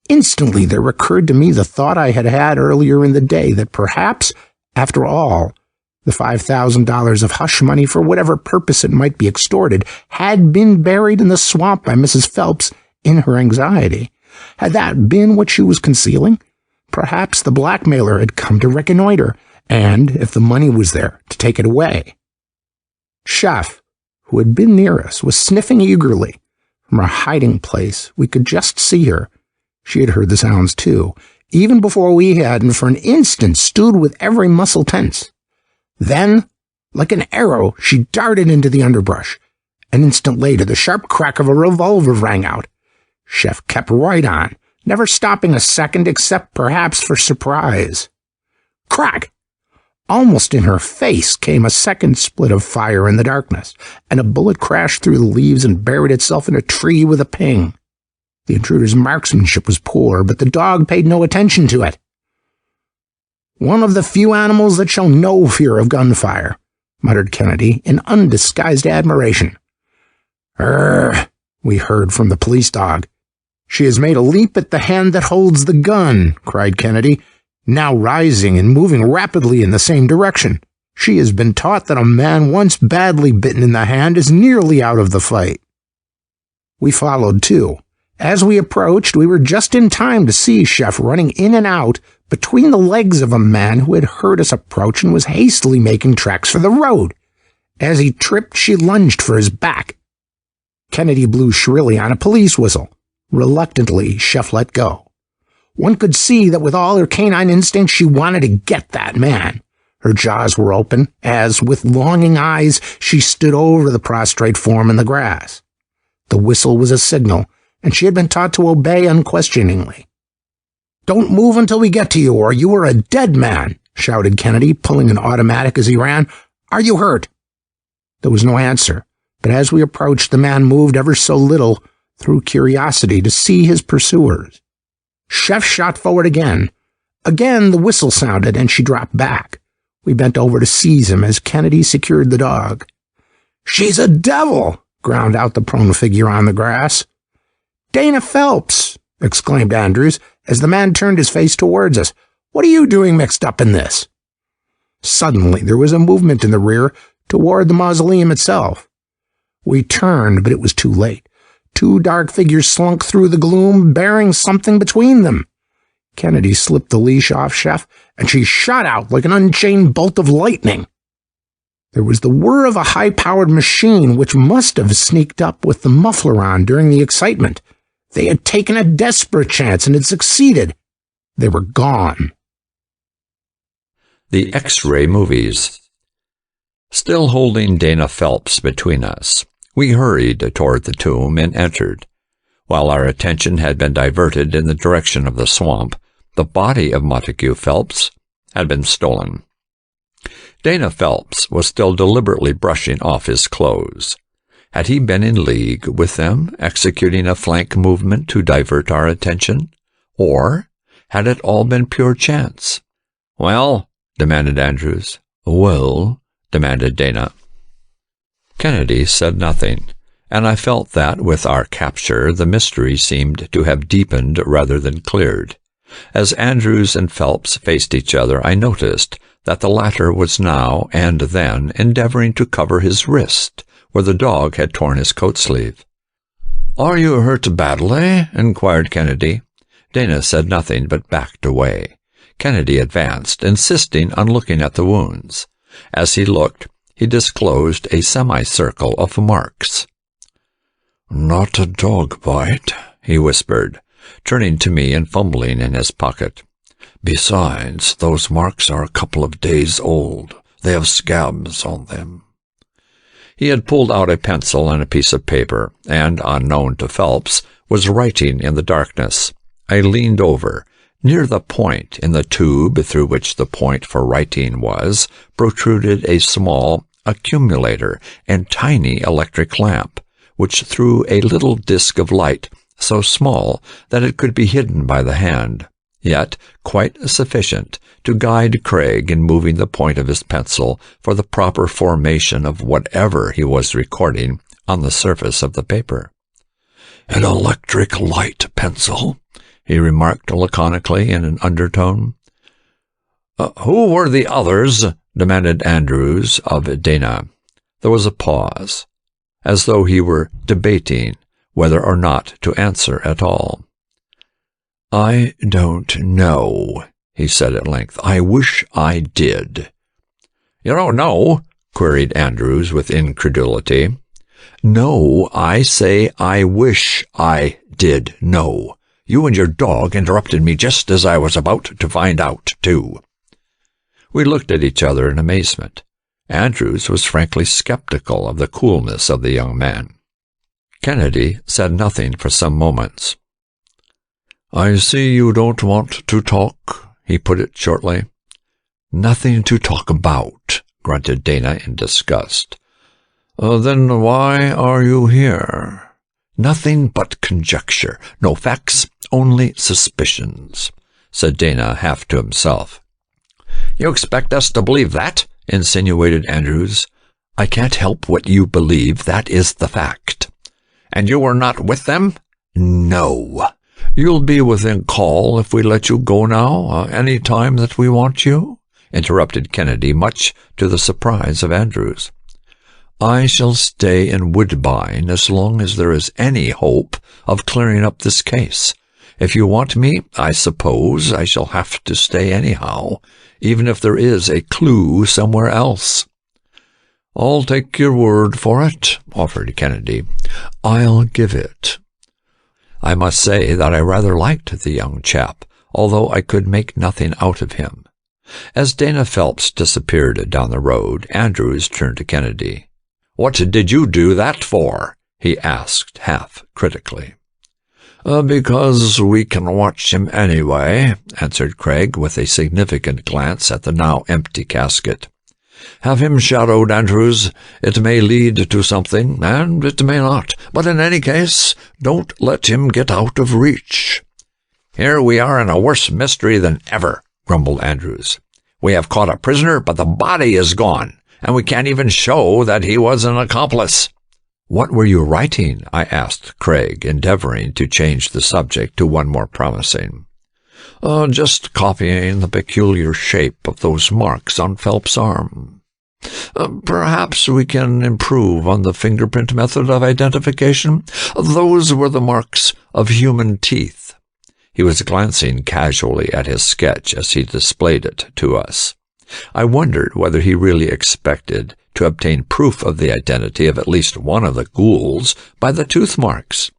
Instantly there recurred to me the thought I had had earlier in the day that perhaps, after all, the $5,000 of hush money, for whatever purpose it might be extorted, had been buried in the swamp by Mrs. Phelps in her anxiety. Had that been what she was concealing? Perhaps the blackmailer had come to reconnoiter, and, if the money was there, to take it away. Chef, who had been near us, was sniffing eagerly. From our hiding place, we could just see her. She had heard the sounds, too, even before we had, and for an instant stood with every muscle tense. Then, like an arrow, she darted into the underbrush. An instant later, the sharp crack of a revolver rang out. Chef kept right on, never stopping a second except perhaps for surprise. Crack! Almost in her face came a second split of fire in the darkness, and a bullet crashed through the leaves and buried itself in a tree with a ping. The intruder's marksmanship was poor, but the dog paid no attention to it. "One of the few animals that show no fear of gunfire," muttered Kennedy in undisguised admiration. We heard from the police dog. "She has made a leap at the hand that holds the gun," cried Kennedy, now rising and moving rapidly in the same direction. "She has been taught that a man once badly bitten in the hand is nearly out of the fight." We followed, too. As we approached, we were just in time to see Chef running in and out between the legs of a man who had heard us approach and was hastily making tracks for the road. As he tripped, she lunged for his back. Kennedy blew shrilly on a police whistle. Reluctantly, Chef let go. One could see that with all her canine instinct, she wanted to get that man. Her jaws were open as, with longing eyes, she stood over the prostrate form in the grass. The whistle was a signal, and she had been taught to obey unquestioningly. "Don't move until we get to you, or you are a dead man," shouted Kennedy, pulling an automatic as he ran. "Are you hurt?" There was no answer, but as we approached, the man moved ever so little through curiosity to see his pursuers. Chef shot forward again. Again, the whistle sounded, and she dropped back. We bent over to seize him as Kennedy secured the dog. "She's a devil!" ground out the prone figure on the grass. "Dana Phelps!" exclaimed Andrews as the man turned his face towards us. "What are you doing mixed up in this?" Suddenly, there was a movement in the rear toward the mausoleum itself. We turned, but it was too late. Two dark figures slunk through the gloom, bearing something between them. Kennedy slipped the leash off Chef, and she shot out like an unchained bolt of lightning. There was the whir of a high-powered machine which must have sneaked up with the muffler on during the excitement. They had taken a desperate chance and had succeeded. They were gone. The X-ray movies. Still holding Dana Phelps between us, we hurried toward the tomb and entered. While our attention had been diverted in the direction of the swamp, the body of Montague Phelps had been stolen. Dana Phelps was still deliberately brushing off his clothes. Had he been in league with them, executing a flank movement to divert our attention? Or had it all been pure chance? "Well?" demanded Andrews. "Well?" demanded Dana. Kennedy said nothing, and I felt that with our capture the mystery seemed to have deepened rather than cleared. As Andrews and Phelps faced each other, I noticed that the latter was now and then endeavoring to cover his wrist, where the dog had torn his coat sleeve. "Are you hurt badly?" inquired Kennedy. Dana said nothing, but backed away. Kennedy advanced, insisting on looking at the wounds. As he looked, he disclosed a semicircle of marks. "Not a dog bite," he whispered, turning to me and fumbling in his pocket. "Besides, those marks are a couple of days old. They have scabs on them." He had pulled out a pencil and a piece of paper, and, unknown to Phelps, was writing in the darkness. I leaned over. Near the point in the tube through which the point for writing was, protruded a small accumulator and tiny electric lamp, which threw a little disk of light, so small that it could be hidden by the hand, yet quite sufficient to guide Craig in moving the point of his pencil for the proper formation of whatever he was recording on the surface of the paper. "An electric light pencil," he remarked laconically in an undertone. "Who were the others?" demanded Andrews of Dana. There was a pause, as though he were debating whether or not to answer at all. "I don't know," he said at length. "I wish I did." "You don't know?" queried Andrews with incredulity. "No, I say I wish I did know. You and your dog interrupted me just as I was about to find out, too." We looked at each other in amazement. Andrews was frankly skeptical of the coolness of the young man. Kennedy said nothing for some moments. "I see you don't want to talk," he put it shortly. "Nothing to talk about," grunted Dana in disgust. "Then why are you here?" "Nothing but conjecture. No facts, only suspicions," said Dana half to himself. "You expect us to believe that?" insinuated Andrews. "I can't help what you believe. That is the fact." "And you were not with them?" "No." "You'll be within call if we let you go now, any time that we want you?" interrupted Kennedy, much to the surprise of Andrews. "I shall stay in Woodbine as long as there is any hope of clearing up this case. If you want me, I suppose I shall have to stay anyhow, even if there is a clue somewhere else." "I'll take your word for it," offered Kennedy. "I'll give it." I must say that I rather liked the young chap, although I could make nothing out of him. As Dana Phelps disappeared down the road, Andrews turned to Kennedy. "What did you do that for?" he asked, half critically. Because we can watch him anyway, answered Craig with a significant glance at the now empty casket. Have him shadowed, Andrews. It may lead to something, and it may not. But in any case, don't let him get out of reach. Here we are in a worse mystery than ever, grumbled Andrews. We have caught a prisoner, but the body is gone, and we can't even show that he was an accomplice. What were you writing? I asked Craig, endeavoring to change the subject to one more promising. Just copying the peculiar shape of those marks on Phelps' arm. Perhaps we can improve on the fingerprint method of identification. Those were the marks of human teeth. He was glancing casually at his sketch as he displayed it to us. I wondered whether he really expected to obtain proof of the identity of at least one of the ghouls by the tooth marks.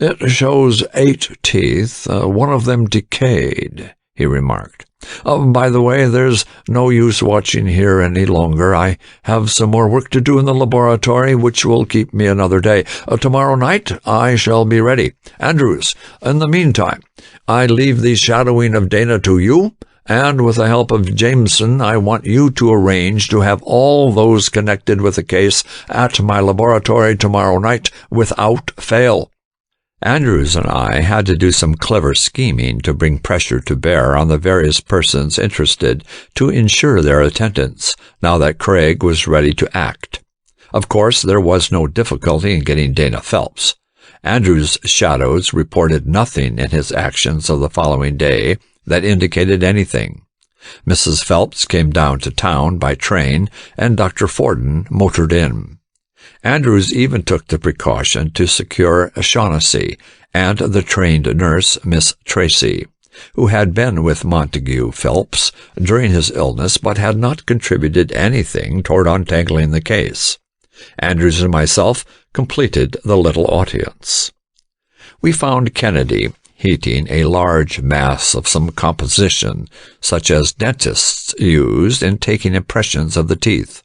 It shows 8 teeth, one of them decayed, he remarked. By the way, there's no use watching here any longer. I have some more work to do in the laboratory, which will keep me another day. Tomorrow night I shall be ready. Andrews, in the meantime, I leave the shadowing of Dana to you, and with the help of Jameson, I want you to arrange to have all those connected with the case at my laboratory tomorrow night without fail. Andrews and I had to do some clever scheming to bring pressure to bear on the various persons interested to ensure their attendance, now that Craig was ready to act. Of course, there was no difficulty in getting Dana Phelps. Andrews' shadows reported nothing in his actions of the following day that indicated anything. Mrs. Phelps came down to town by train, and Dr. Forden motored in. Andrews even took the precaution to secure Shaughnessy and the trained nurse, Miss Tracy, who had been with Montague Phelps during his illness but had not contributed anything toward untangling the case. Andrews and myself completed the little audience. We found Kennedy heating a large mass of some composition, such as dentists used in taking impressions of the teeth.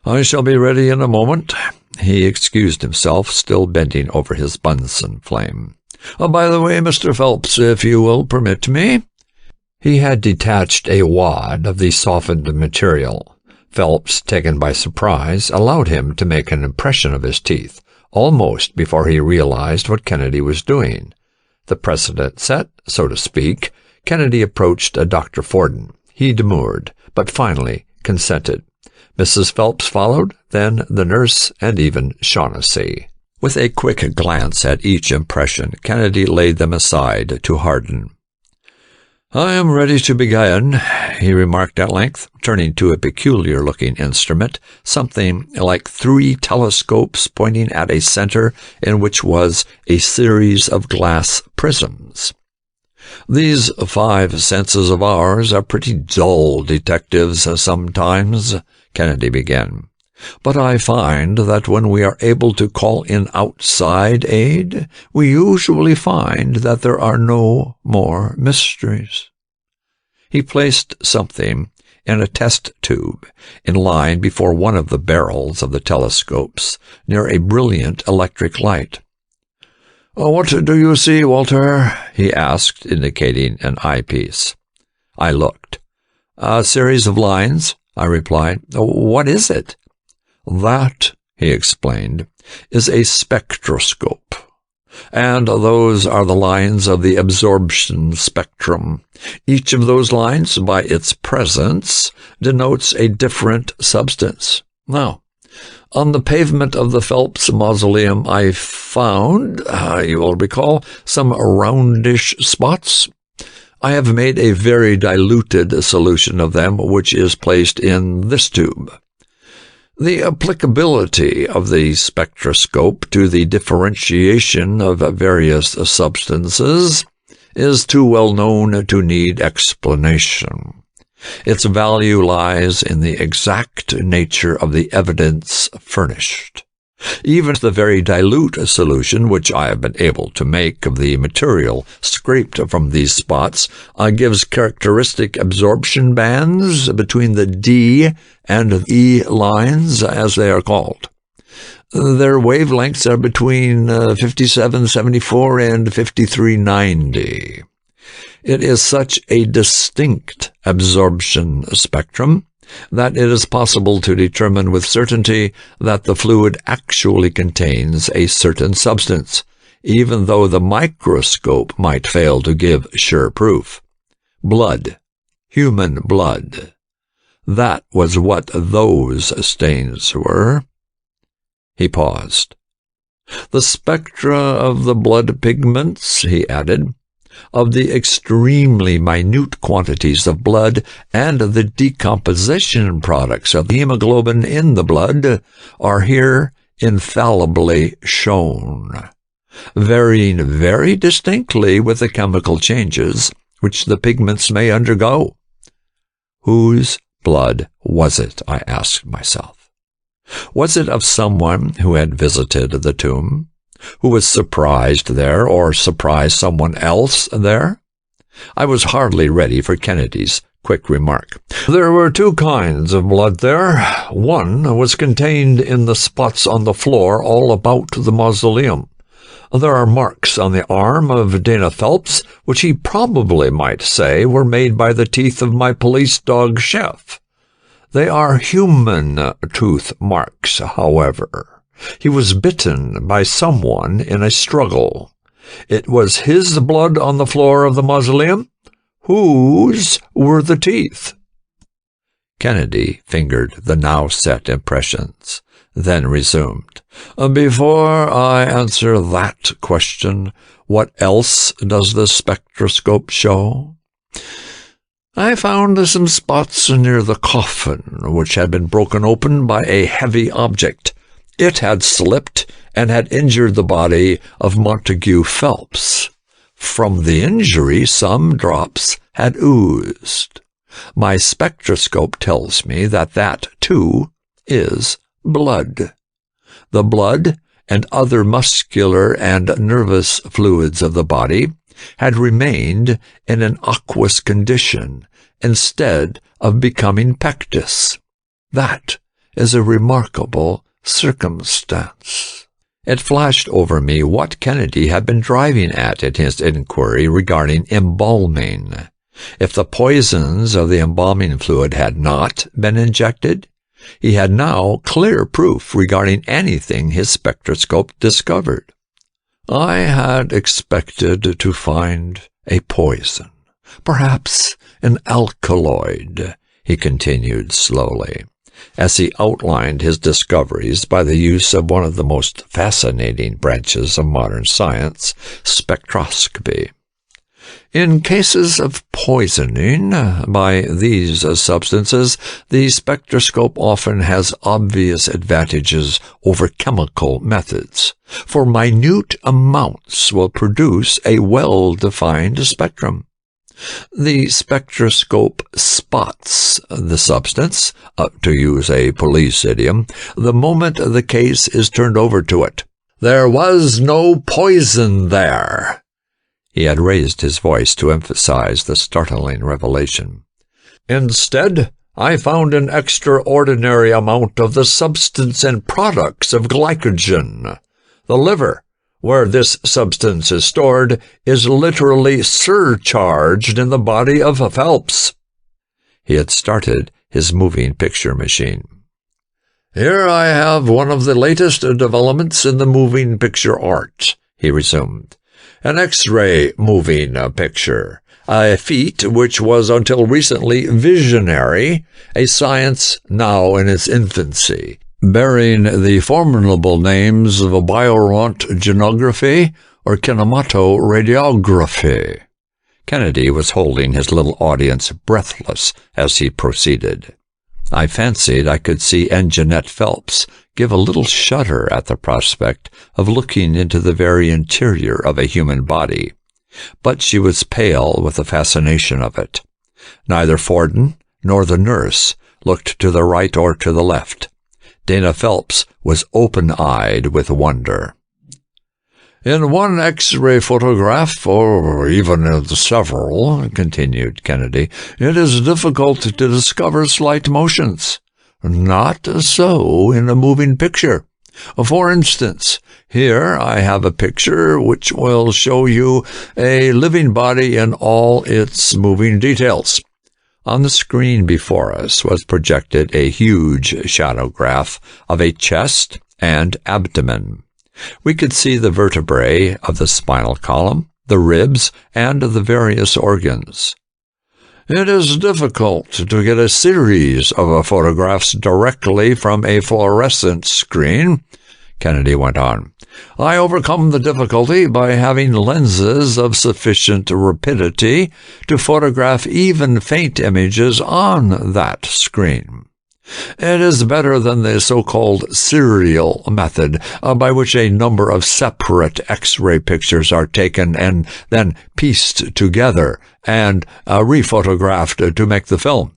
I shall be ready in a moment. He excused himself, still bending over his Bunsen flame. By the way, Mr. Phelps, if you will permit me. He had detached a wad of the softened material. Phelps, taken by surprise, allowed him to make an impression of his teeth, almost before he realized what Kennedy was doing. The precedent set, so to speak, Kennedy approached Dr. Forden. He demurred, but finally consented. Mrs. Phelps followed, then the nurse, and even Shaughnessy. With a quick glance at each impression, Kennedy laid them aside to harden. I am ready to begin, he remarked at length, turning to a peculiar-looking instrument, something like 3 telescopes pointing at a center in which was a series of glass prisms. These 5 senses of ours are pretty dull detectives sometimes, Kennedy began. But I find that when we are able to call in outside aid, we usually find that there are no more mysteries. He placed something in a test tube in line before one of the barrels of the telescopes, near a brilliant electric light. What do you see, Walter? He asked, indicating an eyepiece. I looked. A series of lines, I replied. What is it? That, he explained, is a spectroscope, and those are the lines of the absorption spectrum. Each of those lines, by its presence, denotes a different substance. Now, on the pavement of the Phelps mausoleum I found, you will recall, some roundish spots. I have made a very diluted solution of them, which is placed in this tube. The applicability of the spectroscope to the differentiation of various substances is too well known to need explanation. Its value lies in the exact nature of the evidence furnished. Even the very dilute solution which I have been able to make of the material scraped from these spots gives characteristic absorption bands between the D and E lines, as they are called. Their wavelengths are between 5774 and 5390. It is such a distinct absorption spectrum that it is possible to determine with certainty that the fluid actually contains a certain substance, even though the microscope might fail to give sure proof. Blood. Human blood. That was what those stains were. He paused. The spectra of the blood pigments, he added, of the extremely minute quantities of blood and the decomposition products of the hemoglobin in the blood are here infallibly shown, varying very distinctly with the chemical changes which the pigments may undergo. Whose blood was it, I asked myself? Was it of someone who had visited the tomb, who was surprised there or surprised someone else there? I was hardly ready for Kennedy's quick remark. There were two kinds of blood there. One was contained in the spots on the floor all about the mausoleum. There are marks on the arm of Dana Phelps, which he probably might say were made by the teeth of my police dog Chef. They are human tooth marks, however. He was bitten by someone in a struggle. It was his blood on the floor of the mausoleum. Whose were the teeth? Kennedy fingered the now set impressions, then resumed. Before I answer that question, what else does the spectroscope show? I found some spots near the coffin, which had been broken open by a heavy object. It had slipped and had injured the body of Montague Phelps. From the injury, some drops had oozed. My spectroscope tells me that, too, is blood. The blood and other muscular and nervous fluids of the body had remained in an aqueous condition instead of becoming pectus. That is a remarkable circumstance. It flashed over me what Kennedy had been driving at in his inquiry regarding embalming. If the poisons of the embalming fluid had not been injected, he had now clear proof regarding anything his spectroscope discovered. I had expected to find a poison, perhaps an alkaloid, he continued slowly, as he outlined his discoveries by the use of one of the most fascinating branches of modern science, spectroscopy. In cases of poisoning by these substances, the spectroscope often has obvious advantages over chemical methods, for minute amounts will produce a well-defined spectrum. The spectroscope spots the substance, to use a police idiom, the moment the case is turned over to it. There was no poison there. He had raised his voice to emphasize the startling revelation. Instead, I found an extraordinary amount of the substance and products of glycogen. The liver, where this substance is stored, is literally surcharged in the body of Phelps. He had started his moving picture machine. Here I have one of the latest developments in the moving picture art, he resumed. An X-ray moving picture, a feat which was until recently visionary, a science now in its infancy, bearing the formidable names of bioröntgenography or kinematogradiography. Kennedy was holding his little audience breathless as he proceeded. I fancied I could see Anjanette Phelps give a little shudder at the prospect of looking into the very interior of a human body, but she was pale with the fascination of it. Neither Forden nor the nurse looked to the right or to the left. Dana Phelps was open-eyed with wonder. In one X-ray photograph, or even in several, continued Kennedy, it is difficult to discover slight motions. Not so in a moving picture. For instance, here I have a picture which will show you a living body in all its moving details. On the screen before us was projected a huge shadowgraph of a chest and abdomen. We could see the vertebrae of the spinal column, the ribs, and the various organs. It is difficult to get a series of photographs directly from a fluorescent screen, Kennedy went on. I overcome the difficulty by having lenses of sufficient rapidity to photograph even faint images on that screen. It is better than the so-called serial method, by which a number of separate X-ray pictures are taken and then pieced together and rephotographed to make the film.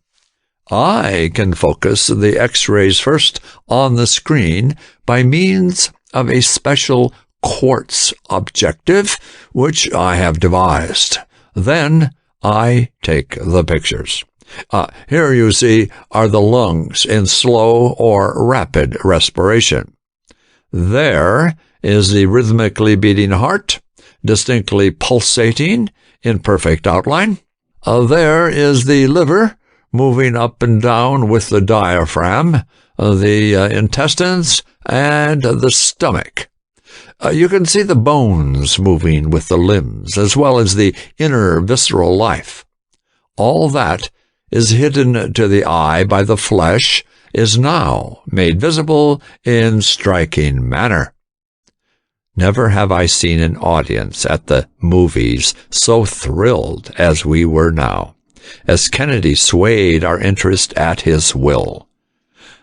I can focus the X-rays first on the screen by means of a special quartz objective, which I have devised. Then I take the pictures. Here you see are the lungs in slow or rapid respiration. There is the rhythmically beating heart, distinctly pulsating in perfect outline. There is the liver, moving up and down with the diaphragm, the intestines, and the stomach. You can see the bones moving with the limbs, as well as the inner visceral life. All that is hidden to the eye by the flesh is now made visible in striking manner. Never have I seen an audience at the movies so thrilled as we were now, as Kennedy swayed our interest at his will.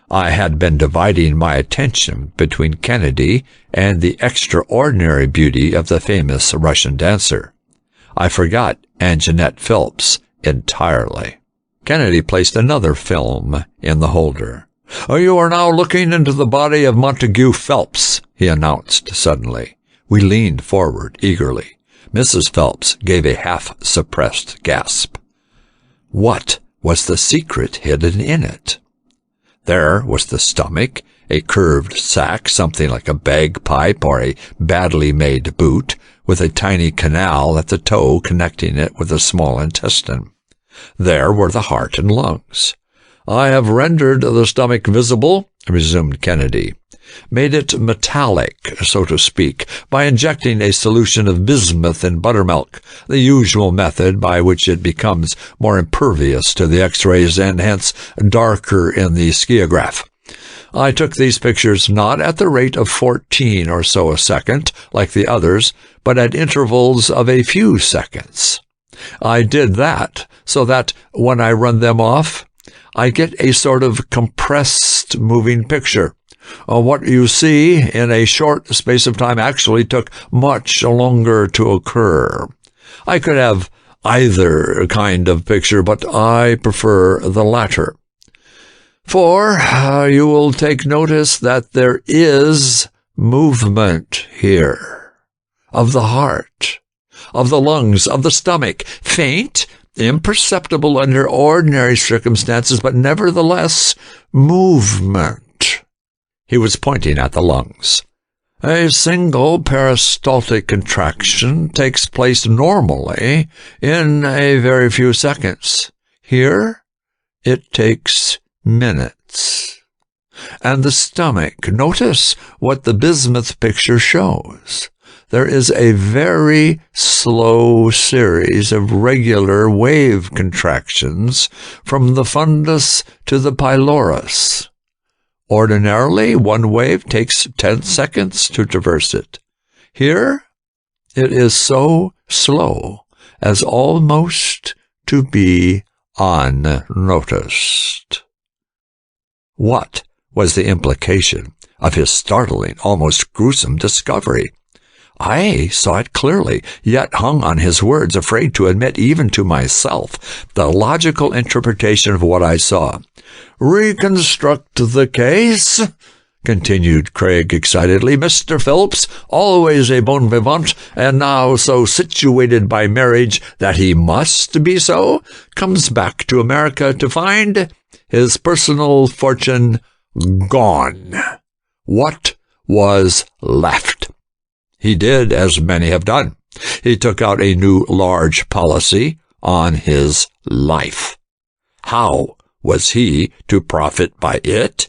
I had been dividing my attention between Kennedy and the extraordinary beauty of the famous Russian dancer. I forgot Anjanette Phillips entirely. Kennedy placed another film in the holder. You are now looking into the body of Montague Phelps, he announced suddenly. We leaned forward eagerly. Mrs. Phelps gave a half-suppressed gasp. What was the secret hidden in it? There was the stomach, a curved sac, something like a bagpipe or a badly made boot, with a tiny canal at the toe connecting it with the small intestine. There were the heart and lungs. I have rendered the stomach visible, resumed Kennedy, made it metallic, so to speak, by injecting a solution of bismuth in buttermilk, the usual method by which it becomes more impervious to the X-rays and hence darker in the skiograph. I took these pictures not at the rate of 14 or so a second, like the others, but at intervals of a few seconds. I did that so that when I run them off, I get a sort of compressed moving picture. What you see in a short space of time actually took much longer to occur. I could have either kind of picture, but I prefer the latter. For you will take notice that there is movement here, of the heart, of the lungs, of the stomach, faint, imperceptible under ordinary circumstances, but nevertheless movement. He was pointing at the lungs. A single peristaltic contraction takes place normally in a very few seconds. Here, it takes minutes. And the stomach, notice what the bismuth picture shows. There is a very slow series of regular wave contractions from the fundus to the pylorus. Ordinarily, one wave takes 10 seconds to traverse it. Here, it is so slow as almost to be unnoticed. What was the implication of his startling, almost gruesome discovery? I saw it clearly, yet hung on his words, afraid to admit even to myself the logical interpretation of what I saw. "Reconstruct the case," continued Craig excitedly. "Mr. Phillips, always a bon vivant, and now so situated by marriage that he must be so, comes back to America to find his personal fortune gone. What was left. He did as many have done. He took out a new large policy on his life. How was he to profit by it?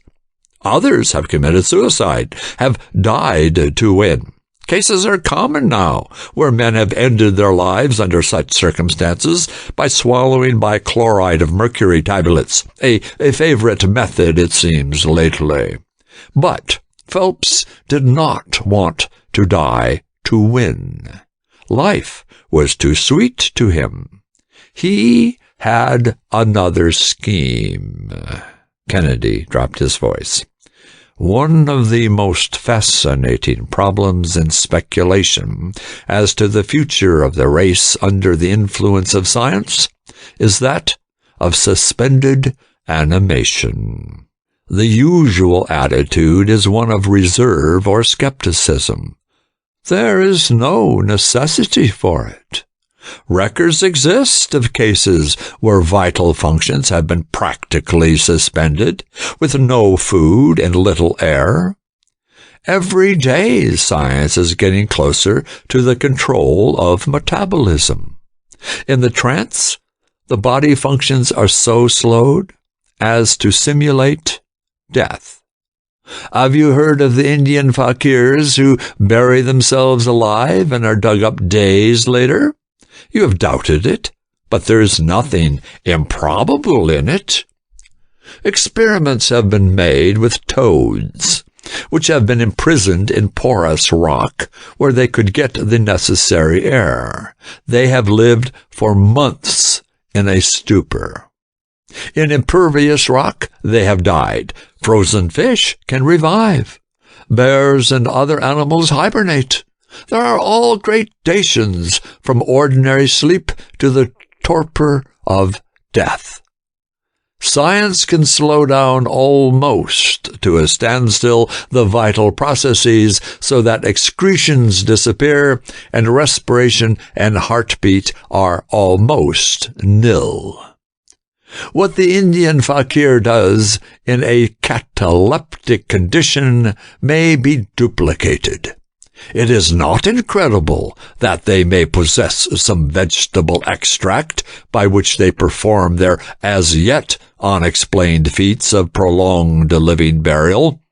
Others have committed suicide, have died to win. Cases are common now, where men have ended their lives under such circumstances by swallowing bichloride of mercury tablets, a favorite method, it seems, lately. But Phelps did not want to die to win. Life was too sweet to him. He had another scheme. Kennedy dropped his voice. One of the most fascinating problems in speculation as to the future of the race under the influence of science is that of suspended animation. The usual attitude is one of reserve or skepticism. There is no necessity for it. Records exist of cases where vital functions have been practically suspended, with no food and little air. Every day, science is getting closer to the control of metabolism. In the trance, the body functions are so slowed as to simulate death. Have you heard of the Indian fakirs who bury themselves alive and are dug up days later? You have doubted it, but there is nothing improbable in it. Experiments have been made with toads, which have been imprisoned in porous rock where they could get the necessary air. They have lived for months in a stupor. In impervious rock, they have died. Frozen fish can revive. Bears and other animals hibernate. There are all gradations from ordinary sleep to the torpor of death. Science can slow down almost to a standstill the vital processes so that excretions disappear and respiration and heartbeat are almost nil. What the Indian fakir does in a cataleptic condition may be duplicated. It is not incredible that they may possess some vegetable extract by which they perform their as yet unexplained feats of prolonged living burial.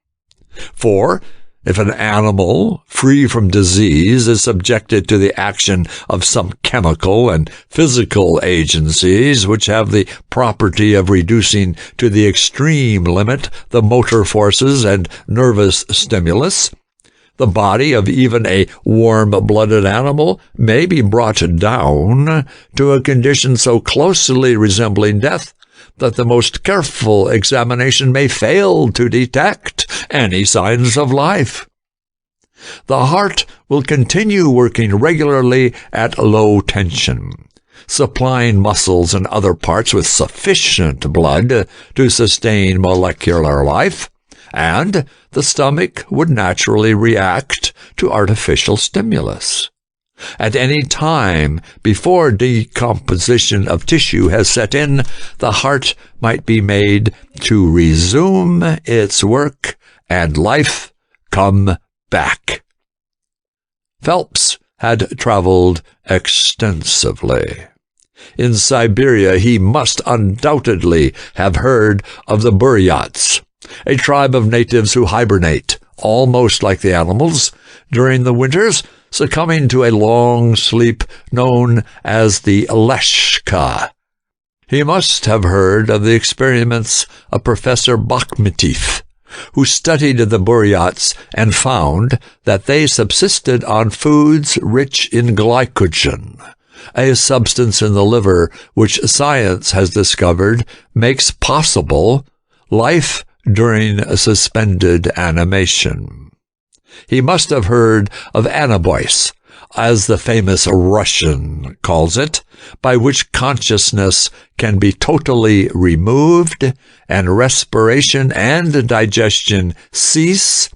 For if an animal, free from disease, is subjected to the action of some chemical and physical agencies which have the property of reducing to the extreme limit the motor forces and nervous stimulus, the body of even a warm-blooded animal may be brought down to a condition so closely resembling death that the most careful examination may fail to detect any signs of life. The heart will continue working regularly at low tension, supplying muscles and other parts with sufficient blood to sustain molecular life, and the stomach would naturally react to artificial stimulus. At any time before decomposition of tissue has set in, the heart might be made to resume its work and life come back. Phelps had traveled extensively. In Siberia, he must undoubtedly have heard of the Buryats, a tribe of natives who hibernate, almost like the animals, during the winters, succumbing to a long sleep known as the leshka. He must have heard of the experiments of Professor Bakhmetev, who studied the Buryats and found that they subsisted on foods rich in glycogen, a substance in the liver which science has discovered makes possible life during suspended animation. He must have heard of anabois, as the famous Russian calls it, by which consciousness can be totally removed and respiration and digestion cease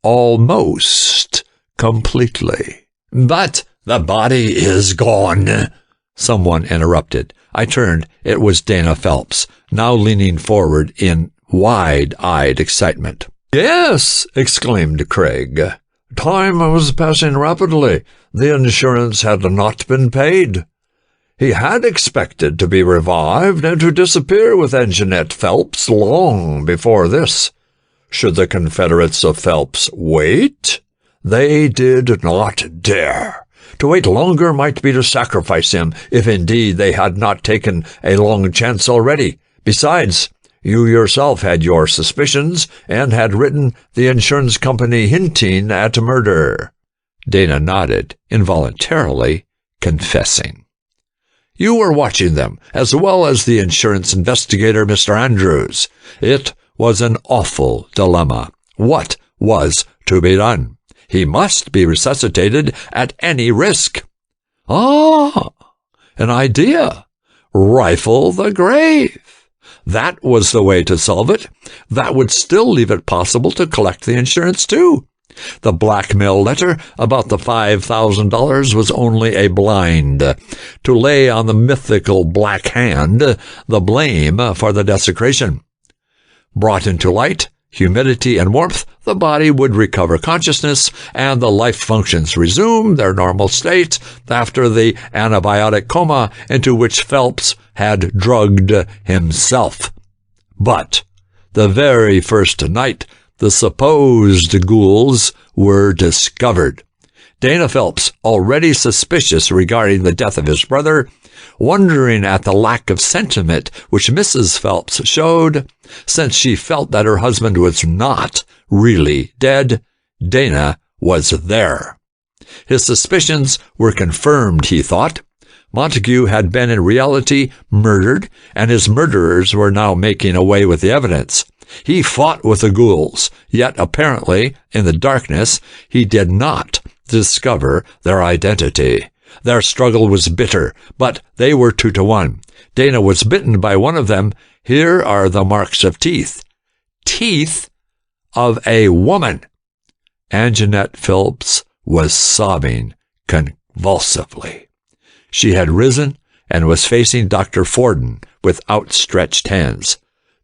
almost completely. But the body is gone, someone interrupted. I turned. It was Dana Phelps, now leaning forward in wide-eyed excitement. Yes, exclaimed Craig. Time was passing rapidly. The insurance had not been paid. He had expected to be revived and to disappear with Engineer Phelps long before this. Should the Confederates of Phelps wait? They did not dare. To wait longer might be to sacrifice him, if indeed they had not taken a long chance already. Besides, you yourself had your suspicions and had written the insurance company hinting at murder. Dana nodded, involuntarily confessing. You were watching them, as well as the insurance investigator, Mr. Andrews. It was an awful dilemma. What was to be done? He must be resuscitated at any risk. Ah, an idea. Rifle the grave. That was the way to solve it. That would still leave it possible to collect the insurance, too. The blackmail letter about the $5,000 was only a blind, to lay on the mythical Black Hand the blame for the desecration. Brought into light, humidity, and warmth, the body would recover consciousness, and the life functions resume their normal state after the antibiotic coma into which Phelps had drugged himself. But the very first night, the supposed ghouls were discovered. Dana Phelps, already suspicious regarding the death of his brother, wondering at the lack of sentiment which Mrs. Phelps showed, since she felt that her husband was not really dead, Dana was there. His suspicions were confirmed, he thought. Montague had been in reality murdered, and his murderers were now making away with the evidence. He fought with the ghouls, yet apparently, in the darkness, he did not discover their identity. Their struggle was bitter, but they were 2-1. Dana was bitten by one of them. Here are the marks of teeth. Teeth of a woman. Anjanette Phelps was sobbing convulsively. She had risen and was facing Dr. Forden with outstretched hands.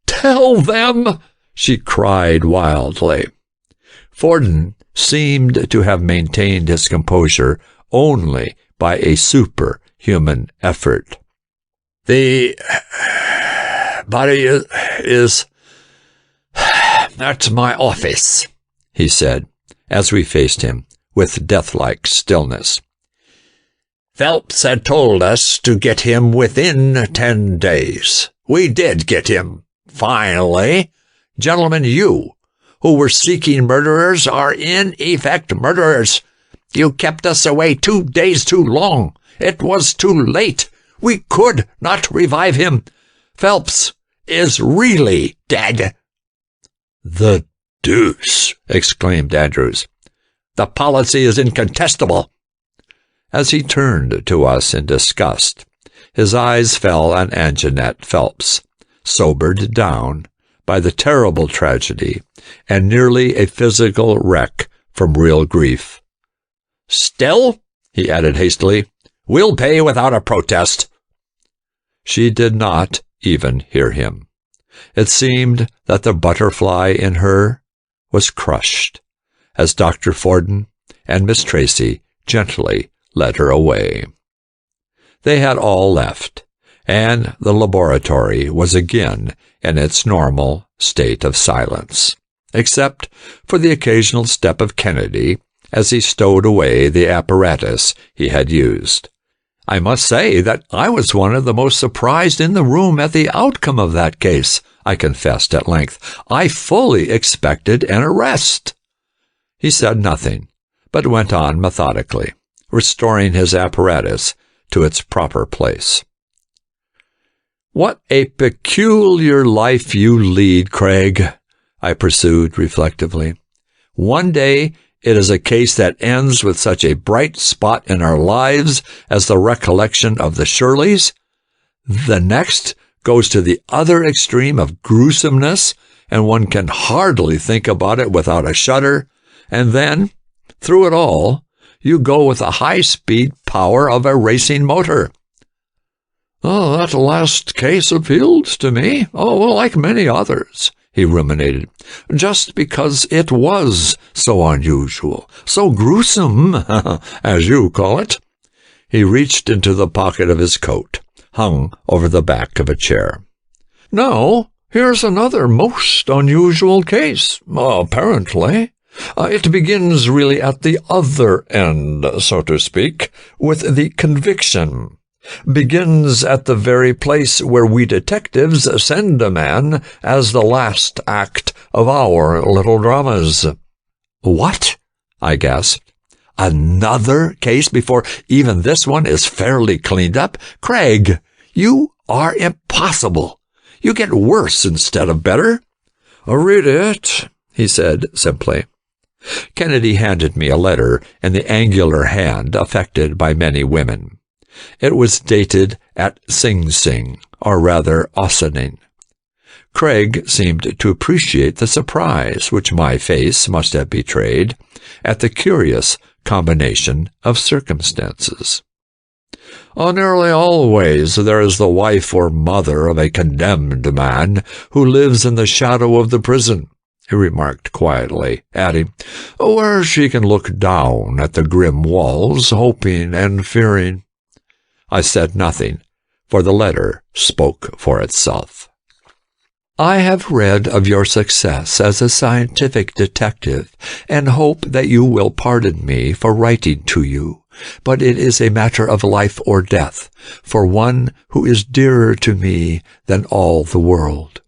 "Tell them!" she cried wildly. Forden seemed to have maintained his composure only by a superhuman effort. "The body is at my office," he said, as we faced him with death-like stillness. "Phelps had told us to get him within 10 days. We did get him. Finally, gentlemen, you, who were seeking murderers, are in effect murderers. You kept us away 2 days too long. It was too late. We could not revive him. Phelps is really dead." "The deuce!" exclaimed Andrews. "The policy is incontestable." As he turned to us in disgust, his eyes fell on Anjanette Phelps, sobered down by the terrible tragedy and nearly a physical wreck from real grief. "Still," he added hastily, "we'll pay without a protest." She did not even hear him. It seemed that the butterfly in her was crushed, as Dr. Forden and Miss Tracy gently led her away. They had all left, and the laboratory was again in its normal state of silence, except for the occasional step of Kennedy as he stowed away the apparatus he had used. "I must say that I was one of the most surprised in the room at the outcome of that case," I confessed at length. "I fully expected an arrest." He said nothing, but went on methodically, restoring his apparatus to its proper place. "What a peculiar life you lead, Craig," I pursued reflectively. "One day it is a case that ends with such a bright spot in our lives as the recollection of the Shirleys. The next goes to the other extreme of gruesomeness, and one can hardly think about it without a shudder. And then, through it all, you go with the high-speed power of a racing motor." "Oh, that last case appealed to me. Oh, well, like many others," he ruminated, just because it was so unusual, so gruesome, as you call it. He reached into the pocket of his coat, hung over the back of a chair. Now, here's another most unusual case, apparently. It begins really at the other end, so to speak, with the conviction. Begins at the very place where we detectives send a man as the last act of our little dramas. What? I gasped. Another case before even this one is fairly cleaned up? Craig, you are impossible. You get worse instead of better. Read it, he said simply. Kennedy handed me a letter in the angular hand affected by many women. It was dated at Sing Sing, or rather Ossining. Craig seemed to appreciate the surprise which my face must have betrayed at the curious combination of circumstances. Nearly always there is the wife or mother of a condemned man who lives in the shadow of the prison, he remarked quietly, adding, where she can look down at the grim walls, hoping and fearing. I said nothing, for the letter spoke for itself. I have read of your success as a scientific detective, and hope that you will pardon me for writing to you, but it is a matter of life or death for one who is dearer to me than all the world.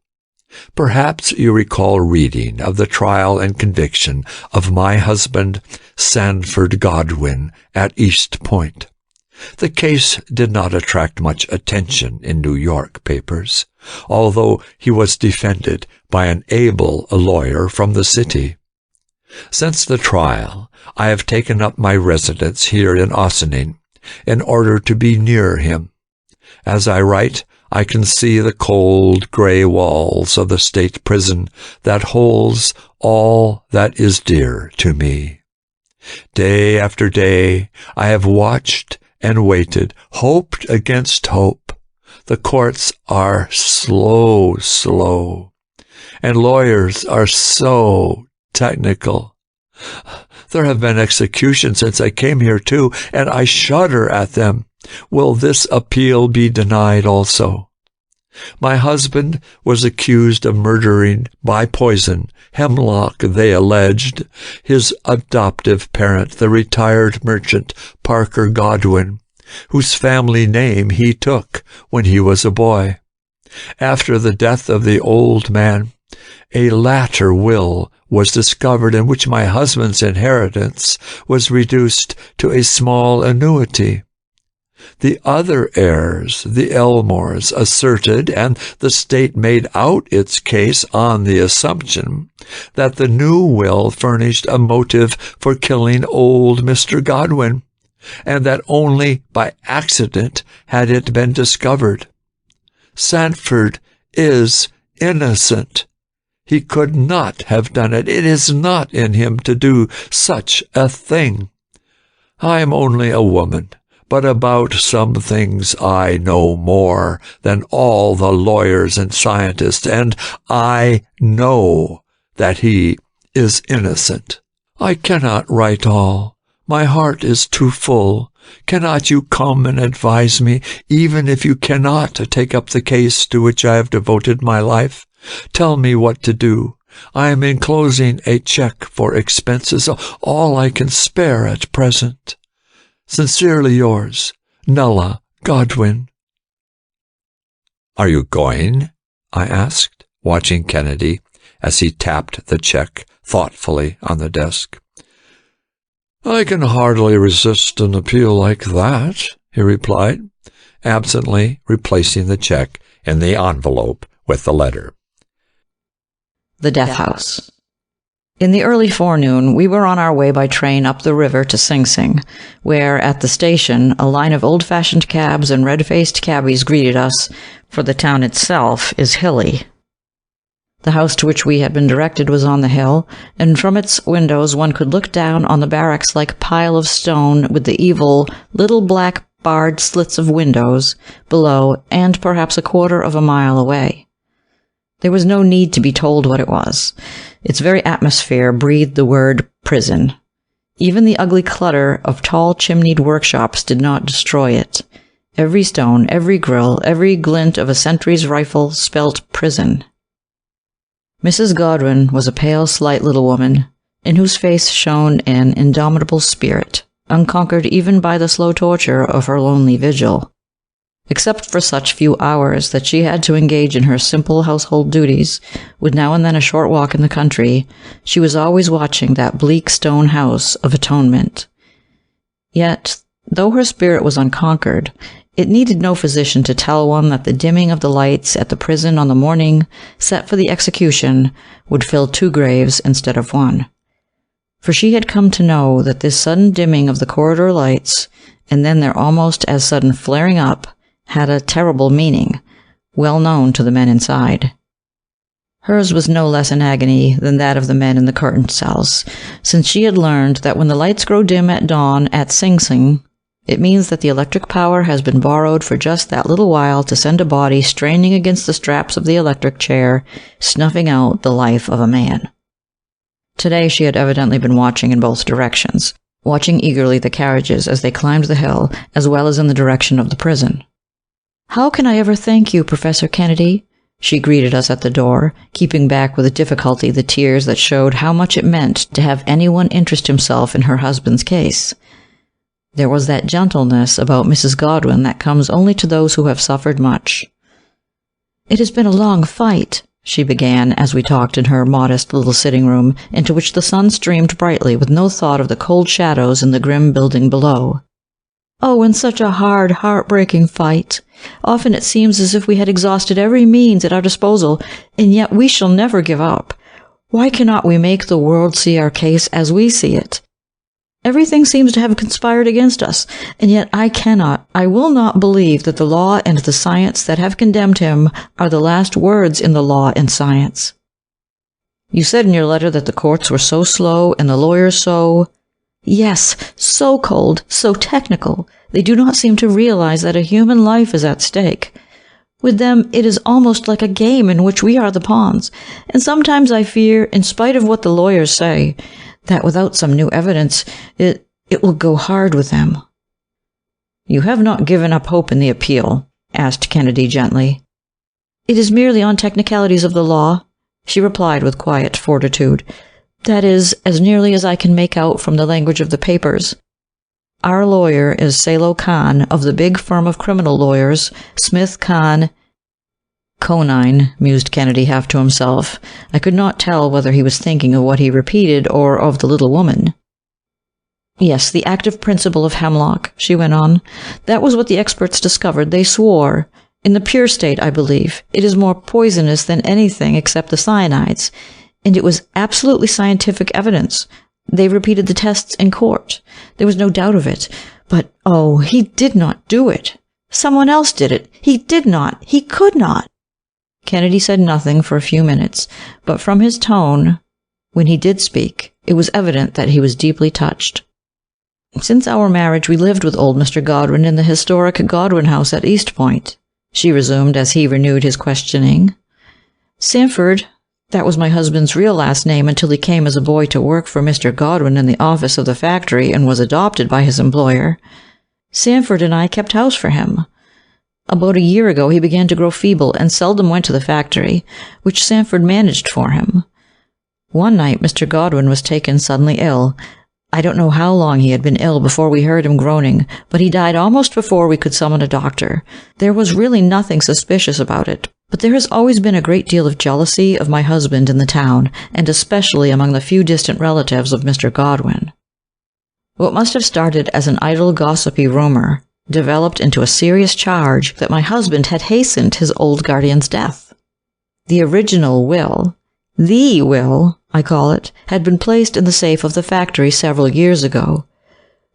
Perhaps you recall reading of the trial and conviction of my husband, Sanford Godwin, at East Point. The case did not attract much attention in New York papers, although he was defended by an able lawyer from the city. Since the trial, I have taken up my residence here in Ossining in order to be near him. As I write, I can see the cold gray walls of the state prison that holds all that is dear to me. Day after day, I have watched and waited, hoped against hope. The courts are slow, and lawyers are so technical. There have been executions since I came here, too, and I shudder at them. Will this appeal be denied also? My husband was accused of murdering by poison, hemlock, they alleged, his adoptive parent, the retired merchant Parker Godwin, whose family name he took when he was a boy. After the death of the old man, a later will was discovered in which my husband's inheritance was reduced to a small annuity. The other heirs, the Elmores, asserted, and the state made out its case on the assumption that the new will furnished a motive for killing old Mr. Godwin, and that only by accident had it been discovered. Sanford is innocent. He could not have done it. It is not in him to do such a thing. I am only a woman, but about some things I know more than all the lawyers and scientists, and I know that he is innocent. I cannot write all. My heart is too full. Cannot you come and advise me, even if you cannot take up the case to which I have devoted my life? Tell me what to do. I am enclosing a check for expenses, all I can spare at present. Sincerely yours, Nella Godwin. Are you going? I asked, watching Kennedy as he tapped the check thoughtfully on the desk. I can hardly resist an appeal like that, he replied, absently replacing the check in the envelope with the letter. The Death House. In the early forenoon, we were on our way by train up the river to Sing Sing, where, at the station, a line of old-fashioned cabs and red-faced cabbies greeted us, for the town itself is hilly. The house to which we had been directed was on the hill, and from its windows one could look down on the barracks-like pile of stone with the evil, little black barred slits of windows below and perhaps a quarter of a mile away. There was no need to be told what it was. Its very atmosphere breathed the word prison. Even the ugly clutter of tall chimneyed workshops did not destroy it. Every stone, every grill, every glint of a sentry's rifle spelt prison. Mrs. Godwin was a pale, slight little woman, in whose face shone an indomitable spirit, unconquered even by the slow torture of her lonely vigil. Except for such few hours that she had to engage in her simple household duties, with now and then a short walk in the country, she was always watching that bleak stone house of atonement. Yet, though her spirit was unconquered, it needed no physician to tell one that the dimming of the lights at the prison on the morning set for the execution would fill 2 graves instead of 1. For she had come to know that this sudden dimming of the corridor lights, and then their almost as sudden flaring up, had a terrible meaning, well known to the men inside. Hers was no less an agony than that of the men in the curtained cells, since she had learned that when the lights grow dim at dawn at Sing Sing, it means that the electric power has been borrowed for just that little while to send a body straining against the straps of the electric chair, snuffing out the life of a man. Today she had evidently been watching in both directions, watching eagerly the carriages as they climbed the hill, as well as in the direction of the prison. "How can I ever thank you, Professor Kennedy?" she greeted us at the door, keeping back with difficulty the tears that showed how much it meant to have anyone interest himself in her husband's case. There was that gentleness about Mrs. Godwin that comes only to those who have suffered much. "It has been a long fight," she began as we talked in her modest little sitting room, into which the sun streamed brightly with no thought of the cold shadows in the grim building below. "Oh, and such a hard, heartbreaking fight. Often it seems as if we had exhausted every means at our disposal, and yet we shall never give up. Why cannot we make the world see our case as we see it? Everything seems to have conspired against us, and yet I will not believe that the law and the science that have condemned him are the last words in the law and science." "You said in your letter that the courts were so slow and the lawyers so—" "Yes, so cold, so technical. They do not seem to realize that a human life is at stake. With them, it is almost like a game in which we are the pawns, and sometimes I fear, in spite of what the lawyers say, that without some new evidence, it will go hard with them." "You have not given up hope in the appeal?" asked Kennedy gently. "It is merely on technicalities of the law," she replied with quiet fortitude. "That is, as nearly as I can make out from the language of the papers. Our lawyer is Salo Khan of the big firm of criminal lawyers, Smith Khan—" "Conine," mused Kennedy half to himself. I could not tell whether he was thinking of what he repeated or of the little woman. "Yes, the active principle of hemlock," she went on. "That was what the experts discovered. They swore. In the pure state, I believe, it is more poisonous than anything except the cyanides. And it was absolutely scientific evidence. They repeated the tests in court. There was no doubt of it. But, oh, he did not do it. Someone else did it. He did not. He could not." Kennedy said nothing for a few minutes, but from his tone, when he did speak, it was evident that he was deeply touched. "Since our marriage, we lived with old Mr. Godwin in the historic Godwin house at East Point," she resumed as he renewed his questioning. "Sanford, that was my husband's real last name until he came as a boy to work for Mr. Godwin in the office of the factory and was adopted by his employer. Sanford and I kept house for him. About a year ago he began to grow feeble and seldom went to the factory, which Sanford managed for him. One night Mr. Godwin was taken suddenly ill. I don't know how long he had been ill before we heard him groaning, but he died almost before we could summon a doctor. There was really nothing suspicious about it, but there has always been a great deal of jealousy of my husband in the town, and especially among the few distant relatives of Mr. Godwin. What must have started as an idle gossipy rumor developed into a serious charge that my husband had hastened his old guardian's death. The original will, the will, I call it, had been placed in the safe of the factory several years ago.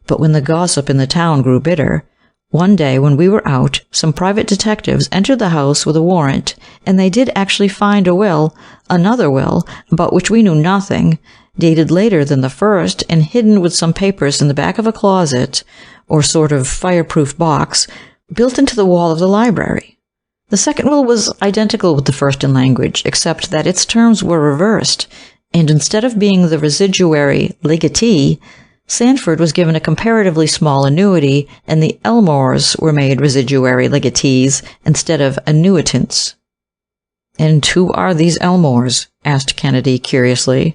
But when the gossip in the town grew bitter, one day when we were out, some private detectives entered the house with a warrant, and they did actually find a will, another will, about which we knew nothing, dated later than the first and hidden with some papers in the back of a closet, or sort of fireproof box, built into the wall of the library. The second will was identical with the first in language, except that its terms were reversed, and instead of being the residuary legatee, Sanford was given a comparatively small annuity, and the Elmores were made residuary legatees instead of annuitants. "And who are these Elmores?" asked Kennedy curiously.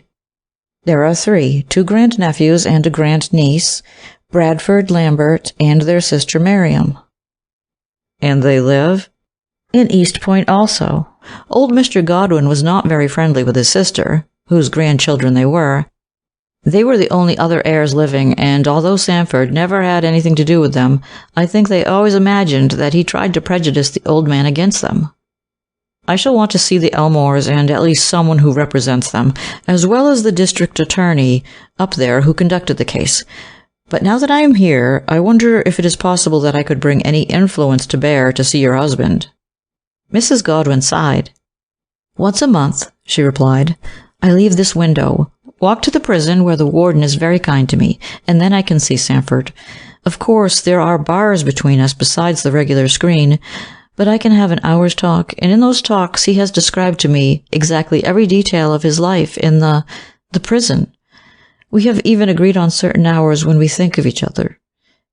"There are 3, 2 grandnephews and a grandniece, Bradford, Lambert, and their sister Miriam." "And they live?" "In East Point also. Old Mr. Godwin was not very friendly with his sister, whose grandchildren they were. They were the only other heirs living, and although Sanford never had anything to do with them, I think they always imagined that he tried to prejudice the old man against them. I shall want to see the Elmores and at least someone who represents them, as well as the district attorney up there who conducted the case. But now that I am here, I wonder if it is possible that I could bring any influence to bear to see your husband." Mrs. Godwin sighed. "Once a month," she replied, "I leave this window, walk to the prison where the warden is very kind to me, and then I can see Sanford. Of course, there are bars between us besides the regular screen, but I can have an hour's talk, and in those talks he has described to me exactly every detail of his life in the prison. We have even agreed on certain hours when we think of each other.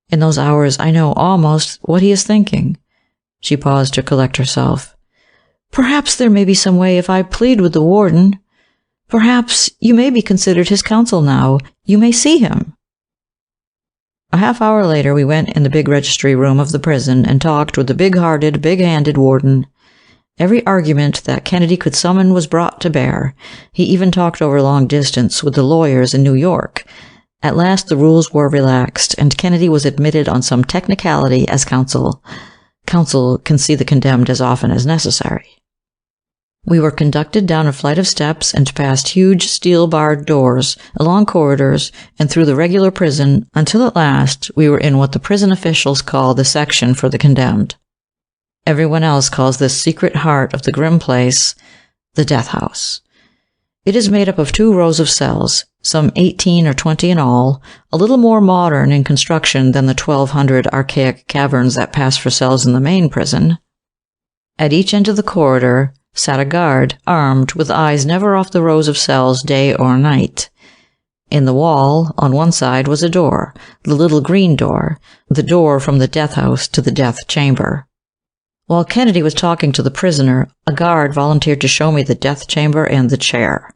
In those hours I know almost what he is thinking." She paused to collect herself. "Perhaps there may be some way if I plead with the warden. Perhaps you may be considered his counsel now. You may see him." A half-hour later we went in the big registry room of the prison and talked with the big-hearted, big-handed warden. Every argument that Kennedy could summon was brought to bear. He even talked over long distance with the lawyers in New York. At last the rules were relaxed, and Kennedy was admitted on some technicality as counsel. Counsel can see the condemned as often as necessary. We were conducted down a flight of steps and past huge steel-barred doors, along corridors, and through the regular prison, until at last we were in what the prison officials call the section for the condemned. Everyone else calls this secret heart of the grim place the death house. It is made up of 2 rows of cells, some 18 or 20 in all, a little more modern in construction than the 1,200 archaic caverns that pass for cells in the main prison. At each end of the corridor sat a guard, armed, with eyes never off the rows of cells day or night. In the wall, on one side, was a door, the little green door, the door from the death house to the death chamber. While Kennedy was talking to the prisoner, a guard volunteered to show me the death chamber and the chair.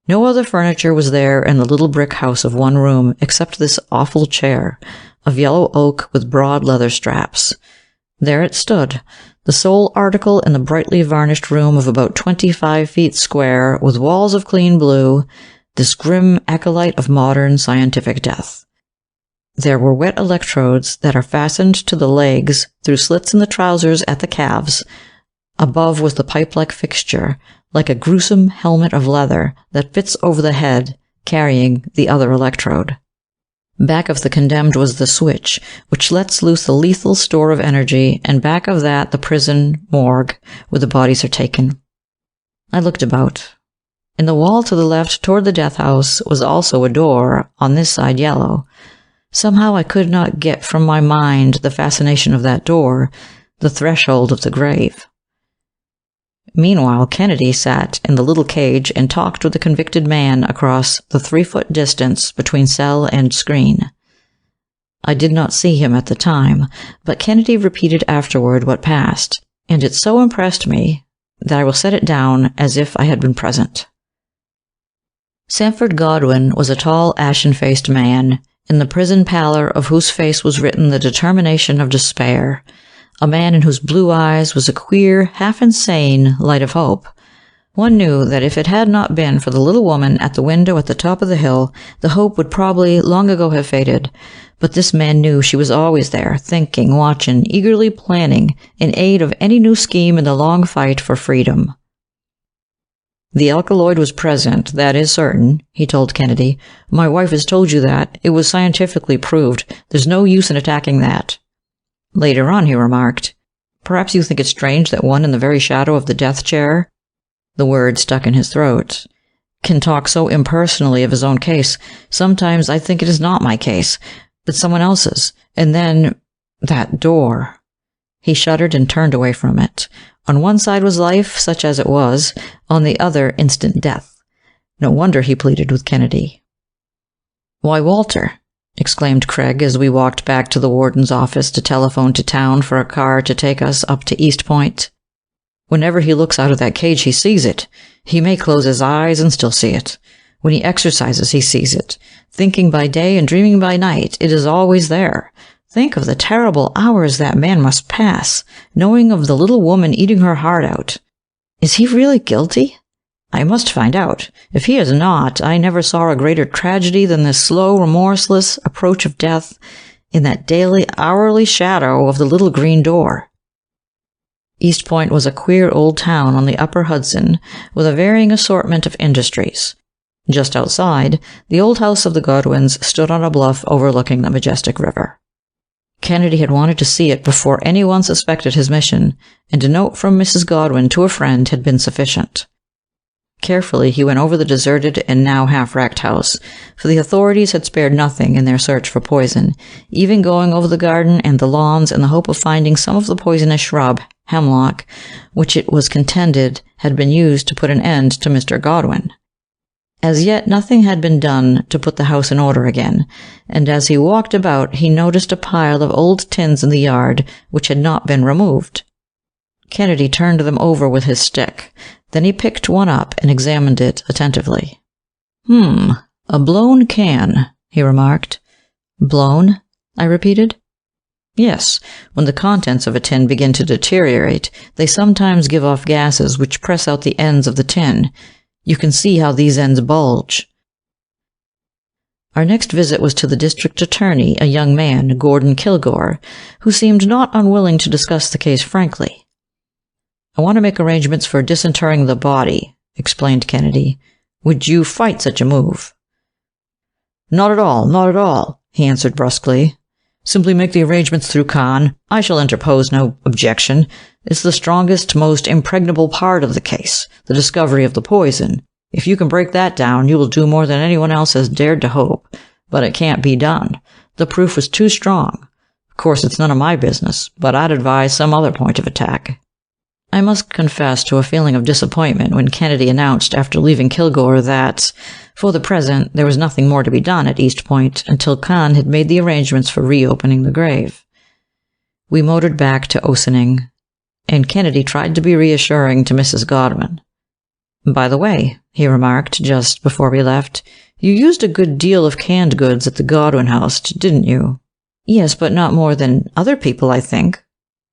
No other furniture was there in the little brick house of one room except this awful chair, of yellow oak with broad leather straps. There it stood, the sole article in the brightly varnished room of about 25 feet square, with walls of clean blue, this grim acolyte of modern scientific death. There were wet electrodes that are fastened to the legs through slits in the trousers at the calves. Above was the pipe-like fixture, like a gruesome helmet of leather that fits over the head, carrying the other electrode. Back of the condemned was the switch, which lets loose the lethal store of energy, and back of that the prison morgue, where the bodies are taken. I looked about. In the wall to the left toward the death house was also a door, on this side yellow. Somehow I could not get from my mind the fascination of that door, the threshold of the grave. Meanwhile, Kennedy sat in the little cage and talked with the convicted man across the 3-foot distance between cell and screen. I did not see him at the time, but Kennedy repeated afterward what passed, and it so impressed me that I will set it down as if I had been present. Sanford Godwin was a tall, ashen-faced man, in the prison pallor of whose face was written the determination of despair, a man in whose blue eyes was a queer, half-insane light of hope. One knew that if it had not been for the little woman at the window at the top of the hill, the hope would probably long ago have faded. But this man knew she was always there, thinking, watching, eagerly planning, in aid of any new scheme in the long fight for freedom. "The alkaloid was present, that is certain," he told Kennedy. "My wife has told you that. It was scientifically proved. There's no use in attacking that." Later on, he remarked, "Perhaps you think it strange that one in the very shadow of the death chair," the word stuck in his throat, "can talk so impersonally of his own case. Sometimes I think it is not my case, but someone else's. And then, that door." He shuddered and turned away from it. On one side was life, such as it was, on the other instant death. No wonder he pleaded with Kennedy. "Why, Walter," exclaimed Craig as we walked back to the warden's office to telephone to town for a car to take us up to East Point. "Whenever he looks out of that cage, he sees it. He may close his eyes and still see it. When he exercises, he sees it. Thinking by day and dreaming by night, it is always there. Think of the terrible hours that man must pass, knowing of the little woman eating her heart out. Is he really guilty? I must find out. If he is not, I never saw a greater tragedy than this slow, remorseless approach of death in that daily, hourly shadow of the little green door." East Point was a queer old town on the upper Hudson with a varying assortment of industries. Just outside, the old house of the Godwins stood on a bluff overlooking the majestic river. Kennedy had wanted to see it before anyone suspected his mission, and a note from Mrs. Godwin to a friend had been sufficient. Carefully, he went over the deserted and now half-wrecked house, for the authorities had spared nothing in their search for poison, even going over the garden and the lawns in the hope of finding some of the poisonous shrub, hemlock, which it was contended had been used to put an end to Mr. Godwin. As yet nothing had been done to put the house in order again, and as he walked about he noticed a pile of old tins in the yard which had not been removed. Kennedy turned them over with his stick. Then he picked one up and examined it attentively. A blown can," he remarked. "Blown?" I repeated. "Yes, when the contents of a tin begin to deteriorate, they sometimes give off gases which press out the ends of the tin. You can see how these ends bulge." Our next visit was to the district attorney, a young man, Gordon Kilgore, who seemed not unwilling to discuss the case frankly. "I want to make arrangements for disinterring the body," explained Kennedy. "Would you fight such a move?" "Not at all, not at all," he answered brusquely. "Simply make the arrangements through Khan. I shall interpose no objection. It's the strongest, most impregnable part of the case, the discovery of the poison. If you can break that down, you will do more than anyone else has dared to hope. But it can't be done. The proof was too strong. Of course, it's none of my business, but I'd advise some other point of attack." I must confess to a feeling of disappointment when Kennedy announced after leaving Kilgore that, for the present, there was nothing more to be done at East Point until Khan had made the arrangements for reopening the grave. We motored back to Ossining, and Kennedy tried to be reassuring to Mrs. Godwin. "By the way," he remarked just before we left, "you used a good deal of canned goods at the Godwin house, didn't you?" "Yes, but not more than other people, I think,"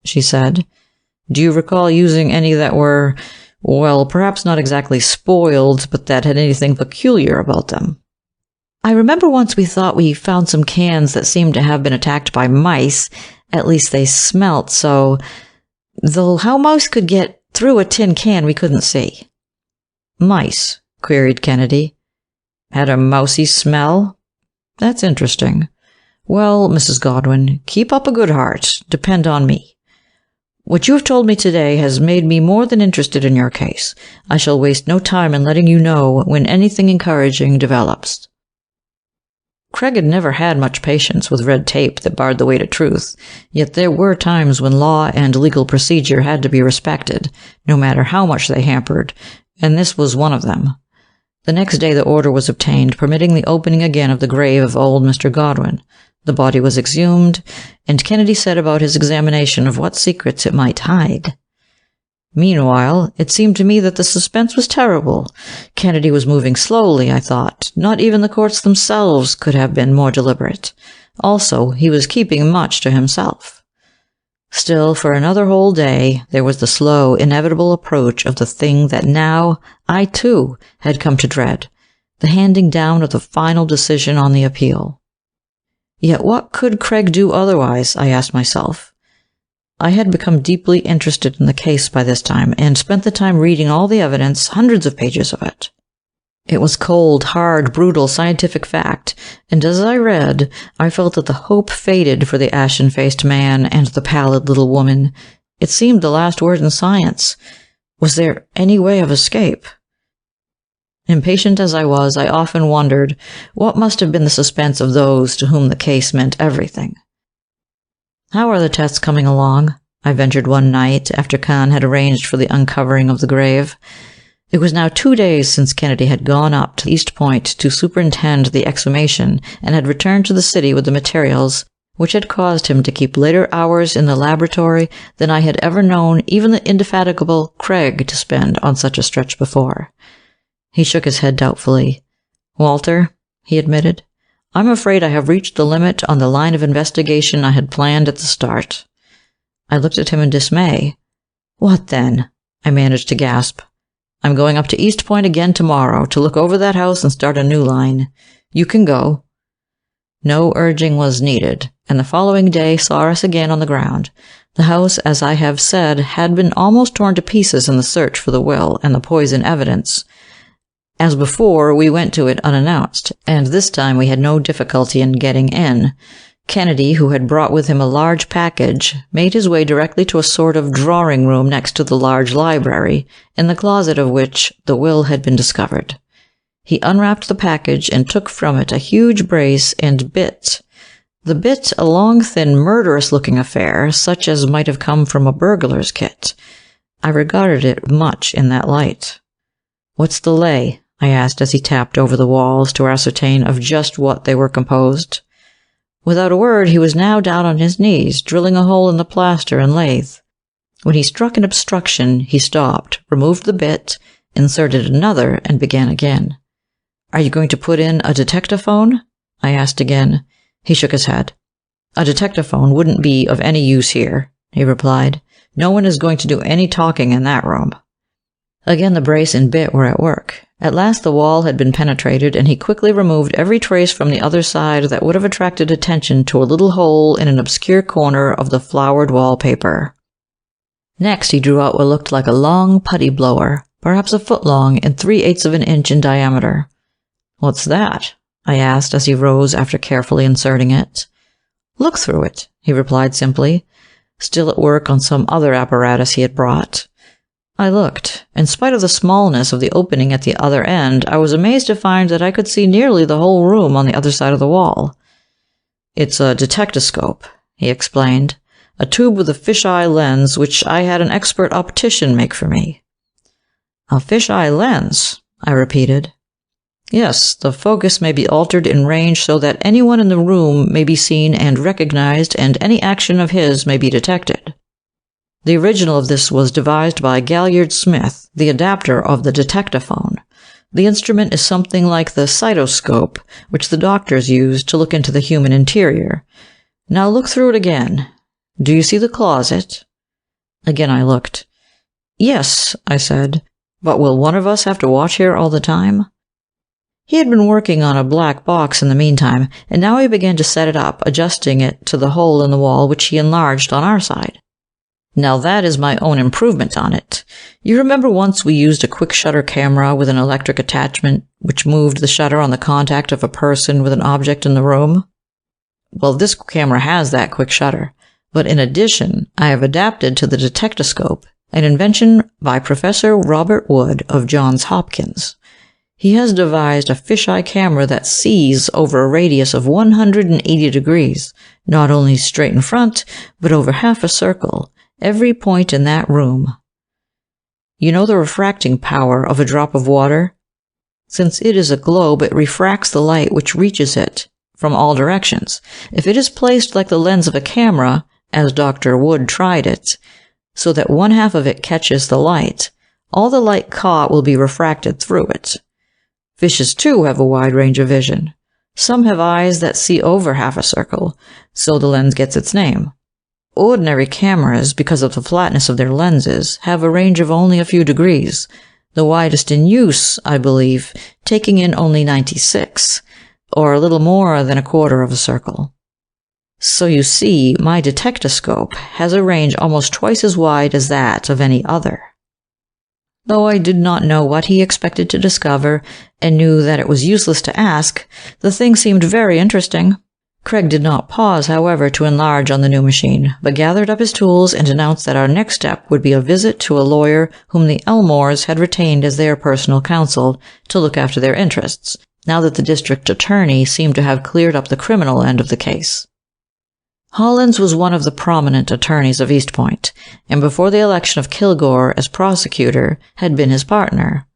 she said. "Do you recall using any that were, well, perhaps not exactly spoiled, but that had anything peculiar about them?" "I remember once we thought we found some cans that seemed to have been attacked by mice. At least they smelt so. Though how mice could get through a tin can we couldn't see." "Mice?" queried Kennedy. "Had a mousy smell? That's interesting. Well, Mrs. Godwin, keep up a good heart. Depend on me. What you have told me today has made me more than interested in your case. I shall waste no time in letting you know when anything encouraging develops." Craig had never had much patience with red tape that barred the way to truth, yet there were times when law and legal procedure had to be respected, no matter how much they hampered, and this was one of them. The next day the order was obtained, permitting the opening again of the grave of old Mr. Godwin. The body was exhumed, and Kennedy set about his examination of what secrets it might hide. Meanwhile, it seemed to me that the suspense was terrible. Kennedy was moving slowly, I thought. Not even the courts themselves could have been more deliberate. Also, he was keeping much to himself. Still, for another whole day, there was the slow, inevitable approach of the thing that now I, too, had come to dread, the handing down of the final decision on the appeal. Yet what could Craig do otherwise, I asked myself. I had become deeply interested in the case by this time, and spent the time reading all the evidence, hundreds of pages of it. It was cold, hard, brutal, scientific fact, and as I read, I felt that the hope faded for the ashen-faced man and the pallid little woman. It seemed the last word in science. Was there any way of escape? Impatient as I was, I often wondered what must have been the suspense of those to whom the case meant everything. "How are the tests coming along?" I ventured one night after Khan had arranged for the uncovering of the grave. It was now 2 days since Kennedy had gone up to East Point to superintend the exhumation and had returned to the city with the materials, which had caused him to keep later hours in the laboratory than I had ever known even the indefatigable Craig to spend on such a stretch before. He shook his head doubtfully. "Walter," he admitted, "I'm afraid I have reached the limit on the line of investigation I had planned at the start." I looked at him in dismay. "What then?" I managed to gasp. "I'm going up to East Point again tomorrow to look over that house and start a new line. You can go." No urging was needed, and the following day saw us again on the ground. The house, as I have said, had been almost torn to pieces in the search for the will and the poison evidence. As before, we went to it unannounced, and this time we had no difficulty in getting in. Kennedy, who had brought with him a large package, made his way directly to a sort of drawing room next to the large library, in the closet of which the will had been discovered. He unwrapped the package and took from it a huge brace and bit. The bit a long, thin, murderous-looking affair, such as might have come from a burglar's kit. I regarded it much in that light. "What's the lay?" I asked as he tapped over the walls to ascertain of just what they were composed. Without a word, he was now down on his knees, drilling a hole in the plaster and lathe. When he struck an obstruction, he stopped, removed the bit, inserted another, and began again. "Are you going to put in a detectaphone?" I asked again. He shook his head. "A detectaphone wouldn't be of any use here," he replied. "No one is going to do any talking in that room." Again the brace and bit were at work. At last the wall had been penetrated, and he quickly removed every trace from the other side that would have attracted attention to a little hole in an obscure corner of the flowered wallpaper. Next he drew out what looked like a long putty blower, perhaps a foot long and 3/8 of an inch in diameter. "What's that?" I asked as he rose after carefully inserting it. "Look through it," he replied simply, still at work on some other apparatus he had brought. I looked. In spite of the smallness of the opening at the other end, I was amazed to find that I could see nearly the whole room on the other side of the wall. "It's a detectascope," he explained, "a tube with a fisheye lens which I had an expert optician make for me." "A fisheye lens?" I repeated. "Yes, the focus may be altered in range so that anyone in the room may be seen and recognized, and any action of his may be detected. The original of this was devised by Galliard Smith, the adapter of the detectaphone. The instrument is something like the cytoscope, which the doctors use to look into the human interior. Now look through it again. Do you see the closet?" Again I looked. "Yes," I said, "but will one of us have to watch here all the time?" He had been working on a black box in the meantime, and now he began to set it up, adjusting it to the hole in the wall which he enlarged on our side. "Now that is my own improvement on it. You remember once we used a quick shutter camera with an electric attachment, which moved the shutter on the contact of a person with an object in the room? Well, this camera has that quick shutter, but in addition, I have adapted to the detectascope, an invention by Professor Robert Wood of Johns Hopkins. He has devised a fisheye camera that sees over a radius of 180 degrees, not only straight in front, but over half a circle, every point in that room. You know the refracting power of a drop of water? Since it is a globe, it refracts the light which reaches it from all directions. If it is placed like the lens of a camera, as Dr. Wood tried it, so that one half of it catches the light, all the light caught will be refracted through it. Fishes, too, have a wide range of vision. Some have eyes that see over half a circle, so the lens gets its name. Ordinary cameras, because of the flatness of their lenses, have a range of only a few degrees, the widest in use, I believe, taking in only 96, or a little more than a quarter of a circle. So you see, my detectascope has a range almost twice as wide as that of any other. Though I did not know what he expected to discover, and knew that it was useless to ask, the thing seemed very interesting. Craig did not pause, however, to enlarge on the new machine, but gathered up his tools and announced that our next step would be a visit to a lawyer whom the Elmores had retained as their personal counsel to look after their interests, now that the district attorney seemed to have cleared up the criminal end of the case. Hollins was one of the prominent attorneys of East Point, and before the election of Kilgore as prosecutor, had been his partner.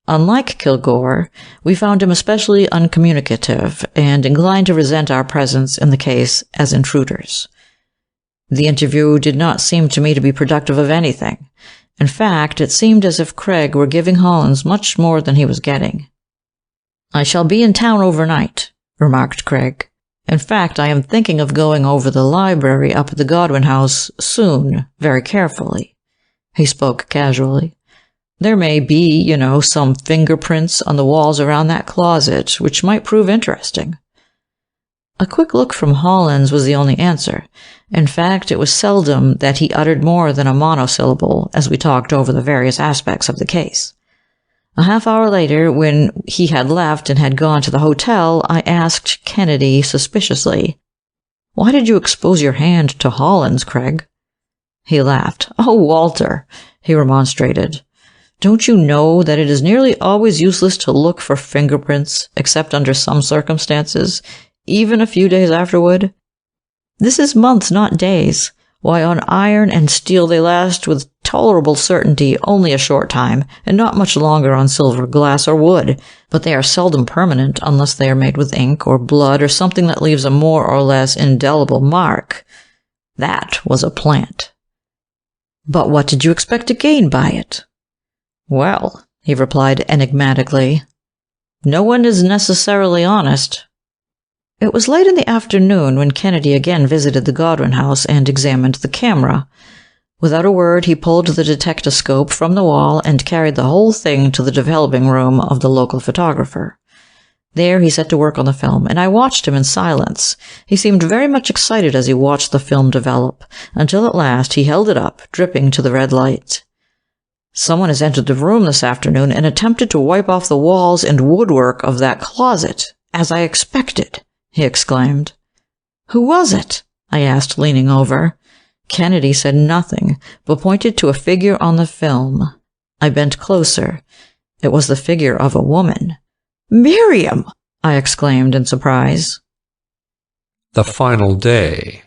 Unlike Kilgore, we found him especially uncommunicative and inclined to resent our presence in the case as intruders. The interview did not seem to me to be productive of anything. In fact, it seemed as if Craig were giving Hollins much more than he was getting. "I shall be in town overnight," remarked Craig. "In fact, I am thinking of going over the library up at the Godwin house soon, very carefully." He spoke casually. "There may be, some fingerprints on the walls around that closet, which might prove interesting." A quick look from Hollins was the only answer. In fact, it was seldom that he uttered more than a monosyllable as we talked over the various aspects of the case. A half hour later, when he had left and had gone to the hotel, I asked Kennedy suspiciously, "Why did you expose your hand to Hollins, Craig?" He laughed. "Oh, Walter," he remonstrated. "Don't you know that it is nearly always useless to look for fingerprints, except under some circumstances, even a few days afterward? This is months, not days. Why, on iron and steel they last with tolerable certainty only a short time, and not much longer on silver, glass, or wood, but they are seldom permanent unless they are made with ink or blood or something that leaves a more or less indelible mark. That was a plant." "But what did you expect to gain by it?" "Well," he replied enigmatically, "no one is necessarily honest." It was late in the afternoon when Kennedy again visited the Godwin house and examined the camera. Without a word, he pulled the detectoscope from the wall and carried the whole thing to the developing room of the local photographer. There he set to work on the film, and I watched him in silence. He seemed very much excited as he watched the film develop, until at last he held it up, dripping to the red light. "Someone has entered the room this afternoon and attempted to wipe off the walls and woodwork of that closet, as I expected," he exclaimed. "Who was it?" I asked, leaning over. Kennedy said nothing, but pointed to a figure on the film. I bent closer. It was the figure of a woman. "Miriam!" I exclaimed in surprise. The final day.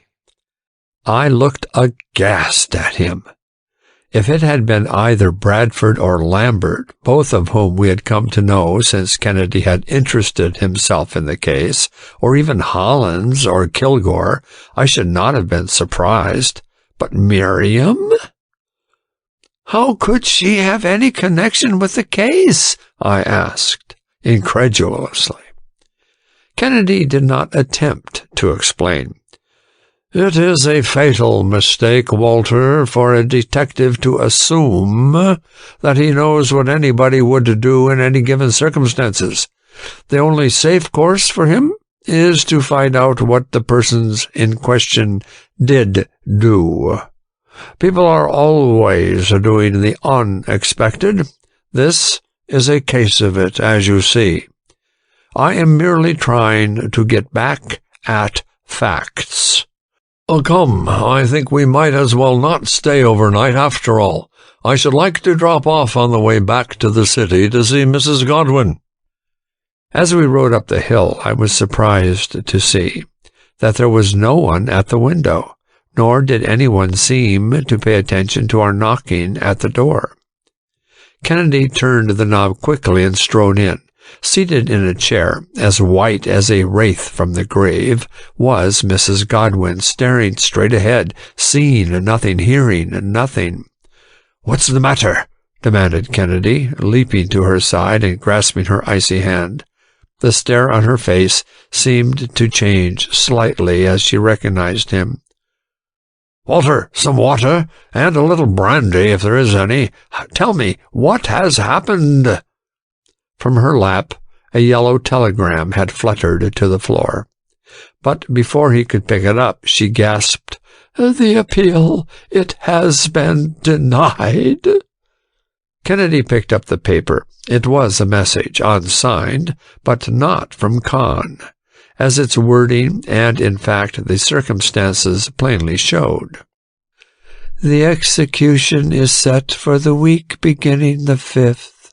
I looked aghast at him. If it had been either Bradford or Lambert, both of whom we had come to know since Kennedy had interested himself in the case, or even Hollins or Kilgore, I should not have been surprised. But Miriam? How could she have any connection with the case? I asked, incredulously. Kennedy did not attempt to explain. "It is a fatal mistake, Walter, for a detective to assume that he knows what anybody would do in any given circumstances. The only safe course for him is to find out what the persons in question did do. People are always doing the unexpected. This is a case of it, as you see. I am merely trying to get back at facts. Come, I think we might as well not stay overnight after all. I should like to drop off on the way back to the city to see Mrs. Godwin." As we rode up the hill, I was surprised to see that there was no one at the window, nor did anyone seem to pay attention to our knocking at the door. Kennedy turned the knob quickly and strode in. Seated in a chair, as white as a wraith from the grave, was Mrs. Godwin, staring straight ahead, seeing nothing, hearing nothing. "What's the matter?" demanded Kennedy, leaping to her side and grasping her icy hand. The stare on her face seemed to change slightly as she recognized him. "Walter, some water, and a little brandy, if there is any. Tell me, what has happened?" From her lap, a yellow telegram had fluttered to the floor. But before he could pick it up, she gasped, "The appeal, it has been denied." Kennedy picked up the paper. It was a message, unsigned, but not from Kahn, as its wording and, in fact, the circumstances plainly showed. "The execution is set for the week beginning the 5th,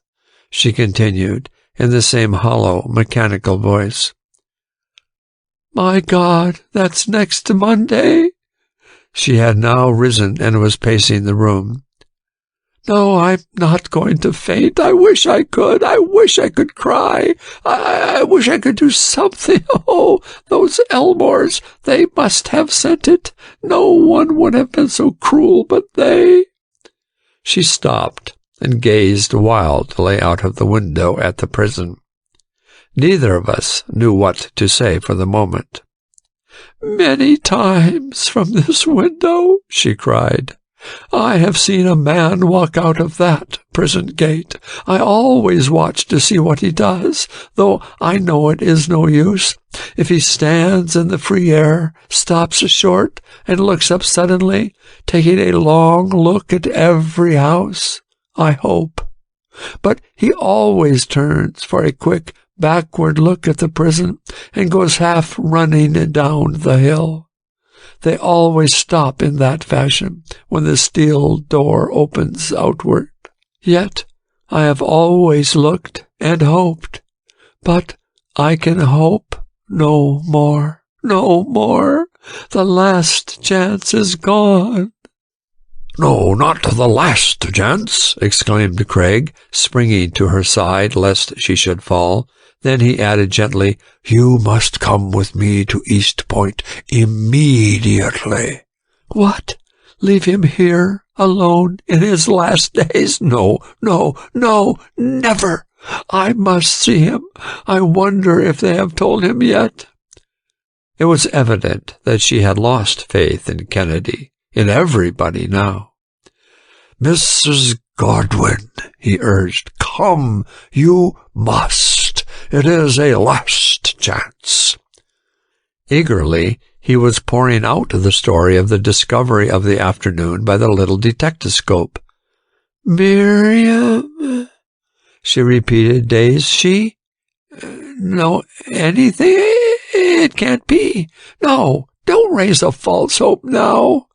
she continued, in the same hollow, mechanical voice. My God, that's next Monday." She had now risen and was pacing the room. "No, I'm not going to faint. I wish I could. I wish I could cry. I wish I could do something. Oh, those Elmores, they must have sent it. No one would have been so cruel but they." She stopped and gazed wildly out of the window at the prison. Neither of us knew what to say for the moment. "Many times from this window," she cried, "I have seen a man walk out of that prison gate. I always watch to see what he does, though I know it is no use. If he stands in the free air, stops short, and looks up suddenly, taking a long look at every house, I hope. But he always turns for a quick backward look at the prison and goes half running down the hill. They always stop in that fashion when the steel door opens outward. Yet I have always looked and hoped, but I can hope no more, no more. The last chance is gone." "No, not the last chance," exclaimed Craig, springing to her side lest she should fall. Then he added gently, "You must come with me to East Point immediately." "What? Leave him here, alone, in his last days? No, no, no, never! I must see him. I wonder if they have told him yet." It was evident that she had lost faith in Kennedy, in everybody now. "Mrs. Godwin," he urged, "come, you must. It is a last chance." Eagerly, he was pouring out the story of the discovery of the afternoon by the little detectascope. "Miriam," she repeated, dazed. "She? No, anything? It can't be. No, don't raise a false hope now."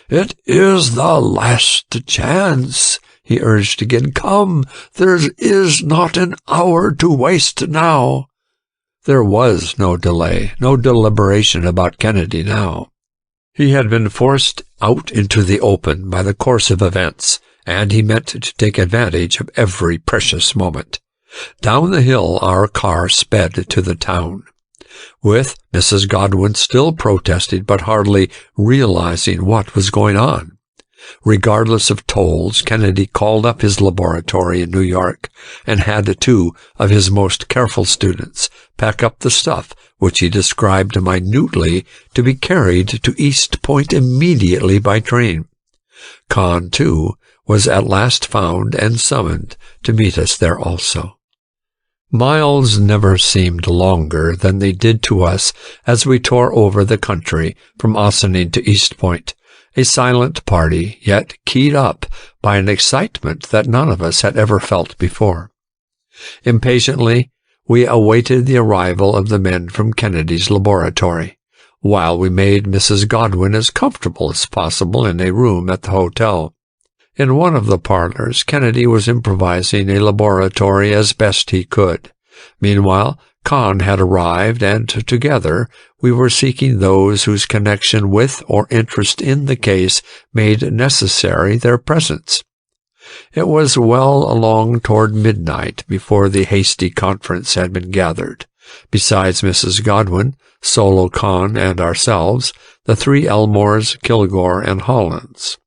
"It is the last chance," he urged again. "Come, there is not an hour to waste now." There was no delay, no deliberation about Kennedy now. He had been forced out into the open by the course of events, and he meant to take advantage of every precious moment. Down the hill our car sped to the town, with Mrs. Godwin still protesting but hardly realizing what was going on. Regardless of tolls, Kennedy called up his laboratory in New York and had 2 of his most careful students pack up the stuff which he described minutely to be carried to East Point immediately by train. Con, too, was at last found and summoned to meet us there also. Miles never seemed longer than they did to us as we tore over the country from Ossining to East Point, a silent party, yet keyed up by an excitement that none of us had ever felt before. Impatiently, we awaited the arrival of the men from Kennedy's laboratory, while we made Mrs. Godwin as comfortable as possible in a room at the hotel. In one of the parlors, Kennedy was improvising a laboratory as best he could. Meanwhile, Con had arrived, and together we were seeking those whose connection with or interest in the case made necessary their presence. It was well along toward midnight before the hasty conference had been gathered. Besides Mrs. Godwin, Solo Con, and ourselves, the 3 Elmores, Kilgore, and Hollands.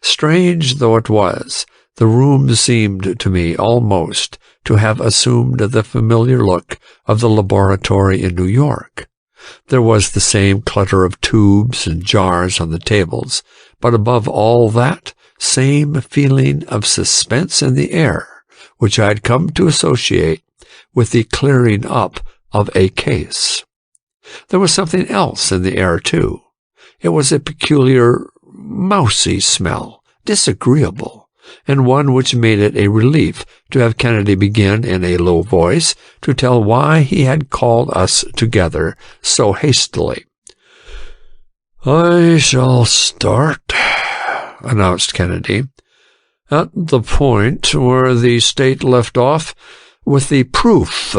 Strange though it was, the room seemed to me almost to have assumed the familiar look of the laboratory in New York. There was the same clutter of tubes and jars on the tables, but above all that, same feeling of suspense in the air, which I had come to associate with the clearing up of a case. There was something else in the air, too. It was a peculiar, mousy smell, disagreeable, and one which made it a relief to have Kennedy begin in a low voice to tell why he had called us together so hastily. "I shall start," announced Kennedy, "at the point where the state left off, with the proof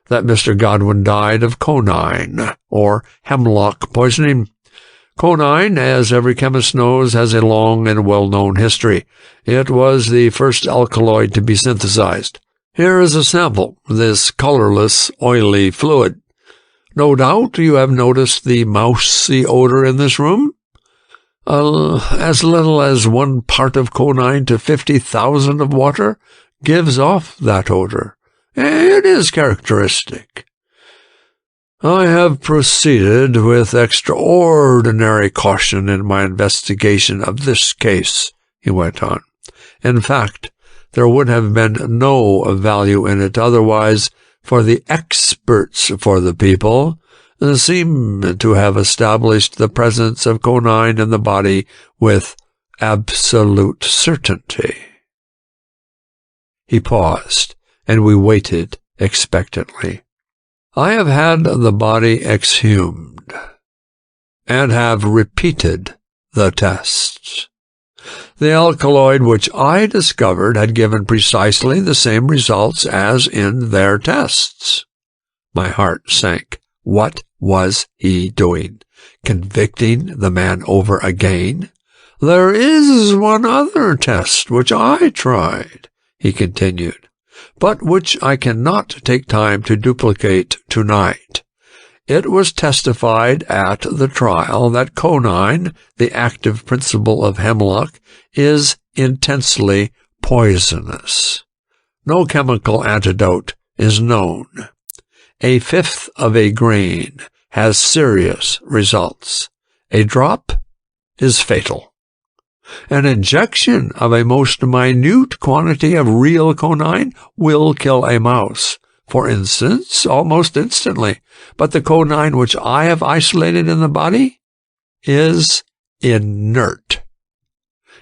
that Mr. Godwin died of quinine, or hemlock poisoning. Quinine, as every chemist knows, has a long and well-known history. It was the first alkaloid to be synthesized. Here is a sample, this colorless, oily fluid. No doubt you have noticed the mousy odor in this room? As little as 1 part of quinine to 50,000 of water gives off that odor. It is characteristic. I have proceeded with extraordinary caution in my investigation of this case, he went on. In fact, there would have been no value in it otherwise, for the experts for the people seem to have established the presence of quinine in the body with absolute certainty. He paused, and we waited expectantly. I have had the body exhumed, and have repeated the tests. The alkaloid which I discovered had given precisely the same results as in their tests. My heart sank. What was he doing? Convicting the man over again? There is one other test which I tried, he continued, but which I cannot take time to duplicate tonight. It was testified at the trial that quinine, the active principle of hemlock, is intensely poisonous. No chemical antidote is known. 1/5 of a grain has serious results. A drop is fatal. An injection of a most minute quantity of real quinine will kill a mouse, for instance, almost instantly. But the quinine which I have isolated in the body is inert.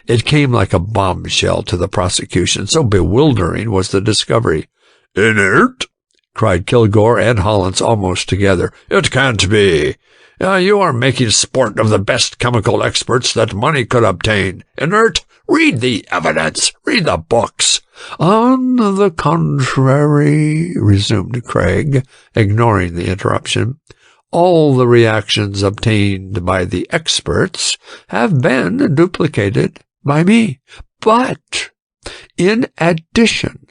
It came like a bombshell to the prosecution, so bewildering was the discovery. Inert? Cried Kilgore and Hollins almost together. It can't be. You are making sport of the best chemical experts that money could obtain. Inert? Read the evidence. Read the books. On the contrary, resumed Craig, ignoring the interruption, all the reactions obtained by the experts have been duplicated by me. But, in addition,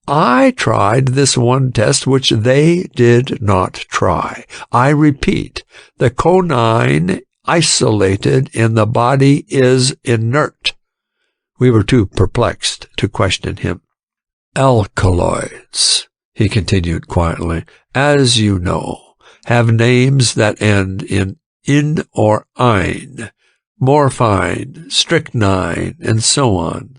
I tried this one test which they did not try. I repeat, the quinine isolated in the body is inert. We were too perplexed to question him. Alkaloids, he continued quietly, as you know, have names that end in or ein, morphine, strychnine, and so on.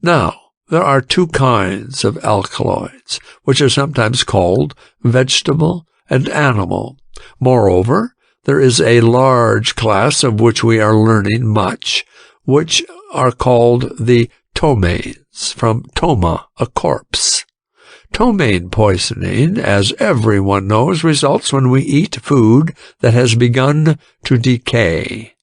Now, there are 2 kinds of alkaloids, which are sometimes called vegetable and animal. Moreover, there is a large class of which we are learning much, which are called the ptomaines, from toma, a corpse. Ptomaine poisoning, as everyone knows, results when we eat food that has begun to decay.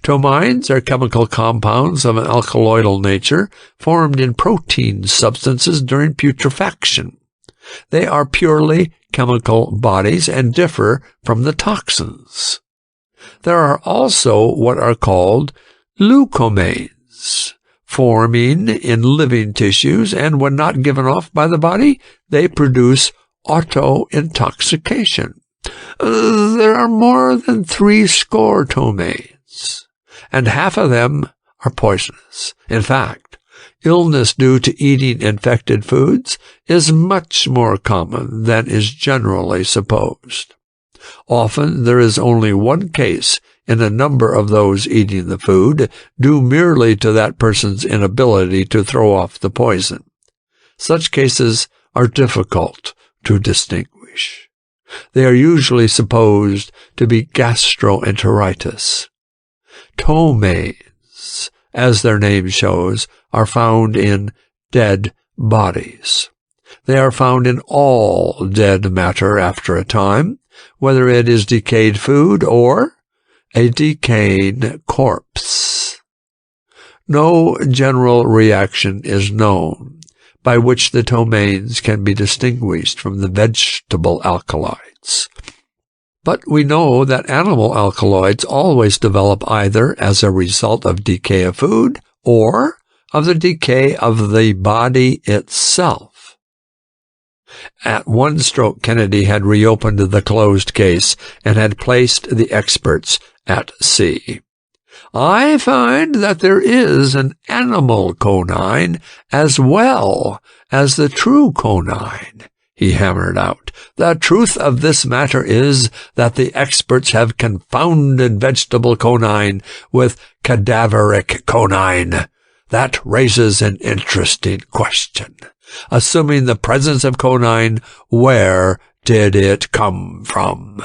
Ptomaines are chemical compounds of an alkaloidal nature formed in protein substances during putrefaction. They are purely chemical bodies and differ from the toxins. There are also what are called leucomaines, forming in living tissues, and when not given off by the body, they produce auto-intoxication. There are more than 70 ptomaines, and half of them are poisonous. In fact, illness due to eating infected foods is much more common than is generally supposed. Often there is only one case in a number of those eating the food, due merely to that person's inability to throw off the poison. Such cases are difficult to distinguish. They are usually supposed to be gastroenteritis. Ptomaines, as their name shows, are found in dead bodies. They are found in all dead matter after a time, whether it is decayed food or a decayed corpse. No general reaction is known, by which the ptomaines can be distinguished from the vegetable alkaloids. But we know that animal alkaloids always develop either as a result of decay of food or of the decay of the body itself. At one stroke, Kennedy had reopened the closed case and had placed the experts at sea. I find that there is an animal conine as well as the true conine, he hammered out. The truth of this matter is that the experts have confounded vegetable conine with cadaveric conine. That raises an interesting question. Assuming the presence of conine, where did it come from?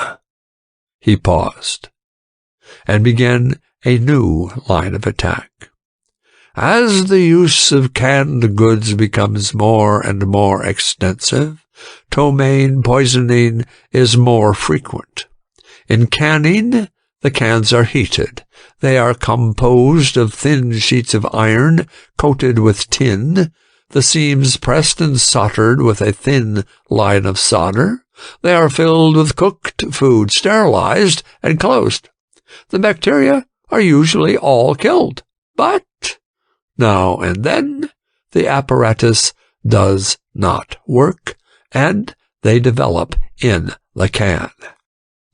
He paused and began a new line of attack. As the use of canned goods becomes more and more extensive, ptomaine poisoning is more frequent. In canning, the cans are heated. They are composed of thin sheets of iron coated with tin, the seams pressed and soldered with a thin line of solder. They are filled with cooked food, sterilized, and closed. The bacteria are usually all killed, but now and then the apparatus does not work, and they develop in the can.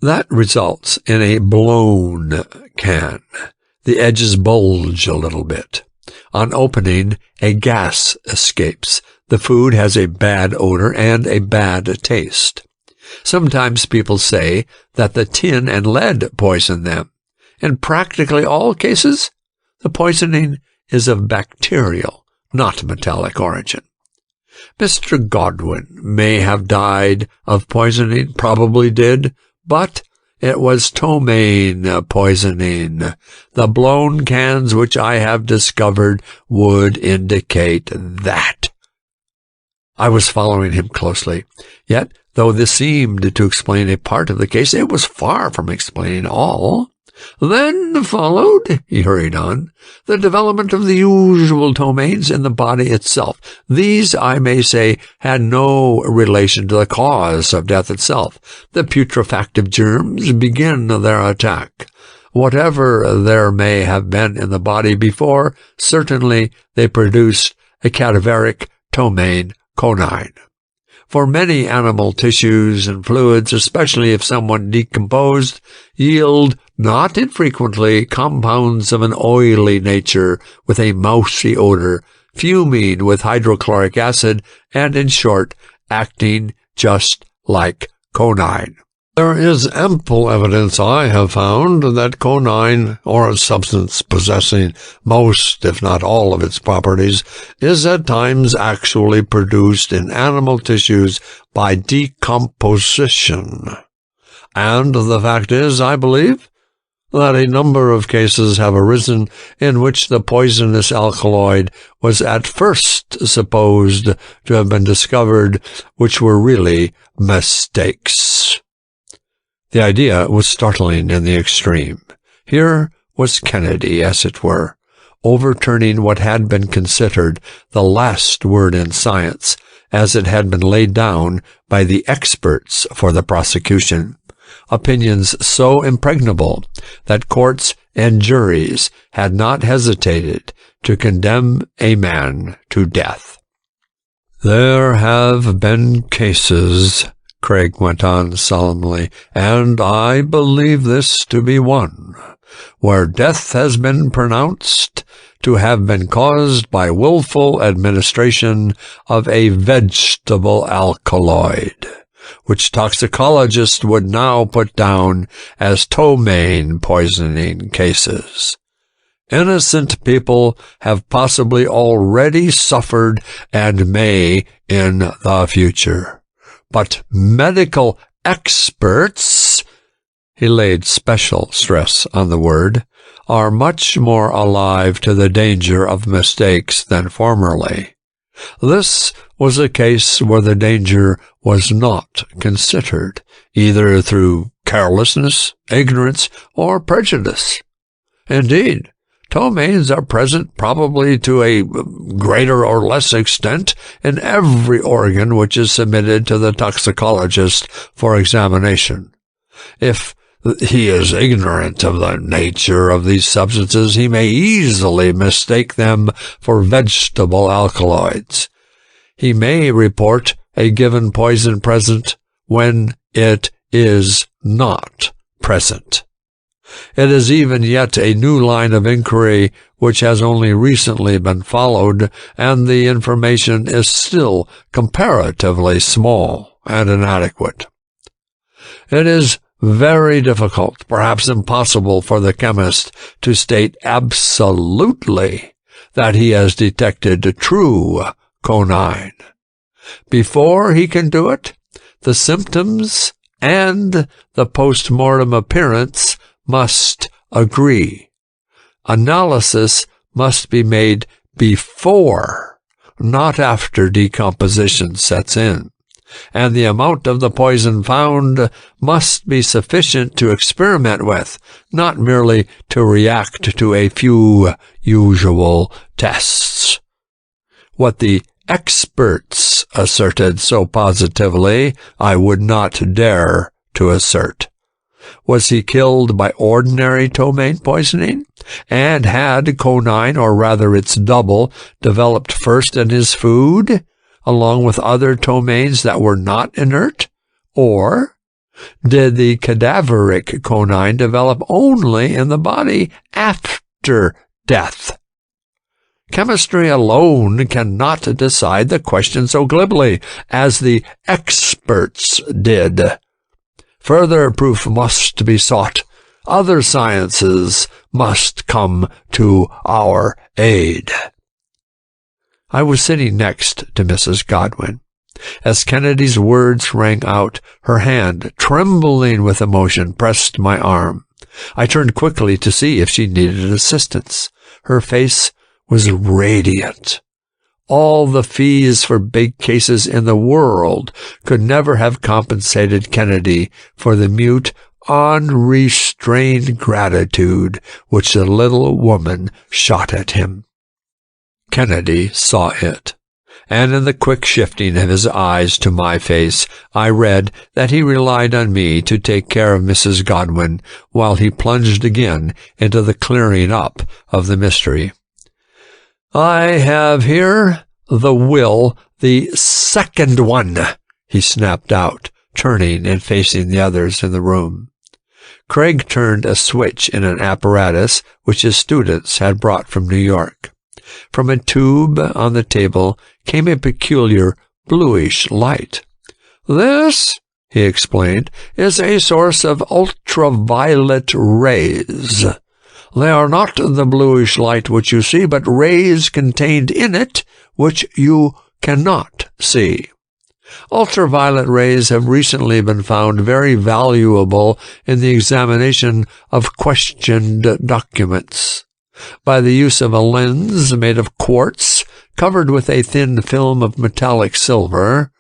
That results in a blown can. The edges bulge a little bit. On opening, a gas escapes. The food has a bad odor and a bad taste. Sometimes people say that the tin and lead poison them. In practically all cases, the poisoning is of bacterial, not metallic origin. Mr. Godwin may have died of poisoning, probably did, but it was ptomaine poisoning. The blown cans which I have discovered would indicate that. I was following him closely, yet though this seemed to explain a part of the case, it was far from explaining all. Then followed, he hurried on, the development of the usual ptomaines in the body itself. These, I may say, had no relation to the cause of death itself. The putrefactive germs begin their attack. Whatever there may have been in the body before, certainly they produced a cadaveric ptomaine conine. For many animal tissues and fluids, especially if somewhat decomposed, yield not infrequently compounds of an oily nature with a mousy odor, fuming with hydrochloric acid, and, in short, acting just like conine. There is ample evidence, I have found, that conine, or a substance possessing most, if not all, of its properties, is at times actually produced in animal tissues by decomposition. And the fact is, I believe, that a number of cases have arisen in which the poisonous alkaloid was at first supposed to have been discovered, which were really mistakes. The idea was startling in the extreme. Here was Kennedy, as it were, overturning what had been considered the last word in science, as it had been laid down by the experts for the prosecution, opinions so impregnable that courts and juries had not hesitated to condemn a man to death. There have been cases, Craig went on solemnly, and I believe this to be one, where death has been pronounced to have been caused by willful administration of a vegetable alkaloid, which toxicologists would now put down as ptomaine poisoning cases. Innocent people have possibly already suffered and may in the future. But medical experts, he laid special stress on the word, are much more alive to the danger of mistakes than formerly. This was a case where the danger was not considered, either through carelessness, ignorance, or prejudice. Indeed, Ptomaines are present probably to a greater or less extent in every organ which is submitted to the toxicologist for examination. If he is ignorant of the nature of these substances, he may easily mistake them for vegetable alkaloids. He may report a given poison present when it is not present. It is even yet a new line of inquiry which has only recently been followed, and the information is still comparatively small and inadequate. It is very difficult, perhaps impossible, for the chemist to state absolutely that he has detected true quinine. Before he can do it, the symptoms and the post-mortem appearance must agree. Analysis must be made before, not after decomposition sets in, and the amount of the poison found must be sufficient to experiment with, not merely to react to a few usual tests. What the experts asserted so positively, I would not dare to assert. Was he killed by ordinary ptomaine poisoning? And had quinine, or rather its double, developed first in his food, along with other ptomaines that were not inert? Or did the cadaveric quinine develop only in the body after death? Chemistry alone cannot decide the question so glibly as the experts did. Further proof must be sought. Other sciences must come to our aid. I was sitting next to Mrs. Godwin. As Kennedy's words rang out, her hand, trembling with emotion, pressed my arm. I turned quickly to see if she needed assistance. Her face was radiant. All the fees for big cases in the world could never have compensated Kennedy for the mute, unrestrained gratitude which the little woman shot at him. Kennedy saw it, and in the quick shifting of his eyes to my face, I read that he relied on me to take care of Mrs. Godwin while he plunged again into the clearing up of the mystery. I have here the will, the second one, he snapped out, turning and facing the others in the room. Craig turned a switch in an apparatus which his students had brought from New York. From a tube on the table came a peculiar bluish light. This, he explained, is a source of ultraviolet rays. They are not the bluish light which you see, but rays contained in it which you cannot see. Ultraviolet rays have recently been found very valuable in the examination of questioned documents. By the use of a lens made of quartz covered with a thin film of metallic silver,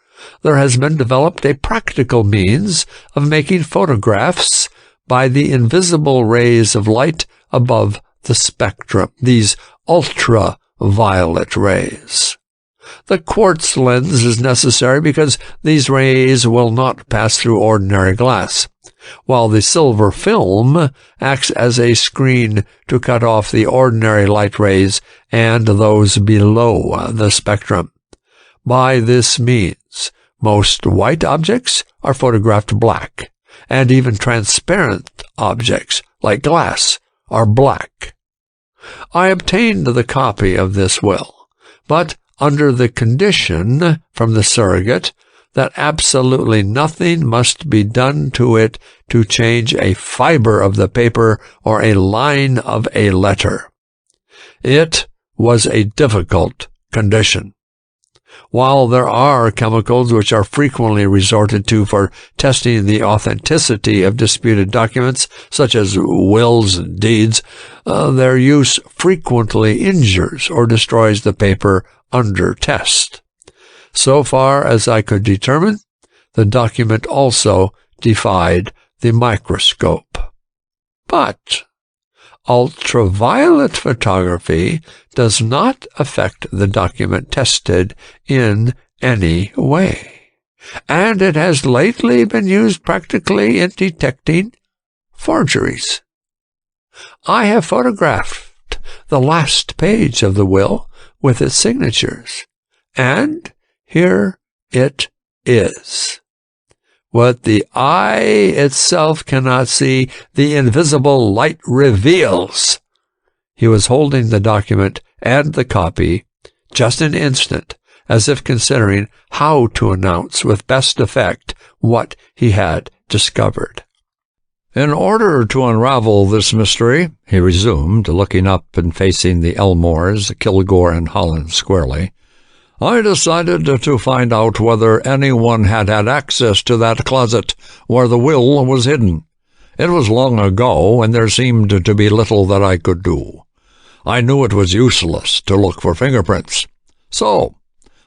there has been developed a practical means of making photographs by the invisible rays of light above the spectrum, these ultraviolet rays. The quartz lens is necessary because these rays will not pass through ordinary glass, while the silver film acts as a screen to cut off the ordinary light rays and those below the spectrum. By this means, most white objects are photographed black, and even transparent objects, like glass, are black. I obtained the copy of this will, but under the condition from the surrogate that absolutely nothing must be done to it to change a fiber of the paper or a line of a letter. It was a difficult condition. While there are chemicals which are frequently resorted to for testing the authenticity of disputed documents, such as wills and deeds, their use frequently injures or destroys the paper under test. So far as I could determine, the document also defied the microscope. But ultraviolet photography does not affect the document tested in any way, and it has lately been used practically in detecting forgeries. I have photographed the last page of the will with its signatures, and here it is. What the eye itself cannot see, the invisible light reveals. He was holding the document and the copy just an instant, as if considering how to announce with best effect what he had discovered. "In order to unravel this mystery," he resumed, looking up and facing the Elmores, Kilgore, and Holland squarely, "I decided to find out whether anyone had access to that closet where the will was hidden. It was long ago, and there seemed to be little that I could do. I knew it was useless to look for fingerprints. So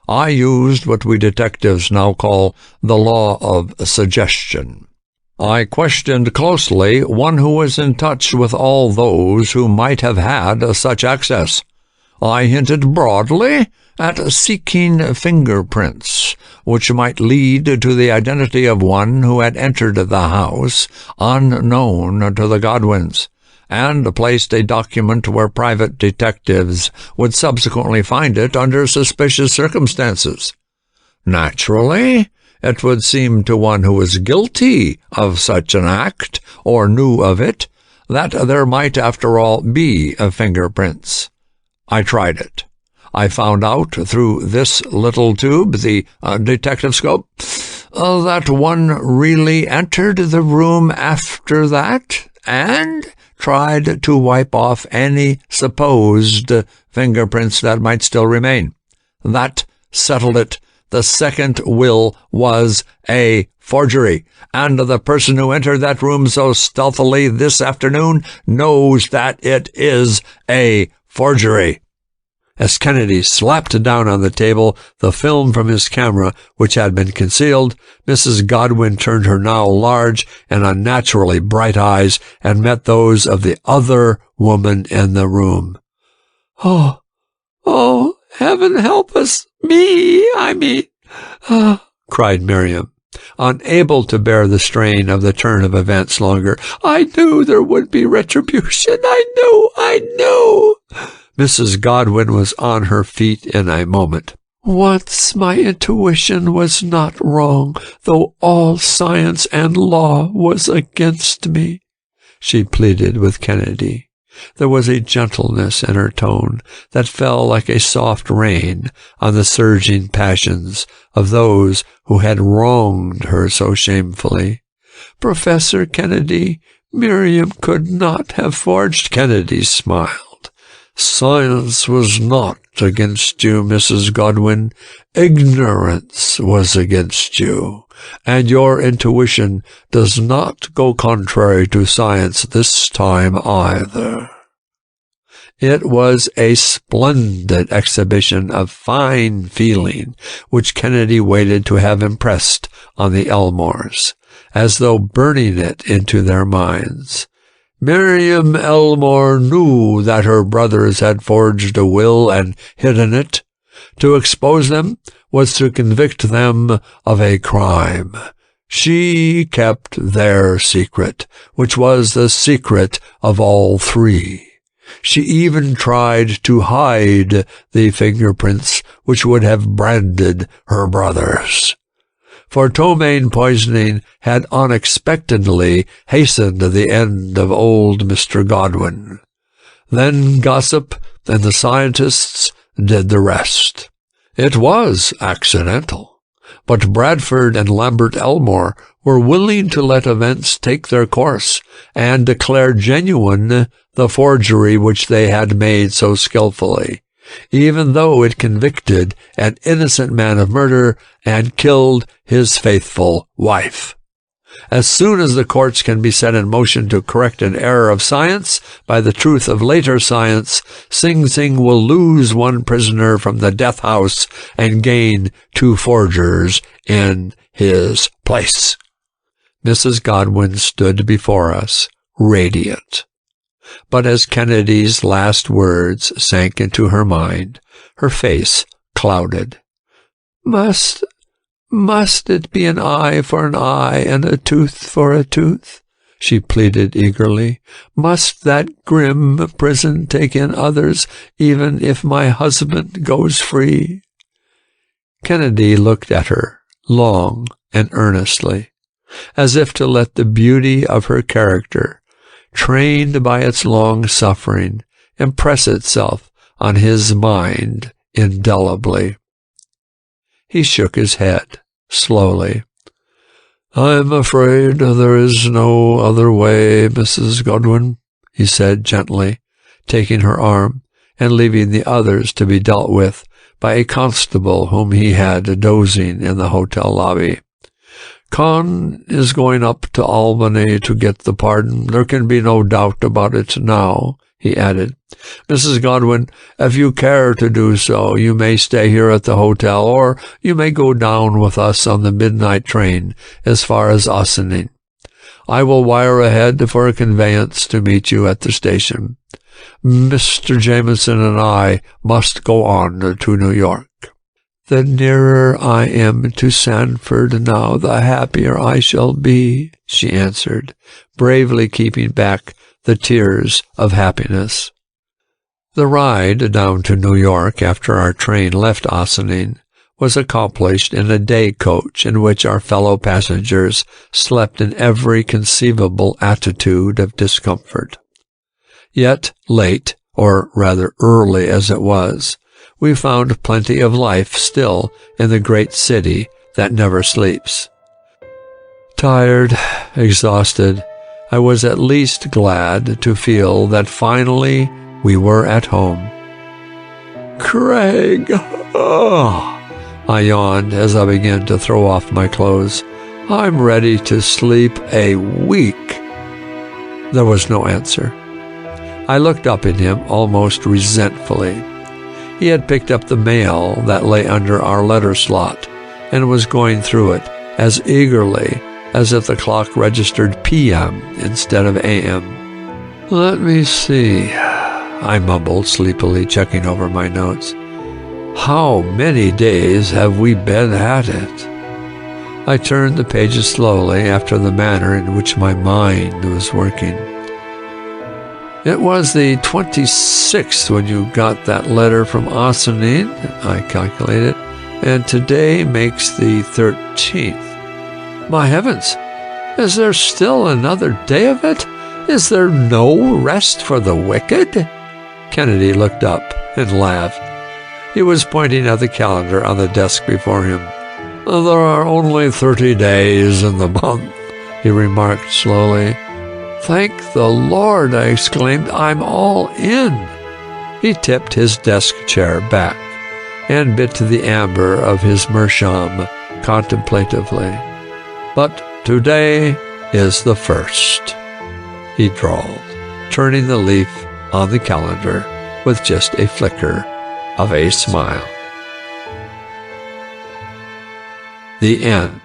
I used what we detectives now call the law of suggestion. I questioned closely one who was in touch with all those who might have had such access. I hinted broadly at seeking fingerprints, which might lead to the identity of one who had entered the house unknown to the Godwins, and placed a document where private detectives would subsequently find it under suspicious circumstances. Naturally, it would seem to one who was guilty of such an act, or knew of it, that there might, after all, be fingerprints. I tried it. I found out through this little tube, the detective scope, that one really entered the room after that and tried to wipe off any supposed fingerprints that might still remain. That settled it. The second will was a forgery, and the person who entered that room so stealthily this afternoon knows that it is a forgery." As Kennedy slapped down on the table the film from his camera, which had been concealed, Mrs. Godwin turned her now large and unnaturally bright eyes and met those of the other woman in the room. "Oh, heaven help us! I mean, cried Miriam, unable to bear the strain of the turn of events longer. "I knew there would be retribution. I knew. Mrs. Godwin was on her feet in a moment. "Once my intuition was not wrong, though all science and law was against me," she pleaded with Kennedy. There was a gentleness in her tone that fell like a soft rain on the surging passions of those who had wronged her so shamefully. "Professor Kennedy, Miriam could not have forged." Kennedy smiled. "Science was not against you, Mrs. Godwin. Ignorance was against you, and your intuition does not go contrary to science this time either." It was a splendid exhibition of fine feeling which Kennedy waited to have impressed on the Elmores, as though burning it into their minds. Miriam Elmore knew that her brothers had forged a will and hidden it. To expose them was to convict them of a crime. She kept their secret, which was the secret of all three. She even tried to hide the fingerprints which would have branded her brothers. For ptomaine poisoning had unexpectedly hastened the end of old Mr. Godwin. Then gossip and the scientists did the rest. It was accidental, but Bradford and Lambert Elmore were willing to let events take their course and declare genuine the forgery which they had made so skillfully, even though it convicted an innocent man of murder and killed his faithful wife. As soon as the courts can be set in motion to correct an error of science by the truth of later science, Sing Sing will lose one prisoner from the death house and gain 2 forgers in his place. Mrs. Godwin stood before us, radiant. But as Kennedy's last words sank into her mind, her face clouded. Must it be an eye for an eye and a tooth for a tooth? She pleaded eagerly. Must that grim prison take in others, even if my husband goes free? Kennedy looked at her, long and earnestly, as if to let the beauty of her character, trained by its long suffering, impress itself on his mind indelibly. He shook his head, slowly. I'm afraid there is no other way, Mrs. Godwin, he said gently, taking her arm and leaving the others to be dealt with by a constable whom he had dozing in the hotel lobby. Con is going up to Albany to get the pardon. There can be no doubt about it now, he added. Mrs. Godwin, if you care to do so, you may stay here at the hotel, or you may go down with us on the midnight train as far as Ossining. I will wire ahead for a conveyance to meet you at the station. Mr. Jameson and I must go on to New York. The nearer I am to Sanford now, the happier I shall be, she answered, bravely keeping back the tears of happiness. The ride down to New York after our train left Ossining was accomplished in a day coach in which our fellow passengers slept in every conceivable attitude of discomfort. Yet late, or rather early as it was, we found plenty of life still in the great city that never sleeps. Tired, exhausted, I was at least glad to feel that finally we were at home. Craig! I yawned as I began to throw off my clothes. I'm ready to sleep a week. There was no answer. I looked up at him almost resentfully. He had picked up the mail that lay under our letter slot and was going through it as eagerly as if the clock registered p.m. instead of a.m. Let me see, I mumbled sleepily, checking over my notes. How many days have we been at it? I turned the pages slowly after the manner in which my mind was working. It was the 26th when you got that letter from Ossining, I calculated, and today makes the 13th. My heavens, is there still another day of it? Is there no rest for the wicked? Kennedy looked up and laughed. He was pointing at the calendar on the desk before him. There are only 30 days in the month, he remarked slowly. Thank the Lord, I exclaimed. I'm all in. He tipped his desk chair back and bit to the amber of his meerschaum contemplatively. But today is the 1st, he drawled, turning the leaf on the calendar with just a flicker of a smile. The end.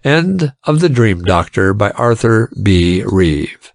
End of The Dream Doctor by Arthur B. Reeve.